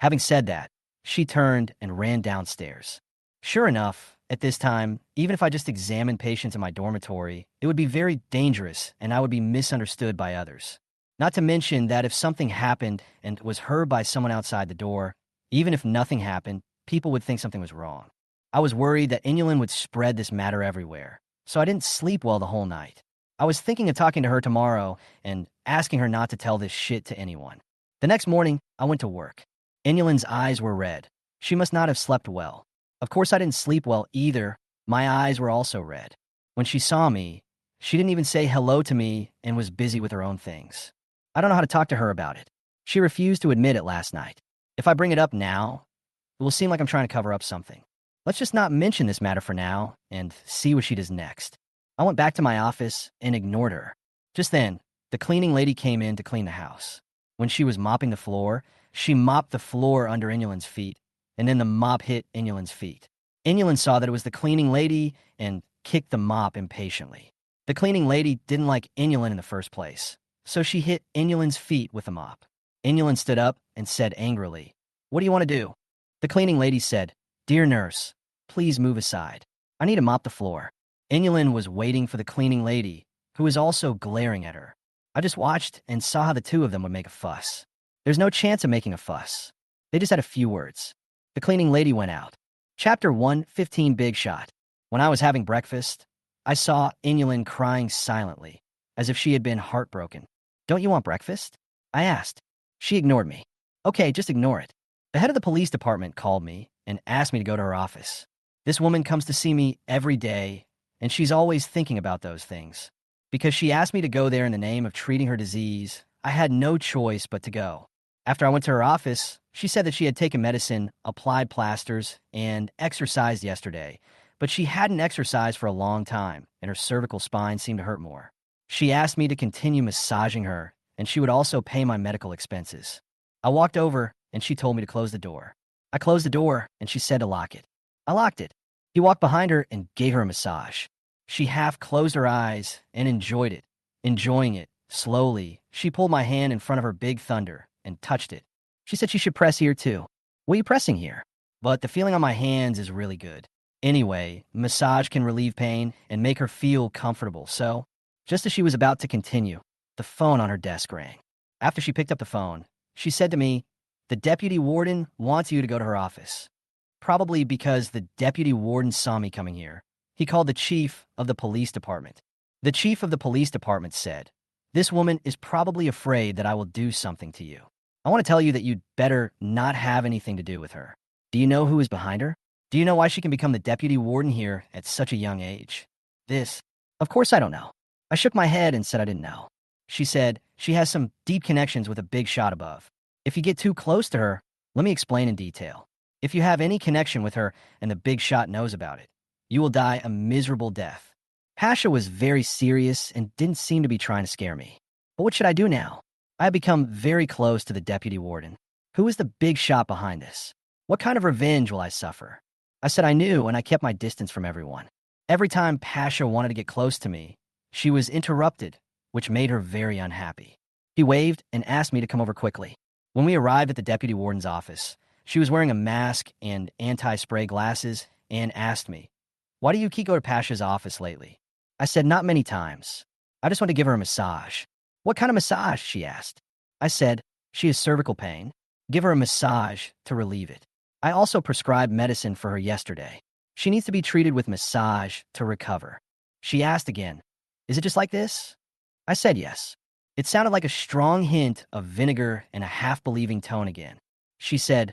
Having said that, she turned and ran downstairs. Sure enough, at this time, even if I just examined patients in my dormitory, it would be very dangerous and I would be misunderstood by others. Not to mention that if something happened and was heard by someone outside the door, even if nothing happened, people would think something was wrong. I was worried that Inulin would spread this matter everywhere, so I didn't sleep well the whole night. I was thinking of talking to her tomorrow and asking her not to tell this shit to anyone. The next morning, I went to work. Inulin's eyes were red. She must not have slept well. Of course, I didn't sleep well either. My eyes were also red. When she saw me, she didn't even say hello to me and was busy with her own things. I don't know how to talk to her about it. She refused to admit it last night. If I bring it up now, it will seem like I'm trying to cover up something. Let's just not mention this matter for now and see what she does next. I went back to my office and ignored her. Just then, the cleaning lady came in to clean the house. When she was mopping the floor, she mopped the floor under Inulin's feet, and then the mop hit Inulin's feet. Inulin saw that it was the cleaning lady and kicked the mop impatiently. The cleaning lady didn't like Inulin in the first place, so she hit Inulin's feet with the mop. Inulin stood up and said angrily, what do you want to do? The cleaning lady said, dear nurse, please move aside. I need to mop the floor. Inulin was waiting for the cleaning lady, who was also glaring at her. I just watched and saw how the two of them would make a fuss. There's no chance of making a fuss. They just had a few words. The cleaning lady went out. Chapter 115, Big Shot. When I was having breakfast, I saw Inulin crying silently, as if she had been heartbroken. Don't you want breakfast? I asked. She ignored me. Okay, just ignore it. The head of the police department called me and asked me to go to her office. This woman comes to see me every day, and she's always thinking about those things. Because she asked me to go there in the name of treating her disease, I had no choice but to go. After I went to her office, she said that she had taken medicine, applied plasters, and exercised yesterday, but she hadn't exercised for a long time, and her cervical spine seemed to hurt more. She asked me to continue massaging her, and she would also pay my medical expenses. I walked over, and she told me to close the door. I closed the door, and she said to lock it. I locked it. He walked behind her and gave her a massage. She half closed her eyes and enjoyed it. Enjoying it, slowly, she pulled my hand in front of her big thunder and touched it. She said she should press here too. What are you pressing here? But the feeling on my hands is really good. Anyway, massage can relieve pain and make her feel comfortable, so just as she was about to continue, the phone on her desk rang. After she picked up the phone, she said to me, "The deputy warden wants you to go to her office." Probably because the deputy warden saw me coming here. He called the chief of the police department. The chief of the police department said, "This woman is probably afraid that I will do something to you. I want to tell you that you'd better not have anything to do with her. Do you know who is behind her? Do you know why she can become the deputy warden here at such a young age?" This, of course I don't know. I shook my head and said I didn't know. She said she has some deep connections with a big shot above. If you get too close to her, let me explain in detail. If you have any connection with her and the big shot knows about it, you will die a miserable death. Pasha was very serious and didn't seem to be trying to scare me. But what should I do now? I had become very close to the deputy warden. Who is the big shot behind this? What kind of revenge will I suffer? I said I knew, and I kept my distance from everyone. Every time Pasha wanted to get close to me, she was interrupted, which made her very unhappy. He waved and asked me to come over quickly. When we arrived at the deputy warden's office, she was wearing a mask and anti-spray glasses and asked me, "Why do you keep going to Pasha's office lately?" I said, "Not many times. I just want to give her a massage." "What kind of massage?" she asked. I said, "She has cervical pain. Give her a massage to relieve it. I also prescribed medicine for her yesterday. She needs to be treated with massage to recover." She asked again, "Is it just like this?" I said yes. It sounded like a strong hint of vinegar and a half-believing tone again. She said,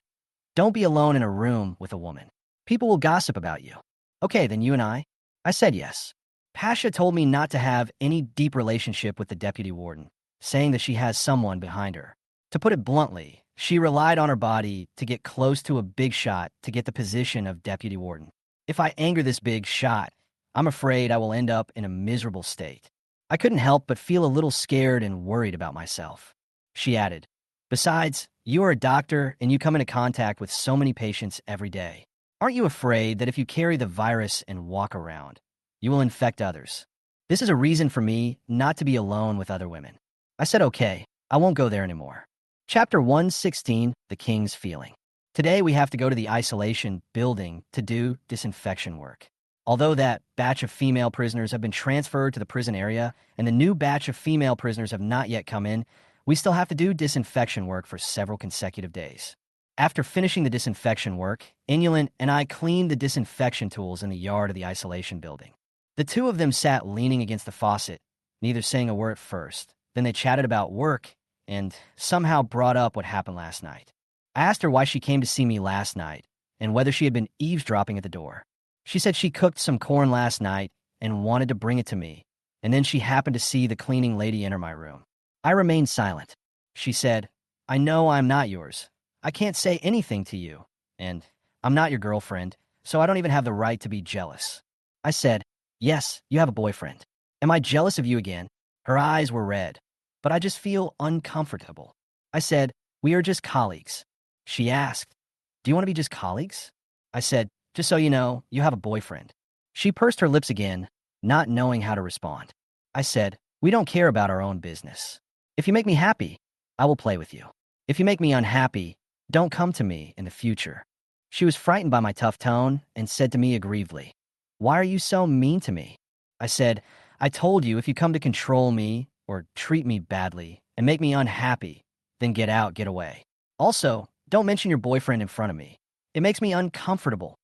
"Don't be alone in a room with a woman. People will gossip about you." "Okay, then you and I?" I said yes. Pasha told me not to have any deep relationship with the deputy warden, saying that she has someone behind her. To put it bluntly, she relied on her body to get close to a big shot to get the position of deputy warden. If I anger this big shot, I'm afraid I will end up in a miserable state. I couldn't help but feel a little scared and worried about myself. She added, "Besides, you are a doctor and you come into contact with so many patients every day. Aren't you afraid that if you carry the virus and walk around, you will infect others? This is a reason for me not to be alone with other women." I said, "Okay, I won't go there anymore." Chapter 116, The King's Feeling. Today we have to go to the isolation building to do disinfection work. Although that batch of female prisoners have been transferred to the prison area and the new batch of female prisoners have not yet come in, we still have to do disinfection work for several consecutive days. After finishing the disinfection work, Inulan and I cleaned the disinfection tools in the yard of the isolation building. The two of them sat leaning against the faucet, neither saying a word at first. Then they chatted about work and somehow brought up what happened last night. I asked her why she came to see me last night and whether she had been eavesdropping at the door. She said she cooked some corn last night and wanted to bring it to me, and then she happened to see the cleaning lady enter my room. I remained silent. She said, "I know I'm not yours. I can't say anything to you, and I'm not your girlfriend, so I don't even have the right to be jealous." I said, "Yes, you have a boyfriend. Am I jealous of you again?" Her eyes were red, but I just feel uncomfortable. I said, "We are just colleagues." She asked, "Do you want to be just colleagues?" I said, "Just so you know, you have a boyfriend." She pursed her lips again, not knowing how to respond. I said, "We don't care about our own business. If you make me happy, I will play with you. If you make me unhappy, don't come to me in the future." She was frightened by my tough tone and said to me aggrievedly, "Why are you so mean to me?" I said, "I told you if you come to control me or treat me badly and make me unhappy, then get out, get away. Also, don't mention your boyfriend in front of me. It makes me uncomfortable."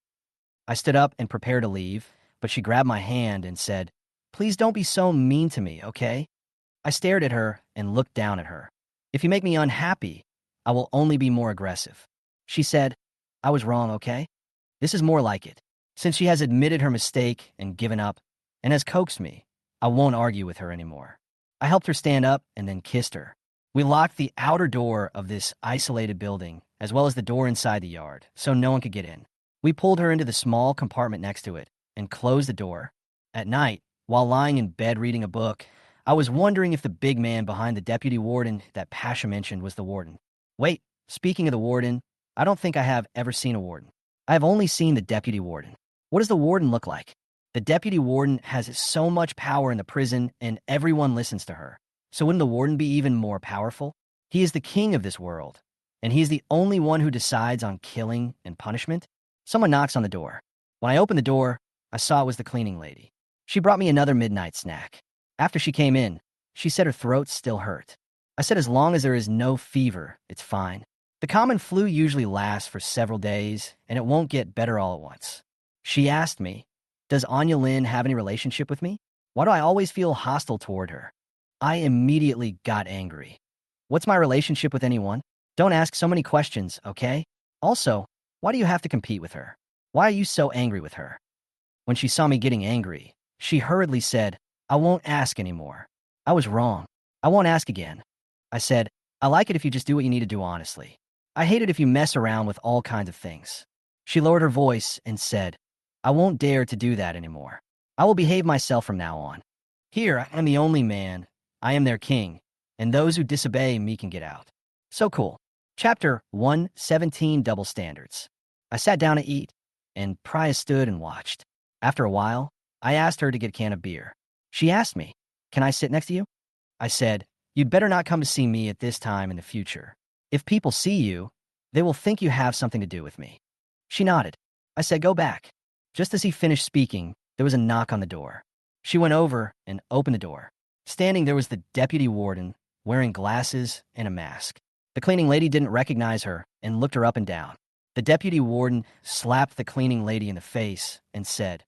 I stood up and prepared to leave, but she grabbed my hand and said, "Please don't be so mean to me, okay?" I stared at her and looked down at her. "If you make me unhappy, I will only be more aggressive." She said, "I was wrong, okay? This is more like it." Since she has admitted her mistake and given up, and has coaxed me, I won't argue with her anymore. I helped her stand up and then kissed her. We locked the outer door of this isolated building, as well as the door inside the yard, so no one could get in. We pulled her into the small compartment next to it and closed the door. At night, while lying in bed reading a book, I was wondering if the big man behind the deputy warden that Pasha mentioned was the warden. Wait, speaking of the warden, I don't think I have ever seen a warden. I have only seen the deputy warden. What does the warden look like? The deputy warden has so much power in the prison and everyone listens to her. So wouldn't the warden be even more powerful? He is the king of this world, and he is the only one who decides on killing and punishment. Someone knocks on the door. When I opened the door, I saw it was the cleaning lady. She brought me another midnight snack. After she came in, she said her throat still hurt. I said as long as there is no fever, it's fine. The common flu usually lasts for several days, and it won't get better all at once. She asked me, does Anya Lin have any relationship with me? Why do I always feel hostile toward her? I immediately got angry. What's my relationship with anyone? Don't ask so many questions, okay? Also, why do you have to compete with her? Why are you so angry with her? When she saw me getting angry, she hurriedly said, I won't ask anymore. I was wrong. I won't ask again. I said, I like it if you just do what you need to do honestly. I hate it if you mess around with all kinds of things. She lowered her voice and said, I won't dare to do that anymore. I will behave myself from now on. Here, I am the only man. I am their king, and those who disobey me can get out. So cool. Chapter 117 Double Standards. I sat down to eat, and Priya stood and watched. After a while, I asked her to get a can of beer. She asked me, can I sit next to you? I said, you'd better not come to see me at this time in the future. If people see you, they will think you have something to do with me. She nodded. I said, go back. Just as he finished speaking, there was a knock on the door. She went over and opened the door. Standing there was the deputy warden, wearing glasses and a mask. The cleaning lady didn't recognize her and looked her up and down. The deputy warden slapped the cleaning lady in the face and said,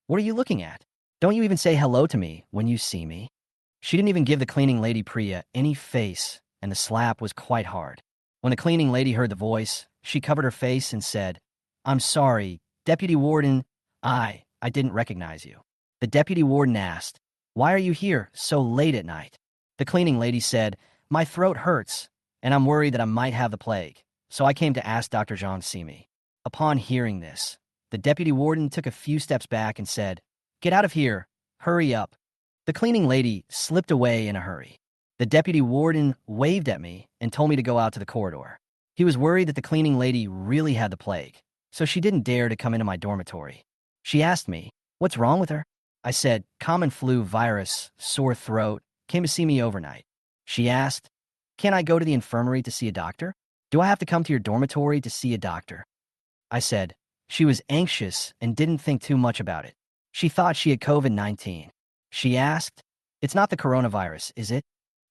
what are you looking at? Don't you even say hello to me when you see me? She didn't even give the cleaning lady Priya any face, and the slap was quite hard. When the cleaning lady heard the voice, she covered her face and said, I'm sorry, Deputy Warden, I didn't recognize you. The deputy warden asked, why are you here so late at night? The cleaning lady said, my throat hurts, and I'm worried that I might have the plague, so I came to ask Dr. Zhang to see me. Upon hearing this, the deputy warden took a few steps back and said, get out of here, hurry up. The cleaning lady slipped away in a hurry. The deputy warden waved at me and told me to go out to the corridor. He was worried that the cleaning lady really had the plague, so she didn't dare to come into my dormitory. She asked me, what's wrong with her? I said, common flu virus, sore throat, came to see me overnight. She asked, can I go to the infirmary to see a doctor? Do I have to come to your dormitory to see a doctor? I said, she was anxious and didn't think too much about it. She thought she had COVID-19. She asked, it's not the coronavirus, is it?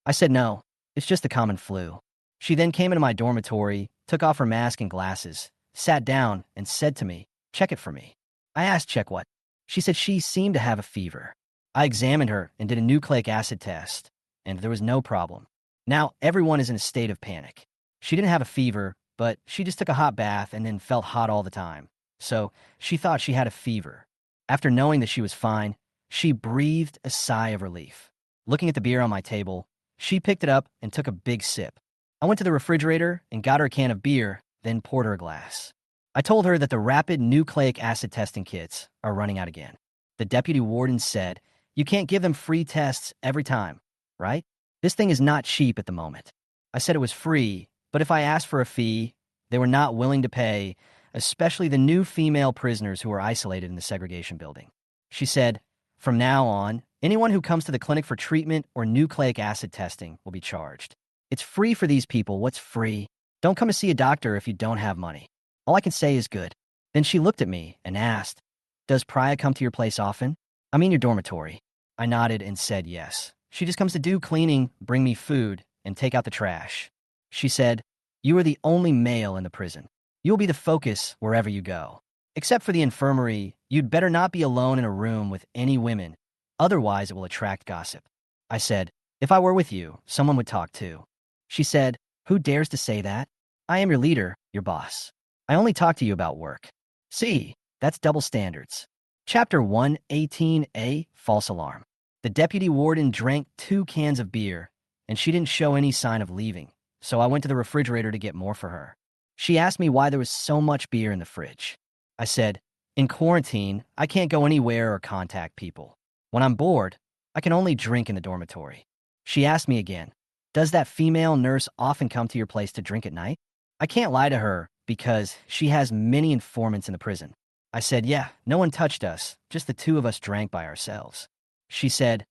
I said, no, it's just the common flu. She then came into my dormitory, took off her mask and glasses, sat down, and said to me, check it for me. I asked, check what? She said she seemed to have a fever. I examined her and did a nucleic acid test, and there was no problem. Now everyone is in a state of panic. She didn't have a fever, but she just took a hot bath and then felt hot all the time. So she thought she had a fever. After knowing that she was fine, she breathed a sigh of relief. Looking at the beer on my table, she picked it up and took a big sip. I went to the refrigerator and got her a can of beer, then poured her a glass. I told her that the rapid nucleic acid testing kits are running out again. The deputy warden said, you can't give them free tests every time, right? This thing is not cheap at the moment. I said it was free, but if I asked for a fee, they were not willing to pay, especially the new female prisoners who were isolated in the segregation building. She said, from now on, anyone who comes to the clinic for treatment or nucleic acid testing will be charged. It's free for these people. What's free? Don't come to see a doctor if you don't have money. All I can say is good. Then she looked at me and asked, does Priya come to your place often? I mean your dormitory. I nodded and said yes. She just comes to do cleaning, bring me food, and take out the trash. She said, you are the only male in the prison. You'll be the focus wherever you go. Except for the infirmary, you'd better not be alone in a room with any women. Otherwise, it will attract gossip. I said, if I were with you, someone would talk too. She said, who dares to say that? I am your leader, your boss. I only talk to you about work. See, that's double standards. Chapter 118A, False Alarm. The deputy warden drank 2 cans of beer and she didn't show any sign of leaving, so I went to the refrigerator to get more for her. She asked me why there was so much beer in the fridge. I said, in quarantine, I can't go anywhere or contact people. When I'm bored, I can only drink in the dormitory. She asked me again, does that female nurse often come to your place to drink at night? I can't lie to her because she has many informants in the prison. I said, yeah, no one touched us, just the two of us drank by ourselves. She said,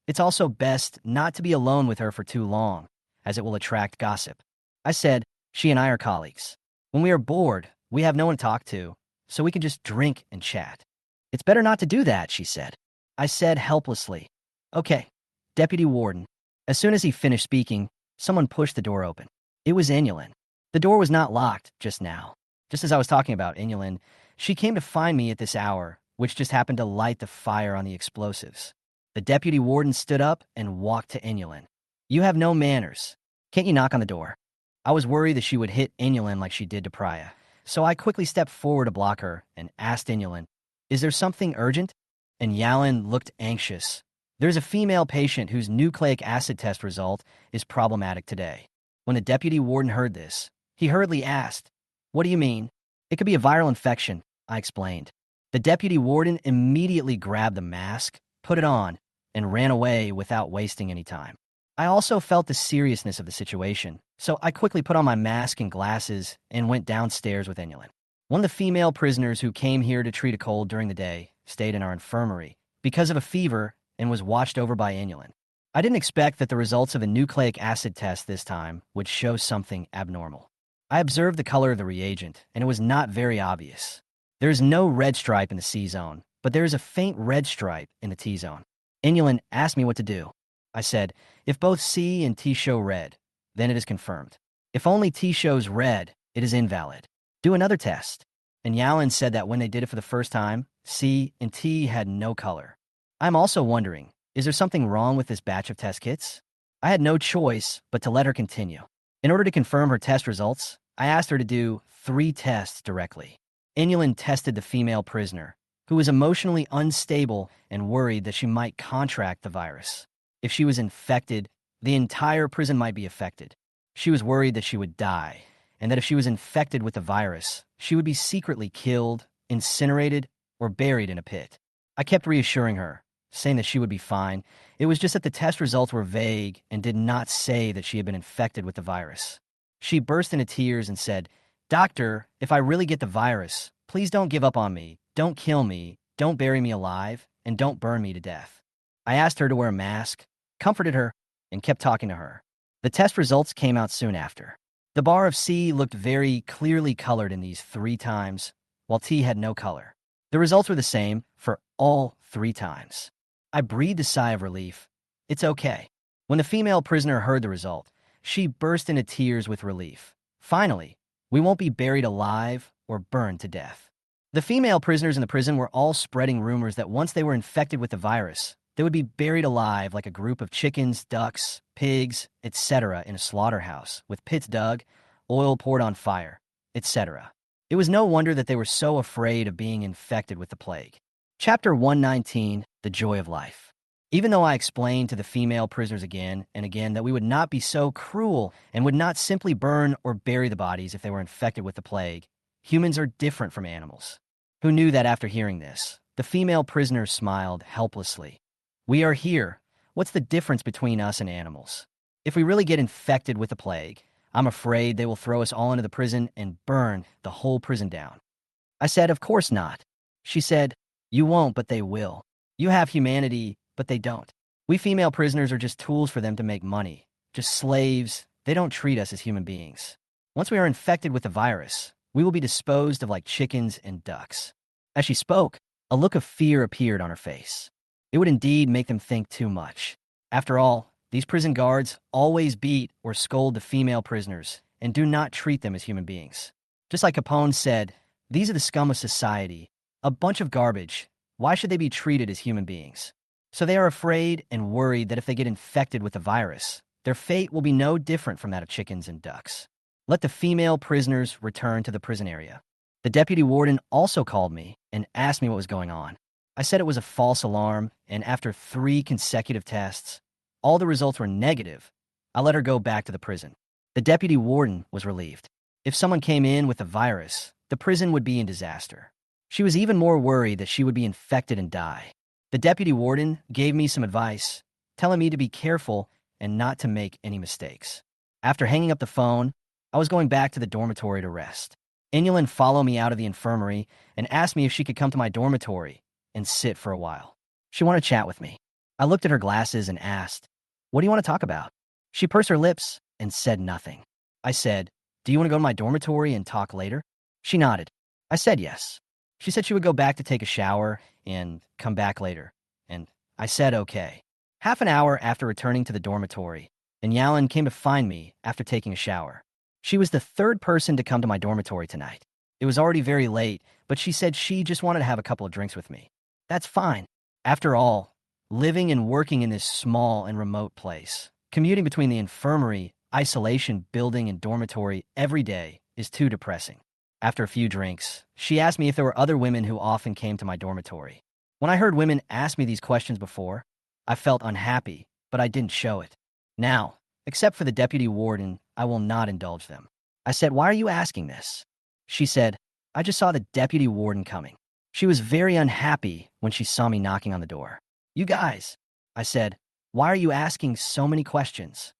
it's also best not to be alone with her for too long, as it will attract gossip. I said, she and I are colleagues. When we are bored, we have no one to talk to, so we can just drink and chat. It's better not to do that, she said. I said helplessly, okay, Deputy Warden. As soon as he finished speaking, someone pushed the door open. It was Inulin. The door was not locked just now. Just as I was talking about Inulin, she came to find me at this hour, which just happened to light the fire on the explosives. The Deputy Warden stood up and walked to Inulin. You have no manners. Can't you knock on the door? I was worried that she would hit Inulin like she did to Priya, so I quickly stepped forward to block her and asked Inulin, is there something urgent? And Yalin looked anxious. There's a female patient whose nucleic acid test result is problematic today. When the Deputy Warden heard this, he hurriedly asked, what do you mean? It could be a viral infection, I explained. The Deputy Warden immediately grabbed the mask, put it on, and ran away without wasting any time. I also felt the seriousness of the situation, so I quickly put on my mask and glasses and went downstairs with Inulin. One of the female prisoners who came here to treat a cold during the day stayed in our infirmary because of a fever and was watched over by Inulin. I didn't expect that the results of the nucleic acid test this time would show something abnormal. I observed the color of the reagent, and it was not very obvious. There is no red stripe in the C zone, but there is a faint red stripe in the T zone. Inulin asked me what to do. I said, if both C and T show red, then it is confirmed. If only T shows red, it is invalid. Do another test. And Yalin said that when they did it for the first time, C and T had no color. I'm also wondering, is there something wrong with this batch of test kits? I had no choice but to let her continue. In order to confirm her test results, I asked her to do 3 tests directly. Inulin tested the female prisoner, who was emotionally unstable and worried that she might contract the virus. If she was infected, the entire prison might be affected. She was worried that she would die, and that if she was infected with the virus, she would be secretly killed, incinerated, or buried in a pit. I kept reassuring her, saying that she would be fine. It was just that the test results were vague and did not say that she had been infected with the virus. She burst into tears and said, Doctor, if I really get the virus, please don't give up on me, don't kill me, don't bury me alive, and don't burn me to death. I asked her to wear a mask, comforted her, and kept talking to her. The test results came out soon after. The bar of C looked very clearly colored in these 3 times, while T had no color. The results were the same for all 3 times. I breathed a sigh of relief. It's okay. When the female prisoner heard the result, she burst into tears with relief. Finally, we won't be buried alive or burned to death. The female prisoners in the prison were all spreading rumors that once they were infected with the virus, they would be buried alive like a group of chickens, ducks, pigs, etc. in a slaughterhouse, with pits dug, oil poured on fire, etc. It was no wonder that they were so afraid of being infected with the plague. Chapter 119, The Joy of Life. Even though I explained to the female prisoners again and again that we would not be so cruel and would not simply burn or bury the bodies if they were infected with the plague, humans are different from animals. Who knew that after hearing this? The female prisoners smiled helplessly. We are here. What's the difference between us and animals? If we really get infected with the plague, I'm afraid they will throw us all into the prison and burn the whole prison down. I said, of course not. She said, you won't, but they will. You have humanity, but they don't. We female prisoners are just tools for them to make money, just slaves. They don't treat us as human beings. Once we are infected with the virus, we will be disposed of like chickens and ducks. As she spoke, a look of fear appeared on her face. It would indeed make them think too much. After all, these prison guards always beat or scold the female prisoners and do not treat them as human beings. Just like Capone said, these are the scum of society, a bunch of garbage. Why should they be treated as human beings? So they are afraid and worried that if they get infected with the virus, their fate will be no different from that of chickens and ducks. Let the female prisoners return to the prison area. The deputy warden also called me and asked me what was going on. I said it was a false alarm, and after 3 consecutive tests, all the results were negative. I let her go back to the prison. The deputy warden was relieved. If someone came in with the virus, the prison would be in disaster. She was even more worried that she would be infected and die. The deputy warden gave me some advice, telling me to be careful and not to make any mistakes. After hanging up the phone, I was going back to the dormitory to rest. Inulin followed me out of the infirmary and asked me if she could come to my dormitory and sit for a while. She wanted to chat with me. I looked at her glasses and asked, "What do you want to talk about?" She pursed her lips and said nothing. I said, "Do you want to go to my dormitory and talk later?" She nodded. I said yes. She said she would go back to take a shower and come back later, and I said okay. Half an hour after returning to the dormitory, Yalin came to find me after taking a shower. She was the third person to come to my dormitory tonight. It was already very late, but she said she just wanted to have a couple of drinks with me. That's fine. After all, living and working in this small and remote place, commuting between the infirmary, isolation building, and dormitory every day is too depressing. After a few drinks, she asked me if there were other women who often came to my dormitory. When I heard women ask me these questions before, I felt unhappy, but I didn't show it. Now, except for the deputy warden, I will not indulge them. I said, "Why are you asking this?" She said, "I just saw the deputy warden coming." She was very unhappy when she saw me knocking on the door. "You guys," I said, "why are you asking so many questions?"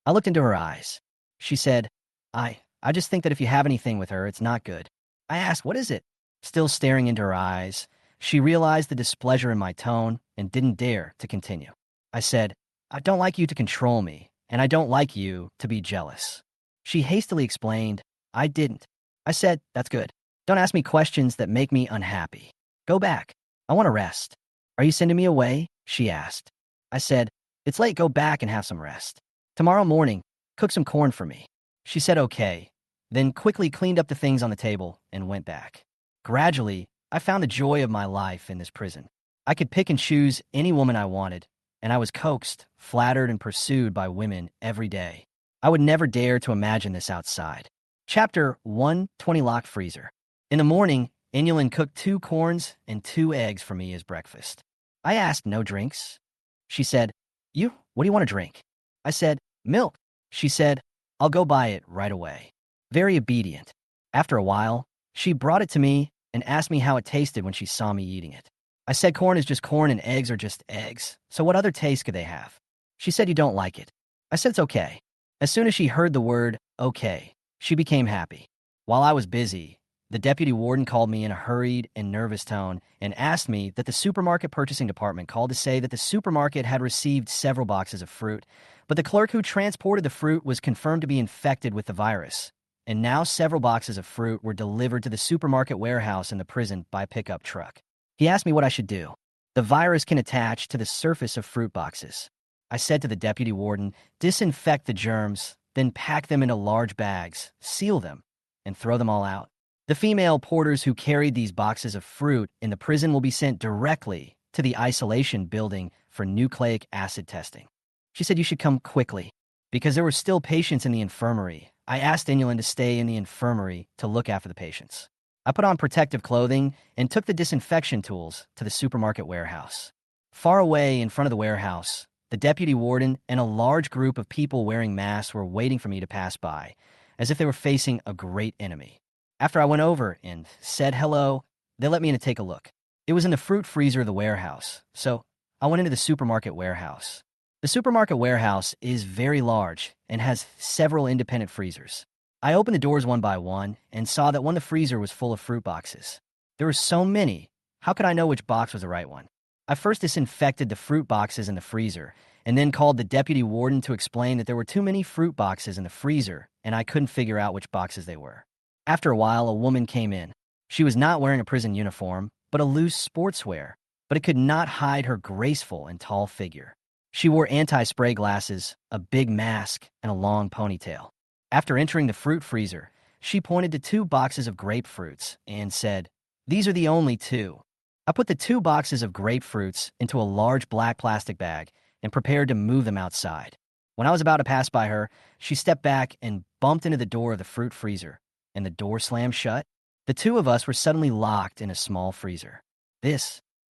I looked into her eyes. She said, I just think that if you have anything with her, it's not good." I asked, "What is it?" Still staring into her eyes, she realized the displeasure in my tone and didn't dare to continue. I said, "I don't like you to control me, and I don't like you to be jealous." She hastily explained, "I didn't." I said, "That's good. Don't ask me questions that make me unhappy. Go back. I want to rest." "Are you sending me away?" she asked. I said, "It's late. Go back and have some rest. Tomorrow morning, cook some corn for me." She said okay, then quickly cleaned up the things on the table and went back. Gradually, I found the joy of my life in this prison. I could pick and choose any woman I wanted, and I was coaxed, flattered, and pursued by women every day. I would never dare to imagine this outside. Chapter 120 Locked Freezer. In the morning, Inulin cooked 2 corns and 2 eggs for me as breakfast. I asked, "No drinks?" She said, What do you want to drink?" I said, "Milk." She said, "I'll go buy it right away." Very obedient. After a while, she brought it to me and asked me how it tasted when she saw me eating it. I said corn is just corn and eggs are just eggs, so what other taste could they have? She said you don't like it. I said it's okay. As soon as she heard the word okay, she became happy. While I was busy, the deputy warden called me in a hurried and nervous tone and asked me that the supermarket purchasing department called to say that the supermarket had received several boxes of fruit, but the clerk who transported the fruit was confirmed to be infected with the virus, and now several boxes of fruit were delivered to the supermarket warehouse in the prison by pickup truck. He asked me what I should do. The virus can attach to the surface of fruit boxes. I said to the deputy warden, disinfect the germs, then pack them into large bags, seal them, and throw them all out. The female porters who carried these boxes of fruit in the prison will be sent directly to the isolation building for nucleic acid testing. She said you should come quickly. Because there were still patients in the infirmary, I asked Inulin to stay in the infirmary to look after the patients. I put on protective clothing and took the disinfection tools to the supermarket warehouse. Far away in front of the warehouse, the deputy warden and a large group of people wearing masks were waiting for me to pass by, as if they were facing a great enemy. After I went over and said hello, they let me in to take a look. It was in the fruit freezer of the warehouse, so I went into the supermarket warehouse. The supermarket warehouse is very large and has several independent freezers. I opened the doors one by one and saw that one of the freezer was full of fruit boxes. There were so many, how could I know which box was the right one? I first disinfected the fruit boxes in the freezer and then called the deputy warden to explain that there were too many fruit boxes in the freezer and I couldn't figure out which boxes they were. After a while, a woman came in. She was not wearing a prison uniform, but a loose sportswear, but it could not hide her graceful and tall figure. She wore anti-spray glasses, a big mask, and a long ponytail. After entering the fruit freezer, she pointed to 2 boxes of grapefruits and said, "These are the only 2." I put the 2 boxes of grapefruits into a large black plastic bag and prepared to move them outside. When I was about to pass by her, she stepped back and bumped into the door of the fruit freezer, and the door slammed shut. The 2 of us were suddenly locked in a small freezer.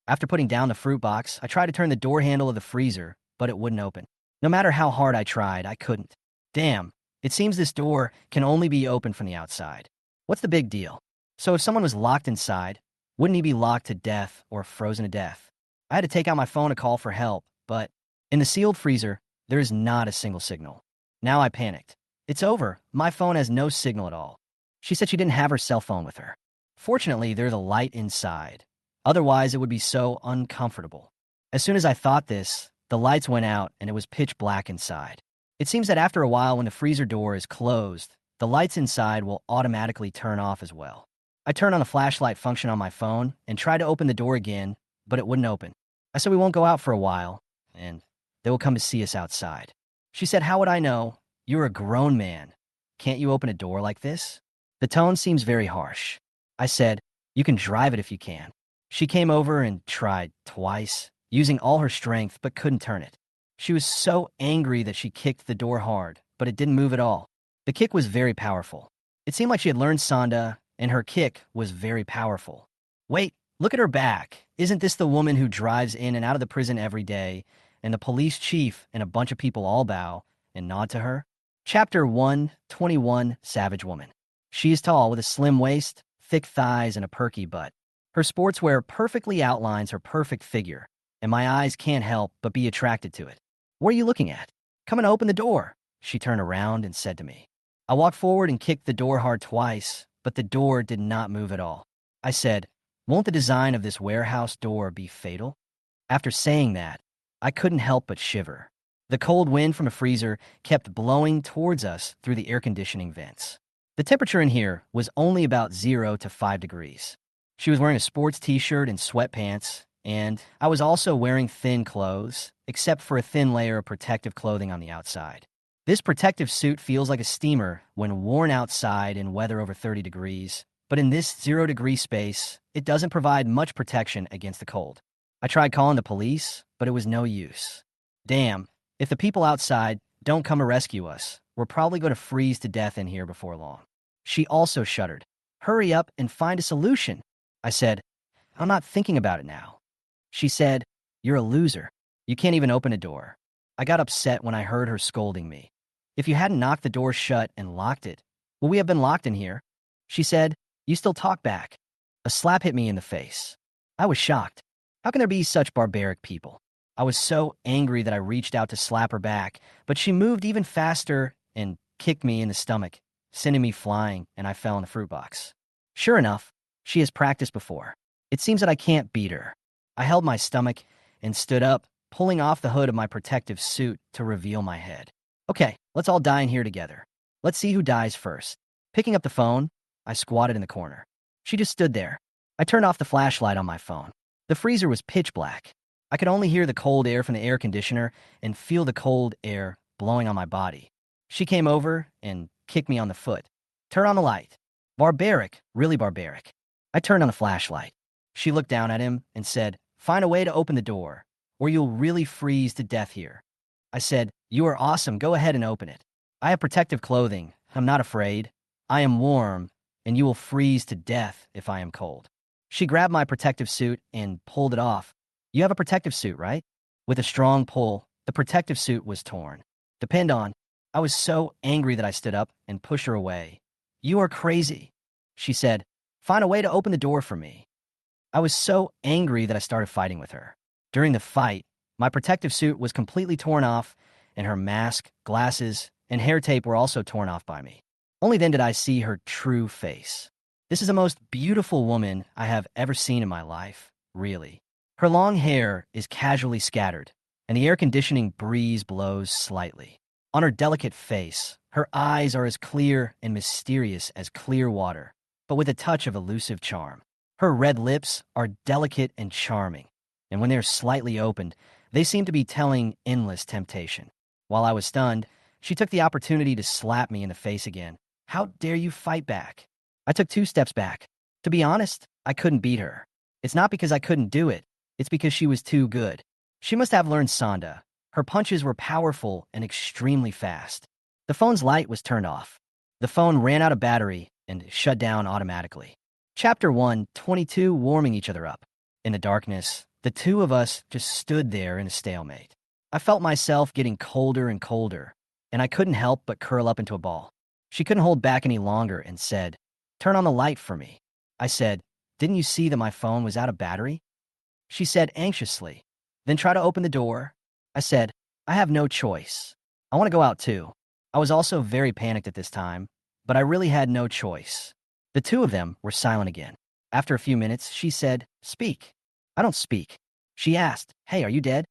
After putting down the fruit box, I tried to turn the door handle of the freezer, but it wouldn't open. No matter how hard I tried, I couldn't. Damn, it seems this door can only be opened from the outside. What's the big deal? So if someone was locked inside, wouldn't he be locked to death or frozen to death? I had to take out my phone to call for help, but in the sealed freezer, there is not a single signal. Now I panicked. It's over. My phone has no signal at all. She said she didn't have her cell phone with her. Fortunately, there's a light inside. Otherwise, it would be so uncomfortable. As soon as I thought this, the lights went out and it was pitch black inside. It seems that after a while, when the freezer door is closed, the lights inside will automatically turn off as well. I turned on the flashlight function on my phone and tried to open the door again, but it wouldn't open. I said we won't go out for a while, and they will come to see us outside. She said, how would I know? You're a grown man. Can't you open a door like this? The tone seems very harsh. I said, you can drive it if you can. She came over and tried twice, using all her strength, but couldn't turn it. She was so angry that she kicked the door hard, but it didn't move at all. The kick was very powerful. It seemed like she had learned Sanda, and her kick was very powerful. Wait, look at her back. Isn't this the woman who drives in and out of the prison every day, and the police chief and a bunch of people all bow and nod to her? Chapter 121, Savage Woman. She is tall with a slim waist, thick thighs, and a perky butt. Her sportswear perfectly outlines her perfect figure, and my eyes can't help but be attracted to it. What are you looking at? Come and open the door, she turned around and said to me. I walked forward and kicked the door hard twice, but the door did not move at all. I said, won't the design of this warehouse door be fatal? After saying that, I couldn't help but shiver. The cold wind from a freezer kept blowing towards us through the air conditioning vents. The temperature in here was only about 0 to 5 degrees. She was wearing a sports t-shirt and sweatpants, and I was also wearing thin clothes, except for a thin layer of protective clothing on the outside. This protective suit feels like a steamer when worn outside in weather over 30 degrees, but in this 0-degree space, it doesn't provide much protection against the cold. I tried calling the police, but it was no use. Damn, if the people outside don't come to rescue us, we're probably going to freeze to death in here before long. She also shuddered. Hurry up and find a solution. I said, I'm not thinking about it now. She said, you're a loser. You can't even open a door. I got upset when I heard her scolding me. If you hadn't knocked the door shut and locked it, would we have been locked in here? She said, you still talk back. A slap hit me in the face. I was shocked. How can there be such barbaric people? I was so angry that I reached out to slap her back, but she moved even faster and kicked me in the stomach, sending me flying, and I fell in the fruit box. Sure enough, she has practiced before. It seems that I can't beat her. I held my stomach and stood up, pulling off the hood of my protective suit to reveal my head. Okay, let's all die in here together. Let's see who dies first. Picking up the phone, I squatted in the corner. She just stood there. I turned off the flashlight on my phone. The freezer was pitch black. I could only hear the cold air from the air conditioner and feel the cold air blowing on my body. She came over and kicked me on the foot. Turn on the light. Barbaric, really barbaric. I turned on the flashlight. She looked down at him and said, find a way to open the door, or you'll really freeze to death here. I said, you are awesome, go ahead and open it. I have protective clothing, I'm not afraid. I am warm, and you will freeze to death if I am cold. She grabbed my protective suit and pulled it off. You have a protective suit, right? With a strong pull, the protective suit was torn. Depend on. I was so angry that I stood up and pushed her away. You are crazy, she said. Find a way to open the door for me. I was so angry that I started fighting with her. During the fight, my protective suit was completely torn off, and her mask, glasses, and hair tape were also torn off by me. Only then did I see her true face. This is the most beautiful woman I have ever seen in my life, really. Her long hair is casually scattered, and the air-conditioning breeze blows slightly. On her delicate face, her eyes are as clear and mysterious as clear water, but with a touch of elusive charm. Her red lips are delicate and charming, and when they are slightly opened, they seem to be telling endless temptation. While I was stunned, she took the opportunity to slap me in the face again. How dare you fight back? I took 2 steps back. To be honest, I couldn't beat her. It's not because I couldn't do it. It's because she was too good. She must have learned Sanda. Her punches were powerful and extremely fast. The phone's light was turned off. The phone ran out of battery and shut down automatically. Chapter 122, warming each other up. In the darkness, the two of us just stood there in a stalemate. I felt myself getting colder and colder, and I couldn't help but curl up into a ball. She couldn't hold back any longer and said, "Turn on the light for me." I said, "Didn't you see that my phone was out of battery?" She said anxiously, "Then try to open the door." I said, "I have no choice. I want to go out too." I was also very panicked at this time, but I really had no choice. The two of them were silent again. After a few minutes, she said, "Speak." "I don't speak." She asked, "Hey, are you dead?"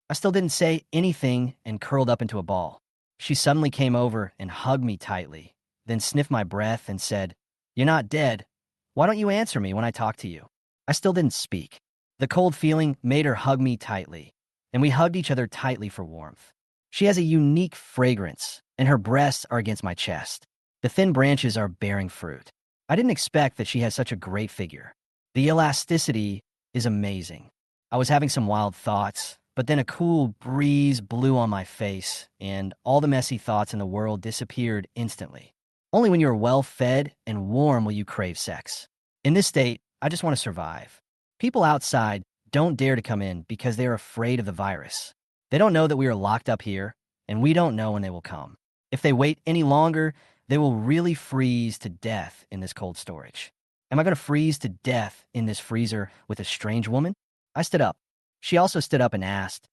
I still didn't say anything and curled up into a ball. She suddenly came over and hugged me tightly, then sniffed my breath and said, "You're not dead. Why don't you answer me when I talk to you?" I still didn't speak. The cold feeling made her hug me tightly, and we hugged each other tightly for warmth. She has a unique fragrance, and her breasts are against my chest. The thin branches are bearing fruit. I didn't expect that she has such a great figure. The elasticity is amazing. I was having some wild thoughts, but then a cool breeze blew on my face, and all the messy thoughts in the world disappeared instantly. Only when you're well fed and warm will you crave sex. In this state, I just want to survive. People outside don't dare to come in because they are afraid of the virus. They don't know that we are locked up here, and we don't know when they will come. If they wait any longer, they will really freeze to death in this cold storage. Am I going to freeze to death in this freezer with a strange woman? I stood up. She also stood up and asked,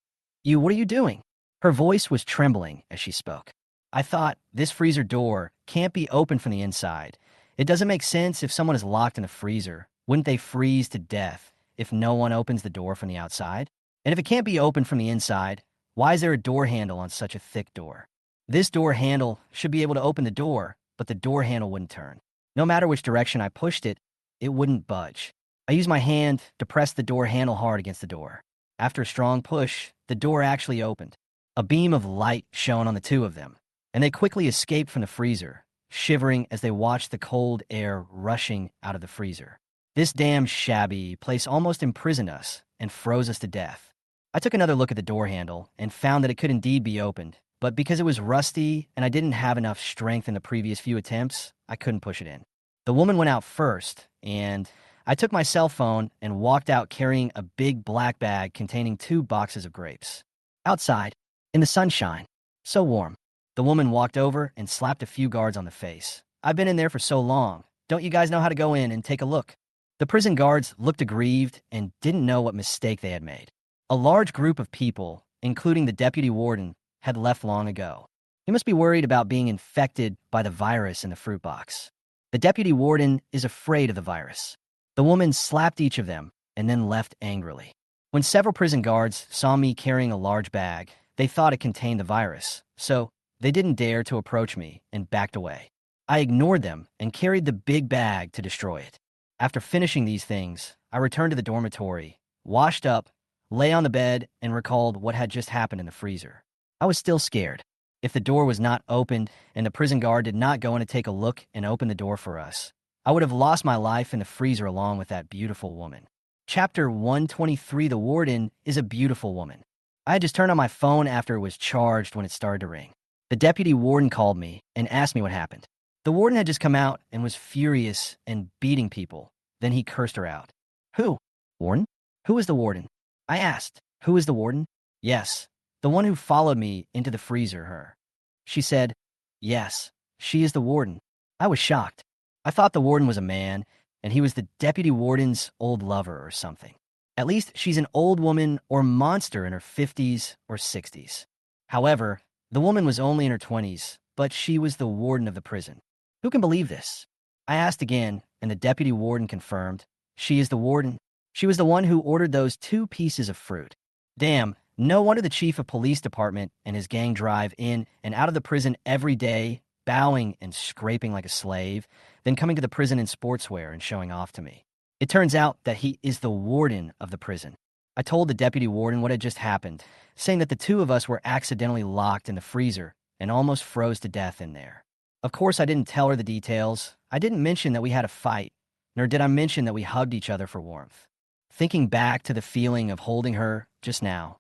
What are you doing?" Her voice was trembling as she spoke. I thought, this freezer door can't be open from the inside. It doesn't make sense if someone is locked in the freezer. Wouldn't they freeze to death if no one opens the door from the outside? And if it can't be opened from the inside, why is there a door handle on such a thick door? This door handle should be able to open the door, but the door handle wouldn't turn. No matter which direction I pushed it, it wouldn't budge. I used my hand to press the door handle hard against the door. After a strong push, the door actually opened. A beam of light shone on the two of them, and they quickly escaped from the freezer, shivering as they watched the cold air rushing out of the freezer. This damn shabby place almost imprisoned us and froze us to death. I took another look at the door handle and found that it could indeed be opened, but because it was rusty and I didn't have enough strength in the previous few attempts, I couldn't push it in. The woman went out first, and I took my cell phone and walked out carrying a big black bag containing 2 boxes of grapes. Outside, in the sunshine, so warm, the woman walked over and slapped a few guards on the face. "I've been in there for so long. Don't you guys know how to go in and take a look?" The prison guards looked aggrieved and didn't know what mistake they had made. A large group of people, including the deputy warden, had left long ago. He must be worried about being infected by the virus in the fruit box. The deputy warden is afraid of the virus. The woman slapped each of them and then left angrily. When several prison guards saw me carrying a large bag, they thought it contained the virus, so they didn't dare to approach me and backed away. I ignored them and carried the big bag to destroy it. After finishing these things, I returned to the dormitory, washed up, lay on the bed, and recalled what had just happened in the freezer. I was still scared. If the door was not opened and the prison guard did not go in to take a look and open the door for us, I would have lost my life in the freezer along with that beautiful woman. Chapter 123, The Warden is a beautiful woman. I had just turned on my phone after it was charged when it started to ring. The deputy warden called me and asked me what happened. The warden had just come out and was furious and beating people. Then he cursed her out. "Who? Warden? Who is the warden?" I asked. "Who is the warden?" "Yes, the one who followed me into the freezer, her." She said, "Yes, she is the warden." I was shocked. I thought the warden was a man, and he was the deputy warden's old lover or something. At least she's an old woman or monster in her 50s or 60s. However, the woman was only in her 20s, but she was the warden of the prison. Who can believe this? I asked again, and the deputy warden confirmed. She is the warden. She was the one who ordered those 2 pieces of fruit. Damn, no wonder the chief of police department and his gang drive in and out of the prison every day, bowing and scraping like a slave, then coming to the prison in sportswear and showing off to me. It turns out that he is the warden of the prison. I told the deputy warden what had just happened, saying that the 2 of us were accidentally locked in the freezer and almost froze to death in there. Of course, I didn't tell her the details. I didn't mention that we had a fight, nor did I mention that we hugged each other for warmth. Thinking back to the feeling of holding her just now,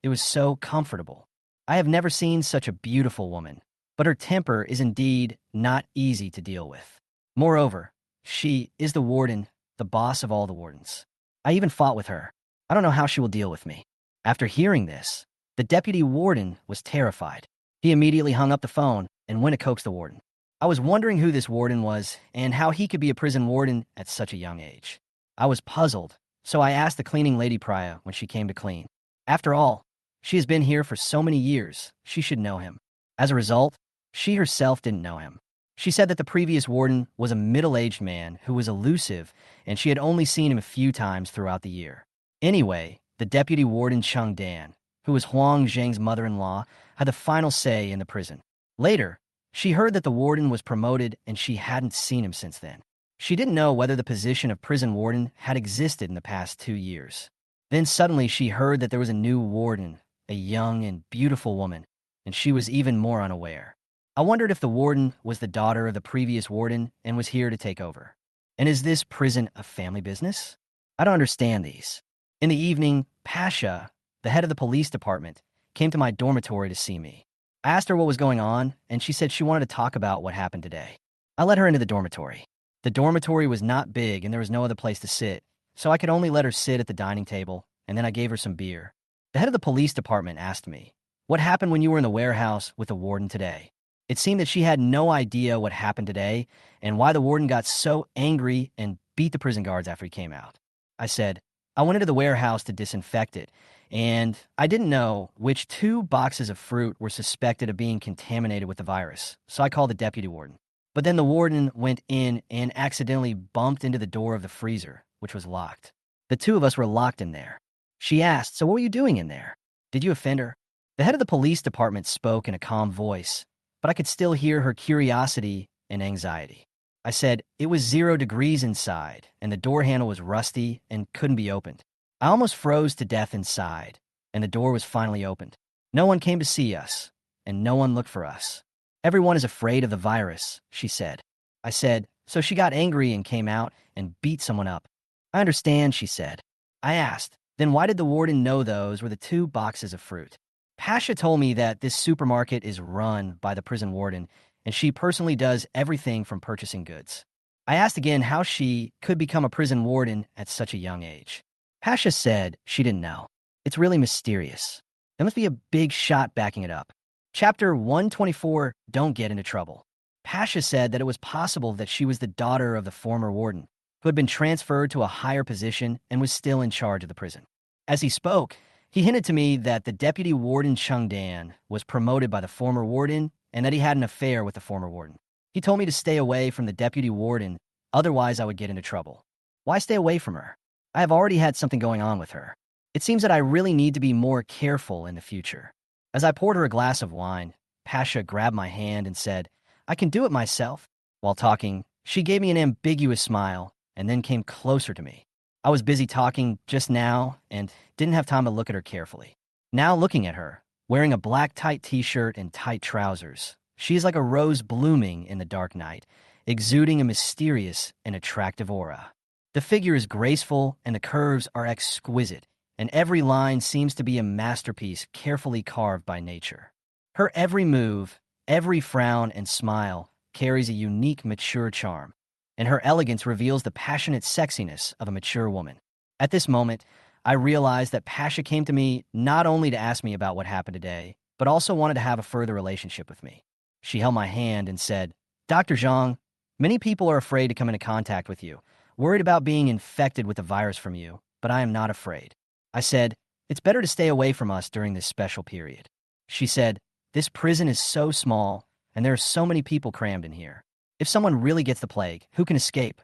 it was so comfortable. I have never seen such a beautiful woman, but her temper is indeed not easy to deal with. Moreover, she is the warden, the boss of all the wardens. I even fought with her. I don't know how she will deal with me. After hearing this, The deputy warden was terrified. He immediately hung up the phone and went to coax the warden. I was wondering who this warden was and how he could be a prison warden at such a young age. I was puzzled, so I asked the cleaning lady Priya when she came to clean. After all, she has been here for so many years, she should know him. As a result, she herself didn't know him. She said that the previous warden was a middle-aged man who was elusive, and she had only seen him a few times throughout the year. Anyway, the deputy warden Chung Dan, who was Huang Zhang's mother-in-law, had the final say in the prison. Later, she heard that the warden was promoted and she hadn't seen him since then. She didn't know whether the position of prison warden had existed in the past 2 years. Then suddenly she heard that there was a new warden, a young and beautiful woman, and she was even more unaware. I wondered if the warden was the daughter of the previous warden and was here to take over. And is this prison a family business? I don't understand these. In the evening, Pasha, the head of the police department, came to my dormitory to see me. I asked her what was going on, and she said she wanted to talk about what happened today. I let her into the dormitory. The dormitory was not big and there was no other place to sit, so I could only let her sit at the dining table, and then I gave her some beer. The head of the police department asked me, "What happened when you were in the warehouse with the warden today?" It seemed that she had no idea what happened today and why the warden got so angry and beat the prison guards after he came out. I said, "I went into the warehouse to disinfect it, and I didn't know which 2 boxes of fruit were suspected of being contaminated with the virus, so I called the deputy warden. But then the warden went in and accidentally bumped into the door of the freezer, which was locked. The 2 of us were locked in there." She asked, "So what were you doing in there? Did you offend her?" The head of the police department spoke in a calm voice, but I could still hear her curiosity and anxiety. I said, "It was 0 degrees inside, and the door handle was rusty and couldn't be opened. I almost froze to death inside, and the door was finally opened. No one came to see us, and no one looked for us. Everyone is afraid of the virus," she said. I said, "So she got angry and came out and beat someone up." "I understand," she said. I asked, "Then why did the warden know those were the 2 boxes of fruit?" Pasha told me that this supermarket is run by the prison warden, and she personally does everything from purchasing goods. I asked again how she could become a prison warden at such a young age. Pasha said she didn't know. It's really mysterious. There must be a big shot backing it up. Chapter 124, Don't Get into Trouble. Pasha said that it was possible that she was the daughter of the former warden, who had been transferred to a higher position and was still in charge of the prison. As he spoke, he hinted to me that the deputy warden Chung Dan was promoted by the former warden and that he had an affair with the former warden. He told me to stay away from the deputy warden, otherwise I would get into trouble. Why stay away from her? I have already had something going on with her. It seems that I really need to be more careful in the future. As I poured her a glass of wine, Pasha grabbed my hand and said, "I can do it myself." While talking, she gave me an ambiguous smile and then came closer to me. I was busy talking just now and didn't have time to look at her carefully. Now looking at her, wearing a black tight t-shirt and tight trousers, she is like a rose blooming in the dark night, exuding a mysterious and attractive aura. The figure is graceful and the curves are exquisite, and every line seems to be a masterpiece carefully carved by nature. Her every move, every frown and smile carries a unique, mature charm, and her elegance reveals the passionate sexiness of a mature woman. At this moment, I realized that Pasha came to me not only to ask me about what happened today, but also wanted to have a further relationship with me. She held my hand and said, "Dr. Zhang, many people are afraid to come into contact with you, worried about being infected with the virus from you, but I am not afraid." I said, "It's better to stay away from us during this special period." She said, "This prison is so small, and there are so many people crammed in here. If someone really gets the plague, who can escape?"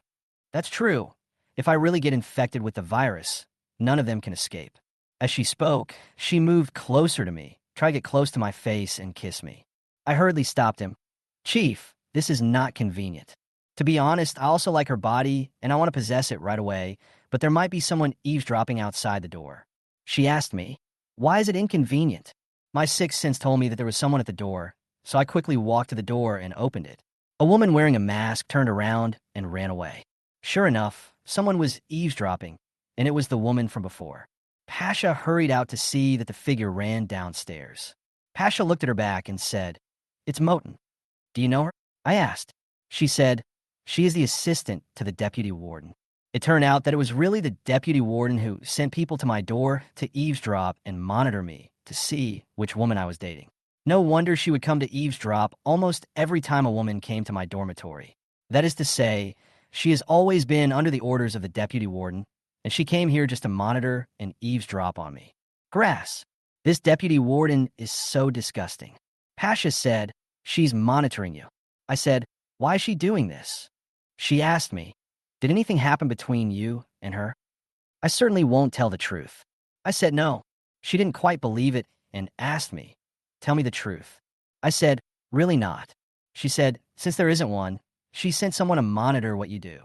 That's true. If I really get infected with the virus, none of them can escape. As she spoke, she moved closer to me, tried to get close to my face and kiss me. I hurriedly stopped him. "Chief, this is not convenient. To be honest, I also like her body, and I want to possess it right away, but there might be someone eavesdropping outside the door." She asked me, "Why is it inconvenient?" My sixth sense told me that there was someone at the door, so I quickly walked to the door and opened it. A woman wearing a mask turned around and ran away. Sure enough, someone was eavesdropping, and it was the woman from before. Pasha hurried out to see that the figure ran downstairs. Pasha looked at her back and said, "It's Moten. Do you know her?" I asked. She said, "She is the assistant to the deputy warden." It turned out that it was really the deputy warden who sent people to my door to eavesdrop and monitor me to see which woman I was dating. No wonder she would come to eavesdrop almost every time a woman came to my dormitory. That is to say, she has always been under the orders of the deputy warden, and she came here just to monitor and eavesdrop on me. Grass. This deputy warden is so disgusting. Pasha said, she's monitoring you. I said, why is she doing this? She asked me, did anything happen between you and her? I certainly won't tell the truth. I said no. She didn't quite believe it and asked me, tell me the truth. I said, really not. She said, since there isn't one, she sent someone to monitor what you do.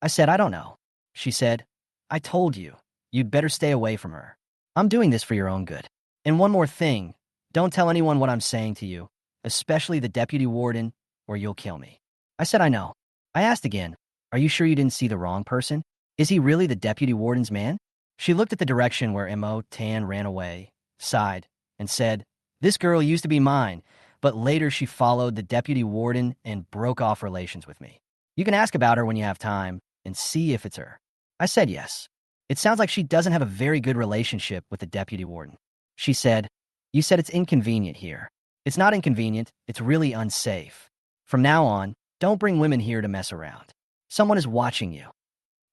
I said, I don't know. She said, I told you, you'd better stay away from her. I'm doing this for your own good. And one more thing, don't tell anyone what I'm saying to you, especially the deputy warden, or you'll kill me. I said, I know. I asked again, are you sure you didn't see the wrong person? Is he really the deputy warden's man? She looked at the direction where Mo Tan ran away, sighed, and said, this girl used to be mine, but later she followed the deputy warden and broke off relations with me. You can ask about her when you have time and see if it's her. I said yes. It sounds like she doesn't have a very good relationship with the deputy warden. She said, you said it's inconvenient here. It's not inconvenient, it's really unsafe. From now on, don't bring women here to mess around. Someone is watching you.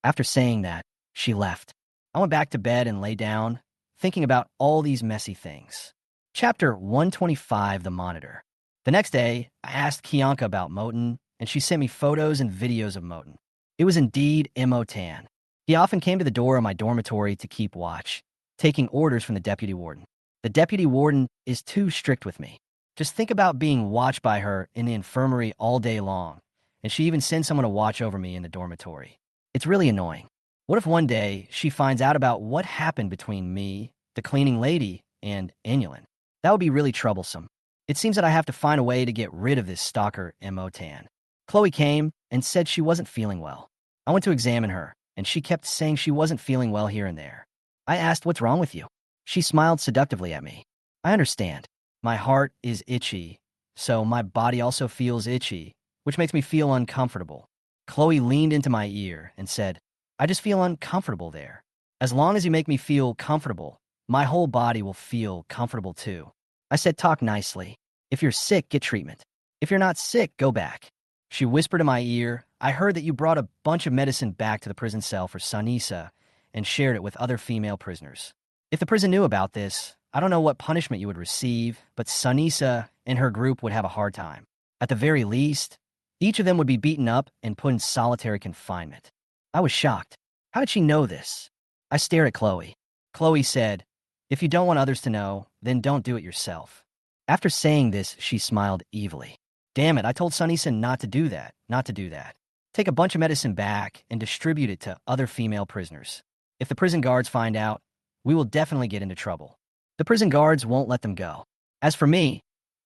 After saying that, she left. I went back to bed and lay down, thinking about all these messy things. Chapter 125, The Monitor. The next day, I asked Kianka about Moten, and she sent me photos and videos of Moten. It was indeed Mo Tan. He often came to the door of my dormitory to keep watch, taking orders from the deputy warden. The deputy warden is too strict with me. Just think about being watched by her in the infirmary all day long, and she even sends someone to watch over me in the dormitory. It's really annoying. What if one day she finds out about what happened between me, the cleaning lady, and Inulin? That would be really troublesome. It seems that I have to find a way to get rid of this stalker, Mo Tan. Chloe came and said she wasn't feeling well. I went to examine her, and she kept saying she wasn't feeling well here and there. I asked, what's wrong with you? She smiled seductively at me. I understand. My heart is itchy, so my body also feels itchy, which makes me feel uncomfortable. Chloe leaned into my ear and said, I just feel uncomfortable there. As long as you make me feel comfortable, my whole body will feel comfortable too. I said, talk nicely. If you're sick, get treatment. If you're not sick, go back. She whispered in my ear, I heard that you brought a bunch of medicine back to the prison cell for Sanisa and shared it with other female prisoners. If the prison knew about this, I don't know what punishment you would receive, but Sanisa and her group would have a hard time. At the very least, each of them would be beaten up and put in solitary confinement. I was shocked. How did she know this? I stared at Chloe. Chloe said, if you don't want others to know, then don't do it yourself. After saying this, she smiled evilly. Damn it, I told Sanisa not to do that. Take a bunch of medicine back and distribute it to other female prisoners. If the prison guards find out, we will definitely get into trouble. The prison guards won't let them go. As for me,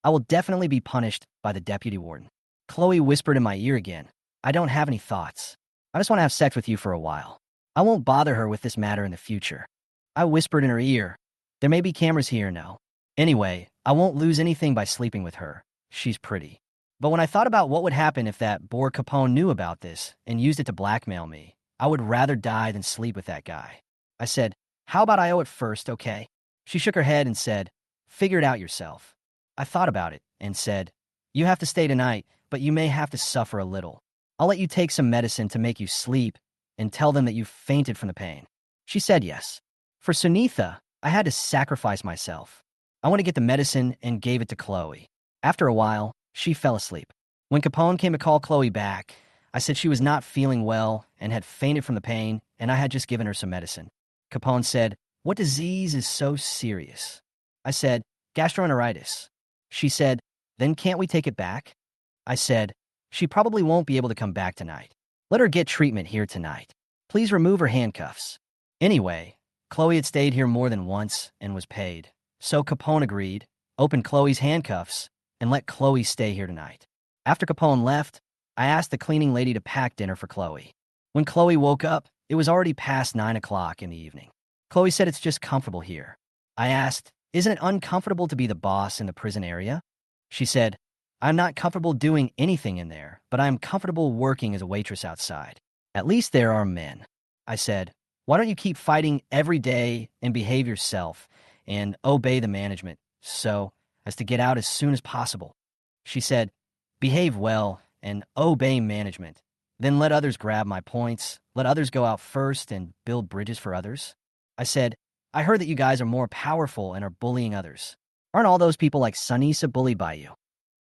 I will definitely be punished by the deputy warden. Chloe whispered in my ear again, I don't have any thoughts. I just want to have sex with you for a while. I won't bother her with this matter in the future. I whispered in her ear, there may be cameras here now. Anyway, I won't lose anything by sleeping with her. She's pretty. But when I thought about what would happen if that Boer Capone knew about this and used it to blackmail me, I would rather die than sleep with that guy. I said, how about I owe it first, okay? She shook her head and said, figure it out yourself. I thought about it and said, you have to stay tonight, but you may have to suffer a little. I'll let you take some medicine to make you sleep and tell them that you fainted from the pain. She said yes. For Sunitha, I had to sacrifice myself. I went to get the medicine and gave it to Chloe. After a while, she fell asleep. When Capone came to call Chloe back, I said she was not feeling well and had fainted from the pain, and I had just given her some medicine. Capone said, what disease is so serious? I said, gastroenteritis. She said, then can't we take it back? I said, she probably won't be able to come back tonight. Let her get treatment here tonight. Please remove her handcuffs. Anyway, Chloe had stayed here more than once and was paid. So Capone agreed, opened Chloe's handcuffs, and let Chloe stay here tonight. After Capone left, I asked the cleaning lady to pack dinner for Chloe. When Chloe woke up, it was already past 9 o'clock in the evening. Chloe said it's just comfortable here. I asked, isn't it uncomfortable to be the boss in the prison area? She said, I'm not comfortable doing anything in there, but I'm comfortable working as a waitress outside. At least there are men. I said. Why don't you keep fighting every day and behave yourself and obey the management so as to get out as soon as possible? She said, behave well and obey management. Then let others grab my points, let others go out first and build bridges for others. I said, I heard that you guys are more powerful and are bullying others. Aren't all those people like Sunisa bullied by you?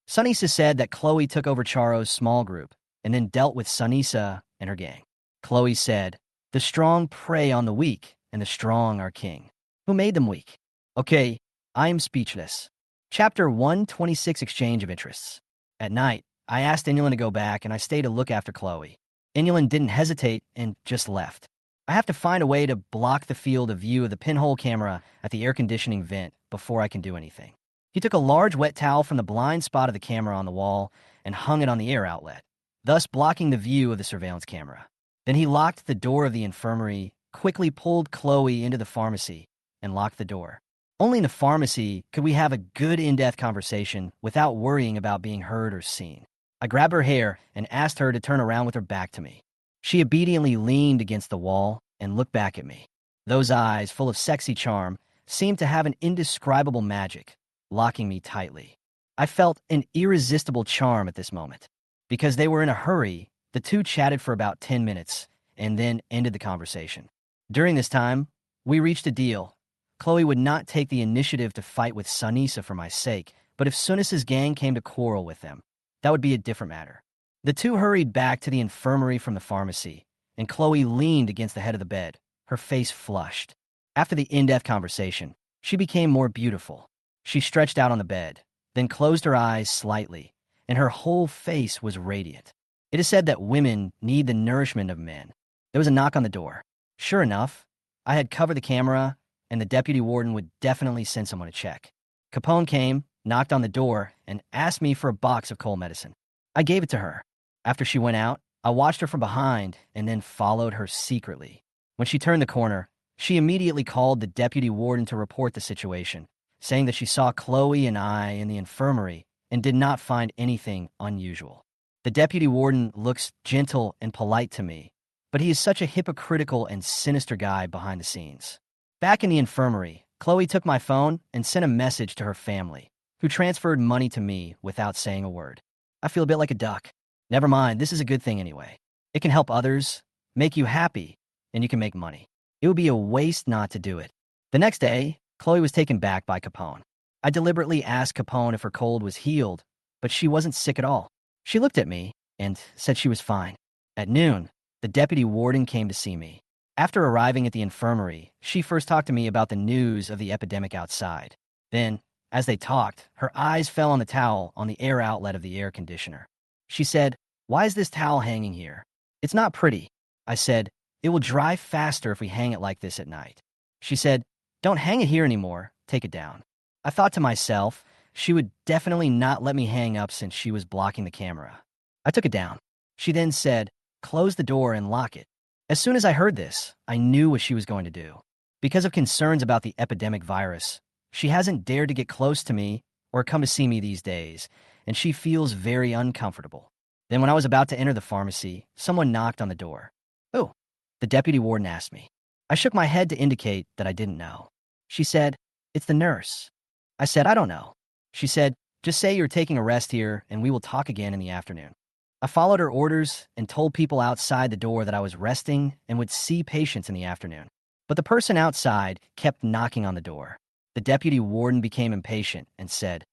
Sunisa said that Chloe took over Charo's small group and then dealt with Sunisa and her gang. Chloe said, the strong prey on the weak, and the strong are king. Who made them weak? Okay, I am speechless. Chapter 126, Exchange of Interests. At night, I asked Inulin to go back, and I stayed to look after Chloe. Inulin didn't hesitate and just left. I have to find a way to block the field of view of the pinhole camera at the air conditioning vent before I can do anything. He took a large wet towel from the blind spot of the camera on the wall and hung it on the air outlet, thus blocking the view of the surveillance camera. Then he locked the door of the infirmary, quickly pulled Chloe into the pharmacy, and locked the door. Only in the pharmacy could we have a good in-depth conversation without worrying about being heard or seen. I grabbed her hair and asked her to turn around with her back to me. She obediently leaned against the wall and looked back at me. Those eyes, full of sexy charm, seemed to have an indescribable magic, locking me tightly. I felt an irresistible charm at this moment. Because they were in a hurry, the two chatted for about 10 minutes and then ended the conversation. During this time, we reached a deal. Chloe would not take the initiative to fight with Sunisa for my sake, but if Sunis's gang came to quarrel with them, that would be a different matter. The two hurried back to the infirmary from the pharmacy, and Chloe leaned against the head of the bed, her face flushed. After the in-depth conversation, she became more beautiful. She stretched out on the bed, then closed her eyes slightly, and her whole face was radiant. It is said that women need the nourishment of men. There was a knock on the door. Sure enough, I had covered the camera, and the deputy warden would definitely send someone to check. Capone came, knocked on the door, and asked me for a box of cold medicine. I gave it to her. After she went out, I watched her from behind and then followed her secretly. When she turned the corner, she immediately called the deputy warden to report the situation, saying that she saw Chloe and I in the infirmary and did not find anything unusual. The deputy warden looks gentle and polite to me, but he is such a hypocritical and sinister guy behind the scenes. Back in the infirmary, Chloe took my phone and sent a message to her family, who transferred money to me without saying a word. I feel a bit like a duck. Never mind, this is a good thing anyway. It can help others, make you happy, and you can make money. It would be a waste not to do it. The next day, Chloe was taken back by Capone. I deliberately asked Capone if her cold was healed, but she wasn't sick at all. She looked at me and said she was fine. At noon, the deputy warden came to see me. After arriving at the infirmary, she first talked to me about the news of the epidemic outside. Then, as they talked, her eyes fell on the towel on the air outlet of the air conditioner. She said, "Why is this towel hanging here? It's not pretty." I said, "It will dry faster if we hang it like this at night." She said, "Don't hang it here anymore, take it down." I thought to myself, she would definitely not let me hang up since she was blocking the camera. I took it down. She then said, "Close the door and lock it." As soon as I heard this, I knew what she was going to do. Because of concerns about the epidemic virus, she hasn't dared to get close to me or come to see me these days, and she feels very uncomfortable. Then when I was about to enter the pharmacy, someone knocked on the door. "Who?" The deputy warden asked me. I shook my head to indicate that I didn't know. She said, "It's the nurse." I said, "I don't know." She said, "Just say you're taking a rest here and we will talk again in the afternoon." I followed her orders and told people outside the door that I was resting and would see patients in the afternoon. But the person outside kept knocking on the door. The deputy warden became impatient and said,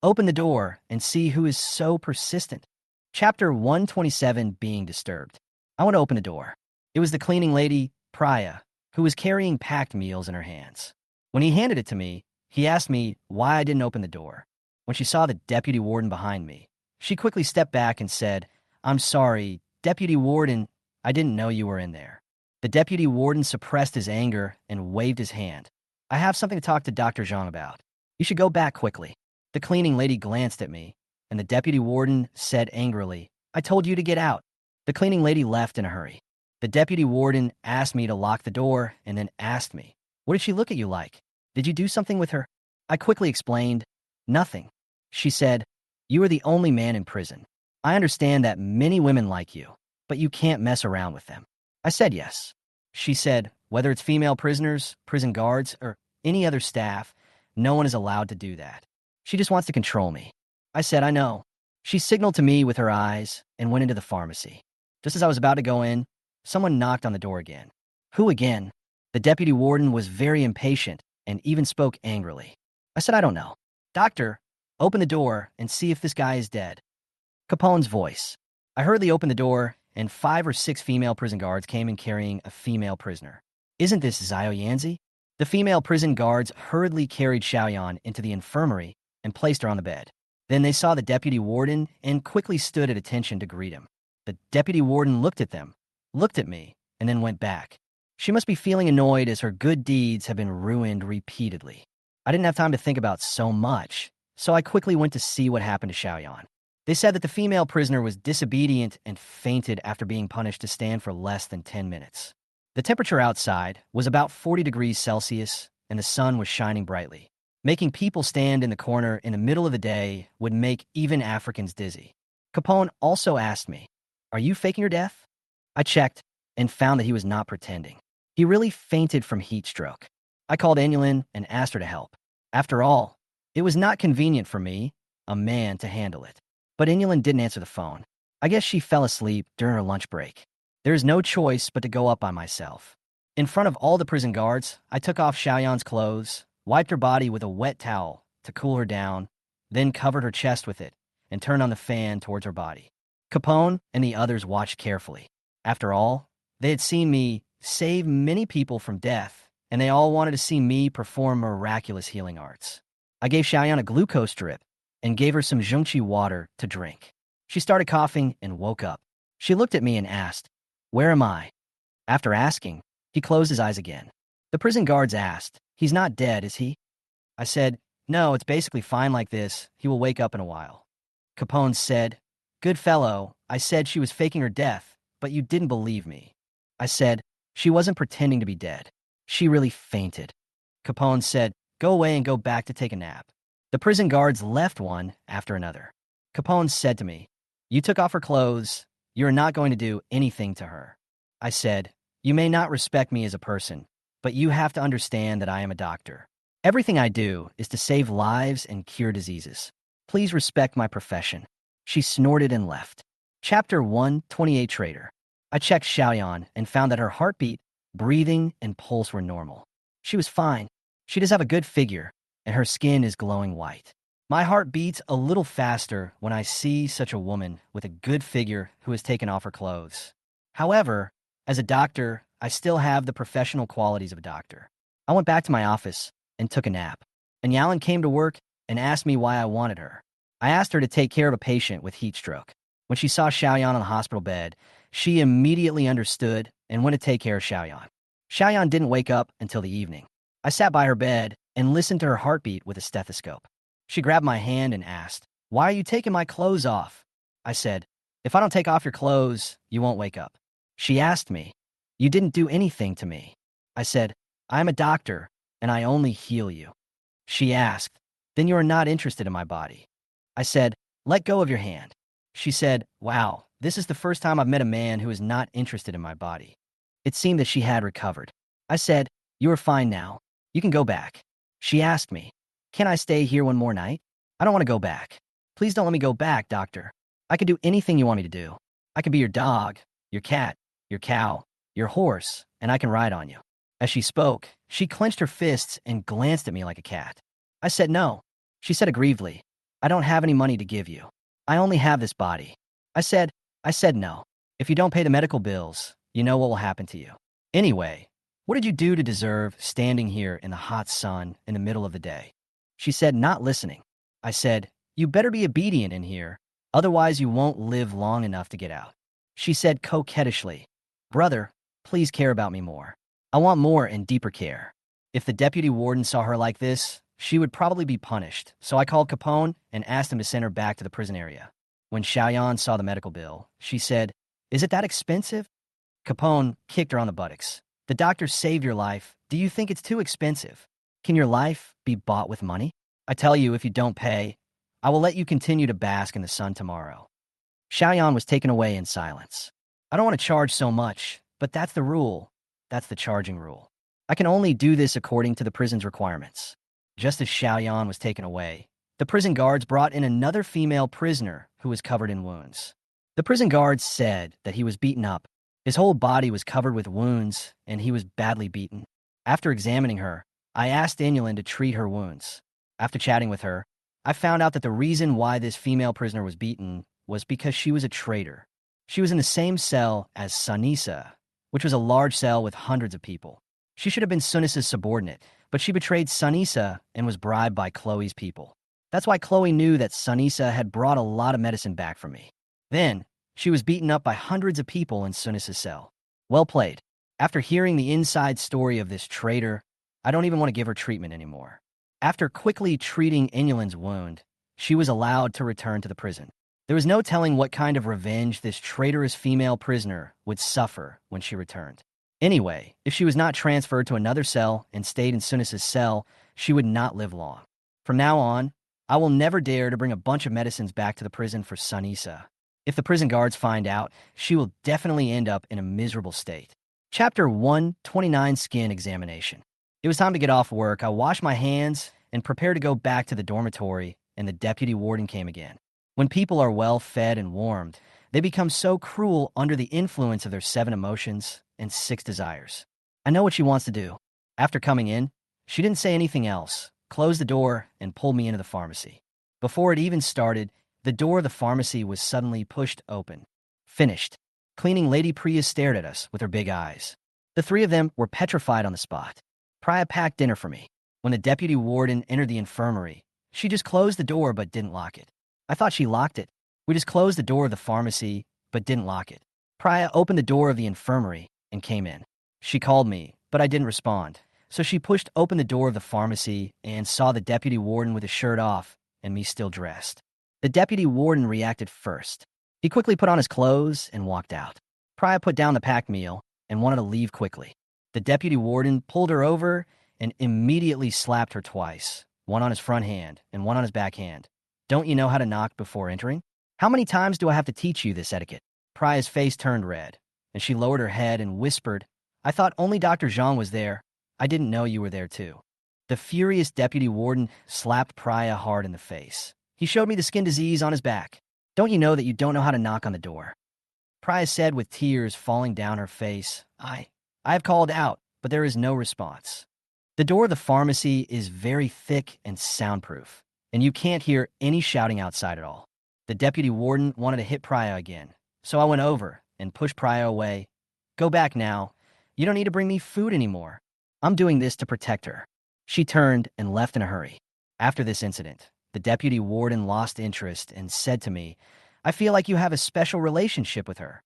"Open the door and see who is so persistent." Chapter 127, Being Disturbed. I went to open the door. It was the cleaning lady, Priya, who was carrying packed meals in her hands. When he handed it to me, he asked me why I didn't open the door. When she saw the deputy warden behind me, she quickly stepped back and said, "I'm sorry, Deputy Warden, I didn't know you were in there." The deputy warden suppressed his anger and waved his hand. "I have something to talk to Dr. Zhang about. You should go back quickly." The cleaning lady glanced at me, and the deputy warden said angrily, "I told you to get out." The cleaning lady left in a hurry. The deputy warden asked me to lock the door and then asked me, "What did she look at you like? Did you do something with her?" I quickly explained, "Nothing." She said, "You are the only man in prison. I understand that many women like you, but you can't mess around with them." I said yes. She said, whether it's female prisoners, prison guards, or any other staff, no one is allowed to do that. She just wants to control me. I said, I know. She signaled to me with her eyes and went into the pharmacy. Just as I was about to go in, someone knocked on the door again. Who again? The deputy warden was very impatient and even spoke angrily. I said, I don't know. Doctor, open the door and see if this guy is dead. Capone's voice. I hurriedly opened the door, and 5 or 6 female prison guards came in carrying a female prisoner. Isn't this Xiao Yanzi? The female prison guards hurriedly carried Xiaoyan into the infirmary and placed her on the bed. Then they saw the deputy warden and quickly stood at attention to greet him. The deputy warden looked at them, looked at me, and then went back. She must be feeling annoyed as her good deeds have been ruined repeatedly. I didn't have time to think about so much, so I quickly went to see what happened to Xiaoyan. They said that the female prisoner was disobedient and fainted after being punished to stand for less than 10 minutes. The temperature outside was about 40 degrees Celsius, and the sun was shining brightly. Making people stand in the corner in the middle of the day would make even Africans dizzy. Capone also asked me, "Are you faking your death?" I checked and found that he was not pretending. He really fainted from heat stroke. I called Anulin and asked her to help. After all, it was not convenient for me, a man, to handle it. But Anulin didn't answer the phone. I guess she fell asleep during her lunch break. There is no choice but to go up by myself. In front of all the prison guards, I took off Xiaoyan's clothes, wiped her body with a wet towel to cool her down, then covered her chest with it and turned on the fan towards her body. Capone and the others watched carefully. After all, they had seen me save many people from death, and they all wanted to see me perform miraculous healing arts. I gave Xiaoyan a glucose drip and gave her some zhengqi water to drink. She started coughing and woke up. She looked at me and asked, "Where am I?" After asking, he closed his eyes again. The prison guards asked, "He's not dead, is he?" I said, "No, it's basically fine like this. He will wake up in a while." Capone said, "Good fellow, I said she was faking her death, but you didn't believe me." I said, "She wasn't pretending to be dead. She really fainted." Capone said, "Go away and go back to take a nap." The prison guards left one after another. Capone said to me, "You took off her clothes. You are not going to do anything to her." I said, "You may not respect me as a person, but you have to understand that I am a doctor. Everything I do is to save lives and cure diseases. Please respect my profession." She snorted and left. Chapter 128 Trader. I checked Xiaoyan and found that her heartbeat, breathing, and pulse were normal. She was fine. She does have a good figure, and her skin is glowing white. My heart beats a little faster when I see such a woman with a good figure who has taken off her clothes. However, as a doctor, I still have the professional qualities of a doctor. I went back to my office and took a nap. And Yalan came to work and asked me why I wanted her. I asked her to take care of a patient with heat stroke. When she saw Xiaoyan on the hospital bed, she immediately understood and went to take care of Xiaoyan. Xiaoyan didn't wake up until the evening. I sat by her bed and listened to her heartbeat with a stethoscope. She grabbed my hand and asked, "Why are you taking my clothes off?" I said, "If I don't take off your clothes, you won't wake up." She asked me, "You didn't do anything to me." I said, "I am a doctor, and I only heal you." She asked, "Then you are not interested in my body." I said, "Let go of your hand." She said, "Wow, this is the first time I've met a man who is not interested in my body." It seemed that she had recovered. I said, "You are fine now. You can go back." She asked me, "Can I stay here one more night?" "I don't want to go back. Please don't let me go back, doctor. I can do anything you want me to do. I can be your dog, your cat, your cow, your horse, and I can ride on you." As she spoke, she clenched her fists and glanced at me like a cat. I said no. She said aggrievedly, "I don't have any money to give you. I only have this body." I said no. "If you don't pay the medical bills, you know what will happen to you. Anyway, what did you do to deserve standing here in the hot sun in the middle of the day?" She said, not listening. I said, "You better be obedient in here, otherwise you won't live long enough to get out." She said coquettishly, "Brother, please care about me more. I want more and deeper care." If the deputy warden saw her like this, she would probably be punished, so I called Capone and asked him to send her back to the prison area. When Xiaoyan saw the medical bill, she said, "Is it that expensive?" Capone kicked her on the buttocks. "The doctor saved your life. Do you think it's too expensive? Can your life be bought with money? I tell you, if you don't pay, I will let you continue to bask in the sun tomorrow." Xiaoyan was taken away in silence. "I don't want to charge so much, but that's the rule. That's the charging rule. I can only do this according to the prison's requirements. Just as Xiaoyan was taken away, the prison guards brought in another female prisoner who was covered in wounds. The prison guards said that he was beaten up. His whole body was covered with wounds, and he was badly beaten. After examining her, I asked Inulin to treat her wounds. After chatting with her, I found out that the reason why this female prisoner was beaten was because she was a traitor. She was in the same cell as Sunisa, which was a large cell with hundreds of people. She should have been Sunisa's subordinate, but she betrayed Sunisa and was bribed by Chloe's people. That's why Chloe knew that Sunisa had brought a lot of medicine back for me. Then, she was beaten up by hundreds of people in Sunisa's cell. Well played. After hearing the inside story of this traitor, I don't even want to give her treatment anymore. After quickly treating Inulin's wound, she was allowed to return to the prison. There was no telling what kind of revenge this traitorous female prisoner would suffer when she returned. Anyway, if she was not transferred to another cell and stayed in Sunisa's cell, she would not live long. From now on, I will never dare to bring a bunch of medicines back to the prison for Sunisa. If the prison guards find out, she will definitely end up in a miserable state. Chapter 129 Skin Examination. It was time to get off work. I washed my hands and prepared to go back to the dormitory, and the deputy warden came again. When people are well fed and warmed, they become so cruel under the influence of their 7 emotions and 6 desires. I know what she wants to do. After coming in, she didn't say anything else, closed the door, and pulled me into the pharmacy. Before it even started, the door of the pharmacy was suddenly pushed open. Finished. Cleaning Lady Priya stared at us with her big eyes. The 3 of them were petrified on the spot. Priya packed dinner for me. When the deputy warden entered the infirmary, she just closed the door but didn't lock it. I thought she locked it. We just closed the door of the pharmacy but didn't lock it. Priya opened the door of the infirmary and came in. She called me, but I didn't respond. So she pushed open the door of the pharmacy and saw the deputy warden with his shirt off and me still dressed. The deputy warden reacted first. He quickly put on his clothes and walked out. Priya put down the packed meal and wanted to leave quickly. The deputy warden pulled her over and immediately slapped her twice, one on his front hand and one on his back hand. Don't you know how to knock before entering? How many times do I have to teach you this etiquette? Priya's face turned red, and she lowered her head and whispered, I thought only Dr. Zhang was there. I didn't know you were there too. The furious deputy warden slapped Priya hard in the face. He showed me the skin disease on his back. Don't you know that you don't know how to knock on the door? Priya said with tears falling down her face, I have called out, but there is no response. The door of the pharmacy is very thick and soundproof, and you can't hear any shouting outside at all. The deputy warden wanted to hit Priya again, so I went over and pushed Priya away. Go back now. You don't need to bring me food anymore. I'm doing this to protect her. She turned and left in a hurry. After this incident, the deputy warden lost interest and said to me, I feel like you have a special relationship with her.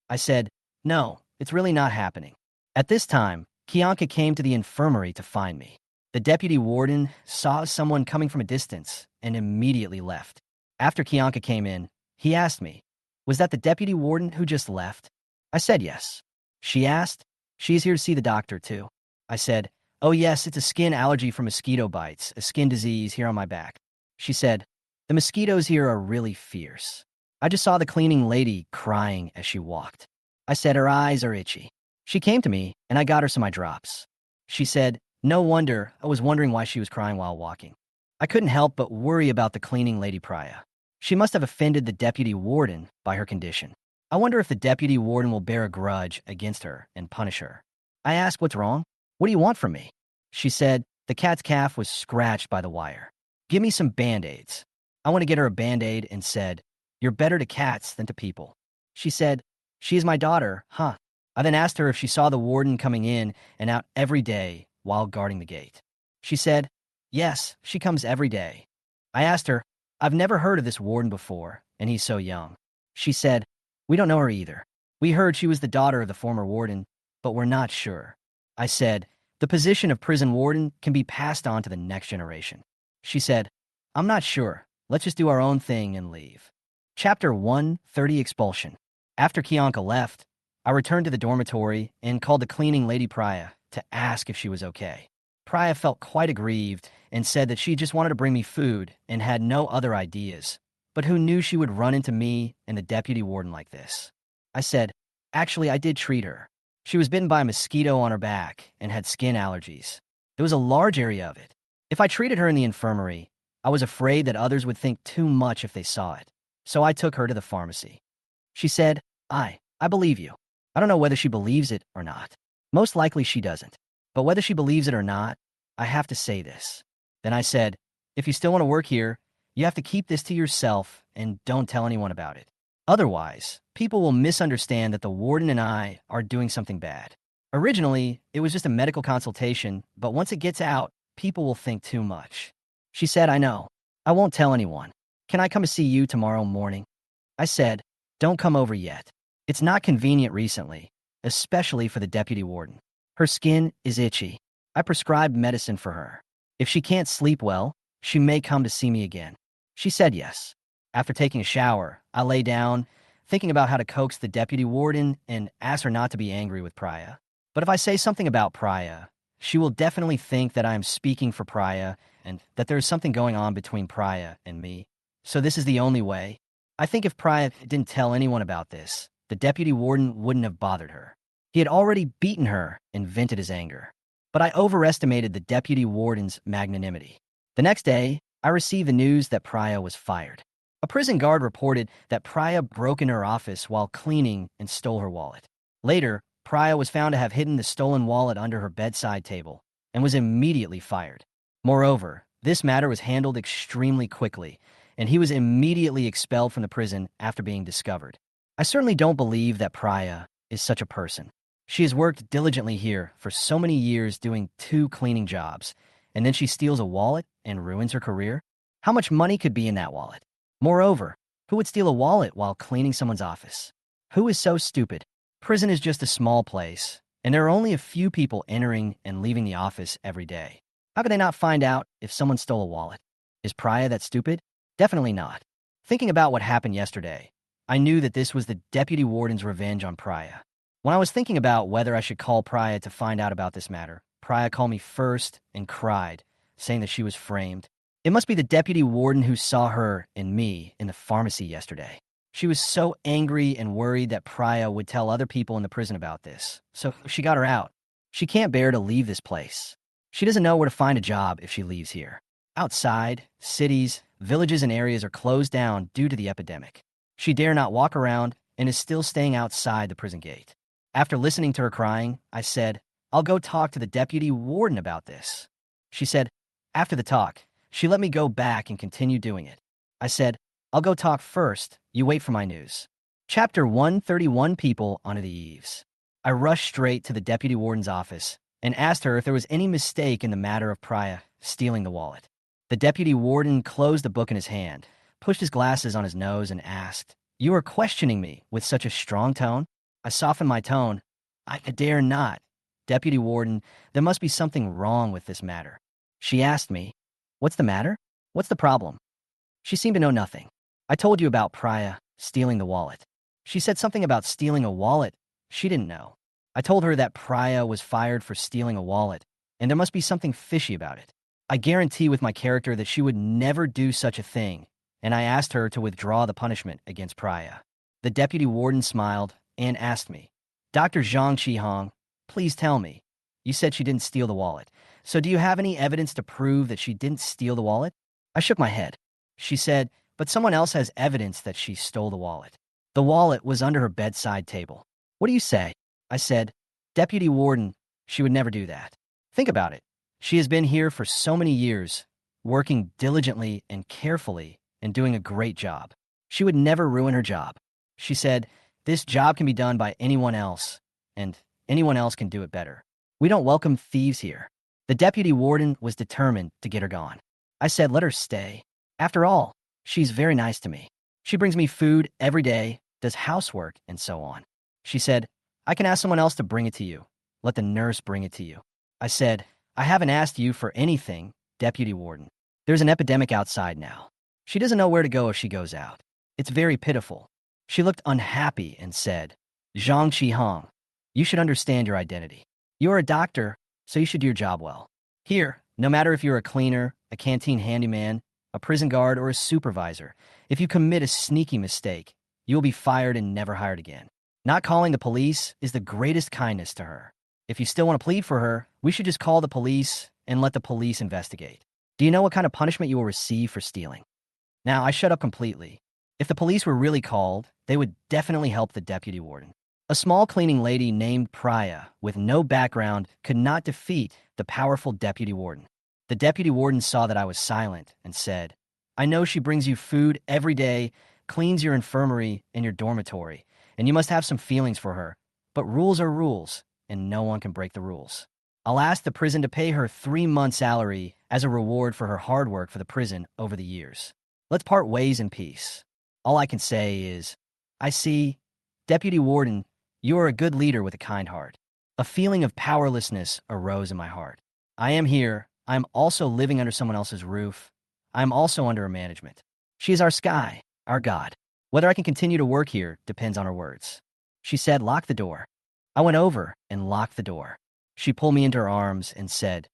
I said, no, it's really not happening. At this time, Kianka came to the infirmary to find me. The deputy warden saw someone coming from a distance and immediately left. After Kianka came in, he asked me, was that the deputy warden who just left? I said yes. She asked, she's here to see the doctor too. I said, oh yes, it's a skin allergy from mosquito bites, a skin disease here on my back. She said, the mosquitoes here are really fierce. I just saw the cleaning lady crying as she walked. I said her eyes are itchy. She came to me, and I got her some eye drops. She said, no wonder, I was wondering why she was crying while walking. I couldn't help but worry about the cleaning lady Priya. She must have offended the deputy warden by her condition. I wonder if the deputy warden will bear a grudge against her and punish her. I asked what's wrong? What do you want from me? She said, the cat's calf was scratched by the wire. Give me some Band-Aids. I want to get her a Band-Aid and said, you're better to cats than to people. She said, she is my daughter, huh? I then asked her if she saw the warden coming in and out every day while guarding the gate. She said, yes, she comes every day. I asked her, I've never heard of this warden before, and he's so young. She said, we don't know her either. We heard she was the daughter of the former warden, but we're not sure. I said, the position of prison warden can be passed on to the next generation. She said, I'm not sure. Let's just do our own thing and leave. Chapter 130 Expulsion. After Kianka left, I returned to the dormitory and called the cleaning lady Priya to ask if she was okay. Priya felt quite aggrieved and said that she just wanted to bring me food and had no other ideas, but who knew she would run into me and the deputy warden like this? I said, actually, I did treat her. She was bitten by a mosquito on her back and had skin allergies. It was a large area of it. If I treated her in the infirmary, I was afraid that others would think too much if they saw it. So I took her to the pharmacy. She said, I believe you. I don't know whether she believes it or not. Most likely she doesn't. But whether she believes it or not, I have to say this. Then I said, if you still want to work here, you have to keep this to yourself and don't tell anyone about it. Otherwise, people will misunderstand that the warden and I are doing something bad. Originally, it was just a medical consultation, but once it gets out, people will think too much. She said, I know. I won't tell anyone. Can I come to see you tomorrow morning? I said, don't come over yet. It's not convenient recently, especially for the deputy warden. Her skin is itchy. I prescribed medicine for her. If she can't sleep well, she may come to see me again. She said yes. After taking a shower, I lay down, thinking about how to coax the deputy warden and ask her not to be angry with Priya. But if I say something about Priya, she will definitely think that I am speaking for Priya and that there is something going on between Priya and me. So this is the only way. I think if Priya didn't tell anyone about this, the deputy warden wouldn't have bothered her. He had already beaten her and vented his anger. But I overestimated the deputy warden's magnanimity. The next day, I received the news that Priya was fired. A prison guard reported that Priya broke into her office while cleaning and stole her wallet. Later, Priya was found to have hidden the stolen wallet under her bedside table and was immediately fired. Moreover, this matter was handled extremely quickly, and he was immediately expelled from the prison after being discovered. I certainly don't believe that Priya is such a person. She has worked diligently here for so many years doing 2 cleaning jobs, and then she steals a wallet and ruins her career? How much money could be in that wallet? Moreover, who would steal a wallet while cleaning someone's office? Who is so stupid? Prison is just a small place, and there are only a few people entering and leaving the office every day. How could they not find out if someone stole a wallet? Is Priya that stupid? Definitely not. Thinking about what happened yesterday, I knew that this was the deputy warden's revenge on Priya. When I was thinking about whether I should call Priya to find out about this matter, Priya called me first and cried, saying that she was framed. It must be the deputy warden who saw her and me in the pharmacy yesterday. She was so angry and worried that Priya would tell other people in the prison about this, so she got her out. She can't bear to leave this place. She doesn't know where to find a job if she leaves here. Outside, cities, villages, and areas are closed down due to the epidemic. She dare not walk around and is still staying outside the prison gate. After listening to her crying, I said, I'll go talk to the deputy warden about this. She said, after the talk, she let me go back and continue doing it. I said, I'll go talk first. You wait for my news. Chapter 131 People Under the Eaves. I rushed straight to the deputy warden's office and asked her if there was any mistake in the matter of Priya stealing the wallet. The deputy warden closed the book in his hand, pushed his glasses on his nose, and asked, You are questioning me with such a strong tone? I softened my tone. I dare not. Deputy warden, there must be something wrong with this matter. She asked me, What's the matter? What's the problem? She seemed to know nothing. I told you about Priya stealing the wallet. She said something about stealing a wallet she didn't know. I told her that Priya was fired for stealing a wallet, and there must be something fishy about it. I guarantee with my character that she would never do such a thing, and I asked her to withdraw the punishment against Priya. The deputy warden smiled and asked me, Dr. Zhang Qihong, please tell me. You said she didn't steal the wallet, so do you have any evidence to prove that she didn't steal the wallet? I shook my head. She said, but someone else has evidence that she stole the wallet. The wallet was under her bedside table. What do you say? I said, Deputy warden, she would never do that. Think about it. She has been here for so many years, working diligently and carefully and doing a great job. She would never ruin her job. She said, this job can be done by anyone else, and anyone else can do it better. We don't welcome thieves here. The deputy warden was determined to get her gone. I said, let her stay. After all, she's very nice to me. She brings me food every day, does housework, and so on. She said, I can ask someone else to bring it to you. Let the nurse bring it to you. I said, I haven't asked you for anything, deputy warden. There's an epidemic outside now. She doesn't know where to go if she goes out. It's very pitiful. She looked unhappy and said, Zhang Qihong, you should understand your identity. You're a doctor, so you should do your job well. Here, no matter if you're a cleaner, a canteen handyman, a prison guard, or a supervisor, if you commit a sneaky mistake, you will be fired and never hired again. Not calling the police is the greatest kindness to her. If you still want to plead for her, we should just call the police and let the police investigate. Do you know what kind of punishment you will receive for stealing? Now, I shut up completely. If the police were really called, they would definitely help the deputy warden. A small cleaning lady named Priya, with no background, could not defeat the powerful deputy warden. The deputy warden saw that I was silent and said, I know she brings you food every day, cleans your infirmary and your dormitory, and you must have some feelings for her. But rules are rules, and no one can break the rules. I'll ask the prison to pay her 3 months' salary as a reward for her hard work for the prison over the years. Let's part ways in peace. All I can say is, I see, Deputy Warden, you are a good leader with a kind heart. A feeling of powerlessness arose in my heart. I am here. I am also living under someone else's roof. I am also under her management. She is our sky, our God. Whether I can continue to work here depends on her words. She said, lock the door. I went over and locked the door. She pulled me into her arms and said,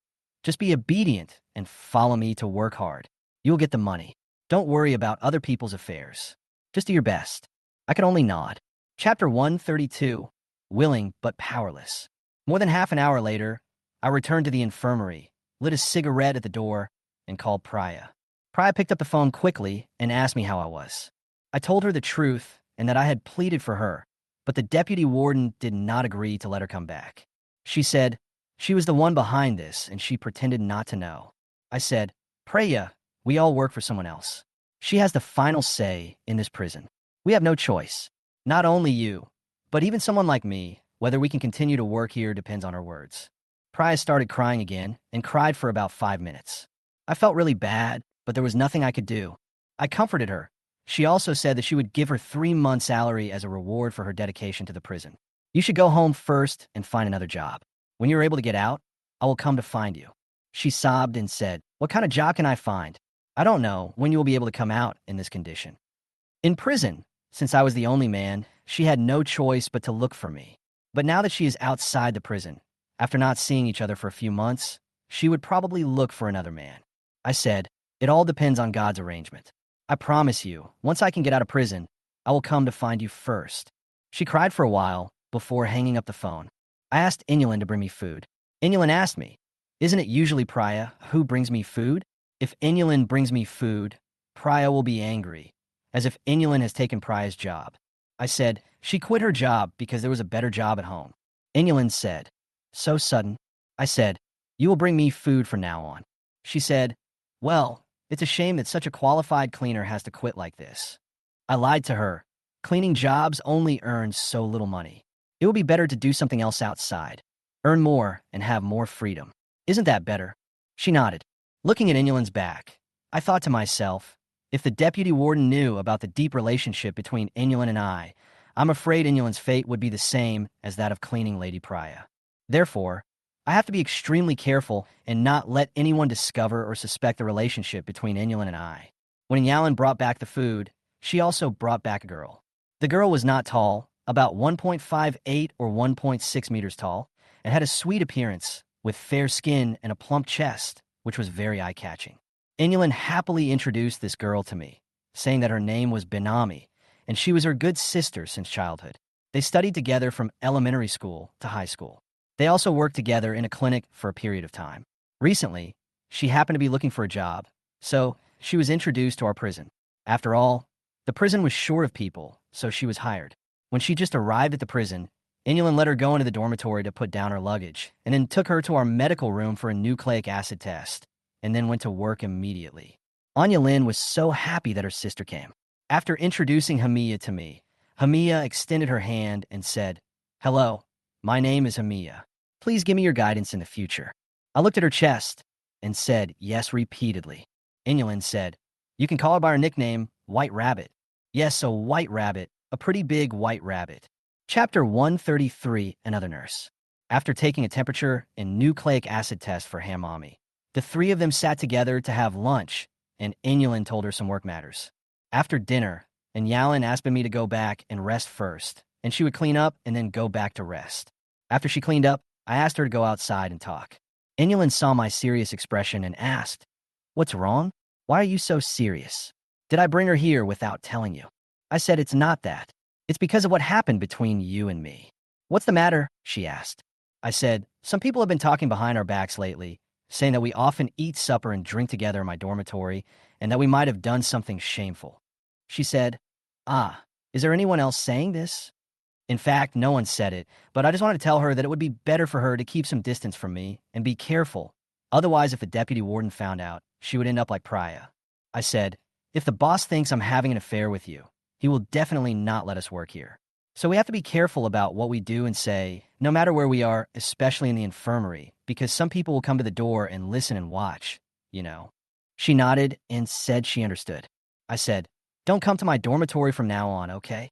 just be obedient and follow me to work hard. You'll get the money. Don't worry about other people's affairs. Just do your best. I could only nod. Chapter 132, Willing but Powerless. More than half an hour later, I returned to the infirmary, lit a cigarette at the door, and called Priya. Priya picked up the phone quickly and asked me how I was. I told her the truth and that I had pleaded for her, but the deputy warden did not agree to let her come back. She said she was the one behind this and she pretended not to know. I said, Priya, we all work for someone else. She has the final say in this prison. We have no choice. Not only you, but even someone like me, whether we can continue to work here depends on her words. Priya started crying again and cried for about 5 minutes. I felt really bad, but there was nothing I could do. I comforted her. She also said that she would give her 3 months' salary as a reward for her dedication to the prison. You should go home first and find another job. When you're able to get out, I will come to find you. She sobbed and said, what kind of job can I find? I don't know when you will be able to come out in this condition. In prison, since I was the only man, she had no choice but to look for me. But now that she is outside the prison, after not seeing each other for a few months, she would probably look for another man. I said, it all depends on God's arrangement. I promise you, once I can get out of prison, I will come to find you first. She cried for a while before hanging up the phone. I asked Inulin to bring me food. Inulin asked me, isn't it usually Priya who brings me food? If Inulin brings me food, Priya will be angry, as if Inulin has taken Priya's job. I said, she quit her job because there was a better job at home. Inulin said, so sudden. I said, you will bring me food from now on. She said, well, it's a shame that such a qualified cleaner has to quit like this. I lied to her. Cleaning jobs only earns so little money. It would be better to do something else outside, earn more, and have more freedom. Isn't that better? She nodded. Looking at Inulin's back, I thought to myself, if the deputy warden knew about the deep relationship between Inulin and I'm afraid Inulin's fate would be the same as that of cleaning Lady Priya. Therefore, I have to be extremely careful and not let anyone discover or suspect the relationship between Inulin and I. When Inulin brought back the food, she also brought back a girl. The girl was not tall, about 1.58 or 1.6 meters tall, and had a sweet appearance, with fair skin and a plump chest, which was very eye-catching. Inulin happily introduced this girl to me, saying that her name was Benami, and she was her good sister since childhood. They studied together from elementary school to high school. They also worked together in a clinic for a period of time. Recently, she happened to be looking for a job, so she was introduced to our prison. After all, the prison was short of people, so she was hired. When she just arrived at the prison, Inulin let her go into the dormitory to put down her luggage, and then took her to our medical room for a nucleic acid test, and then went to work immediately. Anya Lin was so happy that her sister came. After introducing Hamiya to me, Hamiya extended her hand and said, hello, my name is Hamiya. Please give me your guidance in the future. I looked at her chest and said yes repeatedly. Inulin said, you can call her by her nickname, White Rabbit. Yes, a white rabbit, a pretty big white rabbit. Chapter 133, Another Nurse. After taking a temperature and nucleic acid test for Hamami, the three of them sat together to have lunch, and Inulin told her some work matters. After dinner, Inulin asked me to go back and rest first, and she would clean up and then go back to rest. After she cleaned up, I asked her to go outside and talk. Inulin saw my serious expression and asked, what's wrong? Why are you so serious? Did I bring her here without telling you? I said it's not that. It's because of what happened between you and me. What's the matter? She asked. I said, some people have been talking behind our backs lately, saying that we often eat supper and drink together in my dormitory, and that we might have done something shameful. She said, ah, is there anyone else saying this? In fact, no one said it, but I just wanted to tell her that it would be better for her to keep some distance from me and be careful. Otherwise, if the deputy warden found out, she would end up like Priya. I said, if the boss thinks I'm having an affair with you, he will definitely not let us work here. So we have to be careful about what we do and say, no matter where we are, especially in the infirmary, because some people will come to the door and listen and watch, you know. She nodded and said she understood. I said, don't come to my dormitory from now on, okay?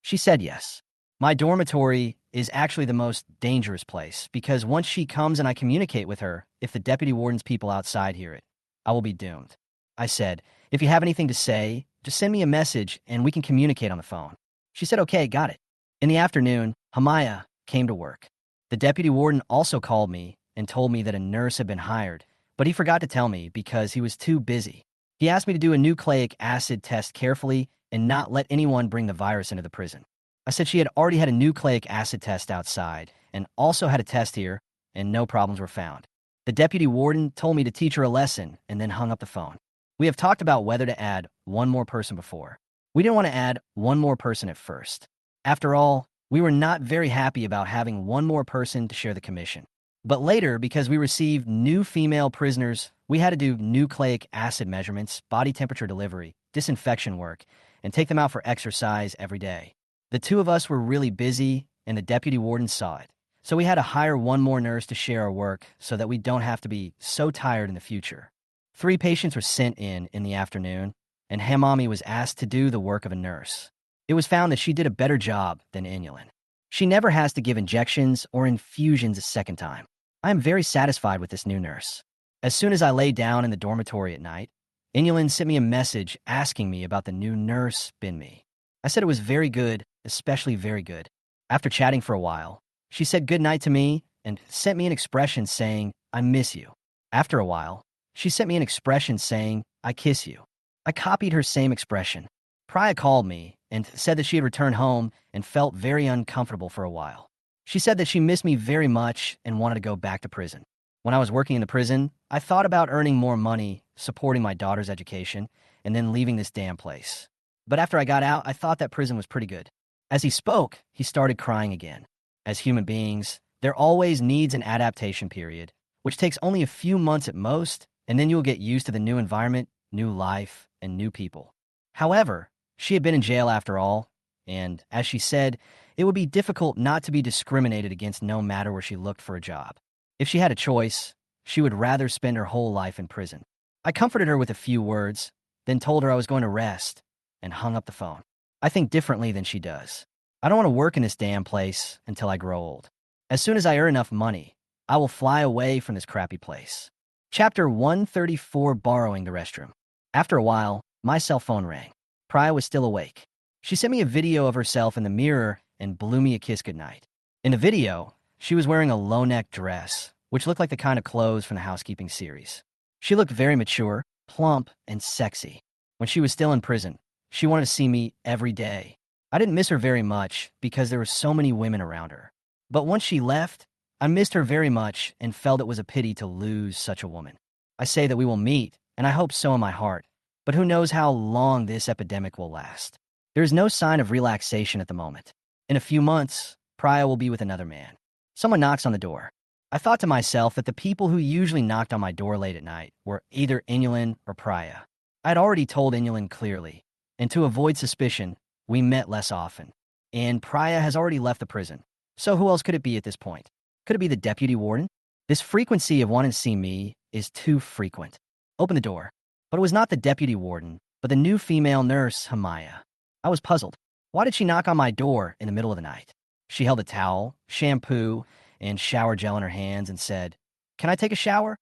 She said yes. My dormitory is actually the most dangerous place because once she comes and I communicate with her, if the deputy warden's people outside hear it, I will be doomed. I said, if you have anything to say, just send me a message and we can communicate on the phone. She said, okay, got it. In the afternoon, Hamaya came to work. The deputy warden also called me and told me that a nurse had been hired, but he forgot to tell me because he was too busy. He asked me to do a nucleic acid test carefully and not let anyone bring the virus into the prison. I said she had already had a nucleic acid test outside and also had a test here, and no problems were found. The deputy warden told me to teach her a lesson and then hung up the phone. We have talked about whether to add one more person before. We didn't want to add one more person at first. After all, we were not very happy about having one more person to share the commission. But later, because we received new female prisoners, we had to do nucleic acid measurements, body temperature delivery, disinfection work, and take them out for exercise every day. The two of us were really busy, and the deputy warden saw it. So we had to hire one more nurse to share our work so that we don't have to be so tired in the future. 3 patients were sent in the afternoon, and Hamami was asked to do the work of a nurse. It was found that she did a better job than Inulin. She never has to give injections or infusions a second time. I am very satisfied with this new nurse. As soon as I lay down in the dormitory at night, Inulin sent me a message asking me about the new nurse, Binmi. I said it was very good, especially very good. After chatting for a while, she said good night to me and sent me an expression saying, I miss you. After a while, she sent me an expression saying, I kiss you. I copied her same expression. Priya called me and said that she had returned home and felt very uncomfortable for a while. She said that she missed me very much and wanted to go back to prison. When I was working in the prison, I thought about earning more money, supporting my daughter's education, and then leaving this damn place. But after I got out, I thought that prison was pretty good. As he spoke, he started crying again. As human beings, there always needs an adaptation period, which takes only a few months at most, and then you'll get used to the new environment, new life, and new people. However, she had been in jail after all, and, as she said, it would be difficult not to be discriminated against no matter where she looked for a job. If she had a choice, she would rather spend her whole life in prison. I comforted her with a few words, then told her I was going to rest, and hung up the phone. I think differently than she does. I don't want to work in this damn place until I grow old. As soon as I earn enough money, I will fly away from this crappy place. Chapter 134, Borrowing the Restroom. After a while, my cell phone rang. Priya was still awake. She sent me a video of herself in the mirror and blew me a kiss goodnight. In the video, she was wearing a low-neck dress, which looked like the kind of clothes from the housekeeping series. She looked very mature, plump, and sexy. When she was still in prison, she wanted to see me every day. I didn't miss her very much because there were so many women around her. But once she left, I missed her very much and felt it was a pity to lose such a woman. I say that we will meet, and I hope so in my heart, but who knows how long this epidemic will last. There is no sign of relaxation at the moment. In a few months, Priya will be with another man. Someone knocks on the door. I thought to myself that the people who usually knocked on my door late at night were either Inulin or Priya. I had already told Inulin clearly, and to avoid suspicion, we met less often. And Priya has already left the prison. So who else could it be at this point? Could it be the deputy warden? This frequency of wanting to see me is too frequent. Open the door. But it was not the deputy warden, but the new female nurse, Hamaya. I was puzzled. Why did she knock on my door in the middle of the night? She held a towel, shampoo, and shower gel in her hands and said, "Can I take a shower?"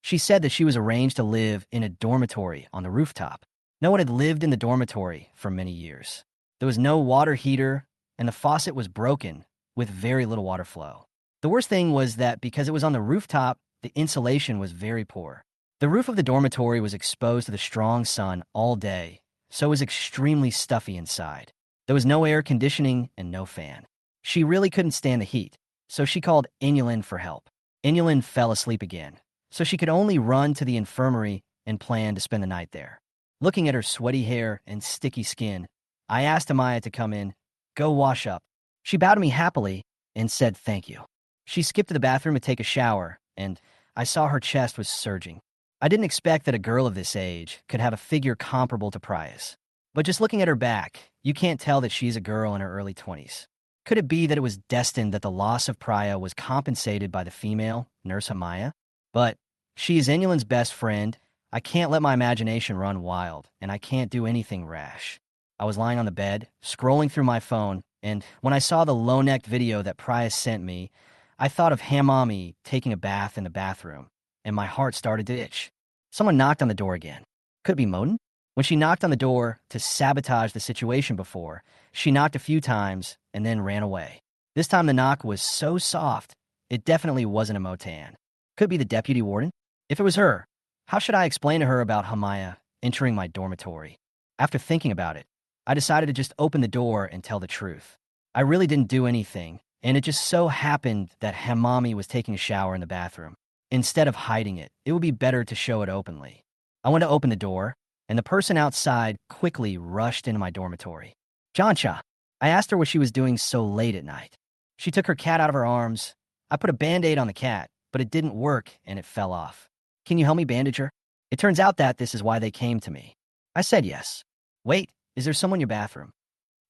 She said that she was arranged to live in a dormitory on the rooftop. No one had lived in the dormitory for many years. There was no water heater, and the faucet was broken with very little water flow. The worst thing was that because it was on the rooftop, the insulation was very poor. The roof of the dormitory was exposed to the strong sun all day, so it was extremely stuffy inside. There was no air conditioning and no fan. She really couldn't stand the heat, so she called Inulin for help. Inulin fell asleep again, so she could only run to the infirmary and plan to spend the night there. Looking at her sweaty hair and sticky skin, I asked Amaya to come in, go wash up. She bowed to me happily and said thank you. She skipped to the bathroom to take a shower, and I saw her chest was surging. I didn't expect that a girl of this age could have a figure comparable to Priya's. But just looking at her back, you can't tell that she's a girl in her early 20s. Could it be that it was destined that the loss of Priya was compensated by the female, Nurse Amaya? But she is Inulin's best friend. I can't let my imagination run wild, and I can't do anything rash. I was lying on the bed, scrolling through my phone, and when I saw the low-necked video that Priya sent me, I thought of Hamami taking a bath in the bathroom, and my heart started to itch. Someone knocked on the door again. Could it be Modin? When she knocked on the door to sabotage the situation before, she knocked a few times and then ran away. This time the knock was so soft, it definitely wasn't a Motan. Could be the deputy warden? If it was her, how should I explain to her about Hamaya entering my dormitory? After thinking about it, I decided to just open the door and tell the truth. I really didn't do anything, and it just so happened that Hamami was taking a shower in the bathroom. Instead of hiding it, it would be better to show it openly. I went to open the door, and the person outside quickly rushed into my dormitory. Jancha. I asked her what she was doing so late at night. She took her cat out of her arms. I put a Band-Aid on the cat, but it didn't work and it fell off. Can you help me bandage her? It turns out that this is why they came to me. I said yes. Wait, is there someone in your bathroom?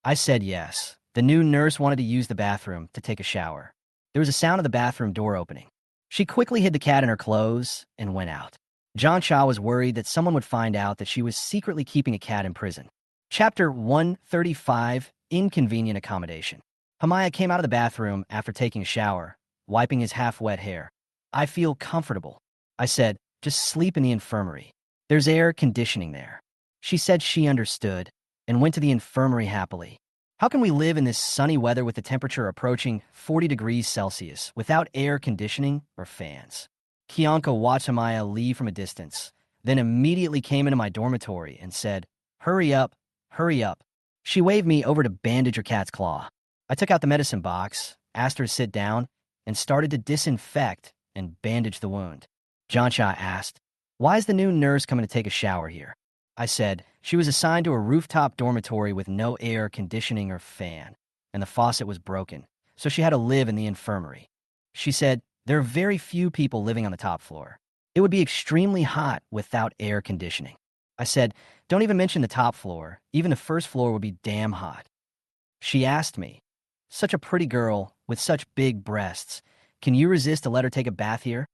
I said yes. The new nurse wanted to use the bathroom to take a shower. There was a sound of the bathroom door opening. She quickly hid the cat in her clothes and went out. John Shaw was worried that someone would find out that she was secretly keeping a cat in prison. Chapter 135, Inconvenient Accommodation. Hamaya came out of the bathroom after taking a shower, wiping his half-wet hair. I feel comfortable. I said, just sleep in the infirmary. There's air conditioning there. She said she understood and went to the infirmary happily. How can we live in this sunny weather with the temperature approaching 40 degrees Celsius without air conditioning or fans? Kianko watched Hamaya leave from a distance, then immediately came into my dormitory and said, hurry up, hurry up. She waved me over to bandage her cat's claw. I took out the medicine box, asked her to sit down, and started to disinfect and bandage the wound. Jansha asked, why is the new nurse coming to take a shower here? I said, she was assigned to a rooftop dormitory with no air conditioning or fan, and the faucet was broken, so she had to live in the infirmary. She said, there are very few people living on the top floor. It would be extremely hot without air conditioning. I said, don't even mention the top floor. Even the first floor would be damn hot. She asked me, such a pretty girl with such big breasts, can you resist to let her take a bath here?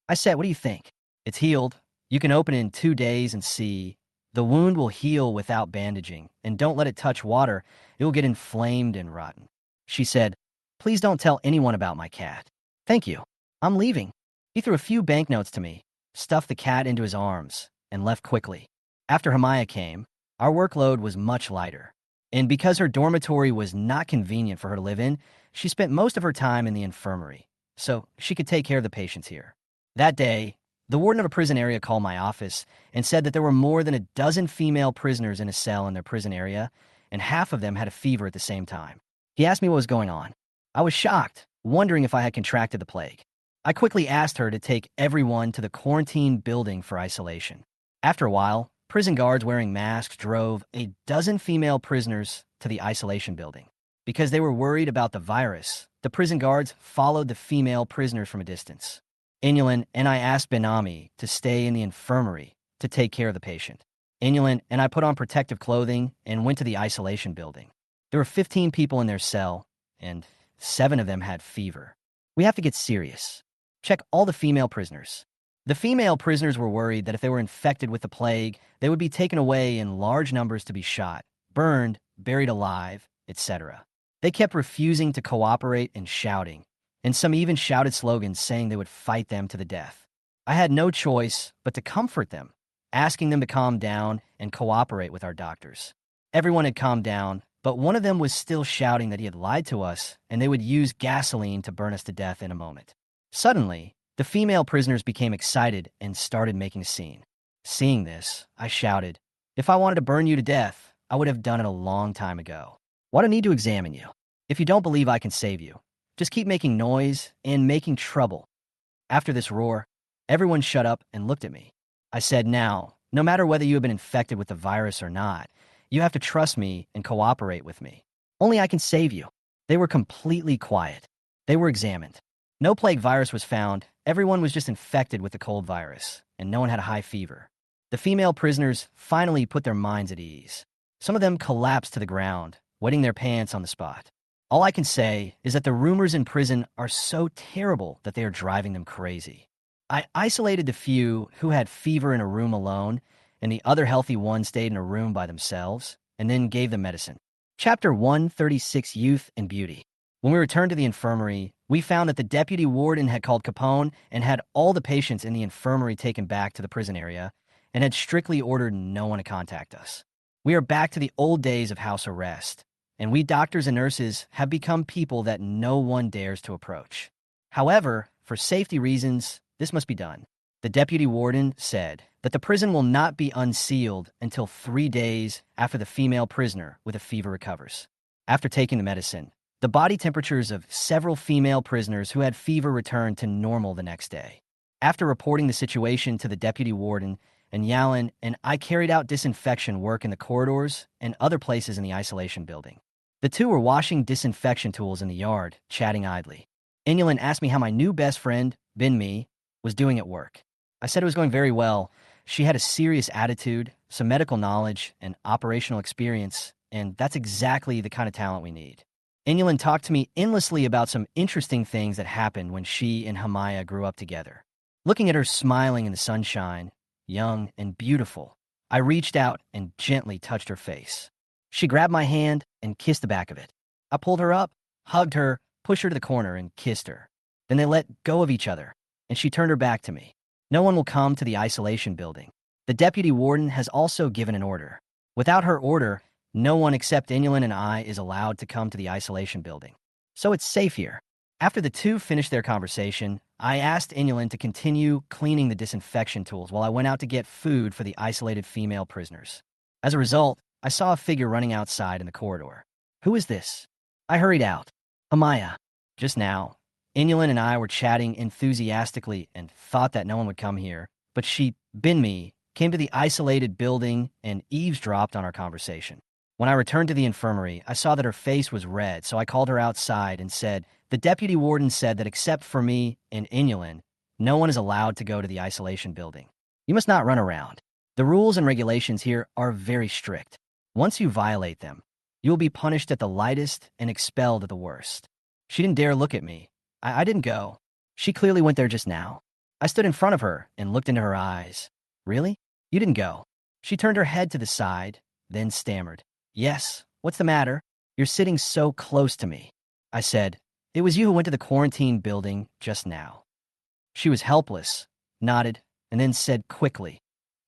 I said, what do you think? It's healed. You can open it in 2 days and see. The wound will heal without bandaging, and don't let it touch water. It will get inflamed and rotten. She said, please don't tell anyone about my cat. Thank you. I'm leaving. He threw a few banknotes to me, stuffed the cat into his arms, and left quickly. After Hamaya came, our workload was much lighter. And because her dormitory was not convenient for her to live in, she spent most of her time in the infirmary, so she could take care of the patients here. That day, the warden of a prison area called my office and said that there were more than a dozen female prisoners in a cell in their prison area, and half of them had a fever at the same time. He asked me what was going on. I was shocked, wondering if I had contracted the plague. I quickly asked her to take everyone to the quarantine building for isolation. After a while, prison guards wearing masks drove a dozen female prisoners to the isolation building. Because they were worried about the virus, the prison guards followed the female prisoners from a distance. Inulin and I asked Benami to stay in the infirmary to take care of the patient. Inulin and I put on protective clothing and went to the isolation building. There were 15 people in their cell, and 7 of them had fever. We have to get serious. Check all the female prisoners. The female prisoners were worried that if they were infected with the plague, they would be taken away in large numbers to be shot, burned, buried alive, etc. They kept refusing to cooperate and shouting, and some even shouted slogans saying they would fight them to the death. I had no choice but to comfort them, asking them to calm down and cooperate with our doctors. Everyone had calmed down, but one of them was still shouting that he had lied to us and they would use gasoline to burn us to death in a moment. Suddenly, the female prisoners became excited and started making a scene. Seeing this, I shouted, if I wanted to burn you to death, I would have done it a long time ago. What I need to examine you. If you don't believe I can save you, just keep making noise and making trouble. After this roar, everyone shut up and looked at me. I said, now, no matter whether you have been infected with the virus or not, you have to trust me and cooperate with me. Only I can save you. They were completely quiet. They were examined. No plague virus was found. Everyone was just infected with the cold virus, and no one had a high fever. The female prisoners finally put their minds at ease. Some of them collapsed to the ground, wetting their pants on the spot. All I can say is that the rumors in prison are so terrible that they are driving them crazy. I isolated the few who had fever in a room alone, and the other healthy ones stayed in a room by themselves, and then gave them medicine. Chapter 136, Youth and Beauty. When we returned to the infirmary, we found that the deputy warden had called Capone and had all the patients in the infirmary taken back to the prison area and had strictly ordered no one to contact us. We are back to the old days of house arrest, and we doctors and nurses have become people that no one dares to approach. However, for safety reasons, this must be done. The deputy warden said that the prison will not be unsealed until 3 days after the female prisoner with a fever recovers. After taking the medicine, the body temperatures of several female prisoners who had fever returned to normal the next day. After reporting the situation to the deputy warden, and Yalin and I carried out disinfection work in the corridors and other places in the isolation building. The two were washing disinfection tools in the yard, chatting idly. Inulin asked me how my new best friend, Bin Mi, was doing at work. I said it was going very well. She had a serious attitude, some medical knowledge, and operational experience, and that's exactly the kind of talent we need. Inulin talked to me endlessly about some interesting things that happened when she and Hamaya grew up together. Looking at her smiling in the sunshine, young and beautiful, I reached out and gently touched her face. She grabbed my hand and kissed the back of it. I pulled her up, hugged her, pushed her to the corner, and kissed her. Then they let go of each other, and she turned her back to me. No one will come to the isolation building. The deputy warden has also given an order. Without her order, no one except Inulin and I is allowed to come to the isolation building. So it's safe here. After the two finished their conversation, I asked Inulin to continue cleaning the disinfection tools while I went out to get food for the isolated female prisoners. As a result, I saw a figure running outside in the corridor. Who is this? I hurried out. Amaya. Just now, Inulin and I were chatting enthusiastically and thought that no one would come here, but she, Bin Mi, came to the isolated building and eavesdropped on our conversation. When I returned to the infirmary, I saw that her face was red, so I called her outside and said, the deputy warden said that except for me and Inulin, no one is allowed to go to the isolation building. You must not run around. The rules and regulations here are very strict. Once you violate them, you will be punished at the lightest and expelled at the worst. She didn't dare look at me. I didn't go. She clearly went there just now. I stood in front of her and looked into her eyes. Really? You didn't go? She turned her head to the side, then stammered. Yes, what's the matter? You're sitting so close to me. I said, it was you who went to the quarantine building just now. She was helpless, nodded, and then said quickly,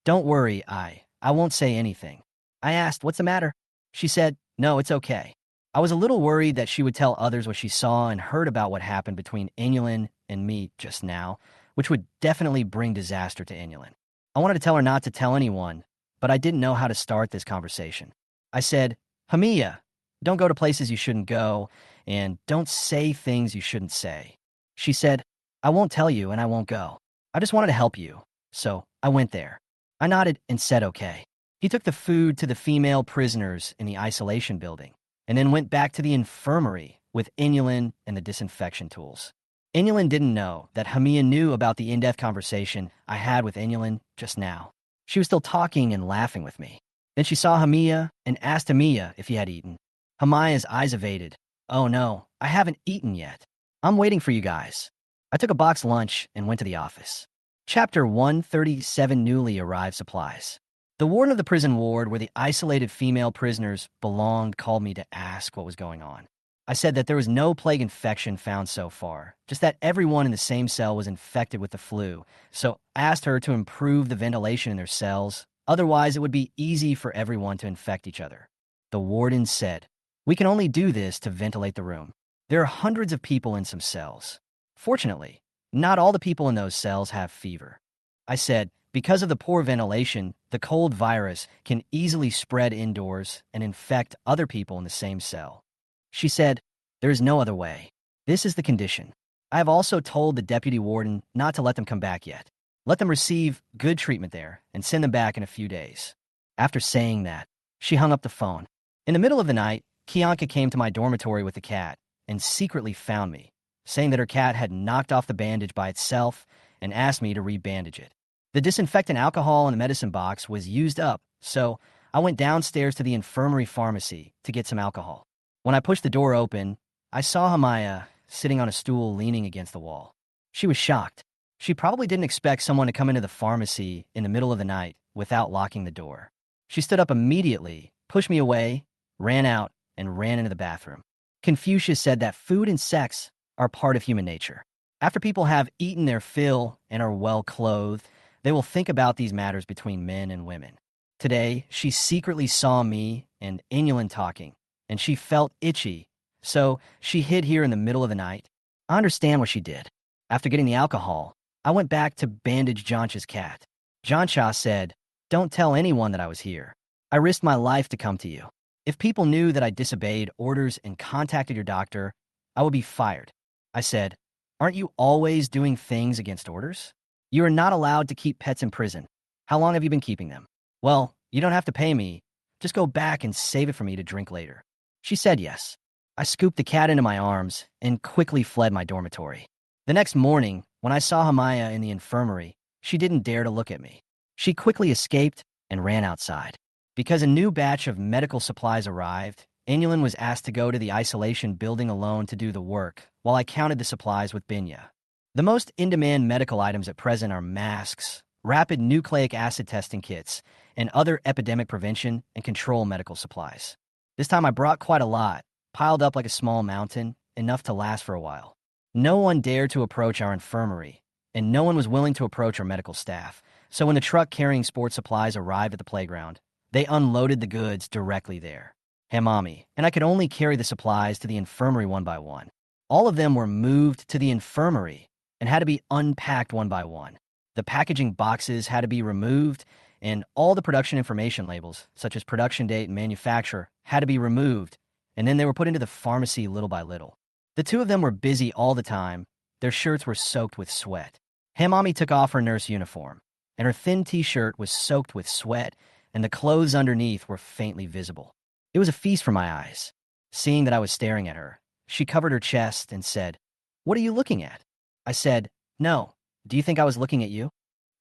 don't worry, I won't say anything. I asked, what's the matter? She said, no, it's okay. I was a little worried that she would tell others what she saw and heard about what happened between Inulin and me just now, which would definitely bring disaster to Inulin. I wanted to tell her not to tell anyone, but I didn't know how to start this conversation. I said, Hamiya, don't go to places you shouldn't go, and don't say things you shouldn't say. She said, I won't tell you and I won't go. I just wanted to help you, so I went there. I nodded and said okay. He took the food to the female prisoners in the isolation building, and then went back to the infirmary with Inulin and the disinfection tools. Inulin didn't know that Hamiya knew about the in-depth conversation I had with Inulin just now. She was still talking and laughing with me. Then she saw Hamiya and asked Hamiya if he had eaten. Hamaya's eyes evaded. Oh no, I haven't eaten yet. I'm waiting for you guys. I took a box lunch and went to the office. Chapter 137, Newly Arrived Supplies. The warden of the prison ward where the isolated female prisoners belonged called me to ask what was going on. I said that there was no plague infection found so far, just that everyone in the same cell was infected with the flu, so I asked her to improve the ventilation in their cells, otherwise it would be easy for everyone to infect each other. The warden said, we can only do this to ventilate the room. There are hundreds of people in some cells. Fortunately, not all the people in those cells have fever. I said, Because of the poor ventilation, the cold virus can easily spread indoors and infect other people in the same cell. She said, "There is no other way. This is the condition. I have also told the deputy warden not to let them come back yet. Let them receive good treatment there and send them back in a few days." After saying that, she hung up the phone. In the middle of the night, Kianka came to my dormitory with the cat and secretly found me, saying that her cat had knocked off the bandage by itself and asked me to rebandage it. The disinfectant alcohol in the medicine box was used up, so I went downstairs to the infirmary pharmacy to get some alcohol. When I pushed the door open, I saw Hamaya sitting on a stool leaning against the wall. She was shocked. She probably didn't expect someone to come into the pharmacy in the middle of the night without locking the door. She stood up immediately, pushed me away, ran out, and ran into the bathroom. Confucius said that food and sex are part of human nature. After people have eaten their fill and are well clothed, they will think about these matters between men and women. Today, she secretly saw me and Inulin talking, and she felt itchy, so she hid here in the middle of the night. I understand what she did. After getting the alcohol, I went back to bandage Jancha's cat. Jancha said, "Don't tell anyone that I was here. I risked my life to come to you. If people knew that I disobeyed orders and contacted your doctor, I would be fired." I said, "Aren't you always doing things against orders? You are not allowed to keep pets in prison. How long have you been keeping them?" "Well, you don't have to pay me. Just go back and save it for me to drink later." She said yes. I scooped the cat into my arms and quickly fled my dormitory. The next morning, when I saw Hamaya in the infirmary, she didn't dare to look at me. She quickly escaped and ran outside. Because a new batch of medical supplies arrived, Inulin was asked to go to the isolation building alone to do the work, while I counted the supplies with Binya. The most in-demand medical items at present are masks, rapid nucleic acid testing kits, and other epidemic prevention and control medical supplies. This time I brought quite a lot, piled up like a small mountain, enough to last for a while. No one dared to approach our infirmary, and no one was willing to approach our medical staff, so when the truck carrying sports supplies arrived at the playground, they unloaded the goods directly there. Hamami, and I could only carry the supplies to the infirmary one by one. All of them were moved to the infirmary and had to be unpacked one by one. The packaging boxes had to be removed, and all the production information labels, such as production date and manufacturer, had to be removed, and then they were put into the pharmacy little by little. The two of them were busy all the time. Their shirts were soaked with sweat. Hamami took off her nurse uniform, and her thin t-shirt was soaked with sweat, and the clothes underneath were faintly visible. It was a feast for my eyes. Seeing that I was staring at her, she covered her chest and said, "What are you looking at?" I said, "No. Do you think I was looking at you?"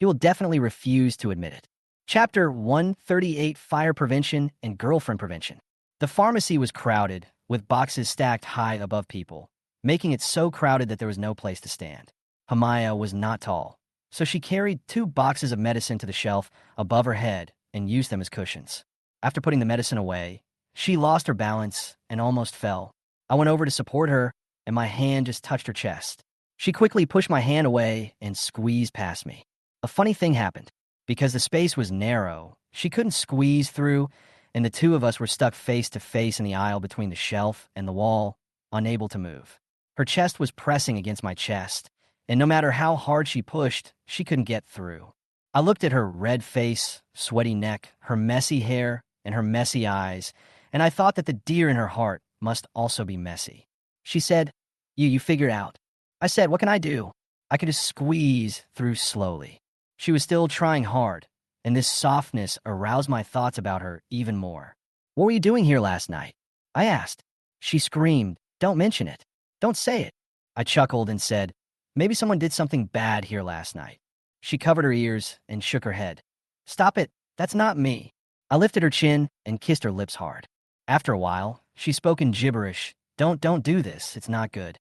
You will definitely refuse to admit it. Chapter 138, Fire Prevention and Girlfriend Prevention. The pharmacy was crowded, with boxes stacked high above people, making it so crowded that there was no place to stand. Hamaya was not tall, so she carried 2 boxes of medicine to the shelf above her head and used them as cushions. After putting the medicine away, she lost her balance and almost fell. I went over to support her, and my hand just touched her chest. She quickly pushed my hand away and squeezed past me. A funny thing happened. Because the space was narrow, she couldn't squeeze through, and the two of us were stuck face to face in the aisle between the shelf and the wall, unable to move. Her chest was pressing against my chest, and no matter how hard she pushed, she couldn't get through. I looked at her red face, sweaty neck, her messy hair, and her messy eyes, and I thought that the deer in her heart must also be messy. She said, You figure it out." I said, "What can I do?" "I can just squeeze through slowly." She was still trying hard, and this softness aroused my thoughts about her even more. "What were you doing here last night?" I asked. She screamed, "Don't mention it. Don't say it." I chuckled and said, "Maybe someone did something bad here last night." She covered her ears and shook her head. "Stop it. That's not me." I lifted her chin and kissed her lips hard. After a while, she spoke in gibberish. Don't do this. It's not good."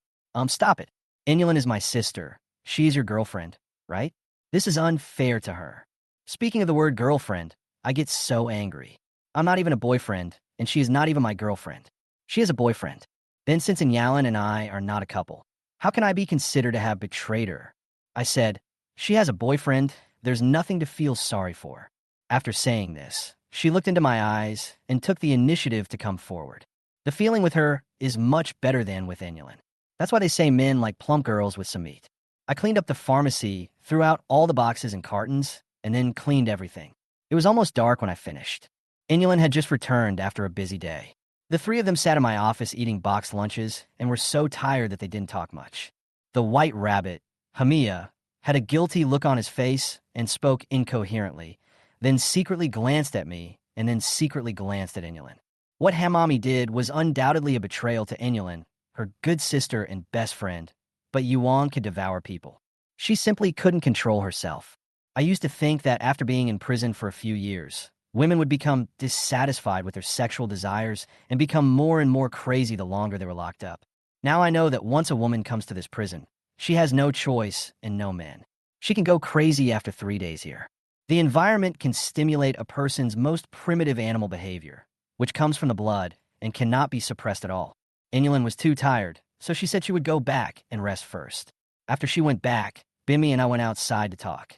Stop it. Inulin is my sister. She's your girlfriend, right? This is unfair to her." Speaking of the word girlfriend, I get so angry. I'm not even a boyfriend, and she is not even my girlfriend. She has a boyfriend. Then since Inyalan and I are not a couple, how can I be considered to have betrayed her? I said, "She has a boyfriend. There's nothing to feel sorry for." After saying this, she looked into my eyes and took the initiative to come forward. The feeling with her is much better than with Inulin. That's why they say men like plump girls with some meat. I cleaned up the pharmacy, threw out all the boxes and cartons, and then cleaned everything. It was almost dark when I finished. Inulin had just returned after a busy day. The three of them sat in my office eating boxed lunches and were so tired that they didn't talk much. The white rabbit, Hamiya, had a guilty look on his face and spoke incoherently, then secretly glanced at me and then secretly glanced at Inulin. What Hamami did was undoubtedly a betrayal to Inulin, her good sister and best friend, but Yuan could devour people. She simply couldn't control herself. I used to think that after being in prison for a few years, women would become dissatisfied with their sexual desires and become more and more crazy the longer they were locked up. Now I know that once a woman comes to this prison, she has no choice and no men. She can go crazy after 3 days here. The environment can stimulate a person's most primitive animal behavior, which comes from the blood and cannot be suppressed at all. Inulin was too tired, so she said she would go back and rest first. After she went back, Bimmy and I went outside to talk.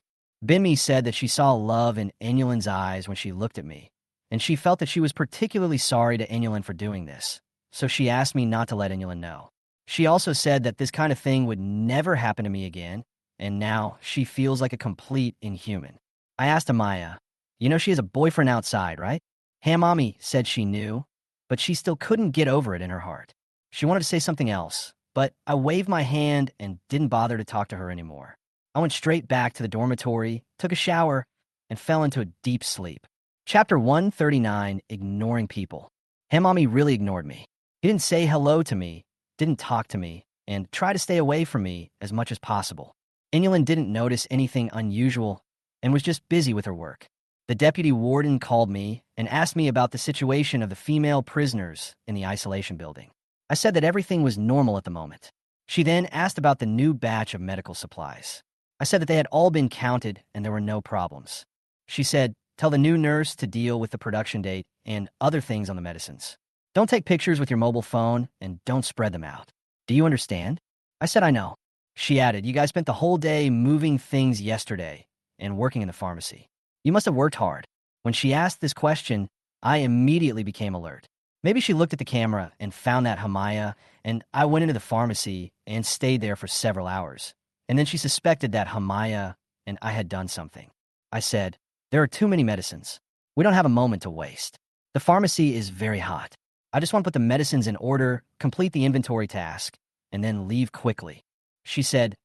Bimmy said that she saw love in Inulin's eyes when she looked at me, and she felt that she was particularly sorry to Inulin for doing this, so she asked me not to let Inulin know. She also said that this kind of thing would never happen to me again, and now she feels like a complete inhuman. I asked Amaya, you know she has a boyfriend outside, right? Hamami said she knew, but she still couldn't get over it in her heart. She wanted to say something else, but I waved my hand and didn't bother to talk to her anymore. I went straight back to the dormitory, took a shower, and fell into a deep sleep. Chapter 139, Ignoring People. Hamami really ignored me. He didn't say hello to me, didn't talk to me, and tried to stay away from me as much as possible. Inulin didn't notice anything unusual and was just busy with her work. The deputy warden called me and asked me about the situation of the female prisoners in the isolation building. I said that everything was normal at the moment. She then asked about the new batch of medical supplies. I said that they had all been counted and there were no problems. She said, tell the new nurse to deal with the production date and other things on the medicines. Don't take pictures with your mobile phone and don't spread them out. Do you understand? I said I know. She added, you guys spent the whole day moving things yesterday and working in the pharmacy. You must have worked hard. When she asked this question, I immediately became alert. Maybe she looked at the camera and found that Hamaya, and I went into the pharmacy and stayed there for several hours. And then she suspected that Hamaya and I had done something. I said, there are too many medicines. We don't have a moment to waste. The pharmacy is very hot. I just want to put the medicines in order, complete the inventory task, and then leave quickly. She said,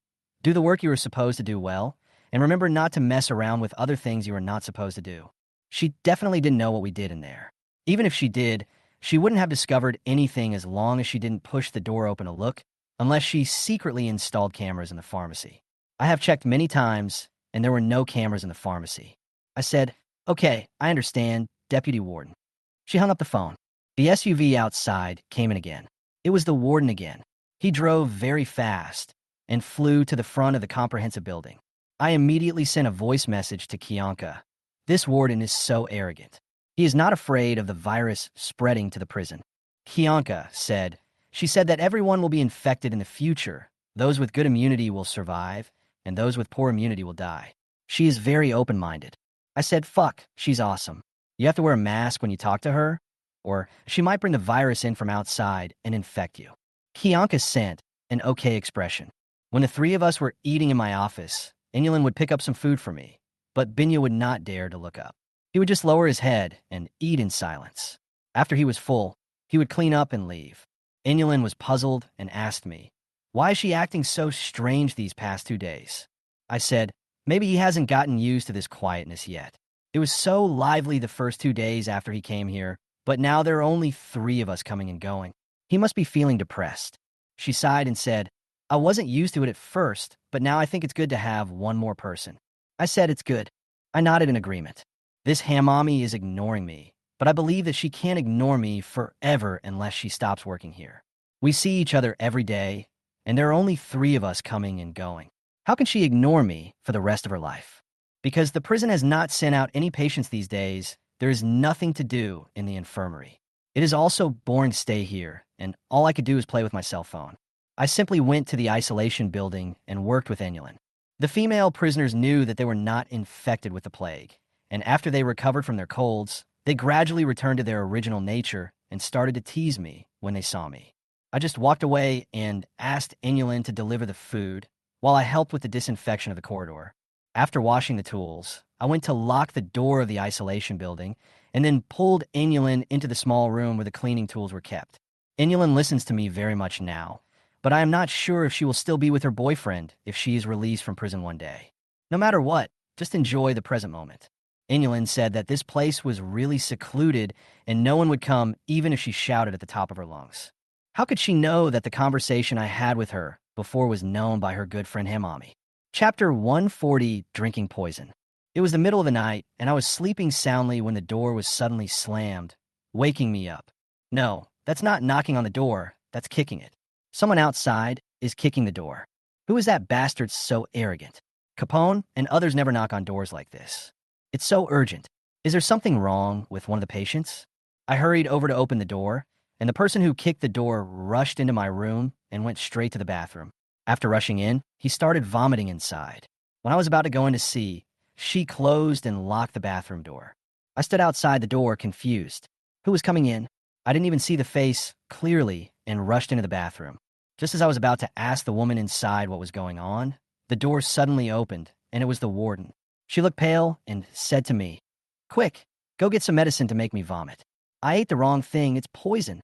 do the work you were supposed to do well, and remember not to mess around with other things you are not supposed to do. She definitely didn't know what we did in there. Even if she did, she wouldn't have discovered anything as long as she didn't push the door open to look, unless she secretly installed cameras in the pharmacy. I have checked many times, and there were no cameras in the pharmacy. I said, okay, I understand, Deputy Warden. She hung up the phone. The SUV outside came in again. It was the warden again. He drove very fast and flew to the front of the comprehensive building. I immediately sent a voice message to Kianka. This warden is so arrogant. He is not afraid of the virus spreading to the prison. Kianka said, she said that everyone will be infected in the future. Those with good immunity will survive, and those with poor immunity will die. She is very open-minded. I said, fuck, she's awesome. You have to wear a mask when you talk to her, or she might bring the virus in from outside and infect you. Kianka sent an okay expression. When the three of us were eating in my office, Inulin would pick up some food for me, but Binya would not dare to look up. He would just lower his head and eat in silence. After he was full, he would clean up and leave. Inulin was puzzled and asked me, why is she acting so strange these past 2 days? I said, maybe he hasn't gotten used to this quietness yet. It was so lively the first 2 days after he came here, but now there are only 3 of us coming and going. He must be feeling depressed. She sighed and said, I wasn't used to it at first, but now I think it's good to have one more person. I said it's good. I nodded in agreement. This Hamami is ignoring me, but I believe that she can't ignore me forever unless she stops working here. We see each other every day, and there are only 3 of us coming and going. How can she ignore me for the rest of her life? Because the prison has not sent out any patients these days, there is nothing to do in the infirmary. It is also boring to stay here, and all I could do is play with my cell phone. I simply went to the isolation building and worked with Inulin. The female prisoners knew that they were not infected with the plague, and after they recovered from their colds, they gradually returned to their original nature and started to tease me when they saw me. I just walked away and asked Inulin to deliver the food while I helped with the disinfection of the corridor. After washing the tools, I went to lock the door of the isolation building and then pulled Inulin into the small room where the cleaning tools were kept. Inulin listens to me very much now, but I am not sure if she will still be with her boyfriend if she is released from prison one day. No matter what, just enjoy the present moment. Inulin said that this place was really secluded and no one would come even if she shouted at the top of her lungs. How could she know that the conversation I had with her before was known by her good friend Himami? Chapter 140, Drinking Poison. It was the middle of the night, and I was sleeping soundly when the door was suddenly slammed, waking me up. No, that's not knocking on the door, that's kicking it. Someone outside is kicking the door. Who is that bastard so arrogant? Capone and others never knock on doors like this. It's so urgent. Is there something wrong with one of the patients? I hurried over to open the door, and the person who kicked the door rushed into my room and went straight to the bathroom. After rushing in, he started vomiting inside. When I was about to go in to see, she closed and locked the bathroom door. I stood outside the door, confused. Who was coming in? I didn't even see the face clearly and rushed into the bathroom. Just as I was about to ask the woman inside what was going on, the door suddenly opened, and it was the warden. She looked pale and said to me, "Quick, go get some medicine to make me vomit. I ate the wrong thing, it's poison."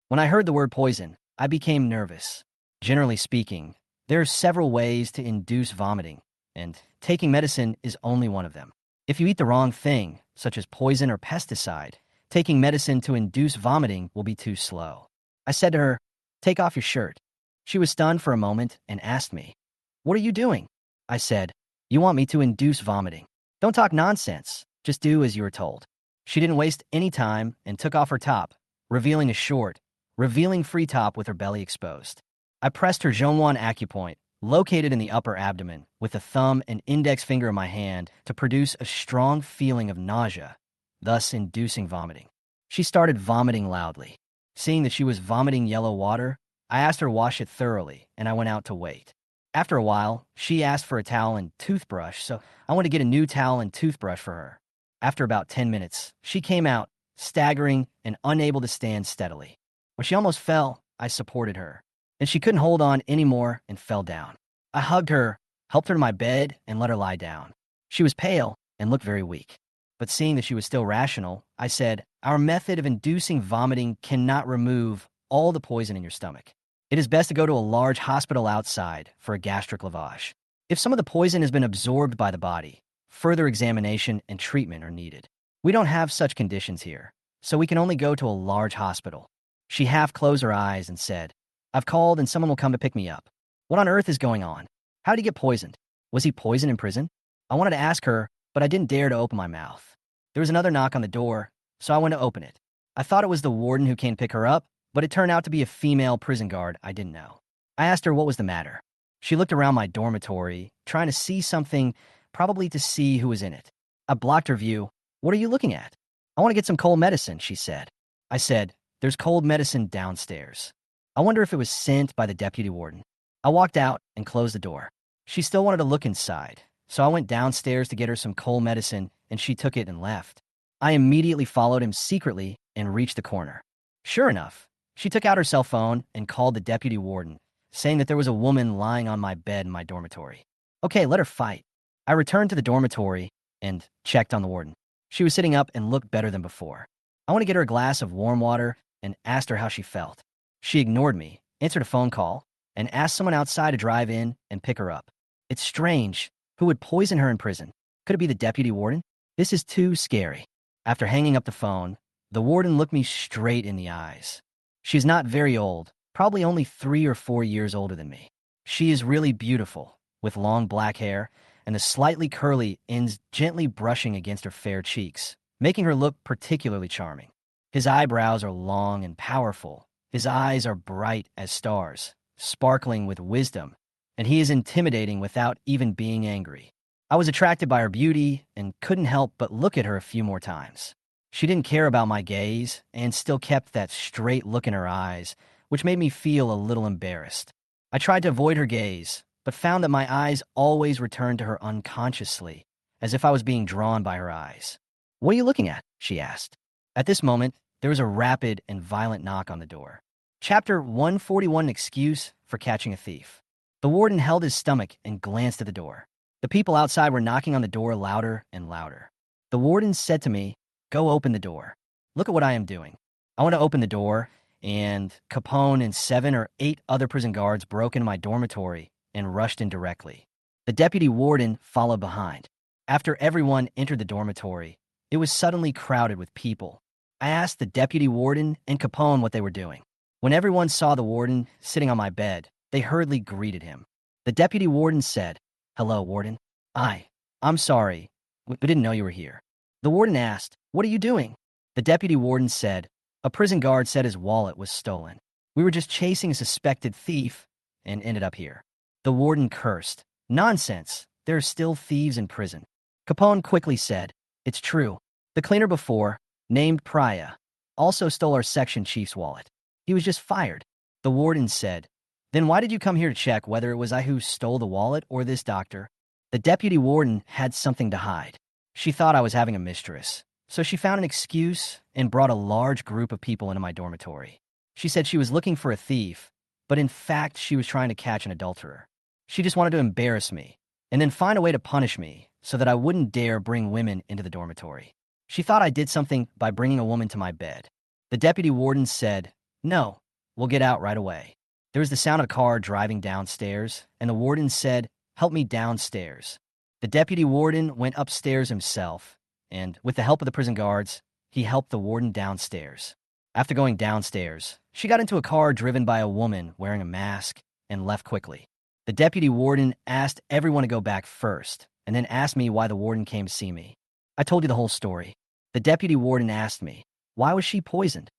When I heard the word poison, I became nervous. Generally speaking, there are several ways to induce vomiting, and taking medicine is only one of them. If you eat the wrong thing, such as poison or pesticide, taking medicine to induce vomiting will be too slow. I said to her, "Take off your shirt." She was stunned for a moment and asked me, "What are you doing?" I said, "You want me to induce vomiting. Don't talk nonsense. Just do as you are told." She didn't waste any time and took off her top, revealing a short, revealing free top with her belly exposed. I pressed her Zhongwan acupoint, located in the upper abdomen, with the thumb and index finger of my hand to produce a strong feeling of nausea, thus inducing vomiting. She started vomiting loudly. Seeing that she was vomiting yellow water, I asked her to wash it thoroughly, and I went out to wait. After a while, she asked for a towel and toothbrush, so I went to get a new towel and toothbrush for her. After about 10 minutes, she came out, staggering and unable to stand steadily. When she almost fell, I supported her, and she couldn't hold on anymore and fell down. I hugged her, helped her to my bed, and let her lie down. She was pale and looked very weak. But seeing that she was still rational, I said, "Our method of inducing vomiting cannot remove all the poison in your stomach. It is best to go to a large hospital outside for a gastric lavage. If some of the poison has been absorbed by the body, further examination and treatment are needed. We don't have such conditions here, so we can only go to a large hospital." She half closed her eyes and said, "I've called and someone will come to pick me up." What on earth is going on? How did he get poisoned? Was he poisoned in prison? I wanted to ask her, but I didn't dare to open my mouth. There was another knock on the door, so I went to open it. I thought it was the warden who came to pick her up, but it turned out to be a female prison guard I didn't know. I asked her what was the matter. She looked around my dormitory, trying to see something, probably to see who was in it. I blocked her view. "What are you looking at?" "I want to get some cold medicine," she said. I said, "There's cold medicine downstairs." I wonder if it was sent by the deputy warden. I walked out and closed the door. She still wanted to look inside, so I went downstairs to get her some cold medicine, and she took it and left. I immediately followed him secretly and reached the corner. Sure enough, she took out her cell phone and called the deputy warden, saying that there was a woman lying on my bed in my dormitory. Okay, let her fight. I returned to the dormitory and checked on the warden. She was sitting up and looked better than before. I went to get her a glass of warm water and asked her how she felt. She ignored me, answered a phone call, and asked someone outside to drive in and pick her up. It's strange. Who would poison her in prison? Could it be the deputy warden? This is too scary. After hanging up the phone, the warden looked me straight in the eyes. She's not very old, probably only 3 or 4 years older than me. She is really beautiful, with long black hair and the slightly curly ends gently brushing against her fair cheeks, making her look particularly charming. His eyebrows are long and powerful. His eyes are bright as stars, sparkling with wisdom, and he is intimidating without even being angry. I was attracted by her beauty and couldn't help but look at her a few more times. She didn't care about my gaze and still kept that straight look in her eyes, which made me feel a little embarrassed. I tried to avoid her gaze, but found that my eyes always returned to her unconsciously, as if I was being drawn by her eyes. "What are you looking at?" she asked. At this moment, there was a rapid and violent knock on the door. Chapter 141, Excuse for Catching a Thief. The warden held his stomach and glanced at the door. The people outside were knocking on the door louder and louder. The warden said to me, "Go open the door. Look at what I am doing." I went to open the door, and Capone and 7 or 8 other prison guards broke into my dormitory and rushed in directly. The deputy warden followed behind. After everyone entered the dormitory, it was suddenly crowded with people. I asked the deputy warden and Capone what they were doing. When everyone saw the warden sitting on my bed, they hurriedly greeted him. The deputy warden said, "Hello, warden. I'm sorry. We didn't know you were here." The warden asked, "What are you doing?" The deputy warden said, "A prison guard said his wallet was stolen. We were just chasing a suspected thief and ended up here." The warden cursed. "Nonsense. There are still thieves in prison." Capone quickly said, "It's true. The cleaner before, named Priya, also stole our section chief's wallet. He was just fired." The warden said, "Then why did you come here to check whether it was I who stole the wallet or this doctor?" The deputy warden had something to hide. She thought I was having a mistress, so she found an excuse and brought a large group of people into my dormitory. She said she was looking for a thief, but in fact she was trying to catch an adulterer. She just wanted to embarrass me and then find a way to punish me so that I wouldn't dare bring women into the dormitory. She thought I did something by bringing a woman to my bed. The deputy warden said, "No, we'll get out right away." There was the sound of a car driving downstairs, and the warden said, "Help me downstairs." The deputy warden went upstairs himself, and with the help of the prison guards, he helped the warden downstairs. After going downstairs, she got into a car driven by a woman wearing a mask and left quickly. The deputy warden asked everyone to go back first, and then asked me why the warden came to see me. I told you the whole story. The deputy warden asked me, "Why was she poisoned?"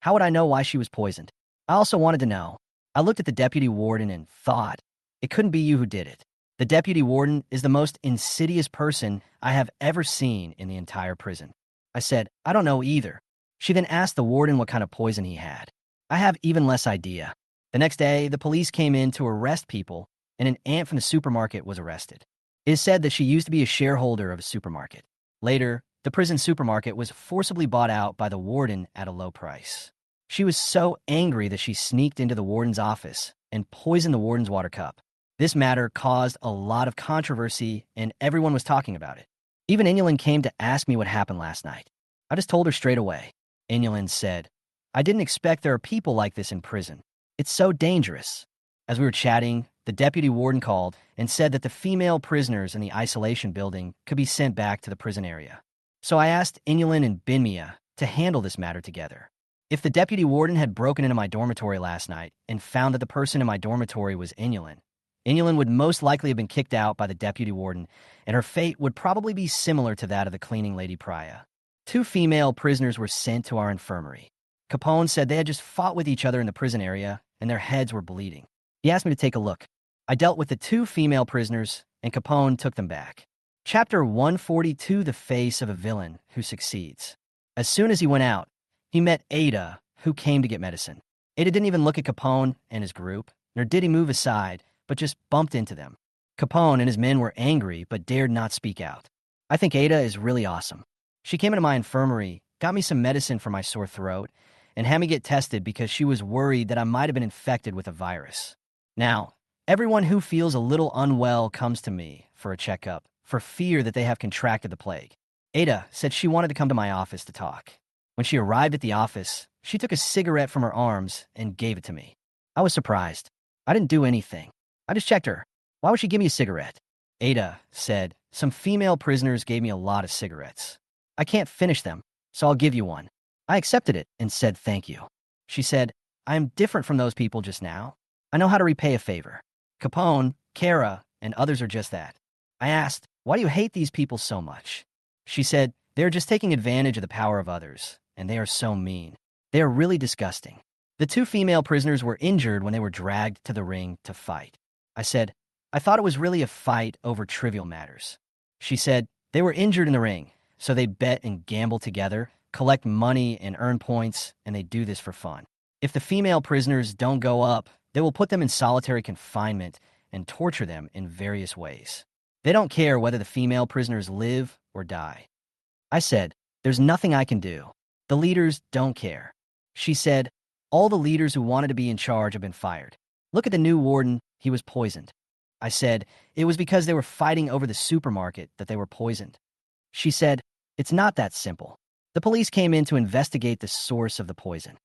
How would I know why she was poisoned? I also wanted to know. I looked at the deputy warden and thought, it couldn't be you who did it. The deputy warden is the most insidious person I have ever seen in the entire prison. I said, "I don't know either." She then asked the warden what kind of poison he had. I have even less idea. The next day, the police came in to arrest people, and an aunt from the supermarket was arrested. It is said that she used to be a shareholder of a supermarket. Later, the prison supermarket was forcibly bought out by the warden at a low price. She was so angry that she sneaked into the warden's office and poisoned the warden's water cup. This matter caused a lot of controversy, and everyone was talking about it. Even Inulin came to ask me what happened last night. I just told her straight away. Inulin said, "I didn't expect there are people like this in prison. It's so dangerous." As we were chatting, the deputy warden called and said that the female prisoners in the isolation building could be sent back to the prison area. So I asked Inulin and Binmia to handle this matter together. If the deputy warden had broken into my dormitory last night and found that the person in my dormitory was Inulin, Inulin would most likely have been kicked out by the deputy warden, and her fate would probably be similar to that of the cleaning lady Priya. 2 female prisoners were sent to our infirmary. Capone said they had just fought with each other in the prison area, and their heads were bleeding. He asked me to take a look. I dealt with the 2 female prisoners, and Capone took them back. Chapter 142, The Face of a Villain Who Succeeds. As soon as he went out, he met Ada, who came to get medicine. Ada didn't even look at Capone and his group, nor did he move aside, but just bumped into them. Capone and his men were angry, but dared not speak out. I think Ada is really awesome. She came into my infirmary, got me some medicine for my sore throat, and had me get tested because she was worried that I might have been infected with a virus. Now, everyone who feels a little unwell comes to me for a checkup, for fear that they have contracted the plague. Ada said she wanted to come to my office to talk. When she arrived at the office, she took a cigarette from her arms and gave it to me. I was surprised. I didn't do anything. I just checked her. Why would she give me a cigarette? Ada said, "Some female prisoners gave me a lot of cigarettes. I can't finish them, so I'll give you one." I accepted it and said thank you. She said, "I am different from those people just now. I know how to repay a favor. Capone, Kara, and others are just that." I asked, "Why do you hate these people so much?" She said, "They are just taking advantage of the power of others, and they are so mean. They are really disgusting." The 2 female prisoners were injured when they were dragged to the ring to fight. I said, "I thought it was really a fight over trivial matters." She said, "They were injured in the ring, so they bet and gamble together, collect money and earn points, and they do this for fun. If the female prisoners don't go up, they will put them in solitary confinement and torture them in various ways. They don't care whether the female prisoners live or die." I said, "There's nothing I can do. The leaders don't care." She said, "All the leaders who wanted to be in charge have been fired. Look at the new warden, he was poisoned." I said, it was because they were fighting over the supermarket that they were poisoned. She said, it's not that simple. The police came in to investigate the source of the poison.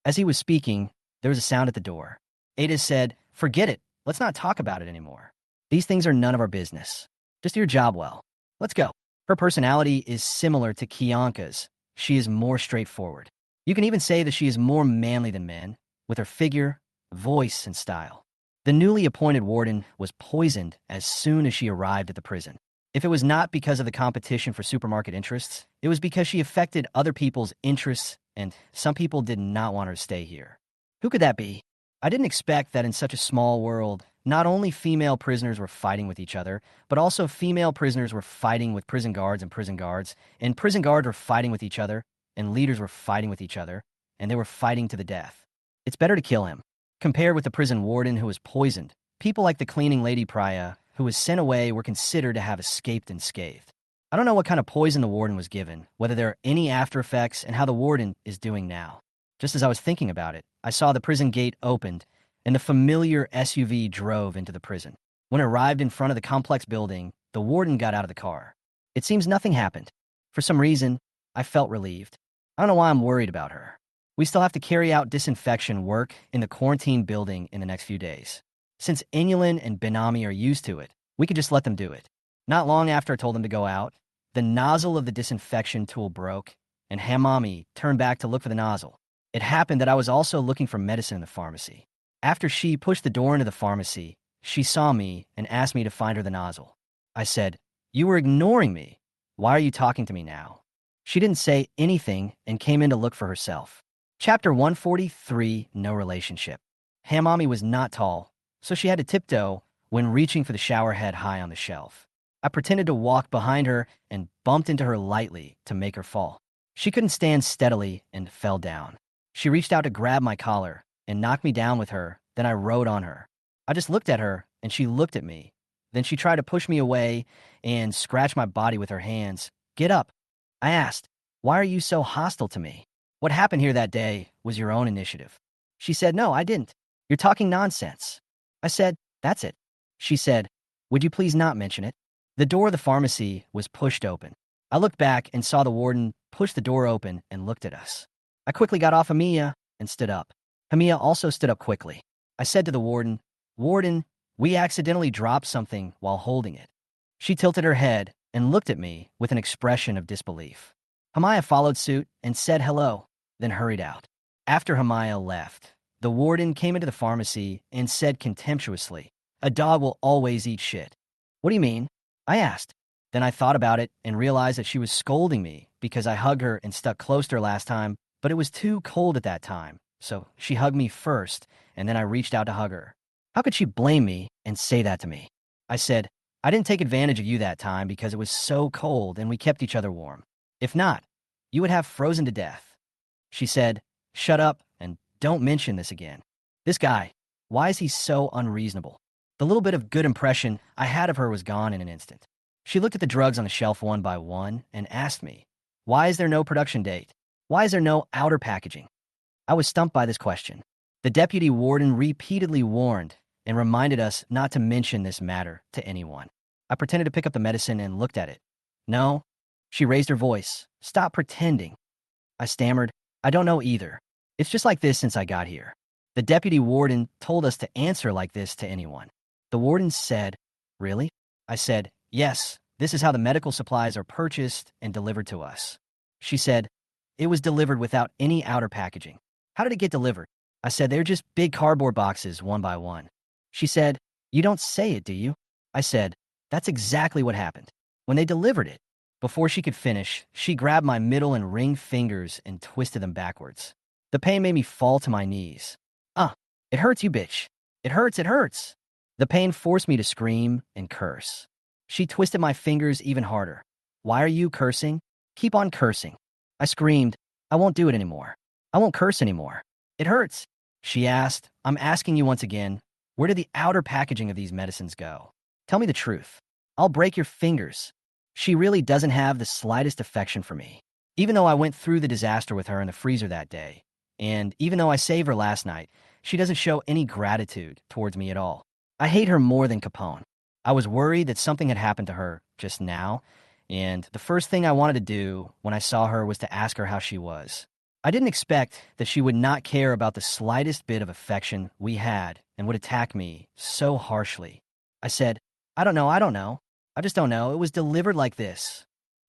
As he was speaking, there was a sound at the door. Ada said, forget it. Let's not talk about it anymore. These things are none of our business. Just do your job well. Let's go. Her personality is similar to Kianka's. She is more straightforward. You can even say that she is more manly than men, with her figure, voice, and style. The newly appointed warden was poisoned as soon as she arrived at the prison. If it was not because of the competition for supermarket interests, it was because she affected other people's interests, and some people did not want her to stay here. Who could that be? I didn't expect that in such a small world, not only female prisoners were fighting with each other, but also female prisoners were fighting with prison guards, and prison guards were fighting with each other, and leaders were fighting with each other, and they were fighting to the death. It's better to kill him. Compared with the prison warden who was poisoned, people like the cleaning lady Priya, who was sent away, were considered to have escaped unscathed. I don't know what kind of poison the warden was given, whether there are any after effects, and how the warden is doing now. Just as I was thinking about it, I saw the prison gate opened, and the familiar SUV drove into the prison. When it arrived in front of the complex building, the warden got out of the car. It seems nothing happened. For some reason, I felt relieved. I don't know why I'm worried about her. We still have to carry out disinfection work in the quarantine building in the next few days. Since Inulin and Benami are used to it, we could just let them do it. Not long after I told them to go out, the nozzle of the disinfection tool broke, and Hamami turned back to look for the nozzle. It happened that I was also looking for medicine in the pharmacy. After she pushed the door into the pharmacy, she saw me and asked me to find her the nozzle. I said, you were ignoring me. Why are you talking to me now? She didn't say anything and came in to look for herself. Chapter 143, No Relationship. Hamami was not tall, so she had to tiptoe when reaching for the shower head high on the shelf. I pretended to walk behind her and bumped into her lightly to make her fall. She couldn't stand steadily and fell down. She reached out to grab my collar and knocked me down with her, then I rode on her. I just looked at her, and she looked at me. Then she tried to push me away and scratch my body with her hands. Get up. I asked, why are you so hostile to me? What happened here that day was your own initiative. She said, no, I didn't. You're talking nonsense. I said, that's it. She said, would you please not mention it? The door of the pharmacy was pushed open. I looked back and saw the warden push the door open and looked at us. I quickly got off Hamiya and stood up. Hamiya also stood up quickly. I said to the warden, Warden, we accidentally dropped something while holding it. She tilted her head and looked at me with an expression of disbelief. Hamiya followed suit and said hello, then hurried out. After Hamiya left, the warden came into the pharmacy and said contemptuously, a dog will always eat shit. What do you mean? I asked. Then I thought about it and realized that she was scolding me because I hugged her and stuck close to her last time, but it was too cold at that time, so she hugged me first, and then I reached out to hug her. How could she blame me and say that to me? I said, I didn't take advantage of you that time because it was so cold and we kept each other warm. If not, you would have frozen to death. She said, shut up and don't mention this again. This guy, why is he so unreasonable? The little bit of good impression I had of her was gone in an instant. She looked at the drugs on the shelf one by one and asked me, why is there no production date? Why is there no outer packaging? I was stumped by this question. The deputy warden repeatedly warned and reminded us not to mention this matter to anyone. I pretended to pick up the medicine and looked at it. No. She raised her voice. Stop pretending. I stammered, I don't know either. It's just like this since I got here. The deputy warden told us to answer like this to anyone. The warden said, really? I said, yes, this is how the medical supplies are purchased and delivered to us. She said, it was delivered without any outer packaging. How did it get delivered? I said, they're just big cardboard boxes one by one. She said, you don't say it, do you? I said, that's exactly what happened. When they delivered it, before she could finish, she grabbed my middle and ring fingers and twisted them backwards. The pain made me fall to my knees. It hurts, you bitch. It hurts, it hurts. The pain forced me to scream and curse. She twisted my fingers even harder. Why are you cursing? Keep on cursing. I screamed, I won't do it anymore. I won't curse anymore. It hurts. She asked, I'm asking you once again, where did the outer packaging of these medicines go? Tell me the truth. I'll break your fingers. She really doesn't have the slightest affection for me. Even though I went through the disaster with her in the freezer that day, and even though I saved her last night, she doesn't show any gratitude towards me at all. I hate her more than Capone. I was worried that something had happened to her just now, and the first thing I wanted to do when I saw her was to ask her how she was. I didn't expect that she would not care about the slightest bit of affection we had and would attack me so harshly. I said, I don't know. I just don't know. It was delivered like this.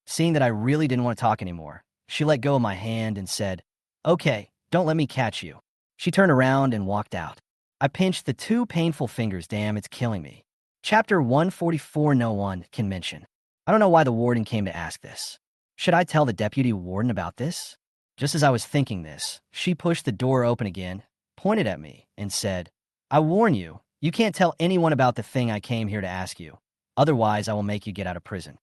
Seeing that I really didn't want to talk anymore, she let go of my hand and said, Okay, don't let me catch you. She turned around and walked out. I pinched the two painful fingers. Damn, it's killing me. Chapter 144. No one can mention. I don't know why the warden came to ask this. Should I tell the deputy warden about this? Just as I was thinking this, she pushed the door open again, pointed at me, and said, I warn you, you can't tell anyone about the thing I came here to ask you. Otherwise, I will make you get out of prison.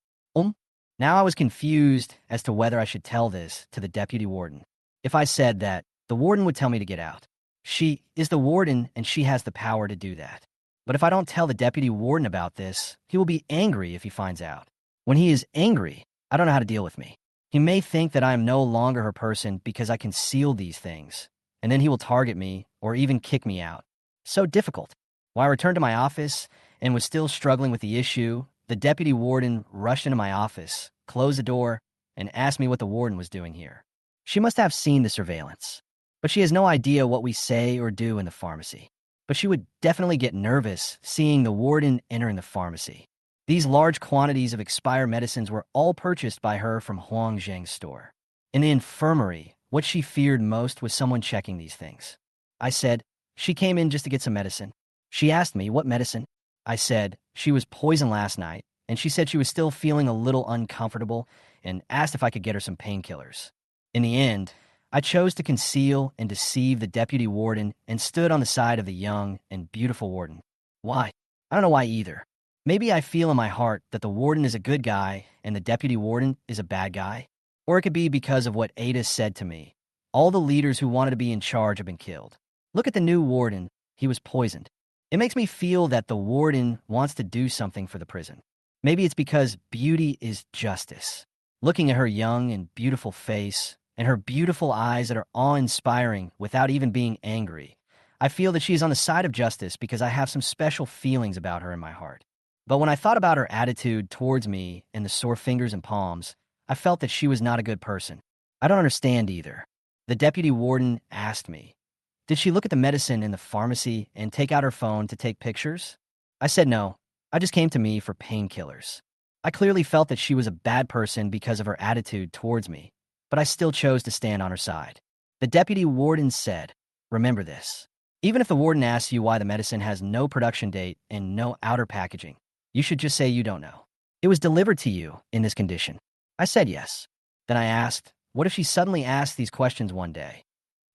Now I was confused as to whether I should tell this to the deputy warden. If I said that, the warden would tell me to get out. She is the warden, and she has the power to do that. But if I don't tell the deputy warden about this, he will be angry if he finds out. When he is angry, I don't know how to deal with me. He may think that I am no longer her person because I conceal these things, and then he will target me or even kick me out. So difficult. When I returned to my office and was still struggling with the issue, the deputy warden rushed into my office, closed the door, and asked me what the warden was doing here. She must have seen the surveillance, but she has no idea what we say or do in the pharmacy. But she would definitely get nervous seeing the warden enter in the pharmacy. These large quantities of expired medicines were all purchased by her from Huang Zheng's store. In the infirmary, what she feared most was someone checking these things. I said, she came in just to get some medicine. She asked me, what medicine? I said, she was poisoned last night, and she said she was still feeling a little uncomfortable and asked if I could get her some painkillers. In the end, I chose to conceal and deceive the deputy warden and stood on the side of the young and beautiful warden. Why? I don't know why either. Maybe I feel in my heart that the warden is a good guy and the deputy warden is a bad guy. Or it could be because of what Ada said to me. All the leaders who wanted to be in charge have been killed. Look at the new warden. He was poisoned. It makes me feel that the warden wants to do something for the prison. Maybe it's because beauty is justice. Looking at her young and beautiful face and her beautiful eyes that are awe-inspiring without even being angry, I feel that she is on the side of justice because I have some special feelings about her in my heart. But when I thought about her attitude towards me and the sore fingers and palms, I felt that she was not a good person. I don't understand either. The deputy warden asked me, did she look at the medicine in the pharmacy and take out her phone to take pictures? I said no. I just came to me for painkillers. I clearly felt that she was a bad person because of her attitude towards me, but I still chose to stand on her side. The deputy warden said, remember this. Even if the warden asks you why the medicine has no production date and no outer packaging, you should just say you don't know. It was delivered to you in this condition. I said yes. Then I asked, what if she suddenly asked these questions one day?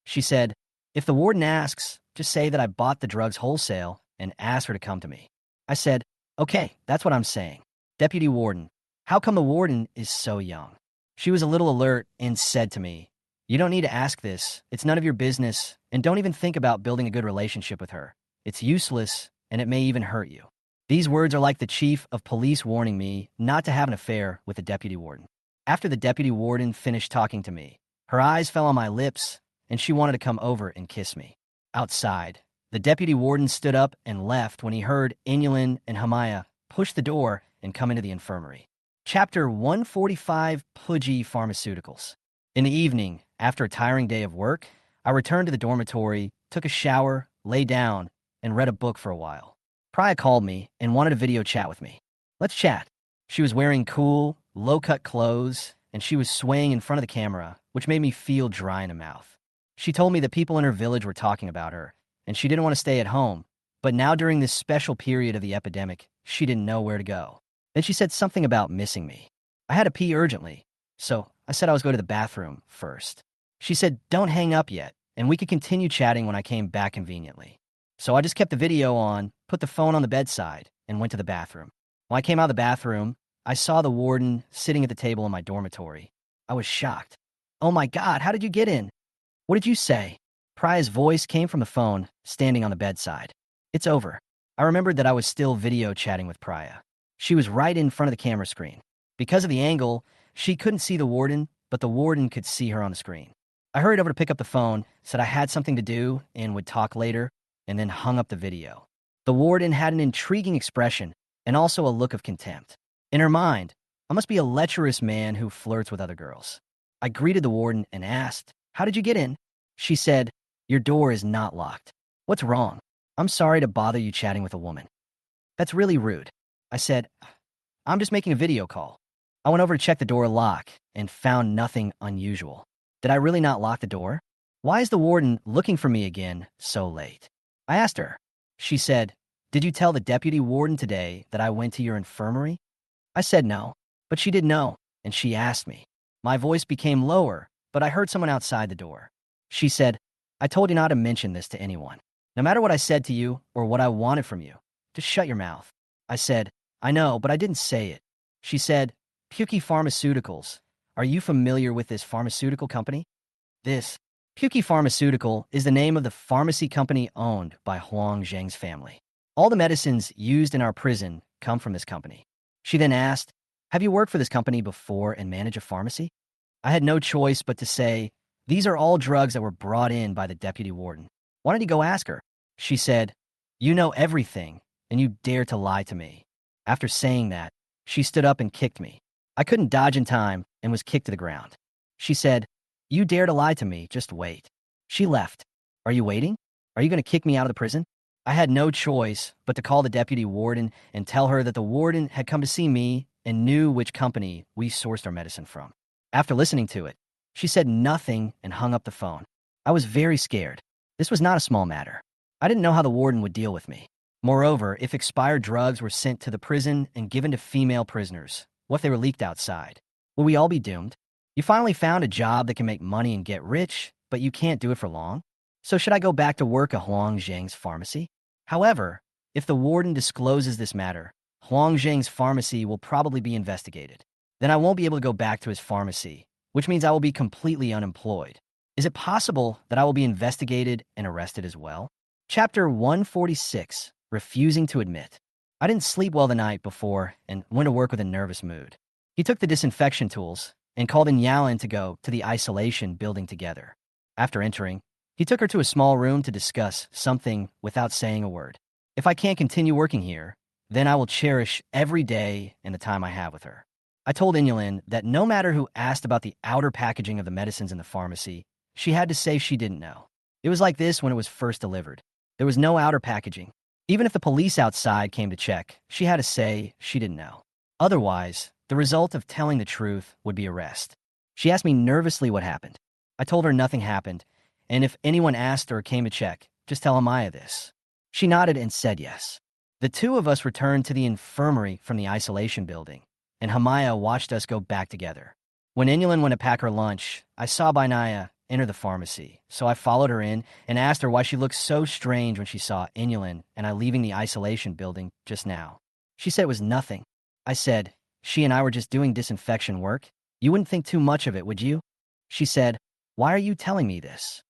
She said, if the warden asks, just say that I bought the drugs wholesale and asked her to come to me. I said, okay, that's what I'm saying. Deputy warden, how come the warden is so young? She was a little alert and said to me, you don't need to ask this. It's none of your business, and don't even think about building a good relationship with her. It's useless, and it may even hurt you. These words are like the chief of police warning me not to have an affair with the deputy warden. After the deputy warden finished talking to me, her eyes fell on my lips, and she wanted to come over and kiss me. Outside, the deputy warden stood up and left when he heard Inulin and Hamaya push the door and come into the infirmary. Chapter 145. Pudgy Pharmaceuticals. In the evening, after a tiring day of work, I returned to the dormitory, took a shower, lay down, and read a book for a while. Priya called me and wanted a video chat with me. Let's chat. She was wearing cool, low-cut clothes, and she was swaying in front of the camera, which made me feel dry in the mouth. She told me that people in her village were talking about her, and she didn't want to stay at home, but now during this special period of the epidemic, she didn't know where to go. Then she said something about missing me. I had to pee urgently, so I said I was going to the bathroom first. She said, don't hang up yet, and we could continue chatting when I came back conveniently. So I just kept the video on, put the phone on the bedside, and went to the bathroom. When I came out of the bathroom, I saw the warden sitting at the table in my dormitory. I was shocked. Oh my God, how did you get in? What did you say? Priya's voice came from the phone, standing on the bedside. It's over. I remembered that I was still video chatting with Priya. She was right in front of the camera screen. Because of the angle, she couldn't see the warden, but the warden could see her on the screen. I hurried over to pick up the phone, said I had something to do and would talk later, and then hung up the video. The warden had an intriguing expression and also a look of contempt. In her mind, I must be a lecherous man who flirts with other girls. I greeted the warden and asked, "How did you get in?" She said, "Your door is not locked." "What's wrong?" "I'm sorry to bother you chatting with a woman." "That's really rude." I said, "I'm just making a video call." I went over to check the door lock and found nothing unusual. Did I really not lock the door? Why is the warden looking for me again so late? I asked her. She said, "Did you tell the deputy warden today that I went to your infirmary?" I said no, but she did know, and she asked me. My voice became lower, but I heard someone outside the door. She said, "I told you not to mention this to anyone. No matter what I said to you or what I wanted from you, just shut your mouth." I said, "I know, but I didn't say it." She said, "Puki Pharmaceuticals. Are you familiar with this pharmaceutical company?" This Puki Pharmaceutical is the name of the pharmacy company owned by Huang Zheng's family. All the medicines used in our prison come from this company. She then asked, "Have you worked for this company before and managed a pharmacy?" I had no choice but to say, "These are all drugs that were brought in by the deputy warden." "Why don't you go ask her?" She said, "You know everything, and you dare to lie to me." After saying that, she stood up and kicked me. I couldn't dodge in time and was kicked to the ground. She said, "You dare to lie to me, just wait." She left. "Are you waiting? Are you going to kick me out of the prison?" I had no choice but to call the deputy warden and tell her that the warden had come to see me and knew which company we sourced our medicine from. After listening to it, she said nothing and hung up the phone. I was very scared. This was not a small matter. I didn't know how the warden would deal with me. Moreover, if expired drugs were sent to the prison and given to female prisoners, what if they were leaked outside? Would we all be doomed? You finally found a job that can make money and get rich, but you can't do it for long? So should I go back to work at Huang Zheng's pharmacy? However, if the warden discloses this matter, Huang Zheng's pharmacy will probably be investigated. Then I won't be able to go back to his pharmacy, which means I will be completely unemployed. Is it possible that I will be investigated and arrested as well? Chapter 146, Refusing to Admit. I didn't sleep well the night before and went to work with a nervous mood. He took the disinfection tools and called in Yalan to go to the isolation building together. After entering, he took her to a small room to discuss something without saying a word. If I can't continue working here, then I will cherish every day and the time I have with her. I told Inyalin that no matter who asked about the outer packaging of the medicines in the pharmacy, she had to say she didn't know. It was like this when it was first delivered. There was no outer packaging. Even if the police outside came to check, she had to say she didn't know. Otherwise, the result of telling the truth would be arrest. She asked me nervously what happened. I told her nothing happened, and if anyone asked or came to check, just tell Amaya this. She nodded and said yes. The two of us returned to the infirmary from the isolation building, and Hamaya watched us go back together. When Inyalin went to pack her lunch, I saw Bainaya enter the pharmacy, so I followed her in and asked her why she looked so strange when she saw Inyalin and I leaving the isolation building just now. She said it was nothing. I said, she and I were just doing disinfection work. You wouldn't think too much of it, would you? She said, why are you telling me this?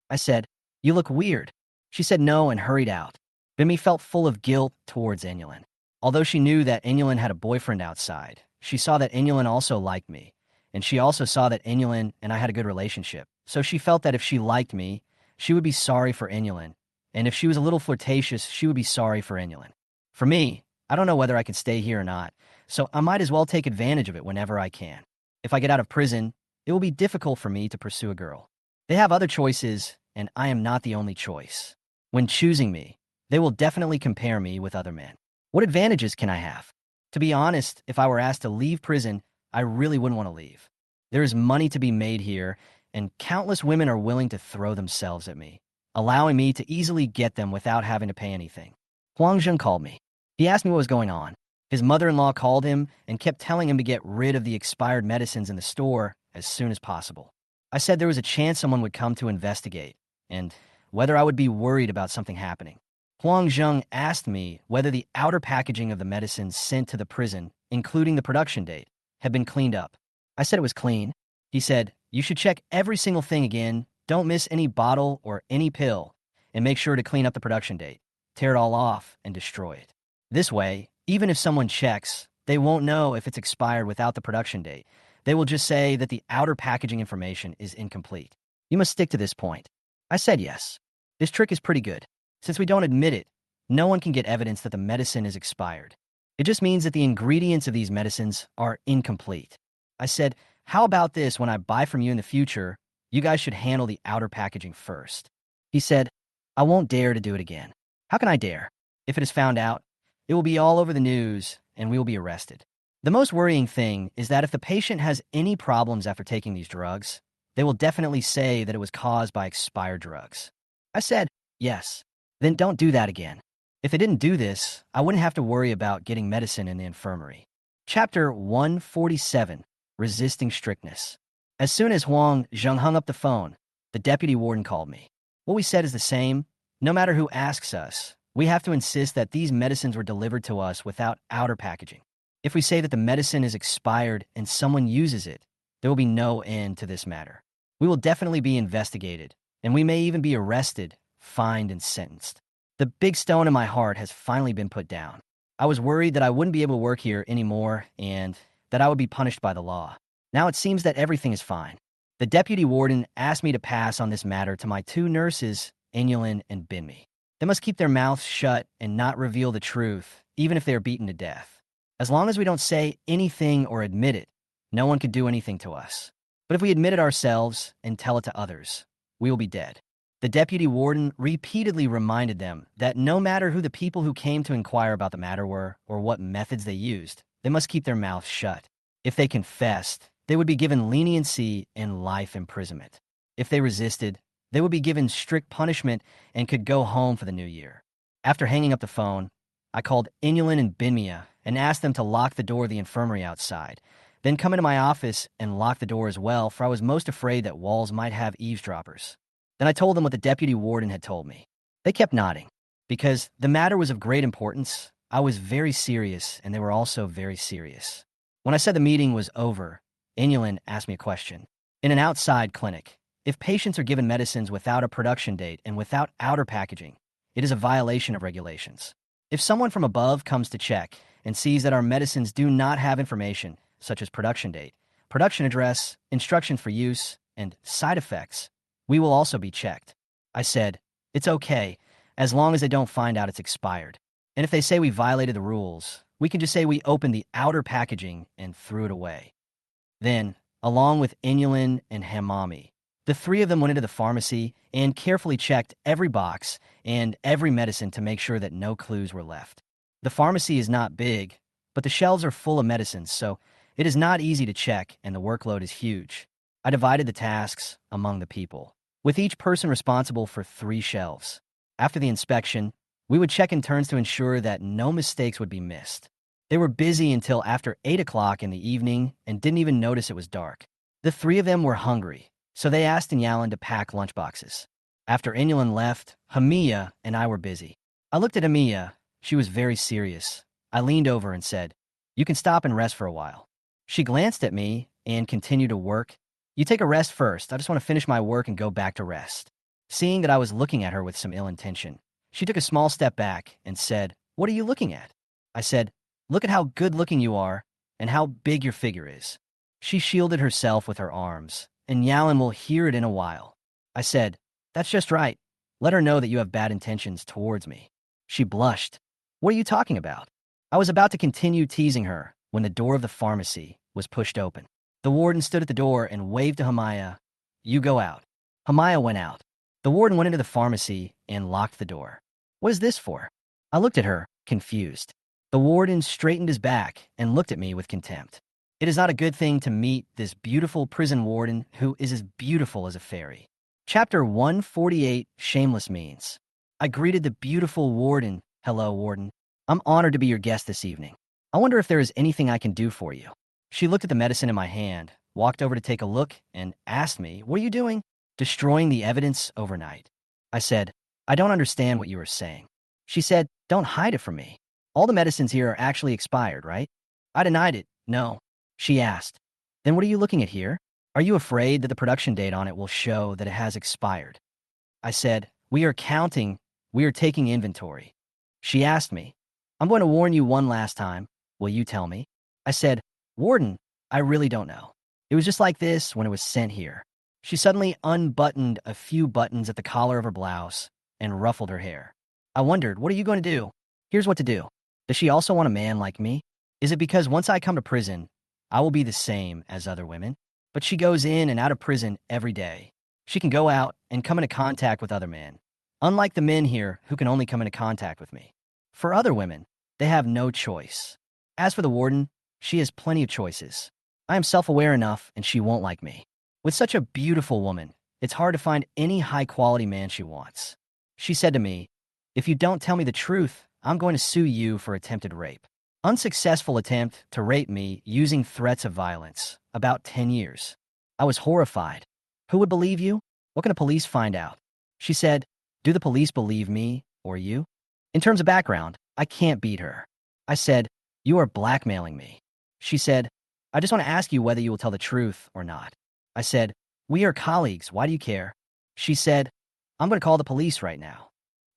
I said, you look weird. She said no and hurried out. Bimmy felt full of guilt towards Inyalin. Although she knew that Inyalin had a boyfriend outside, she saw that Inyalin also liked me, and she also saw that Inyalin and I had a good relationship. So she felt that if she liked me, she would be sorry for Inyalin, and if she was a little flirtatious, she would be sorry for Inyalin. For me, I don't know whether I can stay here or not, so I might as well take advantage of it whenever I can. If I get out of prison, it will be difficult for me to pursue a girl. They have other choices, and I am not the only choice. When choosing me, they will definitely compare me with other men. What advantages can I have? To be honest, if I were asked to leave prison, I really wouldn't want to leave. There is money to be made here, and countless women are willing to throw themselves at me, allowing me to easily get them without having to pay anything. Huang Zheng called me. He asked me what was going on. His mother-in-law called him and kept telling him to get rid of the expired medicines in the store as soon as possible. I said there was a chance someone would come to investigate, and whether I would be worried about something happening. Huang Zheng asked me whether the outer packaging of the medicines sent to the prison, including the production date, had been cleaned up. I said it was clean. He said, you should check every single thing again, don't miss any bottle or any pill, and make sure to clean up the production date. Tear it all off and destroy it. This way, even if someone checks, they won't know if it's expired without the production date. They will just say that the outer packaging information is incomplete. You must stick to this point. I said yes. This trick is pretty good. Since we don't admit it, no one can get evidence that the medicine is expired. It just means that the ingredients of these medicines are incomplete. I said, how about this when I buy from you in the future, you guys should handle the outer packaging first. He said, I won't dare to do it again. How can I dare? If it is found out, it will be all over the news and we will be arrested. The most worrying thing is that if the patient has any problems after taking these drugs, they will definitely say that it was caused by expired drugs. I said, yes. Then don't do that again. If they didn't do this, I wouldn't have to worry about getting medicine in the infirmary. Chapter 147, Resisting Strictness. As soon as Huang Zheng hung up the phone, the deputy warden called me. What we said is the same. No matter who asks us, we have to insist that these medicines were delivered to us without outer packaging. If we say that the medicine is expired and someone uses it, there will be no end to this matter. We will definitely be investigated, and we may even be arrested, fined, and sentenced. The big stone in my heart has finally been put down. I was worried that I wouldn't be able to work here anymore and that I would be punished by the law. Now it seems that everything is fine. The deputy warden asked me to pass on this matter to my two nurses, Inulin and Binmi. They must keep their mouths shut and not reveal the truth, even if they are beaten to death. As long as we don't say anything or admit it, no one could do anything to us. But if we admit it ourselves and tell it to others, we will be dead. The deputy warden repeatedly reminded them that no matter who the people who came to inquire about the matter were or what methods they used, they must keep their mouths shut. If they confessed, they would be given leniency and life imprisonment. If they resisted, they would be given strict punishment and could go home for the new year. After hanging up the phone, I called Inulin and Binmia and asked them to lock the door of the infirmary outside, then come into my office and lock the door as well, for I was most afraid that walls might have eavesdroppers. Then I told them what the deputy warden had told me. They kept nodding. Because the matter was of great importance, I was very serious, and they were also very serious. When I said the meeting was over, Inulin asked me a question. In an outside clinic, if patients are given medicines without a production date and without outer packaging, it is a violation of regulations. If someone from above comes to check and sees that our medicines do not have information, such as production date, production address, instruction for use, and side effects, we will also be checked. I said, it's okay, as long as they don't find out it's expired. And if they say we violated the rules, we can just say we opened the outer packaging and threw it away. Then, along with Inulin and Hamami, the three of them went into the pharmacy and carefully checked every box and every medicine to make sure that no clues were left. The pharmacy is not big, but the shelves are full of medicines, so it is not easy to check and the workload is huge. I divided the tasks among the people, with each person responsible for 3 shelves. After the inspection, we would check in turns to ensure that no mistakes would be missed. They were busy until after 8 o'clock in the evening and didn't even notice it was dark. The 3 of them were hungry, so they asked Inulin to pack lunchboxes. After Inulin left, Hamiya and I were busy. I looked at Hamiya. She was very serious. I leaned over and said, "You can stop and rest for a while." She glanced at me and continued to work. "You take a rest first. I just want to finish my work and go back to rest." Seeing that I was looking at her with some ill intention, she took a small step back and said, "What are you looking at?" I said, "Look at how good-looking you are and how big your figure is." She shielded herself with her arms, and Yalin will hear it in a while. I said, "That's just right. Let her know that you have bad intentions towards me." She blushed. "What are you talking about?" I was about to continue teasing her when the door of the pharmacy was pushed open. The warden stood at the door and waved to Hamaya. "You go out." Hamaya went out. The warden went into the pharmacy and locked the door. "What is this for?" I looked at her, confused. The warden straightened his back and looked at me with contempt. It is not a good thing to meet this beautiful prison warden who is as beautiful as a fairy. Chapter 148, Shameless Means. I greeted the beautiful warden. "Hello, warden. I'm honored to be your guest this evening. I wonder if there is anything I can do for you." She looked at the medicine in my hand, walked over to take a look, and asked me, "What are you doing?" "Destroying the evidence overnight." I said, "I don't understand what you are saying." She said, "Don't hide it from me. All the medicines here are actually expired, right?" I denied it. "No." She asked, "Then what are you looking at here? Are you afraid that the production date on it will show that it has expired?" I said, We are taking inventory." She asked me, "I'm going to warn you one last time. Will you tell me?" I said, "Warden, I really don't know. It was just like this when it was sent here." She suddenly unbuttoned a few buttons at the collar of her blouse and ruffled her hair. I wondered, what are you going to do? Here's what to do. Does she also want a man like me? Is it because once I come to prison, I will be the same as other women? But she goes in and out of prison every day. She can go out and come into contact with other men, unlike the men here who can only come into contact with me. For other women, they have no choice. As for the warden, she has plenty of choices. I am self-aware enough and she won't like me. With such a beautiful woman, it's hard to find any high-quality man she wants. She said to me, if you don't tell me the truth, I'm going to sue you for attempted rape. Unsuccessful attempt to rape me using threats of violence. About 10 years. I was horrified. Who would believe you? What can the police find out? She said, do the police believe me or you? In terms of background, I can't beat her. I said, you are blackmailing me. She said, I just want to ask you whether you will tell the truth or not. I said, we are colleagues. Why do you care? She said, I'm going to call the police right now.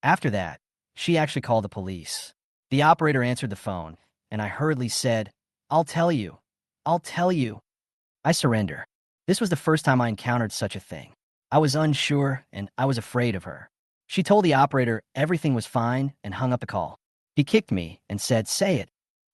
After that, she actually called the police. The operator answered the phone, and I hurriedly said, I'll tell you. I'll tell you. I surrender. This was the first time I encountered such a thing. I was unsure, and I was afraid of her. She told the operator everything was fine and hung up the call. He kicked me and said, say it.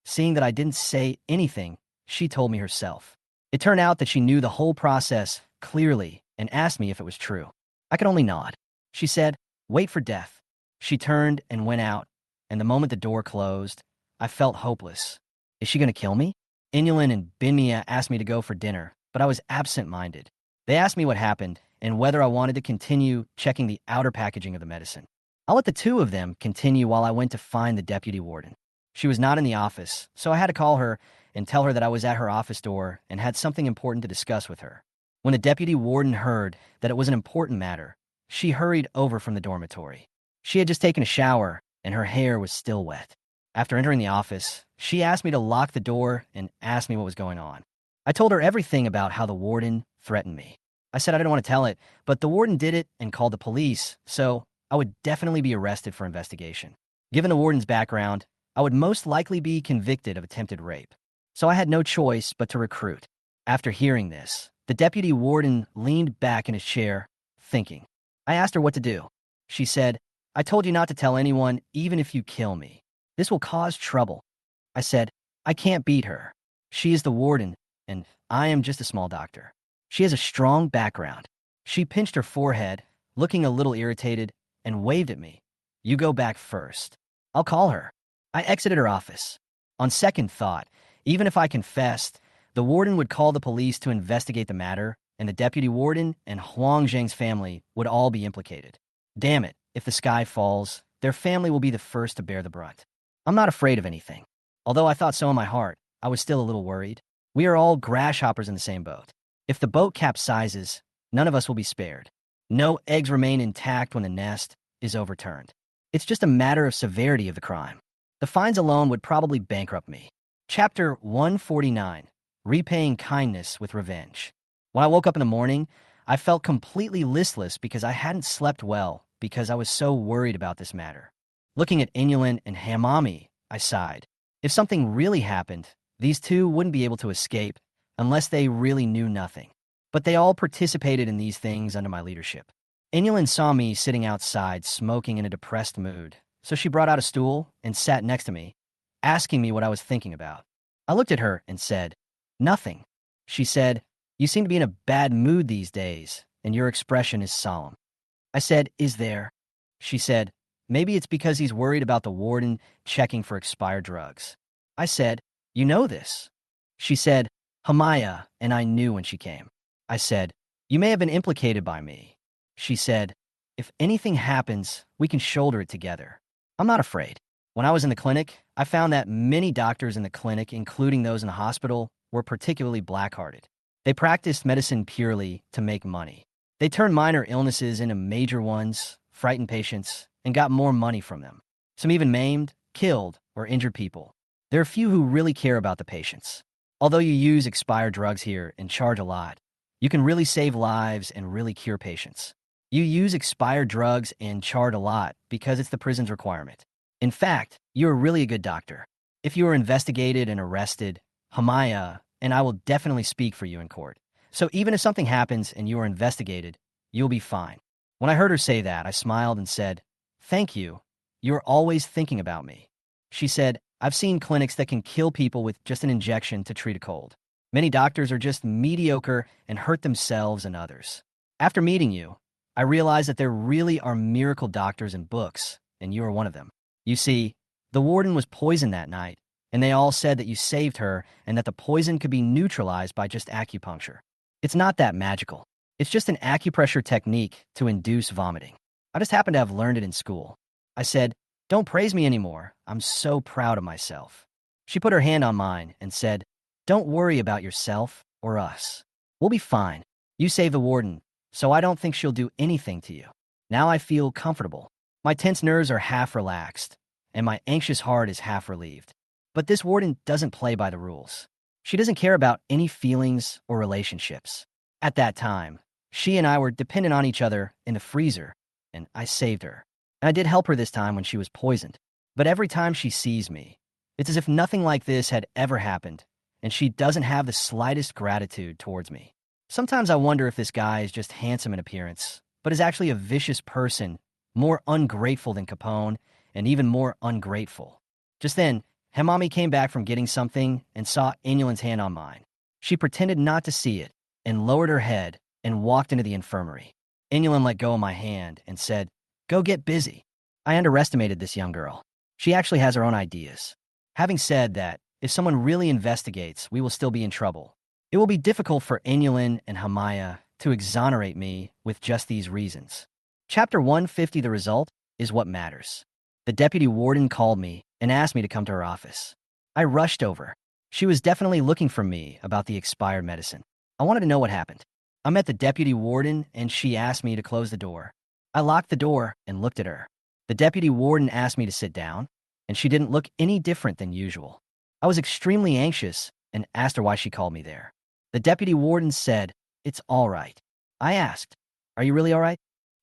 Seeing that I didn't say anything, she told me herself. It turned out that she knew the whole process clearly and asked me if it was true. I could only nod. She said, wait for death. She turned and went out, and the moment the door closed, I felt hopeless. Is she going to kill me? Inulin and Binmia asked me to go for dinner, but I was absent-minded. They asked me what happened and whether I wanted to continue checking the outer packaging of the medicine. I'll let the two of them continue while I went to find the deputy warden. She was not in the office, so I had to call her and tell her that I was at her office door and had something important to discuss with her. When the deputy warden heard that it was an important matter, she hurried over from the dormitory. She had just taken a shower, and her hair was still wet. After entering the office, she asked me to lock the door and asked me what was going on. I told her everything about how the warden threatened me. I said I didn't want to tell it, but the warden did it and called the police, so I would definitely be arrested for investigation. Given the warden's background, I would most likely be convicted of attempted rape. So I had no choice but to recruit. After hearing this, the deputy warden leaned back in his chair, thinking. I asked her what to do. She said, I told you not to tell anyone, even if you kill me. This will cause trouble. I said, I can't beat her. She is the warden, and I am just a small doctor. She has a strong background. She pinched her forehead, looking a little irritated, and waved at me. You go back first. I'll call her. I exited her office. On second thought, even if I confessed, the warden would call the police to investigate the matter, and the deputy warden and Huang Zhang's family would all be implicated. Damn it, if the sky falls, their family will be the first to bear the brunt. I'm not afraid of anything. Although I thought so in my heart, I was still a little worried. We are all grasshoppers in the same boat. If the boat capsizes, none of us will be spared. No eggs remain intact when the nest is overturned. It's just a matter of severity of the crime. The fines alone would probably bankrupt me. Chapter 149, Repaying Kindness with Revenge. When I woke up in the morning, I felt completely listless because I hadn't slept well because I was so worried about this matter. Looking at Inulin and Hamami, I sighed. If something really happened, these two wouldn't be able to escape unless they really knew nothing. But they all participated in these things under my leadership. Inulin saw me sitting outside smoking in a depressed mood, so she brought out a stool and sat next to me, asking me what I was thinking about. I looked at her and said, nothing. She said, you seem to be in a bad mood these days, and your expression is solemn. I said, is there? She said, maybe it's because he's worried about the warden checking for expired drugs. I said, you know this. She said, Hamaya, and I knew when she came. I said, you may have been implicated by me. She said, if anything happens, we can shoulder it together. I'm not afraid. When I was in the clinic, I found that many doctors in the clinic, including those in the hospital, were particularly black-hearted. They practiced medicine purely to make money. They turned minor illnesses into major ones, frightened patients, and got more money from them. Some even maimed, killed, or injured people. There are few who really care about the patients. Although you use expired drugs here and charge a lot, you can really save lives and really cure patients. You use expired drugs and charge a lot because it's the prison's requirement. In fact, you're really a good doctor. If you are investigated and arrested, Hamaya and I will definitely speak for you in court. So even if something happens and you are investigated, you'll be fine. When I heard her say that, I smiled and said, thank you. You're always thinking about me. She said, I've seen clinics that can kill people with just an injection to treat a cold. Many doctors are just mediocre and hurt themselves and others. After meeting you, I realized that there really are miracle doctors in books, and you are one of them. You see, the warden was poisoned that night, and they all said that you saved her and that the poison could be neutralized by just acupuncture. It's not that magical. It's just an acupressure technique to induce vomiting. I just happen to have learned it in school. I said, don't praise me anymore. I'm so proud of myself. She put her hand on mine and said, don't worry about yourself or us. We'll be fine. You saved the warden, so I don't think she'll do anything to you. Now I feel comfortable. My tense nerves are half relaxed, and my anxious heart is half relieved. But this warden doesn't play by the rules. She doesn't care about any feelings or relationships. At that time, she and I were dependent on each other in the freezer, and I saved her. And I did help her this time when she was poisoned. But every time she sees me, it's as if nothing like this had ever happened, and she doesn't have the slightest gratitude towards me. Sometimes I wonder if this guy is just handsome in appearance, but is actually a vicious person, more ungrateful than Capone, and even more ungrateful. Just then, Hemami came back from getting something and saw Inulin's hand on mine. She pretended not to see it and lowered her head and walked into the infirmary. Inulin let go of my hand and said, go get busy. I underestimated this young girl. She actually has her own ideas. Having said that, if someone really investigates, we will still be in trouble. It will be difficult for Inulin and Hamaya to exonerate me with just these reasons. Chapter 150, the result, is what matters. The deputy warden called me and asked me to come to her office. I rushed over. She was definitely looking for me about the expired medicine. I wanted to know what happened. I met the deputy warden and she asked me to close the door. I locked the door and looked at her. The deputy warden asked me to sit down, and she didn't look any different than usual. I was extremely anxious and asked her why she called me there. The deputy warden said, it's all right. I asked, are you really all right?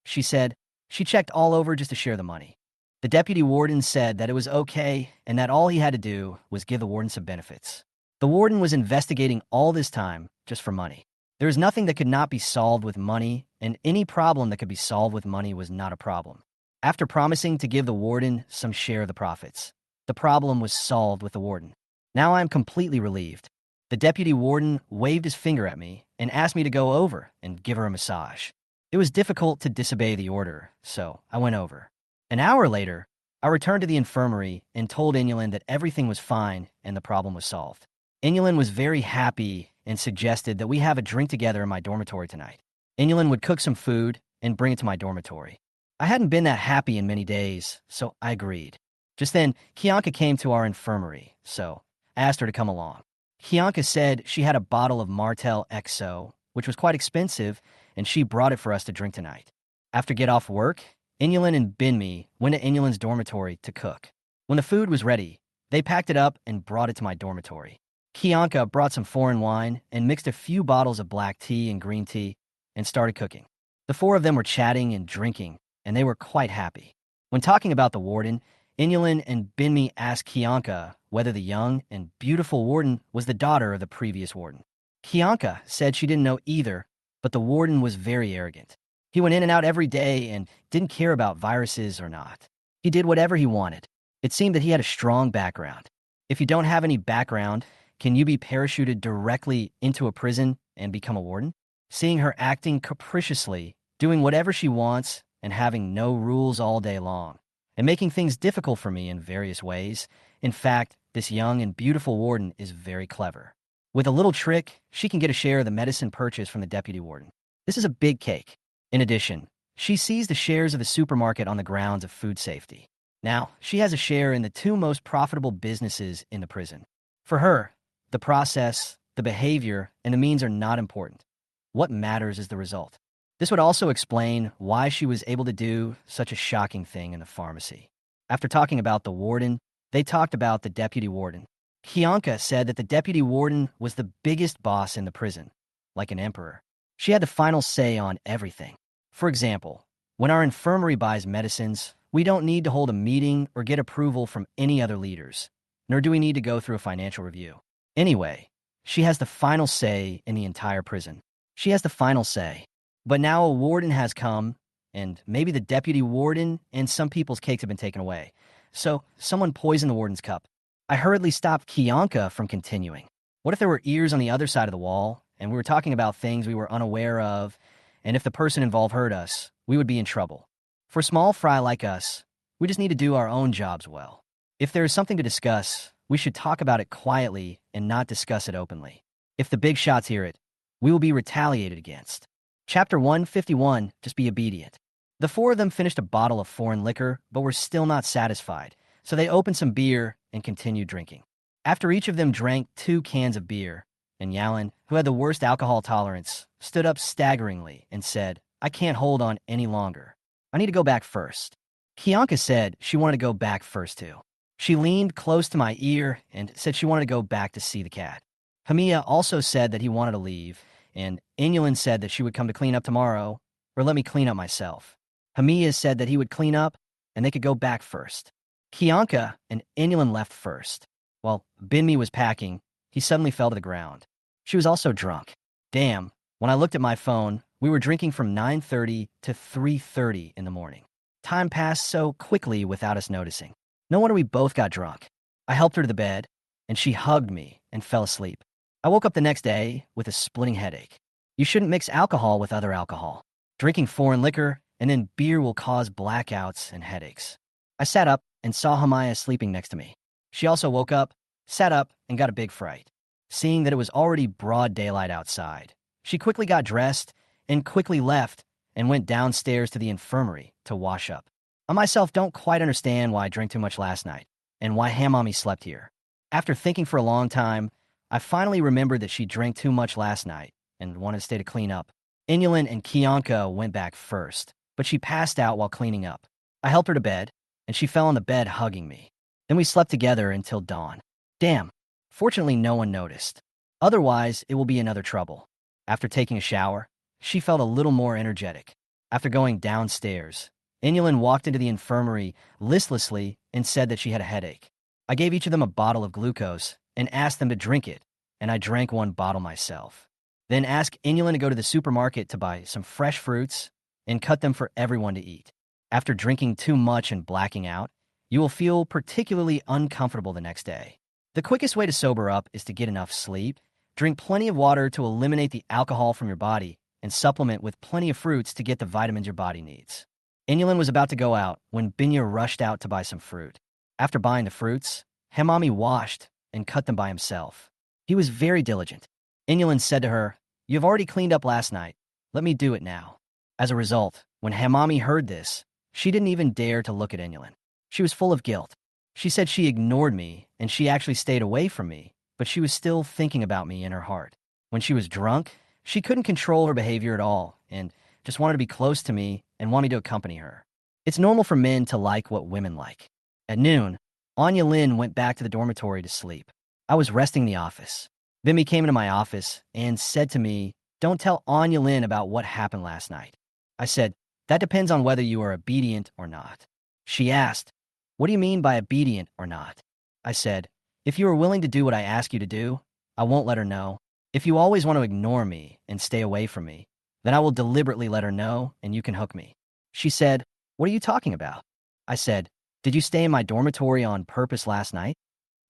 She said, she checked all over just to share the money. The deputy warden said that it was okay and that all he had to do was give the warden some benefits. The warden was investigating all this time just for money. There is nothing that could not be solved with money, and any problem that could be solved with money was not a problem. After promising to give the warden some share of the profits, the problem was solved with the warden. Now I am completely relieved. The deputy warden waved his finger at me and asked me to go over and give her a massage. It was difficult to disobey the order, so I went over. An hour later, I returned to the infirmary and told Inulin that everything was fine and the problem was solved. Inulin was very happy and suggested that we have a drink together in my dormitory tonight. Inulin would cook some food and bring it to my dormitory. I hadn't been that happy in many days, so I agreed. Just then, Kianka came to our infirmary, so I asked her to come along. Kianka said she had a bottle of Martel XO, which was quite expensive, and she brought it for us to drink tonight. After get off work, Inulin and Binmi went to Inulin's dormitory to cook. When the food was ready, they packed it up and brought it to my dormitory. Kianka brought some foreign wine and mixed a few bottles of black tea and green tea and started cooking. The four of them were chatting and drinking, and they were quite happy. When talking about the warden, Inulin and Binmi asked Kianka whether the young and beautiful warden was the daughter of the previous warden. Kianka said she didn't know either, but the warden was very arrogant. He went in and out every day and didn't care about viruses or not. He did whatever he wanted. It seemed that he had a strong background. If you don't have any background, can you be parachuted directly into a prison and become a warden? Seeing her acting capriciously, doing whatever she wants, and having no rules all day long, and making things difficult for me in various ways. In fact, this young and beautiful warden is very clever. With a little trick, she can get a share of the medicine purchased from the deputy warden. This is a big cake. In addition, she seized the shares of the supermarket on the grounds of food safety. Now, she has a share in the two most profitable businesses in the prison. For her, the process, the behavior, and the means are not important. What matters is the result. This would also explain why she was able to do such a shocking thing in the pharmacy. After talking about the warden, they talked about the deputy warden. Kianka said that the deputy warden was the biggest boss in the prison, like an emperor. She had the final say on everything. For example, when our infirmary buys medicines, we don't need to hold a meeting or get approval from any other leaders, nor do we need to go through a financial review. Anyway, she has the final say in the entire prison. She has the final say. But now a warden has come, and maybe the deputy warden, and some people's cakes have been taken away. So someone poisoned the warden's cup. I hurriedly stopped Kianka from continuing. What if there were ears on the other side of the wall, and we were talking about things we were unaware of, and if the person involved heard us, we would be in trouble. For small fry like us, we just need to do our own jobs well. If there is something to discuss, we should talk about it quietly and not discuss it openly. If the big shots hear it, we will be retaliated against. Chapter 151, Just Be Obedient. The four of them finished a bottle of foreign liquor, but were still not satisfied, so they opened some beer and continued drinking. After each of them drank 2 cans of beer, and Yalan, who had the worst alcohol tolerance, stood up staggeringly and said, "I can't hold on any longer. I need to go back first." Kianka said she wanted to go back first too. She leaned close to my ear and said she wanted to go back to see the cat. Hamiya also said that he wanted to leave, and Inyulin said that she would come to clean up tomorrow, or let me clean up myself. Hamiya said that he would clean up, and they could go back first. Kianka and Inyulin left first. While Binmi was packing, he suddenly fell to the ground. She was also drunk. Damn, when I looked at my phone, we were drinking from 9:30 to 3:30 in the morning. Time passed so quickly without us noticing. No wonder we both got drunk. I helped her to the bed, and she hugged me and fell asleep. I woke up the next day with a splitting headache. You shouldn't mix alcohol with other alcohol. Drinking foreign liquor and then beer will cause blackouts and headaches. I sat up and saw Hamaya sleeping next to me. She also woke up, sat up, and got a big fright. Seeing that it was already broad daylight outside, she quickly got dressed and quickly left and went downstairs to the infirmary to wash up. I myself don't quite understand why I drank too much last night and why Hamami slept here. After thinking for a long time, I finally remembered that she drank too much last night and wanted to stay to clean up. Inyulin and Kianka went back first, but she passed out while cleaning up. I helped her to bed, and she fell on the bed hugging me. Then we slept together until dawn. Damn. Fortunately, no one noticed. Otherwise, it will be another trouble. After taking a shower, she felt a little more energetic. After going downstairs, Inyulin walked into the infirmary listlessly and said that she had a headache. I gave each of them a bottle of glucose and asked them to drink it, and I drank 1 bottle myself. Then asked Inyulin to go to the supermarket to buy some fresh fruits and cut them for everyone to eat. After drinking too much and blacking out, you will feel particularly uncomfortable the next day. The quickest way to sober up is to get enough sleep, drink plenty of water to eliminate the alcohol from your body, and supplement with plenty of fruits to get the vitamins your body needs. Inyulin was about to go out when Binya rushed out to buy some fruit. After buying the fruits, Hamami washed and cut them by himself. He was very diligent. Inyulin said to her, "You have already cleaned up last night. Let me do it now." As a result, when Hamami heard this, she didn't even dare to look at Inyulin. She was full of guilt. She said she ignored me and she actually stayed away from me, but she was still thinking about me in her heart. When she was drunk, she couldn't control her behavior at all and just wanted to be close to me and want me to accompany her. It's normal for men to like what women like. At noon, Anya Lin went back to the dormitory to sleep. I was resting in the office. Bimmy came into my office and said to me, "Don't tell Anya Lin about what happened last night." I said, "That depends on whether you are obedient or not." She asked, "What do you mean by obedient or not?" I said, "If you are willing to do what I ask you to do, I won't let her know. If you always want to ignore me and stay away from me, then I will deliberately let her know and you can hook me." She said, "What are you talking about?" I said, "Did you stay in my dormitory on purpose last night?"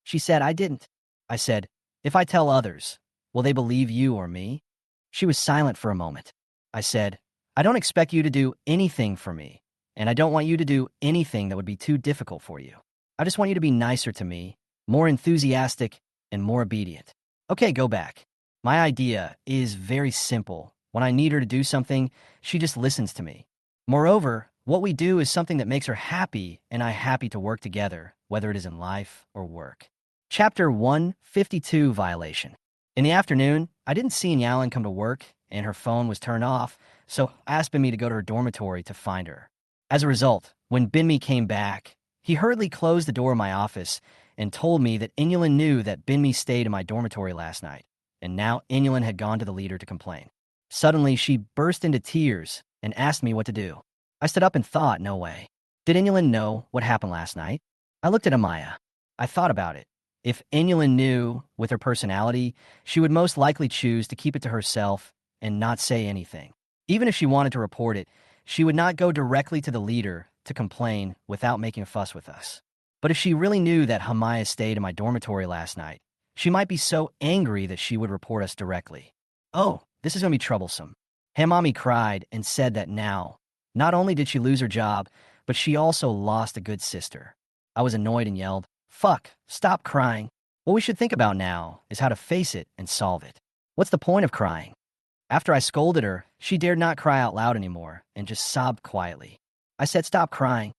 She said, "I didn't." I said, "If I tell others, will they believe you or me?" She was silent for a moment. I said, "I don't expect you to do anything for me, and I don't want you to do anything that would be too difficult for you. I just want you to be nicer to me, more enthusiastic, and more obedient. Okay, go back." My idea is very simple. When I need her to do something, she just listens to me. Moreover, what we do is something that makes her happy and I happy to work together, whether it is in life or work. Chapter 152, Violation. In the afternoon, I didn't see Nyalan come to work, and her phone was turned off, so I asked Binmi to go to her dormitory to find her. As a result, when Binmi came back, he hurriedly closed the door of my office and told me that Inyulin knew that Binmi stayed in my dormitory last night, and now Inyulin had gone to the leader to complain. Suddenly, she burst into tears and asked me what to do. I stood up and thought, no way. Did Inyulin know what happened last night? I looked at Amaya. I thought about it. If Inyulin knew, with her personality, she would most likely choose to keep it to herself and not say anything. Even if she wanted to report it, she would not go directly to the leader to complain without making a fuss with us. But if she really knew that Hamaya stayed in my dormitory last night, she might be so angry that she would report us directly. Oh, this is going to be troublesome. Hamami cried and said that now, not only did she lose her job, but she also lost a good sister. I was annoyed and yelled, "Fuck, stop crying. What we should think about now is how to face it and solve it. What's the point of crying?" After I scolded her, she dared not cry out loud anymore and just sobbed quietly. I said, "Stop crying."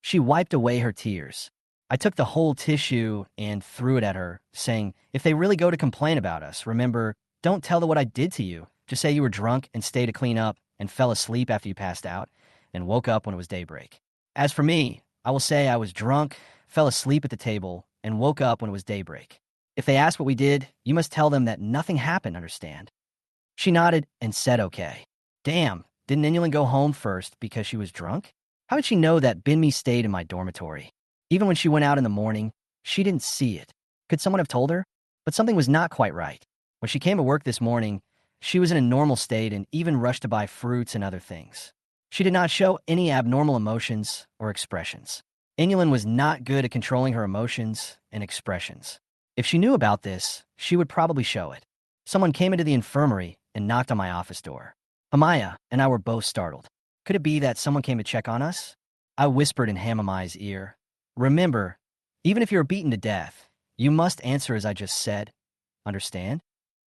She wiped away her tears. I took the whole tissue and threw it at her, saying, "If they really go to complain about us, remember, don't tell them what I did to you. Just say you were drunk and stayed to clean up and fell asleep after you passed out and woke up when it was daybreak. As for me, I will say I was drunk, fell asleep at the table, and woke up when it was daybreak. If they ask what we did, you must tell them that nothing happened, understand?" She nodded and said okay. Damn, didn't Inulin go home first because she was drunk? How did she know that Binmi stayed in my dormitory? Even when she went out in the morning, she didn't see it. Could someone have told her? But something was not quite right. When she came to work this morning, she was in a normal state and even rushed to buy fruits and other things. She did not show any abnormal emotions or expressions. Inulin was not good at controlling her emotions and expressions. If she knew about this, she would probably show it. Someone came into the infirmary and knocked on my office door. Hamaya and I were both startled. Could it be that someone came to check on us? I whispered in Hamamai's ear, "Remember, even if you're beaten to death, you must answer as I just said. Understand?"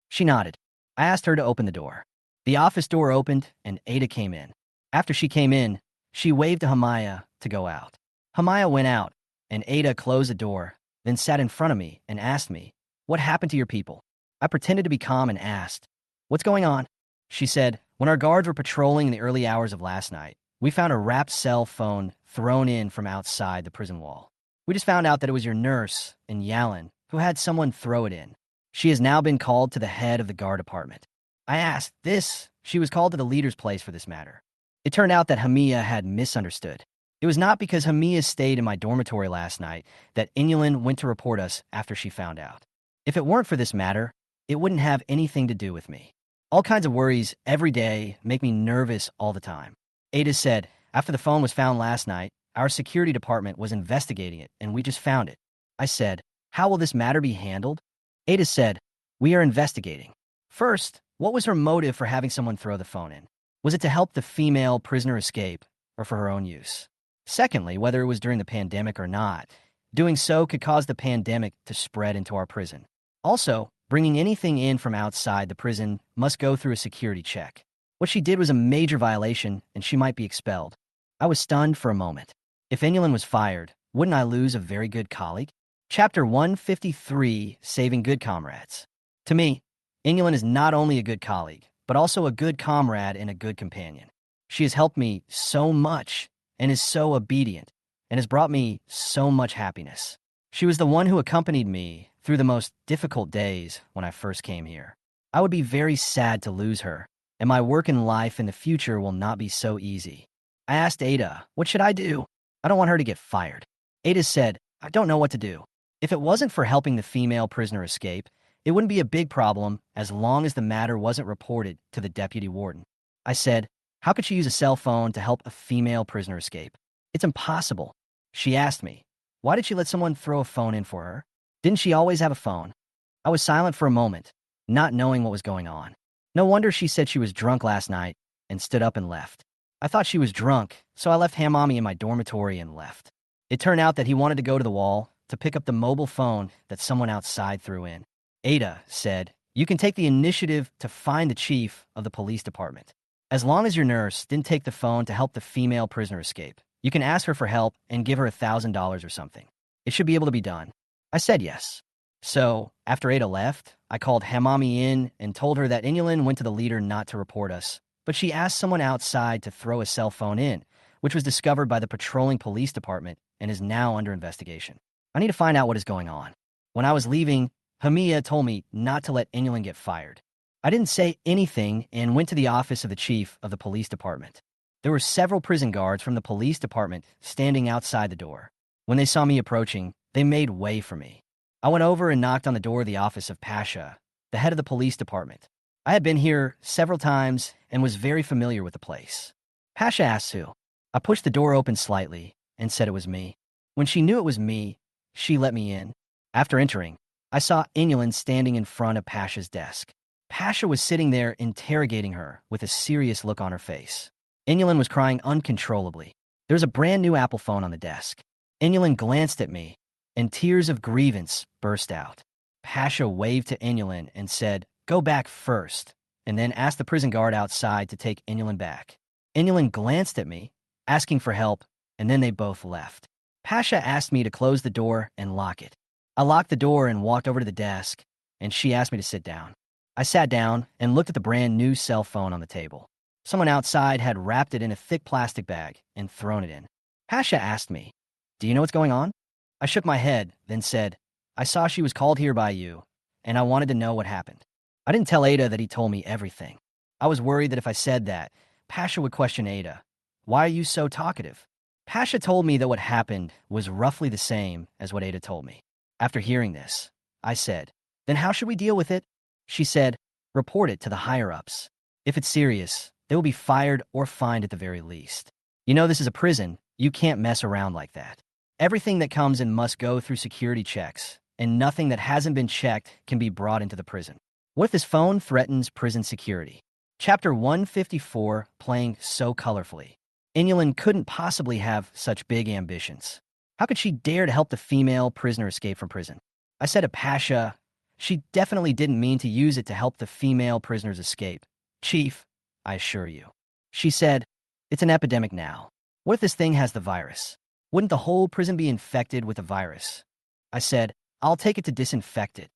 She nodded. I asked her to open the door. The office door opened and Ada came in. After she came in, she waved to Hamaya to go out. Hamaya went out, and Ada closed the door, then sat in front of me and asked me, "What happened to your people?" I pretended to be calm and asked, "What's going on?" She said, "When our guards were patrolling in the early hours of last night, we found a wrapped cell phone thrown in from outside the prison wall. We just found out that it was your nurse and Yalin who had someone throw it in. She has now been called to the head of the guard department." I asked this. She was called to the leader's place for this matter. It turned out that Hamiya had misunderstood. It was not because Hamiya stayed in my dormitory last night that Inulin went to report us after she found out. If it weren't for this matter, it wouldn't have anything to do with me. All kinds of worries every day make me nervous all the time. Ada said, after the phone was found last night, our security department was investigating it and we just found it. I said, "How will this matter be handled?" Ada said, "We are investigating. First, what was her motive for having someone throw the phone in? Was it to help the female prisoner escape or for her own use? Secondly, whether it was during the pandemic or not, doing so could cause the pandemic to spread into our prison. Also, bringing anything in from outside the prison must go through a security check. What she did was a major violation and she might be expelled." I was stunned for a moment. If Inulin was fired, wouldn't I lose a very good colleague? Chapter 153, Saving Good Comrades. To me, Inulin is not only a good colleague, but also a good comrade and a good companion. She has helped me so much and is so obedient and has brought me so much happiness. She was the one who accompanied me through the most difficult days when I first came here. I would be very sad to lose her, and my work and life in the future will not be so easy. I asked Ada, "What should I do? I don't want her to get fired." Ada said, "I don't know what to do. If it wasn't for helping the female prisoner escape, it wouldn't be a big problem as long as the matter wasn't reported to the deputy warden." I said, "How could she use a cell phone to help a female prisoner escape? It's impossible." She asked me, "Why did she let someone throw a phone in for her? Didn't she always have a phone?" I was silent for a moment, not knowing what was going on. No wonder she said she was drunk last night and stood up and left. I thought she was drunk, so I left Hamami in my dormitory and left. It turned out that he wanted to go to the wall to pick up the mobile phone that someone outside threw in. Ada said, "You can take the initiative to find the chief of the police department. As long as your nurse didn't take the phone to help the female prisoner escape, you can ask her for help and give her $1,000 or something. It should be able to be done." I said yes. So, after Ada left, I called Hamami in and told her that Inulin went to the leader not to report us, but she asked someone outside to throw a cell phone in, which was discovered by the patrolling police department and is now under investigation. I need to find out what is going on. When I was leaving, Hamiya told me not to let Inulin get fired. I didn't say anything and went to the office of the chief of the police department. There were several prison guards from the police department standing outside the door. When they saw me approaching, they made way for me. I went over and knocked on the door of the office of Pasha, the head of the police department. I had been here several times and was very familiar with the place. Pasha asked who. I pushed the door open slightly and said it was me. When she knew it was me, she let me in. After entering, I saw Inulin standing in front of Pasha's desk. Pasha was sitting there interrogating her with a serious look on her face. Inulin was crying uncontrollably. There was a brand new Apple phone on the desk. Inulin glanced at me, and tears of grievance burst out. Pasha waved to Inulin and said, "Go back first," and then asked the prison guard outside to take Inulin back. Inulin glanced at me, asking for help, and then they both left. Pasha asked me to close the door and lock it. I locked the door and walked over to the desk, and she asked me to sit down. I sat down and looked at the brand new cell phone on the table. Someone outside had wrapped it in a thick plastic bag and thrown it in. Pasha asked me, "Do you know what's going on?" I shook my head, then said, "I saw she was called here by you, and I wanted to know what happened." I didn't tell Ada that he told me everything. I was worried that if I said that, Pasha would question Ada. "Why are you so talkative?" Pasha told me that what happened was roughly the same as what Ada told me. After hearing this, I said, "Then how should we deal with it?" She said, "Report it to the higher-ups. If it's serious, they will be fired or fined at the very least. You know this is a prison. You can't mess around like that. Everything that comes in must go through security checks, and nothing that hasn't been checked can be brought into the prison. What if this phone threatens prison security?" Chapter 154, playing so colorfully. Inulin couldn't possibly have such big ambitions. How could she dare to help the female prisoner escape from prison? I said to Pasha, "She definitely didn't mean to use it to help the female prisoners escape, Chief, I assure you." She said, "It's an epidemic now. What if this thing has the virus? Wouldn't the whole prison be infected with the virus?" I said, "I'll take it to disinfect it."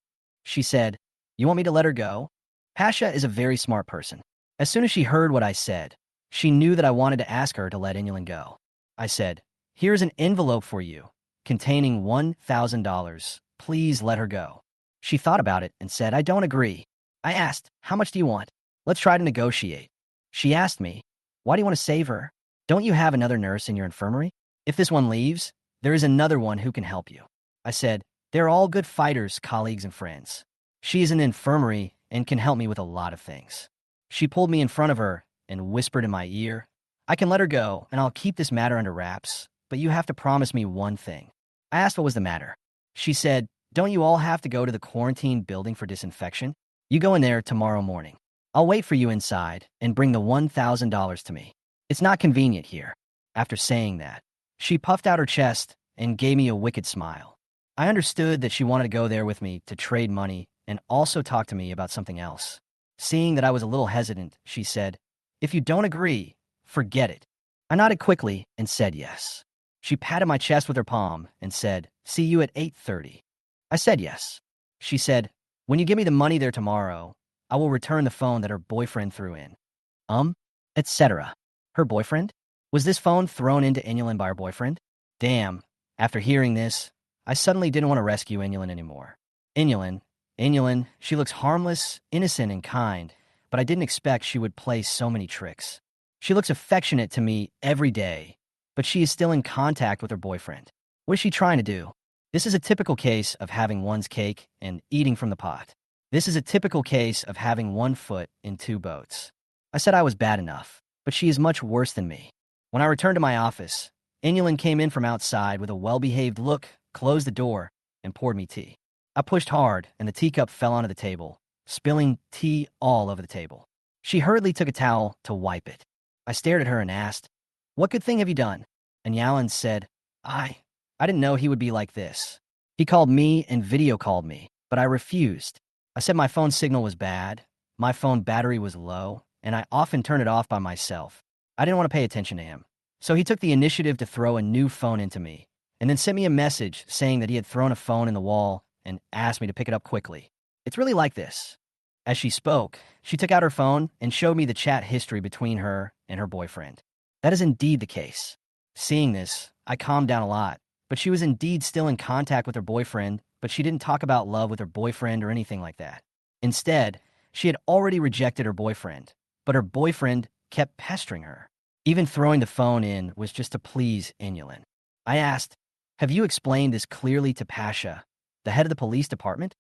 She said, "You want me to let her go?" Pasha is a very smart person. As soon as she heard what I said, she knew that I wanted to ask her to let Inulin go. I said, "Here's an envelope for you, containing $1,000. Please let her go." She thought about it and said, "I don't agree." I asked, "How much do you want? Let's try to negotiate." She asked me, "Why do you want to save her? Don't you have another nurse in your infirmary? If this one leaves, there is another one who can help you." I said, "They're all good fighters, colleagues, and friends. She is in the infirmary and can help me with a lot of things." She pulled me in front of her and whispered in my ear, "I can let her go, and I'll keep this matter under wraps, but you have to promise me one thing." I asked what was the matter. She said, "Don't you all have to go to the quarantine building for disinfection? You go in there tomorrow morning. I'll wait for you inside and bring the $1,000 to me. It's not convenient here." After saying that, she puffed out her chest and gave me a wicked smile. I understood that she wanted to go there with me to trade money and also talk to me about something else. Seeing that I was a little hesitant, she said, "If you don't agree, forget it." I nodded quickly and said yes. She patted my chest with her palm and said, "See you at 8:30. I said yes. She said, "When you give me the money there tomorrow, I will return the phone that her boyfriend threw in." Etc. Her boyfriend? Was this phone thrown into Inulin by her boyfriend? Damn. After hearing this, I suddenly didn't want to rescue Inulin anymore. Inulin, she looks harmless, innocent, and kind, but I didn't expect she would play so many tricks. She looks affectionate to me every day, but she is still in contact with her boyfriend. What is she trying to do? This is a typical case of having one's cake and eating from the pot. This is a typical case of having one foot in two boats. I said I was bad enough, but she is much worse than me. When I returned to my office, Inulin came in from outside with a well-behaved look, closed the door, and poured me tea. I pushed hard, and the teacup fell onto the table, spilling tea all over the table. She hurriedly took a towel to wipe it. I stared at her and asked, "What good thing have you done?" And Yalan said, I didn't know he would be like this. He called me and video called me, but I refused. I said my phone signal was bad, my phone battery was low, and I often turn it off by myself. I didn't want to pay attention to him. So he took the initiative to throw a new phone into me, and then sent me a message saying that he had thrown a phone in the wall and asked me to pick it up quickly. It's really like this. As she spoke, she took out her phone and showed me the chat history between her and her boyfriend. That is indeed the case. Seeing this, I calmed down a lot, but she was indeed still in contact with her boyfriend, but she didn't talk about love with her boyfriend or anything like that. Instead, she had already rejected her boyfriend, but her boyfriend kept pestering her. Even throwing the phone in was just to please Inulin. I asked, "Have you explained this clearly to Pasha, the head of the police department?"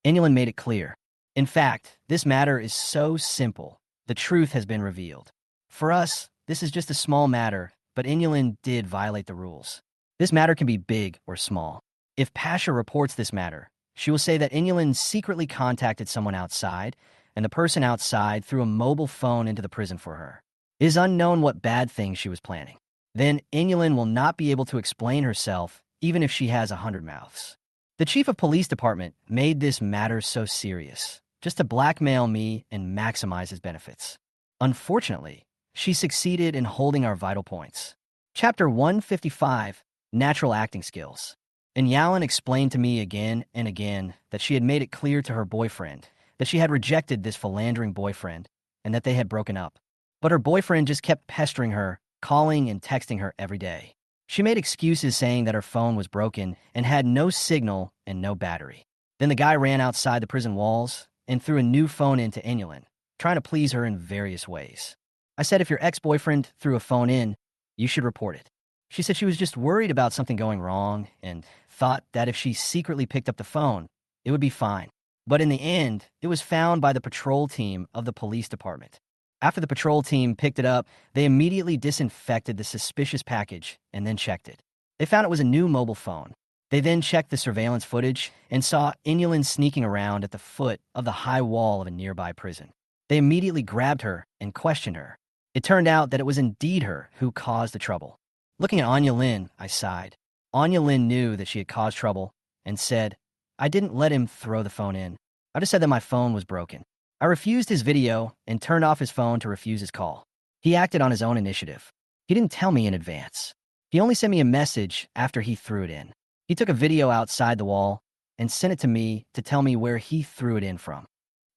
Inulin made it clear. "In fact, this matter is so simple. The truth has been revealed. For us, this is just a small matter, but Inulin did violate the rules. This matter can be big or small. If Pasha reports this matter, she will say that Inulin secretly contacted someone outside, and the person outside threw a mobile phone into the prison for her. It is unknown what bad thing she was planning. Then Inulin will not be able to explain herself, even if she has 100 mouths. The chief of police department made this matter so serious, just to blackmail me and maximize his benefits. Unfortunately, she succeeded in holding our vital points. Chapter 155, Natural Acting Skills. And Yalin explained to me again and again that she had made it clear to her boyfriend that she had rejected this philandering boyfriend and that they had broken up. But her boyfriend just kept pestering her, calling and texting her every day. She made excuses saying that her phone was broken and had no signal and no battery. Then the guy ran outside the prison walls and threw a new phone into Inulin, trying to please her in various ways. I said if your ex-boyfriend threw a phone in, you should report it. She said she was just worried about something going wrong and thought that if she secretly picked up the phone, it would be fine. But in the end, it was found by the patrol team of the police department. After the patrol team picked it up, they immediately disinfected the suspicious package and then checked it. They found it was a new mobile phone. They then checked the surveillance footage and saw Inulin sneaking around at the foot of the high wall of a nearby prison. They immediately grabbed her and questioned her. It turned out that it was indeed her who caused the trouble. Looking at Anya Lin, I sighed. Anya Lin knew that she had caused trouble and said, I didn't let him throw the phone in. I just said that my phone was broken. I refused his video and turned off his phone to refuse his call. He acted on his own initiative. He didn't tell me in advance. He only sent me a message after he threw it in. He took a video outside the wall and sent it to me to tell me where he threw it in from.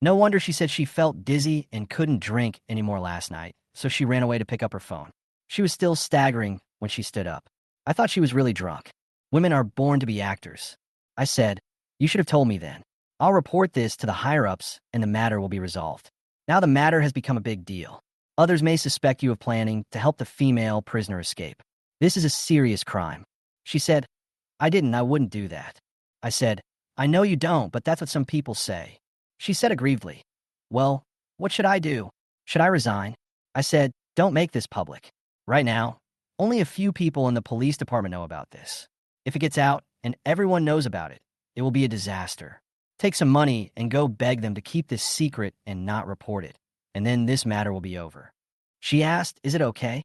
No wonder she said she felt dizzy and couldn't drink anymore last night, so she ran away to pick up her phone. She was still staggering when she stood up. I thought she was really drunk. Women are born to be actors. I said, you should have told me then. I'll report this to the higher-ups and the matter will be resolved. Now the matter has become a big deal. Others may suspect you of planning to help the female prisoner escape. This is a serious crime. She said, I wouldn't do that. I said, I know you don't, but that's what some people say. She said aggrievedly, well, what should I do? Should I resign? I said, don't make this public. Right now, only a few people in the police department know about this. If it gets out and everyone knows about it, it will be a disaster. Take some money and go beg them to keep this secret and not report it, and then this matter will be over. She asked, is it okay?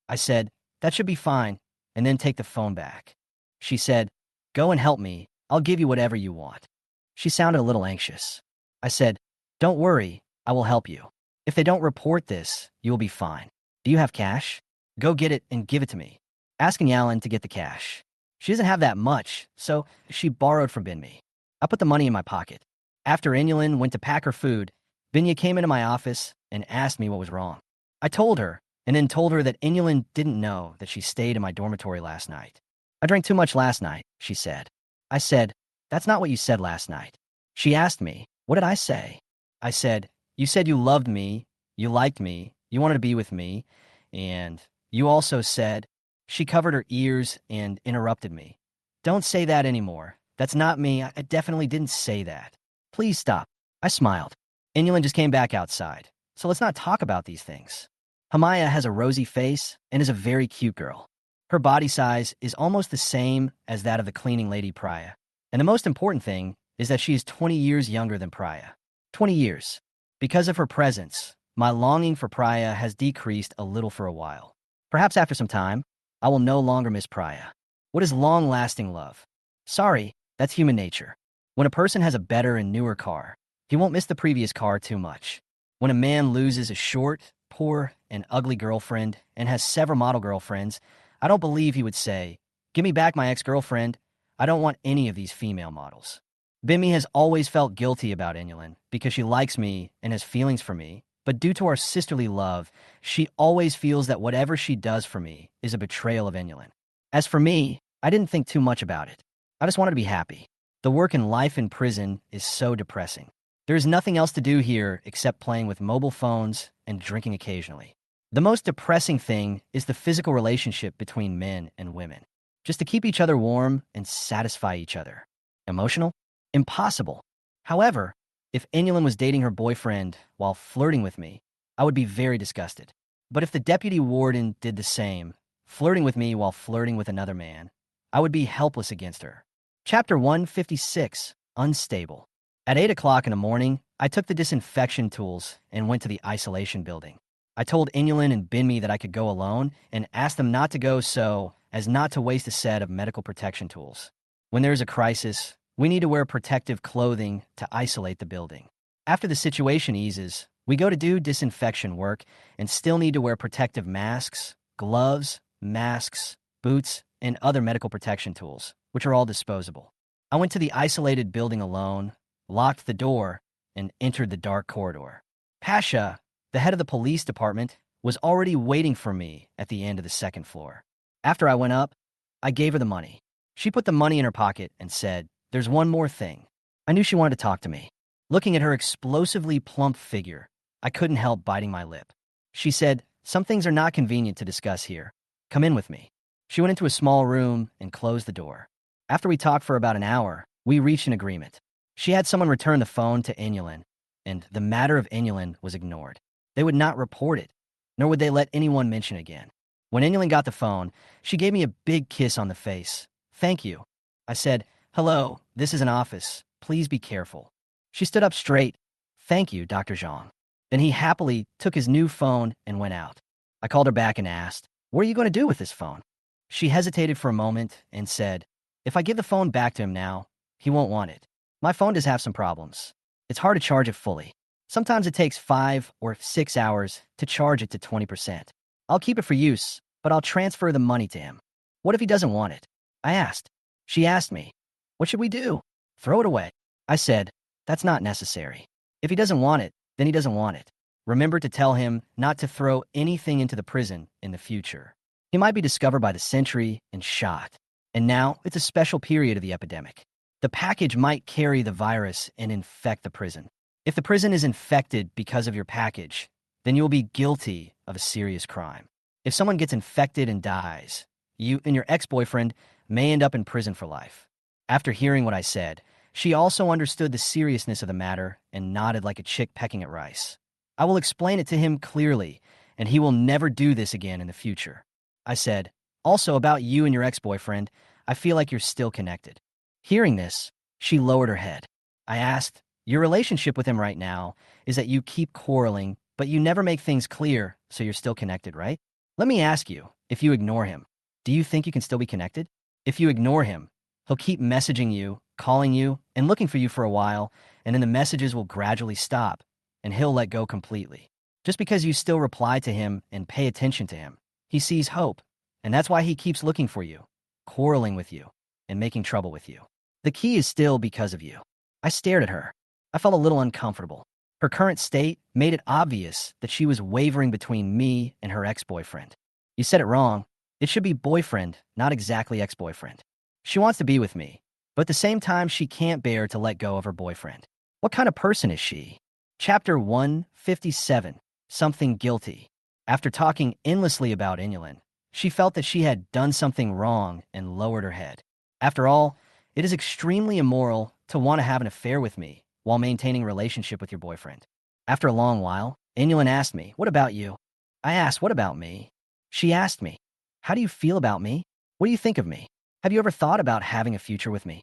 I said, that should be fine, and then take the phone back. She said, go and help me. I'll give you whatever you want. She sounded a little anxious. I said, don't worry, I will help you. If they don't report this, you will be fine. Do you have cash? Go get it and give it to me. Asking Yalin to get the cash. She doesn't have that much, so she borrowed from Binmi. I put the money in my pocket. After Inulin went to pack her food, Binya came into my office and asked me what was wrong. I told her, and then told her that Inulin didn't know that she stayed in my dormitory last night. I drank too much last night, she said. I said, that's not what you said last night. She asked me, what did I say? I said, you said you loved me, you liked me, you wanted to be with me, and you also said. She covered her ears and interrupted me. Don't say that anymore. That's not me. I definitely didn't say that. Please stop. I smiled. Inulin just came back outside, so let's not talk about these things. Hamaya has a rosy face and is a very cute girl. Her body size is almost the same as that of the cleaning lady Priya. And the most important thing is that she is 20 years younger than Priya. 20 years. Because of her presence, my longing for Priya has decreased a little for a while. Perhaps after some time, I will no longer miss Priya. What is long-lasting love? Sorry, that's human nature. When a person has a better and newer car, he won't miss the previous car too much. When a man loses a short, poor, and ugly girlfriend and has several model girlfriends, I don't believe he would say, give me back my ex-girlfriend. I don't want any of these female models. Bimmy has always felt guilty about Inulin because she likes me and has feelings for me, but due to our sisterly love, she always feels that whatever she does for me is a betrayal of Inulin. As for me, I didn't think too much about it. I just wanted to be happy. The work and life in prison is so depressing. There is nothing else to do here except playing with mobile phones and drinking occasionally. The most depressing thing is the physical relationship between men and women. Just to keep each other warm and satisfy each other. Emotional? Impossible. However, if Inulin was dating her boyfriend while flirting with me, I would be very disgusted. But if the deputy warden did the same, flirting with me while flirting with another man, I would be helpless against her. Chapter 156, Unstable. At 8 o'clock in the morning, I took the disinfection tools and went to the isolation building. I told Inulin and Binmi that I could go alone and asked them not to go so as not to waste a set of medical protection tools. When there is a crisis, we need to wear protective clothing to isolate the building. After the situation eases, we go to do disinfection work and still need to wear protective masks, gloves, masks, boots, and other medical protection tools, which are all disposable. I went to the isolated building alone, locked the door, and entered the dark corridor. Pasha, the head of the police department, was already waiting for me at the end of the second floor. After I went up, I gave her the money. She put the money in her pocket and said, "There's one more thing." I knew she wanted to talk to me. Looking at her explosively plump figure, I couldn't help biting my lip. She said, "Some things are not convenient to discuss here. Come in with me." She went into a small room and closed the door. After we talked for about an hour, we reached an agreement. She had someone return the phone to Inulin, and the matter of Inulin was ignored. They would not report it, nor would they let anyone mention it again. When Inulin got the phone, she gave me a big kiss on the face. "Thank you." I said, "Hello, this is an office. Please be careful." She stood up straight. "Thank you, Dr. Zhang." Then he happily took his new phone and went out. I called her back and asked, "What are you going to do with this phone?" She hesitated for a moment and said, "If I give the phone back to him now, he won't want it. My phone does have some problems. It's hard to charge it fully. Sometimes it takes 5 or 6 hours to charge it to 20%. I'll keep it for use, but I'll transfer the money to him. What if he doesn't want it?" I asked. She asked me, "What should we do?" "Throw it away." I said, "That's not necessary. If he doesn't want it, then he doesn't want it. Remember to tell him not to throw anything into the prison in the future. He might be discovered by the sentry and shot. And now it's a special period of the epidemic. The package might carry the virus and infect the prison. If the prison is infected because of your package, then you will be guilty of a serious crime. If someone gets infected and dies, you and your ex-boyfriend may end up in prison for life." After hearing what I said, she also understood the seriousness of the matter and nodded like a chick pecking at rice. "I will explain it to him clearly, and he will never do this again in the future." I said, "Also about you and your ex-boyfriend, I feel like you're still connected." Hearing this, she lowered her head. I asked, "Your relationship with him right now is that you keep quarreling, but you never make things clear, so you're still connected, right? Let me ask you, if you ignore him, do you think you can still be connected? If you ignore him, he'll keep messaging you, calling you, and looking for you for a while, and then the messages will gradually stop, and he'll let go completely. Just because you still reply to him and pay attention to him, he sees hope, and that's why he keeps looking for you, quarreling with you, and making trouble with you. The key is still because of you." I stared at her. I felt a little uncomfortable. Her current state made it obvious that she was wavering between me and her ex-boyfriend. "You said it wrong. It should be boyfriend, not exactly ex-boyfriend. She wants to be with me, but at the same time she can't bear to let go of her boyfriend. What kind of person is she?" Chapter 157, Something Guilty. After talking endlessly about Inulin, she felt that she had done something wrong and lowered her head. After all, it is extremely immoral to want to have an affair with me while maintaining a relationship with your boyfriend. After a long while, Inulin asked me, "What about you?" I asked, "What about me?" She asked me, "How do you feel about me? What do you think of me? Have you ever thought about having a future with me?"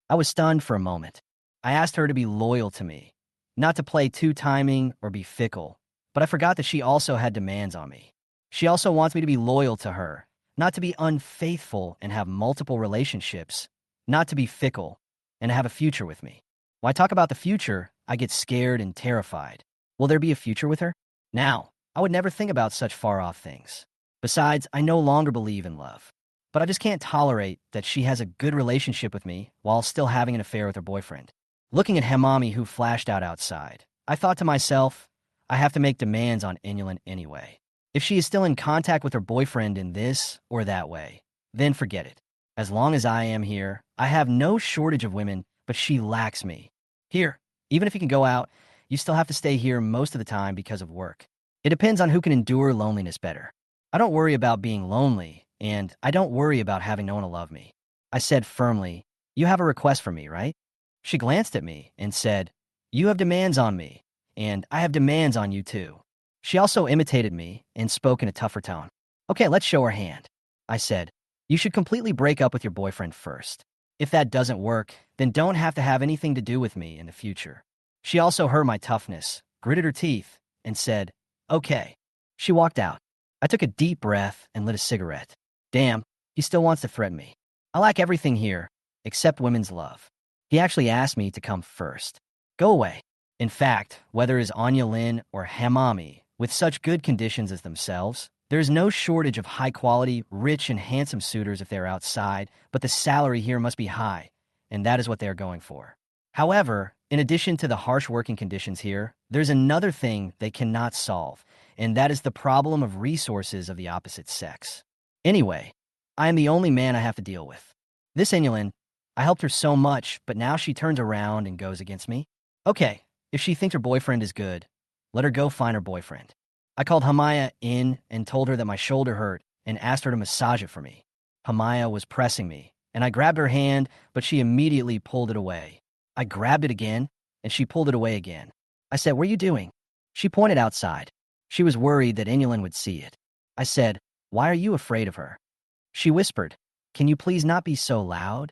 I was stunned for a moment. I asked her to be loyal to me, not to play two-timing or be fickle, but I forgot that she also had demands on me. She also wants me to be loyal to her, not to be unfaithful and have multiple relationships, not to be fickle, and have a future with me. When I talk about the future, I get scared and terrified. Will there be a future with her? Now, I would never think about such far-off things. Besides, I no longer believe in love. But I just can't tolerate that she has a good relationship with me while still having an affair with her boyfriend. Looking at Hemami, who flashed out outside, I thought to myself, I have to make demands on Inulin anyway. If she is still in contact with her boyfriend in this or that way, then forget it. As long as I am here, I have no shortage of women, but she lacks me. Here, even if you can go out, you still have to stay here most of the time because of work. It depends on who can endure loneliness better. I don't worry about being lonely, and I don't worry about having no one to love me. I said firmly, "You have a request for me, right?" She glanced at me and said, "You have demands on me, and I have demands on you too." She also imitated me and spoke in a tougher tone. Okay, let's show her hand. I said, you should completely break up with your boyfriend first. If that doesn't work, then don't have to have anything to do with me in the future. She also heard my toughness, gritted her teeth, and said, okay. She walked out. I took a deep breath and lit a cigarette. Damn, he still wants to threaten me. I like everything here, except women's love. He actually asked me to come first. Go away. In fact, whether it's Anya Lin or Hamami, with such good conditions as themselves, there is no shortage of high-quality, rich, and handsome suitors if they're outside, but the salary here must be high, and that is what they are going for. However, in addition to the harsh working conditions here, there's another thing they cannot solve, and that is the problem of resources of the opposite sex. Anyway, I am the only man I have to deal with. This Inulin, I helped her so much, but now she turns around and goes against me? Okay, if she thinks her boyfriend is good, let her go find her boyfriend. I called Hamaya in and told her that my shoulder hurt and asked her to massage it for me. Hamaya was pressing me, and I grabbed her hand, but she immediately pulled it away. I grabbed it again, and she pulled it away again. I said, what are you doing? She pointed outside. She was worried that Inulin would see it. I said, why are you afraid of her? She whispered, can you please not be so loud?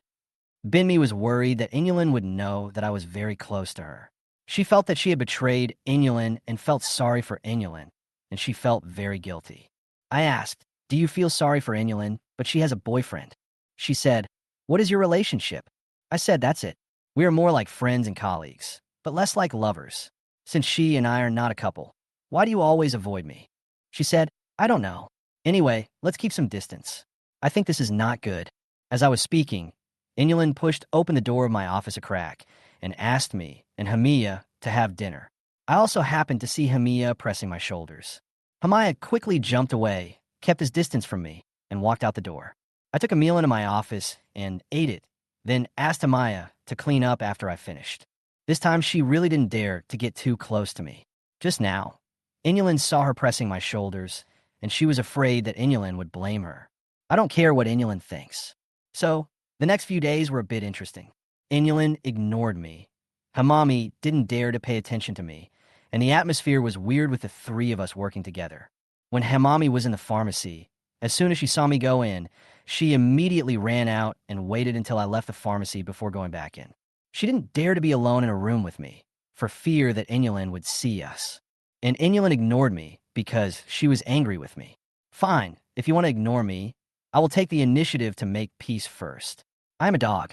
Binmi was worried that Inulin would know that I was very close to her. She felt that she had betrayed Inulin and felt sorry for Inulin, and she felt very guilty. I asked, do you feel sorry for Inulin, but she has a boyfriend? She said, what is your relationship? I said, that's it. We are more like friends and colleagues, but less like lovers. Since she and I are not a couple, why do you always avoid me? She said, I don't know. Anyway, let's keep some distance. I think this is not good. As I was speaking, Inulin pushed open the door of my office a crack and asked me and Hamiya to have dinner. I also happened to see Hamiya pressing my shoulders. Hamiya quickly jumped away, kept his distance from me, and walked out the door. I took a meal into my office and ate it, then asked Hamiya to clean up after I finished. This time she really didn't dare to get too close to me. Just now, Inulin saw her pressing my shoulders, and she was afraid that Inulin would blame her. I don't care what Inulin thinks. So, the next few days were a bit interesting. Inulin ignored me. Hamami didn't dare to pay attention to me, and the atmosphere was weird with the three of us working together. When Hamami was in the pharmacy, as soon as she saw me go in, she immediately ran out and waited until I left the pharmacy before going back in. She didn't dare to be alone in a room with me, for fear that Inulin would see us. And Inulin ignored me because she was angry with me. Fine, if you want to ignore me, I will take the initiative to make peace first. I am a dog.